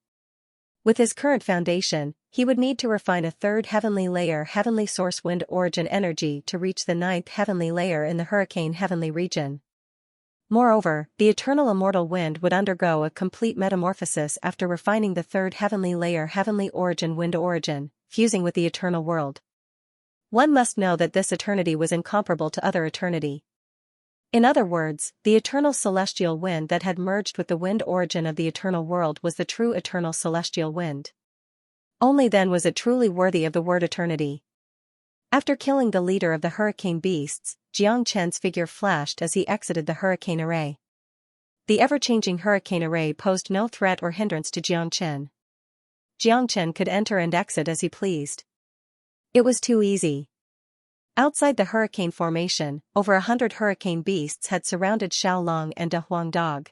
With his current foundation, he would need to refine a third heavenly layer heavenly source wind origin energy to reach the ninth heavenly layer in the hurricane heavenly region. Moreover, the eternal immortal wind would undergo a complete metamorphosis after refining the third heavenly layer heavenly origin wind origin, fusing with the eternal world. One must know that this eternity was incomparable to other eternity. In other words, the eternal celestial wind that had merged with the wind origin of the eternal world was the true eternal celestial wind. Only then was it truly worthy of the word eternity. After killing the leader of the hurricane beasts, Xianxia's figure flashed as he exited the hurricane array. The ever-changing hurricane array posed no threat or hindrance to Xianxia. Xianxia could enter and exit as he pleased. It was too easy. Outside the hurricane formation, over 100 hurricane beasts had surrounded Xiaolong and De Huangdog.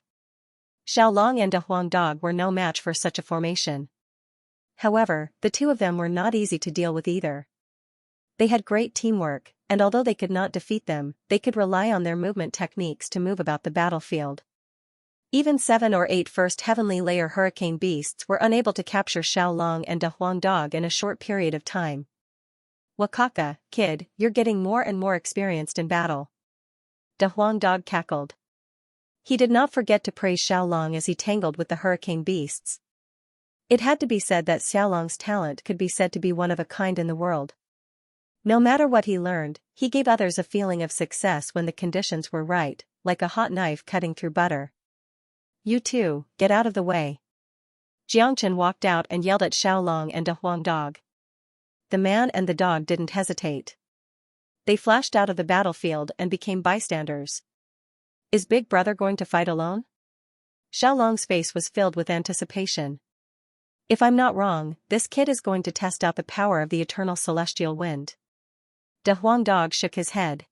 Xiaolong and De Huangdog were no match for such a formation. However, the two of them were not easy to deal with either. They had great teamwork, and although they could not defeat them, they could rely on their movement techniques to move about the battlefield. Even 7 or 8 first heavenly layer hurricane beasts were unable to capture Xiaolong and De Huangdog in a short period of time. Wakaka, kid, you're getting more and more experienced in battle. De Huangdog cackled. He did not forget to praise Xiaolong as he tangled with the hurricane beasts. It had to be said that Xiaolong's talent could be said to be one of a kind in the world. No matter what he learned, he gave others a feeling of success when the conditions were right, like a hot knife cutting through butter. You two, get out of the way. Xianxia walked out and yelled at Xiaolong and De Huangdog. The man and the dog didn't hesitate. They flashed out of the battlefield and became bystanders. Is Big Brother going to fight alone? Xiaolong's face was filled with anticipation. If I'm not wrong, this kid is going to test out the power of the eternal celestial wind. De Huangdog shook his head.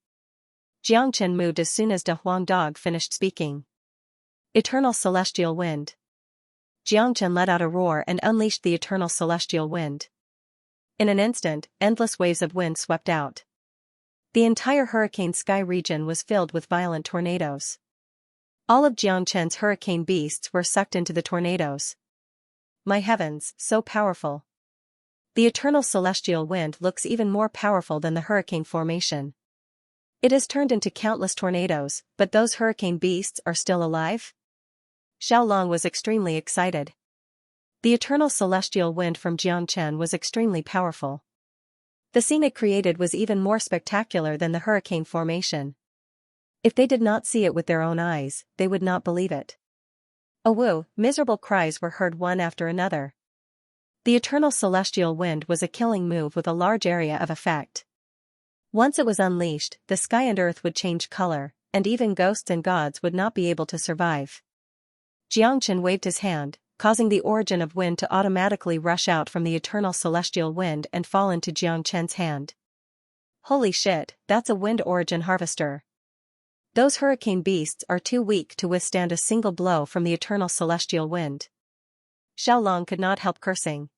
Xianxia moved as soon as De Huangdog finished speaking. Eternal celestial wind. Xianxia let out a roar and unleashed the eternal celestial wind. In an instant, endless waves of wind swept out. The entire hurricane sky region was filled with violent tornadoes. All of Xianxia's hurricane beasts were sucked into the tornadoes. My heavens, so powerful. The eternal celestial wind looks even more powerful than the hurricane formation. It has turned into countless tornadoes, but those hurricane beasts are still alive? Xiaolong was extremely excited. The eternal celestial wind from Xianxia was extremely powerful. The scene it created was even more spectacular than the hurricane formation. If they did not see it with their own eyes, they would not believe it. Oh woo, miserable cries were heard one after another. The eternal celestial wind was a killing move with a large area of effect. Once it was unleashed, the sky and earth would change color, and even ghosts and gods would not be able to survive. Xianxia waved his hand, causing the origin of wind to automatically rush out from the eternal celestial wind and fall into Xianxia's hand. Holy shit, that's a wind origin harvester. Those hurricane beasts are too weak to withstand a single blow from the eternal celestial wind. Xiaolong could not help cursing.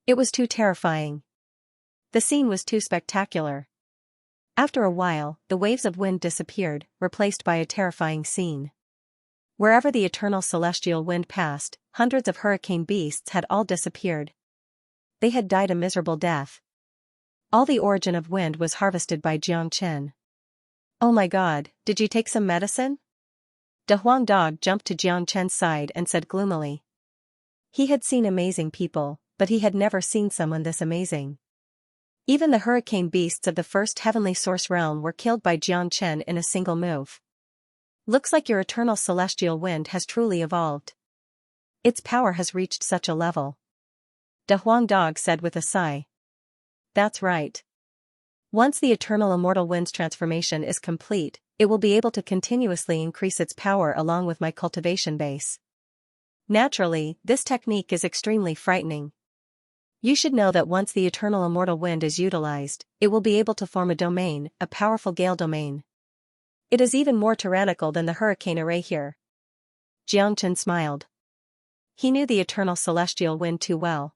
It was too terrifying. The scene was too spectacular. After a while, the waves of wind disappeared, replaced by a terrifying scene. Wherever the eternal celestial wind passed, hundreds of hurricane beasts had all disappeared. They had died a miserable death. All the origin of wind was harvested by Xianxia. Oh my god, did you take some medicine? De Huangdog jumped to Xianxia's side and said gloomily. He had seen amazing people, but he had never seen someone this amazing. Even the hurricane beasts of the first heavenly source realm were killed by Xianxia in a single move. Looks like your eternal celestial wind has truly evolved. Its power has reached such a level. De Huangdog said with a sigh. That's right. Once the eternal immortal wind's transformation is complete, it will be able to continuously increase its power along with my cultivation base. Naturally, this technique is extremely frightening. You should know that once the eternal immortal wind is utilized, it will be able to form a domain, a powerful gale domain. It is even more tyrannical than the hurricane array here. Xianxia smiled. He knew the eternal celestial wind too well.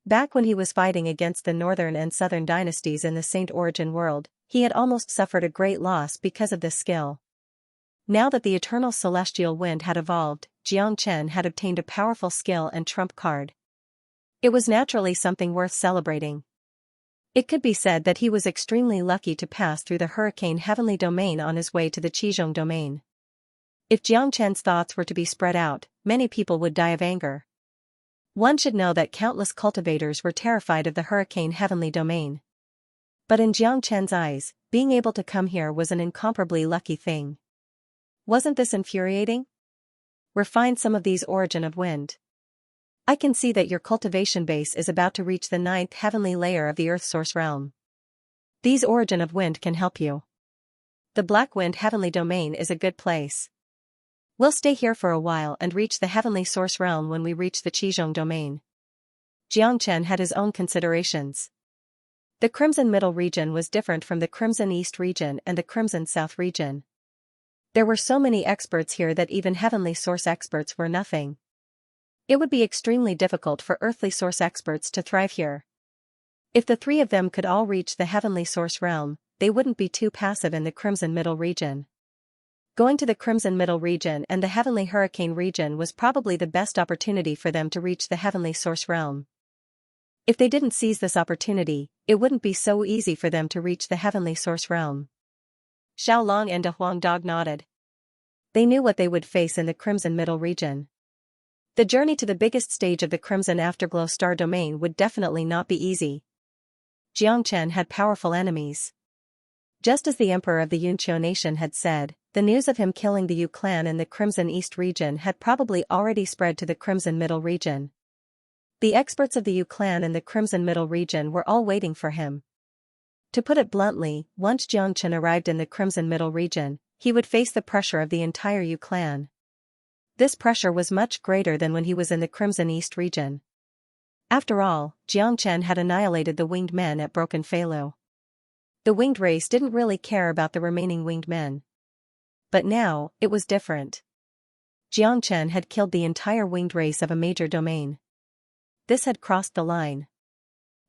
Back when he was fighting against the northern and southern dynasties in the Saint Origin world, he had almost suffered a great loss because of this skill. Now that the eternal celestial wind had evolved, Xianxia had obtained a powerful skill and trump card. It was naturally something worth celebrating. It could be said that he was extremely lucky to pass through the hurricane heavenly domain on his way to the Qizhong domain. If Xianxia's thoughts were to be spread out, many people would die of anger. One should know that countless cultivators were terrified of the hurricane heavenly domain. But in Jiang Chen's eyes, being able to come here was an incomparably lucky thing. Wasn't this infuriating? Refine some of these origin of wind. I can see that your cultivation base is about to reach the 9th heavenly layer of the Earth Source realm. These origin of wind can help you. The Black Wind heavenly domain is a good place. We'll stay here for a while and reach the heavenly source realm when we reach the Qizhong domain. Jiang Chen had his own considerations. The Crimson Middle region was different from the Crimson East region and the Crimson South region. There were so many experts here that even heavenly source experts were nothing. It would be extremely difficult for earthly source experts to thrive here. If the three of them could all reach the heavenly source realm, they wouldn't be too passive in the Crimson Middle region. Going to the Crimson Middle region and the Heavenly Hurricane region was probably the best opportunity for them to reach the heavenly source realm. If they didn't seize this opportunity, it wouldn't be so easy for them to reach the heavenly source realm. Xiaolong and De Huang Dog nodded. They knew what they would face in the Crimson Middle region. The journey to the biggest stage of the Crimson Afterglow Star domain would definitely not be easy. Jiang Chen had powerful enemies. Just as the emperor of the Yunqiu nation had said, the news of him killing the Yu clan in the Crimson East region had probably already spread to the Crimson Middle region. The experts of the Yu clan in the Crimson Middle region were all waiting for him. To put it bluntly, once Jiang Chen arrived in the Crimson Middle region, he would face the pressure of the entire Yu clan. This pressure was much greater than when he was in the Crimson East region. After all, Jiang Chen had annihilated the winged men at Broken Feilu. The winged race didn't really care about the remaining winged men. But now, it was different. Jiang Chen had killed the entire winged race of a major domain. This had crossed the line.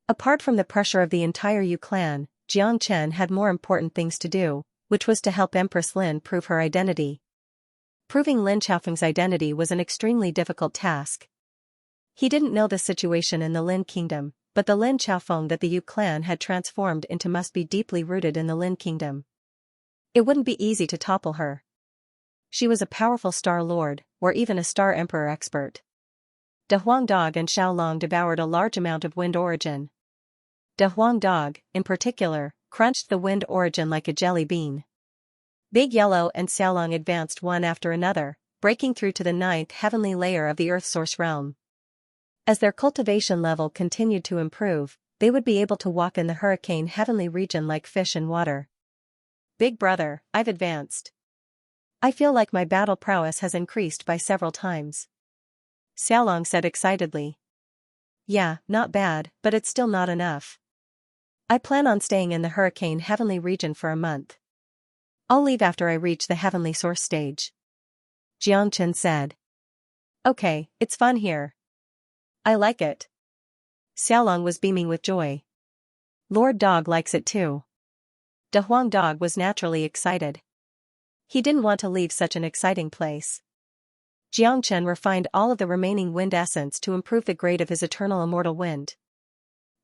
Apart from the pressure of the entire Yu clan, Jiang Chen had more important things to do, which was to help Empress Lin prove her identity. Proving Lin Xiaofeng's identity was an extremely difficult task. He didn't know the situation in the Lin kingdom, but the Lin Xiaofeng that the Yu clan had transformed into must be deeply rooted in the Lin kingdom. It wouldn't be easy to topple her. She was a powerful Star Lord, or even a Star Emperor expert. De Huang Dog and Xiaolong devoured a large amount of wind origin. De Huang Dog, in particular, crunched the wind origin like a jelly bean. Big Yellow and Xiaolong advanced one after another, breaking through to the 9th heavenly layer of the Earth Source realm. As their cultivation level continued to improve, they would be able to walk in the Hurricane Heavenly region like fish in water. Big brother, I've advanced. I feel like my battle prowess has increased by several times. Xiaolong said excitedly. Yeah, not bad, but it's still not enough. I plan on staying in the Hurricane Heavenly region for a month. I'll leave after I reach the Heavenly Source stage. Jiang Chen said. Okay, it's fun here. I like it. Xiaolong was beaming with joy. Lord Dog likes it too. De Huang Dog was naturally excited. He didn't want to leave such an exciting place. Jiang Chen refined all of the remaining wind essence to improve the grade of his eternal immortal wind.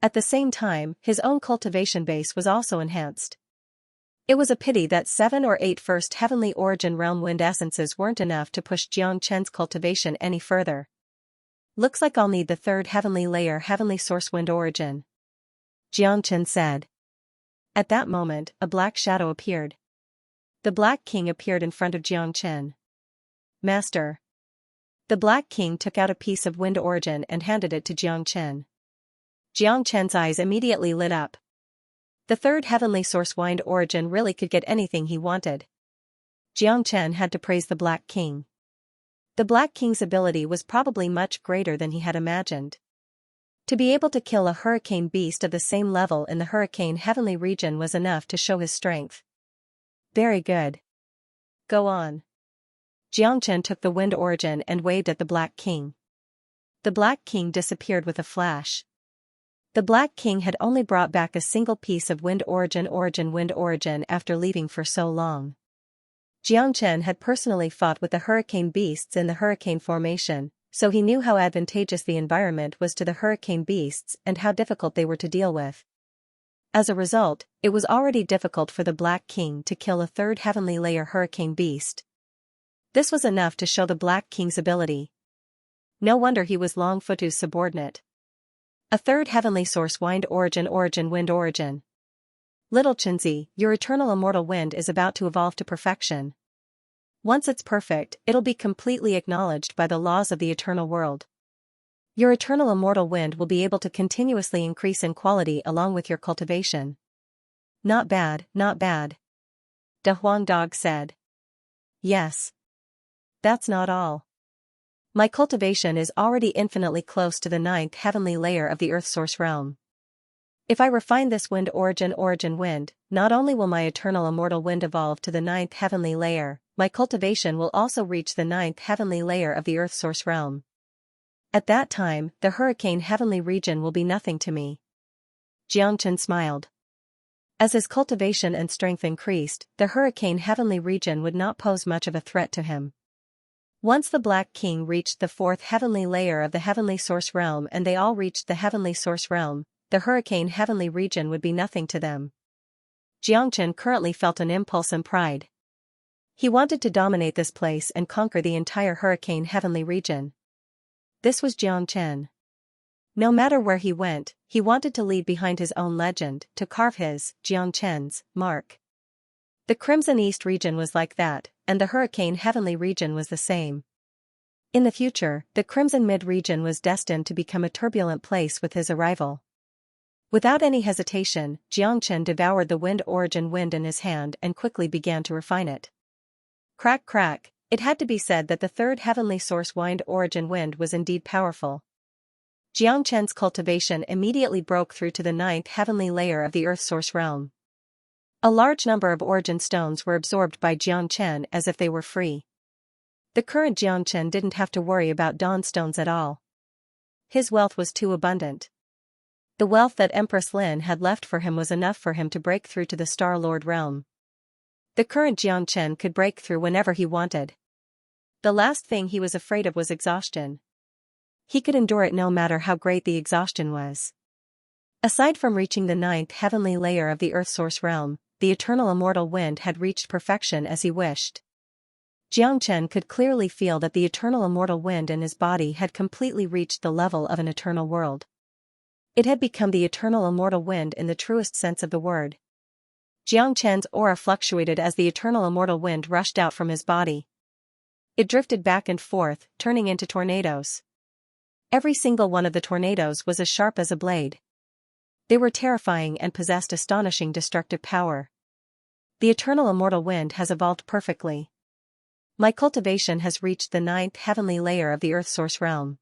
At the same time, his own cultivation base was also enhanced. It was a pity that 7 or 8 first heavenly origin realm wind essences weren't enough to push Jiang Chen's cultivation any further. Looks like I'll need the 3rd heavenly layer heavenly source wind origin. Jiang Chen said. At that moment, a black shadow appeared. The Black King appeared in front of Jiang Chen. Master. The Black King took out a piece of wind origin and handed it to Jiang Chen. Jiang Chen's eyes immediately lit up. The 3rd heavenly source wind origin really could get anything he wanted. Jiang Chen had to praise the Black King. The Black King's ability was probably much greater than he had imagined. To be able to kill a hurricane beast of the same level in the Hurricane Heavenly region was enough to show his strength. Very good. Go on. Jiang Chen took the wind origin and waved at the Black King. The Black King disappeared with a flash. The Black King had only brought back a single piece of wind origin after leaving for so long. Jiang Chen had personally fought with the hurricane beasts in the hurricane formation, so he knew how advantageous the environment was to the hurricane beasts and how difficult they were to deal with. As a result, it was already difficult for the Black King to kill a 3rd heavenly layer hurricane beast. This was enough to show the Black King's ability. No wonder he was Long Futu's subordinate. A 3rd heavenly source wind origin wind origin. Little Xianxia, your eternal immortal wind is about to evolve to perfection. Once it's perfect, it'll be completely acknowledged by the laws of the eternal world. Your eternal immortal wind will be able to continuously increase in quality along with your cultivation. Not bad, not bad. De Huang Dog said. Yes. That's not all. My cultivation is already infinitely close to the 9th heavenly layer of the Earth Source realm. If I refine this wind origin wind, not only will my eternal immortal wind evolve to the 9th heavenly layer, my cultivation will also reach the 9th heavenly layer of the Earth Source realm. At that time, the hurricane heavenly region will be nothing to me. Xianxia smiled. As his cultivation and strength increased, the hurricane heavenly region would not pose much of a threat to him. Once the Black King reached the 4th heavenly layer of the heavenly source realm and they all reached the heavenly source realm, the hurricane heavenly region would be nothing to them. Xianxia currently felt an impulse and pride. He wanted to dominate this place and conquer the entire hurricane heavenly region. This was Xianxia. No matter where he went, he wanted to leave behind his own legend, to carve his, Xianxia's, mark. The Crimson East region was like that, and the hurricane heavenly region was the same. In the future, the Crimson Mid region was destined to become a turbulent place with his arrival. Without any hesitation, Xianxia devoured the wind origin wind in his hand and quickly began to refine it. Crack crack, it had to be said that the 3rd heavenly source wind origin wind was indeed powerful. Xianxia's cultivation immediately broke through to the 9th heavenly layer of the Earth Source realm. A large number of origin stones were absorbed by Xianxia as if they were free. The current Xianxia didn't have to worry about dawn stones at all. His wealth was too abundant. The wealth that Empress Lin had left for him was enough for him to break through to the Star Lord realm. The current Xianxia could break through whenever he wanted. The last thing he was afraid of was exhaustion. He could endure it no matter how great the exhaustion was. Aside from reaching the 9th heavenly layer of the Earth Source realm, the eternal immortal wind had reached perfection as he wished. Xianxia could clearly feel that the eternal immortal wind in his body had completely reached the level of an eternal world. It had become the eternal immortal wind in the truest sense of the word. Xianxia's aura fluctuated as the eternal immortal wind rushed out from his body. It drifted back and forth, turning into tornadoes. Every single one of the tornadoes was as sharp as a blade. They were terrifying and possessed astonishing destructive power. The eternal immortal wind has evolved perfectly. My cultivation has reached the 9th heavenly layer of the Earth Source realm.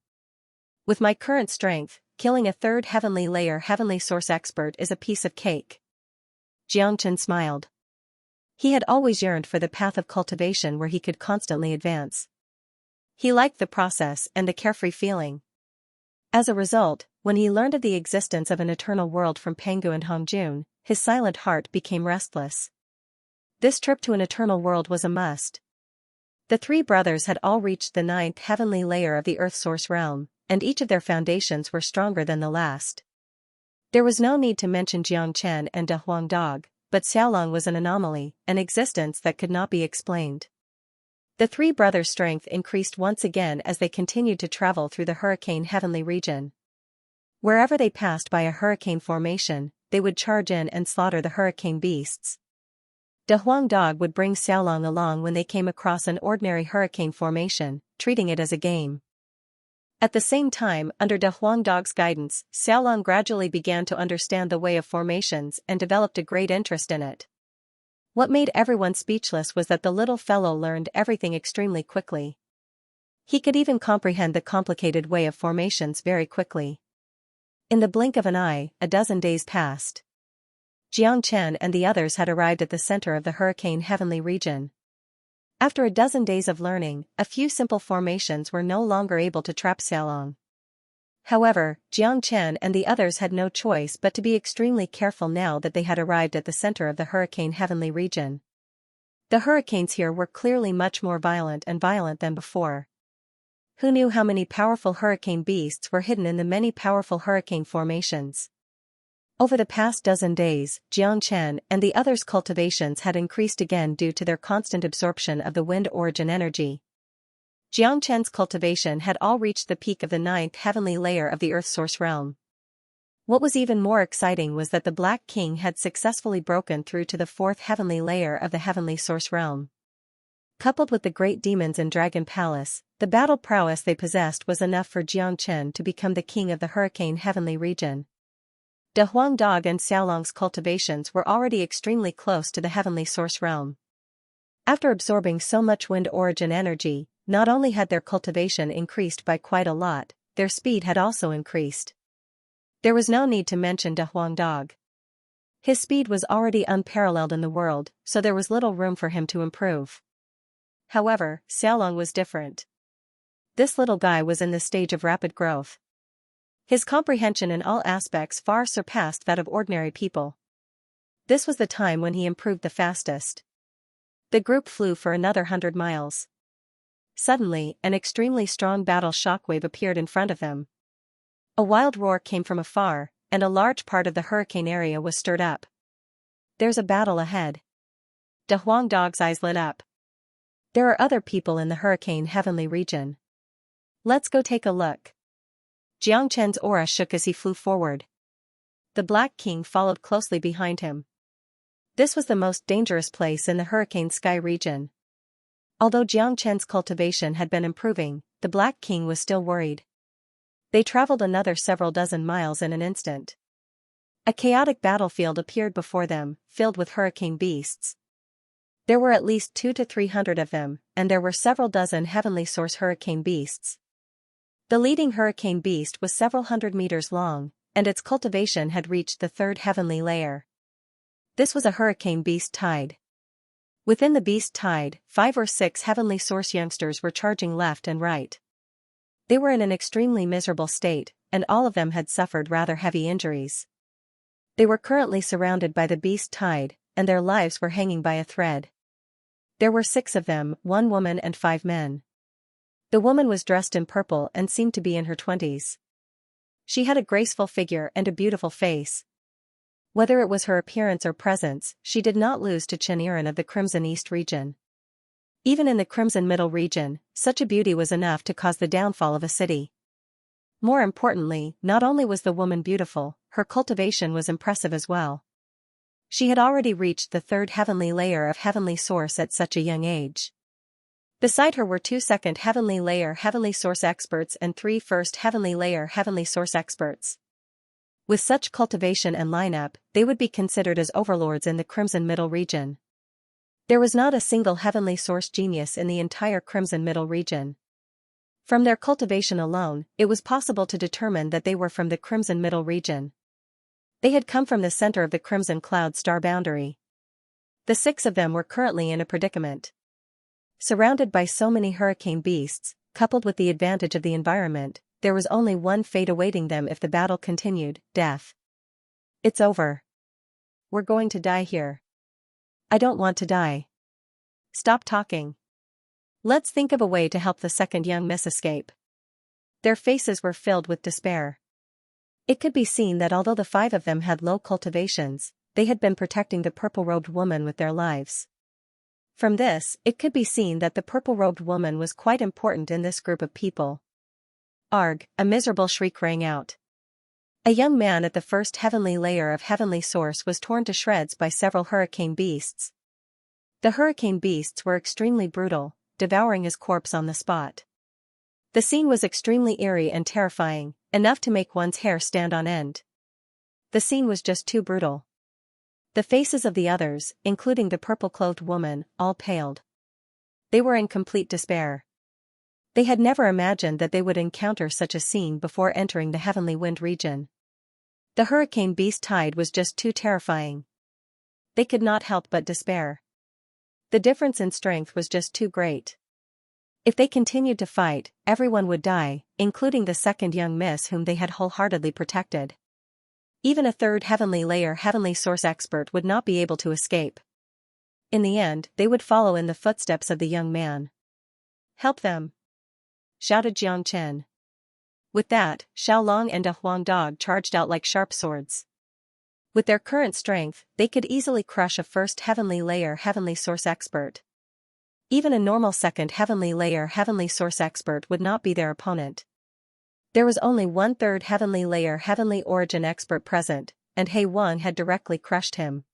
With my current strength, killing a 3rd heavenly layer heavenly source expert is a piece of cake. Xianxia smiled. He had always yearned for the path of cultivation where he could constantly advance. He liked the process and the carefree feeling. As a result, when he learned of the existence of an eternal world from Pangu and Hongjun, his silent heart became restless. This trip to an eternal world was a must. The 3 brothers had all reached the 9th heavenly layer of the Earth Source realm, and each of their foundations were stronger than the last. There was no need to mention Xianxia and De Huang Dog, but Xiaolong was an anomaly, an existence that could not be explained. The 3 brothers' strength increased once again as they continued to travel through the hurricane heavenly region. Wherever they passed by a hurricane formation, they would charge in and slaughter the hurricane beasts. De Huang Dog would bring Xiaolong along when they came across an ordinary hurricane formation, treating it as a game. At the same time, under De Huang Dog's guidance, Xiaolong gradually began to understand the way of formations and developed a great interest in it. What made everyone speechless was that the little fellow learned everything extremely quickly. He could even comprehend the complicated way of formations very quickly. In the blink of an eye, a dozen days passed. Xianxia and the others had arrived at the center of the hurricane heavenly region. After a dozen days of learning, a few simple formations were no longer able to trap Xiaolong. However, Xianxia and the others had no choice but to be extremely careful now that they had arrived at the center of the hurricane heavenly region. The hurricanes here were clearly much more violent than before. Who knew how many powerful hurricane beasts were hidden in the many powerful hurricane formations? Over the past dozen days, Xianxia and the others' cultivations had increased again due to their constant absorption of the wind origin energy. Xianxia's cultivation had all reached the peak of the 9th heavenly layer of the Earth Source realm. What was even more exciting was that the Black King had successfully broken through to the fourth heavenly layer of the heavenly source realm. Coupled with the great demons in Dragon Palace, the battle prowess they possessed was enough for Xianxia to become the king of the Hurricane Heavenly region. De Huang Dog and Xiaolong's cultivations were already extremely close to the heavenly source realm. After absorbing so much wind origin energy, not only had their cultivation increased by quite a lot, their speed had also increased. There was no need to mention De Huang Dog. His speed was already unparalleled in the world, so there was little room for him to improve. However, Xiaolong was different. This little guy was in the stage of rapid growth. His comprehension in all aspects far surpassed that of ordinary people. This was the time when he improved the fastest. The group flew for another 100 miles. Suddenly, an extremely strong battle shockwave appeared in front of them. A wild roar came from afar, and a large part of the hurricane area was stirred up. There's a battle ahead. De Huang Dog's eyes lit up. There are other people in the Hurricane Heavenly region. Let's go take a look. Jiangchen's aura shook as he flew forward. The Black King followed closely behind him. This was the most dangerous place in the Hurricane Sky region. Although Jiangchen's cultivation had been improving, the Black King was still worried. They traveled another several dozen miles in an instant. A chaotic battlefield appeared before them, filled with hurricane beasts. There were at least 200 to 300 of them, and there were several dozen heavenly source hurricane beasts. The leading hurricane beast was several hundred meters long, and its cultivation had reached the third heavenly layer. This was a hurricane beast tide. Within the beast tide, 5 or 6 heavenly source youngsters were charging left and right. They were in an extremely miserable state, and all of them had suffered rather heavy injuries. They were currently surrounded by the beast tide, and their lives were hanging by a thread. There were 6 of them, 1 woman and 5 men. The woman was dressed in purple and seemed to be in her 20s. She had a graceful figure and a beautiful face. Whether it was her appearance or presence, she did not lose to Chen Yiren of the Crimson East region. Even in the Crimson Middle region, such a beauty was enough to cause the downfall of a city. More importantly, not only was the woman beautiful, her cultivation was impressive as well. She had already reached the third heavenly layer of heavenly source at such a young age. Beside her were 2 second heavenly layer heavenly source experts and 3 first heavenly layer heavenly source experts. With such cultivation and lineup, they would be considered as overlords in the Crimson Middle region. There was not a single heavenly source genius in the entire Crimson Middle region. From their cultivation alone, it was possible to determine that they were from the Crimson Middle region. They had come from the center of the Crimson Cloud star boundary. The 6 of them were currently in a predicament. Surrounded by so many hurricane beasts, coupled with the advantage of the environment, there was only one fate awaiting them if the battle continued: death. It's over. We're going to die here. I don't want to die. Stop talking. Let's think of a way to help the second young miss escape. Their faces were filled with despair. It could be seen that although the 5 of them had low cultivations, they had been protecting the purple-robed woman with their lives. From this, it could be seen that the purple-robed woman was quite important in this group of people. Arg! A miserable shriek rang out. A young man at the first heavenly layer of heavenly source was torn to shreds by several hurricane beasts. The hurricane beasts were extremely brutal, devouring his corpse on the spot. The scene was extremely eerie and terrifying, enough to make one's hair stand on end. The scene was just too brutal. The faces of the others, including the purple-clothed woman, all paled. They were in complete despair. They had never imagined that they would encounter such a scene before entering the heavenly wind region. The hurricane beast tide was just too terrifying. They could not help but despair. The difference in strength was just too great. If they continued to fight, everyone would die, including the second young miss whom they had wholeheartedly protected. Even a third heavenly layer heavenly source expert would not be able to escape. In the end, they would follow in the footsteps of the young man. Help them! Shouted Jiang Chen. With that, Xiaolong and a Huang Dog charged out like sharp swords. With their current strength, they could easily crush a first heavenly layer heavenly source expert. Even a normal second heavenly layer heavenly source expert would not be their opponent. There was only 1/3 heavenly layer heavenly origin expert present, and He Wang had directly crushed him.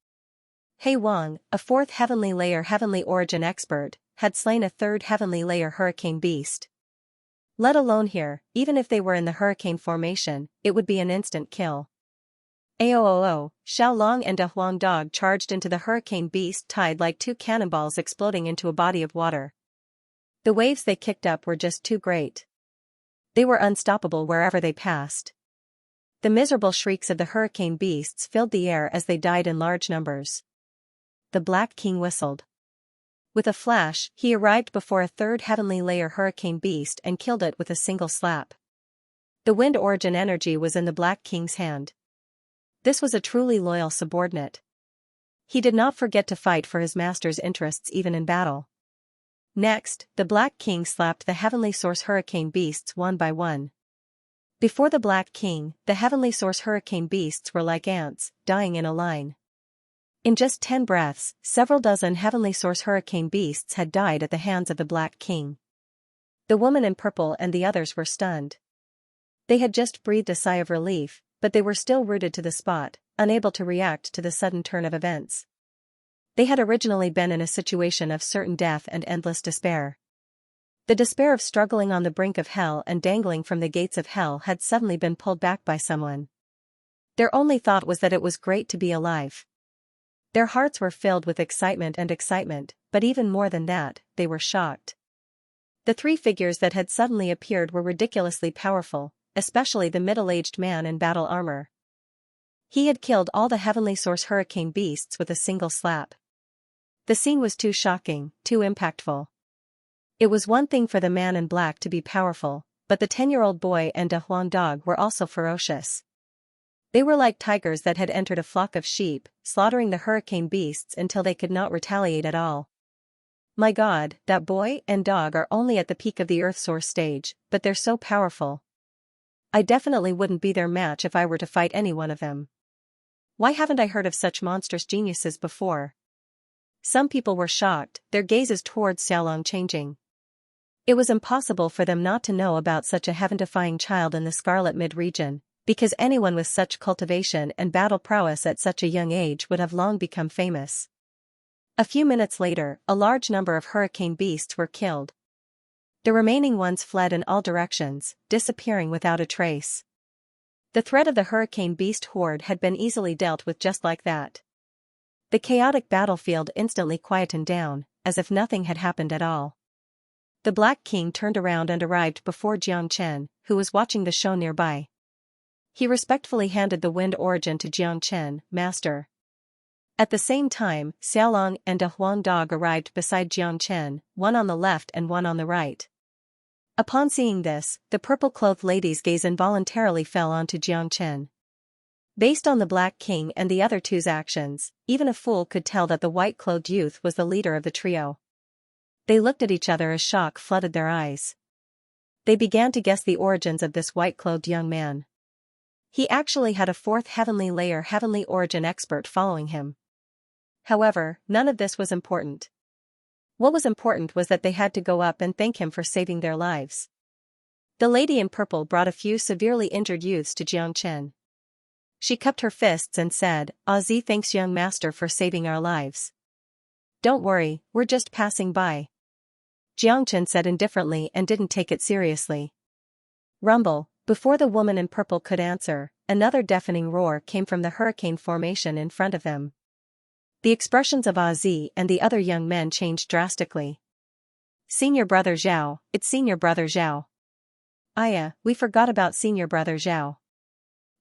He Wang, a 4th heavenly layer heavenly origin expert, had slain a 3rd heavenly layer hurricane beast. Let alone here, even if they were in the hurricane formation, it would be an instant kill. Aoo, Xiao Long and a Huang dog charged into the hurricane beast tied like 2 cannonballs exploding into a body of water. The waves they kicked up were just too great. They were unstoppable wherever they passed. The miserable shrieks of the hurricane beasts filled the air as they died in large numbers. The Black King whistled. With a flash, he arrived before a 3rd heavenly layer hurricane beast and killed it with a single slap. The wind origin energy was in the Black King's hand. This was a truly loyal subordinate. He did not forget to fight for his master's interests even in battle. Next, the Black King slapped the heavenly source hurricane beasts one by one. Before the Black King, the heavenly source hurricane beasts were like ants, dying in a line. In just 10 breaths, several dozen heavenly source hurricane beasts had died at the hands of the Black King. The woman in purple and the others were stunned. They had just breathed a sigh of relief, but they were still rooted to the spot, unable to react to the sudden turn of events. They had originally been in a situation of certain death and endless despair. The despair of struggling on the brink of hell and dangling from the gates of hell had suddenly been pulled back by someone. Their only thought was that it was great to be alive. Their hearts were filled with excitement, but even more than that, they were shocked. The 3 figures that had suddenly appeared were ridiculously powerful, especially the middle-aged man in battle armor. He had killed all the heavenly source hurricane beasts with a single slap. The scene was too shocking, too impactful. It was one thing for the man in black to be powerful, but the 10-year-old boy and a Huang dog were also ferocious. They were like tigers that had entered a flock of sheep, slaughtering the hurricane beasts until they could not retaliate at all. My God, that boy and dog are only at the peak of the Earth Source stage, but they're so powerful. I definitely wouldn't be their match if I were to fight any one of them. Why haven't I heard of such monstrous geniuses before? Some people were shocked, their gazes towards Xiaolong changing. It was impossible for them not to know about such a heaven-defying child in the Scarlet Mid-region, because anyone with such cultivation and battle prowess at such a young age would have long become famous. A few minutes later, a large number of hurricane beasts were killed. The remaining ones fled in all directions, disappearing without a trace. The threat of the hurricane beast horde had been easily dealt with just like that. The chaotic battlefield instantly quietened down, as if nothing had happened at all. The Black King turned around and arrived before Jiang Chen, who was watching the show nearby. He respectfully handed the wind origin to Jiang Chen, Master. At the same time, Xiaolong and a Huang dog arrived beside Jiang Chen, one on the left and one on the right. Upon seeing this, the purple-clothed lady's gaze involuntarily fell onto Jiang Chen. Based on the Black King and the other two's actions, even a fool could tell that the white-clothed youth was the leader of the trio. They looked at each other as shock flooded their eyes. They began to guess the origins of this white-clothed young man. He actually had a 4th heavenly layer heavenly origin expert following him. However, none of this was important. What was important was that they had to go up and thank him for saving their lives. The lady in purple brought a few severely injured youths to Jiang Chen. She cupped her fists and said, "Ozzy thanks young master for saving our lives. Don't worry, we're just passing by." Jiang Chen said indifferently and didn't take it seriously. Rumble, before the woman in purple could answer, another deafening roar came from the hurricane formation in front of them. The expressions of Ozzy and the other young men changed drastically. "Senior brother Zhao, it's senior brother Zhao. Aya, we forgot about senior brother Zhao."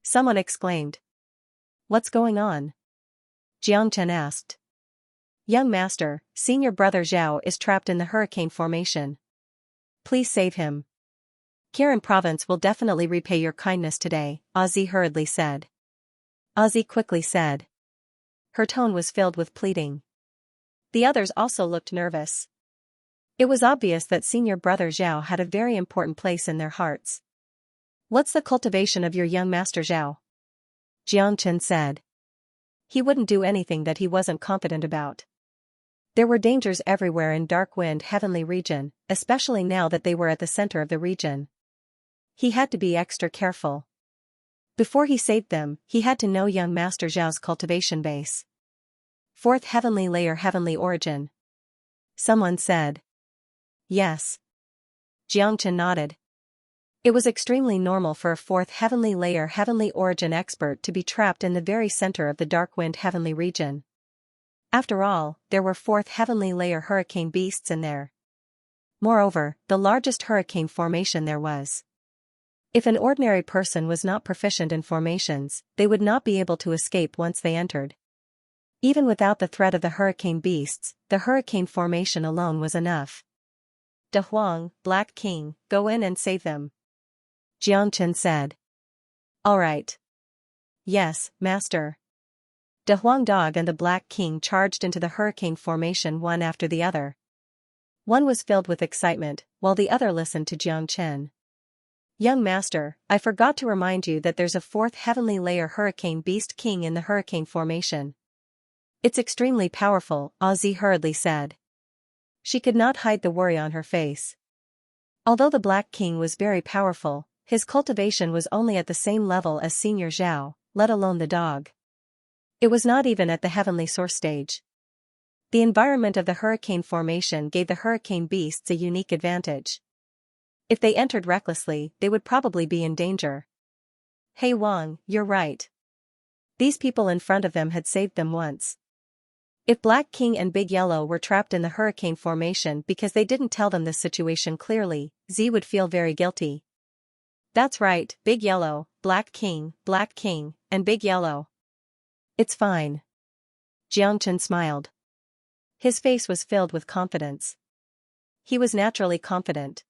Someone exclaimed. "What's going on?" Jiang Chen asked. "Young master, senior brother Zhao is trapped in the hurricane formation. Please save him. Kirin province will definitely repay your kindness today," Ozzy hurriedly said. Ozzy quickly said. Her tone was filled with pleading. The others also looked nervous. It was obvious that senior brother Zhao had a very important place in their hearts. "What's the cultivation of your young master Zhao?" Jiang Chen said. "He wouldn't do anything that he wasn't confident about." There were dangers everywhere in Dark Wind Heavenly region, especially now that they were at the center of the region. He had to be extra careful. Before he saved them, he had to know young Master Zhao's cultivation base. Fourth heavenly layer, heavenly origin. Someone said. Yes. Xianxia nodded. It was extremely normal for a fourth heavenly layer, heavenly origin expert to be trapped in the very center of the dark wind heavenly region. After all, there were fourth heavenly layer hurricane beasts in there. Moreover, the largest hurricane formation there was. If an ordinary person was not proficient in formations, they would not be able to escape once they entered. Even without the threat of the hurricane beasts, the hurricane formation alone was enough. De Huang, Black King, go in and save them. Jiangchen said. All right. Yes, Master. De Huang Dog and the Black King charged into the hurricane formation one after the other. One was filled with excitement, while the other listened to Jiangchen. Young Master, I forgot to remind you that there's a fourth heavenly layer hurricane beast king in the hurricane formation. It's extremely powerful, Ozzy hurriedly said. She could not hide the worry on her face. Although the Black King was very powerful, his cultivation was only at the same level as Senior Zhao, let alone the dog. It was not even at the heavenly source stage. The environment of the hurricane formation gave the hurricane beasts a unique advantage. If they entered recklessly, they would probably be in danger. Hey Wang, you're right. These people in front of them had saved them once. If Black King and Big Yellow were trapped in the hurricane formation because they didn't tell them this situation clearly, Z would feel very guilty. That's right, Big Yellow, Black King, and Big Yellow. It's fine. Jiangchen smiled. His face was filled with confidence. He was naturally confident.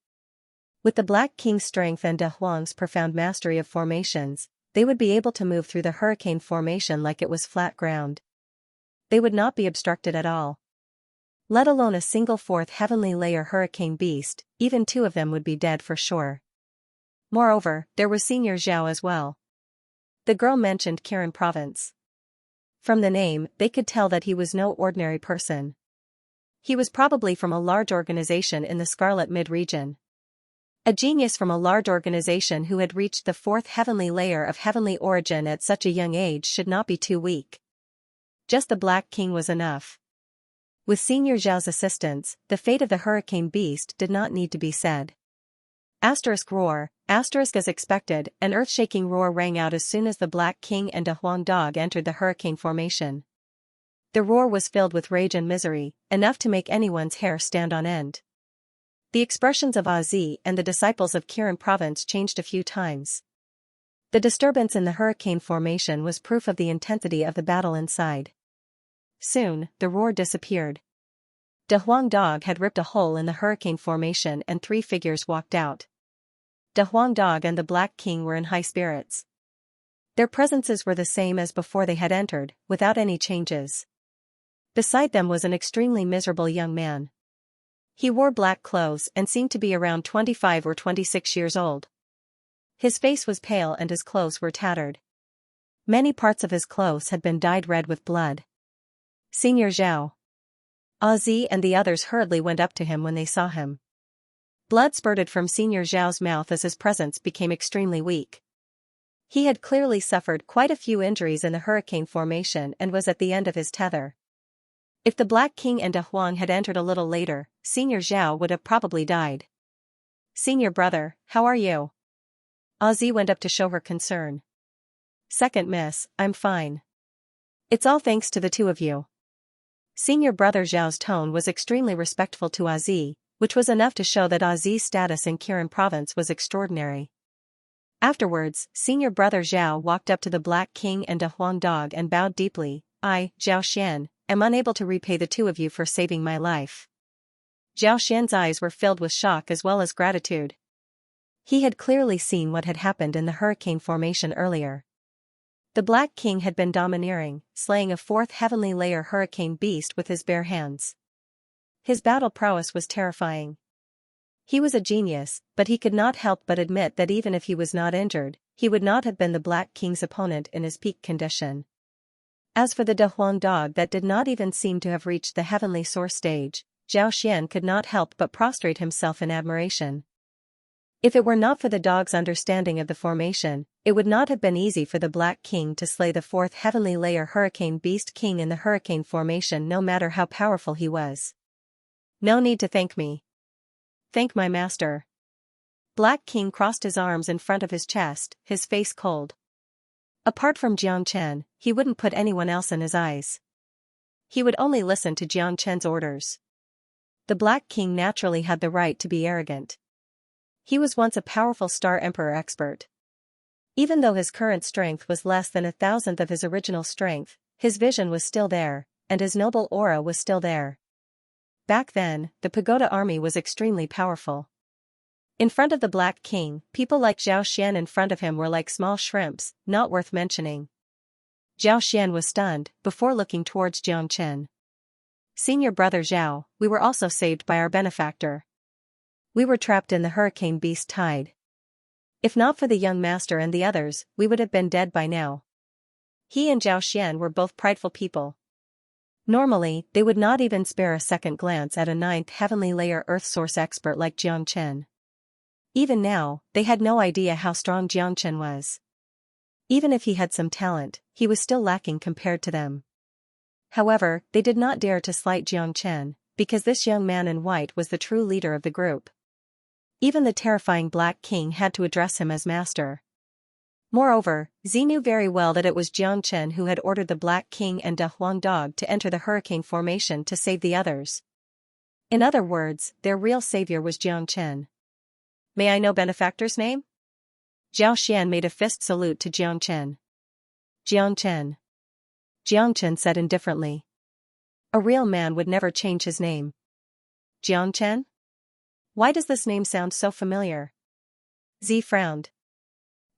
With the Black King's strength and De Huang's profound mastery of formations, they would be able to move through the hurricane formation like it was flat ground. They would not be obstructed at all. Let alone a single fourth heavenly layer hurricane beast, even two of them would be dead for sure. Moreover, there was Senior Zhao as well. The girl mentioned Kirin Province. From the name, they could tell that he was no ordinary person. He was probably from a large organization in the Scarlet Mid-region. A genius from a large organization who had reached the fourth heavenly layer of heavenly origin at such a young age should not be too weak. Just the Black King was enough. With Senior Zhao's assistance, the fate of the hurricane beast did not need to be said. Asterisk roar, asterisk as expected, an earth-shaking roar rang out as soon as the Black King and De Huang Dog entered the hurricane formation. The roar was filled with rage and misery, enough to make anyone's hair stand on end. The expressions of Azi and the disciples of Kirin Province changed a few times. The disturbance in the hurricane formation was proof of the intensity of the battle inside. Soon, the roar disappeared. De Huang Dog had ripped a hole in the hurricane formation and three figures walked out. De Huang Dog and the Black King were in high spirits. Their presences were the same as before they had entered, without any changes. Beside them was an extremely miserable young man. He wore black clothes and seemed to be around 25 or 26 years old. His face was pale and his clothes were tattered. Many parts of his clothes had been dyed red with blood. Senior Zhao. Azi and the others hurriedly went up to him when they saw him. Blood spurted from Senior Zhao's mouth as his presence became extremely weak. He had clearly suffered quite a few injuries in the hurricane formation and was at the end of his tether. If the Black King and De Huang had entered a little later, Senior Zhao would have probably died. Senior brother, how are you? Azi went up to show her concern. Second miss, I'm fine. It's all thanks to the two of you. Senior brother Zhao's tone was extremely respectful to Azi, which was enough to show that Azi's status in Kirin Province was extraordinary. Afterwards, Senior brother Zhao walked up to the Black King and De Huang Dog and bowed deeply. I, Zhao Xian, am unable to repay the two of you for saving my life. Zhao Xian's eyes were filled with shock as well as gratitude. He had clearly seen what had happened in the hurricane formation earlier. The Black King had been domineering, slaying a fourth heavenly layer hurricane beast with his bare hands. His battle prowess was terrifying. He was a genius, but he could not help but admit that even if he was not injured, he would not have been the Black King's opponent in his peak condition. As for the De Huang Dog that did not even seem to have reached the heavenly source stage, Zhao Xian could not help but prostrate himself in admiration. If it were not for the dog's understanding of the formation, it would not have been easy for the Black King to slay the fourth heavenly layer hurricane beast king in the hurricane formation, no matter how powerful he was. No need to thank me. Thank my master. Black King crossed his arms in front of his chest, his face cold. Apart from Xianxia, he wouldn't put anyone else in his eyes. He would only listen to Xianxia's orders. The Black King naturally had the right to be arrogant. He was once a powerful Star Emperor expert. Even though his current strength was less than 1,000th of his original strength, his vision was still there, and his noble aura was still there. Back then, the Pagoda army was extremely powerful. In front of the Black King, people like Zhao Xian in front of him were like small shrimps, not worth mentioning. Zhao Xian was stunned, before looking towards Xianxia. Senior brother Zhao, we were also saved by our benefactor. We were trapped in the hurricane beast tide. If not for the young master and the others, we would have been dead by now. He and Zhao Xian were both prideful people. Normally, they would not even spare a second glance at a ninth heavenly layer earth source expert like Xianxia. Even now, they had no idea how strong Xianxia was. Even if he had some talent, he was still lacking compared to them. However, they did not dare to slight Xianxia, because this young man in white was the true leader of the group. Even the terrifying Black King had to address him as master. Moreover, Zi knew very well that it was Xianxia who had ordered the Black King and De Huang Dog to enter the hurricane formation to save the others. In other words, their real savior was Xianxia. May I know benefactor's name? Zhao Xian made a fist salute to Xianxia. Xianxia. Xianxia said indifferently. A real man would never change his name. Xianxia? Why does this name sound so familiar? Zi frowned.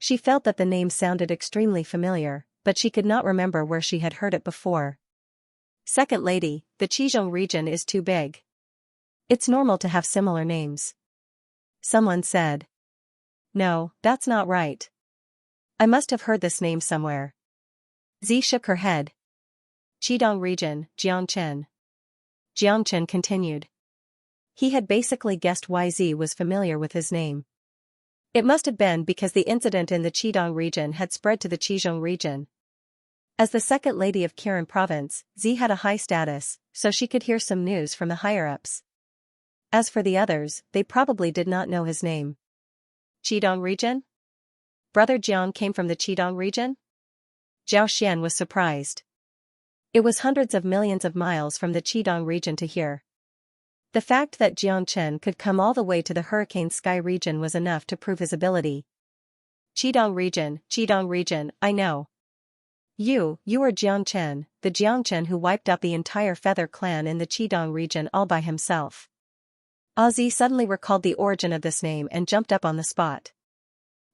She felt that the name sounded extremely familiar, but she could not remember where she had heard it before. Second lady, the Qizhong region is too big. It's normal to have similar names. Someone said. No, that's not right. I must have heard this name somewhere. Zi shook her head. Qidong region, Jiangchen. Jiangchen continued. He had basically guessed why Zi was familiar with his name. It must have been because the incident in the Qidong region had spread to the Qizhong region. As the second lady of Kirin province, Zi had a high status, so she could hear some news from the higher-ups. As for the others, they probably did not know his name. Qidong region? Brother Jiang came from the Qidong region? Zhao Xian was surprised. It was hundreds of millions of miles from the Qidong region to here. The fact that Xianxia could come all the way to the Hurricane Sky region was enough to prove his ability. Qidong region, I know. You are Xianxia, the Xianxia who wiped out the entire Feather clan in the Qidong region all by himself. Zi suddenly recalled the origin of this name and jumped up on the spot.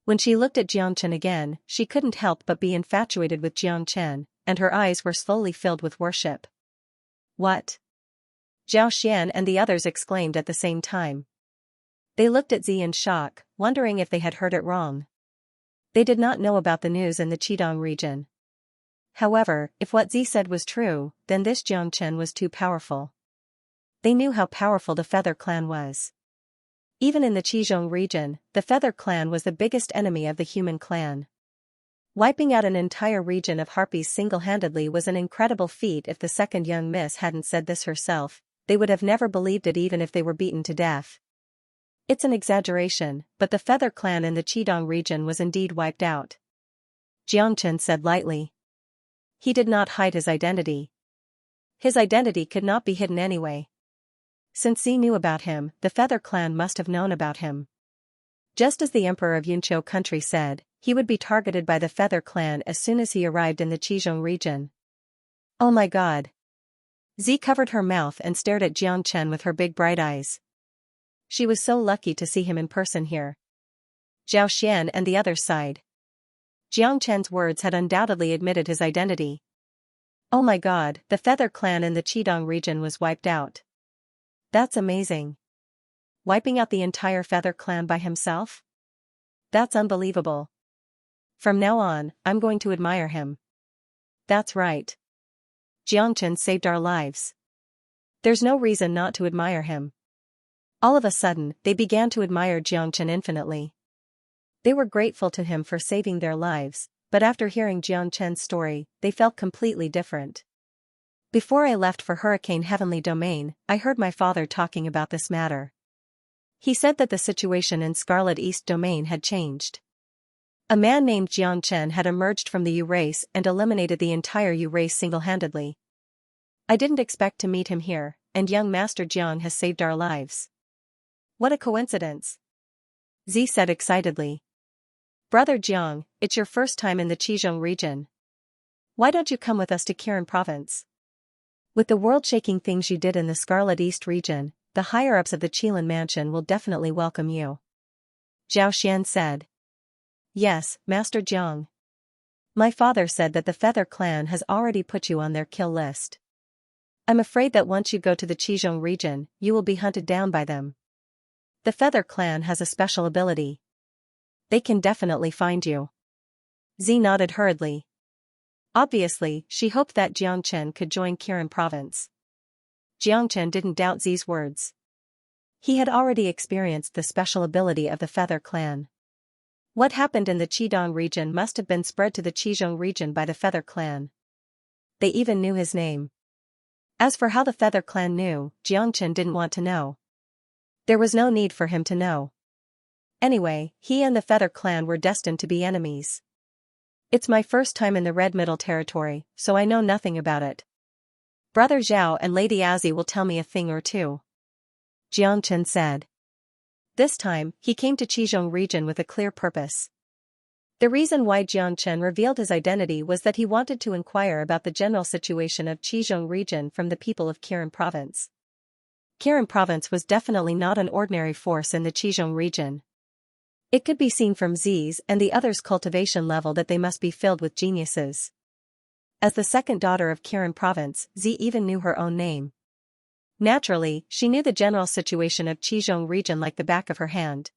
When she looked at Xianxia again, she couldn't help but be infatuated with Xianxia, and her eyes were slowly filled with worship. What? Zhao Xian and the others exclaimed at the same time. They looked at Zi in shock, wondering if they had heard it wrong. They did not know about the news in the Qidong region. However, if what Zi said was true, then this Xianxia was too powerful. They knew how powerful the Feather clan was. Even in the Qizhong region, the Feather clan was the biggest enemy of the human clan. Wiping out an entire region of harpies single-handedly was an incredible feat. If the second young miss hadn't said this herself, they would have never believed it even if they were beaten to death. It's an exaggeration, but the Feather clan in the Qidong region was indeed wiped out. Jiangchen said lightly. He did not hide his identity. His identity could not be hidden anyway. Since Zi knew about him, the Feather clan must have known about him. Just as the emperor of Yunqiu country said, he would be targeted by the Feather clan as soon as he arrived in the Qizhong region. Oh my god. Zi covered her mouth and stared at Jiangchen with her big bright eyes. She was so lucky to see him in person here. Zhao Xian and the others sighed. Jiangchen's words had undoubtedly admitted his identity. Oh my god, the Feather clan in the Qidong region was wiped out. That's amazing. Wiping out the entire Feather clan by himself? That's unbelievable. From now on, I'm going to admire him. That's right. Jiangchen saved our lives. There's no reason not to admire him. All of a sudden, they began to admire Xianxia infinitely. They were grateful to him for saving their lives, but after hearing Xianxia's story, they felt completely different. Before I left for Hurricane Heavenly Domain, I heard my father talking about this matter. He said that the situation in Scarlet East Domain had changed. A man named Xianxia had emerged from the U race and eliminated the entire U race single-handedly. I didn't expect to meet him here, and young Master Jiang has saved our lives. What a coincidence! Z said excitedly. Brother Jiang, it's your first time in the Qizhong region. Why don't you come with us to Kirin province? With the world-shaking things you did in the Scarlet East region, the higher-ups of the Qilin mansion will definitely welcome you. Zhao Xian said. Yes, Master Jiang. My father said that the Feather Clan has already put you on their kill list. I'm afraid that once you go to the Qizhong region, you will be hunted down by them. The Feather Clan has a special ability. They can definitely find you. Z nodded hurriedly. Obviously, she hoped that Jiangchen could join Kirin province. Jiangchen didn't doubt Z's words. He had already experienced the special ability of the Feather Clan. What happened in the Qidong region must have been spread to the Qizhong region by the Feather Clan. They even knew his name. As for how the Feather Clan knew, Jiangchen didn't want to know. There was no need for him to know. Anyway, he and the Feather Clan were destined to be enemies. It's my first time in the Red Middle Territory, so I know nothing about it. Brother Zhao and Lady Azzi will tell me a thing or two. Jiangchen said. This time, he came to Qizhong region with a clear purpose. The reason why Jiangchen revealed his identity was that he wanted to inquire about the general situation of Qizhong region from the people of Kirin province. Kirin province was definitely not an ordinary force in the Qizhong region. It could be seen from Z's and the others' cultivation level that they must be filled with geniuses. As the second daughter of Kirin province, Z even knew her own name. Naturally, she knew the general situation of Qizhong region like the back of her hand.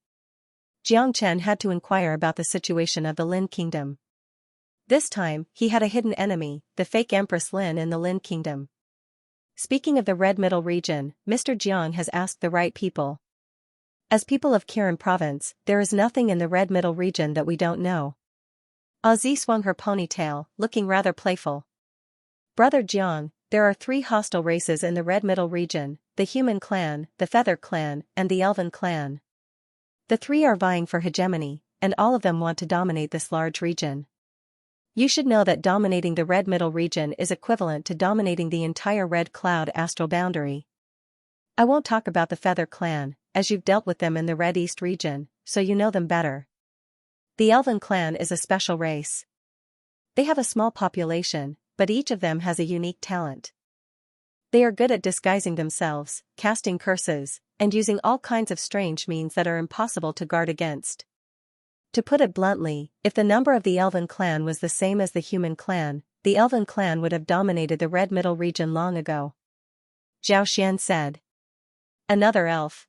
Jiangchen had to inquire about the situation of the Lin Kingdom. This time, he had a hidden enemy, the fake Empress Lin in the Lin Kingdom. Speaking of the Red Middle region, Mr. Jiang has asked the right people. As people of Kirin province, there is nothing in the Red Middle region that we don't know. Azzi swung her ponytail, looking rather playful. Brother Jiang, there are 3 hostile races in the Red Middle region, the Human Clan, the Feather Clan, and the Elven Clan. The 3 are vying for hegemony, and all of them want to dominate this large region. You should know that dominating the Red Middle region is equivalent to dominating the entire Red Cloud astral boundary. I won't talk about the Feather Clan, as you've dealt with them in the Red East region, so you know them better. The Elven Clan is a special race. They have a small population, but each of them has a unique talent. They are good at disguising themselves, casting curses, and using all kinds of strange means that are impossible to guard against. To put it bluntly, if the number of the Elven Clan was the same as the Human Clan, the Elven Clan would have dominated the Red Middle region long ago. Zhao Xian said. Another elf.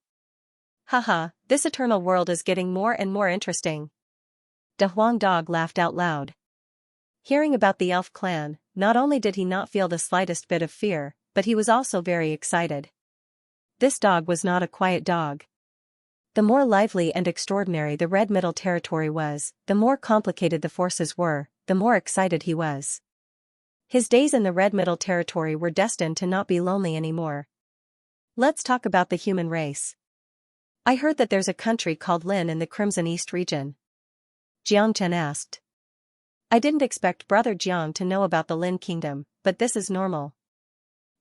Haha, this eternal world is getting more and more interesting. De Huang Dog laughed out loud. Hearing about the elf clan, not only did he not feel the slightest bit of fear, but he was also very excited. This dog was not a quiet dog. The more lively and extraordinary the Red Middle Territory was, the more complicated the forces were, the more excited he was. His days in the Red Middle Territory were destined to not be lonely anymore. Let's talk about the human race. I heard that there's a country called Lin in the Crimson East region. Jiangchen asked. I didn't expect Brother Jiang to know about the Lin Kingdom, but this is normal.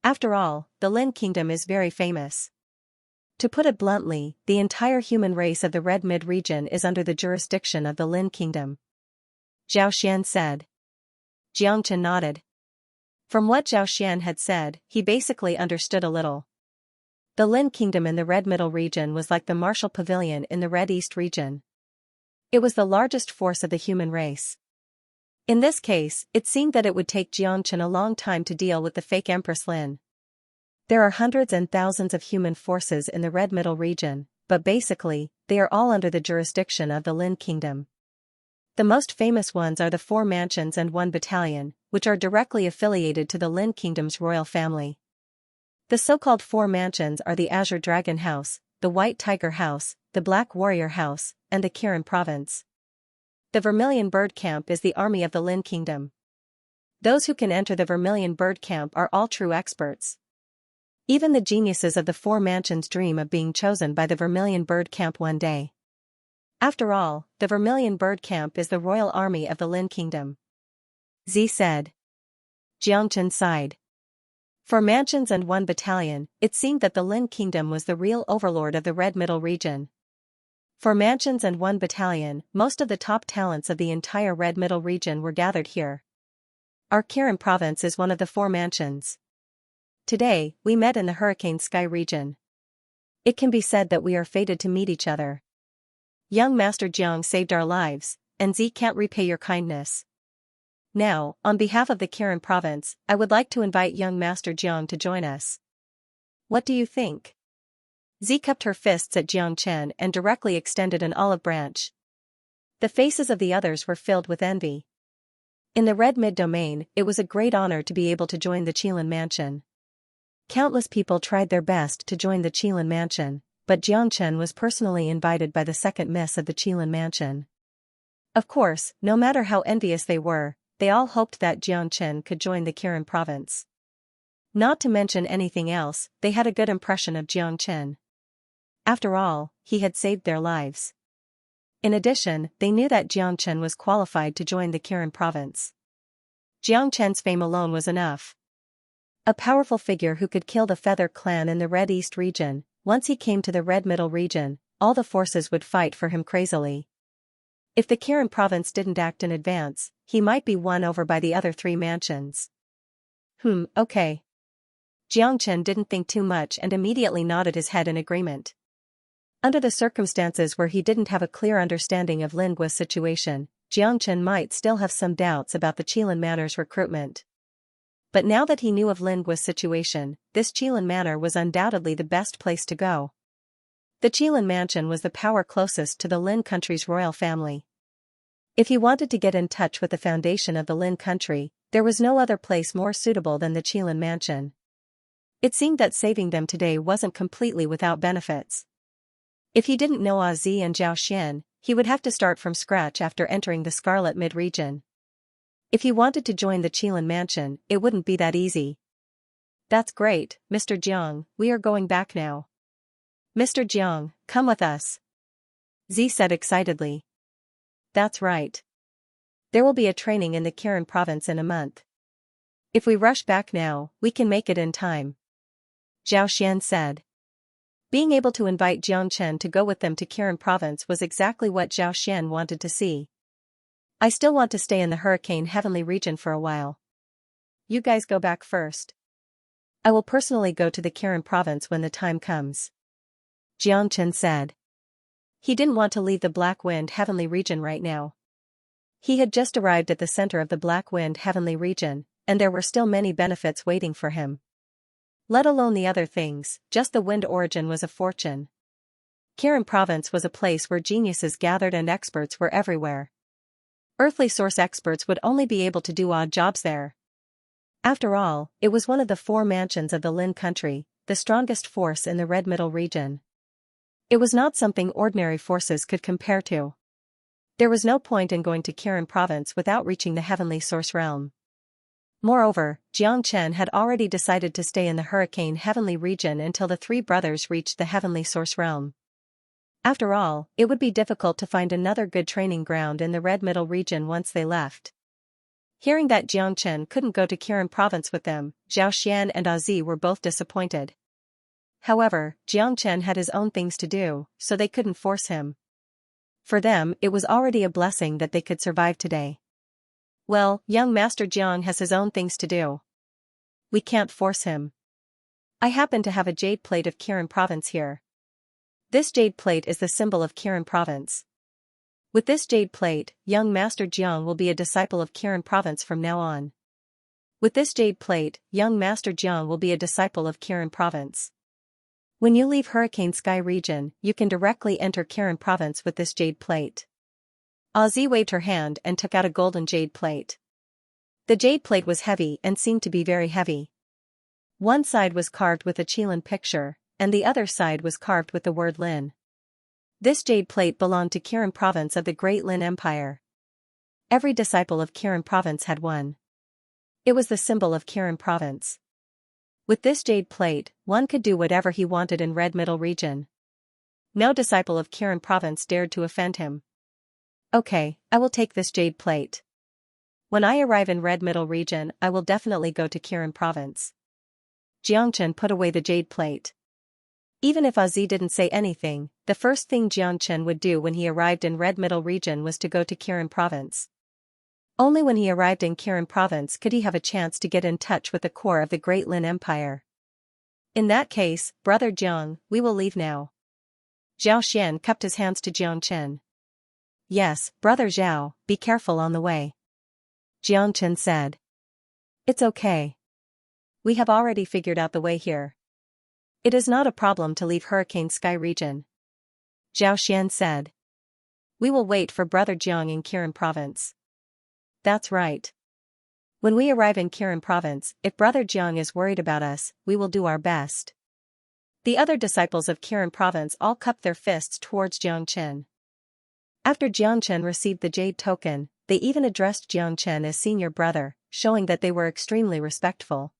After all, the Lin Kingdom is very famous. To put it bluntly, the entire human race of the Red Mid region is under the jurisdiction of the Lin Kingdom. Zhao Xian said. Jiangchen nodded. From what Zhao Xian had said, he basically understood a little. The Lin Kingdom in the Red Middle region was like the Martial Pavilion in the Red East region. It was the largest force of the human race. In this case, it seemed that it would take Jiangchen a long time to deal with the fake Empress Lin. There are hundreds and thousands of human forces in the Red Middle region, but basically, they are all under the jurisdiction of the Lin Kingdom. The most famous ones are the 4 mansions and 1 battalion, which are directly affiliated to the Lin Kingdom's royal family. The so-called 4 mansions are the Azure Dragon House, the White Tiger House, the Black Warrior House, and the Kirin Province. The Vermilion Bird Camp is the army of the Lin Kingdom. Those who can enter the Vermilion Bird Camp are all true experts. Even the geniuses of the Four Mansions dream of being chosen by the Vermilion Bird Camp one day. After all, the Vermilion Bird Camp is the royal army of the Lin Kingdom. Z said. Xianxia sighed. 4 mansions and 1 battalion, it seemed that the Lin Kingdom was the real overlord of the Red Middle region. 4 mansions and 1 battalion, most of the top talents of the entire Red Middle region were gathered here. Our Kirin province is one of the 4 mansions. Today, we met in the Hurricane Sky region. It can be said that we are fated to meet each other. Young Master Jiang saved our lives, and Z can't repay your kindness. Now, on behalf of the Kirin province, I would like to invite young Master Jiang to join us. What do you think? Z cupped her fists at Jiang Chen and directly extended an olive branch. The faces of the others were filled with envy. In the Red Mid domain, it was a great honor to be able to join the Qilin Mansion. Countless people tried their best to join the Qilin Mansion, but Jiang Chen was personally invited by the second miss of the Qilin Mansion. Of course, no matter how envious they were, they all hoped that Jiang Chen could join the Kirin province. Not to mention anything else, they had a good impression of Jiang Chen. After all, he had saved their lives. In addition, they knew that Jiang Chen was qualified to join the Kirin province. Jiang Chen's fame alone was enough. A powerful figure who could kill the Feather clan in the Red East region. Once he came to the Red Middle region, all the forces would fight for him crazily. If the Kirin province didn't act in advance, he might be won over by the other 3 mansions. Okay. Jiang Chen didn't think too much and immediately nodded his head in agreement. Under the circumstances where he didn't have a clear understanding of Lin Guo's situation, Jiang Chen might still have some doubts about the Qilin Manor's recruitment. But now that he knew of Lin Guo's situation, this Qilin Manor was undoubtedly the best place to go. The Qilin Mansion was the power closest to the Lin country's royal family. If he wanted to get in touch with the foundation of the Lin country, there was no other place more suitable than the Qilin Mansion. It seemed that saving them today wasn't completely without benefits. If he didn't know Azi and Zhao Xian, he would have to start from scratch after entering the Scarlet Mid-region. If he wanted to join the Qilin Mansion, it wouldn't be that easy. That's great, Mr. Jiang, we are going back now. Mr. Jiang, come with us. Z said excitedly. That's right. There will be a training in the Kirin province in a month. If we rush back now, we can make it in time. Zhao Xian said. Being able to invite Jiang Chen to go with them to Kirin province was exactly what Zhao Xian wanted to see. I still want to stay in the Hurricane Heavenly region for a while. You guys go back first. I will personally go to the Kirin province when the time comes. Jiang Chen said. He didn't want to leave the Black Wind Heavenly region right now. He had just arrived at the center of the Black Wind Heavenly region, and there were still many benefits waiting for him. Let alone the other things, just the wind origin was a fortune. Kirin province was a place where geniuses gathered and experts were everywhere. Earthly source experts would only be able to do odd jobs there. After all, it was one of the 4 mansions of the Lin country, the strongest force in the Red Middle region. It was not something ordinary forces could compare to. There was no point in going to Kirin province without reaching the Heavenly Source realm. Moreover, Jiang Chen had already decided to stay in the Hurricane Heavenly region until the 3 brothers reached the Heavenly Source realm. After all, it would be difficult to find another good training ground in the Red Middle region once they left. Hearing that Jiang Chen couldn't go to Kirin province with them, Zhao Xian and Azi were both disappointed. However, Jiang Chen had his own things to do, so they couldn't force him. For them, it was already a blessing that they could survive today. Well, young Master Jiang has his own things to do. We can't force him. I happen to have a jade plate of Kirin province here. This jade plate is the symbol of Kirin province. With this jade plate, young Master Jiang will be a disciple of Kirin province from now on. With this jade plate, young Master Jiang will be a disciple of Kirin province. When you leave Hurricane Sky region, you can directly enter Kirin province with this jade plate. Azi waved her hand and took out a golden jade plate. The jade plate was heavy and seemed to be very heavy. One side was carved with a Qilin picture, and the other side was carved with the word Lin. This jade plate belonged to Kirin province of the Great Lin Empire. Every disciple of Kirin province had one. It was the symbol of Kirin province. With this jade plate, one could do whatever he wanted in Red Middle region. No disciple of Kirin province dared to offend him. Okay, I will take this jade plate. When I arrive in Red Middle region, I will definitely go to Kirin province. Xianxia put away the jade plate. Even if Azi didn't say anything, the first thing Xianxia would do when he arrived in Red Middle region was to go to Kirin province. Only when he arrived in Kirin province could he have a chance to get in touch with the core of the Great Lin Empire. In that case, Brother Jiang, we will leave now. Zhao Xian cupped his hands to Xianxia. Yes, Brother Zhao, be careful on the way. Xianxia said. It's okay. We have already figured out the way here. It is not a problem to leave Hurricane Sky region. Zhao Xian said. We will wait for Brother Jiang in Kirin province. That's right. When we arrive in Kirin province, if Brother Jiang is worried about us, we will do our best. The other disciples of Kirin province all cupped their fists towards Xianxia. After Xianxia received the jade token, they even addressed Xianxia as senior brother, showing that they were extremely respectful.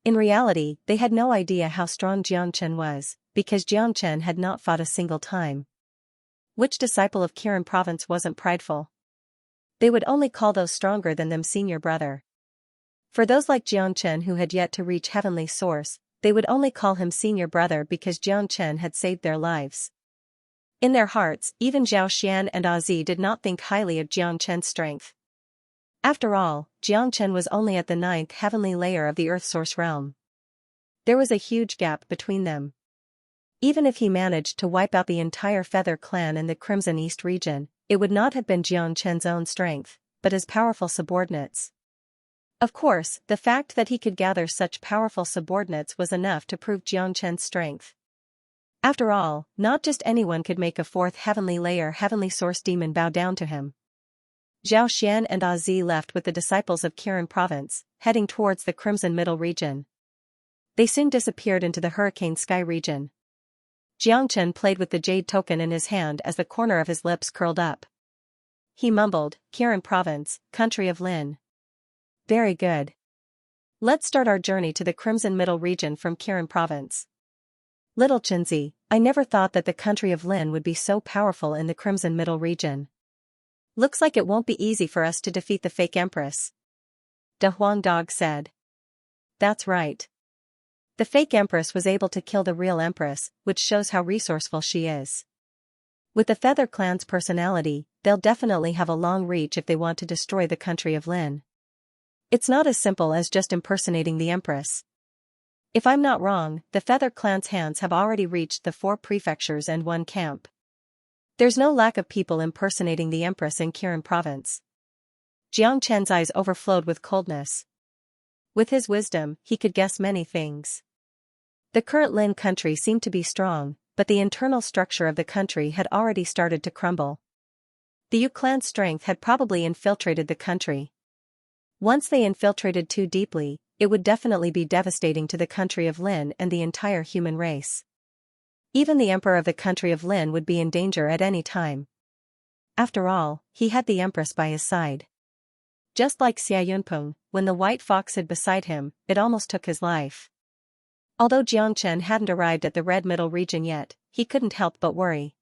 In reality, they had no idea how strong Xianxia was, because Xianxia had not fought a single time. Which disciple of Kirin province wasn't prideful? They would only call those stronger than them senior brother. For those like Xianxia who had yet to reach heavenly source, they would only call him senior brother because Xianxia had saved their lives. In their hearts, even Zhao Xian and Azi did not think highly of Xianxia's strength. After all, Xianxia was only at the 9th heavenly layer of the Earth Source realm. There was a huge gap between them. Even if he managed to wipe out the entire Feather clan in the Crimson East region, it would not have been Xianxia's own strength, but his powerful subordinates. Of course, the fact that he could gather such powerful subordinates was enough to prove Xianxia's strength. After all, not just anyone could make a 4th heavenly layer heavenly source demon bow down to him. Zhao Xian and Azi left with the disciples of Kirin province, heading towards the Crimson Middle region. They soon disappeared into the Hurricane Sky region. Xianxia played with the jade token in his hand as the corner of his lips curled up. He mumbled, Kirin province, country of Lin. Very good. Let's start our journey to the Crimson Middle region from Kirin province. Little Chinzi, I never thought that the country of Lin would be so powerful in the Crimson Middle region. Looks like it won't be easy for us to defeat the fake empress. Da Huang Dog said. That's right. The fake empress was able to kill the real empress, which shows how resourceful she is. With the Feather clan's personality, they'll definitely have a long reach if they want to destroy the country of Lin. It's not as simple as just impersonating the empress. If I'm not wrong, the Feather clan's hands have already reached the 4 prefectures and 1 camp. There's no lack of people impersonating the empress in Kirin province. Xianxia's eyes overflowed with coldness. With his wisdom, he could guess many things. The current Lin country seemed to be strong, but the internal structure of the country had already started to crumble. The Yu clan's strength had probably infiltrated the country. Once they infiltrated too deeply, it would definitely be devastating to the country of Lin and the entire human race. Even the emperor of the country of Lin would be in danger at any time. After all, he had the empress by his side. Just like Xia Yunpeng, when the white fox hid beside him, it almost took his life. Although Xianxia hadn't arrived at the Red Middle region yet, he couldn't help but worry.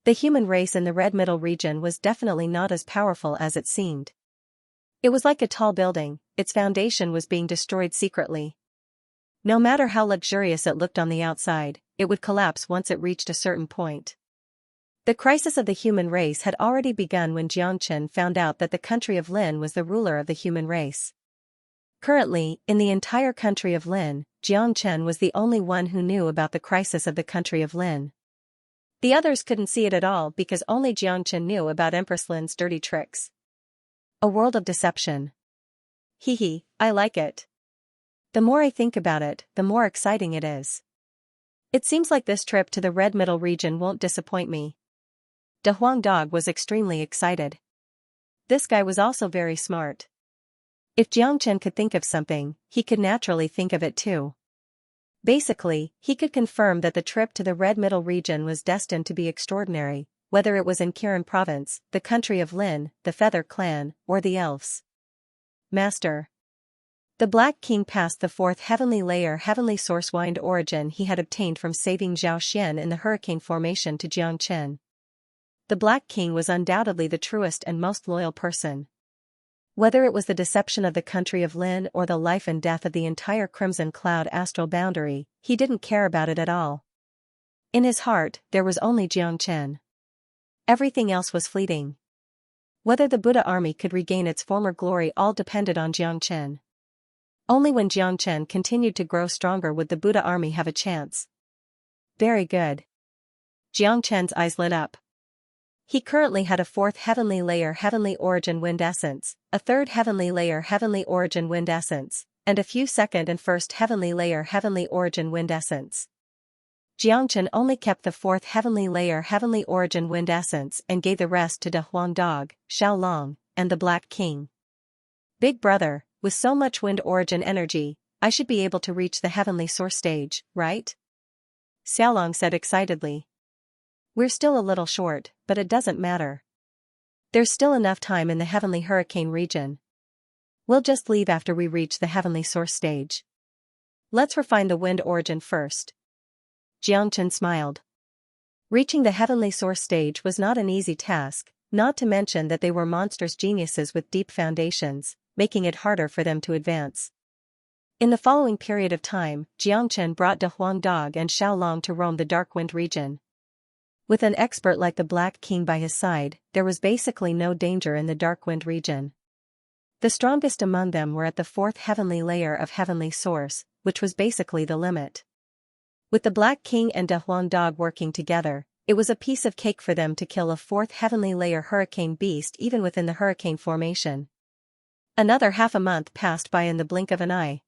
The human race in the Red Middle region was definitely not as powerful as it seemed. It was like a tall building, its foundation was being destroyed secretly. No matter how luxurious it looked on the outside, it would collapse once it reached a certain point. The crisis of the human race had already begun when Xianxia found out that the country of Lin was the ruler of the human race. Currently, in the entire country of Lin, Xianxia was the only one who knew about the crisis of the country of Lin. The others couldn't see it at all because only Xianxia knew about Empress Lin's dirty tricks. A world of deception. Hee, I like it. The more I think about it, the more exciting it is. It seems like this trip to the Red Middle region won't disappoint me. Da Huang Dog was extremely excited. This guy was also very smart. If Xianxia could think of something, he could naturally think of it too. Basically, he could confirm that the trip to the Red Middle region was destined to be extraordinary, whether it was in Kirin province, the country of Lin, the Feather clan, or the elves. Master. The Black King passed the fourth heavenly layer heavenly source wind origin he had obtained from saving Zhao Xian in the hurricane formation to Jiangchen. The Black King was undoubtedly the truest and most loyal person. Whether it was the deception of the country of Lin or the life and death of the entire Crimson Cloud astral boundary, he didn't care about it at all. In his heart, there was only Jiangchen. Everything else was fleeting. Whether the Buddha army could regain its former glory all depended on Jiangchen. Only when Jiangchen continued to grow stronger would the Buddha army have a chance. Very good. Jiangchen's eyes lit up. He currently had a fourth heavenly layer heavenly origin wind essence, a third heavenly layer heavenly origin wind essence, and a few second and first heavenly layer heavenly origin wind essence. Jiangchen only kept the fourth heavenly layer heavenly origin wind essence and gave the rest to De Huang Dog, Xiaolong, and the Black King. Big brother, with so much wind origin energy, I should be able to reach the heavenly source stage, right? Xiaolong said excitedly. We're still a little short, but it doesn't matter. There's still enough time in the heavenly hurricane region. We'll just leave after we reach the heavenly source stage. Let's refine the wind origin first. Jiangchen smiled. Reaching the heavenly source stage was not an easy task, not to mention that they were monstrous geniuses with deep foundations, making it harder for them to advance. In the following period of time, Jiangchen brought De Huang Dog and Xiaolong to roam the Dark Wind region. With an expert like the Black King by his side, there was basically no danger in the Dark Wind region. The strongest among them were at the fourth heavenly layer of heavenly source, which was basically the limit. With the Black King and De Huang Dog working together, it was a piece of cake for them to kill a fourth heavenly layer hurricane beast even within the hurricane formation. Another half a month passed by in the blink of an eye.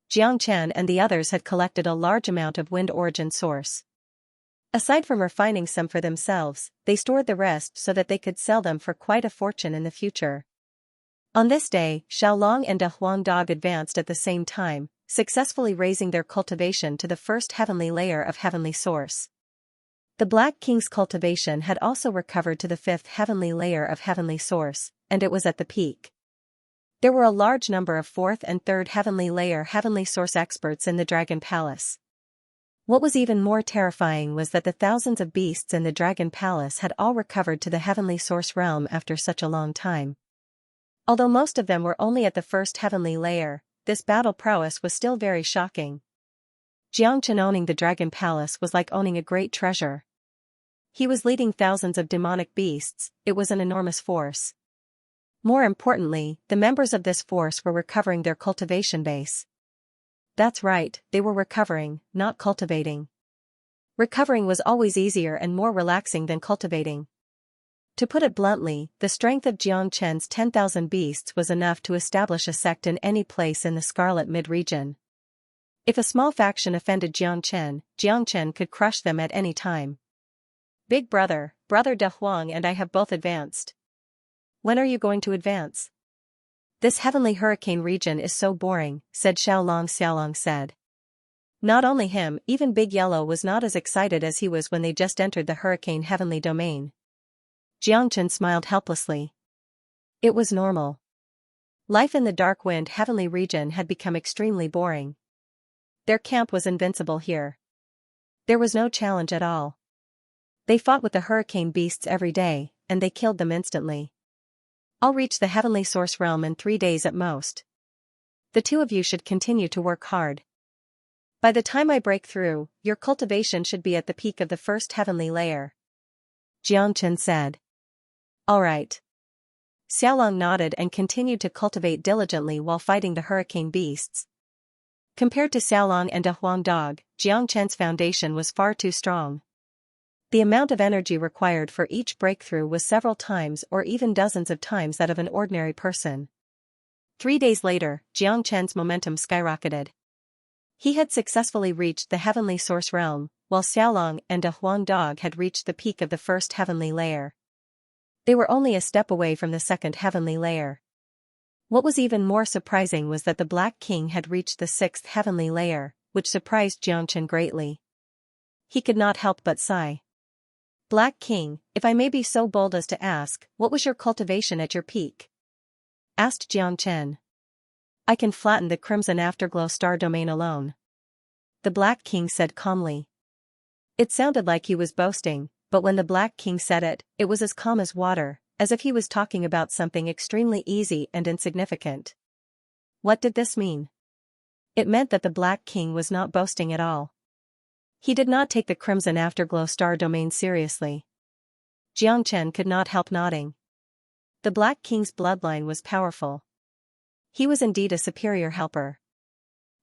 Jiangchen and the others had collected a large amount of wind origin source. Aside from refining some for themselves, they stored the rest so that they could sell them for quite a fortune in the future. On this day, Xiaolong and De Huang Dog advanced at the same time, successfully raising their cultivation to the first heavenly layer of heavenly source. The Black King's cultivation had also recovered to the fifth heavenly layer of heavenly source, and it was at the peak. There were a large number of fourth and third heavenly layer heavenly source experts in the Dragon Palace. What was even more terrifying was that the thousands of beasts in the Dragon Palace had all recovered to the heavenly source realm after such a long time. Although most of them were only at the first heavenly layer, this battle prowess was still very shocking. Jiangchen owning the Dragon Palace was like owning a great treasure. He was leading thousands of demonic beasts, it was an enormous force. More importantly, the members of this force were recovering their cultivation base. That's right, they were recovering, not cultivating. Recovering was always easier and more relaxing than cultivating. To put it bluntly, the strength of Jiangchen's 10,000 beasts was enough to establish a sect in any place in the Scarlet Mid-region. If a small faction offended Jiangchen, Jiangchen could crush them at any time. Big brother, Brother De Huang and I have both advanced. When are you going to advance? This heavenly hurricane region is so boring, said Xiaolong said. Not only him, even Big Yellow was not as excited as he was when they just entered the hurricane heavenly domain. Jiangchen smiled helplessly. It was normal. Life in the Dark Wind heavenly region had become extremely boring. Their camp was invincible here. There was no challenge at all. They fought with the hurricane beasts every day, and they killed them instantly. I'll reach the heavenly source realm in 3 days at most. The two of you should continue to work hard. By the time I break through, your cultivation should be at the peak of the first heavenly layer. Jiangchen said. All right. Xiaolong nodded and continued to cultivate diligently while fighting the hurricane beasts. Compared to Xiaolong and De Huang Dog, Jiangchen's foundation was far too strong. The amount of energy required for each breakthrough was several times or even dozens of times that of an ordinary person. 3 days later, Jiangchen's momentum skyrocketed. He had successfully reached the heavenly source realm, while Xiaolong and De Huang Dog had reached the peak of the first heavenly layer. They were only a step away from the second heavenly layer. What was even more surprising was that the Black King had reached the 6th heavenly layer, which surprised Xianxia greatly. He could not help but sigh. Black King, if I may be so bold as to ask, what was your cultivation at your peak? Asked Xianxia. I can flatten the crimson afterglow star domain alone. The Black King said calmly. It sounded like he was boasting, but when the Black King said it, it was as calm as water, as if he was talking about something extremely easy and insignificant. What did this mean? It meant that the Black King was not boasting at all. He did not take the crimson afterglow star domain seriously. Xianxia could not help nodding. The Black King's bloodline was powerful. He was indeed a superior helper.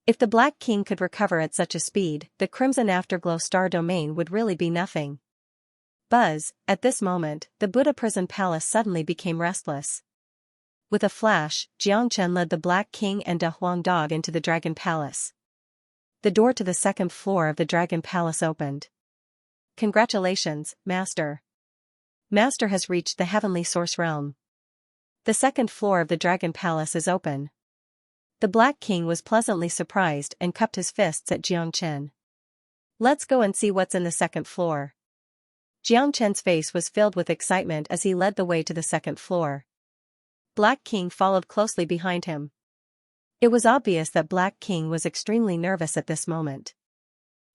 If the Black King could recover at such a speed, the crimson afterglow star domain would really be nothing. Buzz, at this moment, the Buddha prison palace suddenly became restless. With a flash, Xianxia led the Black King and Da Huang Dog into the Dragon Palace. The door to the second floor of the Dragon Palace opened. Congratulations, Master. Master has reached the Heavenly Source Realm. The second floor of the Dragon Palace is open. The Black King was pleasantly surprised and cupped his fists at Xianxia. Let's go and see what's in the second floor. Xianxia's face was filled with excitement as he led the way to the second floor. Black King followed closely behind him. It was obvious that Black King was extremely nervous at this moment.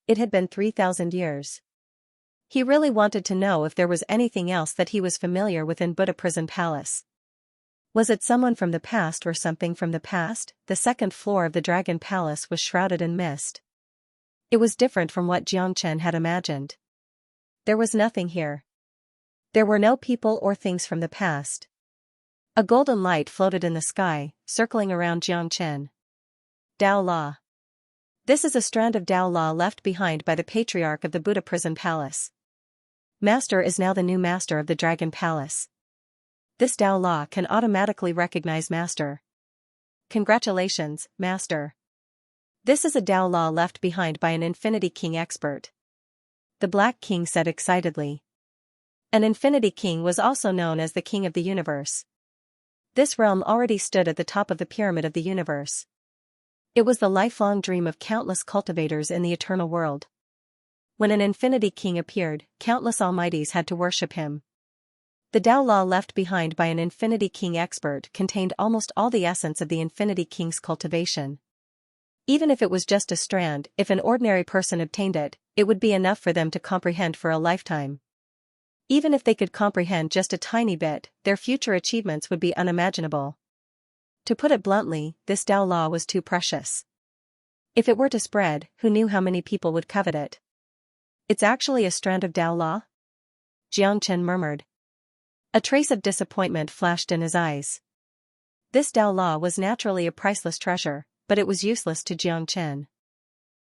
It had been 3,000 years. He really wanted to know if there was anything else that he was familiar with in Buddha Prison Palace. Was it someone from the past or something from the past? The second floor of the Dragon Palace was shrouded in mist. It was different from what Xianxia had imagined. There was nothing here. There were no people or things from the past. A golden light floated in the sky, circling around Xianxia. Dao Law. This is a strand of Dao Law left behind by the patriarch of the Buddha Prison Palace. Master is now the new master of the Dragon Palace. This Dao Law can automatically recognize Master. Congratulations, Master. This is a Dao Law left behind by an Infinity King expert. The Black King said excitedly. An Infinity King was also known as the King of the Universe. This realm already stood at the top of the pyramid of the universe. It was the lifelong dream of countless cultivators in the eternal world. When an Infinity King appeared, countless almighties had to worship him. The Dao Law left behind by an Infinity King expert contained almost all the essence of the Infinity King's cultivation. Even if it was just a strand, if an ordinary person obtained it, it would be enough for them to comprehend for a lifetime. Even if they could comprehend just a tiny bit, their future achievements would be unimaginable. To put it bluntly, this Dao Law was too precious. If it were to spread, who knew how many people would covet it? It's actually a strand of Dao Law? Xianxia murmured. A trace of disappointment flashed in his eyes. This Dao Law was naturally a priceless treasure, but it was useless to Xianxia.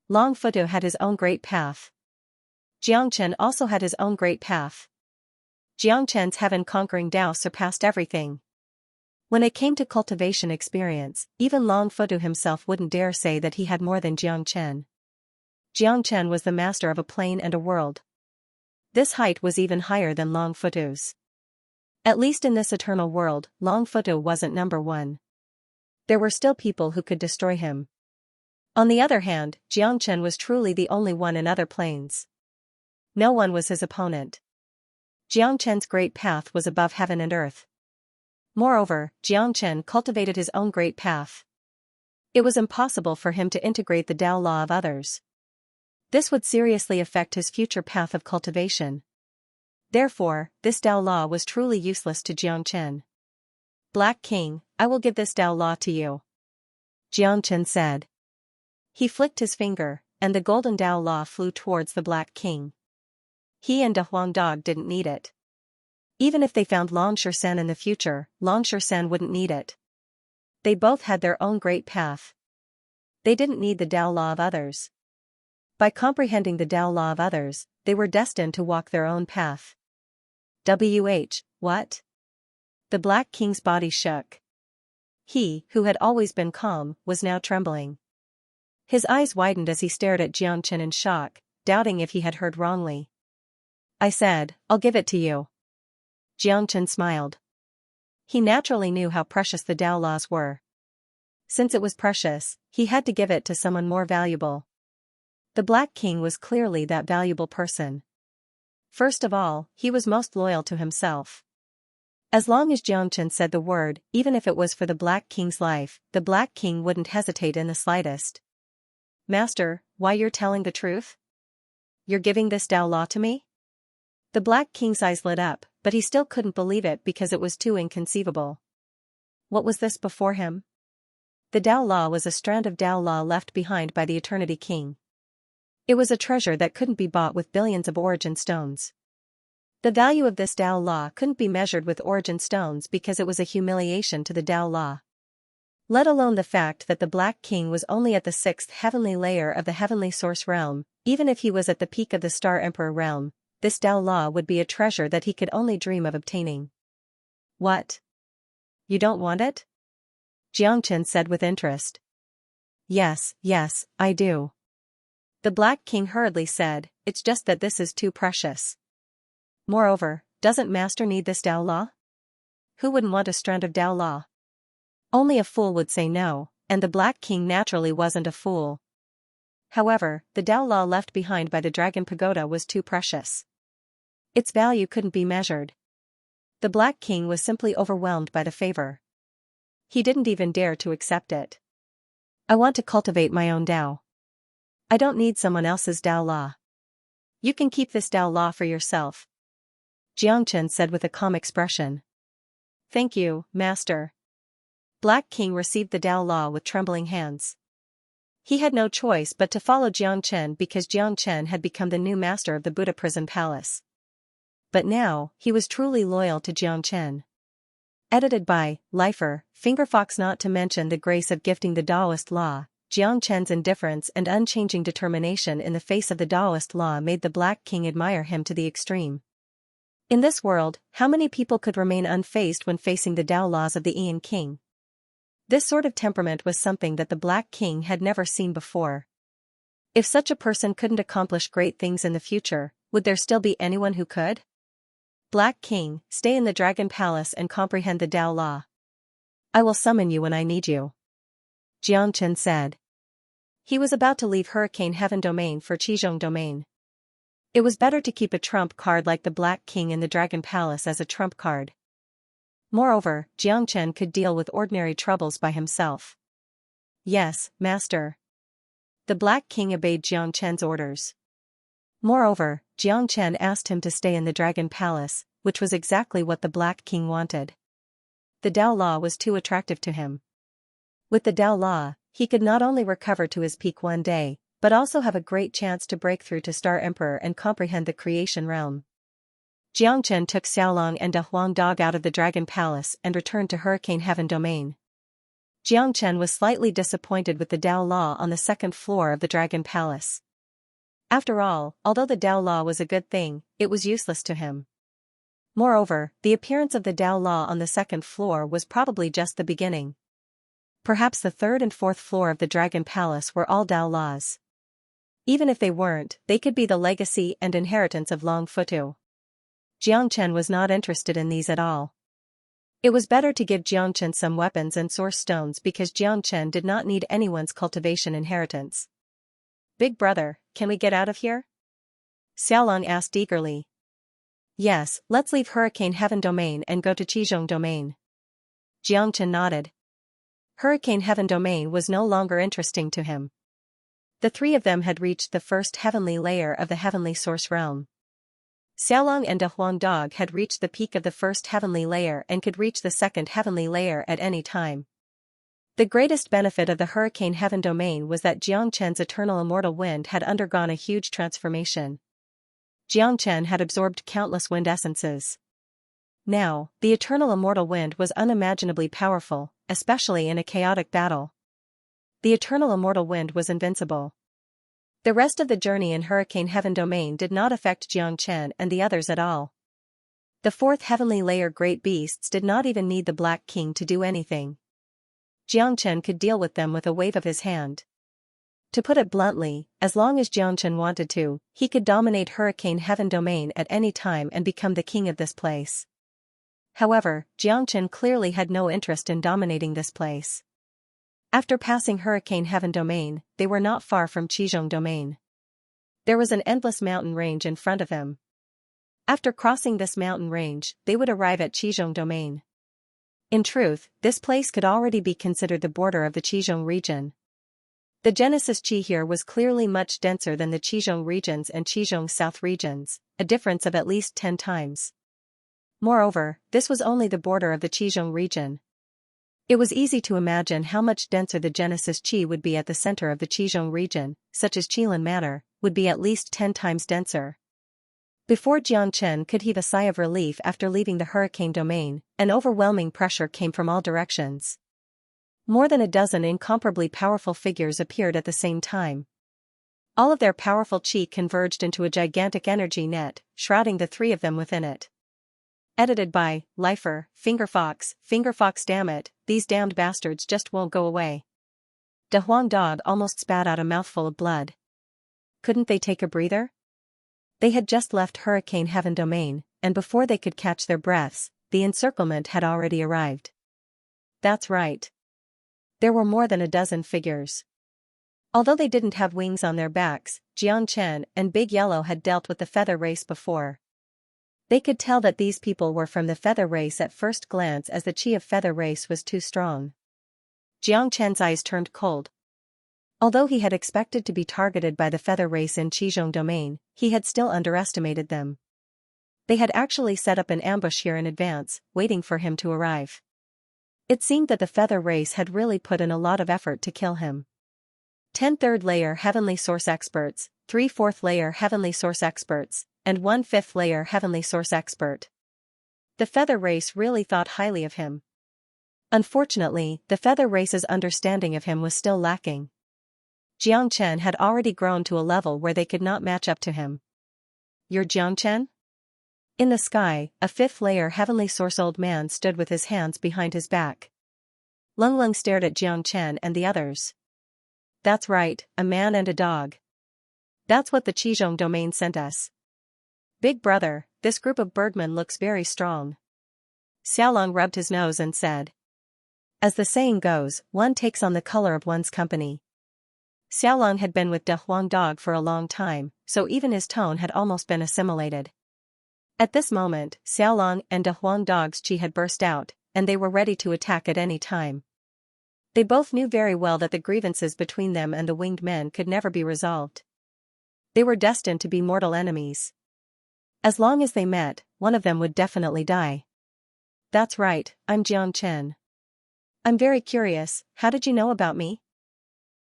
Long Futu had his own great path. Xianxia also had his own great path. Xianxia's heaven-conquering Dao surpassed everything. When it came to cultivation experience, even Long Futu himself wouldn't dare say that he had more than Xianxia. Xianxia was the master of a plane and a world. This height was even higher than Long Futu's. At least in this eternal world, Long Futu wasn't number one. There were still people who could destroy him. On the other hand, Xianxia was truly the only one in other planes. No one was his opponent. Xianxia's great path was above heaven and earth. Moreover, Xianxia cultivated his own great path. It was impossible for him to integrate the Dao Law of others. This would seriously affect his future path of cultivation. Therefore, this Dao Law was truly useless to Xianxia. Black King, I will give this Dao Law to you. Xianxia said. He flicked his finger, and the golden Dao Law flew towards the Black King. He and Da Huang Dog didn't need it. Even if they found Long Shan in the future, Long Shan wouldn't need it. They both had their own great path. They didn't need the Dao Law of others. By comprehending the Dao Law of others, they were destined to walk their own path. What? The Black King's body shook. He, who had always been calm, was now trembling. His eyes widened as he stared at Xianxia in shock, doubting if he had heard wrongly. I said, I'll give it to you. Xianxia smiled. He naturally knew how precious the Dao Laws were. Since it was precious, he had to give it to someone more valuable. The Black King was clearly that valuable person. First of all, he was most loyal to himself. As long as Xianxia said the word, even if it was for the Black King's life, the Black King wouldn't hesitate in the slightest. Master, why you're telling the truth? You're giving this Dao Law to me? The Black King's eyes lit up, but he still couldn't believe it because it was too inconceivable. What was this before him? The Dao Law was a strand of Dao Law left behind by the Eternity King. It was a treasure that couldn't be bought with billions of origin stones. The value of this Dao Law couldn't be measured with origin stones because it was a humiliation to the Dao Law. Let alone the fact that the Black King was only at the 6th heavenly layer of the Heavenly Source realm. Even if he was at the peak of the Star Emperor realm, this Dao Law would be a treasure that he could only dream of obtaining. What? You don't want it? Xianxia said with interest. Yes, I do. The Black King hurriedly said, it's just that this is too precious. Moreover, doesn't Master need this Dao Law? Who wouldn't want a strand of Dao Law? Only a fool would say no, and the Black King naturally wasn't a fool. However, the Dao Law left behind by the Dragon Pagoda was too precious. Its value couldn't be measured. The Black King was simply overwhelmed by the favor. He didn't even dare to accept it. I want to cultivate my own Dao. I don't need someone else's Dao Law. You can keep this Dao Law for yourself. Xianxia said with a calm expression. Thank you, Master. Black King received the Dao Law with trembling hands. He had no choice but to follow Xianxia because Xianxia had become the new master of the Buddha Prison Palace. But now, he was truly loyal to Xianxia. Edited by Lifer, Fingerfox. Not to mention the grace of gifting the Taoist law, Xianxia's indifference and unchanging determination in the face of the Taoist law made the Black King admire him to the extreme. In this world, how many people could remain unfazed when facing the Dao laws of the Ian King? This sort of temperament was something that the Black King had never seen before. If such a person couldn't accomplish great things in the future, would there still be anyone who could? Black King, stay in the Dragon Palace and comprehend the Dao Law. I will summon you when I need you. Xianxia said. He was about to leave Hurricane Heaven Domain for Qizhong Domain. It was better to keep a trump card like the Black King in the Dragon Palace as a trump card. Moreover, Xianxia could deal with ordinary troubles by himself. Yes, Master. The Black King obeyed Xianxia's orders. Moreover, Xianxia asked him to stay in the Dragon Palace, which was exactly what the Black King wanted. The Dao Law was too attractive to him. With the Dao Law, he could not only recover to his peak one day, but also have a great chance to break through to Star Emperor and comprehend the creation realm. Xianxia took Xiaolong and a Huang Dog out of the Dragon Palace and returned to Hurricane Heaven Domain. Xianxia was slightly disappointed with the Dao Law on the 2nd floor of the Dragon Palace. After all, although the Dao Law was a good thing, it was useless to him. Moreover, the appearance of the Dao Law on the 2nd floor was probably just the beginning. Perhaps the 3rd and 4th floor of the Dragon Palace were all Dao Laws. Even if they weren't, they could be the legacy and inheritance of Long Futu. Xianxia was not interested in these at all. It was better to give Xianxia some weapons and source stones because Xianxia did not need anyone's cultivation inheritance. Big brother, can we get out of here? Xiaolong asked eagerly. Yes, let's leave Hurricane Heaven Domain and go to Qizhong Domain. Xianxia nodded. Hurricane Heaven Domain was no longer interesting to him. The three of them had reached the 1st heavenly layer of the Heavenly Source realm. Xiaolong and a Huang Dog had reached the peak of the 1st heavenly layer and could reach the 2nd heavenly layer at any time. The greatest benefit of the Hurricane Heaven Domain was that Xianxia's eternal immortal wind had undergone a huge transformation. Xianxia had absorbed countless wind essences. Now, the eternal immortal wind was unimaginably powerful, especially in a chaotic battle. The eternal immortal wind was invincible. The rest of the journey in Hurricane Heaven Domain did not affect Xianxia and the others at all. The 4th heavenly layer great beasts did not even need the Black King to do anything. Xianxia could deal with them with a wave of his hand. To put it bluntly, as long as Xianxia wanted to, he could dominate Hurricane Heaven Domain at any time and become the king of this place. However, Xianxia clearly had no interest in dominating this place. After passing Hurricane Heaven Domain, they were not far from Qizhong Domain. There was an endless mountain range in front of him. After crossing this mountain range, they would arrive at Qizhong domain. In truth, this place could already be considered the border of the Qizhong region. The Genesis Qi here was clearly much denser than the Qizhong regions and Qizhong South regions, a difference of at least 10 times. Moreover, this was only the border of the Qizhong region. It was easy to imagine how much denser the Genesis Qi would be at the center of the Qizhong region, such as Qilin Manor, would be at least 10 times denser. Before Jiang Chen could heave a sigh of relief after leaving the hurricane domain, an overwhelming pressure came from all directions. More than a dozen incomparably powerful figures appeared at the same time. All of their powerful qi converged into a gigantic energy net, shrouding the three of them within it. Edited by Lifer, Fingerfox damn it, these damned bastards just won't go away. De Huang Dog almost spat out a mouthful of blood. Couldn't they take a breather? They had just left Hurricane Heaven domain, and before they could catch their breaths, the encirclement had already arrived. That's right. There were more than a dozen figures. Although they didn't have wings on their backs, Jiang Chen and Big Yellow had dealt with the feather race before. They could tell that these people were from the feather race at first glance, as the qi of feather race was too strong. Jiang Chen's eyes turned cold. Although he had expected to be targeted by the feather race in Qizhong domain, he had still underestimated them. They had actually set up an ambush here in advance, waiting for him to arrive. It seemed that the feather race had really put in a lot of effort to kill him. 10 third-layer Heavenly Source Experts, 3 fourth-layer Heavenly Source Experts, and 1 fifth-layer Heavenly Source Expert. The feather race really thought highly of him. Unfortunately, the feather race's understanding of him was still lacking. Jiang Chen had already grown to a level where they could not match up to him. You're Jiang Chen? In the sky, a fifth-layer Heavenly Source old man stood with his hands behind his back. Lung Lung stared at Jiang Chen and the others. That's right, a man and a dog. That's what the Qizhong domain sent us. Big brother, this group of birdmen looks very strong. Xiaolong rubbed his nose and said. As the saying goes, one takes on the color of one's company. Xiaolong had been with De Huang Dog for a long time, so even his tone had almost been assimilated. At this moment, Xiaolong and De Huang Dog's qi had burst out, and they were ready to attack at any time. They both knew very well that the grievances between them and the winged men could never be resolved. They were destined to be mortal enemies. As long as they met, one of them would definitely die. That's right, I'm Jiang Chen. I'm very curious, how did you know about me?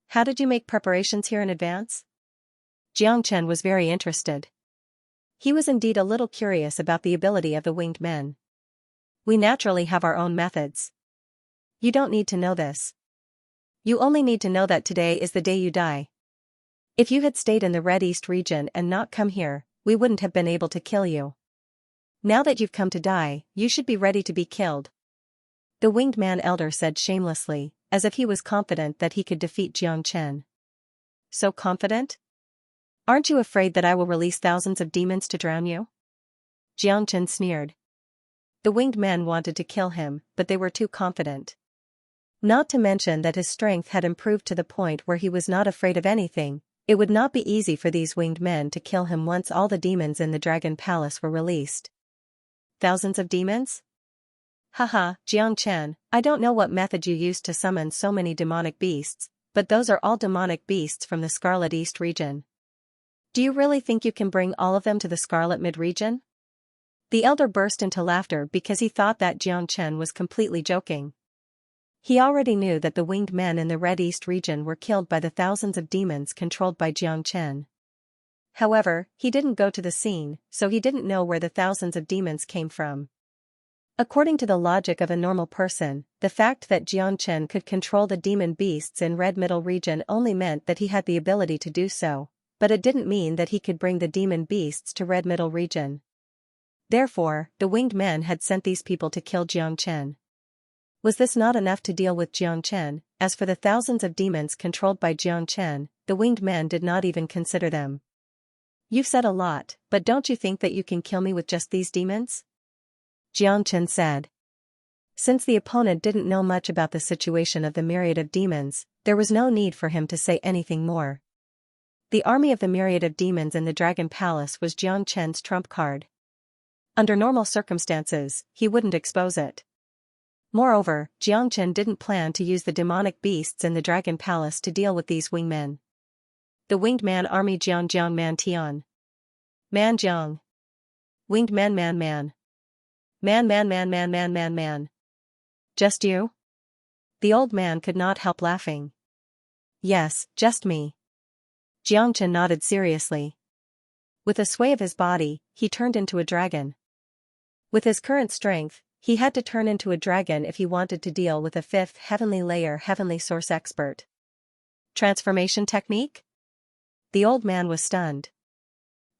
How did you make preparations here in advance? Jiang Chen was very interested. He was indeed a little curious about the ability of the winged men. We naturally have our own methods. You don't need to know this. You only need to know that today is the day you die. If you had stayed in the Red East region and not come here, we wouldn't have been able to kill you. Now that you've come to die, you should be ready to be killed. The winged man elder said shamelessly, as if he was confident that he could defeat Jiang Chen. So confident? Aren't you afraid that I will release thousands of demons to drown you? Jiang Chen sneered. The winged men wanted to kill him, but they were too confident. Not to mention that his strength had improved to the point where he was not afraid of anything. It would not be easy for these winged men to kill him once all the demons in the Dragon Palace were released. Thousands of demons? Haha, Jiang Chen, I don't know what method you used to summon so many demonic beasts, but those are all demonic beasts from the Scarlet East region. Do you really think you can bring all of them to the Scarlet Mid region? The elder burst into laughter because he thought that Jiang Chen was completely joking. He already knew that the winged men in the Red East region were killed by the thousands of demons controlled by Jiang Chen. However, he didn't go to the scene, so he didn't know where the thousands of demons came from. According to the logic of a normal person, the fact that Jiang Chen could control the demon beasts in Red Middle region only meant that he had the ability to do so, but it didn't mean that he could bring the demon beasts to Red Middle region. Therefore, the winged men had sent these people to kill Jiang Chen. Was this not enough to deal with Jiang Chen? As for the thousands of demons controlled by Jiang Chen, the winged men did not even consider them. You've said a lot, but don't you think that you can kill me with just these demons? Jiang Chen said. Since the opponent didn't know much about the situation of the myriad of demons, there was no need for him to say anything more. The army of the myriad of demons in the Dragon Palace was Jiang Chen's trump card. Under normal circumstances, he wouldn't expose it. Moreover, Jiang Chen didn't plan to use the demonic beasts in the Dragon Palace to deal with these wingmen. The Winged Man Army Jiang Jiang Man Tian. Man Jiang. Winged Man Man Man. Man Man Man Man Man Man Man. Just you? The old man could not help laughing. Yes, just me. Jiang Chen nodded seriously. With a sway of his body, he turned into a dragon. With his current strength, he had to turn into a dragon if he wanted to deal with a fifth heavenly layer heavenly source expert. Transformation technique? The old man was stunned.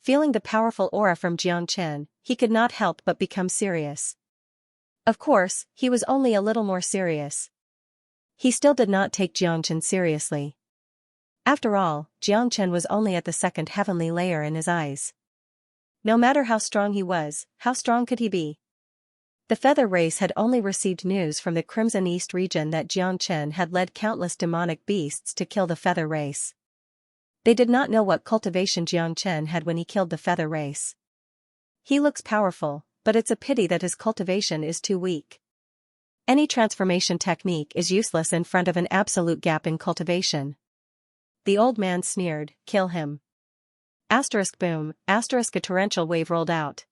Feeling the powerful aura from Jiang Chen, he could not help but become serious. Of course, he was only a little more serious. He still did not take Jiang Chen seriously. After all, Jiang Chen was only at the second heavenly layer in his eyes. No matter how strong he was, how strong could he be? The Feather race had only received news from the Crimson East region that Jiang Chen had led countless demonic beasts to kill the Feather race. They did not know what cultivation Jiang Chen had when he killed the Feather race. He looks powerful, but it's a pity that his cultivation is too weak. Any transformation technique is useless in front of an absolute gap in cultivation. The old man sneered, "Kill him." Asterisk boom, asterisk a torrential wave rolled out.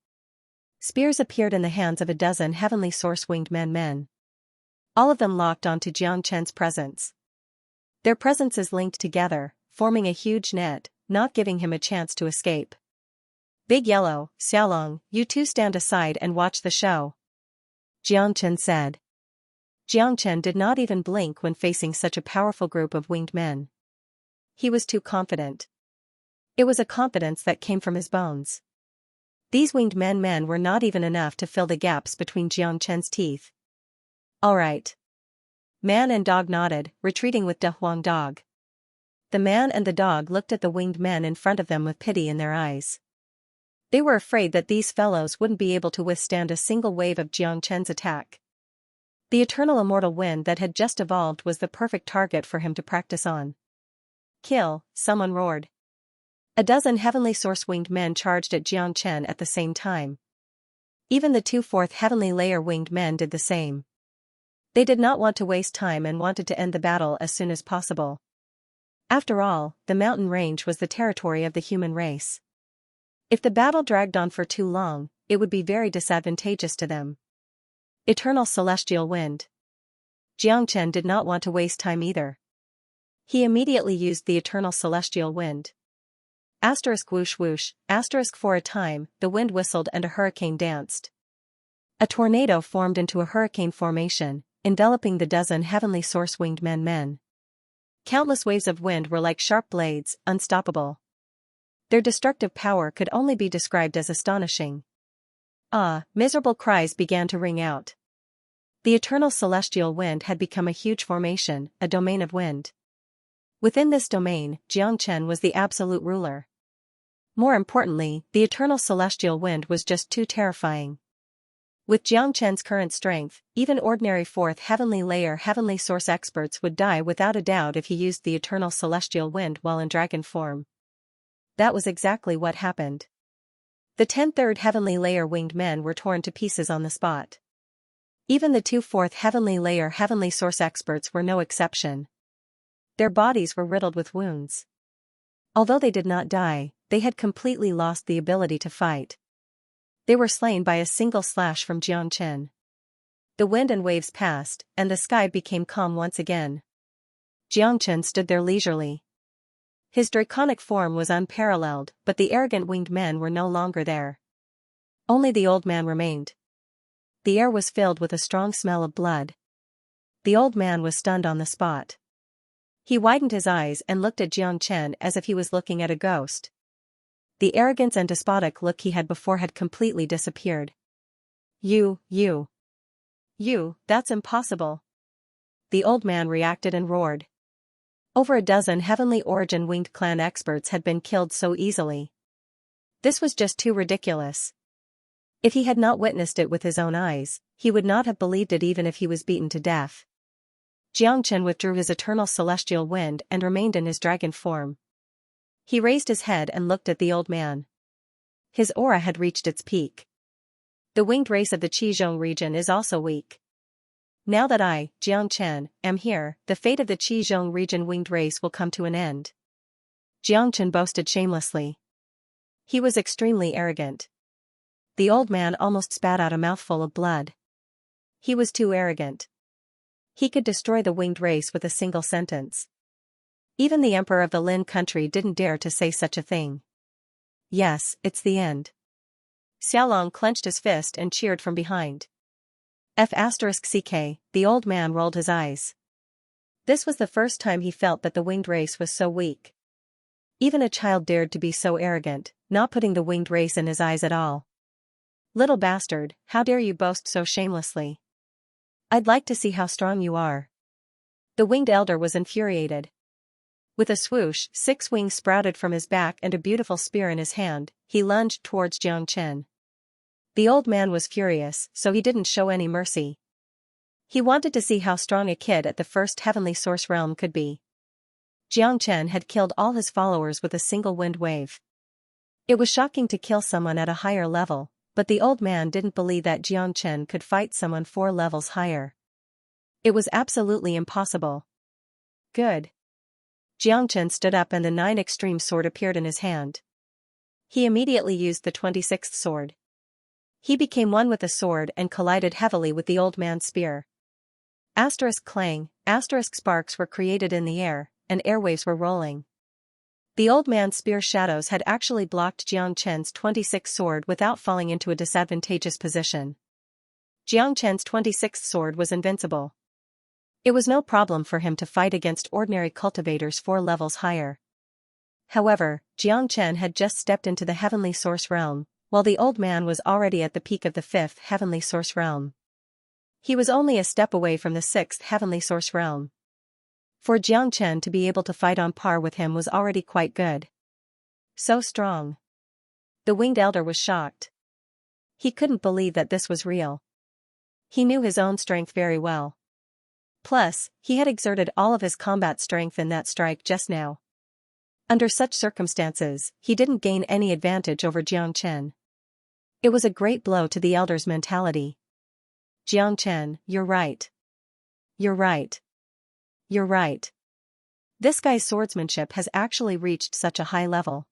Spears appeared in the hands of a dozen heavenly source winged men. All of them locked onto Jiang Chen's presence. Their presences linked together, forming a huge net, not giving him a chance to escape. Big Yellow, Xiaolong, you two stand aside and watch the show. Jiang Chen said. Jiang Chen did not even blink when facing such a powerful group of winged men. He was too confident. It was a confidence that came from his bones. These winged men were not even enough to fill the gaps between Jiang Chen's teeth. All right. Man and dog nodded, retreating with De Huang dog. The man and the dog looked at the winged men in front of them with pity in their eyes. They were afraid that these fellows wouldn't be able to withstand a single wave of Jiang Chen's attack. The eternal immortal wind that had just evolved was the perfect target for him to practice on. Kill, someone roared. A dozen heavenly source winged men charged at Jiang Chen at the same time. Even the 2 fourth heavenly layer winged men did the same. They did not want to waste time and wanted to end the battle as soon as possible. After all, the mountain range was the territory of the human race. If the battle dragged on for too long, it would be very disadvantageous to them. Eternal celestial wind. Jiang Chen did not want to waste time either. He immediately used the eternal celestial wind. Asterisk whoosh whoosh, asterisk for a time, the wind whistled and a hurricane danced. A tornado formed into a hurricane formation, enveloping the dozen heavenly source winged men. Countless waves of wind were like sharp blades, unstoppable. Their destructive power could only be described as astonishing. Miserable cries began to ring out. The eternal celestial wind had become a huge formation, a domain of wind. Within this domain, Jiang Chen was the absolute ruler. More importantly, the eternal celestial wind was just too terrifying. With Jiang Chen's current strength, even ordinary 4th heavenly layer heavenly source experts would die without a doubt if he used the eternal celestial wind while in dragon form. That was exactly what happened. The 10th heavenly layer winged men were torn to pieces on the spot. Even the 2 fourth heavenly layer heavenly source experts were no exception. Their bodies were riddled with wounds. Although they did not die, they had completely lost the ability to fight. They were slain by a single slash from Jiang Chen. The wind and waves passed, and the sky became calm once again. Jiang Chen stood there leisurely. His draconic form was unparalleled, but the arrogant winged men were no longer there. Only the old man remained. The air was filled with a strong smell of blood. The old man was stunned on the spot. He widened his eyes and looked at Jiang Chen as if he was looking at a ghost. The arrogance and despotic look he had before had completely disappeared. You, that's impossible. The old man reacted and roared. Over a dozen heavenly origin winged clan experts had been killed so easily. This was just too ridiculous. If he had not witnessed it with his own eyes, he would not have believed it even if he was beaten to death. Jiang Chen withdrew his eternal celestial wind and remained in his dragon form. He raised his head and looked at the old man. His aura had reached its peak. The winged race of the Qizhong region is also weak. Now that I, Jiang Chen, am here, the fate of the Qizhong region winged race will come to an end. Jiang Chen boasted shamelessly. He was extremely arrogant. The old man almost spat out a mouthful of blood. He was too arrogant. He could destroy the winged race with a single sentence. Even the emperor of the Lin country didn't dare to say such a thing. Yes, it's the end. Xiaolong clenched his fist and cheered from behind. F*ck, the old man rolled his eyes. This was the first time he felt that the winged race was so weak. Even a child dared to be so arrogant, not putting the winged race in his eyes at all. Little bastard, how dare you boast so shamelessly? I'd like to see how strong you are. The winged elder was infuriated. With a swoosh, 6 wings sprouted from his back and a beautiful spear in his hand, he lunged towards Jiang Chen. The old man was furious, so he didn't show any mercy. He wanted to see how strong a kid at the first heavenly source realm could be. Jiang Chen had killed all his followers with a single wind wave. It was shocking to kill someone at a higher level, but the old man didn't believe that Jiang Chen could fight someone 4 levels higher. It was absolutely impossible. Good. Jiang Chen stood up and the 9 extreme sword appeared in his hand. He immediately used the 26th sword. He became one with the sword and collided heavily with the old man's spear. Asterisk clang, asterisk sparks were created in the air, and airwaves were rolling. The old man's spear shadows had actually blocked Jiang Chen's 26th sword without falling into a disadvantageous position. Jiang Chen's 26th sword was invincible. It was no problem for him to fight against ordinary cultivators 4 levels higher. However, Jiang Chen had just stepped into the heavenly source realm, while the old man was already at the peak of the 5th heavenly source realm. He was only a step away from the 6th heavenly source realm. For Jiang Chen to be able to fight on par with him was already quite good. So strong. The winged elder was shocked. He couldn't believe that this was real. He knew his own strength very well. Plus, he had exerted all of his combat strength in that strike just now. Under such circumstances, he didn't gain any advantage over Jiang Chen. It was a great blow to the elder's mentality. Jiang Chen, you're right. You're right. You're right. This guy's swordsmanship has actually reached such a high level.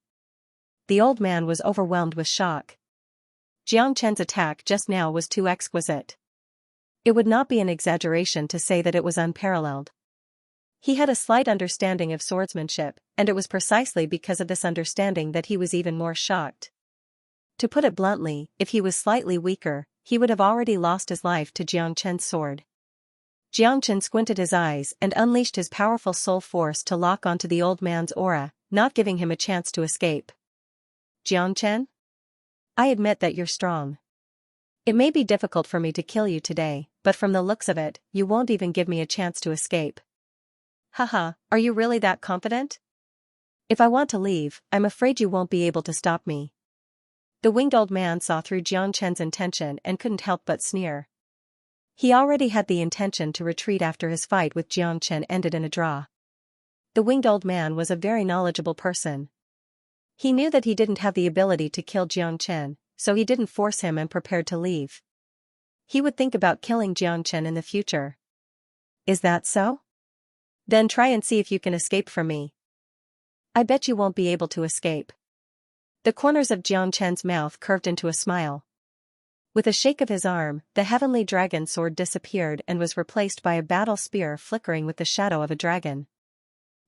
The old man was overwhelmed with shock. Jiang Chen's attack just now was too exquisite. It would not be an exaggeration to say that it was unparalleled. He had a slight understanding of swordsmanship, and it was precisely because of this understanding that he was even more shocked. To put it bluntly, if he was slightly weaker, he would have already lost his life to Jiang Chen's sword. Jiang Chen squinted his eyes and unleashed his powerful soul force to lock onto the old man's aura, not giving him a chance to escape. Jiang Chen? I admit that you're strong. It may be difficult for me to kill you today, but from the looks of it, you won't even give me a chance to escape. Haha, are you really that confident? If I want to leave, I'm afraid you won't be able to stop me. The winged old man saw through Jiang Chen's intention and couldn't help but sneer. He already had the intention to retreat after his fight with Jiang Chen ended in a draw. The winged old man was a very knowledgeable person. He knew that he didn't have the ability to kill Jiang Chen, so he didn't force him and prepared to leave. He would think about killing Jiang Chen in the future. Is that so? Then try and see if you can escape from me. I bet you won't be able to escape. The corners of Jiang Chen's mouth curved into a smile. With a shake of his arm, the heavenly dragon sword disappeared and was replaced by a battle spear flickering with the shadow of a dragon.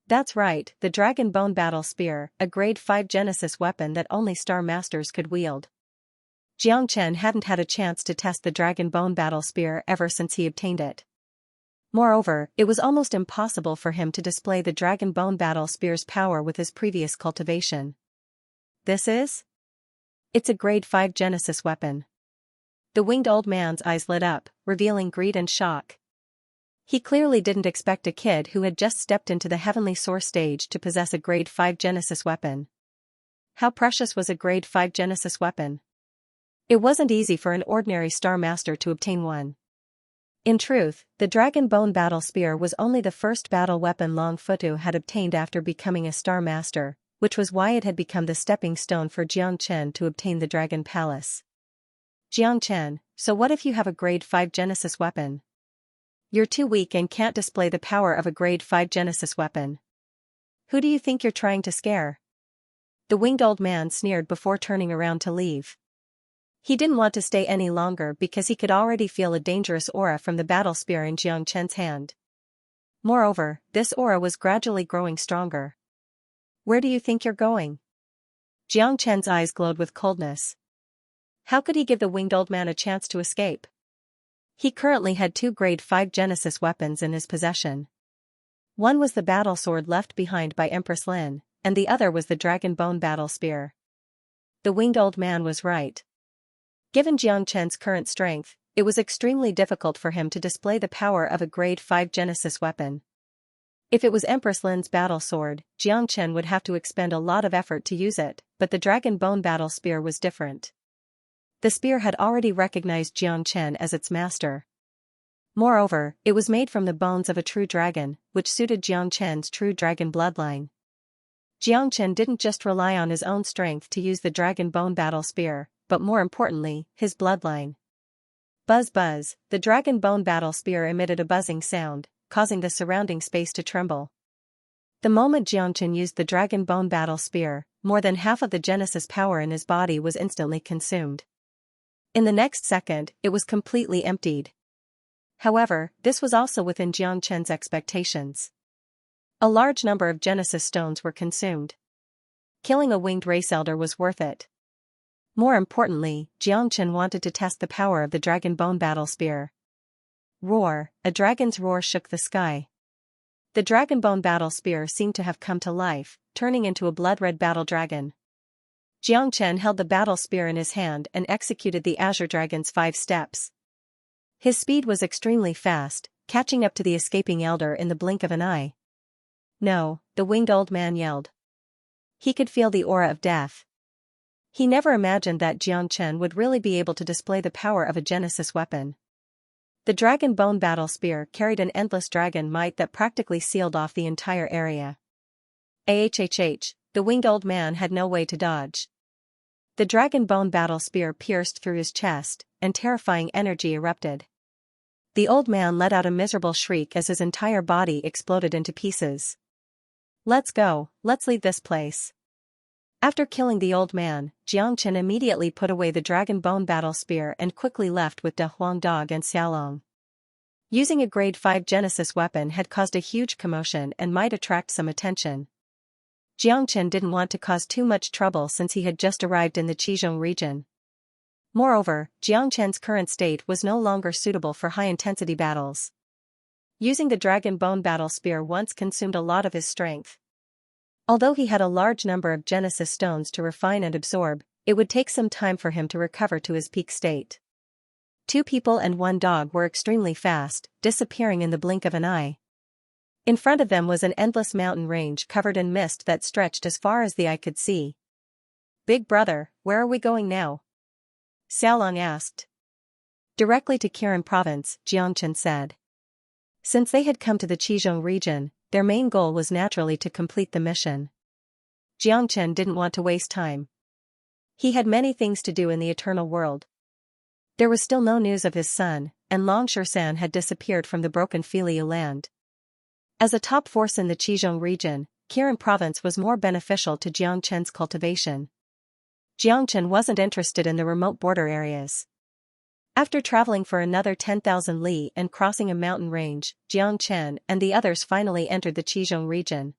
That's right, the Dragon Bone Battle Spear, a grade 5 Genesis weapon that only Star Masters could wield. Jiang Chen hadn't had a chance to test the Dragon Bone Battle Spear ever since he obtained it. Moreover, it was almost impossible for him to display the Dragon Bone Battle Spear's power with his previous cultivation. This is? It's a grade 5 Genesis weapon. The winged old man's eyes lit up, revealing greed and shock. He clearly didn't expect a kid who had just stepped into the heavenly source stage to possess a grade 5 Genesis weapon. How precious was a grade 5 Genesis weapon? It wasn't easy for an ordinary Star Master to obtain one. In truth, the Dragon Bone Battle Spear was only the first battle weapon Long Futu had obtained after becoming a Star Master, which was why it had become the stepping stone for Xianxia to obtain the Dragon Palace. Xianxia, so what if you have a grade 5 Genesis weapon? You're too weak and can't display the power of a grade 5 Genesis weapon. Who do you think you're trying to scare? The winged old man sneered before turning around to leave. He didn't want to stay any longer because he could already feel a dangerous aura from the battle spear in Xianxia's hand. Moreover, this aura was gradually growing stronger. Where do you think you're going? Xianxia's eyes glowed with coldness. How could he give the winged old man a chance to escape? He currently had 2 grade 5 Genesis weapons in his possession. One was the battle sword left behind by Empress Lin, and the other was the dragon bone battle spear. The winged old man was right. Given Xianxia's current strength, it was extremely difficult for him to display the power of a grade 5 Genesis weapon. If it was Empress Lin's battle sword, Xianxia would have to expend a lot of effort to use it, but the dragon bone battle spear was different. The spear had already recognized Xianxia as its master. Moreover, it was made from the bones of a true dragon, which suited Xianxia's true dragon bloodline. Xianxia didn't just rely on his own strength to use the dragon bone battle spear, but more importantly, his bloodline. Buzz buzz, the dragon bone battle spear emitted a buzzing sound, causing the surrounding space to tremble. The moment Xianxia used the dragon bone battle spear, more than half of the Genesis power in his body was instantly consumed. In the next second, it was completely emptied. However, this was also within Xianxia's expectations. A large number of Genesis stones were consumed. Killing a winged race elder was worth it. More importantly, Xianxia wanted to test the power of the dragon bone battle spear. Roar, a dragon's roar shook the sky. The dragon bone battle spear seemed to have come to life, turning into a blood-red battle dragon. Xianxia held the battle spear in his hand and executed the Azure Dragon's 5 steps. His speed was extremely fast, catching up to the escaping elder in the blink of an eye. No, the winged old man yelled. He could feel the aura of death. He never imagined that Xianxia would really be able to display the power of a Genesis weapon. The dragon bone battle spear carried an endless dragon might that practically sealed off the entire area. Ahhh, the winged old man had no way to dodge. The dragon bone battle spear pierced through his chest, and terrifying energy erupted. The old man let out a miserable shriek as his entire body exploded into pieces. Let's go, let's leave this place. After killing the old man, Xianxia immediately put away the dragon bone battle spear and quickly left with De Huang Dog and Xiaolong. Using a grade 5 Genesis weapon had caused a huge commotion and might attract some attention. Xianxia didn't want to cause too much trouble since he had just arrived in the Qizhong region. Moreover, Xianxia's current state was no longer suitable for high-intensity battles. Using the dragon bone battle spear once consumed a lot of his strength. Although he had a large number of Genesis stones to refine and absorb, it would take some time for him to recover to his peak state. 2 people and 1 dog were extremely fast, disappearing in the blink of an eye. In front of them was an endless mountain range covered in mist that stretched as far as the eye could see. Big brother, where are we going now? Xiaolong asked. Directly to Qiren province, Xianxia said. Since they had come to the Qizhong region, their main goal was naturally to complete the mission. Xianxia didn't want to waste time. He had many things to do in the eternal world. There was still no news of his son, and Long Shersan had disappeared from the broken Filiu land. As a top force in the Qizhong region, Qiren province was more beneficial to Xianxia's cultivation. Xianxia wasn't interested in the remote border areas. After traveling for another 10,000 li and crossing a mountain range, Xianxia and the others finally entered the Qizhong region.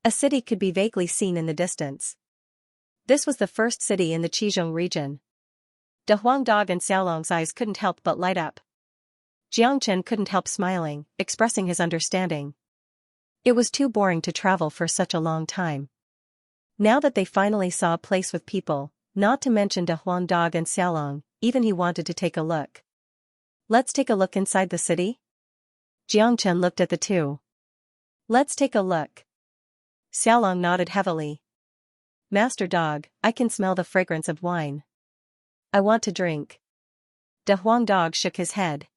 A city could be vaguely seen in the distance. This was the first city in the Qizhong region. De Huang Dog and Xiaolong's eyes couldn't help but light up. Xianxia couldn't help smiling, expressing his understanding. It was too boring to travel for such a long time. Now that they finally saw a place with people, not to mention De Huang Dog and Xiaolong, even he wanted to take a look. Let's take a look inside the city? Xianxia looked at the two. Let's take a look. Xiaolong nodded heavily. Master Dog, I can smell the fragrance of wine. I want to drink. De Huang Dog shook his head.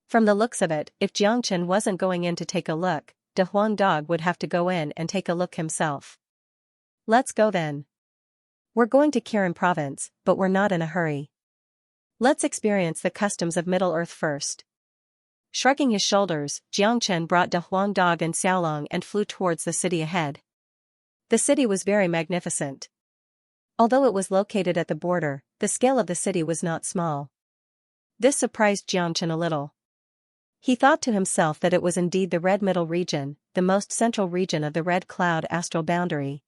From the looks of it, if Xianxia wasn't going in to take a look, De Huang Dog would have to go in and take a look himself. Let's go then. We're going to Kirin province, but we're not in a hurry. Let's experience the customs of Middle-earth first. Shrugging his shoulders, Jiangchen brought De Huangdog and Xiaolong and flew towards the city ahead. The city was very magnificent. Although it was located at the border, the scale of the city was not small. This surprised Jiangchen a little. He thought to himself that it was indeed the Red Middle region, the most central region of the Red Cloud astral boundary.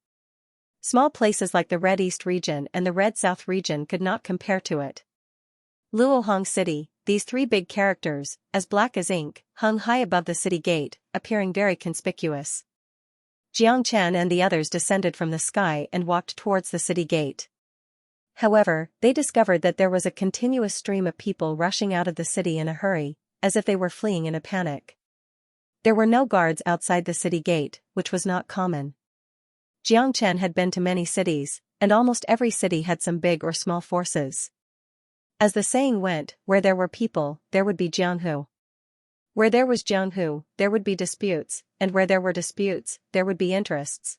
Small places like the Red East region and the Red South region could not compare to it. Luohong City, these three big characters, as black as ink, hung high above the city gate, appearing very conspicuous. Jiangchen and the others descended from the sky and walked towards the city gate. However, they discovered that there was a continuous stream of people rushing out of the city in a hurry, as if they were fleeing in a panic. There were no guards outside the city gate, which was not common. Jiangchen had been to many cities, and almost every city had some big or small forces. As the saying went, where there were people, there would be Jianghu. Where there was Jianghu, there would be disputes, and where there were disputes, there would be interests.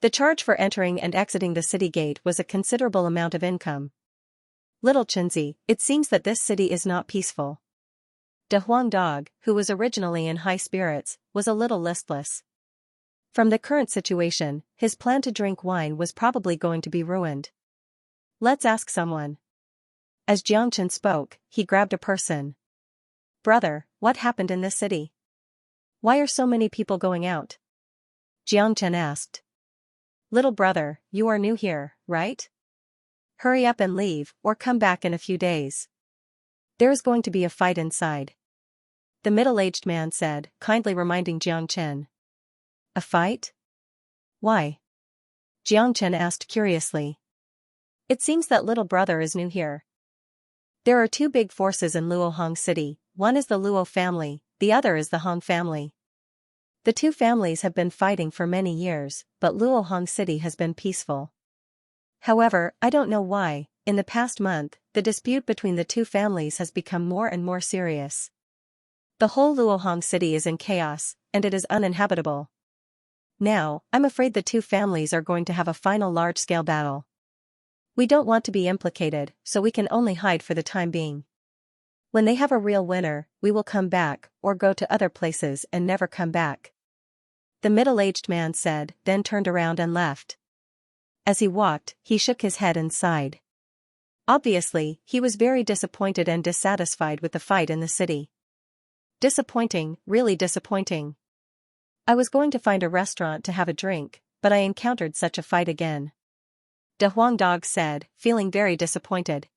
The charge for entering and exiting the city gate was a considerable amount of income. Little Chenzi, it seems that this city is not peaceful. De Huangdog, who was originally in high spirits, was a little listless. From the current situation, his plan to drink wine was probably going to be ruined. Let's ask someone. As Jiangchen spoke, he grabbed a person. Brother, what happened in this city? Why are so many people going out? Jiangchen asked. Little brother, you are new here, right? Hurry up and leave, or come back in a few days. There is going to be a fight inside. The middle-aged man said, kindly reminding Jiangchen. A fight? Why? Jiangchen asked curiously. It seems that little brother is new here. There are two big forces in Luohong City, one is the Luo family, the other is the Hong family. The two families have been fighting for many years, but Luohong City has been peaceful. However, I don't know why, in the past month, the dispute between the two families has become more and more serious. The whole Luohong City is in chaos, and it is uninhabitable. Now, I'm afraid the two families are going to have a final large-scale battle. We don't want to be implicated, so we can only hide for the time being. When they have a real winner, we will come back, or go to other places and never come back. The middle-aged man said, then turned around and left. As he walked, he shook his head and sighed. Obviously, he was very disappointed and dissatisfied with the fight in the city. Disappointing, really disappointing. I was going to find a restaurant to have a drink, but I encountered such a fight again. De Huangdog said, feeling very disappointed.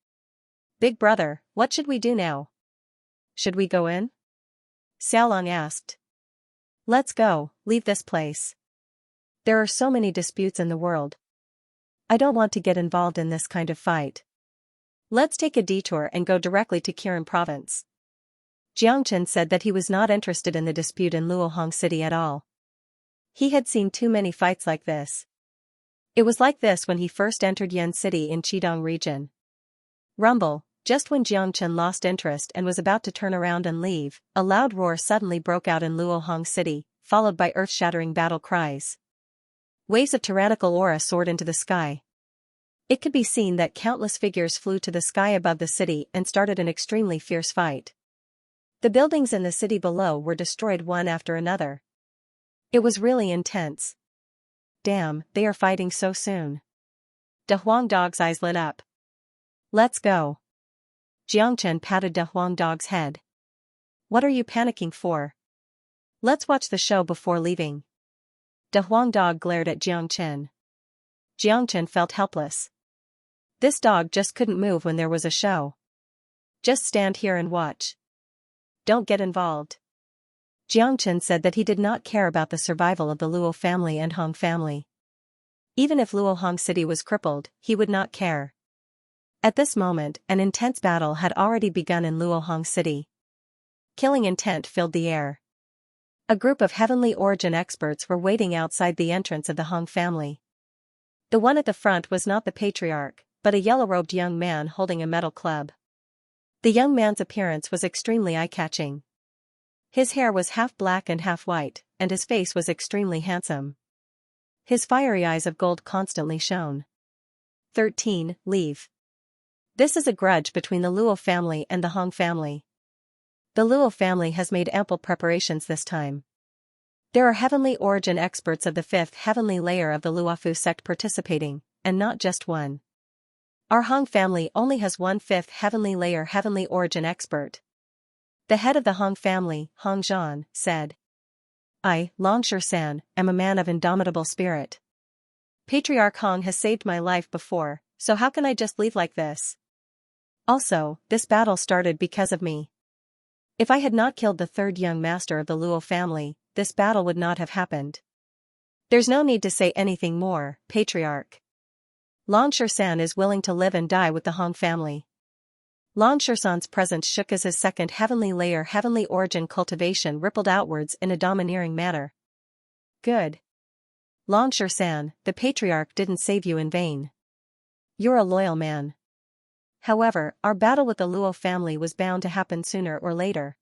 Big brother, what should we do now? Should we go in? Xiaolong asked. Let's go, leave this place. There are so many disputes in the world. I don't want to get involved in this kind of fight. Let's take a detour and go directly to Kirin province. Jiangchen said that he was not interested in the dispute in Luohong City at all. He had seen too many fights like this. It was like this when he first entered Yan City in Qidong region. Rumble, just when Jiangchen lost interest and was about to turn around and leave, a loud roar suddenly broke out in Luohong City, followed by earth-shattering battle cries. Waves of tyrannical aura soared into the sky. It could be seen that countless figures flew to the sky above the city and started an extremely fierce fight. The buildings in the city below were destroyed one after another. It was really intense. Damn, they are fighting so soon. De Huangdog's eyes lit up. Let's go. Jiangchen patted De Huangdog's head. What are you panicking for? Let's watch the show before leaving. De Huangdog glared at Jiangchen. Jiangchen felt helpless. This dog just couldn't move when there was a show. Just stand here and watch. Don't get involved. Jiangchen said that he did not care about the survival of the Luo family and Hong family. Even if Luohong City was crippled, he would not care. At this moment, an intense battle had already begun in Luohong City. Killing intent filled the air. A group of heavenly origin experts were waiting outside the entrance of the Hong family. The one at the front was not the patriarch, but a yellow-robed young man holding a metal club. The young man's appearance was extremely eye-catching. His hair was half black and half white, and his face was extremely handsome. His fiery eyes of gold constantly shone. 13. Leave. This is a grudge between the Luo family and the Hong family. The Luo family has made ample preparations this time. There are heavenly origin experts of the fifth heavenly layer of the Luofu sect participating, and not just one. Our Hong family only has one fifth heavenly layer heavenly origin expert. The head of the Hong family, Hong Zhan, said. I, Longsher-san, am a man of indomitable spirit. Patriarch Hong has saved my life before, so how can I just leave like this? Also, this battle started because of me. If I had not killed the third young master of the Luo family, this battle would not have happened. There's no need to say anything more, Patriarch. Longsher-san is willing to live and die with the Hong family. Longsher-san's presence shook as his second heavenly layer heavenly origin cultivation rippled outwards in a domineering manner. Good. Longsher-san, the Patriarch didn't save you in vain. You're a loyal man. However, our battle with the Luo family was bound to happen sooner or later.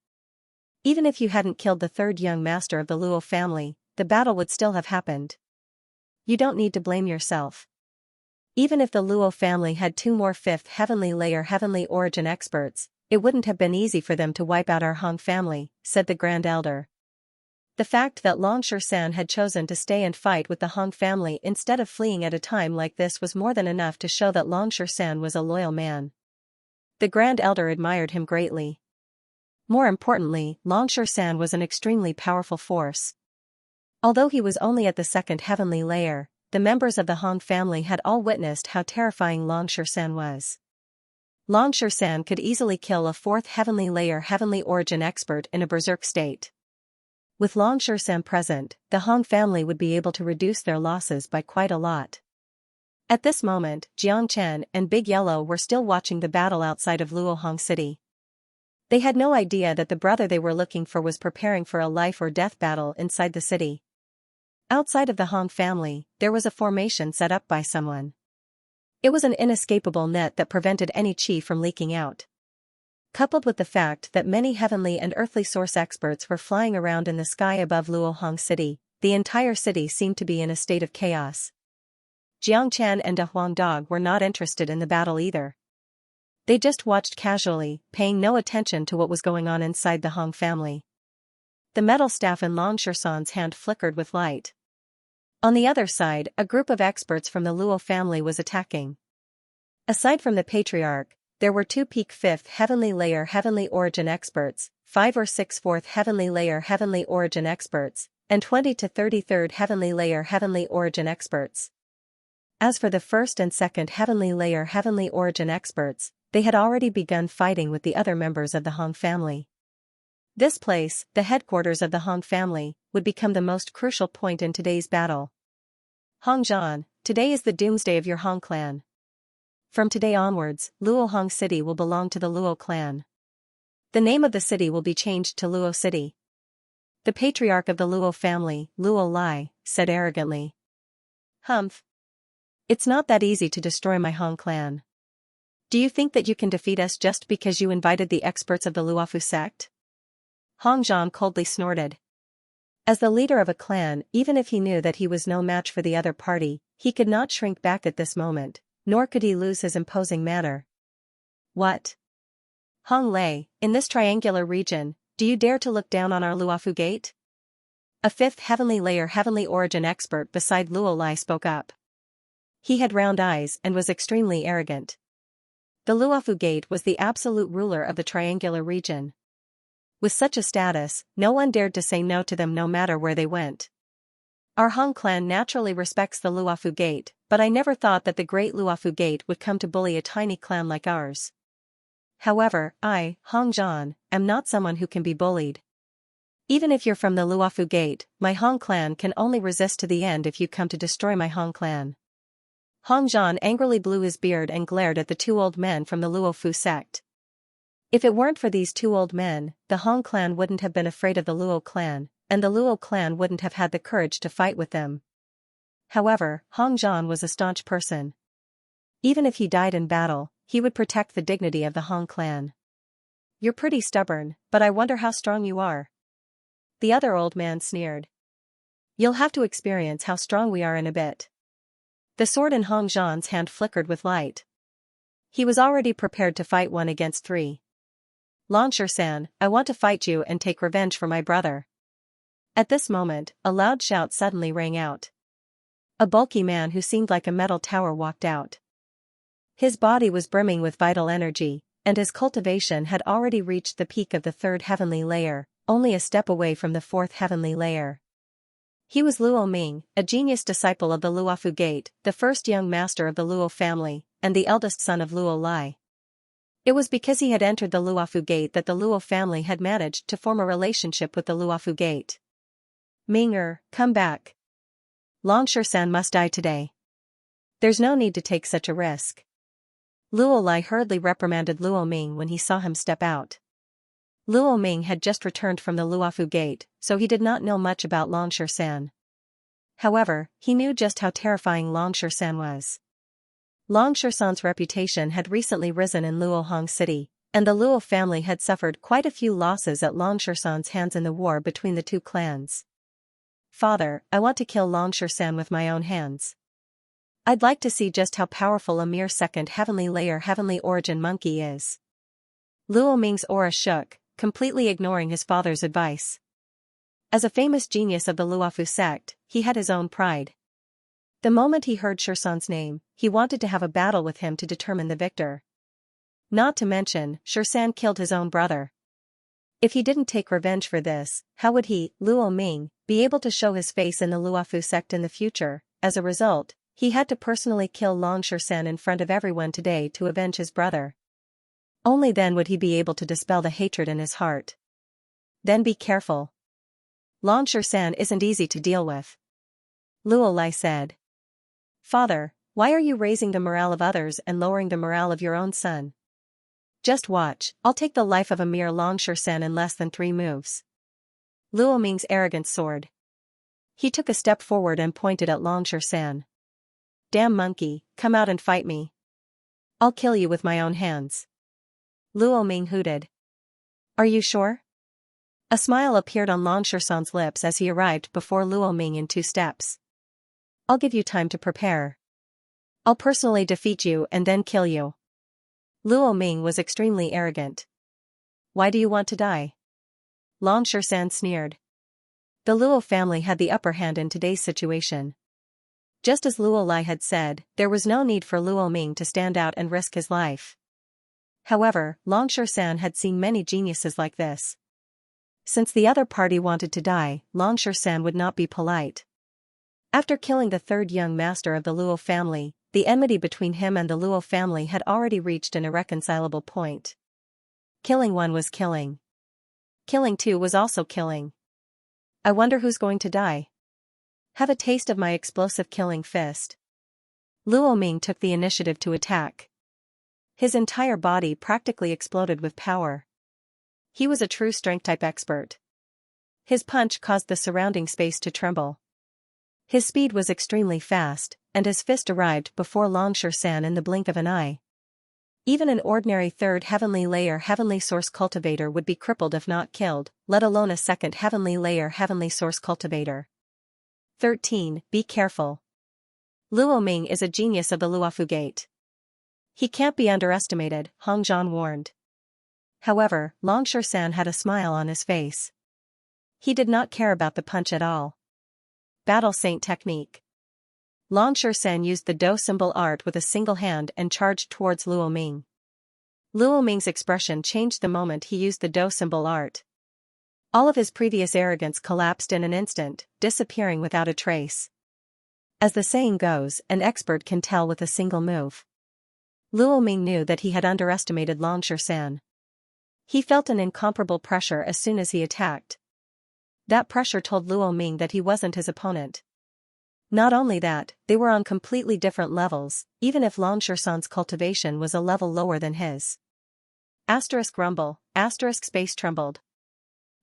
Even if you hadn't killed the third young master of the Luo family, the battle would still have happened. You don't need to blame yourself. Even if the Luo family had two more fifth heavenly layer heavenly origin experts, it wouldn't have been easy for them to wipe out our Hong family, said the Grand Elder. The fact that Longsher-san had chosen to stay and fight with the Hong family instead of fleeing at a time like this was more than enough to show that Longsher-san was a loyal man. The Grand Elder admired him greatly. More importantly, Longsher-san was an extremely powerful force. Although he was only at the second heavenly layer, the members of the Hong family had all witnessed how terrifying Longsher-san was. Longsher-san could easily kill a fourth heavenly layer heavenly origin expert in a berserk state. With Longsher-san present, the Hong family would be able to reduce their losses by quite a lot. At this moment, Jiang Chen and Big Yellow were still watching the battle outside of Luo Hong City. They had no idea that the brother they were looking for was preparing for a life or death battle inside the city. Outside of the Hong family, there was a formation set up by someone. It was an inescapable net that prevented any chi from leaking out. Coupled with the fact that many heavenly and earthly source experts were flying around in the sky above Luo Hong City, the entire city seemed to be in a state of chaos. Jiang Chan and Da Huang Dog were not interested in the battle either. They just watched casually, paying no attention to what was going on inside the Hong family. The metal staff in Longsher-san's hand flickered with light. On the other side, a group of experts from the Luo family was attacking. Aside from the Patriarch, there were two peak fifth heavenly layer heavenly origin experts, 5 or 6 fourth heavenly layer heavenly origin experts, and 20 to 33rd heavenly layer heavenly origin experts. As for the first and second heavenly layer heavenly origin experts, they had already begun fighting with the other members of the Hong family. This place, the headquarters of the Hong family, would become the most crucial point in today's battle. Hong Zhan, today is the doomsday of your Hong clan. From today onwards, Luo Hong City will belong to the Luo clan. The name of the city will be changed to Luo City. The patriarch of the Luo family, Luo Lai, said arrogantly. Humph. It's not that easy to destroy my Hong clan. Do you think that you can defeat us just because you invited the experts of the Luofu sect? Hong Zhan coldly snorted. As the leader of a clan, even if he knew that he was no match for the other party, he could not shrink back at this moment, nor could he lose his imposing manner. What? Hong Lei, in this triangular region, do you dare to look down on our Luofu gate? A fifth heavenly layer heavenly origin expert beside Luo Lai spoke up. He had round eyes and was extremely arrogant. The Luofu gate was the absolute ruler of the triangular region. With such a status, no one dared to say no to them no matter where they went. Our Hong clan naturally respects the Luofu gate, but I never thought that the great Luofu gate would come to bully a tiny clan like ours. However, I, Hong Zhan, am not someone who can be bullied. Even if you're from the Luofu gate, my Hong clan can only resist to the end if you come to destroy my Hong clan. Hong Zhan angrily blew his beard and glared at the two old men from the Luofu sect. If it weren't for these two old men, the Hong clan wouldn't have been afraid of the Luo clan, and the Luo clan wouldn't have had the courage to fight with them. However, Hong Zhan was a staunch person. Even if he died in battle, he would protect the dignity of the Hong clan. You're pretty stubborn, but I wonder how strong you are. The other old man sneered. You'll have to experience how strong we are in a bit. The sword in Hong Zhan's hand flickered with light. He was already prepared to fight 1 against 3. Longshan, I want to fight you and take revenge for my brother. At this moment, a loud shout suddenly rang out. A bulky man who seemed like a metal tower walked out. His body was brimming with vital energy, and his cultivation had already reached the peak of the 3rd heavenly layer, only a step away from the 4th heavenly layer. He was Luo Ming, a genius disciple of the Luofu Gate, the first young master of the Luo family, and the eldest son of Luo Lai. It was because he had entered the Luofu Gate that the Luo family had managed to form a relationship with the Luofu Gate. Ming-er, come back. Longshan must die today. There's no need to take such a risk. Luo Lai hurriedly reprimanded Luo Ming when he saw him step out. Luo Ming had just returned from the Luofu Gate, so he did not know much about Longshan. However, he knew just how terrifying Longshan was. Longshan's reputation had recently risen in Luohong City, and the Luo family had suffered quite a few losses at Longshan's hands in the war between the 2 clans. Father, I want to kill Longshan with my own hands. I'd like to see just how powerful a mere 2nd heavenly layer heavenly origin monkey is. Luo Ming's aura shook, completely ignoring his father's advice. As a famous genius of the Luofu sect, he had his own pride. The moment he heard Shursan's name, he wanted to have a battle with him to determine the victor. Not to mention, Shursan killed his own brother. If he didn't take revenge for this, how would he, Luo Ming, be able to show his face in the Luofu sect in the future? As a result, he had to personally kill Longshan in front of everyone today to avenge his brother. Only then would he be able to dispel the hatred in his heart. Then be careful. Longshan isn't easy to deal with. Luo Lai said. Father, why are you raising the morale of others and lowering the morale of your own son? Just watch, I'll take the life of a mere Longshan in less than 3 moves. Luo Ming's arrogance soared. He took a step forward and pointed at Longshan. Damn monkey, come out and fight me. I'll kill you with my own hands. Luo Ming hooted. Are you sure? A smile appeared on Longshan's lips as he arrived before Luo Ming in 2 steps. I'll give you time to prepare. I'll personally defeat you and then kill you. Luo Ming was extremely arrogant. Why do you want to die? Longshan sneered. The Luo family had the upper hand in today's situation. Just as Luo Lai had said, there was no need for Luo Ming to stand out and risk his life. However, Longshan had seen many geniuses like this. Since the other party wanted to die, Longshan would not be polite. After killing the 3rd young master of the Luo family, the enmity between him and the Luo family had already reached an irreconcilable point. Killing 1 was killing. Killing 2 was also killing. I wonder who's going to die. Have a taste of my explosive killing fist. Luo Ming took the initiative to attack. His entire body practically exploded with power. He was a true strength-type expert. His punch caused the surrounding space to tremble. His speed was extremely fast, and his fist arrived before Longshan in the blink of an eye. Even an ordinary 3rd heavenly layer heavenly source cultivator would be crippled if not killed, let alone a 2nd heavenly layer heavenly source cultivator. 13. Be careful. Luo Ming is a genius of the Luofu Gate. He can't be underestimated, Hong Zhan warned. However, Longshan had a smile on his face. He did not care about the punch at all. Battle Saint technique. Longshan used the Do symbol art with a single hand and charged towards Luo Ming. Luo Ming's expression changed the moment he used the Do symbol art. All of his previous arrogance collapsed in an instant, disappearing without a trace. As the saying goes, an expert can tell with a single move. Luo Ming knew that he had underestimated Longshan. He felt an incomparable pressure as soon as he attacked. That pressure told Luo Ming that he wasn't his opponent. Not only that, they were on completely different levels, even if Longshan's cultivation was a level lower than his. Asterisk rumble, asterisk space trembled.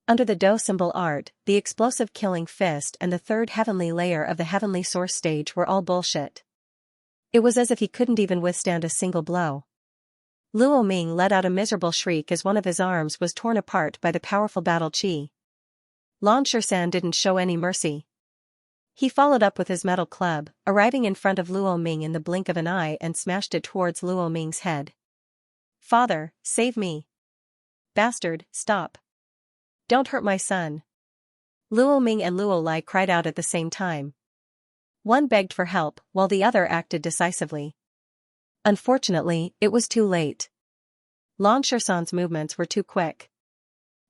Under the Do symbol art, the explosive killing fist and the 3rd heavenly layer of the heavenly source stage were all bullshit. It was as if he couldn't even withstand a single blow. Luo Ming let out a miserable shriek as one of his arms was torn apart by the powerful battle chi. Longshan didn't show any mercy. He followed up with his metal club, arriving in front of Luo Ming in the blink of an eye and smashed it towards Luo Ming's head. "Father, save me! Bastard, stop! Don't hurt my son!" Luo Ming and Luo Lai cried out at the same time. One begged for help, while the other acted decisively. Unfortunately, it was too late. Long Shersan's movements were too quick.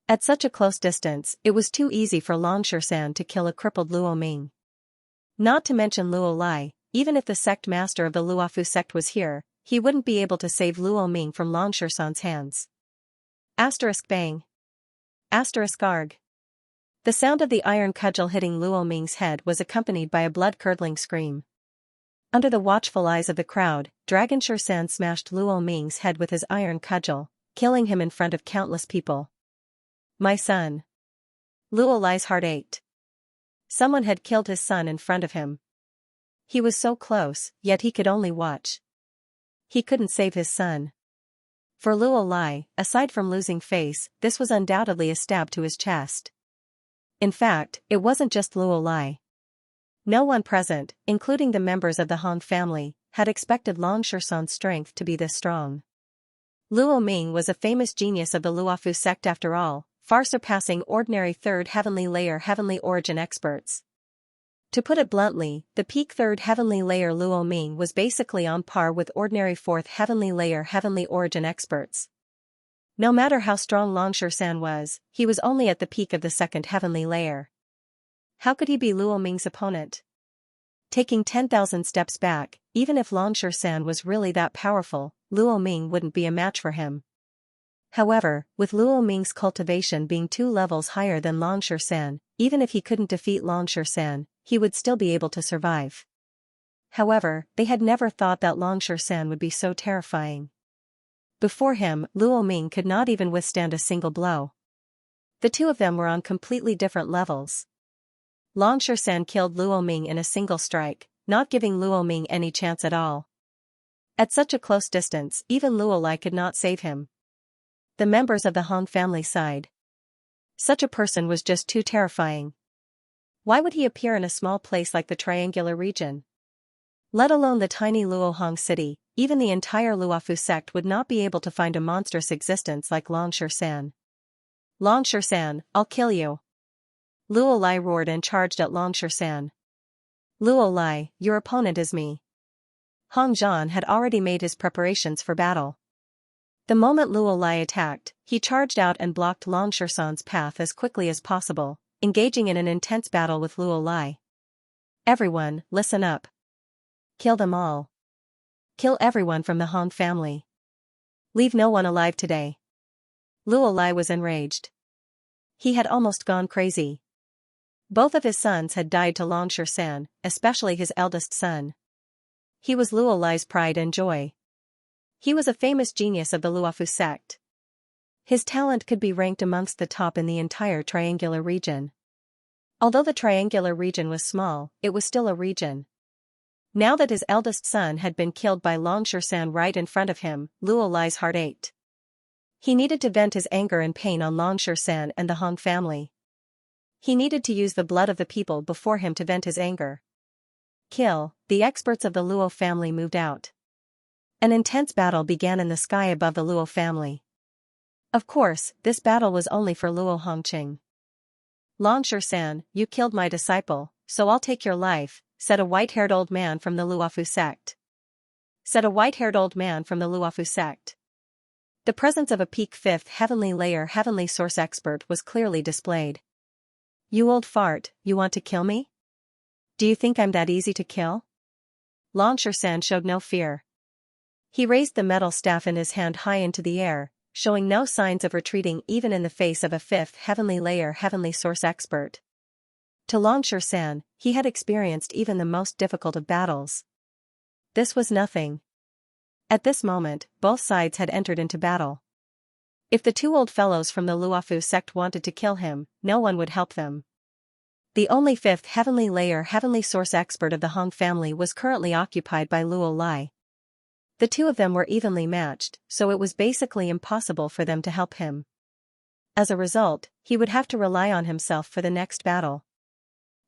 At such a close distance, it was too easy for Long Shersan to kill a crippled Luo Ming. Not to mention Luo Lai, even if the sect master of the Luofu sect was here, he wouldn't be able to save Luo Ming from Long Shersan's hands. Asterisk bang. Asterisk arg. The sound of the iron cudgel hitting Luo Ming's head was accompanied by a blood-curdling scream. Under the watchful eyes of the crowd, Dragon Shersan smashed Luo Ming's head with his iron cudgel, killing him in front of countless people. My son. Luo Lai's heart ached. Someone had killed his son in front of him. He was so close, yet he could only watch. He couldn't save his son. For Luo Lai, aside from losing face, this was undoubtedly a stab to his chest. In fact, it wasn't just Luo Lai. No one present, including the members of the Hong family, had expected Long Shersan's strength to be this strong. Luo Ming was a famous genius of the Luofu sect after all, far surpassing ordinary third heavenly layer heavenly origin experts. To put it bluntly, the peak third heavenly layer Luo Ming was basically on par with ordinary fourth heavenly layer heavenly origin experts. No matter how strong Long Shersan was, he was only at the peak of the second heavenly layer. How could he be Luo Ming's opponent? Taking 10,000 steps back, even if Long Shersan was really that powerful, Luo Ming wouldn't be a match for him. However, with Luo Ming's cultivation being 2 levels higher than Long Shersan, even if he couldn't defeat Long Shersan, he would still be able to survive. However, they had never thought that Long Shersan would be so terrifying. Before him, Luo Ming could not even withstand a single blow. The two of them were on completely different levels. Long Shersan killed Luo Ming in a single strike, not giving Luo Ming any chance at all. At such a close distance, even Luo Lai could not save him. The members of the Hong family sighed. Such a person was just too terrifying. Why would he appear in a small place like the Triangular region? Let alone the tiny Luo Hong city, even the entire Luofu sect would not be able to find a monstrous existence like Long Shersan. Long Shersan, I'll kill you! Luo Lai roared and charged at Long Shersan. Luo Lai, your opponent is me. Hong Zhan had already made his preparations for battle. The moment Luo Lai attacked, he charged out and blocked Long Shersan's path as quickly as possible, engaging in an intense battle with Luo Lai. Everyone, listen up. Kill them all. Kill everyone from the Hong family. Leave no one alive today. Luo Lai was enraged. He had almost gone crazy. Both of his sons had died to Long Shersan, especially his eldest son. He was Luo Lai's pride and joy. He was a famous genius of the Luofu sect. His talent could be ranked amongst the top in the entire Triangular region. Although the Triangular region was small, it was still a region. Now that his eldest son had been killed by Long Shersan right in front of him, Luo Lai's heart ached. He needed to vent his anger and pain on Long Shersan and the Hong family. He needed to use the blood of the people before him to vent his anger. Kill, the experts of the Luo family moved out. An intense battle began in the sky above the Luo family. Of course, this battle was only for Luo Hongqing. Long Shersan, you killed my disciple, so I'll take your life, said a white-haired old man from the Luofu sect. Said a white-haired old man from the Luofu sect. The presence of a peak 5th heavenly layer heavenly source expert was clearly displayed. You old fart, you want to kill me? Do you think I'm that easy to kill? Long Shersan showed no fear. He raised the metal staff in his hand high into the air, showing no signs of retreating even in the face of a 5th heavenly layer heavenly source expert. To Long Shersan, he had experienced even the most difficult of battles. This was nothing. At this moment, both sides had entered into battle. If the two old fellows from the Luofu sect wanted to kill him, no one would help them. The only 5th heavenly layer heavenly source expert of the Hong family was currently occupied by Luo Lai. The two of them were evenly matched, so it was basically impossible for them to help him. As a result, he would have to rely on himself for the next battle.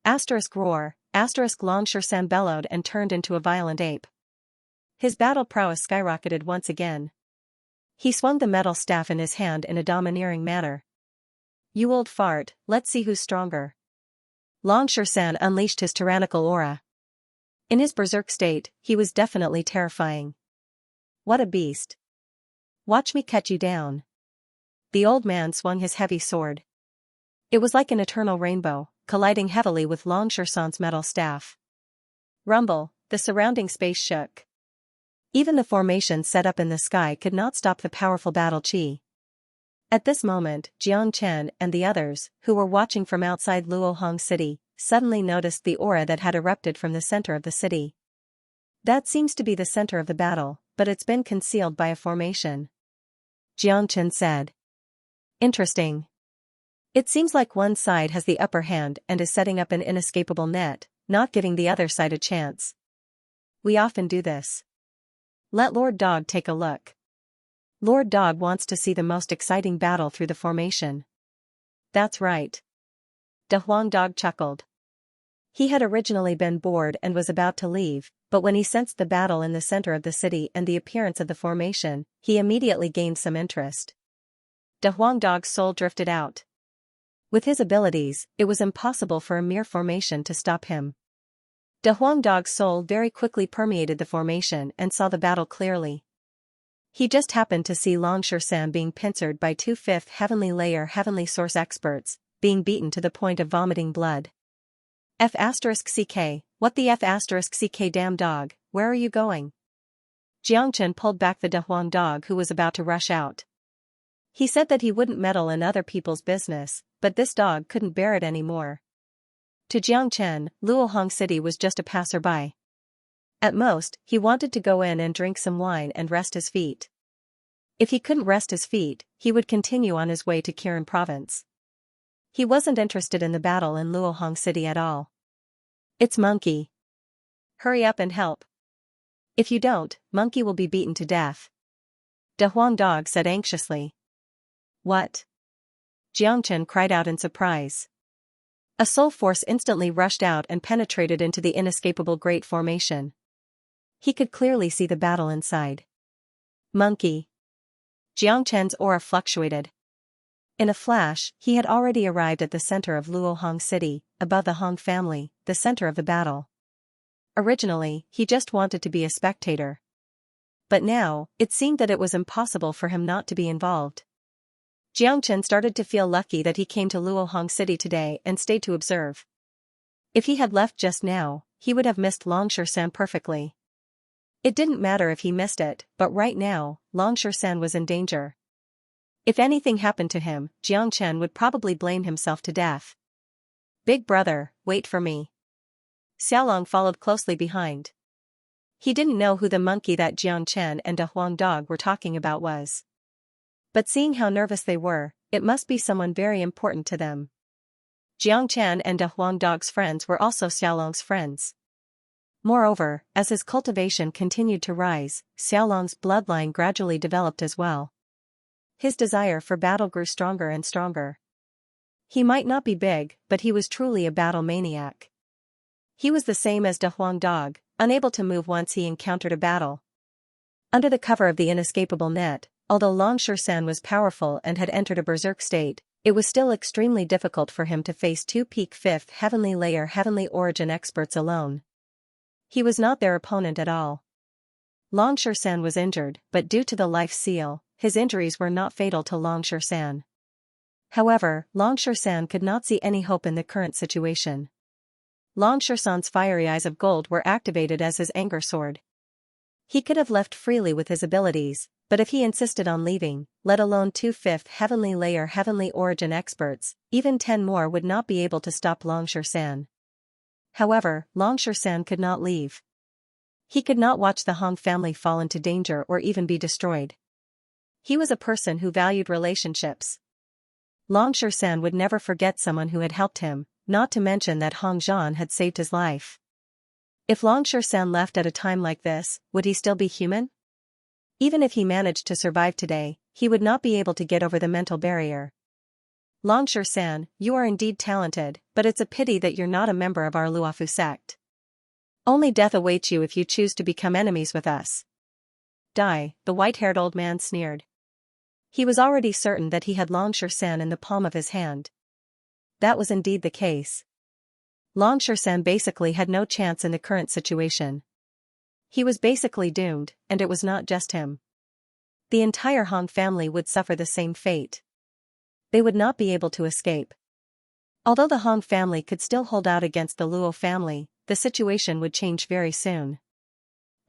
Asterisk roar, Longshan bellowed and turned into a violent ape. His battle prowess skyrocketed once again. He swung the metal staff in his hand in a domineering manner. "You old fart, let's see who's stronger." Longshan unleashed his tyrannical aura. In his berserk state, he was definitely terrifying. "What a beast. Watch me cut you down." The old man swung his heavy sword. It was like an eternal rainbow, colliding heavily with Longshan's metal staff. Rumble, the surrounding space shook. Even the formation set up in the sky could not stop the powerful battle chi. At this moment, Jiang Chen and the others, who were watching from outside Luohong City, suddenly noticed the aura that had erupted from the center of the city. "That seems to be the center of the battle, but it's been concealed by a formation," Jiang Chen said. "Interesting. It seems like one side has the upper hand and is setting up an inescapable net, not giving the other side a chance. We often do this. Let Lord Dog take a look. Lord Dog wants to see the most exciting battle through the formation." "That's right." De Huang Dog chuckled. He had originally been bored and was about to leave, but when he sensed the battle in the center of the city and the appearance of the formation, he immediately gained some interest. De Huang Dog's soul drifted out. With his abilities, it was impossible for a mere formation to stop him. De Huang Dog's soul very quickly permeated the formation and saw the battle clearly. He just happened to see Longshan being pincered by 2 5th heavenly layer heavenly source experts, being beaten to the point of vomiting blood. F***CK, what the F***CK damn dog, where are you going? Jiang Chen pulled back the De Huang Dog who was about to rush out. He said that he wouldn't meddle in other people's business, but this dog couldn't bear it anymore. To Jiang Chen, Luohong City was just a passerby. At most, he wanted to go in and drink some wine and rest his feet. If he couldn't rest his feet, he would continue on his way to Kirin Province. He wasn't interested in the battle in Luohong City at all. "It's Monkey. Hurry up and help. If you don't, Monkey will be beaten to death," De Huang Dog said anxiously. "What?" Jiang Chen cried out in surprise. A soul force instantly rushed out and penetrated into the inescapable great formation. He could clearly see the battle inside. "Monkey." Jiang Chen's aura fluctuated. In a flash, he had already arrived at the center of Luohong City, above the Hong family, the center of the battle. Originally, he just wanted to be a spectator. But now, it seemed that it was impossible for him not to be involved. Jiang Chen started to feel lucky that he came to Luohong City today and stayed to observe. If he had left just now, he would have missed Longshan perfectly. It didn't matter if he missed it, but right now, Longshan was in danger. If anything happened to him, Jiang Chen would probably blame himself to death. "Big brother, wait for me." Xiaolong followed closely behind. He didn't know who the monkey that Jiang Chen and De Huang Dog were talking about was. But seeing how nervous they were, it must be someone very important to them. Jiang Chen and De Huang Dog's friends were also Xiaolong's friends. Moreover, as his cultivation continued to rise, Xiaolong's bloodline gradually developed as well. His desire for battle grew stronger and stronger. He might not be big, but he was truly a battle maniac. He was the same as De Huang Dog, unable to move once he encountered a battle. Under the cover of the inescapable net, although Longshan was powerful and had entered a berserk state, it was still extremely difficult for him to face 2 peak 5th heavenly layer heavenly origin experts alone. He was not their opponent at all. Longshan was injured, but due to the life seal, his injuries were not fatal to Longshan. However, Longshan could not see any hope in the current situation. Longshan's fiery eyes of gold were activated as his anger sword. He could have left freely with his abilities, but if he insisted on leaving, let alone 2 5th heavenly layer heavenly origin experts, even 10 more would not be able to stop Longshan. However, Longshan could not leave. He could not watch the Hong family fall into danger or even be destroyed. He was a person who valued relationships. Longshan would never forget someone who had helped him, not to mention that Hong Zhan had saved his life. If Longshan left at a time like this, would he still be human? Even if he managed to survive today, he would not be able to get over the mental barrier. Longshan, you are indeed talented, but it's a pity that you're not a member of our Luofu sect. Only death awaits you if you choose to become enemies with us. Die, the white-haired old man sneered. He was already certain that he had Longshan in the palm of his hand. That was indeed the case. Longshan basically had no chance in the current situation. He was basically doomed, and it was not just him. The entire Hong family would suffer the same fate. They would not be able to escape. Although the Hong family could still hold out against the Luo family, the situation would change very soon.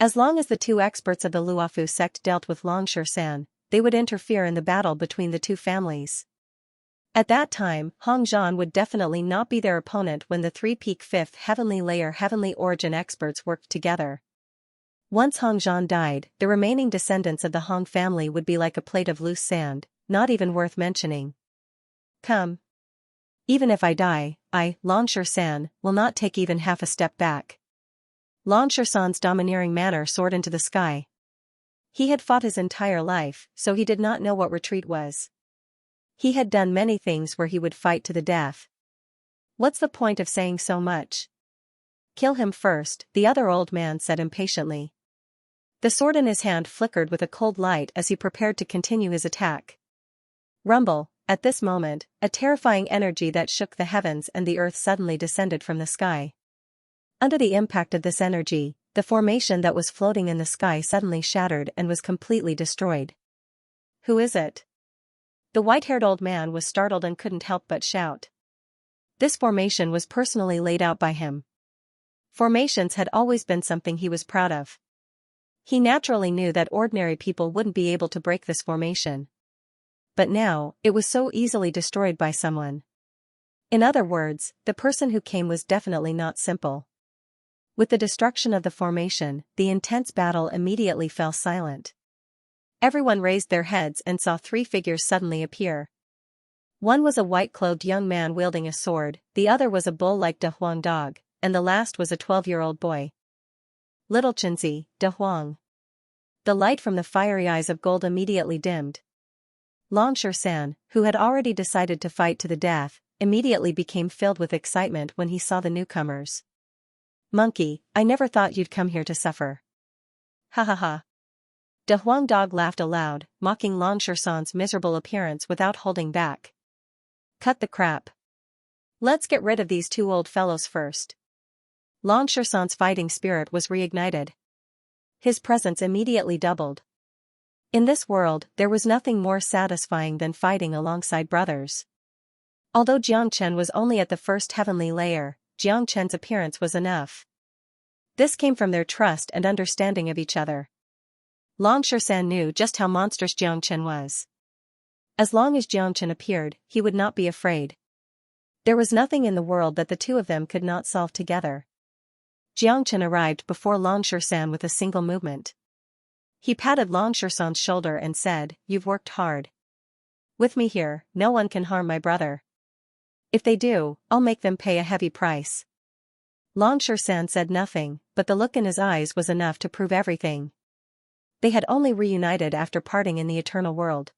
As long as the two experts of the Luofu sect dealt with Longshan, they would interfere in the battle between the two families. At that time, Hong Zhan would definitely not be their opponent when the three-peak fifth heavenly layer heavenly origin experts worked together. Once Hong Zhan died, the remaining descendants of the Hong family would be like a plate of loose sand, not even worth mentioning. Come. Even if I die, Longshan, will not take even half a step back. Longshan's domineering manner soared into the sky. He had fought his entire life, so he did not know what retreat was. He had done many things where he would fight to the death. What's the point of saying so much? Kill him first, the other old man said impatiently. The sword in his hand flickered with a cold light as he prepared to continue his attack. Rumble, at this moment, a terrifying energy that shook the heavens and the earth suddenly descended from the sky. Under the impact of this energy, the formation that was floating in the sky suddenly shattered and was completely destroyed. Who is it? The white-haired old man was startled and couldn't help but shout. This formation was personally laid out by him. Formations had always been something he was proud of. He naturally knew that ordinary people wouldn't be able to break this formation. But now, it was so easily destroyed by someone. In other words, the person who came was definitely not simple. With the destruction of the formation, the intense battle immediately fell silent. Everyone raised their heads and saw three figures suddenly appear. One was a white-clothed young man wielding a sword, the other was a bull-like De Huang dog, and the last was a 12-year-old boy. Little Chenzi, De Huang. The light from the fiery eyes of gold immediately dimmed. Longshan, who had already decided to fight to the death, immediately became filled with excitement when he saw the newcomers. Monkey, I never thought you'd come here to suffer. Ha ha ha. De Huang dog laughed aloud, mocking Longshan's miserable appearance without holding back. Cut the crap. Let's get rid of these two old fellows first. Longshan's fighting spirit was reignited. His presence immediately doubled. In this world, there was nothing more satisfying than fighting alongside brothers. Although Xianxia was only at the first heavenly layer, Xianxia's appearance was enough. This came from their trust and understanding of each other. Longshan knew just how monstrous Xianxia was. As long as Xianxia appeared, he would not be afraid. There was nothing in the world that the two of them could not solve together. Xianxia arrived before Longshan with a single movement. He patted Longshan's shoulder and said, "You've worked hard. With me here, no one can harm my brother. If they do, I'll make them pay a heavy price." Longshan said nothing, but the look in his eyes was enough to prove everything. They had only reunited after parting in the eternal world.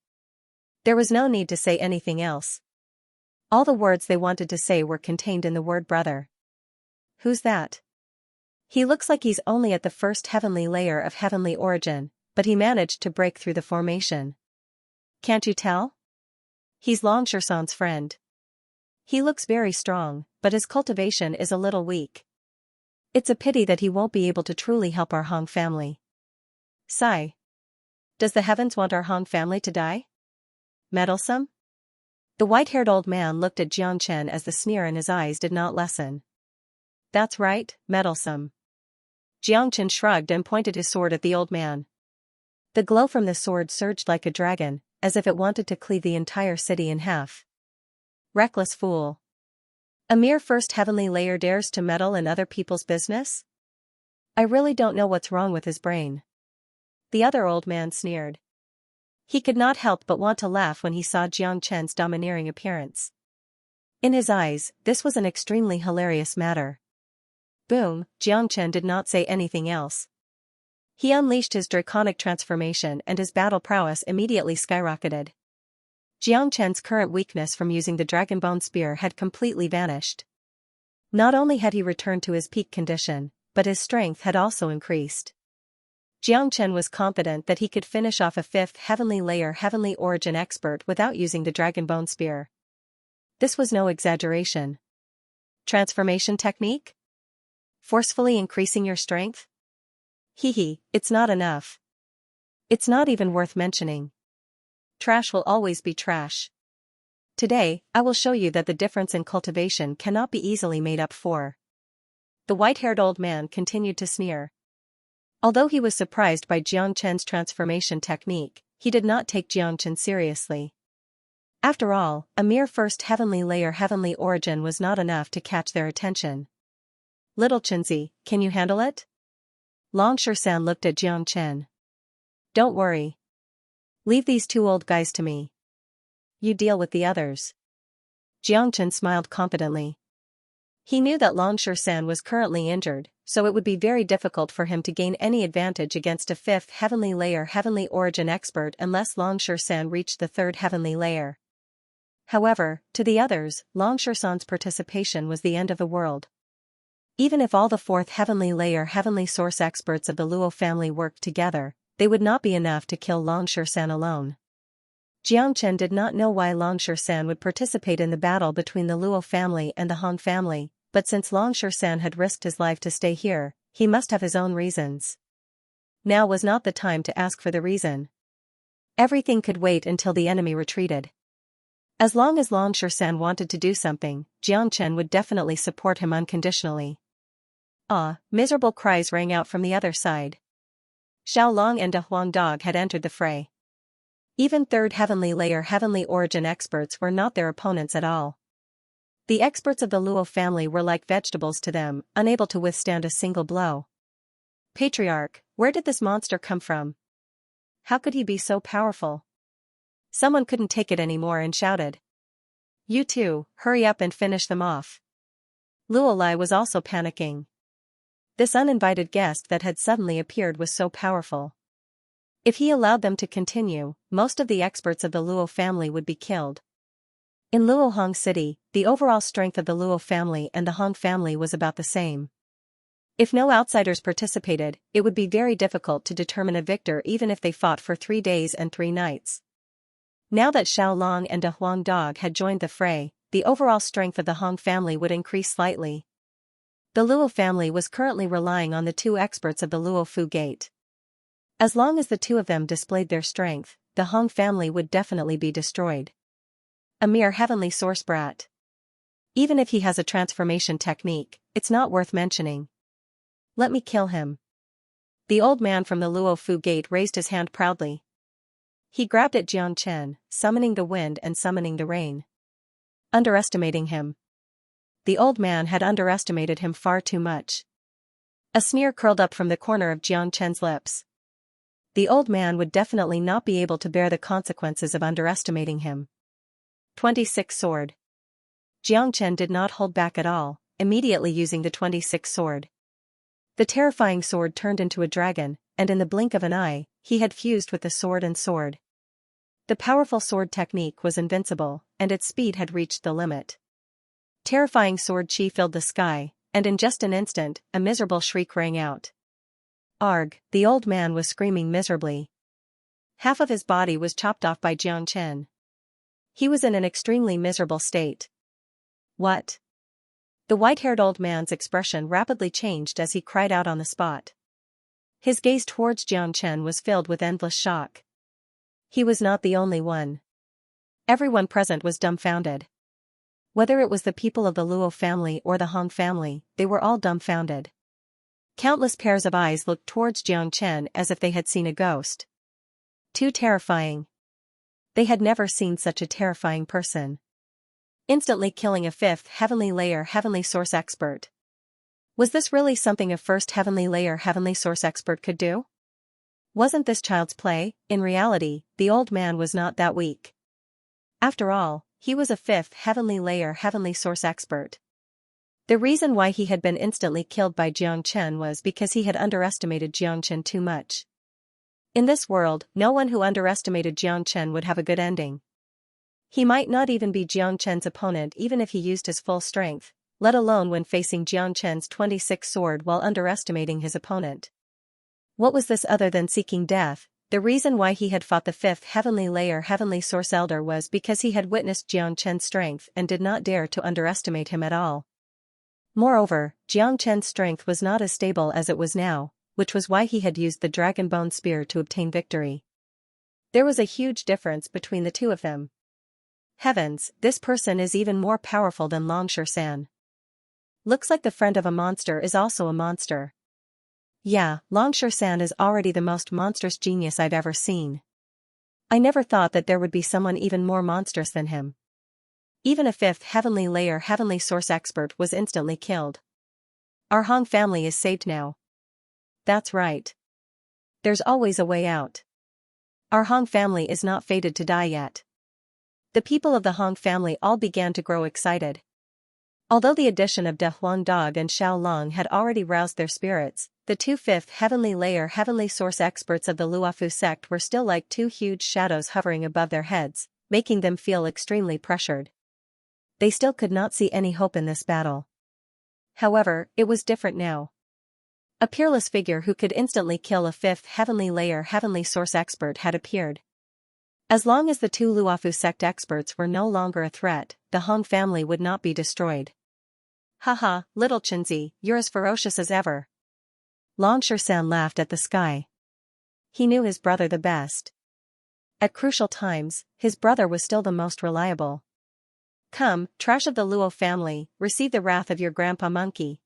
There was no need to say anything else. All the words they wanted to say were contained in the word brother. Who's that? He looks like he's only at the first heavenly layer of heavenly origin, but he managed to break through the formation. Can't you tell? He's Longshan's friend. He looks very strong, but his cultivation is a little weak. It's a pity that he won't be able to truly help our Hong family. Sigh. Does the heavens want our Hong family to die? Meddlesome? The white-haired old man looked at Xianxia as the sneer in his eyes did not lessen. That's right, meddlesome. Xianxia shrugged and pointed his sword at the old man. The glow from the sword surged like a dragon, as if it wanted to cleave the entire city in half. Reckless fool. A mere first heavenly layer dares to meddle in other people's business? I really don't know what's wrong with his brain. The other old man sneered. He could not help but want to laugh when he saw Xianxia's domineering appearance. In his eyes, this was an extremely hilarious matter. Boom, Xianxia did not say anything else. He unleashed his draconic transformation and his battle prowess immediately skyrocketed. Jiang Chen's current weakness from using the Dragon Bone Spear had completely vanished. Not only had he returned to his peak condition, but his strength had also increased. Jiang Chen was confident that he could finish off a 5th Heavenly Layer Heavenly Origin expert without using the Dragon Bone Spear. This was no exaggeration. Transformation technique? Forcefully increasing your strength? It's not enough. It's not even worth mentioning. Trash will always be trash. Today, I will show you that the difference in cultivation cannot be easily made up for. The white-haired old man continued to sneer. Although he was surprised by Jiang Chen's transformation technique, he did not take Jiang Chen seriously. After all, a mere 1st Heavenly Layer Heavenly Origin was not enough to catch their attention. Little Chenzi, can you handle it? Long San looked at Jiang Chen. Don't worry. Leave these 2 old guys to me. You deal with the others. Jiang Chen smiled confidently. He knew that Long San was currently injured, so it would be very difficult for him to gain any advantage against a 5th Heavenly Layer Heavenly Origin expert unless Long San reached the 3rd Heavenly Layer. However, to the others, Long San's participation was the end of the world. Even if all the 4th Heavenly Layer Heavenly Source experts of the Luo family worked together, they would not be enough to kill Long San alone. Jiang Chen did not know why Long San would participate in the battle between the Luo family and the Hong family, but since Long San had risked his life to stay here, he must have his own reasons. Now was not the time to ask for the reason. Everything could wait until the enemy retreated. As long as Long San wanted to do something, Jiang Chen would definitely support him unconditionally. Miserable cries rang out from the other side. Xiao Long and De Huang Dog had entered the fray. Even 3rd Heavenly Layer Heavenly Origin experts were not their opponents at all. The experts of the Luo family were like vegetables to them, unable to withstand a single blow. Patriarch, where did this monster come from? How could he be so powerful? Someone couldn't take it anymore and shouted. You two, hurry up and finish them off. Luo Lai was also panicking. This uninvited guest that had suddenly appeared was so powerful. If he allowed them to continue, most of the experts of the Luo family would be killed. In Luohong City, the overall strength of the Luo family and the Hong family was about the same. If no outsiders participated, it would be very difficult to determine a victor even if they fought for 3 days and 3 nights. Now that Xiao Long and De Huang Dog had joined the fray, the overall strength of the Hong family would increase slightly. The Luo family was currently relying on the 2 experts of the Luo Fu Gate. As long as the 2 of them displayed their strength, the Hong family would definitely be destroyed. A mere heavenly source brat. Even if he has a transformation technique, it's not worth mentioning. Let me kill him. The old man from the Luo Fu Gate raised his hand proudly. He grabbed at Jiang Chen, summoning the wind and summoning the rain. Underestimating him. The old man had underestimated him far too much. A sneer curled up from the corner of Jiang Chen's lips. The old man would definitely not be able to bear the consequences of underestimating him. 26 Sword. Jiang Chen did not hold back at all, immediately using the 26 sword. The terrifying sword turned into a dragon, and in the blink of an eye, he had fused with the sword and sword. The powerful sword technique was invincible, and its speed had reached the limit. Terrifying sword chi filled the sky, and in just an instant, a miserable shriek rang out. Arg, the old man was screaming miserably. Half of his body was chopped off by Jiang Chen. He was in an extremely miserable state. What? The white-haired old man's expression rapidly changed as he cried out on the spot. His gaze towards Jiang Chen was filled with endless shock. He was not the only one. Everyone present was dumbfounded. Whether it was the people of the Luo family or the Hong family, they were all dumbfounded. Countless pairs of eyes looked towards Jiang Chen as if they had seen a ghost. Too terrifying. They had never seen such a terrifying person. Instantly killing a 5th Heavenly Layer Heavenly Source expert. Was this really something a 1st Heavenly Layer Heavenly Source expert could do? Wasn't this child's play? In reality, the old man was not that weak. After all, he was a 5th Heavenly Layer Heavenly Source expert. The reason why he had been instantly killed by Jiang Chen was because he had underestimated Jiang Chen too much. In this world, no one who underestimated Jiang Chen would have a good ending. He might not even be Jiang Chen's opponent even if he used his full strength, let alone when facing Jiang Chen's 26 sword while underestimating his opponent. What was this other than seeking death? The reason why he had fought the fifth heavenly layer heavenly source elder was because he had witnessed Jiang Chen's strength and did not dare to underestimate him at all. Moreover, Jiang Chen's strength was not as stable as it was now, which was why he had used the dragon bone spear to obtain victory. There was a huge difference between the two of them. Heavens, this person is even more powerful than Xianxia. Looks like the friend of a monster is also a monster. Yeah, Xianxia is already the most monstrous genius I've ever seen. I never thought that there would be someone even more monstrous than him. Even a fifth heavenly layer heavenly source expert was instantly killed. Our Hong family is saved now. That's right. There's always a way out. Our Hong family is not fated to die yet. The people of the Hong family all began to grow excited. Although the addition of De Huang Dog and Xiao Long had already roused their spirits, the two fifth heavenly layer heavenly source experts of the Luofu sect were still like two huge shadows hovering above their heads, making them feel extremely pressured. They still could not see any hope in this battle. However, it was different now. A peerless figure who could instantly kill a fifth heavenly layer heavenly source expert had appeared. As long as the two Luofu sect experts were no longer a threat, the Hong family would not be destroyed. Haha, little Chenzi, you're as ferocious as ever. Xianxia laughed at the sky. He knew his brother the best. At crucial times, his brother was still the most reliable. Come, trash of the Luo family, receive the wrath of your grandpa monkey.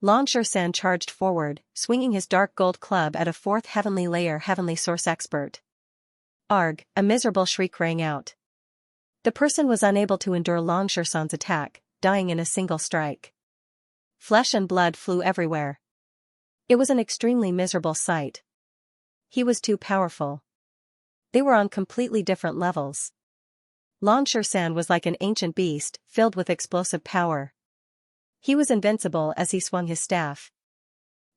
Xianxia charged forward, swinging his dark gold club at a fourth heavenly layer heavenly source expert. Arg, a miserable shriek rang out. The person was unable to endure Xianxia's attack, dying in a single strike. Flesh and blood flew everywhere. It was an extremely miserable sight. He was too powerful. They were on completely different levels. Xianxia was like an ancient beast, filled with explosive power. He was invincible as he swung his staff.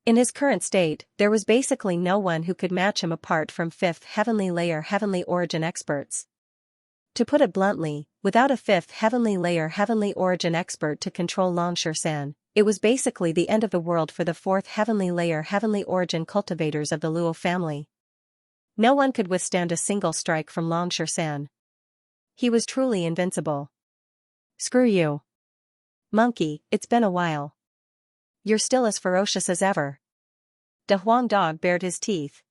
In his current state, there was basically no one who could match him apart from fifth heavenly layer heavenly origin experts. To put it bluntly, without a fifth heavenly layer heavenly origin expert to control Xianxia, it was basically the end of the world for the fourth heavenly layer heavenly origin cultivators of the Luo family. No one could withstand a single strike from Xianxia. He was truly invincible. Screw you. Monkey, it's been a while. You're still as ferocious as ever. De Huang Dog bared his teeth.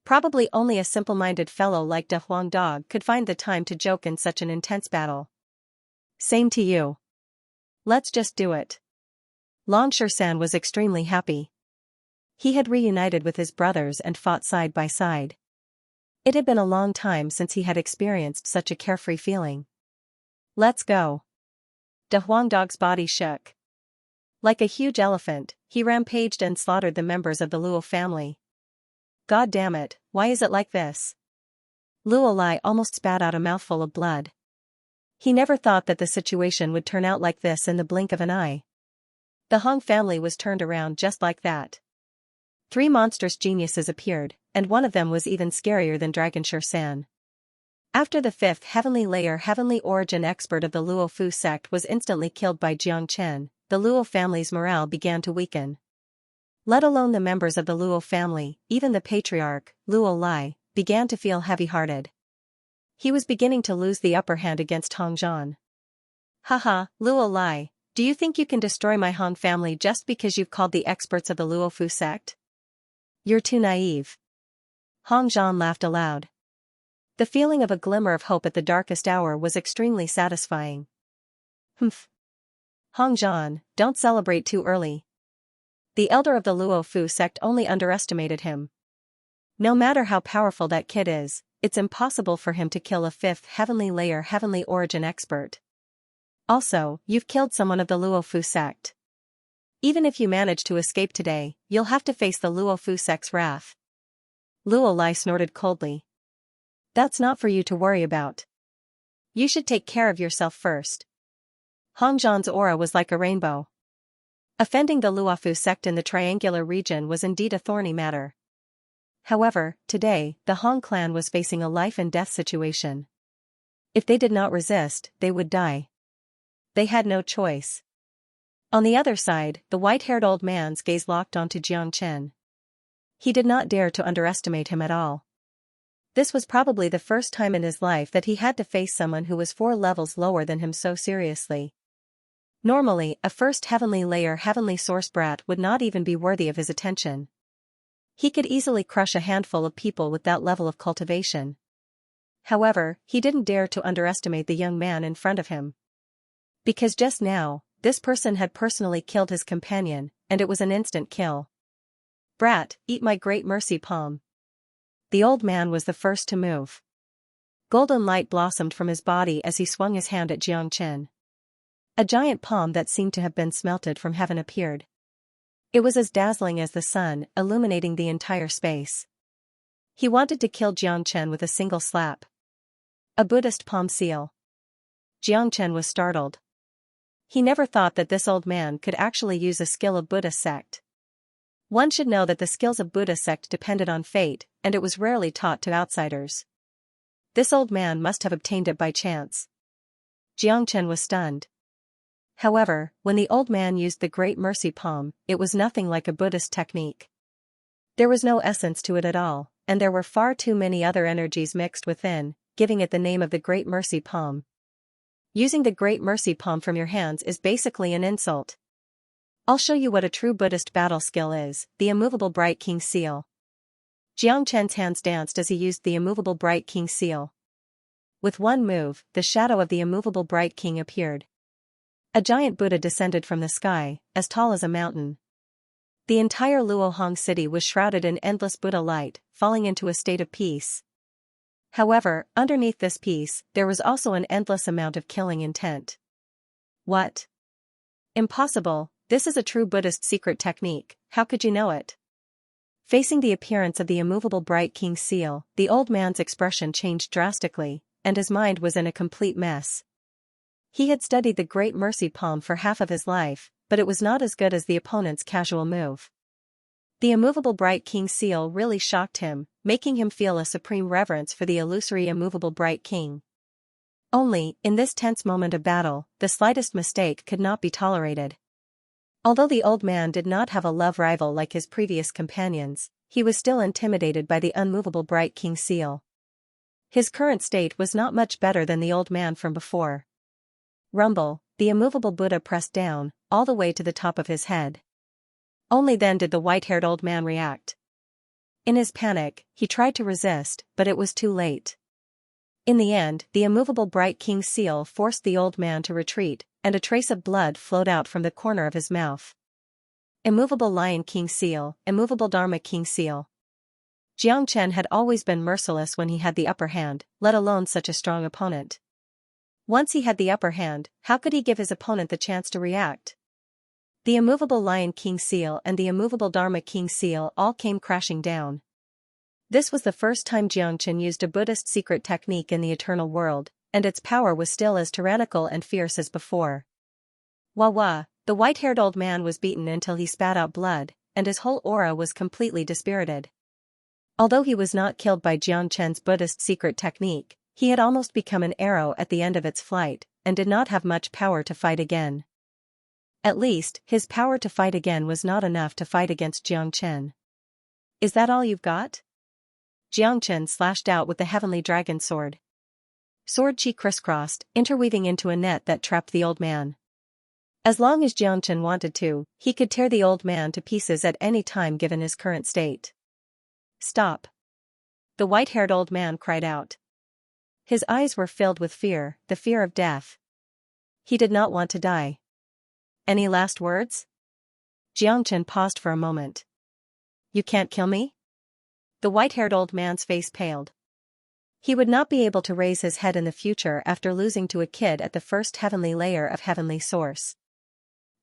Probably only a simple-minded fellow like De Huang Dog could find the time to joke in such an intense battle. Same to you. Let's just do it. Xianxia was extremely happy. He had reunited with his brothers and fought side by side. It had been a long time since he had experienced such a carefree feeling. Let's go. De Huang Dog's body shook. Like a huge elephant, he rampaged and slaughtered the members of the Luo family. God damn it, why is it like this? Luo Lai almost spat out a mouthful of blood. He never thought that the situation would turn out like this in the blink of an eye. The Hong family was turned around just like that. 3 monstrous geniuses appeared, and one of them was even scarier than Dragon Xianxia. After the fifth heavenly layer heavenly origin expert of the Luo Fu sect was instantly killed by Jiang Chen, the Luo family's morale began to weaken. Let alone the members of the Luo family, even the patriarch, Luo Lai, began to feel heavy-hearted. He was beginning to lose the upper hand against Hong Zhan. Haha, Luo Lai, do you think you can destroy my Hong family just because you've called the experts of the Luo Fu sect? You're too naive. Hong Zhan laughed aloud. The feeling of a glimmer of hope at the darkest hour was extremely satisfying. Humph. Hong Zhan, don't celebrate too early. The elder of the Luo Fu sect only underestimated him. No matter how powerful that kid is, it's impossible for him to kill a fifth heavenly layer heavenly origin expert. Also, you've killed someone of the Luo Fu sect. Even if you manage to escape today, you'll have to face the Luo Fu sect's wrath. Luo Lai snorted coldly. That's not for you to worry about. You should take care of yourself first. Hong Zhan's aura was like a rainbow. Offending the Luofu sect in the triangular region was indeed a thorny matter. However, today, the Hong clan was facing a life-and-death situation. If they did not resist, they would die. They had no choice. On the other side, the white-haired old man's gaze locked onto Xianxia. He did not dare to underestimate him at all. This was probably the first time in his life that he had to face someone who was 4 levels lower than him so seriously. Normally, a first heavenly layer heavenly source brat would not even be worthy of his attention. He could easily crush a handful of people with that level of cultivation. However, he didn't dare to underestimate the young man in front of him. Because just now, this person had personally killed his companion, and it was an instant kill. Brat, eat my great mercy palm. The old man was the first to move. Golden light blossomed from his body as he swung his hand at Xianxia. A giant palm that seemed to have been smelted from heaven appeared. It was as dazzling as the sun, illuminating the entire space. He wanted to kill Xianxia with a single slap. A Buddhist palm seal. Xianxia was startled. He never thought that this old man could actually use a skill of Buddhist sect. One should know that the skills of Buddhist sect depended on fate, and it was rarely taught to outsiders. This old man must have obtained it by chance. Xianxia was stunned. However, when the old man used the Great Mercy Palm, it was nothing like a Buddhist technique. There was no essence to it at all, and there were far too many other energies mixed within, giving it the name of the Great Mercy Palm. Using the Great Mercy Palm from your hands is basically an insult. I'll show you what a true Buddhist battle skill is, the immovable Bright King Seal. Xianxia's hands danced as he used the immovable Bright King Seal. With one move, the shadow of the immovable Bright King appeared. A giant Buddha descended from the sky, as tall as a mountain. The entire Luohong city was shrouded in endless Buddha light, falling into a state of peace. However, underneath this peace, there was also an endless amount of killing intent. What? Impossible, this is a true Buddhist secret technique, how could you know it? Facing the appearance of the immovable Bright King Seal, the old man's expression changed drastically, and his mind was in a complete mess. He had studied the Great Mercy Palm for half of his life, but it was not as good as the opponent's casual move. The immovable Bright King Seal really shocked him, making him feel a supreme reverence for the illusory immovable Bright King. Only, in this tense moment of battle, the slightest mistake could not be tolerated. Although the old man did not have a love rival like his previous companions, he was still intimidated by the unmovable Bright King Seal. His current state was not much better than the old man from before. Rumble, the immovable Buddha pressed down, all the way to the top of his head. Only then did the white-haired old man react. In his panic, he tried to resist, but it was too late. In the end, the immovable Bright King Seal forced the old man to retreat, and a trace of blood flowed out from the corner of his mouth. Immovable Lion King Seal, immovable Dharma King Seal. Xianxia had always been merciless when he had the upper hand, let alone such a strong opponent. Once he had the upper hand, how could he give his opponent the chance to react? The immovable Lion King Seal and the immovable Dharma King Seal all came crashing down. This was the first time Xianxia used a Buddhist secret technique in the eternal world, and its power was still as tyrannical and fierce as before. Wah, the white-haired old man was beaten until he spat out blood, and his whole aura was completely dispirited. Although he was not killed by Xianxia's Buddhist secret technique, he had almost become an arrow at the end of its flight, and did not have much power to fight again. At least, his power to fight again was not enough to fight against Xianxia. Is that all you've got? Xianxia slashed out with the heavenly dragon sword. Sword chi crisscrossed, interweaving into a net that trapped the old man. As long as Xianxia wanted to, he could tear the old man to pieces at any time given his current state. Stop! The white-haired old man cried out. His eyes were filled with fear, the fear of death. He did not want to die. Any last words? Xianxia paused for a moment. You can't kill me? The white-haired old man's face paled. He would not be able to raise his head in the future after losing to a kid at the first heavenly layer of heavenly source.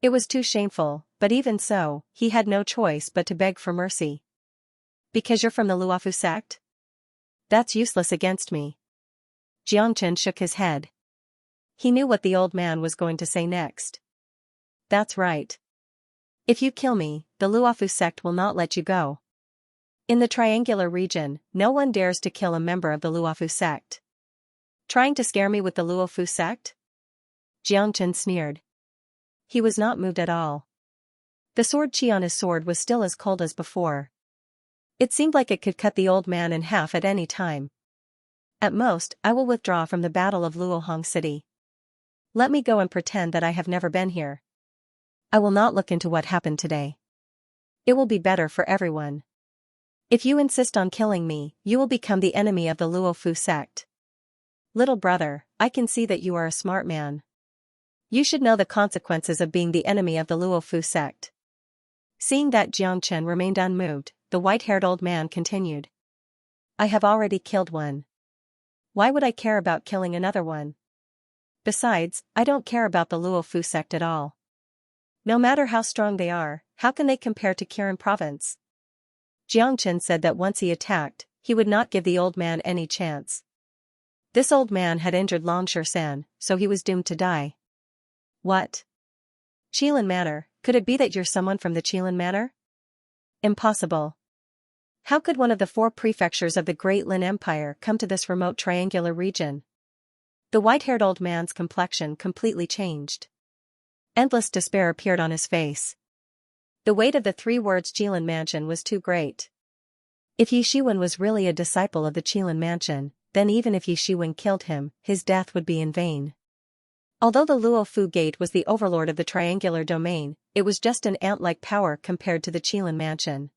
It was too shameful, but even so, he had no choice but to beg for mercy. Because you're from the Luofu sect? That's useless against me. Xianxia shook his head. He knew what the old man was going to say next. That's right. If you kill me, the Luofu sect will not let you go. In the triangular region, no one dares to kill a member of the Luofu sect. Trying to scare me with the Luofu sect? Xianxia sneered. He was not moved at all. The sword chi on his sword was still as cold as before. It seemed like it could cut the old man in half at any time. At most, I will withdraw from the Battle of Luohong City. Let me go and pretend that I have never been here. I will not look into what happened today. It will be better for everyone. If you insist on killing me, you will become the enemy of the Luofu sect. Little brother, I can see that you are a smart man. You should know the consequences of being the enemy of the Luofu sect. Seeing that Xianxia remained unmoved, the white-haired old man continued. I have already killed one. Why would I care about killing another one? Besides, I don't care about the Luofu sect at all. No matter how strong they are, how can they compare to Kirin province? Xianxia said that once he attacked, he would not give the old man any chance. This old man had injured Longshan, so he was doomed to die. What? Qilin Manor, could it be that you're someone from the Qilin Manor? Impossible. How could one of the 4 prefectures of the Great Lin Empire come to this remote triangular region? The white-haired old man's complexion completely changed. Endless despair appeared on his face. The weight of the 3 words Qilin Mansion was too great. If Yi Shiwen was really a disciple of the Qilin Mansion, then even if Yi Shiwen killed him, his death would be in vain. Although the Luofu Gate was the overlord of the triangular domain, it was just an ant-like power compared to the Qilin Mansion.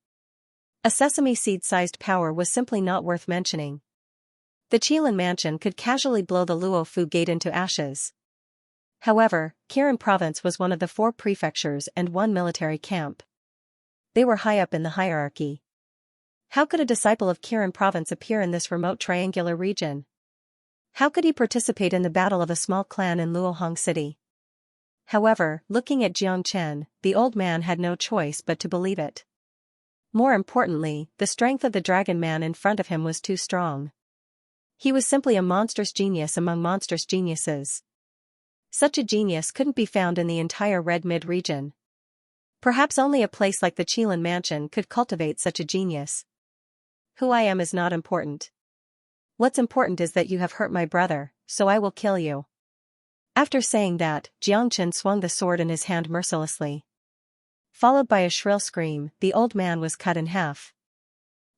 A sesame seed-sized power was simply not worth mentioning. The Qilin Mansion could casually blow the Luofu Gate into ashes. However, Kirin province was one of the 4 prefectures and 1 military camp. They were high up in the hierarchy. How could a disciple of Kirin province appear in this remote triangular region? How could he participate in the battle of a small clan in Luohong City? However, looking at Xianxia, the old man had no choice but to believe it. More importantly, the strength of the dragon man in front of him was too strong. He was simply a monstrous genius among monstrous geniuses. Such a genius couldn't be found in the entire Red Mid region. Perhaps only a place like the Qilin Mansion could cultivate such a genius. Who I am is not important. What's important is that you have hurt my brother, so I will kill you. After saying that, Xianxia swung the sword in his hand mercilessly. Followed by a shrill scream, the old man was cut in half.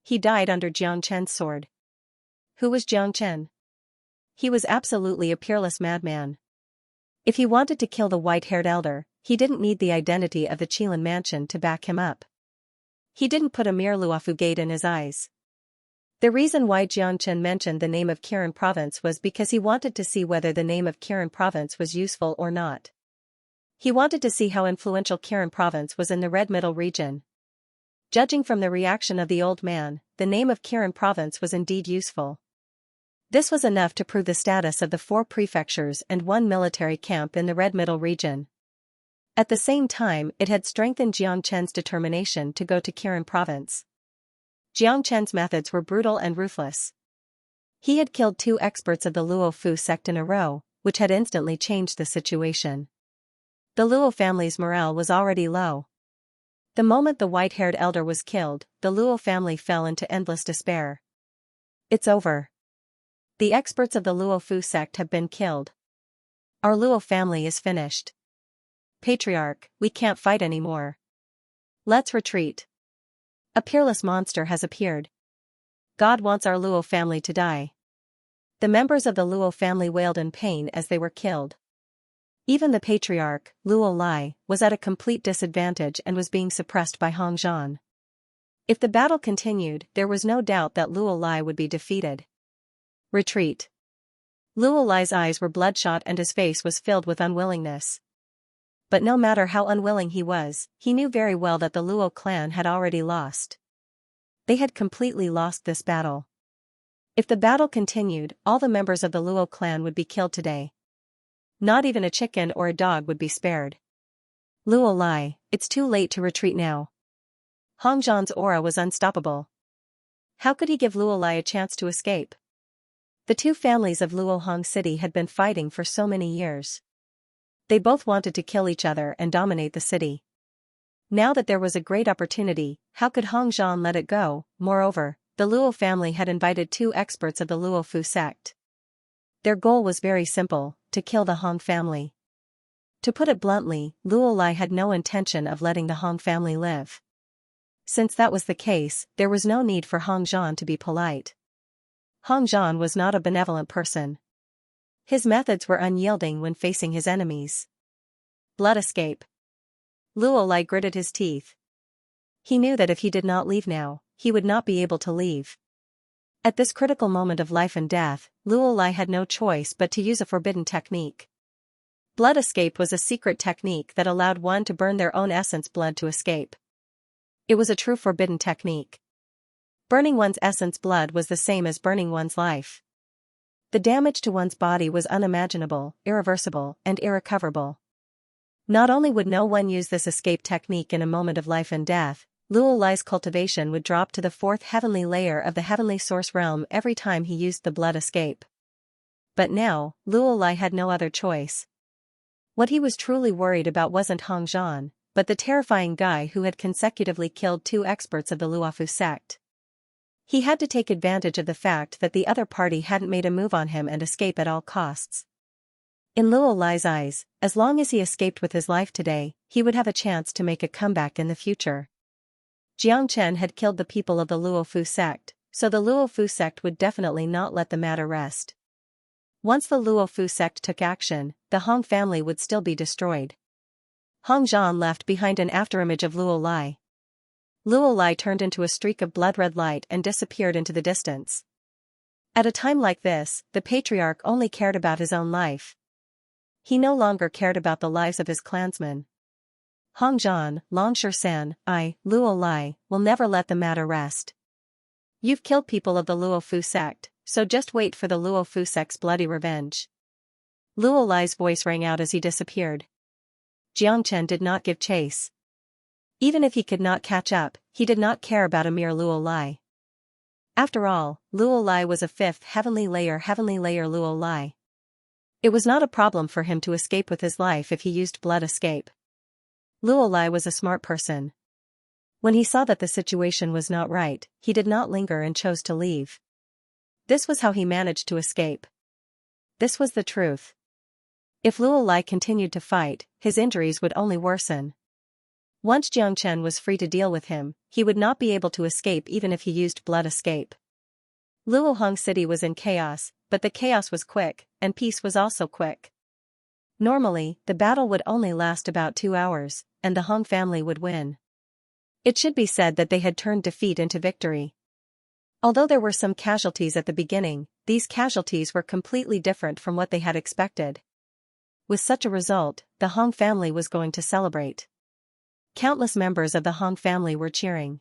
He died under Xianxia's sword. Who was Xianxia? He was absolutely a peerless madman. If he wanted to kill the white-haired elder, he didn't need the identity of the Qilin Mansion to back him up. He didn't put a mere Luofu Gate in his eyes. The reason why Xianxia mentioned the name of Kirin province was because he wanted to see whether the name of Kirin province was useful or not. He wanted to see how influential Kirin province was in the Red Middle region. Judging from the reaction of the old man, the name of Kirin province was indeed useful. This was enough to prove the status of the 4 prefectures and 1 military camp in the Red Middle region. At the same time, it had strengthened Xianxia's determination to go to Kirin province. Xianxia's methods were brutal and ruthless. He had killed 2 experts of the Luofu sect in a row, which had instantly changed the situation. The Luo family's morale was already low. The moment the white-haired elder was killed, the Luo family fell into endless despair. It's over. The experts of the Luofu sect have been killed. Our Luo family is finished. Patriarch, we can't fight anymore. Let's retreat. A peerless monster has appeared. God wants our Luo family to die. The members of the Luo family wailed in pain as they were killed. Even the patriarch, Luo Lai, was at a complete disadvantage and was being suppressed by Hong Zhan. If the battle continued, there was no doubt that Luo Lai would be defeated. Retreat. Luo Lai's eyes were bloodshot and his face was filled with unwillingness. But no matter how unwilling he was, he knew very well that the Luo clan had already lost. They had completely lost this battle. If the battle continued, all the members of the Luo clan would be killed today. Not even a chicken or a dog would be spared. Luo Lai, it's too late to retreat now. Hong Zhan's aura was unstoppable. How could he give Luo Lai a chance to escape? The 2 families of Luohong City had been fighting for so many years. They both wanted to kill each other and dominate the city. Now that there was a great opportunity, how could Hong Zhan let it go? Moreover, the Luo family had invited 2 experts of the Luofu sect. Their goal was very simple: to kill the Hong family. To put it bluntly, Luo Lai had no intention of letting the Hong family live. Since that was the case, there was no need for Hong Zhan to be polite. Hong Zhan was not a benevolent person. His methods were unyielding when facing his enemies. Blood escape. Luo Lai gritted his teeth. He knew that if he did not leave now, he would not be able to leave. At this critical moment of life and death, Luo Lai had no choice but to use a forbidden technique. Blood escape was a secret technique that allowed one to burn their own essence blood to escape. It was a true forbidden technique. Burning one's essence blood was the same as burning one's life. The damage to one's body was unimaginable, irreversible, and irrecoverable. Not only would no one use this escape technique in a moment of life and death, Luo Lai's cultivation would drop to the fourth heavenly layer of the heavenly source realm every time he used the blood escape. But now, Luo Lai had no other choice. What he was truly worried about wasn't Hong Zhan, but the terrifying guy who had consecutively killed 2 experts of the Luofu sect. He had to take advantage of the fact that the other party hadn't made a move on him and escape at all costs. In Luo Lai's eyes, as long as he escaped with his life today, he would have a chance to make a comeback in the future. Jiang Chen had killed the people of the Luofu sect, so the Luofu sect would definitely not let the matter rest. Once the Luofu sect took action, the Hong family would still be destroyed. Hong Zhan left behind an afterimage of Luo Lai. Luo Lai turned into a streak of blood-red light and disappeared into the distance. At a time like this, the patriarch only cared about his own life. He no longer cared about the lives of his clansmen. Hong Zhan, Long San, Luo Lai, will never let the matter rest. You've killed people of the Luofu sect, so just wait for the Luofu sect's bloody revenge. Luo Lai's voice rang out as he disappeared. Jiang Chen did not give chase. Even if he could not catch up, he did not care about a mere Luo Lai. After all, Luo Lai was a 5th heavenly layer Luo Lai. It was not a problem for him to escape with his life if he used blood escape. Luo Lai was a smart person. When he saw that the situation was not right, he did not linger and chose to leave. This was how he managed to escape. This was the truth. If Luo Lai continued to fight, his injuries would only worsen. Once Jiang Chen was free to deal with him, he would not be able to escape even if he used blood escape. Luohong City was in chaos, but the chaos was quick, and peace was also quick. Normally, the battle would only last about 2 hours, and the Hong family would win. It should be said that they had turned defeat into victory. Although there were some casualties at the beginning, these casualties were completely different from what they had expected. With such a result, the Hong family was going to celebrate. Countless members of the Hong family were cheering.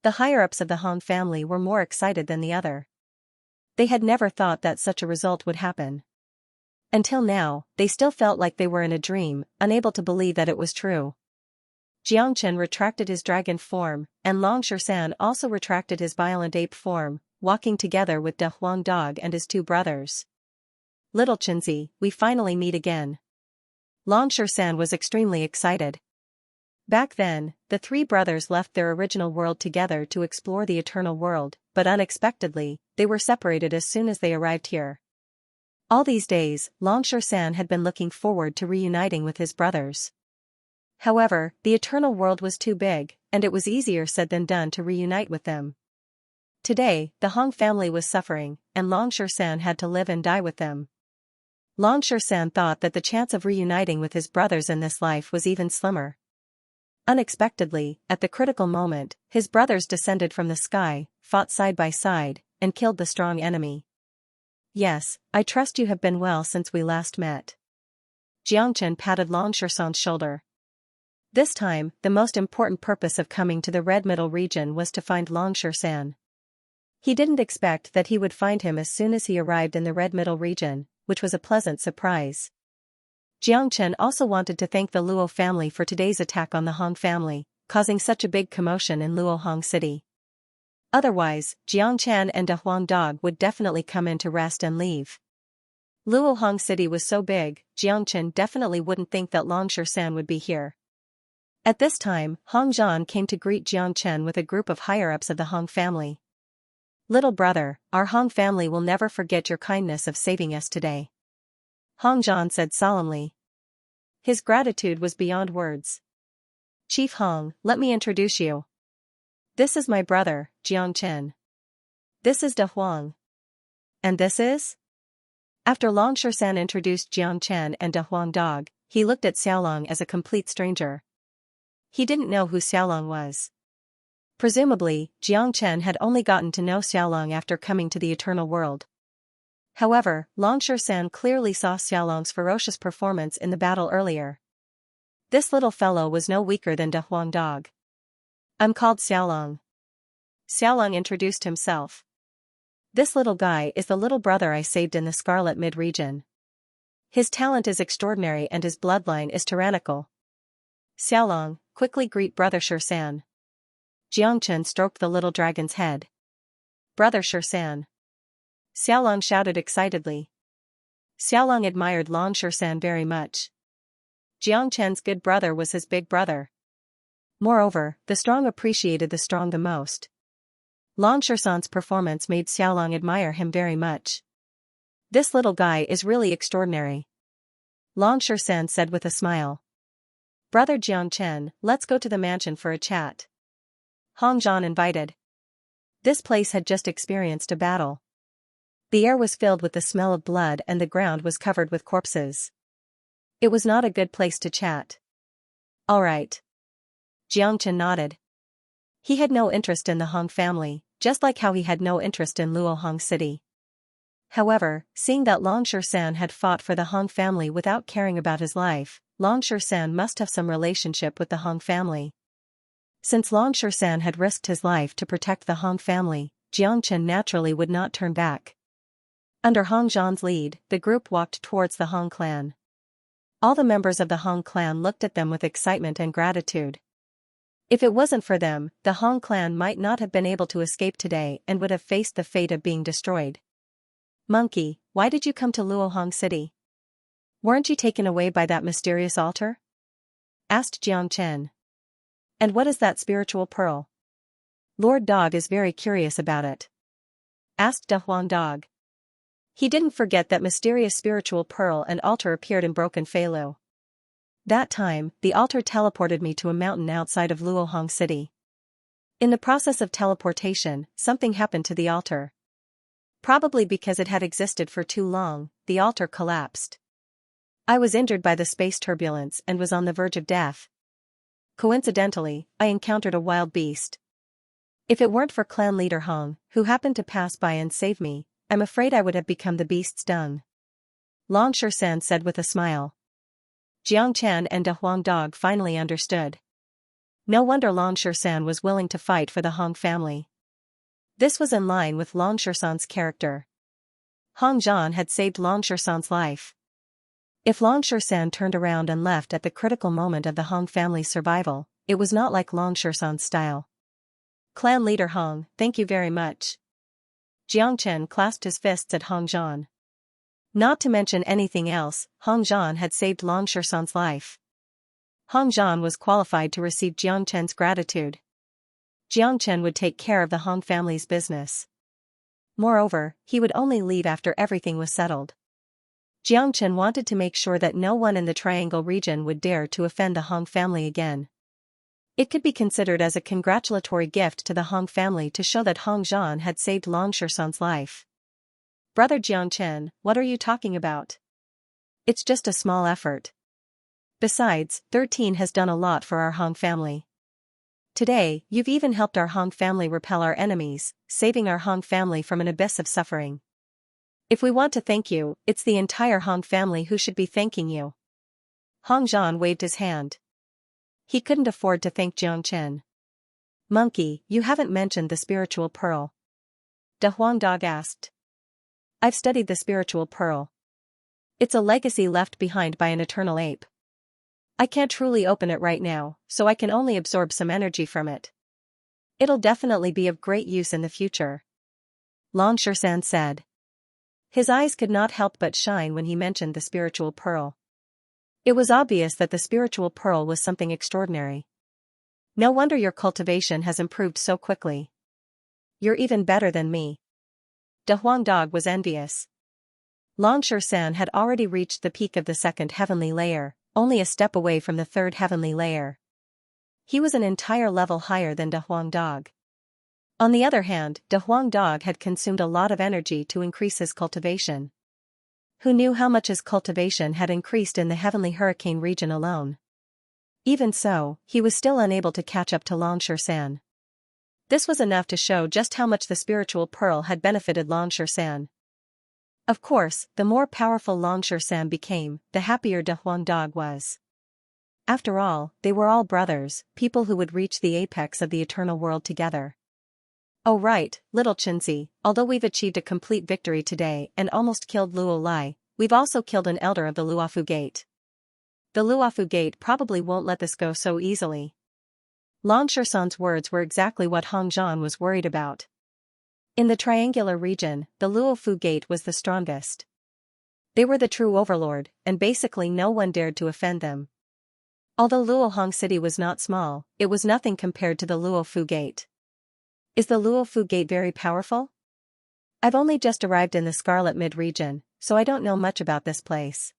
The higher-ups of the Hong family were more excited than the other. They had never thought that such a result would happen. Until now, they still felt like they were in a dream, unable to believe that it was true. Jiang Chen retracted his dragon form, and Long San also retracted his violent ape form, walking together with De Huang Dog and his 2 brothers. Little Chenzi, we finally meet again. Long San was extremely excited. Back then, the 3 brothers left their original world together to explore the eternal world, but unexpectedly, they were separated as soon as they arrived here. All these days, Long San had been looking forward to reuniting with his brothers. However, the eternal world was too big, and it was easier said than done to reunite with them. Today, the Hong family was suffering, and Long San had to live and die with them. Long San thought that the chance of reuniting with his brothers in this life was even slimmer. Unexpectedly, at the critical moment, his brothers descended from the sky, fought side by side, and killed the strong enemy. Yes, I trust you have been well since we last met. Jiang Chen patted Long San's shoulder. This time, the most important purpose of coming to the Red Middle region was to find Long San. He didn't expect that he would find him as soon as he arrived in the Red Middle region, which was a pleasant surprise. Jiang Chen also wanted to thank the Luo family for today's attack on the Hong family, causing such a big commotion in Luohong City. Otherwise, Jiang Chen and De Huang Dog would definitely come in to rest and leave. Luohong City was so big, Jiang Chen definitely wouldn't think that Long San would be here. At this time, Hong Zhan came to greet Jiang Chen with a group of higher-ups of the Hong family. Little brother, our Hong family will never forget your kindness of saving us today. Hong Zhan said solemnly. His gratitude was beyond words. Chief Hong, let me introduce you. This is my brother, Jiang Chen. This is De Huang. And this is? After Long Shan introduced Jiang Chen and De Huang Dog, he looked at Xiaolong as a complete stranger. He didn't know who Xiaolong was. Presumably, Jiang Chen had only gotten to know Xiaolong after coming to the Eternal World. However, Long Shan clearly saw Xiaolong's ferocious performance in the battle earlier. This little fellow was no weaker than De Huang Dog. I'm called Xiaolong. Xiaolong introduced himself. This little guy is the little brother I saved in the Scarlet Mid-region. His talent is extraordinary and his bloodline is tyrannical. Xiaolong, quickly greet Brother Shan. Jiang Chen stroked the little dragon's head. Brother Shan. Xiaolong shouted excitedly. Xiaolong admired Long Shan very much. Jiang Chen's good brother was his big brother. Moreover, the strong appreciated the strong the most. Long Shan's performance made Xiaolong admire him very much. This little guy is really extraordinary. Long Shan said with a smile. Brother Jiang Chen, let's go to the mansion for a chat. Hong Zhan invited. This place had just experienced a battle. The air was filled with the smell of blood and the ground was covered with corpses. It was not a good place to chat. All right. Jiang Chen nodded. He had no interest in the Hong family, just like how he had no interest in Luohong City. However, seeing that Long Shan had fought for the Hong family without caring about his life, Long Shan must have some relationship with the Hong family. Since Long Shan had risked his life to protect the Hong family, Jiang Chen naturally would not turn back. Under Hong Zhan's lead, the group walked towards the Hong clan. All the members of the Hong clan looked at them with excitement and gratitude. If it wasn't for them, the Hong clan might not have been able to escape today and would have faced the fate of being destroyed. Monkey, why did you come to Luohong City? Weren't you taken away by that mysterious altar? Asked Jiang Chen. And what is that spiritual pearl? Lord Dog is very curious about it. Asked De Huang Dog. He didn't forget that mysterious spiritual pearl and altar appeared in Broken Feilu. That time, the altar teleported me to a mountain outside of Luohong City. In the process of teleportation, something happened to the altar. Probably because it had existed for too long, the altar collapsed. I was injured by the space turbulence and was on the verge of death. Coincidentally, I encountered a wild beast. If it weren't for clan leader Hong, who happened to pass by and save me, I'm afraid I would have become the beast's dung. Long Shan said with a smile. Jiang Chen and De Huang Dog finally understood. No wonder Long Shan was willing to fight for the Hong family. This was in line with Long Shan's character. Hong Zhan had saved Long Shan's life. If Long Shan turned around and left at the critical moment of the Hong family's survival, it was not like Long Shan's style. Clan leader Hong, thank you very much. Jiang Chen clasped his fists at Hong Zhan. Not to mention anything else, Hong Zhan had saved Long Shan's life. Hong Zhan was qualified to receive Jiang Chen's gratitude. Jiang Chen would take care of the Hong family's business. Moreover, he would only leave after everything was settled. Jiang Chen wanted to make sure that no one in the Triangle region would dare to offend the Hong family again. It could be considered as a congratulatory gift to the Hong family to show that Hong Zhan had saved Long Shan's life. Brother Jiang Chen, what are you talking about? It's just a small effort. Besides, 13 has done a lot for our Hong family. Today, you've even helped our Hong family repel our enemies, saving our Hong family from an abyss of suffering. If we want to thank you, it's the entire Hong family who should be thanking you. Hong Zhan waved his hand. He couldn't afford to thank Jiang Chen. Monkey, you haven't mentioned the spiritual pearl. De Huang Dog asked. I've studied the spiritual pearl. It's a legacy left behind by an eternal ape. I can't truly open it right now, so I can only absorb some energy from it. It'll definitely be of great use in the future. Long Shan said. His eyes could not help but shine when he mentioned the spiritual pearl. It was obvious that the spiritual pearl was something extraordinary. No wonder your cultivation has improved so quickly. You're even better than me. De Huangdog was envious. Longsher San had already reached the peak of the second heavenly layer, only a step away from the third heavenly layer. He was an entire level higher than De Huangdog. On the other hand, De Huangdog had consumed a lot of energy to increase his cultivation. Who knew how much his cultivation had increased in the heavenly hurricane region alone? Even so, he was still unable to catch up to Longsher San. This was enough to show just how much the spiritual pearl had benefited Longsher San. Of course, the more powerful Longsher San became, the happier De Huangdog was. After all, they were all brothers, people who would reach the apex of the eternal world together. Oh right, little Xianxia, although we've achieved a complete victory today and almost killed Luo Lai, we've also killed an elder of the Luofu Gate. The Luofu Gate probably won't let this go so easily. Longsher San's words were exactly what Hong Zhan was worried about. In the triangular region, the Luofu Gate was the strongest. They were the true overlord, and basically no one dared to offend them. Although Luohong City was not small, it was nothing compared to the Luofu Gate. Is the Luofu Gate very powerful? I've only just arrived in the Scarlet Mid-region, so I don't know much about this place.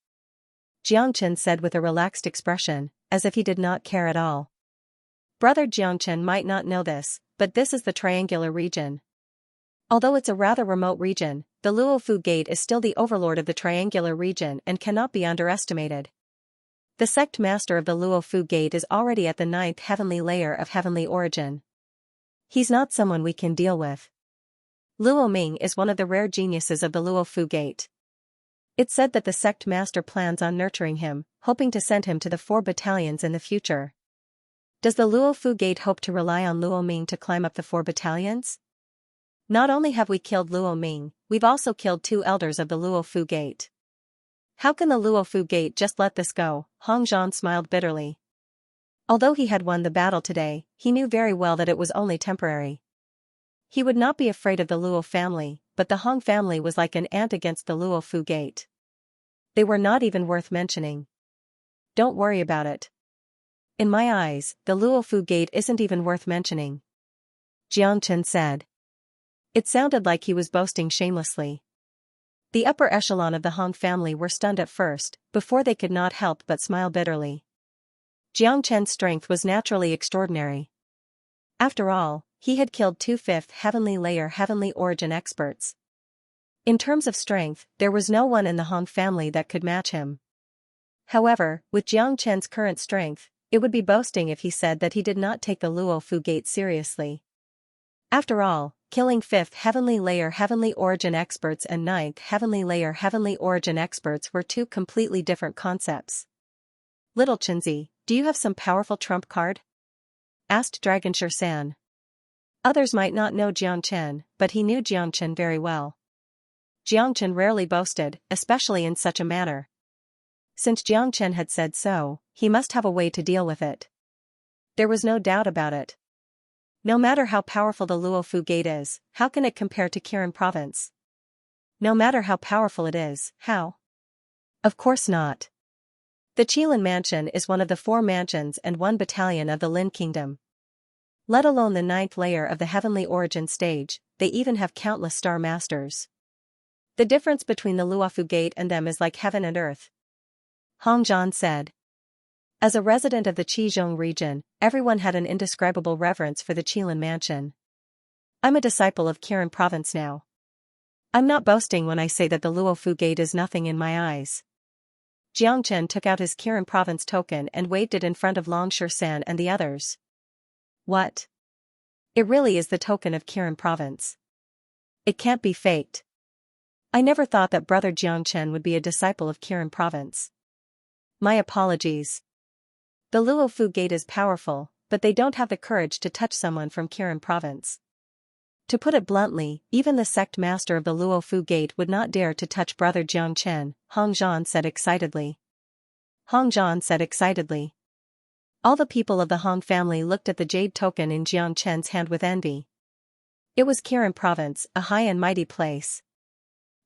Jiangchen said with a relaxed expression, as if he did not care at all. Brother Jiangchen might not know this, but this is the triangular region. Although it's a rather remote region, the Luofu Gate is still the overlord of the triangular region and cannot be underestimated. The sect master of the Luofu Gate is already at the 9th heavenly layer of heavenly origin. He's not someone we can deal with. Luo Ming is one of the rare geniuses of the Luofu Gate. It's said that the sect master plans on nurturing him, hoping to send him to the 4 battalions in the future. Does the Luofu Gate hope to rely on Luo Ming to climb up the 4 battalions? Not only have we killed Luo Ming, we've also killed 2 elders of the Luofu Gate. How can the Luofu Gate just let this go? Hong Zhan smiled bitterly. Although he had won the battle today, he knew very well that it was only temporary. He would not be afraid of the Luo family, but the Hong family was like an ant against the Luofu Gate. They were not even worth mentioning. Don't worry about it. In my eyes, the Luofu Gate isn't even worth mentioning. Jiangchen said. It sounded like he was boasting shamelessly. The upper echelon of the Hong family were stunned at first, before they could not help but smile bitterly. Jiangchen's strength was naturally extraordinary. After all, he had killed 2 5th heavenly layer heavenly origin experts. In terms of strength, there was no one in the Hong family that could match him. However, with Jiangchen's current strength, it would be boasting if he said that he did not take the Luofu Gate seriously. After all, killing 5th heavenly layer heavenly origin experts and 9th heavenly layer heavenly origin experts were 2 completely different concepts. Little Xianxia, do you have some powerful trump card? Asked Dragonsher San. Others might not know Jiangchen, but he knew Jiangchen very well. Jiangchen rarely boasted, especially in such a manner. Since Jiangchen had said so, he must have a way to deal with it. There was no doubt about it. No matter how powerful the Luofu Gate is, how can it compare to Kirin Province? No matter how powerful it is, how? Of course not. The Qilin Mansion is one of the 4 mansions and 1 battalion of the Lin Kingdom. Let alone the 9th layer of the heavenly origin stage, they even have countless star masters. The difference between the Luofu Gate and them is like heaven and earth. Hong Zhan said. As a resident of the Qizhong region, everyone had an indescribable reverence for the Qilin Mansion. I'm a disciple of Kirin Province now. I'm not boasting when I say that the Luofu Gate is nothing in my eyes. Jiangchen took out his Kirin Province token and waved it in front of Longsher San and the others. What? It really is the token of Kirin Province. It can't be faked. I never thought that Brother Jiangchen would be a disciple of Kirin Province. My apologies. The Luofu Gate is powerful, but they don't have the courage to touch someone from Kirin Province. To put it bluntly, even the sect master of the Luofu Gate would not dare to touch Brother Jiangchen, Hong Zhan said excitedly. Hong Zhan said excitedly. All the people of the Hong family looked at the jade token in Jiangchen's hand with envy. It was Kirin Province, a high and mighty place.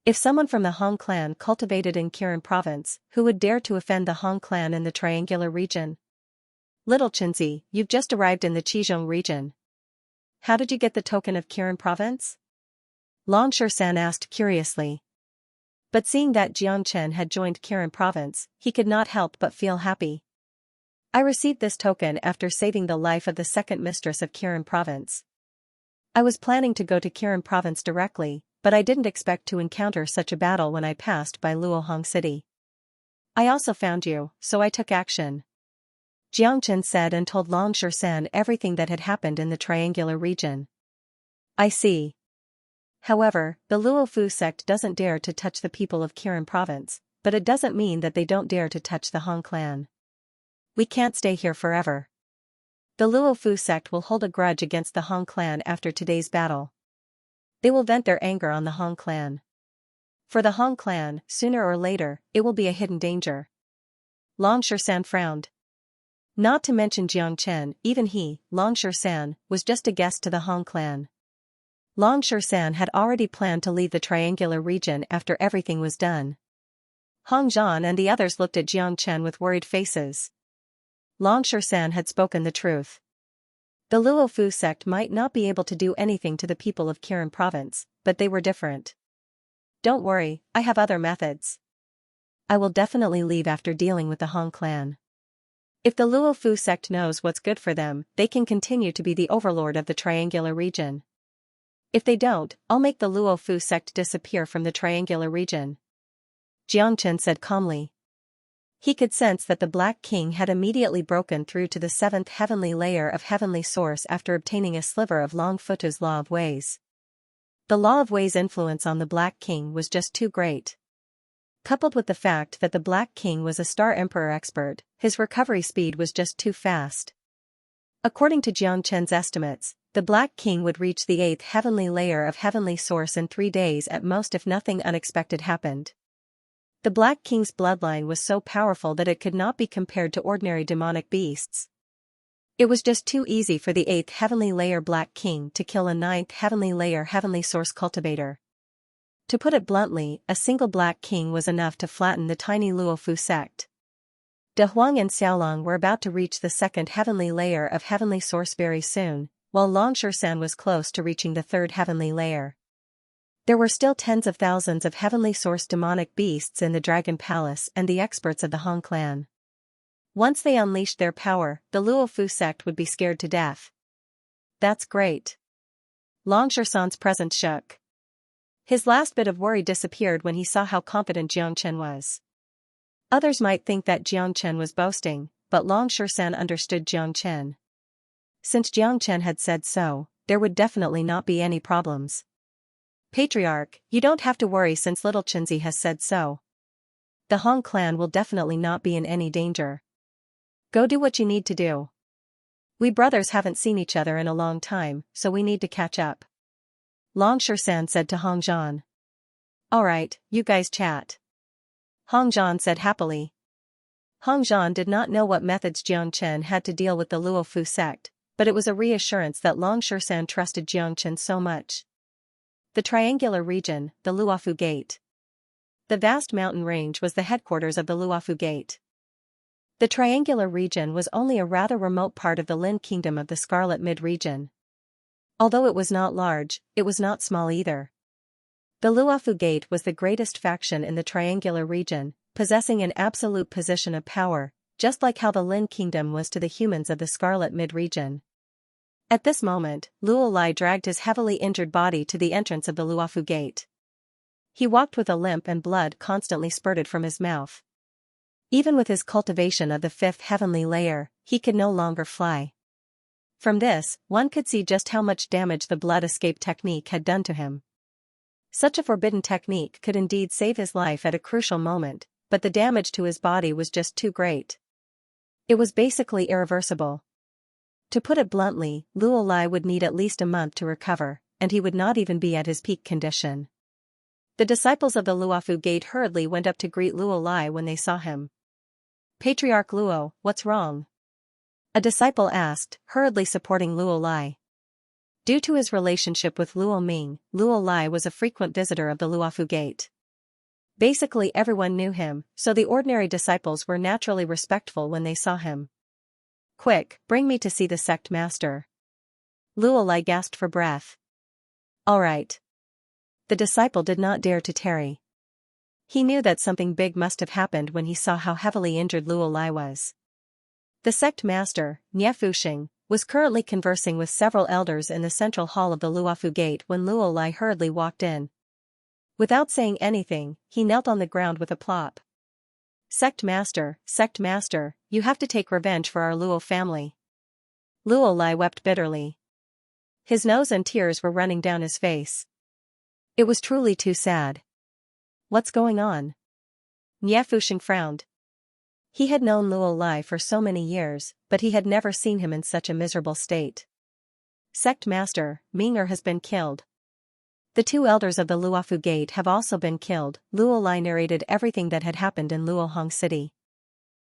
If someone from the Hong clan cultivated in Kirin Province, who would dare to offend the Hong clan in the triangular region? Little Xianxia, you've just arrived in the Qizhong region. how did you get the token of Kirin province? Longshan asked curiously. But seeing that Xianxia had joined Kirin province, he could not help but feel happy. I received this token after saving the life of the second mistress of Kirin province. I was planning to go to Kirin province directly, but I didn't expect to encounter such a battle when I passed by Luohong city. I also found you, so I took action. Jiangchen said and told Longshan everything that had happened in the triangular region. I see. However, the Luofu sect doesn't dare to touch the people of Kirin province, but it doesn't mean that they don't dare to touch the Hong clan. We can't stay here forever. The Luofu sect will hold a grudge against the Hong clan after today's battle. They will vent their anger on the Hong clan. For the Hong clan, sooner or later, it will be a hidden danger. Longshan frowned. Not to mention Jiangchen, even he, Longshan, was just a guest to the Hong clan. Longshan had already planned to leave the triangular region after everything was done. Hong Zhan and the others looked at Jiangchen with worried faces. Longshan had spoken the truth. The Luofu sect might not be able to do anything to the people of Kirin province, but they were different. Don't worry, I have other methods. I will definitely leave after dealing with the Hong clan. If the Luofu sect knows what's good for them, they can continue to be the overlord of the triangular region. If they don't, I'll make the Luofu sect disappear from the triangular region. Jiangchen said calmly. He could sense that the Black King had immediately broken through to the seventh heavenly layer of heavenly source after obtaining a sliver of Longfutu's law of ways. The law of ways' influence on the Black King was just too great. Coupled with the fact that the Black King was a Star Emperor expert, his recovery speed was just too fast. According to Jiangchen's estimates, the Black King would reach the 8th heavenly layer of heavenly source in 3 days at most if nothing unexpected happened. The Black King's bloodline was so powerful that it could not be compared to ordinary demonic beasts. It was just too easy for the 8th heavenly layer Black King to kill a 9th heavenly layer heavenly source cultivator. To put it bluntly, a single Black King was enough to flatten the tiny Luofu sect. De Huang and Xiaolong were about to reach the 2nd heavenly layer of heavenly source very soon, while Longshan was close to reaching the 3rd heavenly layer. There were still tens of thousands of heavenly source demonic beasts in the Dragon Palace and the experts of the Hong clan. Once they unleashed their power, the Luofu sect would be scared to death. That's great. Longshan's presence shook. His last bit of worry disappeared when he saw how confident Jiangchen was. Others might think that Jiangchen was boasting, but Longshan understood Jiangchen. Since Jiangchen had said so, there would definitely not be any problems. Patriarch, you don't have to worry since little Chinzi has said so. The Hong clan will definitely not be in any danger. Go do what you need to do. We brothers haven't seen each other in a long time, so we need to catch up. Longshan said to Hong Zhan. Alright, you guys chat. Hong Zhan said happily. Hong Zhan did not know what methods Jiangchen had to deal with the Luofu sect, but it was a reassurance that Longshan trusted Jiangchen so much. The triangular region, the Luofu Gate. The vast mountain range was the headquarters of the Luofu Gate. The triangular region was only a rather remote part of the Lin Kingdom of the Scarlet Mid-region. Although it was not large, it was not small either. The Luofu Gate was the greatest faction in the triangular region, possessing an absolute position of power, just like how the Lin Kingdom was to the humans of the Scarlet Mid-region. At this moment, Luo Lai dragged his heavily injured body to the entrance of the Luofu Gate. He walked with a limp and blood constantly spurted from his mouth. Even with his cultivation of the 5th heavenly layer, he could no longer fly. From this, one could see just how much damage the blood escape technique had done to him. Such a forbidden technique could indeed save his life at a crucial moment, but the damage to his body was just too great. It was basically irreversible. To put it bluntly, Luo Lai would need at least a month to recover, and he would not even be at his peak condition. The disciples of the Luofu Gate hurriedly went up to greet Luo Lai when they saw him. Patriarch Luo, what's wrong? A disciple asked, hurriedly supporting Luo Lai. Due to his relationship with Luo Ming, Luo Lai was a frequent visitor of the Luofu Gate. Basically everyone knew him, so the ordinary disciples were naturally respectful when they saw him. Quick, bring me to see the sect master. Luolai gasped for breath. All right. The disciple did not dare to tarry. He knew that something big must have happened when he saw how heavily injured Luolai was. The sect master, Nie Fuxing, was currently conversing with several elders in the central hall of the Luofu gate when Luolai hurriedly walked in. Without saying anything, he knelt on the ground with a plop. Sect master, you have to take revenge for our Luo family. Luolai wept bitterly. His nose and tears were running down his face. It was truly too sad. What's going on? Nie Fuxing frowned. He had known Luolai for so many years, but he had never seen him in such a miserable state. Sect master, Ming'er has been killed. The 2 elders of the Luofu gate have also been killed. Luolai narrated everything that had happened in Luohong City.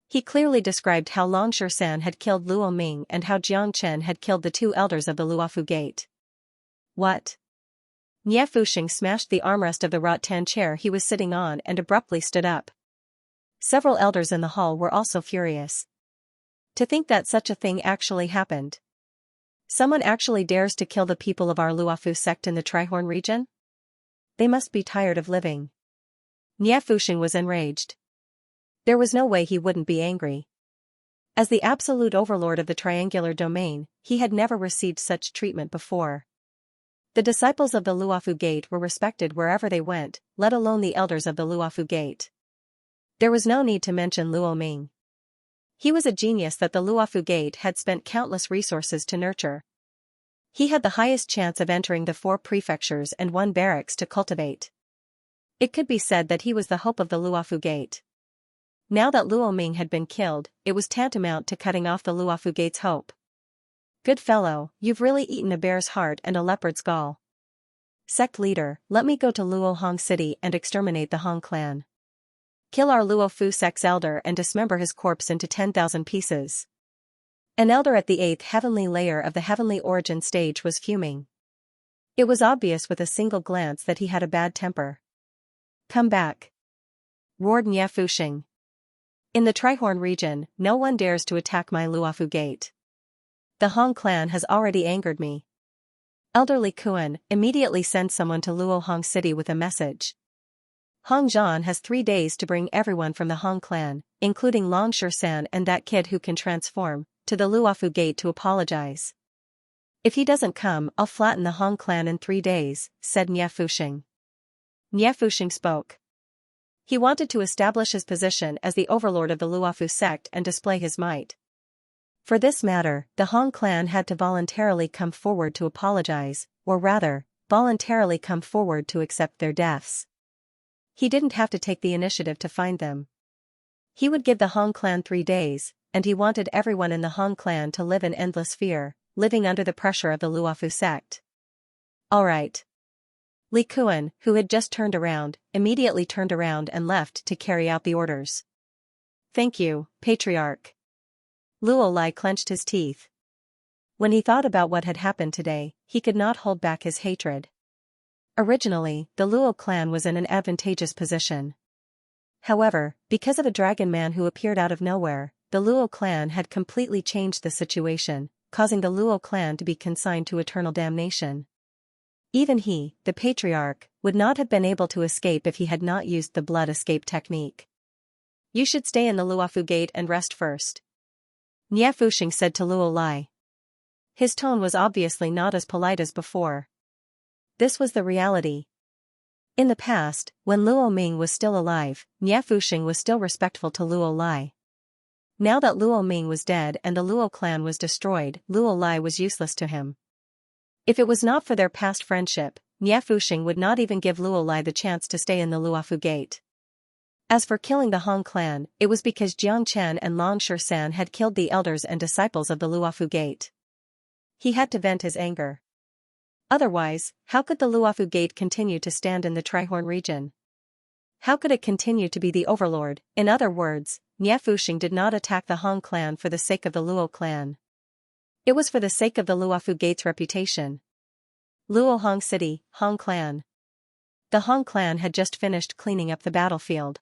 He clearly described how Longshan had killed Luo Ming and how Jiang Chen had killed the 2 elders of the Luofu gate. What? Nie Fuxing smashed the armrest of the rattan chair he was sitting on and abruptly stood up. Several elders in the hall were also furious. To think that such a thing actually happened. Someone actually dares to kill the people of our Luofu sect in the Trihorn region? They must be tired of living. Nie Fuxing was enraged. There was no way he wouldn't be angry. As the absolute overlord of the triangular domain, he had never received such treatment before. The disciples of the Luofu gate were respected wherever they went, let alone the elders of the Luofu gate. There was no need to mention Luo Ming. He was a genius that the Luofu gate had spent countless resources to nurture. He had the highest chance of entering the 4 prefectures and 1 barracks to cultivate. It could be said that he was the hope of the Luofu gate. Now that Luo Ming had been killed, it was tantamount to cutting off the Luofu gate's hope. Good fellow, you've really eaten a bear's heart and a leopard's gall. Sect leader, let me go to Luohong City and exterminate the Hong clan. Kill our Luofu sect's elder and dismember his corpse into 10,000 pieces. An elder at the 8th heavenly layer of the heavenly origin stage was fuming. It was obvious with a single glance that he had a bad temper. Come back! Roared Nie Fuxing. In the Trihorn region, no one dares to attack my Luofu gate. The Hong clan has already angered me. Elderly Kuan, immediately send someone to Luohong City with a message. Hong Zhan has 3 days to bring everyone from the Hong clan, including Longshan and that kid who can transform, to the Luofu gate to apologize. If he doesn't come, I'll flatten the Hong clan in 3 days, said Nie Fuxing. Nie Fuxing spoke. He wanted to establish his position as the overlord of the Luofu sect and display his might. For this matter, the Hong clan had to voluntarily come forward to apologize, or rather, voluntarily come forward to accept their deaths. He didn't have to take the initiative to find them. He would give the Hong clan 3 days, and he wanted everyone in the Hong clan to live in endless fear, living under the pressure of the Luofu sect. All right. Li Kuan, who had just turned around, immediately turned around and left to carry out the orders. Thank you, Patriarch. Luolai clenched his teeth. When he thought about what had happened today, he could not hold back his hatred. Originally, the Luo clan was in an advantageous position. However, because of a dragon man who appeared out of nowhere, the Luo clan had completely changed the situation, causing the Luo clan to be consigned to eternal damnation. Even he, the patriarch, would not have been able to escape if he had not used the blood escape technique. You should stay in the Luofu gate and rest first. Nie Fuxing said to Luolai. His tone was obviously not as polite as before. This was the reality. In the past, when Luo Ming was still alive, Nie Fuxing was still respectful to Luolai. Now that Luo Ming was dead and the Luo clan was destroyed, Luolai was useless to him. If it was not for their past friendship, Nie Fuxing would not even give Luolai the chance to stay in the Luofu gate. As for killing the Hong clan, it was because Jiang Chen and Longshan had killed the elders and disciples of the Luofu gate. He had to vent his anger. Otherwise, how could the Luofu gate continue to stand in the Trihorn region? How could it continue to be the overlord? In other words, Nie Fuxing did not attack the Hong clan for the sake of the Luo clan. It was for the sake of the Luofu gate's reputation. Luohong City, Hong clan. The Hong clan had just finished cleaning up the battlefield.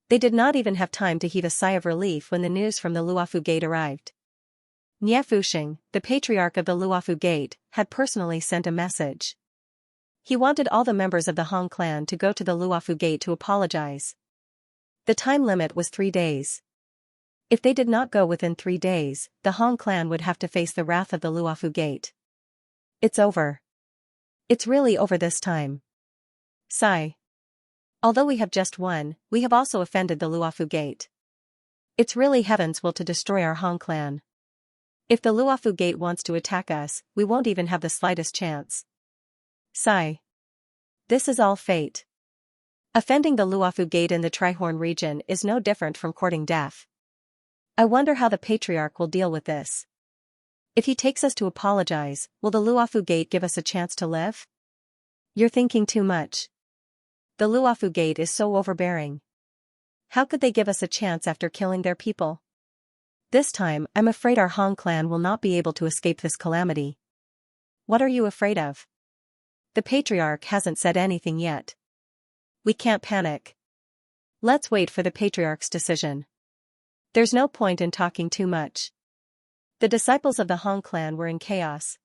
They did not even have time to heave a sigh of relief when the news from the Luofu gate arrived. Nie Fuxing, the patriarch of the Luofu Gate, had personally sent a message. He wanted all the members of the Hong clan to go to the Luofu Gate to apologize. The time limit was 3 days. If they did not go within 3 days, the Hong clan would have to face the wrath of the Luofu Gate. It's over. It's really over this time. Sigh. Although we have just won, we have also offended the Luofu Gate. It's really heaven's will to destroy our Hong clan. If the Luofu Gate wants to attack us, we won't even have the slightest chance. Sigh. This is all fate. Offending the Luofu Gate in the Trihorn region is no different from courting death. I wonder how the patriarch will deal with this. If he takes us to apologize, will the Luofu Gate give us a chance to live? You're thinking too much. The Luofu Gate is so overbearing. How could they give us a chance after killing their people? This time, I'm afraid our Hong clan will not be able to escape this calamity. What are you afraid of? The patriarch hasn't said anything yet. We can't panic. Let's wait for the patriarch's decision. There's no point in talking too much. The disciples of the Hong clan were in chaos.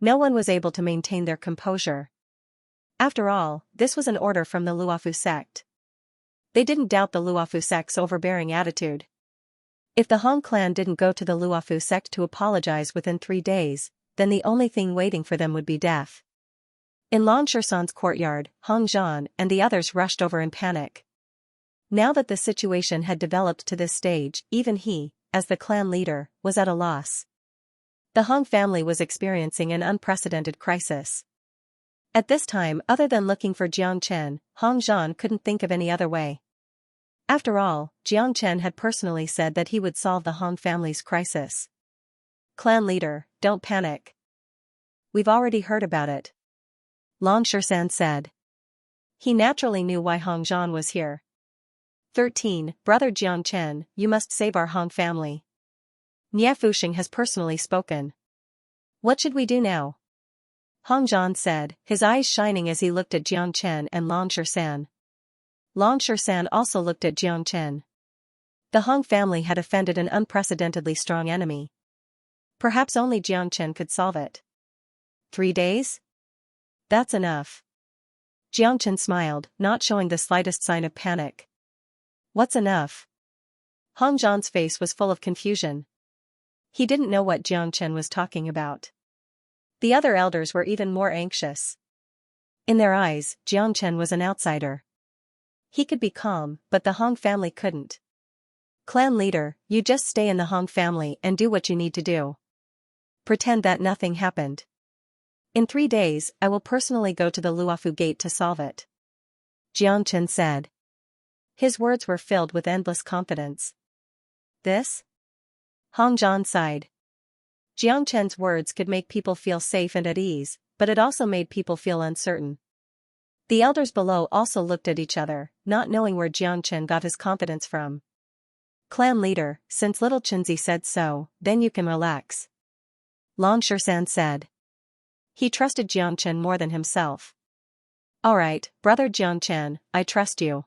No one was able to maintain their composure. After all, this was an order from the Luofu sect. They didn't doubt the Luofu sect's overbearing attitude. If the Hong clan didn't go to the Luofu sect to apologize within 3 days, then the only thing waiting for them would be death. In Long Shersan's courtyard, Hong Zhan and the others rushed over in panic. Now that the situation had developed to this stage, even he, as the clan leader, was at a loss. The Hong family was experiencing an unprecedented crisis. At this time, other than looking for Jiang Chen, Hong Zhan couldn't think of any other way. After all, Jiang Chen had personally said that he would solve the Hong family's crisis. Clan leader, don't panic. We've already heard about it. Long Shersan said. He naturally knew why Hong Zhan was here. 13. Brother Jiang Chen, you must save our Hong family. Nie Fuxing has personally spoken. What should we do now? Hong Zhan said, his eyes shining as he looked at Jiang Chen and Long Shersan. Long Shersan also looked at Jiang Chen. The Hong family had offended an unprecedentedly strong enemy. Perhaps only Jiang Chen could solve it. 3 days? That's enough. Jiang Chen smiled, not showing the slightest sign of panic. What's enough? Hong Zhan's face was full of confusion. He didn't know what Jiang Chen was talking about. The other elders were even more anxious. In their eyes, Jiang Chen was an outsider. He could be calm, but the Hong family couldn't. Clan leader, you just stay in the Hong family and do what you need to do. Pretend that nothing happened. In 3 days, I will personally go to the Luofu Gate to solve it. Jiang Chen said. His words were filled with endless confidence. This? Hong Zhan sighed. Jiang Chen's words could make people feel safe and at ease, but it also made people feel uncertain. The elders below also looked at each other, not knowing where Jiang Chen got his confidence from. Clan leader, since little Chenzi said so, then you can relax. Long Shersan said. He trusted Jiang Chen more than himself. Alright, brother Jiang Chen, I trust you.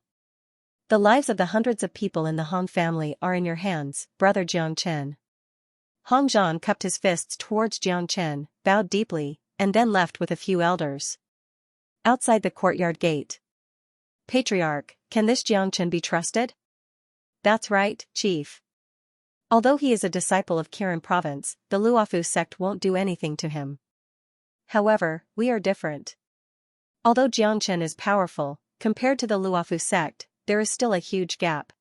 The lives of the hundreds of people in the Hong family are in your hands, brother Jiang Chen. Hong Zhan cupped his fists towards Jiang Chen, bowed deeply, and then left with a few elders. Outside the courtyard gate. Patriarch, can this Jiang Chen be trusted? That's right, chief. Although he is a disciple of Kirin province, the Luofu sect won't do anything to him. However, we are different. Although Jiang Chen is powerful, compared to the Luofu sect, there is still a huge gap.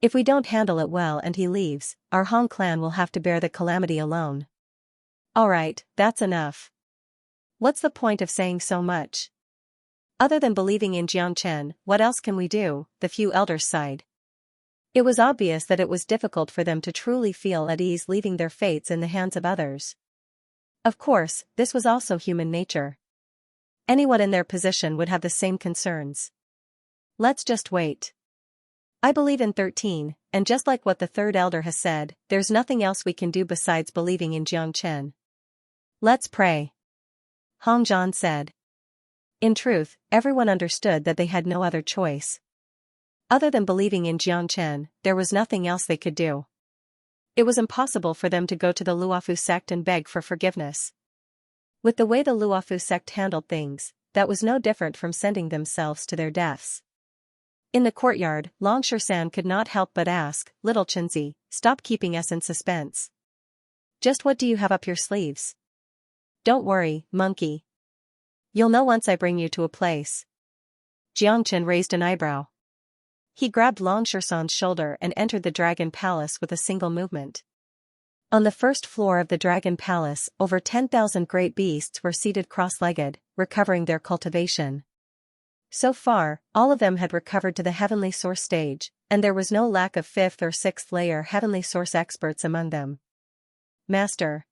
If we don't handle it well and he leaves, our Hong clan will have to bear the calamity alone. Alright, that's enough. What's the point of saying so much? Other than believing in Jiang Chen, what else can we do? The few elders sighed. It was obvious that it was difficult for them to truly feel at ease leaving their fates in the hands of others. Of course, this was also human nature. Anyone in their position would have the same concerns. Let's just wait. I believe in 13, and just like what the third elder has said, there's nothing else we can do besides believing in Jiang Chen. Let's pray. Hong Zhan said. In truth, everyone understood that they had no other choice. Other than believing in Jiang Chen, there was nothing else they could do. It was impossible for them to go to the Luofu sect and beg for forgiveness. With the way the Luofu sect handled things, that was no different from sending themselves to their deaths. In the courtyard, Longshan could not help but ask, "Little Xianxia, stop keeping us in suspense. Just what do you have up your sleeves?" "Don't worry, monkey. You'll know once I bring you to a place." Xianxia raised an eyebrow. He grabbed Longshan's shoulder and entered the Dragon Palace with a single movement. On the first floor of the Dragon Palace, over 10,000 great beasts were seated cross-legged, recovering their cultivation. So far, all of them had recovered to the Heavenly Source stage, and there was no lack of 5th or 6th layer Heavenly Source experts among them. "Master."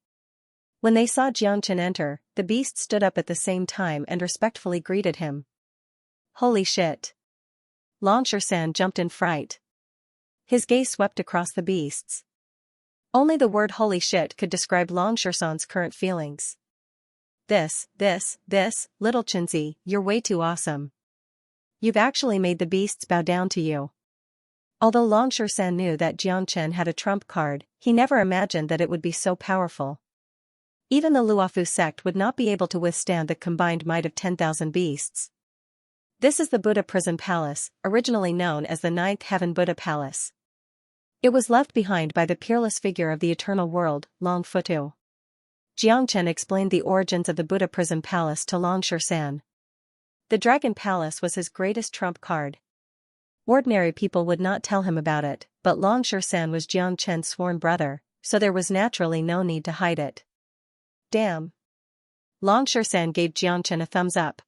When they saw Xianxia enter, the beasts stood up at the same time and respectfully greeted him. "Holy shit!" Longshan jumped in fright. His gaze swept across the beasts. Only the word "holy shit" could describe Longshan's current feelings. This, little Xianxia, you're way too awesome. You've actually made the beasts bow down to you. Although Longshan knew that Xianxia had a trump card, he never imagined that it would be so powerful. Even the Luofu sect would not be able to withstand the combined might of 10,000 beasts. This is the Buddha Prison Palace, originally known as the Ninth Heaven Buddha Palace. It was left behind by the peerless figure of the eternal world, Long Futu. Xianxia explained the origins of the Buddha Prison Palace to Longshan. The Dragon Palace was his greatest trump card. Ordinary people would not tell him about it, but Longshan was Xianxia's sworn brother, so there was naturally no need to hide it. Damn. Longshan gave Xianxia a thumbs up.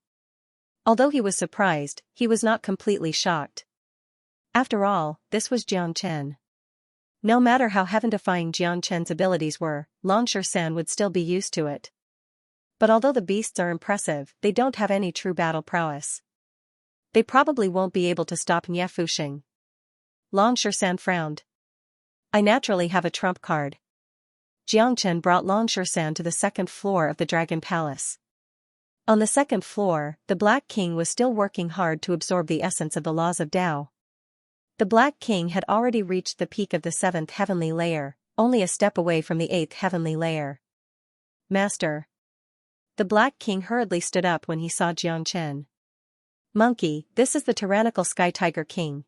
Although he was surprised, he was not completely shocked. After all, this was Xianxia. No matter how heaven-defying Xianxia's abilities were, Longshan would still be used to it. But although the beasts are impressive, they don't have any true battle prowess. They probably won't be able to stop Niafuxing. Longshan frowned. "I naturally have a trump card." Xianxia brought Longshan to the second floor of the Dragon Palace. On the second floor, the Black King was still working hard to absorb the essence of the laws of Tao. The Black King had already reached the peak of the 7th heavenly layer, only a step away from the 8th heavenly layer. "Master." The Black King hurriedly stood up when he saw Xianxia. "Monkey, this is the tyrannical Sky Tiger King.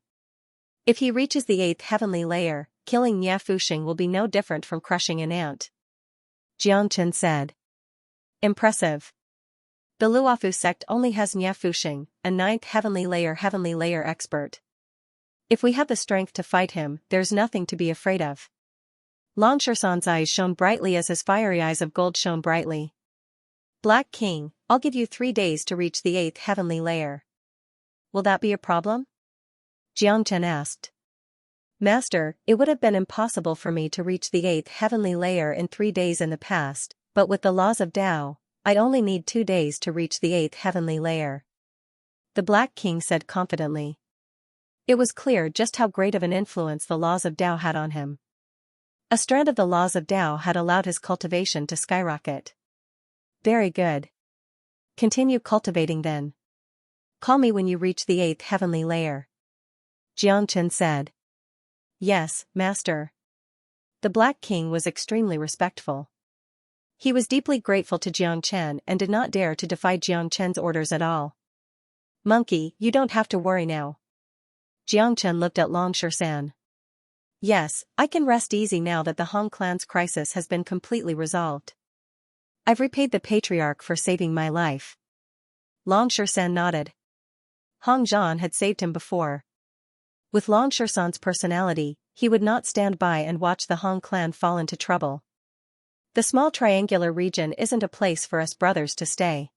If he reaches the 8th heavenly layer, killing Niafuxing will be no different from crushing an ant." Xianxia said. "Impressive. The Luofu sect only has Niafuxing, a 9th heavenly layer expert. If we have the strength to fight him, there's nothing to be afraid of." Longshan's eyes shone brightly as his fiery eyes of gold shone brightly. "Black King, I'll give you 3 days to reach the 8th heavenly layer. Will that be a problem?" Xianxia asked. "Master, it would have been impossible for me to reach the 8th heavenly layer in 3 days in the past, but with the laws of Tao, I only need 2 days to reach the 8th heavenly layer," the Black King said confidently. It was clear just how great of an influence the laws of Tao had on him. A strand of the laws of Tao had allowed his cultivation to skyrocket. "Very good. Continue cultivating then. Call me when you reach the 8th heavenly layer," Xianxia said. "Yes, Master." The Black King was extremely respectful. He was deeply grateful to Xianxia and did not dare to defy Xianxia's orders at all. "Monkey, you don't have to worry now." Xianxia looked at Longshan. "Yes, I can rest easy now that the Hong clan's crisis has been completely resolved. I've repaid the patriarch for saving my life." Longshan nodded. Hong Zhan had saved him before. With Longshan's personality, he would not stand by and watch the Hong clan fall into trouble. "The small triangular region isn't a place for us brothers to stay.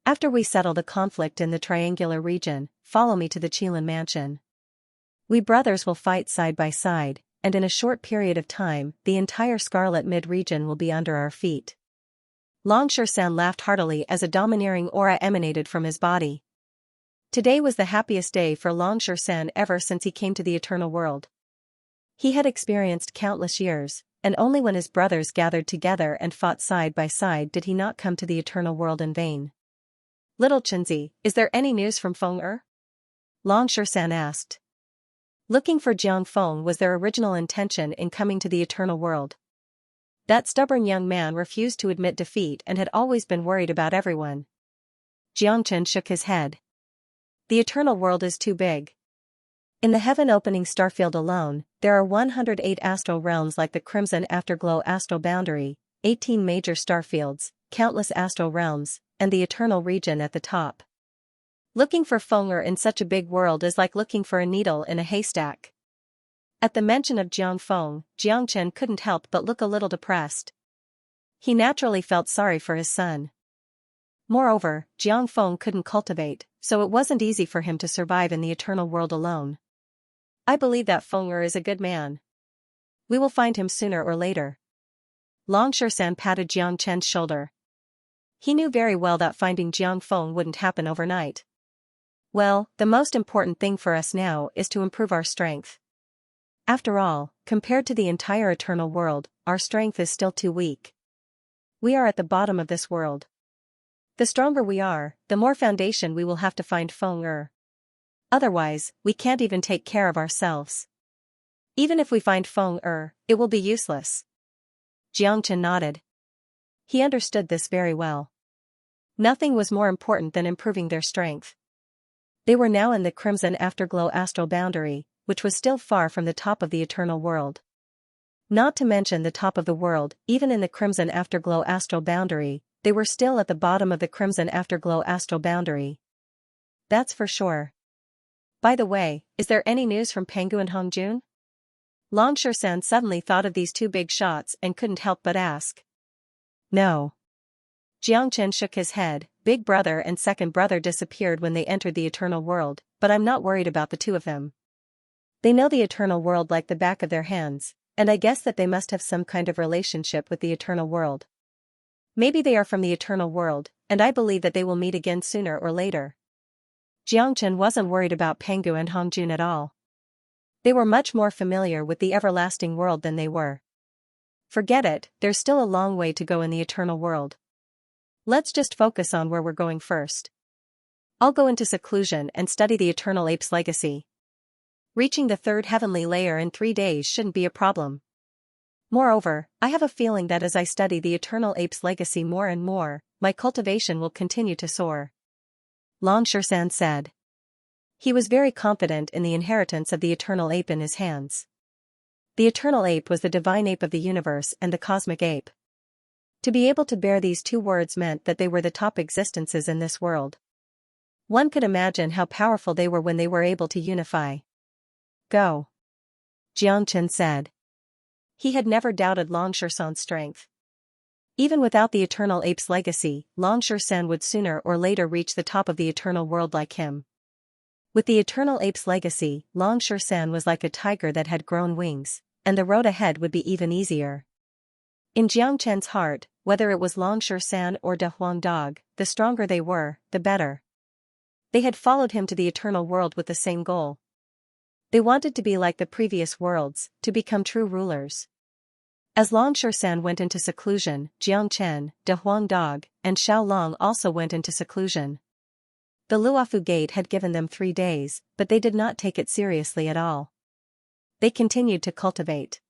After we settle the conflict in the triangular region, follow me to the Qilin mansion. We brothers will fight side by side, and in a short period of time, the entire Scarlet Mid-region will be under our feet." Longshan laughed heartily as a domineering aura emanated from his body. Today was the happiest day for Longshan ever since he came to the Eternal World. He had experienced countless years, and only when his brothers gathered together and fought side by side did he not come to the Eternal World in vain. "Little Xianxia, is there any news from Feng Er?" Longshan asked. Looking for Jiang Feng was their original intention in coming to the eternal world. That stubborn young man refused to admit defeat and had always been worried about everyone. Jiangchen shook his head. The eternal world is too big. In the heaven-opening starfield alone, there are 108 astral realms like the Crimson Afterglow astral boundary, 18 major starfields, countless astral realms, and the eternal region at the top. Looking for Fenger in such a big world is like looking for a needle in a haystack. At the mention of Jiang Feng, Jiangchen couldn't help but look a little depressed. He naturally felt sorry for his son. Moreover, Jiang Feng couldn't cultivate, so it wasn't easy for him to survive in the eternal world alone. I believe that Fenger is a good man. We will find him sooner or later. Long Shan patted Jiang Chen's shoulder. He knew very well that finding Jiang Feng wouldn't happen overnight. Well, the most important thing for us now is to improve our strength. After all, compared to the entire eternal world, our strength is still too weak. We are at the bottom of this world. The stronger we are, the more foundation we will have to find Fenger. Otherwise, we can't even take care of ourselves. Even if we find Fenger, it will be useless. Jiangchen nodded. He understood this very well. Nothing was more important than improving their strength. They were now in the Crimson Afterglow astral boundary, which was still far from the top of the eternal world. Not to mention the top of the world, even in the Crimson Afterglow astral boundary, they were still at the bottom of the Crimson Afterglow astral boundary. That's for sure. By the way, is there any news from Pangu and Hongjun? Long Shan suddenly thought of these two big shots and couldn't help but ask. No. Jiangchen shook his head. Big brother and second brother disappeared when they entered the eternal world, but I'm not worried about the two of them. They know the eternal world like the back of their hands, and I guess that they must have some kind of relationship with the eternal world. Maybe they are from the eternal world, and I believe that they will meet again sooner or later. Jiangchen wasn't worried about Pangu and Hongjun at all. They were much more familiar with the everlasting world than they were. Forget it, there's still a long way to go in the eternal world. Let's just focus on where we're going first. I'll go into seclusion and study the eternal ape's legacy. Reaching the third heavenly layer in 3 days shouldn't be a problem. Moreover, I have a feeling that as I study the eternal ape's legacy more and more, my cultivation will continue to soar. Long Shan said. He was very confident in the inheritance of the eternal ape in his hands. The eternal ape was the divine ape of the universe and the cosmic ape. To be able to bear these two words meant that they were the top existences in this world. One could imagine how powerful they were when they were able to unify. Go. Jiangchen said. He had never doubted Long Shan's strength. Even without the eternal ape's legacy, Long Shan would sooner or later reach the top of the eternal world like him. With the eternal ape's legacy, Long Shan was like a tiger that had grown wings, and the road ahead would be even easier. In Jiangchen's heart, whether it was Long Shan or De Huang Dog, the stronger they were, the better. They had followed him to the eternal world with the same goal. They wanted to be like the previous worlds, to become true rulers. As Long Shan went into seclusion, Jiangchen, De Huang Dog, and Xiao Long also went into seclusion. The Luofu Gate had given them 3 days, but they did not take it seriously at all. They continued to cultivate.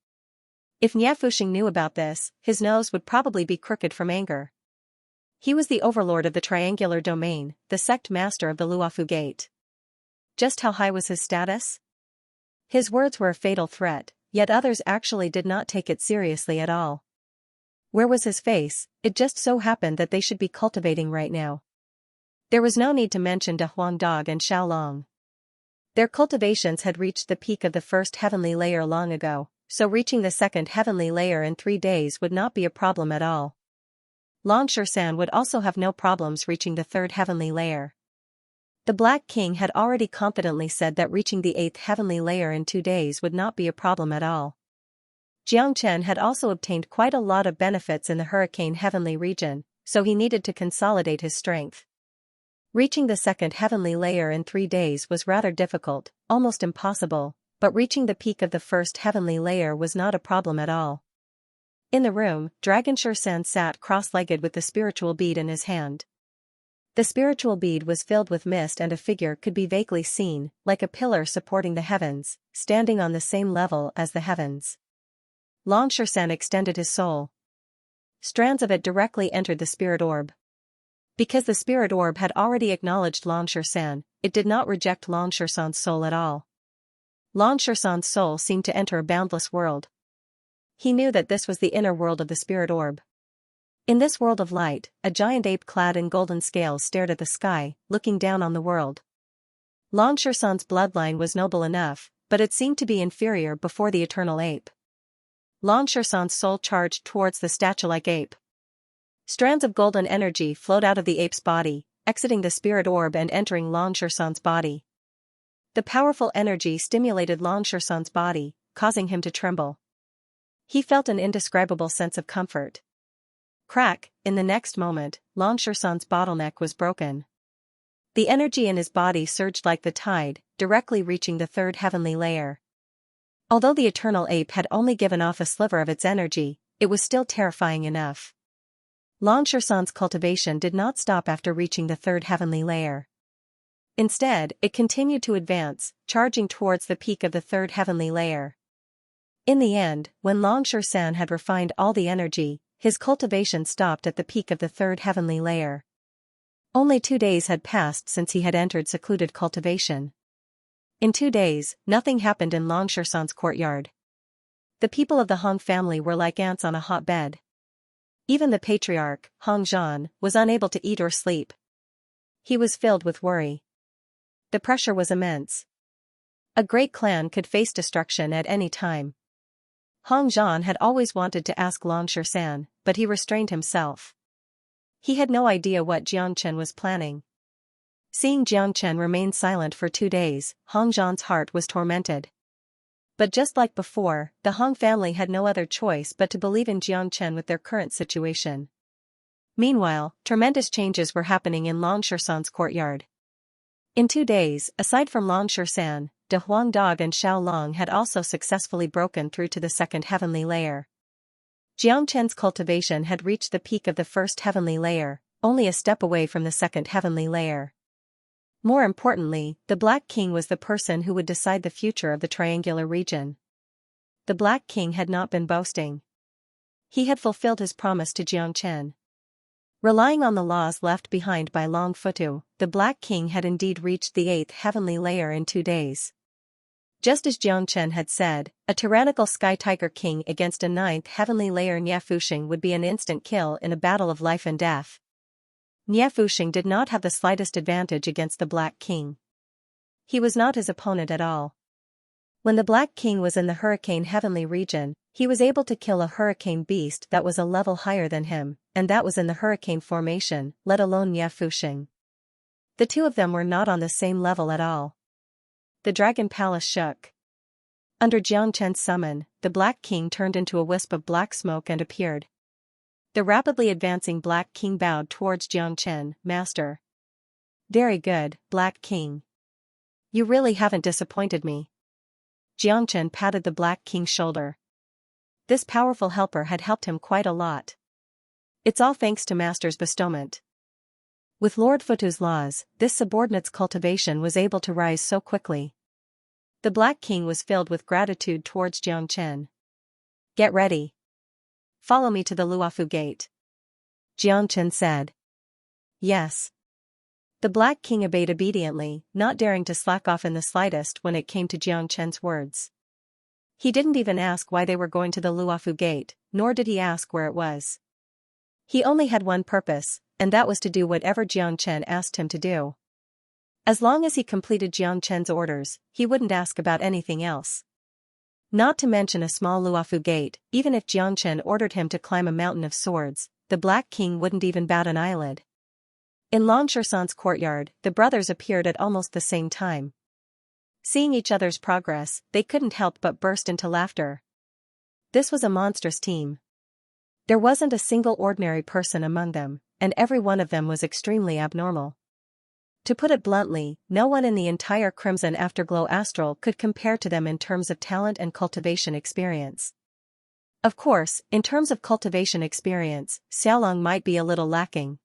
If Nie Fuxing knew about this, his nose would probably be crooked from anger. He was the overlord of the triangular domain, the sect master of the Luofu Gate. Just how high was his status? His words were a fatal threat, yet others actually did not take it seriously at all. Where was his face? It just so happened that they should be cultivating right now. There was no need to mention De Huang Dog and Xiao Long. Their cultivations had reached the peak of the first heavenly layer long ago, so reaching the second heavenly layer in 3 days would not be a problem at all. Long Shan would also have no problems reaching the third heavenly layer. The Black King had already confidently said that reaching the 8th heavenly layer in 2 days would not be a problem at all. Jiangchen had also obtained quite a lot of benefits in the Hurricane Heavenly region, so he needed to consolidate his strength. Reaching the second heavenly layer in 3 days was rather difficult, almost impossible, but reaching the peak of the first heavenly layer was not a problem at all. In the room, Dragon Shan sat cross-legged with the spiritual bead in his hand. The spiritual bead was filled with mist and a figure could be vaguely seen, like a pillar supporting the heavens, standing on the same level as the heavens. Longshan extended his soul. Strands of it directly entered the spirit orb. Because the spirit orb had already acknowledged Longshan, it did not reject Longshan's soul at all. Longshan's soul seemed to enter a boundless world. He knew that this was the inner world of the spirit orb. In this world of light, a giant ape clad in golden scales stared at the sky, looking down on the world. Longshan's bloodline was noble enough, but it seemed to be inferior before the eternal ape. Longshan's soul charged towards the statue-like ape. Strands of golden energy flowed out of the ape's body, exiting the spirit orb and entering Longshan's body. The powerful energy stimulated Longshan's body, causing him to tremble. He felt an indescribable sense of comfort. Crack, in the next moment, Longshan's bottleneck was broken. The energy in his body surged like the tide, directly reaching the third heavenly layer. Although the eternal ape had only given off a sliver of its energy, it was still terrifying enough. Longshan's cultivation did not stop after reaching the third heavenly layer. Instead, it continued to advance, charging towards the peak of the third heavenly layer. In the end, when Longshan had refined all the energy, his cultivation stopped at the peak of the third heavenly layer. Only 2 days had passed since he had entered secluded cultivation. In 2 days, nothing happened in Longshan's courtyard. The people of the Hong family were like ants on a hot bed. Even the patriarch, Hong Zhan, was unable to eat or sleep. He was filled with worry. The pressure was immense. A great clan could face destruction at any time. Hong Zhan had always wanted to ask Longshan, but he restrained himself. He had no idea what Xianxia was planning. Seeing Xianxia remain silent for 2 days, Hong Zhan's heart was tormented. But just like before, the Hong family had no other choice but to believe in Xianxia with their current situation. Meanwhile, tremendous changes were happening in Longshan's courtyard. In 2 days, aside from Longshan, De Huang Dog and Xiao Long had also successfully broken through to the second heavenly layer. Xianxia's cultivation had reached the peak of the first heavenly layer, only a step away from the second heavenly layer. More importantly, the Black King was the person who would decide the future of the triangular region. The Black King had not been boasting. He had fulfilled his promise to Xianxia. Relying on the laws left behind by Long Futu, the Black King had indeed reached the 8th heavenly layer in 2 days. Just as Xianxia had said, a tyrannical Sky Tiger King against a 9th heavenly layer Niafuxing would be an instant kill in a battle of life and death. Niafuxing did not have the slightest advantage against the Black King. He was not his opponent at all. When the Black King was in the Hurricane Heavenly region, he was able to kill a hurricane beast that was a level higher than him, and that was in the hurricane formation, let alone Niafuxing. The two of them were not on the same level at all. The Dragon Palace shook. Under Xianxia's summon, the Black King turned into a wisp of black smoke and appeared. The rapidly advancing Black King bowed towards Xianxia, Master. Very good, Black King. You really haven't disappointed me. Xianxia patted the Black King's shoulder. This powerful helper had helped him quite a lot. It's all thanks to Master's bestowment. With Lord Futu's laws, this subordinate's cultivation was able to rise so quickly. The Black King was filled with gratitude towards Xianxia. Get ready. Follow me to the Luofu gate. Xianxia said. Yes. The Black King obeyed obediently, not daring to slack off in the slightest when it came to Xianxia's words. He didn't even ask why they were going to the Luofu gate, nor did he ask where it was. He only had one purpose, and that was to do whatever Xianxia asked him to do. As long as he completed Xianxia's orders, he wouldn't ask about anything else. Not to mention a small Luofu gate, even if Xianxia ordered him to climb a mountain of swords, the Black King wouldn't even bat an eyelid. In Longshan's courtyard, the brothers appeared at almost the same time. Seeing each other's progress, they couldn't help but burst into laughter. This was a monstrous team. There wasn't a single ordinary person among them, and every one of them was extremely abnormal. To put it bluntly, no one in the entire Crimson Afterglow Astral could compare to them in terms of talent and cultivation experience. Of course, in terms of cultivation experience, Xiaolong might be a little lacking.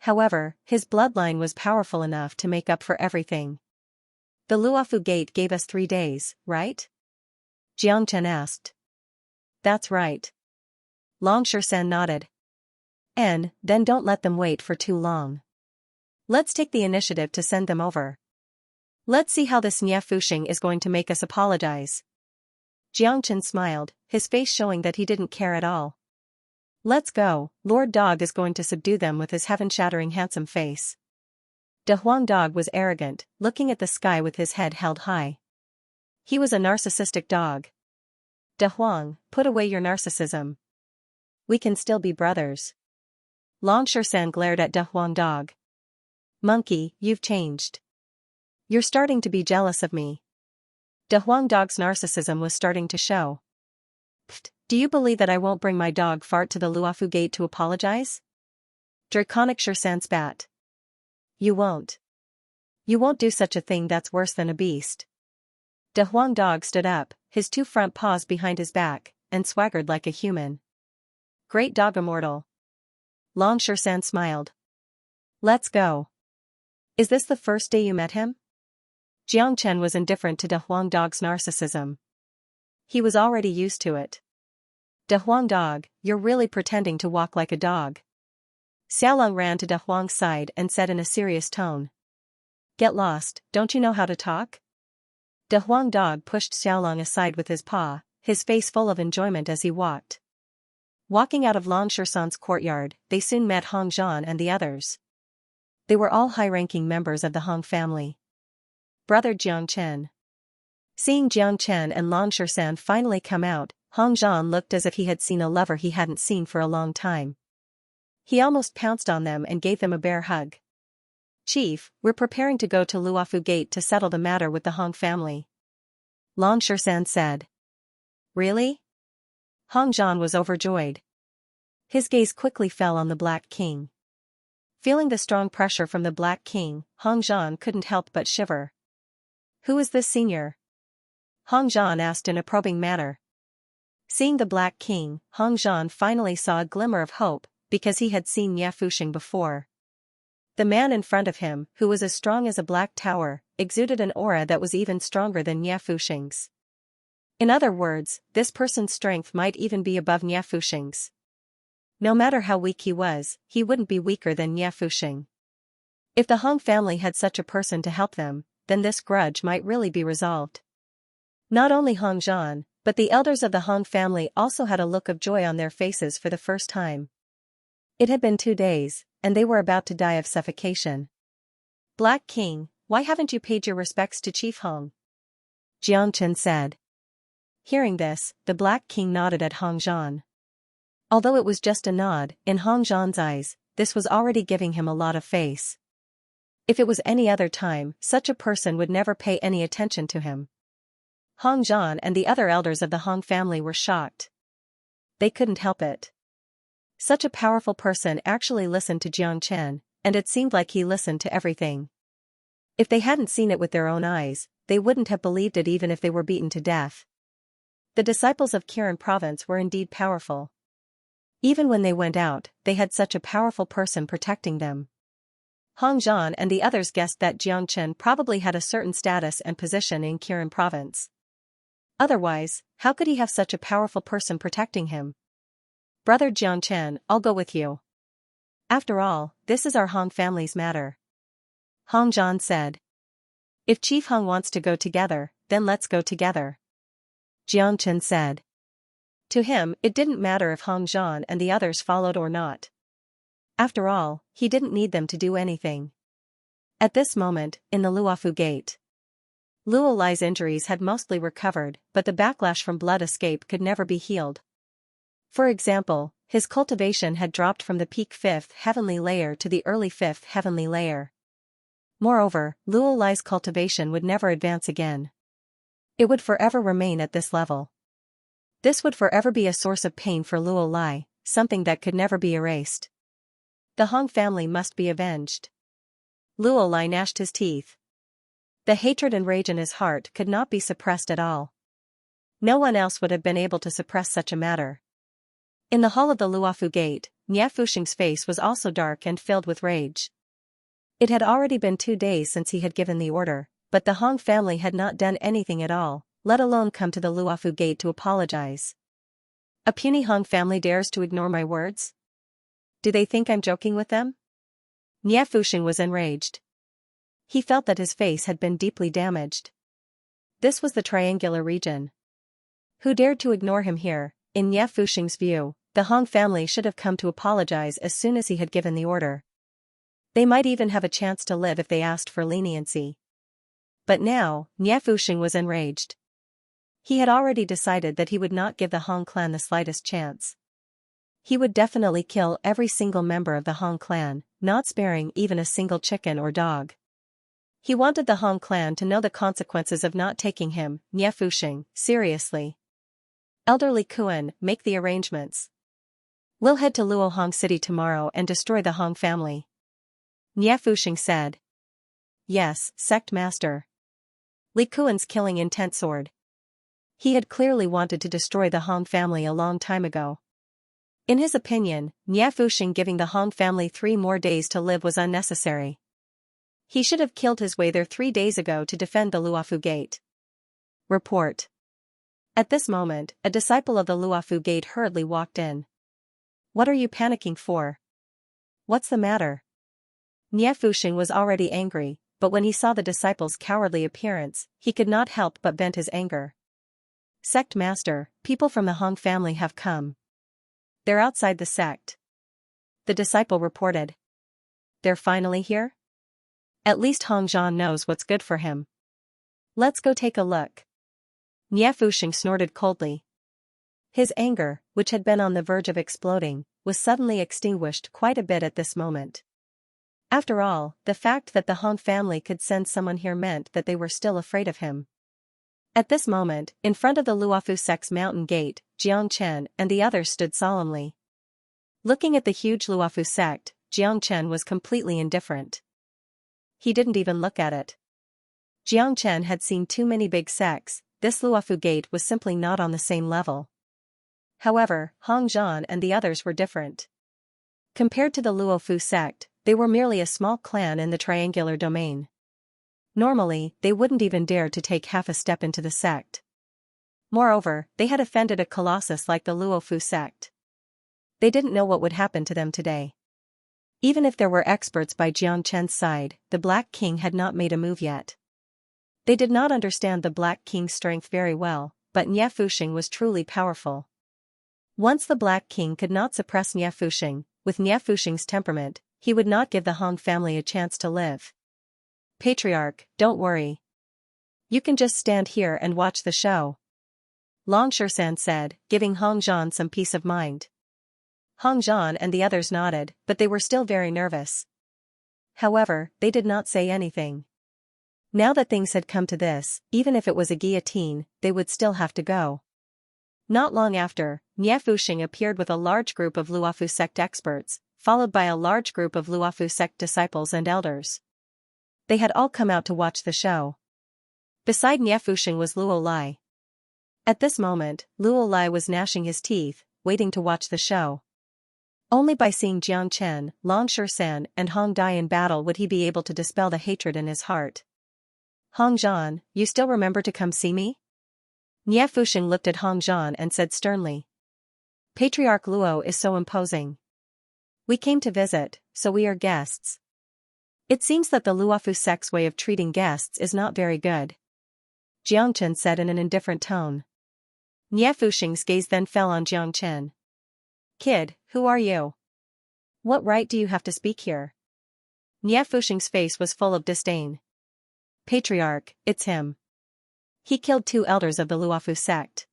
However, his bloodline was powerful enough to make up for everything. The Luofu Gate gave us 3 days, right? Xianxia asked. That's right. Long Shisan nodded. And, then don't let them wait for too long. Let's take the initiative to send them over. Let's see how this Nye Fuxing is going to make us apologize. Jiangchen smiled, his face showing that he didn't care at all. Let's go, Lord Dog is going to subdue them with his heaven-shattering handsome face. De Huang Dog was arrogant, looking at the sky with his head held high. He was a narcissistic dog. De Huang, put away your narcissism. We can still be brothers. Long Shisan glared at De Huang Dog. Monkey, you've changed. You're starting to be jealous of me. De Huang Dog's narcissism was starting to show. Pfft, do you believe that I won't bring my dog Fart to the Luofu Gate to apologize? Draconic Shisan spat. You won't. You won't do such a thing, that's worse than a beast. De Huang Dog stood up, his 2 front paws behind his back, and swaggered like a human. Great dog immortal. Long Shisan smiled. Let's go. Is this the first day you met him? Jiangchen was indifferent to De Huang Dog's narcissism. He was already used to it. De Huang Dog, you're really pretending to walk like a dog. Xiaolong ran to De Huang's side and said in a serious tone. Get lost, don't you know how to talk? De Huang Dog pushed Xiaolong aside with his paw, his face full of enjoyment as he walked. Walking out of Long Shisan's courtyard, they soon met Hong Zhan and the others. They were all high-ranking members of the Hong family. Brother Jiangchen. Seeing Jiangchen and Long Shisan finally come out, Hong Zhan looked as if he had seen a lover he hadn't seen for a long time. He almost pounced on them and gave them a bear hug. Chief, we're preparing to go to Luofu Gate to settle the matter with the Hong family. Long Shisan said. Really? Hong Zhan was overjoyed. His gaze quickly fell on the Black King. Feeling the strong pressure from the Black King, Hong Zhan couldn't help but shiver. Who is this senior? Hong Zhan asked in a probing manner. Seeing the Black King, Hong Zhan finally saw a glimmer of hope, because he had seen Nye Fuxing before. The man in front of him, who was as strong as a black tower, exuded an aura that was even stronger than Nye Fuxing's. In other words, this person's strength might even be above Nye Fuxing's. No matter how weak he was, he wouldn't be weaker than Nye Fuxing. If the Hong family had such a person to help them, then this grudge might really be resolved. Not only Hong Zhan, but the elders of the Hong family also had a look of joy on their faces for the first time. It had been 2 days, and they were about to die of suffocation. Black King, why haven't you paid your respects to Chief Hong? Jiangchen said. Hearing this, the Black King nodded at Hong Zhan. Although it was just a nod, in Hong Zhan's eyes, this was already giving him a lot of face. If it was any other time, such a person would never pay any attention to him. Hong Zhan and the other elders of the Hong family were shocked. They couldn't help it. Such a powerful person actually listened to Jiangchen, and it seemed like he listened to everything. If they hadn't seen it with their own eyes, they wouldn't have believed it even if they were beaten to death. The disciples of Kirin province were indeed powerful. Even when they went out, they had such a powerful person protecting them. Hong Zhan and the others guessed that Jiangchen probably had a certain status and position in Kirin province. Otherwise, how could he have such a powerful person protecting him? Brother Jiangchen, I'll go with you. After all, this is our Hong family's matter. Hong Zhan said. If Chief Hong wants to go together, then let's go together. Jiangchen said. To him, it didn't matter if Hong Zhan and the others followed or not. After all, he didn't need them to do anything. At this moment, in the Luofu Gate, Luo Lai's injuries had mostly recovered, but the backlash from blood escape could never be healed. For example, his cultivation had dropped from the peak 5th heavenly layer to the early 5th heavenly layer. Moreover, Luo Lai's cultivation would never advance again. It would forever remain at this level. This would forever be a source of pain for Luo Lai, something that could never be erased. The Hong family must be avenged. Luo Lai gnashed his teeth. The hatred and rage in his heart could not be suppressed at all. No one else would have been able to suppress such a matter. In the hall of the Luofu Gate, Nie Fuxing's face was also dark and filled with rage. It had already been 2 days since he had given the order, but the Hong family had not done anything at all, let alone come to the Luofu gate to apologize. A puny Hong family dares to ignore my words? Do they think I'm joking with them? Nie Fuxing was enraged. He felt that his face had been deeply damaged. This was the triangular region. Who dared to ignore him here? In Nie Fuxing's view, the Hong family should have come to apologize as soon as he had given the order. They might even have a chance to live if they asked for leniency. But now, Nie Fuxing was enraged. He had already decided that he would not give the Hong clan the slightest chance. He would definitely kill every single member of the Hong clan, not sparing even a single chicken or dog. He wanted the Hong clan to know the consequences of not taking him, Nie Fuxing, seriously. Elderly Kuan, make the arrangements. We'll head to Luo Hong City tomorrow and destroy the Hong family. Nie Fuxing said. Yes, sect master. Li Kuan's killing intent soared. He had clearly wanted to destroy the Hong family a long time ago. In his opinion, Nie Fuxing giving the Hong family 3 more days to live was unnecessary. He should have killed his way there 3 days ago to defend the Luofu gate. Report. At this moment, a disciple of the Luofu gate hurriedly walked in. What are you panicking for? What's the matter? Nie Fuxing was already angry, but when he saw the disciple's cowardly appearance, he could not help but vent his anger. Sect master, people from the Hong family have come. They're outside the sect. The disciple reported. They're finally here? At least Hong Zhan knows what's good for him. Let's go take a look. Nie Fuxing snorted coldly. His anger, which had been on the verge of exploding, was suddenly extinguished quite a bit at this moment. After all, the fact that the Hong family could send someone here meant that they were still afraid of him. At this moment, in front of the Luofu sect's mountain gate, Jiang Chen and the others stood solemnly. Looking at the huge Luofu sect, Jiang Chen was completely indifferent. He didn't even look at it. Jiang Chen had seen too many big sects, this Luofu gate was simply not on the same level. However, Hong Zhan and the others were different. Compared to the Luofu sect, they were merely a small clan in the triangular domain. Normally, they wouldn't even dare to take half a step into the sect. Moreover, they had offended a colossus like the Luofu sect. They didn't know what would happen to them today. Even if there were experts by Jiang Chen's side, the Black King had not made a move yet. They did not understand the Black King's strength very well, but Nie Fuxing was truly powerful. Once the Black King could not suppress Nie Fuxing, with Nie Fuxing's temperament, he would not give the Hong family a chance to live. Patriarch, don't worry. You can just stand here and watch the show. Long Shersan said, giving Hong Zhan some peace of mind. Hong Zhan and the others nodded, but they were still very nervous. However, they did not say anything. Now that things had come to this, even if it was a guillotine, they would still have to go. Not long after, Nie Fuxing appeared with a large group of Luofu sect experts, followed by a large group of Luofu sect disciples and elders. They had all come out to watch the show. Beside Nie Fuxing was Luo Lai. At this moment, Luo Lai was gnashing his teeth, waiting to watch the show. Only by seeing Jiang Chen, Long Shersan and Hong Dai in battle would he be able to dispel the hatred in his heart. Hong Zhan, you still remember to come see me? Nie Fuxing looked at Hong Zhan and said sternly. Patriarch Luo is so imposing. We came to visit, so we are guests. It seems that the Luofu sect's way of treating guests is not very good. Jiang Chen said in an indifferent tone. Nie Fuxing's gaze then fell on Jiang Chen. Kid, who are you? What right do you have to speak here? Nie Fuxing's face was full of disdain. Patriarch, it's him. He killed 2 elders of the Luofu sect.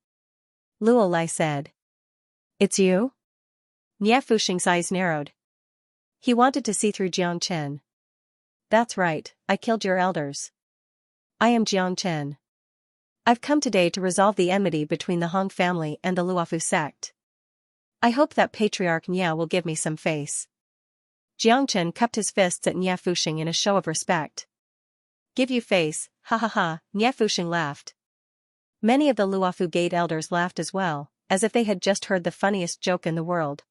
Luo Lai said. It's you? Nie Fuxing's eyes narrowed. He wanted to see through Jiang Chen. That's right, I killed your elders. I am Jiang Chen. I've come today to resolve the enmity between the Hong family and the Luofu sect. I hope that Patriarch Nie will give me some face. Jiang Chen cupped his fists at Nie Fuxing in a show of respect. Give you face, ha ha ha, Nie Fuxing laughed. Many of the Luofu gate elders laughed as well, as if they had just heard the funniest joke in the world.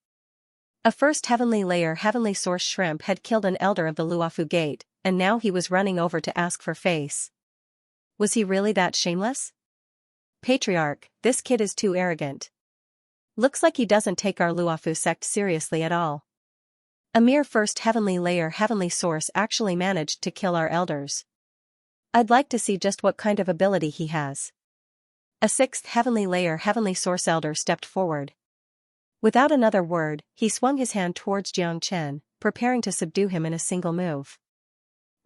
A first heavenly layer heavenly source shrimp had killed an elder of the Luofu Gate, and now he was running over to ask for face. Was he really that shameless? Patriarch, this kid is too arrogant. Looks like he doesn't take our Luofu sect seriously at all. A mere first heavenly layer heavenly source actually managed to kill our elders. I'd like to see just what kind of ability he has. A sixth heavenly layer heavenly source elder stepped forward. Without another word, he swung his hand towards Xianxia, preparing to subdue him in a single move.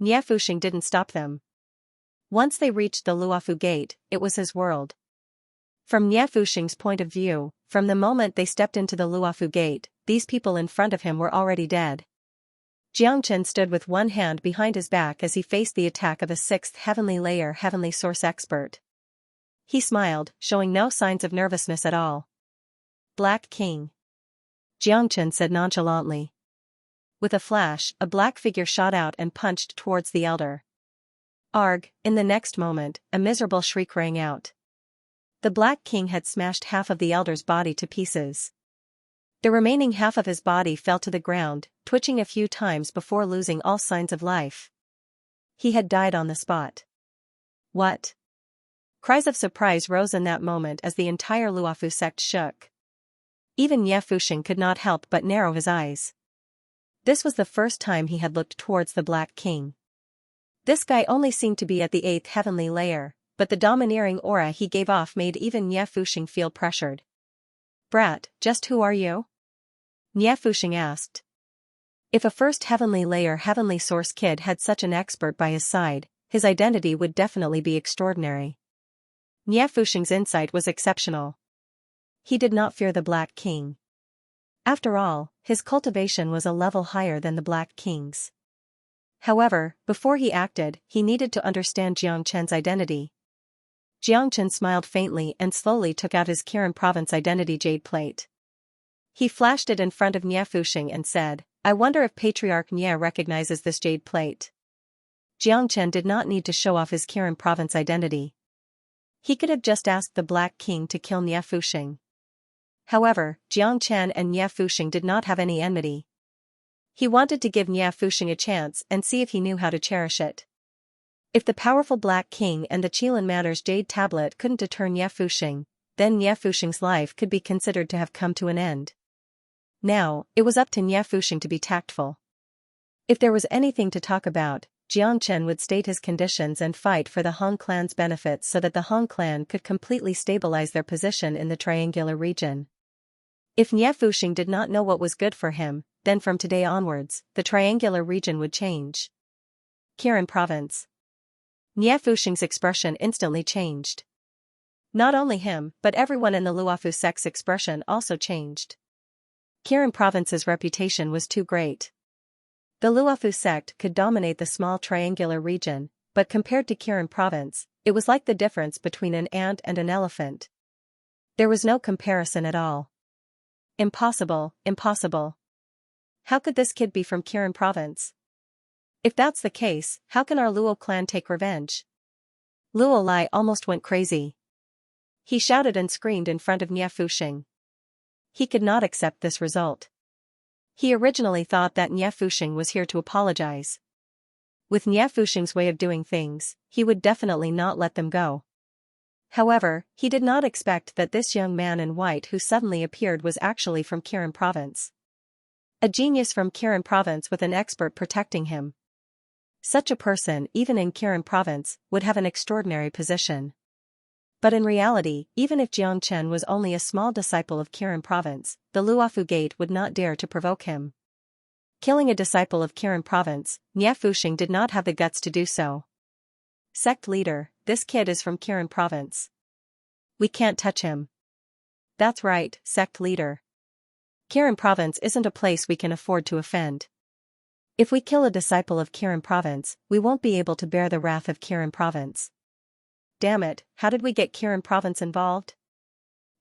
Niafuxing didn't stop them. Once they reached the Luofu Gate, it was his world. From Niafuxing's point of view, from the moment they stepped into the Luofu Gate, these people in front of him were already dead. Xianxia stood with one hand behind his back as he faced the attack of a sixth heavenly layer heavenly source expert. He smiled, showing no signs of nervousness at all. Black King. Xianxia said nonchalantly. With a flash, a black figure shot out and punched towards the elder. Arg! In the next moment, a miserable shriek rang out. The Black King had smashed half of the elder's body to pieces. The remaining half of his body fell to the ground, twitching a few times before losing all signs of life. He had died on the spot. What? Cries of surprise rose in that moment as the entire Luofu sect shook. Even Niafuxing could not help but narrow his eyes. This was the first time he had looked towards the Black King. This guy only seemed to be at the 8th heavenly layer, but the domineering aura he gave off made even Niafuxing feel pressured. Brat, just who are you? Niafuxing asked. If a first heavenly layer heavenly source kid had such an expert by his side, his identity would definitely be extraordinary. Niafuxing's insight was exceptional. He did not fear the Black King. After all, his cultivation was a level higher than the Black King's. However, before he acted, he needed to understand Xianxia's identity. Xianxia smiled faintly and slowly took out his Kirin Province identity jade plate. He flashed it in front of Niafuxing and said, I wonder if Patriarch Nia recognizes this jade plate. Xianxia did not need to show off his Kirin Province identity. He could have just asked the Black King to kill Niafuxing. However, Xianxia and Niafuxing did not have any enmity. He wanted to give Niafuxing a chance and see if he knew how to cherish it. If the powerful Black King and the Qilin Matters Jade Tablet couldn't deter Niafuxing, then Niafuxing's life could be considered to have come to an end. Now, it was up to Niafuxing to be tactful. If there was anything to talk about, Xianxia would state his conditions and fight for the Han clan's benefits so that the Han clan could completely stabilize their position in the triangular region. If Niafuxing did not know what was good for him, then from today onwards, the triangular region would change. Kirin Province. Niafuxing's expression instantly changed. Not only him, but everyone in the Luofu sect's expression also changed. Kirin Province's reputation was too great. The Luofu sect could dominate the small triangular region, but compared to Kirin Province, it was like the difference between an ant and an elephant. There was no comparison at all. Impossible, impossible. How could this kid be from Kirin Province? If that's the case, how can our Luo clan take revenge? Luo Lai almost went crazy. He shouted and screamed in front of Niafuxing. He could not accept this result. He originally thought that Niafuxing was here to apologize. With Niafuxing's way of doing things, he would definitely not let them go. However, he did not expect that this young man in white who suddenly appeared was actually from Kirin Province. A genius from Kirin Province with an expert protecting him. Such a person, even in Kirin Province, would have an extraordinary position. But in reality, even if Xianxia was only a small disciple of Kirin Province, the Luofu Gate would not dare to provoke him. Killing a disciple of Kirin Province, Niafuxing did not have the guts to do so. Sect leader, this kid is from Kirin Province. We can't touch him. That's right, sect leader. Kirin Province isn't a place we can afford to offend. If we kill a disciple of Kirin Province, we won't be able to bear the wrath of Kirin Province. Damn it, how did we get Kirin Province involved?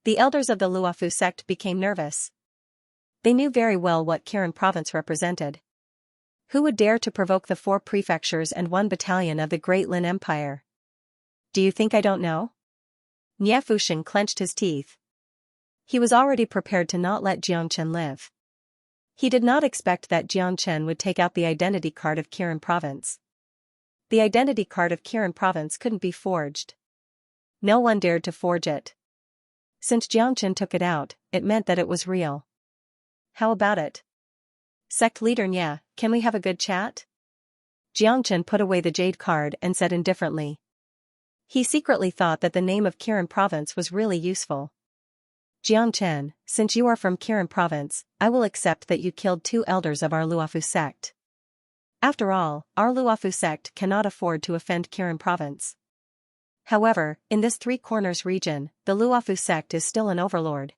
The elders of the Luofu sect became nervous. They knew very well what Kirin Province represented. Who would dare to provoke the 4 prefectures and 1 battalion of the Great Lin Empire? Do you think I don't know? Niafuxing clenched his teeth. He was already prepared to not let Xianxia live. He did not expect that Xianxia would take out the identity card of Kirin Province. The identity card of Kirin Province couldn't be forged. No one dared to forge it. Since Xianxia took it out, it meant that it was real. How about it? Sect leader Nya, can we have a good chat? Xianxia put away the jade card and said indifferently. He secretly thought that the name of Kirin Province was really useful. Xianxia, since you are from Kirin Province, I will accept that you killed 2 elders of our Luofu sect. After all, our Luofu sect cannot afford to offend Kirin Province. However, in this Three Corners region, the Luofu sect is still an overlord.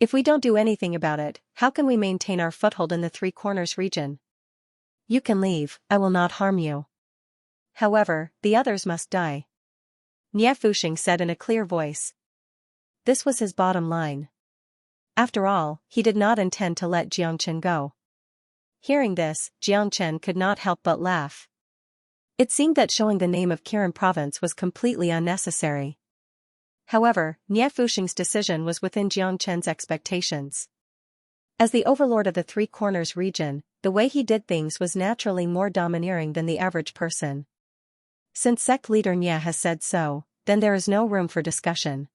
If we don't do anything about it, how can we maintain our foothold in the Three Corners region? You can leave, I will not harm you. However, the others must die. Nie Fuxing said in a clear voice. This was his bottom line. After all, he did not intend to let Xianxia go. Hearing this, Xianxia could not help but laugh. It seemed that showing the name of Kirin Province was completely unnecessary. However, Nie Fuxing's decision was within Xianxia's expectations. As the overlord of the Three Corners region, the way he did things was naturally more domineering than the average person. Since sect leader Nye has said so, then there is no room for discussion.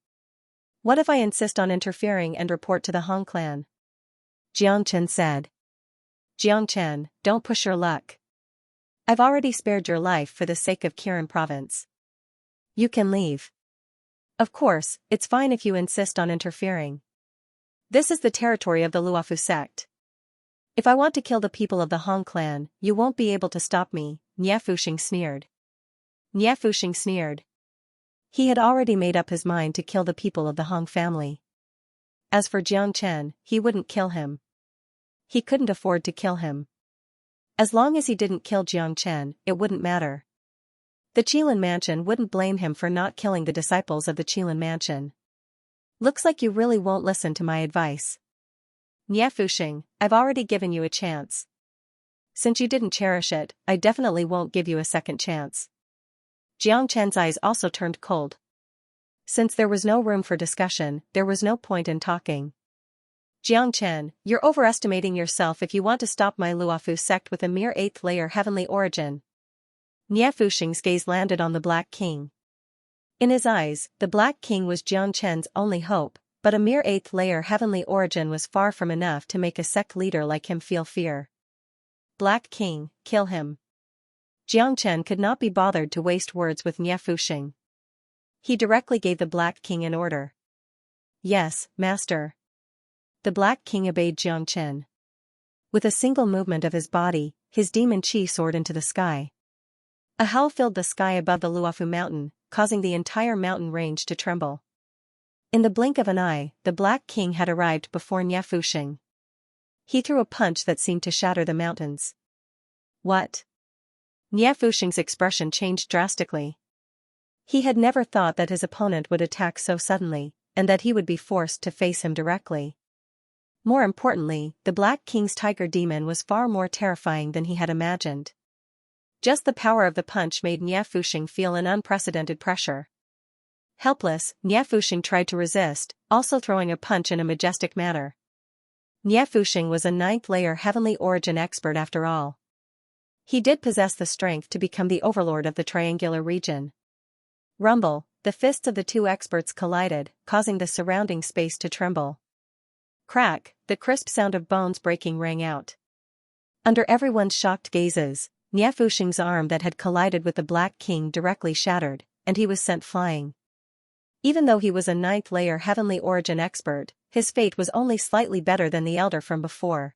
What if I insist on interfering and report to the Hong clan? Xianxia said. Xianxia, don't push your luck. I've already spared your life for the sake of Kirin Province. You can leave. Of course, it's fine if you insist on interfering. This is the territory of the Luofu sect. If I want to kill the people of the Hong clan, you won't be able to stop me, Nie Fuxing sneered. Nie Fuxing sneered. He had already made up his mind to kill the people of the Hong family. As for Xianxia, he wouldn't kill him. He couldn't afford to kill him. As long as he didn't kill Xianxia, it wouldn't matter. The Qilin Mansion wouldn't blame him for not killing the disciples of the Qilin Mansion. Looks like you really won't listen to my advice. Nie Fuxing, I've already given you a chance. Since you didn't cherish it, I definitely won't give you a second chance. Xianxia's eyes also turned cold. Since there was no room for discussion, there was no point in talking. Xianxia, you're overestimating yourself if you want to stop my Luofu sect with a mere 8th layer heavenly origin. Nie Fuxing's gaze landed on the Black King. In his eyes, the Black King was Xianxia's only hope, but a mere 8th layer heavenly origin was far from enough to make a sect leader like him feel fear. Black King, kill him. Xianxia could not be bothered to waste words with Nie Fuxing. He directly gave the Black King an order. Yes, master. The Black King obeyed Xianxia. With a single movement of his body, his demon chi soared into the sky. A howl filled the sky above the Luofu mountain, causing the entire mountain range to tremble. In the blink of an eye, the Black King had arrived before Nie Fuxing. He threw a punch that seemed to shatter the mountains. What? Nie Fuxing's expression changed drastically. He had never thought that his opponent would attack so suddenly, and that he would be forced to face him directly. More importantly, the Black King's tiger demon was far more terrifying than he had imagined. Just the power of the punch made Nie Fuxing feel an unprecedented pressure. Helpless, Nie Fuxing tried to resist, also throwing a punch in a majestic manner. Nie Fuxing was a 9th layer heavenly origin expert after all. He did possess the strength to become the overlord of the triangular region. Rumble, the fists of the two experts collided, causing the surrounding space to tremble. Crack, the crisp sound of bones breaking rang out. Under everyone's shocked gazes, Nie Fuxing's arm that had collided with the Black King directly shattered, and he was sent flying. Even though he was a 9th layer heavenly origin expert, his fate was only slightly better than the elder from before.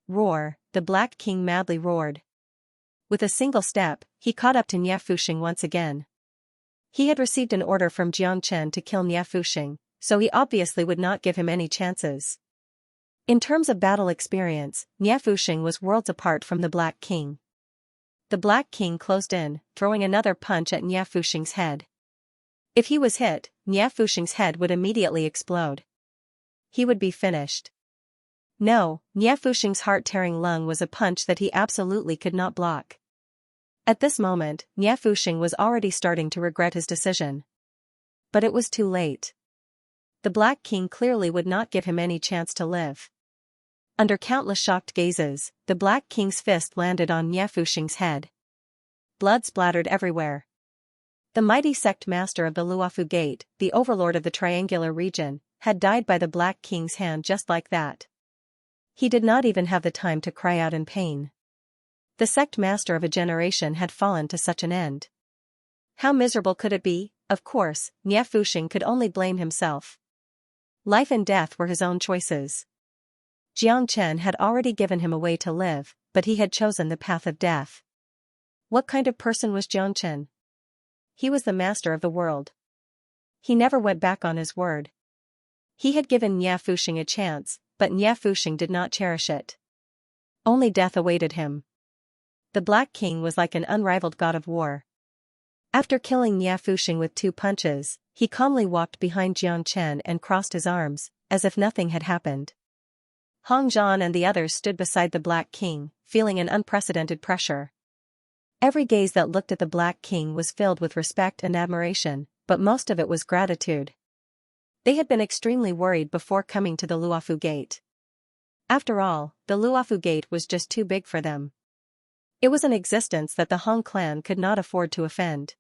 Roar, the Black King madly roared. With a single step, he caught up to Nie Fuxing once again. He had received an order from Xianxia to kill Nie Fuxing, so he obviously would not give him any chances. In terms of battle experience, Nie Fuxing was worlds apart from the Black King. The Black King closed in, throwing another punch at Nie Fuxing's head. If he was hit, Nie Fuxing's head would immediately explode. He would be finished. No, Nie Fuxing's heart-tearing lung was a punch that he absolutely could not block. At this moment, Nie Fuxing was already starting to regret his decision. But it was too late. The Black King clearly would not give him any chance to live. Under countless shocked gazes, the Black King's fist landed on Nie Fuxing's head. Blood splattered everywhere. The mighty sect master of the Luofu Gate, the overlord of the triangular region, had died by the Black King's hand just like that. He did not even have the time to cry out in pain. The sect master of a generation had fallen to such an end. How miserable could it be? Of course, Nie Fuxing could only blame himself. Life and death were his own choices. Jiang Chen had already given him a way to live, but he had chosen the path of death. What kind of person was Jiang Chen? He was the master of the world. He never went back on his word. He had given Nie Fuxing a chance, but Nie Fuxing did not cherish it. Only death awaited him. The Black King was like an unrivaled god of war. After killing Nie Fuxing with 2 punches, he calmly walked behind Jiang Chen and crossed his arms, as if nothing had happened. Hong Zhan and the others stood beside the Black King, feeling an unprecedented pressure. Every gaze that looked at the Black King was filled with respect and admiration, but most of it was gratitude. They had been extremely worried before coming to the Luofu Gate. After all, the Luofu Gate was just too big for them. It was an existence that the Hong clan could not afford to offend.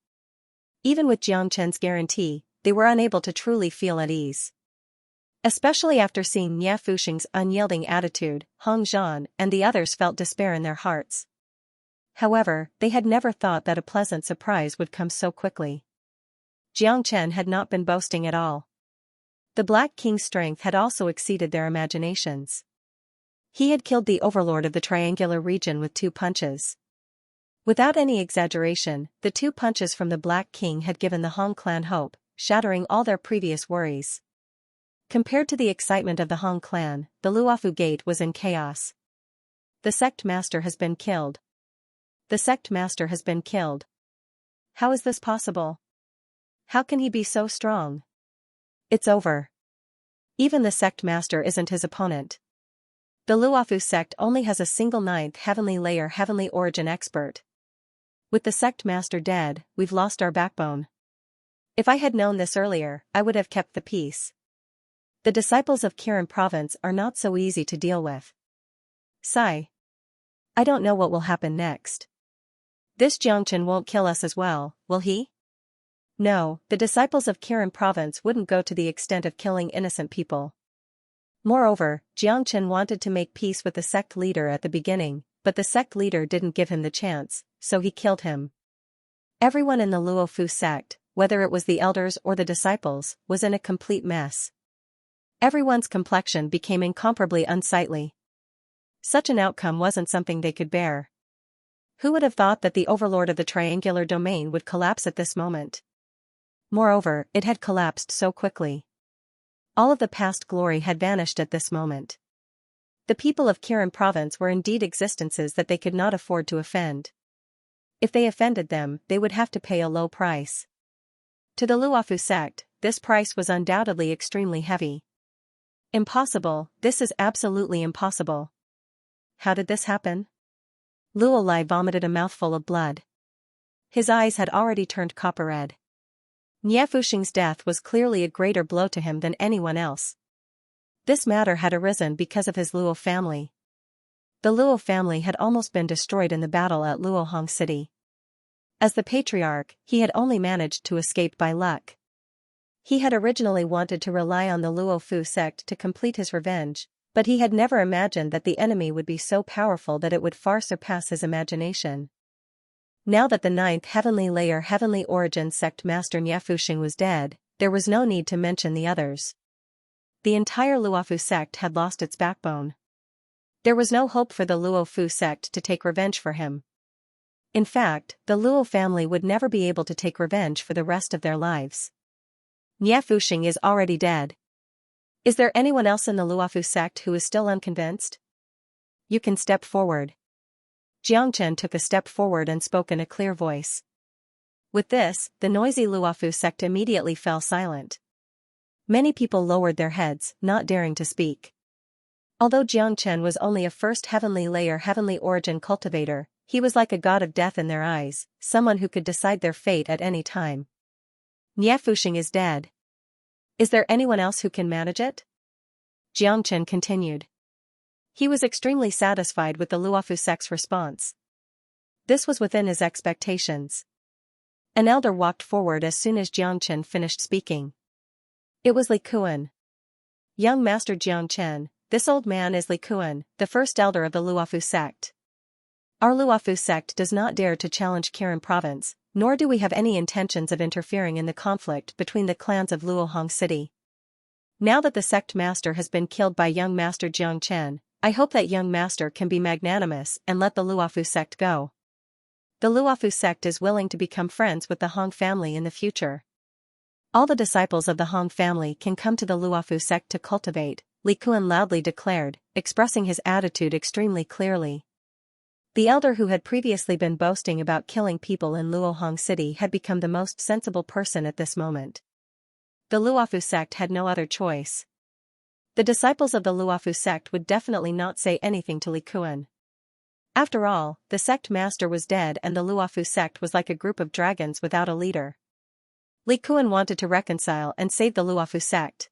Even with Jiang Chen's guarantee, they were unable to truly feel at ease. Especially after seeing Nie Fuxing's unyielding attitude, Hong Zhan and the others felt despair in their hearts. However, they had never thought that a pleasant surprise would come so quickly. Jiang Chen had not been boasting at all. The Black King's strength had also exceeded their imaginations. He had killed the overlord of the triangular region with 2 punches. Without any exaggeration, the 2 punches from the Black King had given the Hong clan hope, shattering all their previous worries. Compared to the excitement of the Hong clan, the Luofu Gate was in chaos. The sect master has been killed. The sect master has been killed. How is this possible? How can he be so strong? It's over. Even the sect master isn't his opponent. The Luofu sect only has a single 9th heavenly layer heavenly origin expert. With the sect master dead, we've lost our backbone. If I had known this earlier, I would have kept the peace. The disciples of Kirin province are not so easy to deal with. Sigh. I don't know what will happen next. This Jiang Chen won't kill us as well, will he? No, the disciples of Kirin province wouldn't go to the extent of killing innocent people. Moreover, Jiang Chen wanted to make peace with the sect leader at the beginning, but the sect leader didn't give him the chance, so he killed him. Everyone in the Luofu sect, whether it was the elders or the disciples, was in a complete mess. Everyone's complexion became incomparably unsightly. Such an outcome wasn't something they could bear. Who would have thought that the overlord of the triangular domain would collapse at this moment? Moreover, it had collapsed so quickly. All of the past glory had vanished at this moment. The people of Kirin province were indeed existences that they could not afford to offend. If they offended them, they would have to pay a low price. To the Luofu sect, this price was undoubtedly extremely heavy. Impossible, this is absolutely impossible. How did this happen? Luo Lai vomited a mouthful of blood. His eyes had already turned copper red. Nie Fuxing's death was clearly a greater blow to him than anyone else. This matter had arisen because of his Luo family. The Luo family had almost been destroyed in the battle at Luohong City. As the patriarch, he had only managed to escape by luck. He had originally wanted to rely on the Luofu sect to complete his revenge, but he had never imagined that the enemy would be so powerful that it would far surpass his imagination. Now that the 9th heavenly layer heavenly origin sect master Nie Fuxing was dead, there was no need to mention the others. The entire Luofu sect had lost its backbone. There was no hope for the Luofu sect to take revenge for him. In fact, the Luo family would never be able to take revenge for the rest of their lives. Nie Fuxing is already dead. Is there anyone else in the Luofu sect who is still unconvinced? You can step forward. Jiang Chen took a step forward and spoke in a clear voice. With this, the noisy Luofu sect immediately fell silent. Many people lowered their heads, not daring to speak. Although Jiang Chen was only a first heavenly layer heavenly origin cultivator, he was like a god of death in their eyes, someone who could decide their fate at any time. Nie Fuxing is dead. Is there anyone else who can manage it? Jiang Chen continued. He was extremely satisfied with the Luofu sect's response. This was within his expectations. An elder walked forward as soon as Xianxia finished speaking. It was Li Kuan. Young Master Xianxia, this old man is Li Kuan, the first elder of the Luofu sect. Our Luofu sect does not dare to challenge Kirin province, nor do we have any intentions of interfering in the conflict between the clans of Luohong City. Now that the sect master has been killed by young Master Xianxia, I hope that young master can be magnanimous and let the Luofu sect go. The Luofu sect is willing to become friends with the Hong family in the future. All the disciples of the Hong family can come to the Luofu sect to cultivate, Li Kuan loudly declared, expressing his attitude extremely clearly. The elder who had previously been boasting about killing people in Luohong City had become the most sensible person at this moment. The Luofu sect had no other choice. The disciples of the Luofu sect would definitely not say anything to Li Kuan. After all, the sect master was dead and the Luofu sect was like a group of dragons without a leader. Li Kuan wanted to reconcile and save the Luofu sect.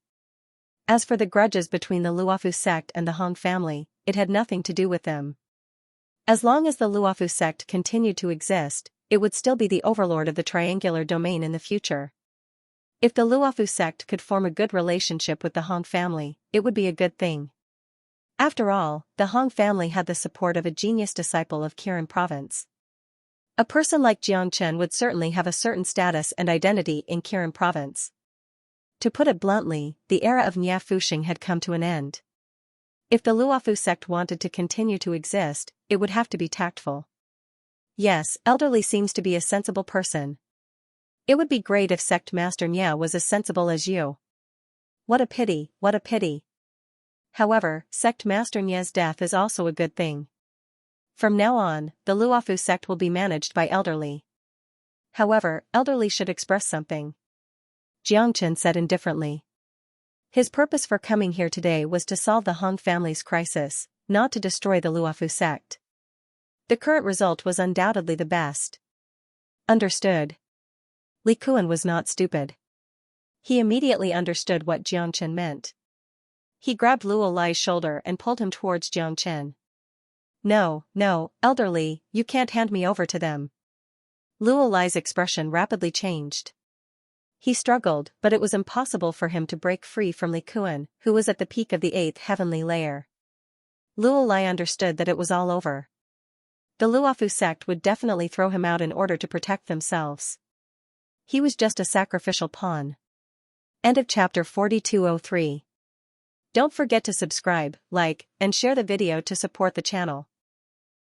As for the grudges between the Luofu sect and the Hong family, it had nothing to do with them. As long as the Luofu sect continued to exist, it would still be the overlord of the triangular domain in the future. If the Luofu sect could form a good relationship with the Hong family, it would be a good thing. After all, the Hong family had the support of a genius disciple of Kirin province. A person like Xianxia would certainly have a certain status and identity in Kirin province. To put it bluntly, the era of Nya Fuxing had come to an end. If the Luofu sect wanted to continue to exist, it would have to be tactful. Yes, elderly seems to be a sensible person. It would be great if sect master Nya was as sensible as you. What a pity, what a pity. However, sect master Nya's death is also a good thing. From now on, the Luofu sect will be managed by elderly. However, elderly should express something. Xianxia said indifferently. His purpose for coming here today was to solve the Hong family's crisis, not to destroy the Luofu sect. The current result was undoubtedly the best. Understood. Li Kuan was not stupid. He immediately understood what Xianxia meant. He grabbed Luo Lai's shoulder and pulled him towards Xianxia. No, elderly, you can't hand me over to them. Luo Lai's expression rapidly changed. He struggled, but it was impossible for him to break free from Li Kuan, who was at the peak of the 8th heavenly layer. Luo Lai understood that it was all over. The Luofu sect would definitely throw him out in order to protect themselves. He was just a sacrificial pawn. End of chapter 4203. Don't forget to subscribe, like, and share the video to support the channel.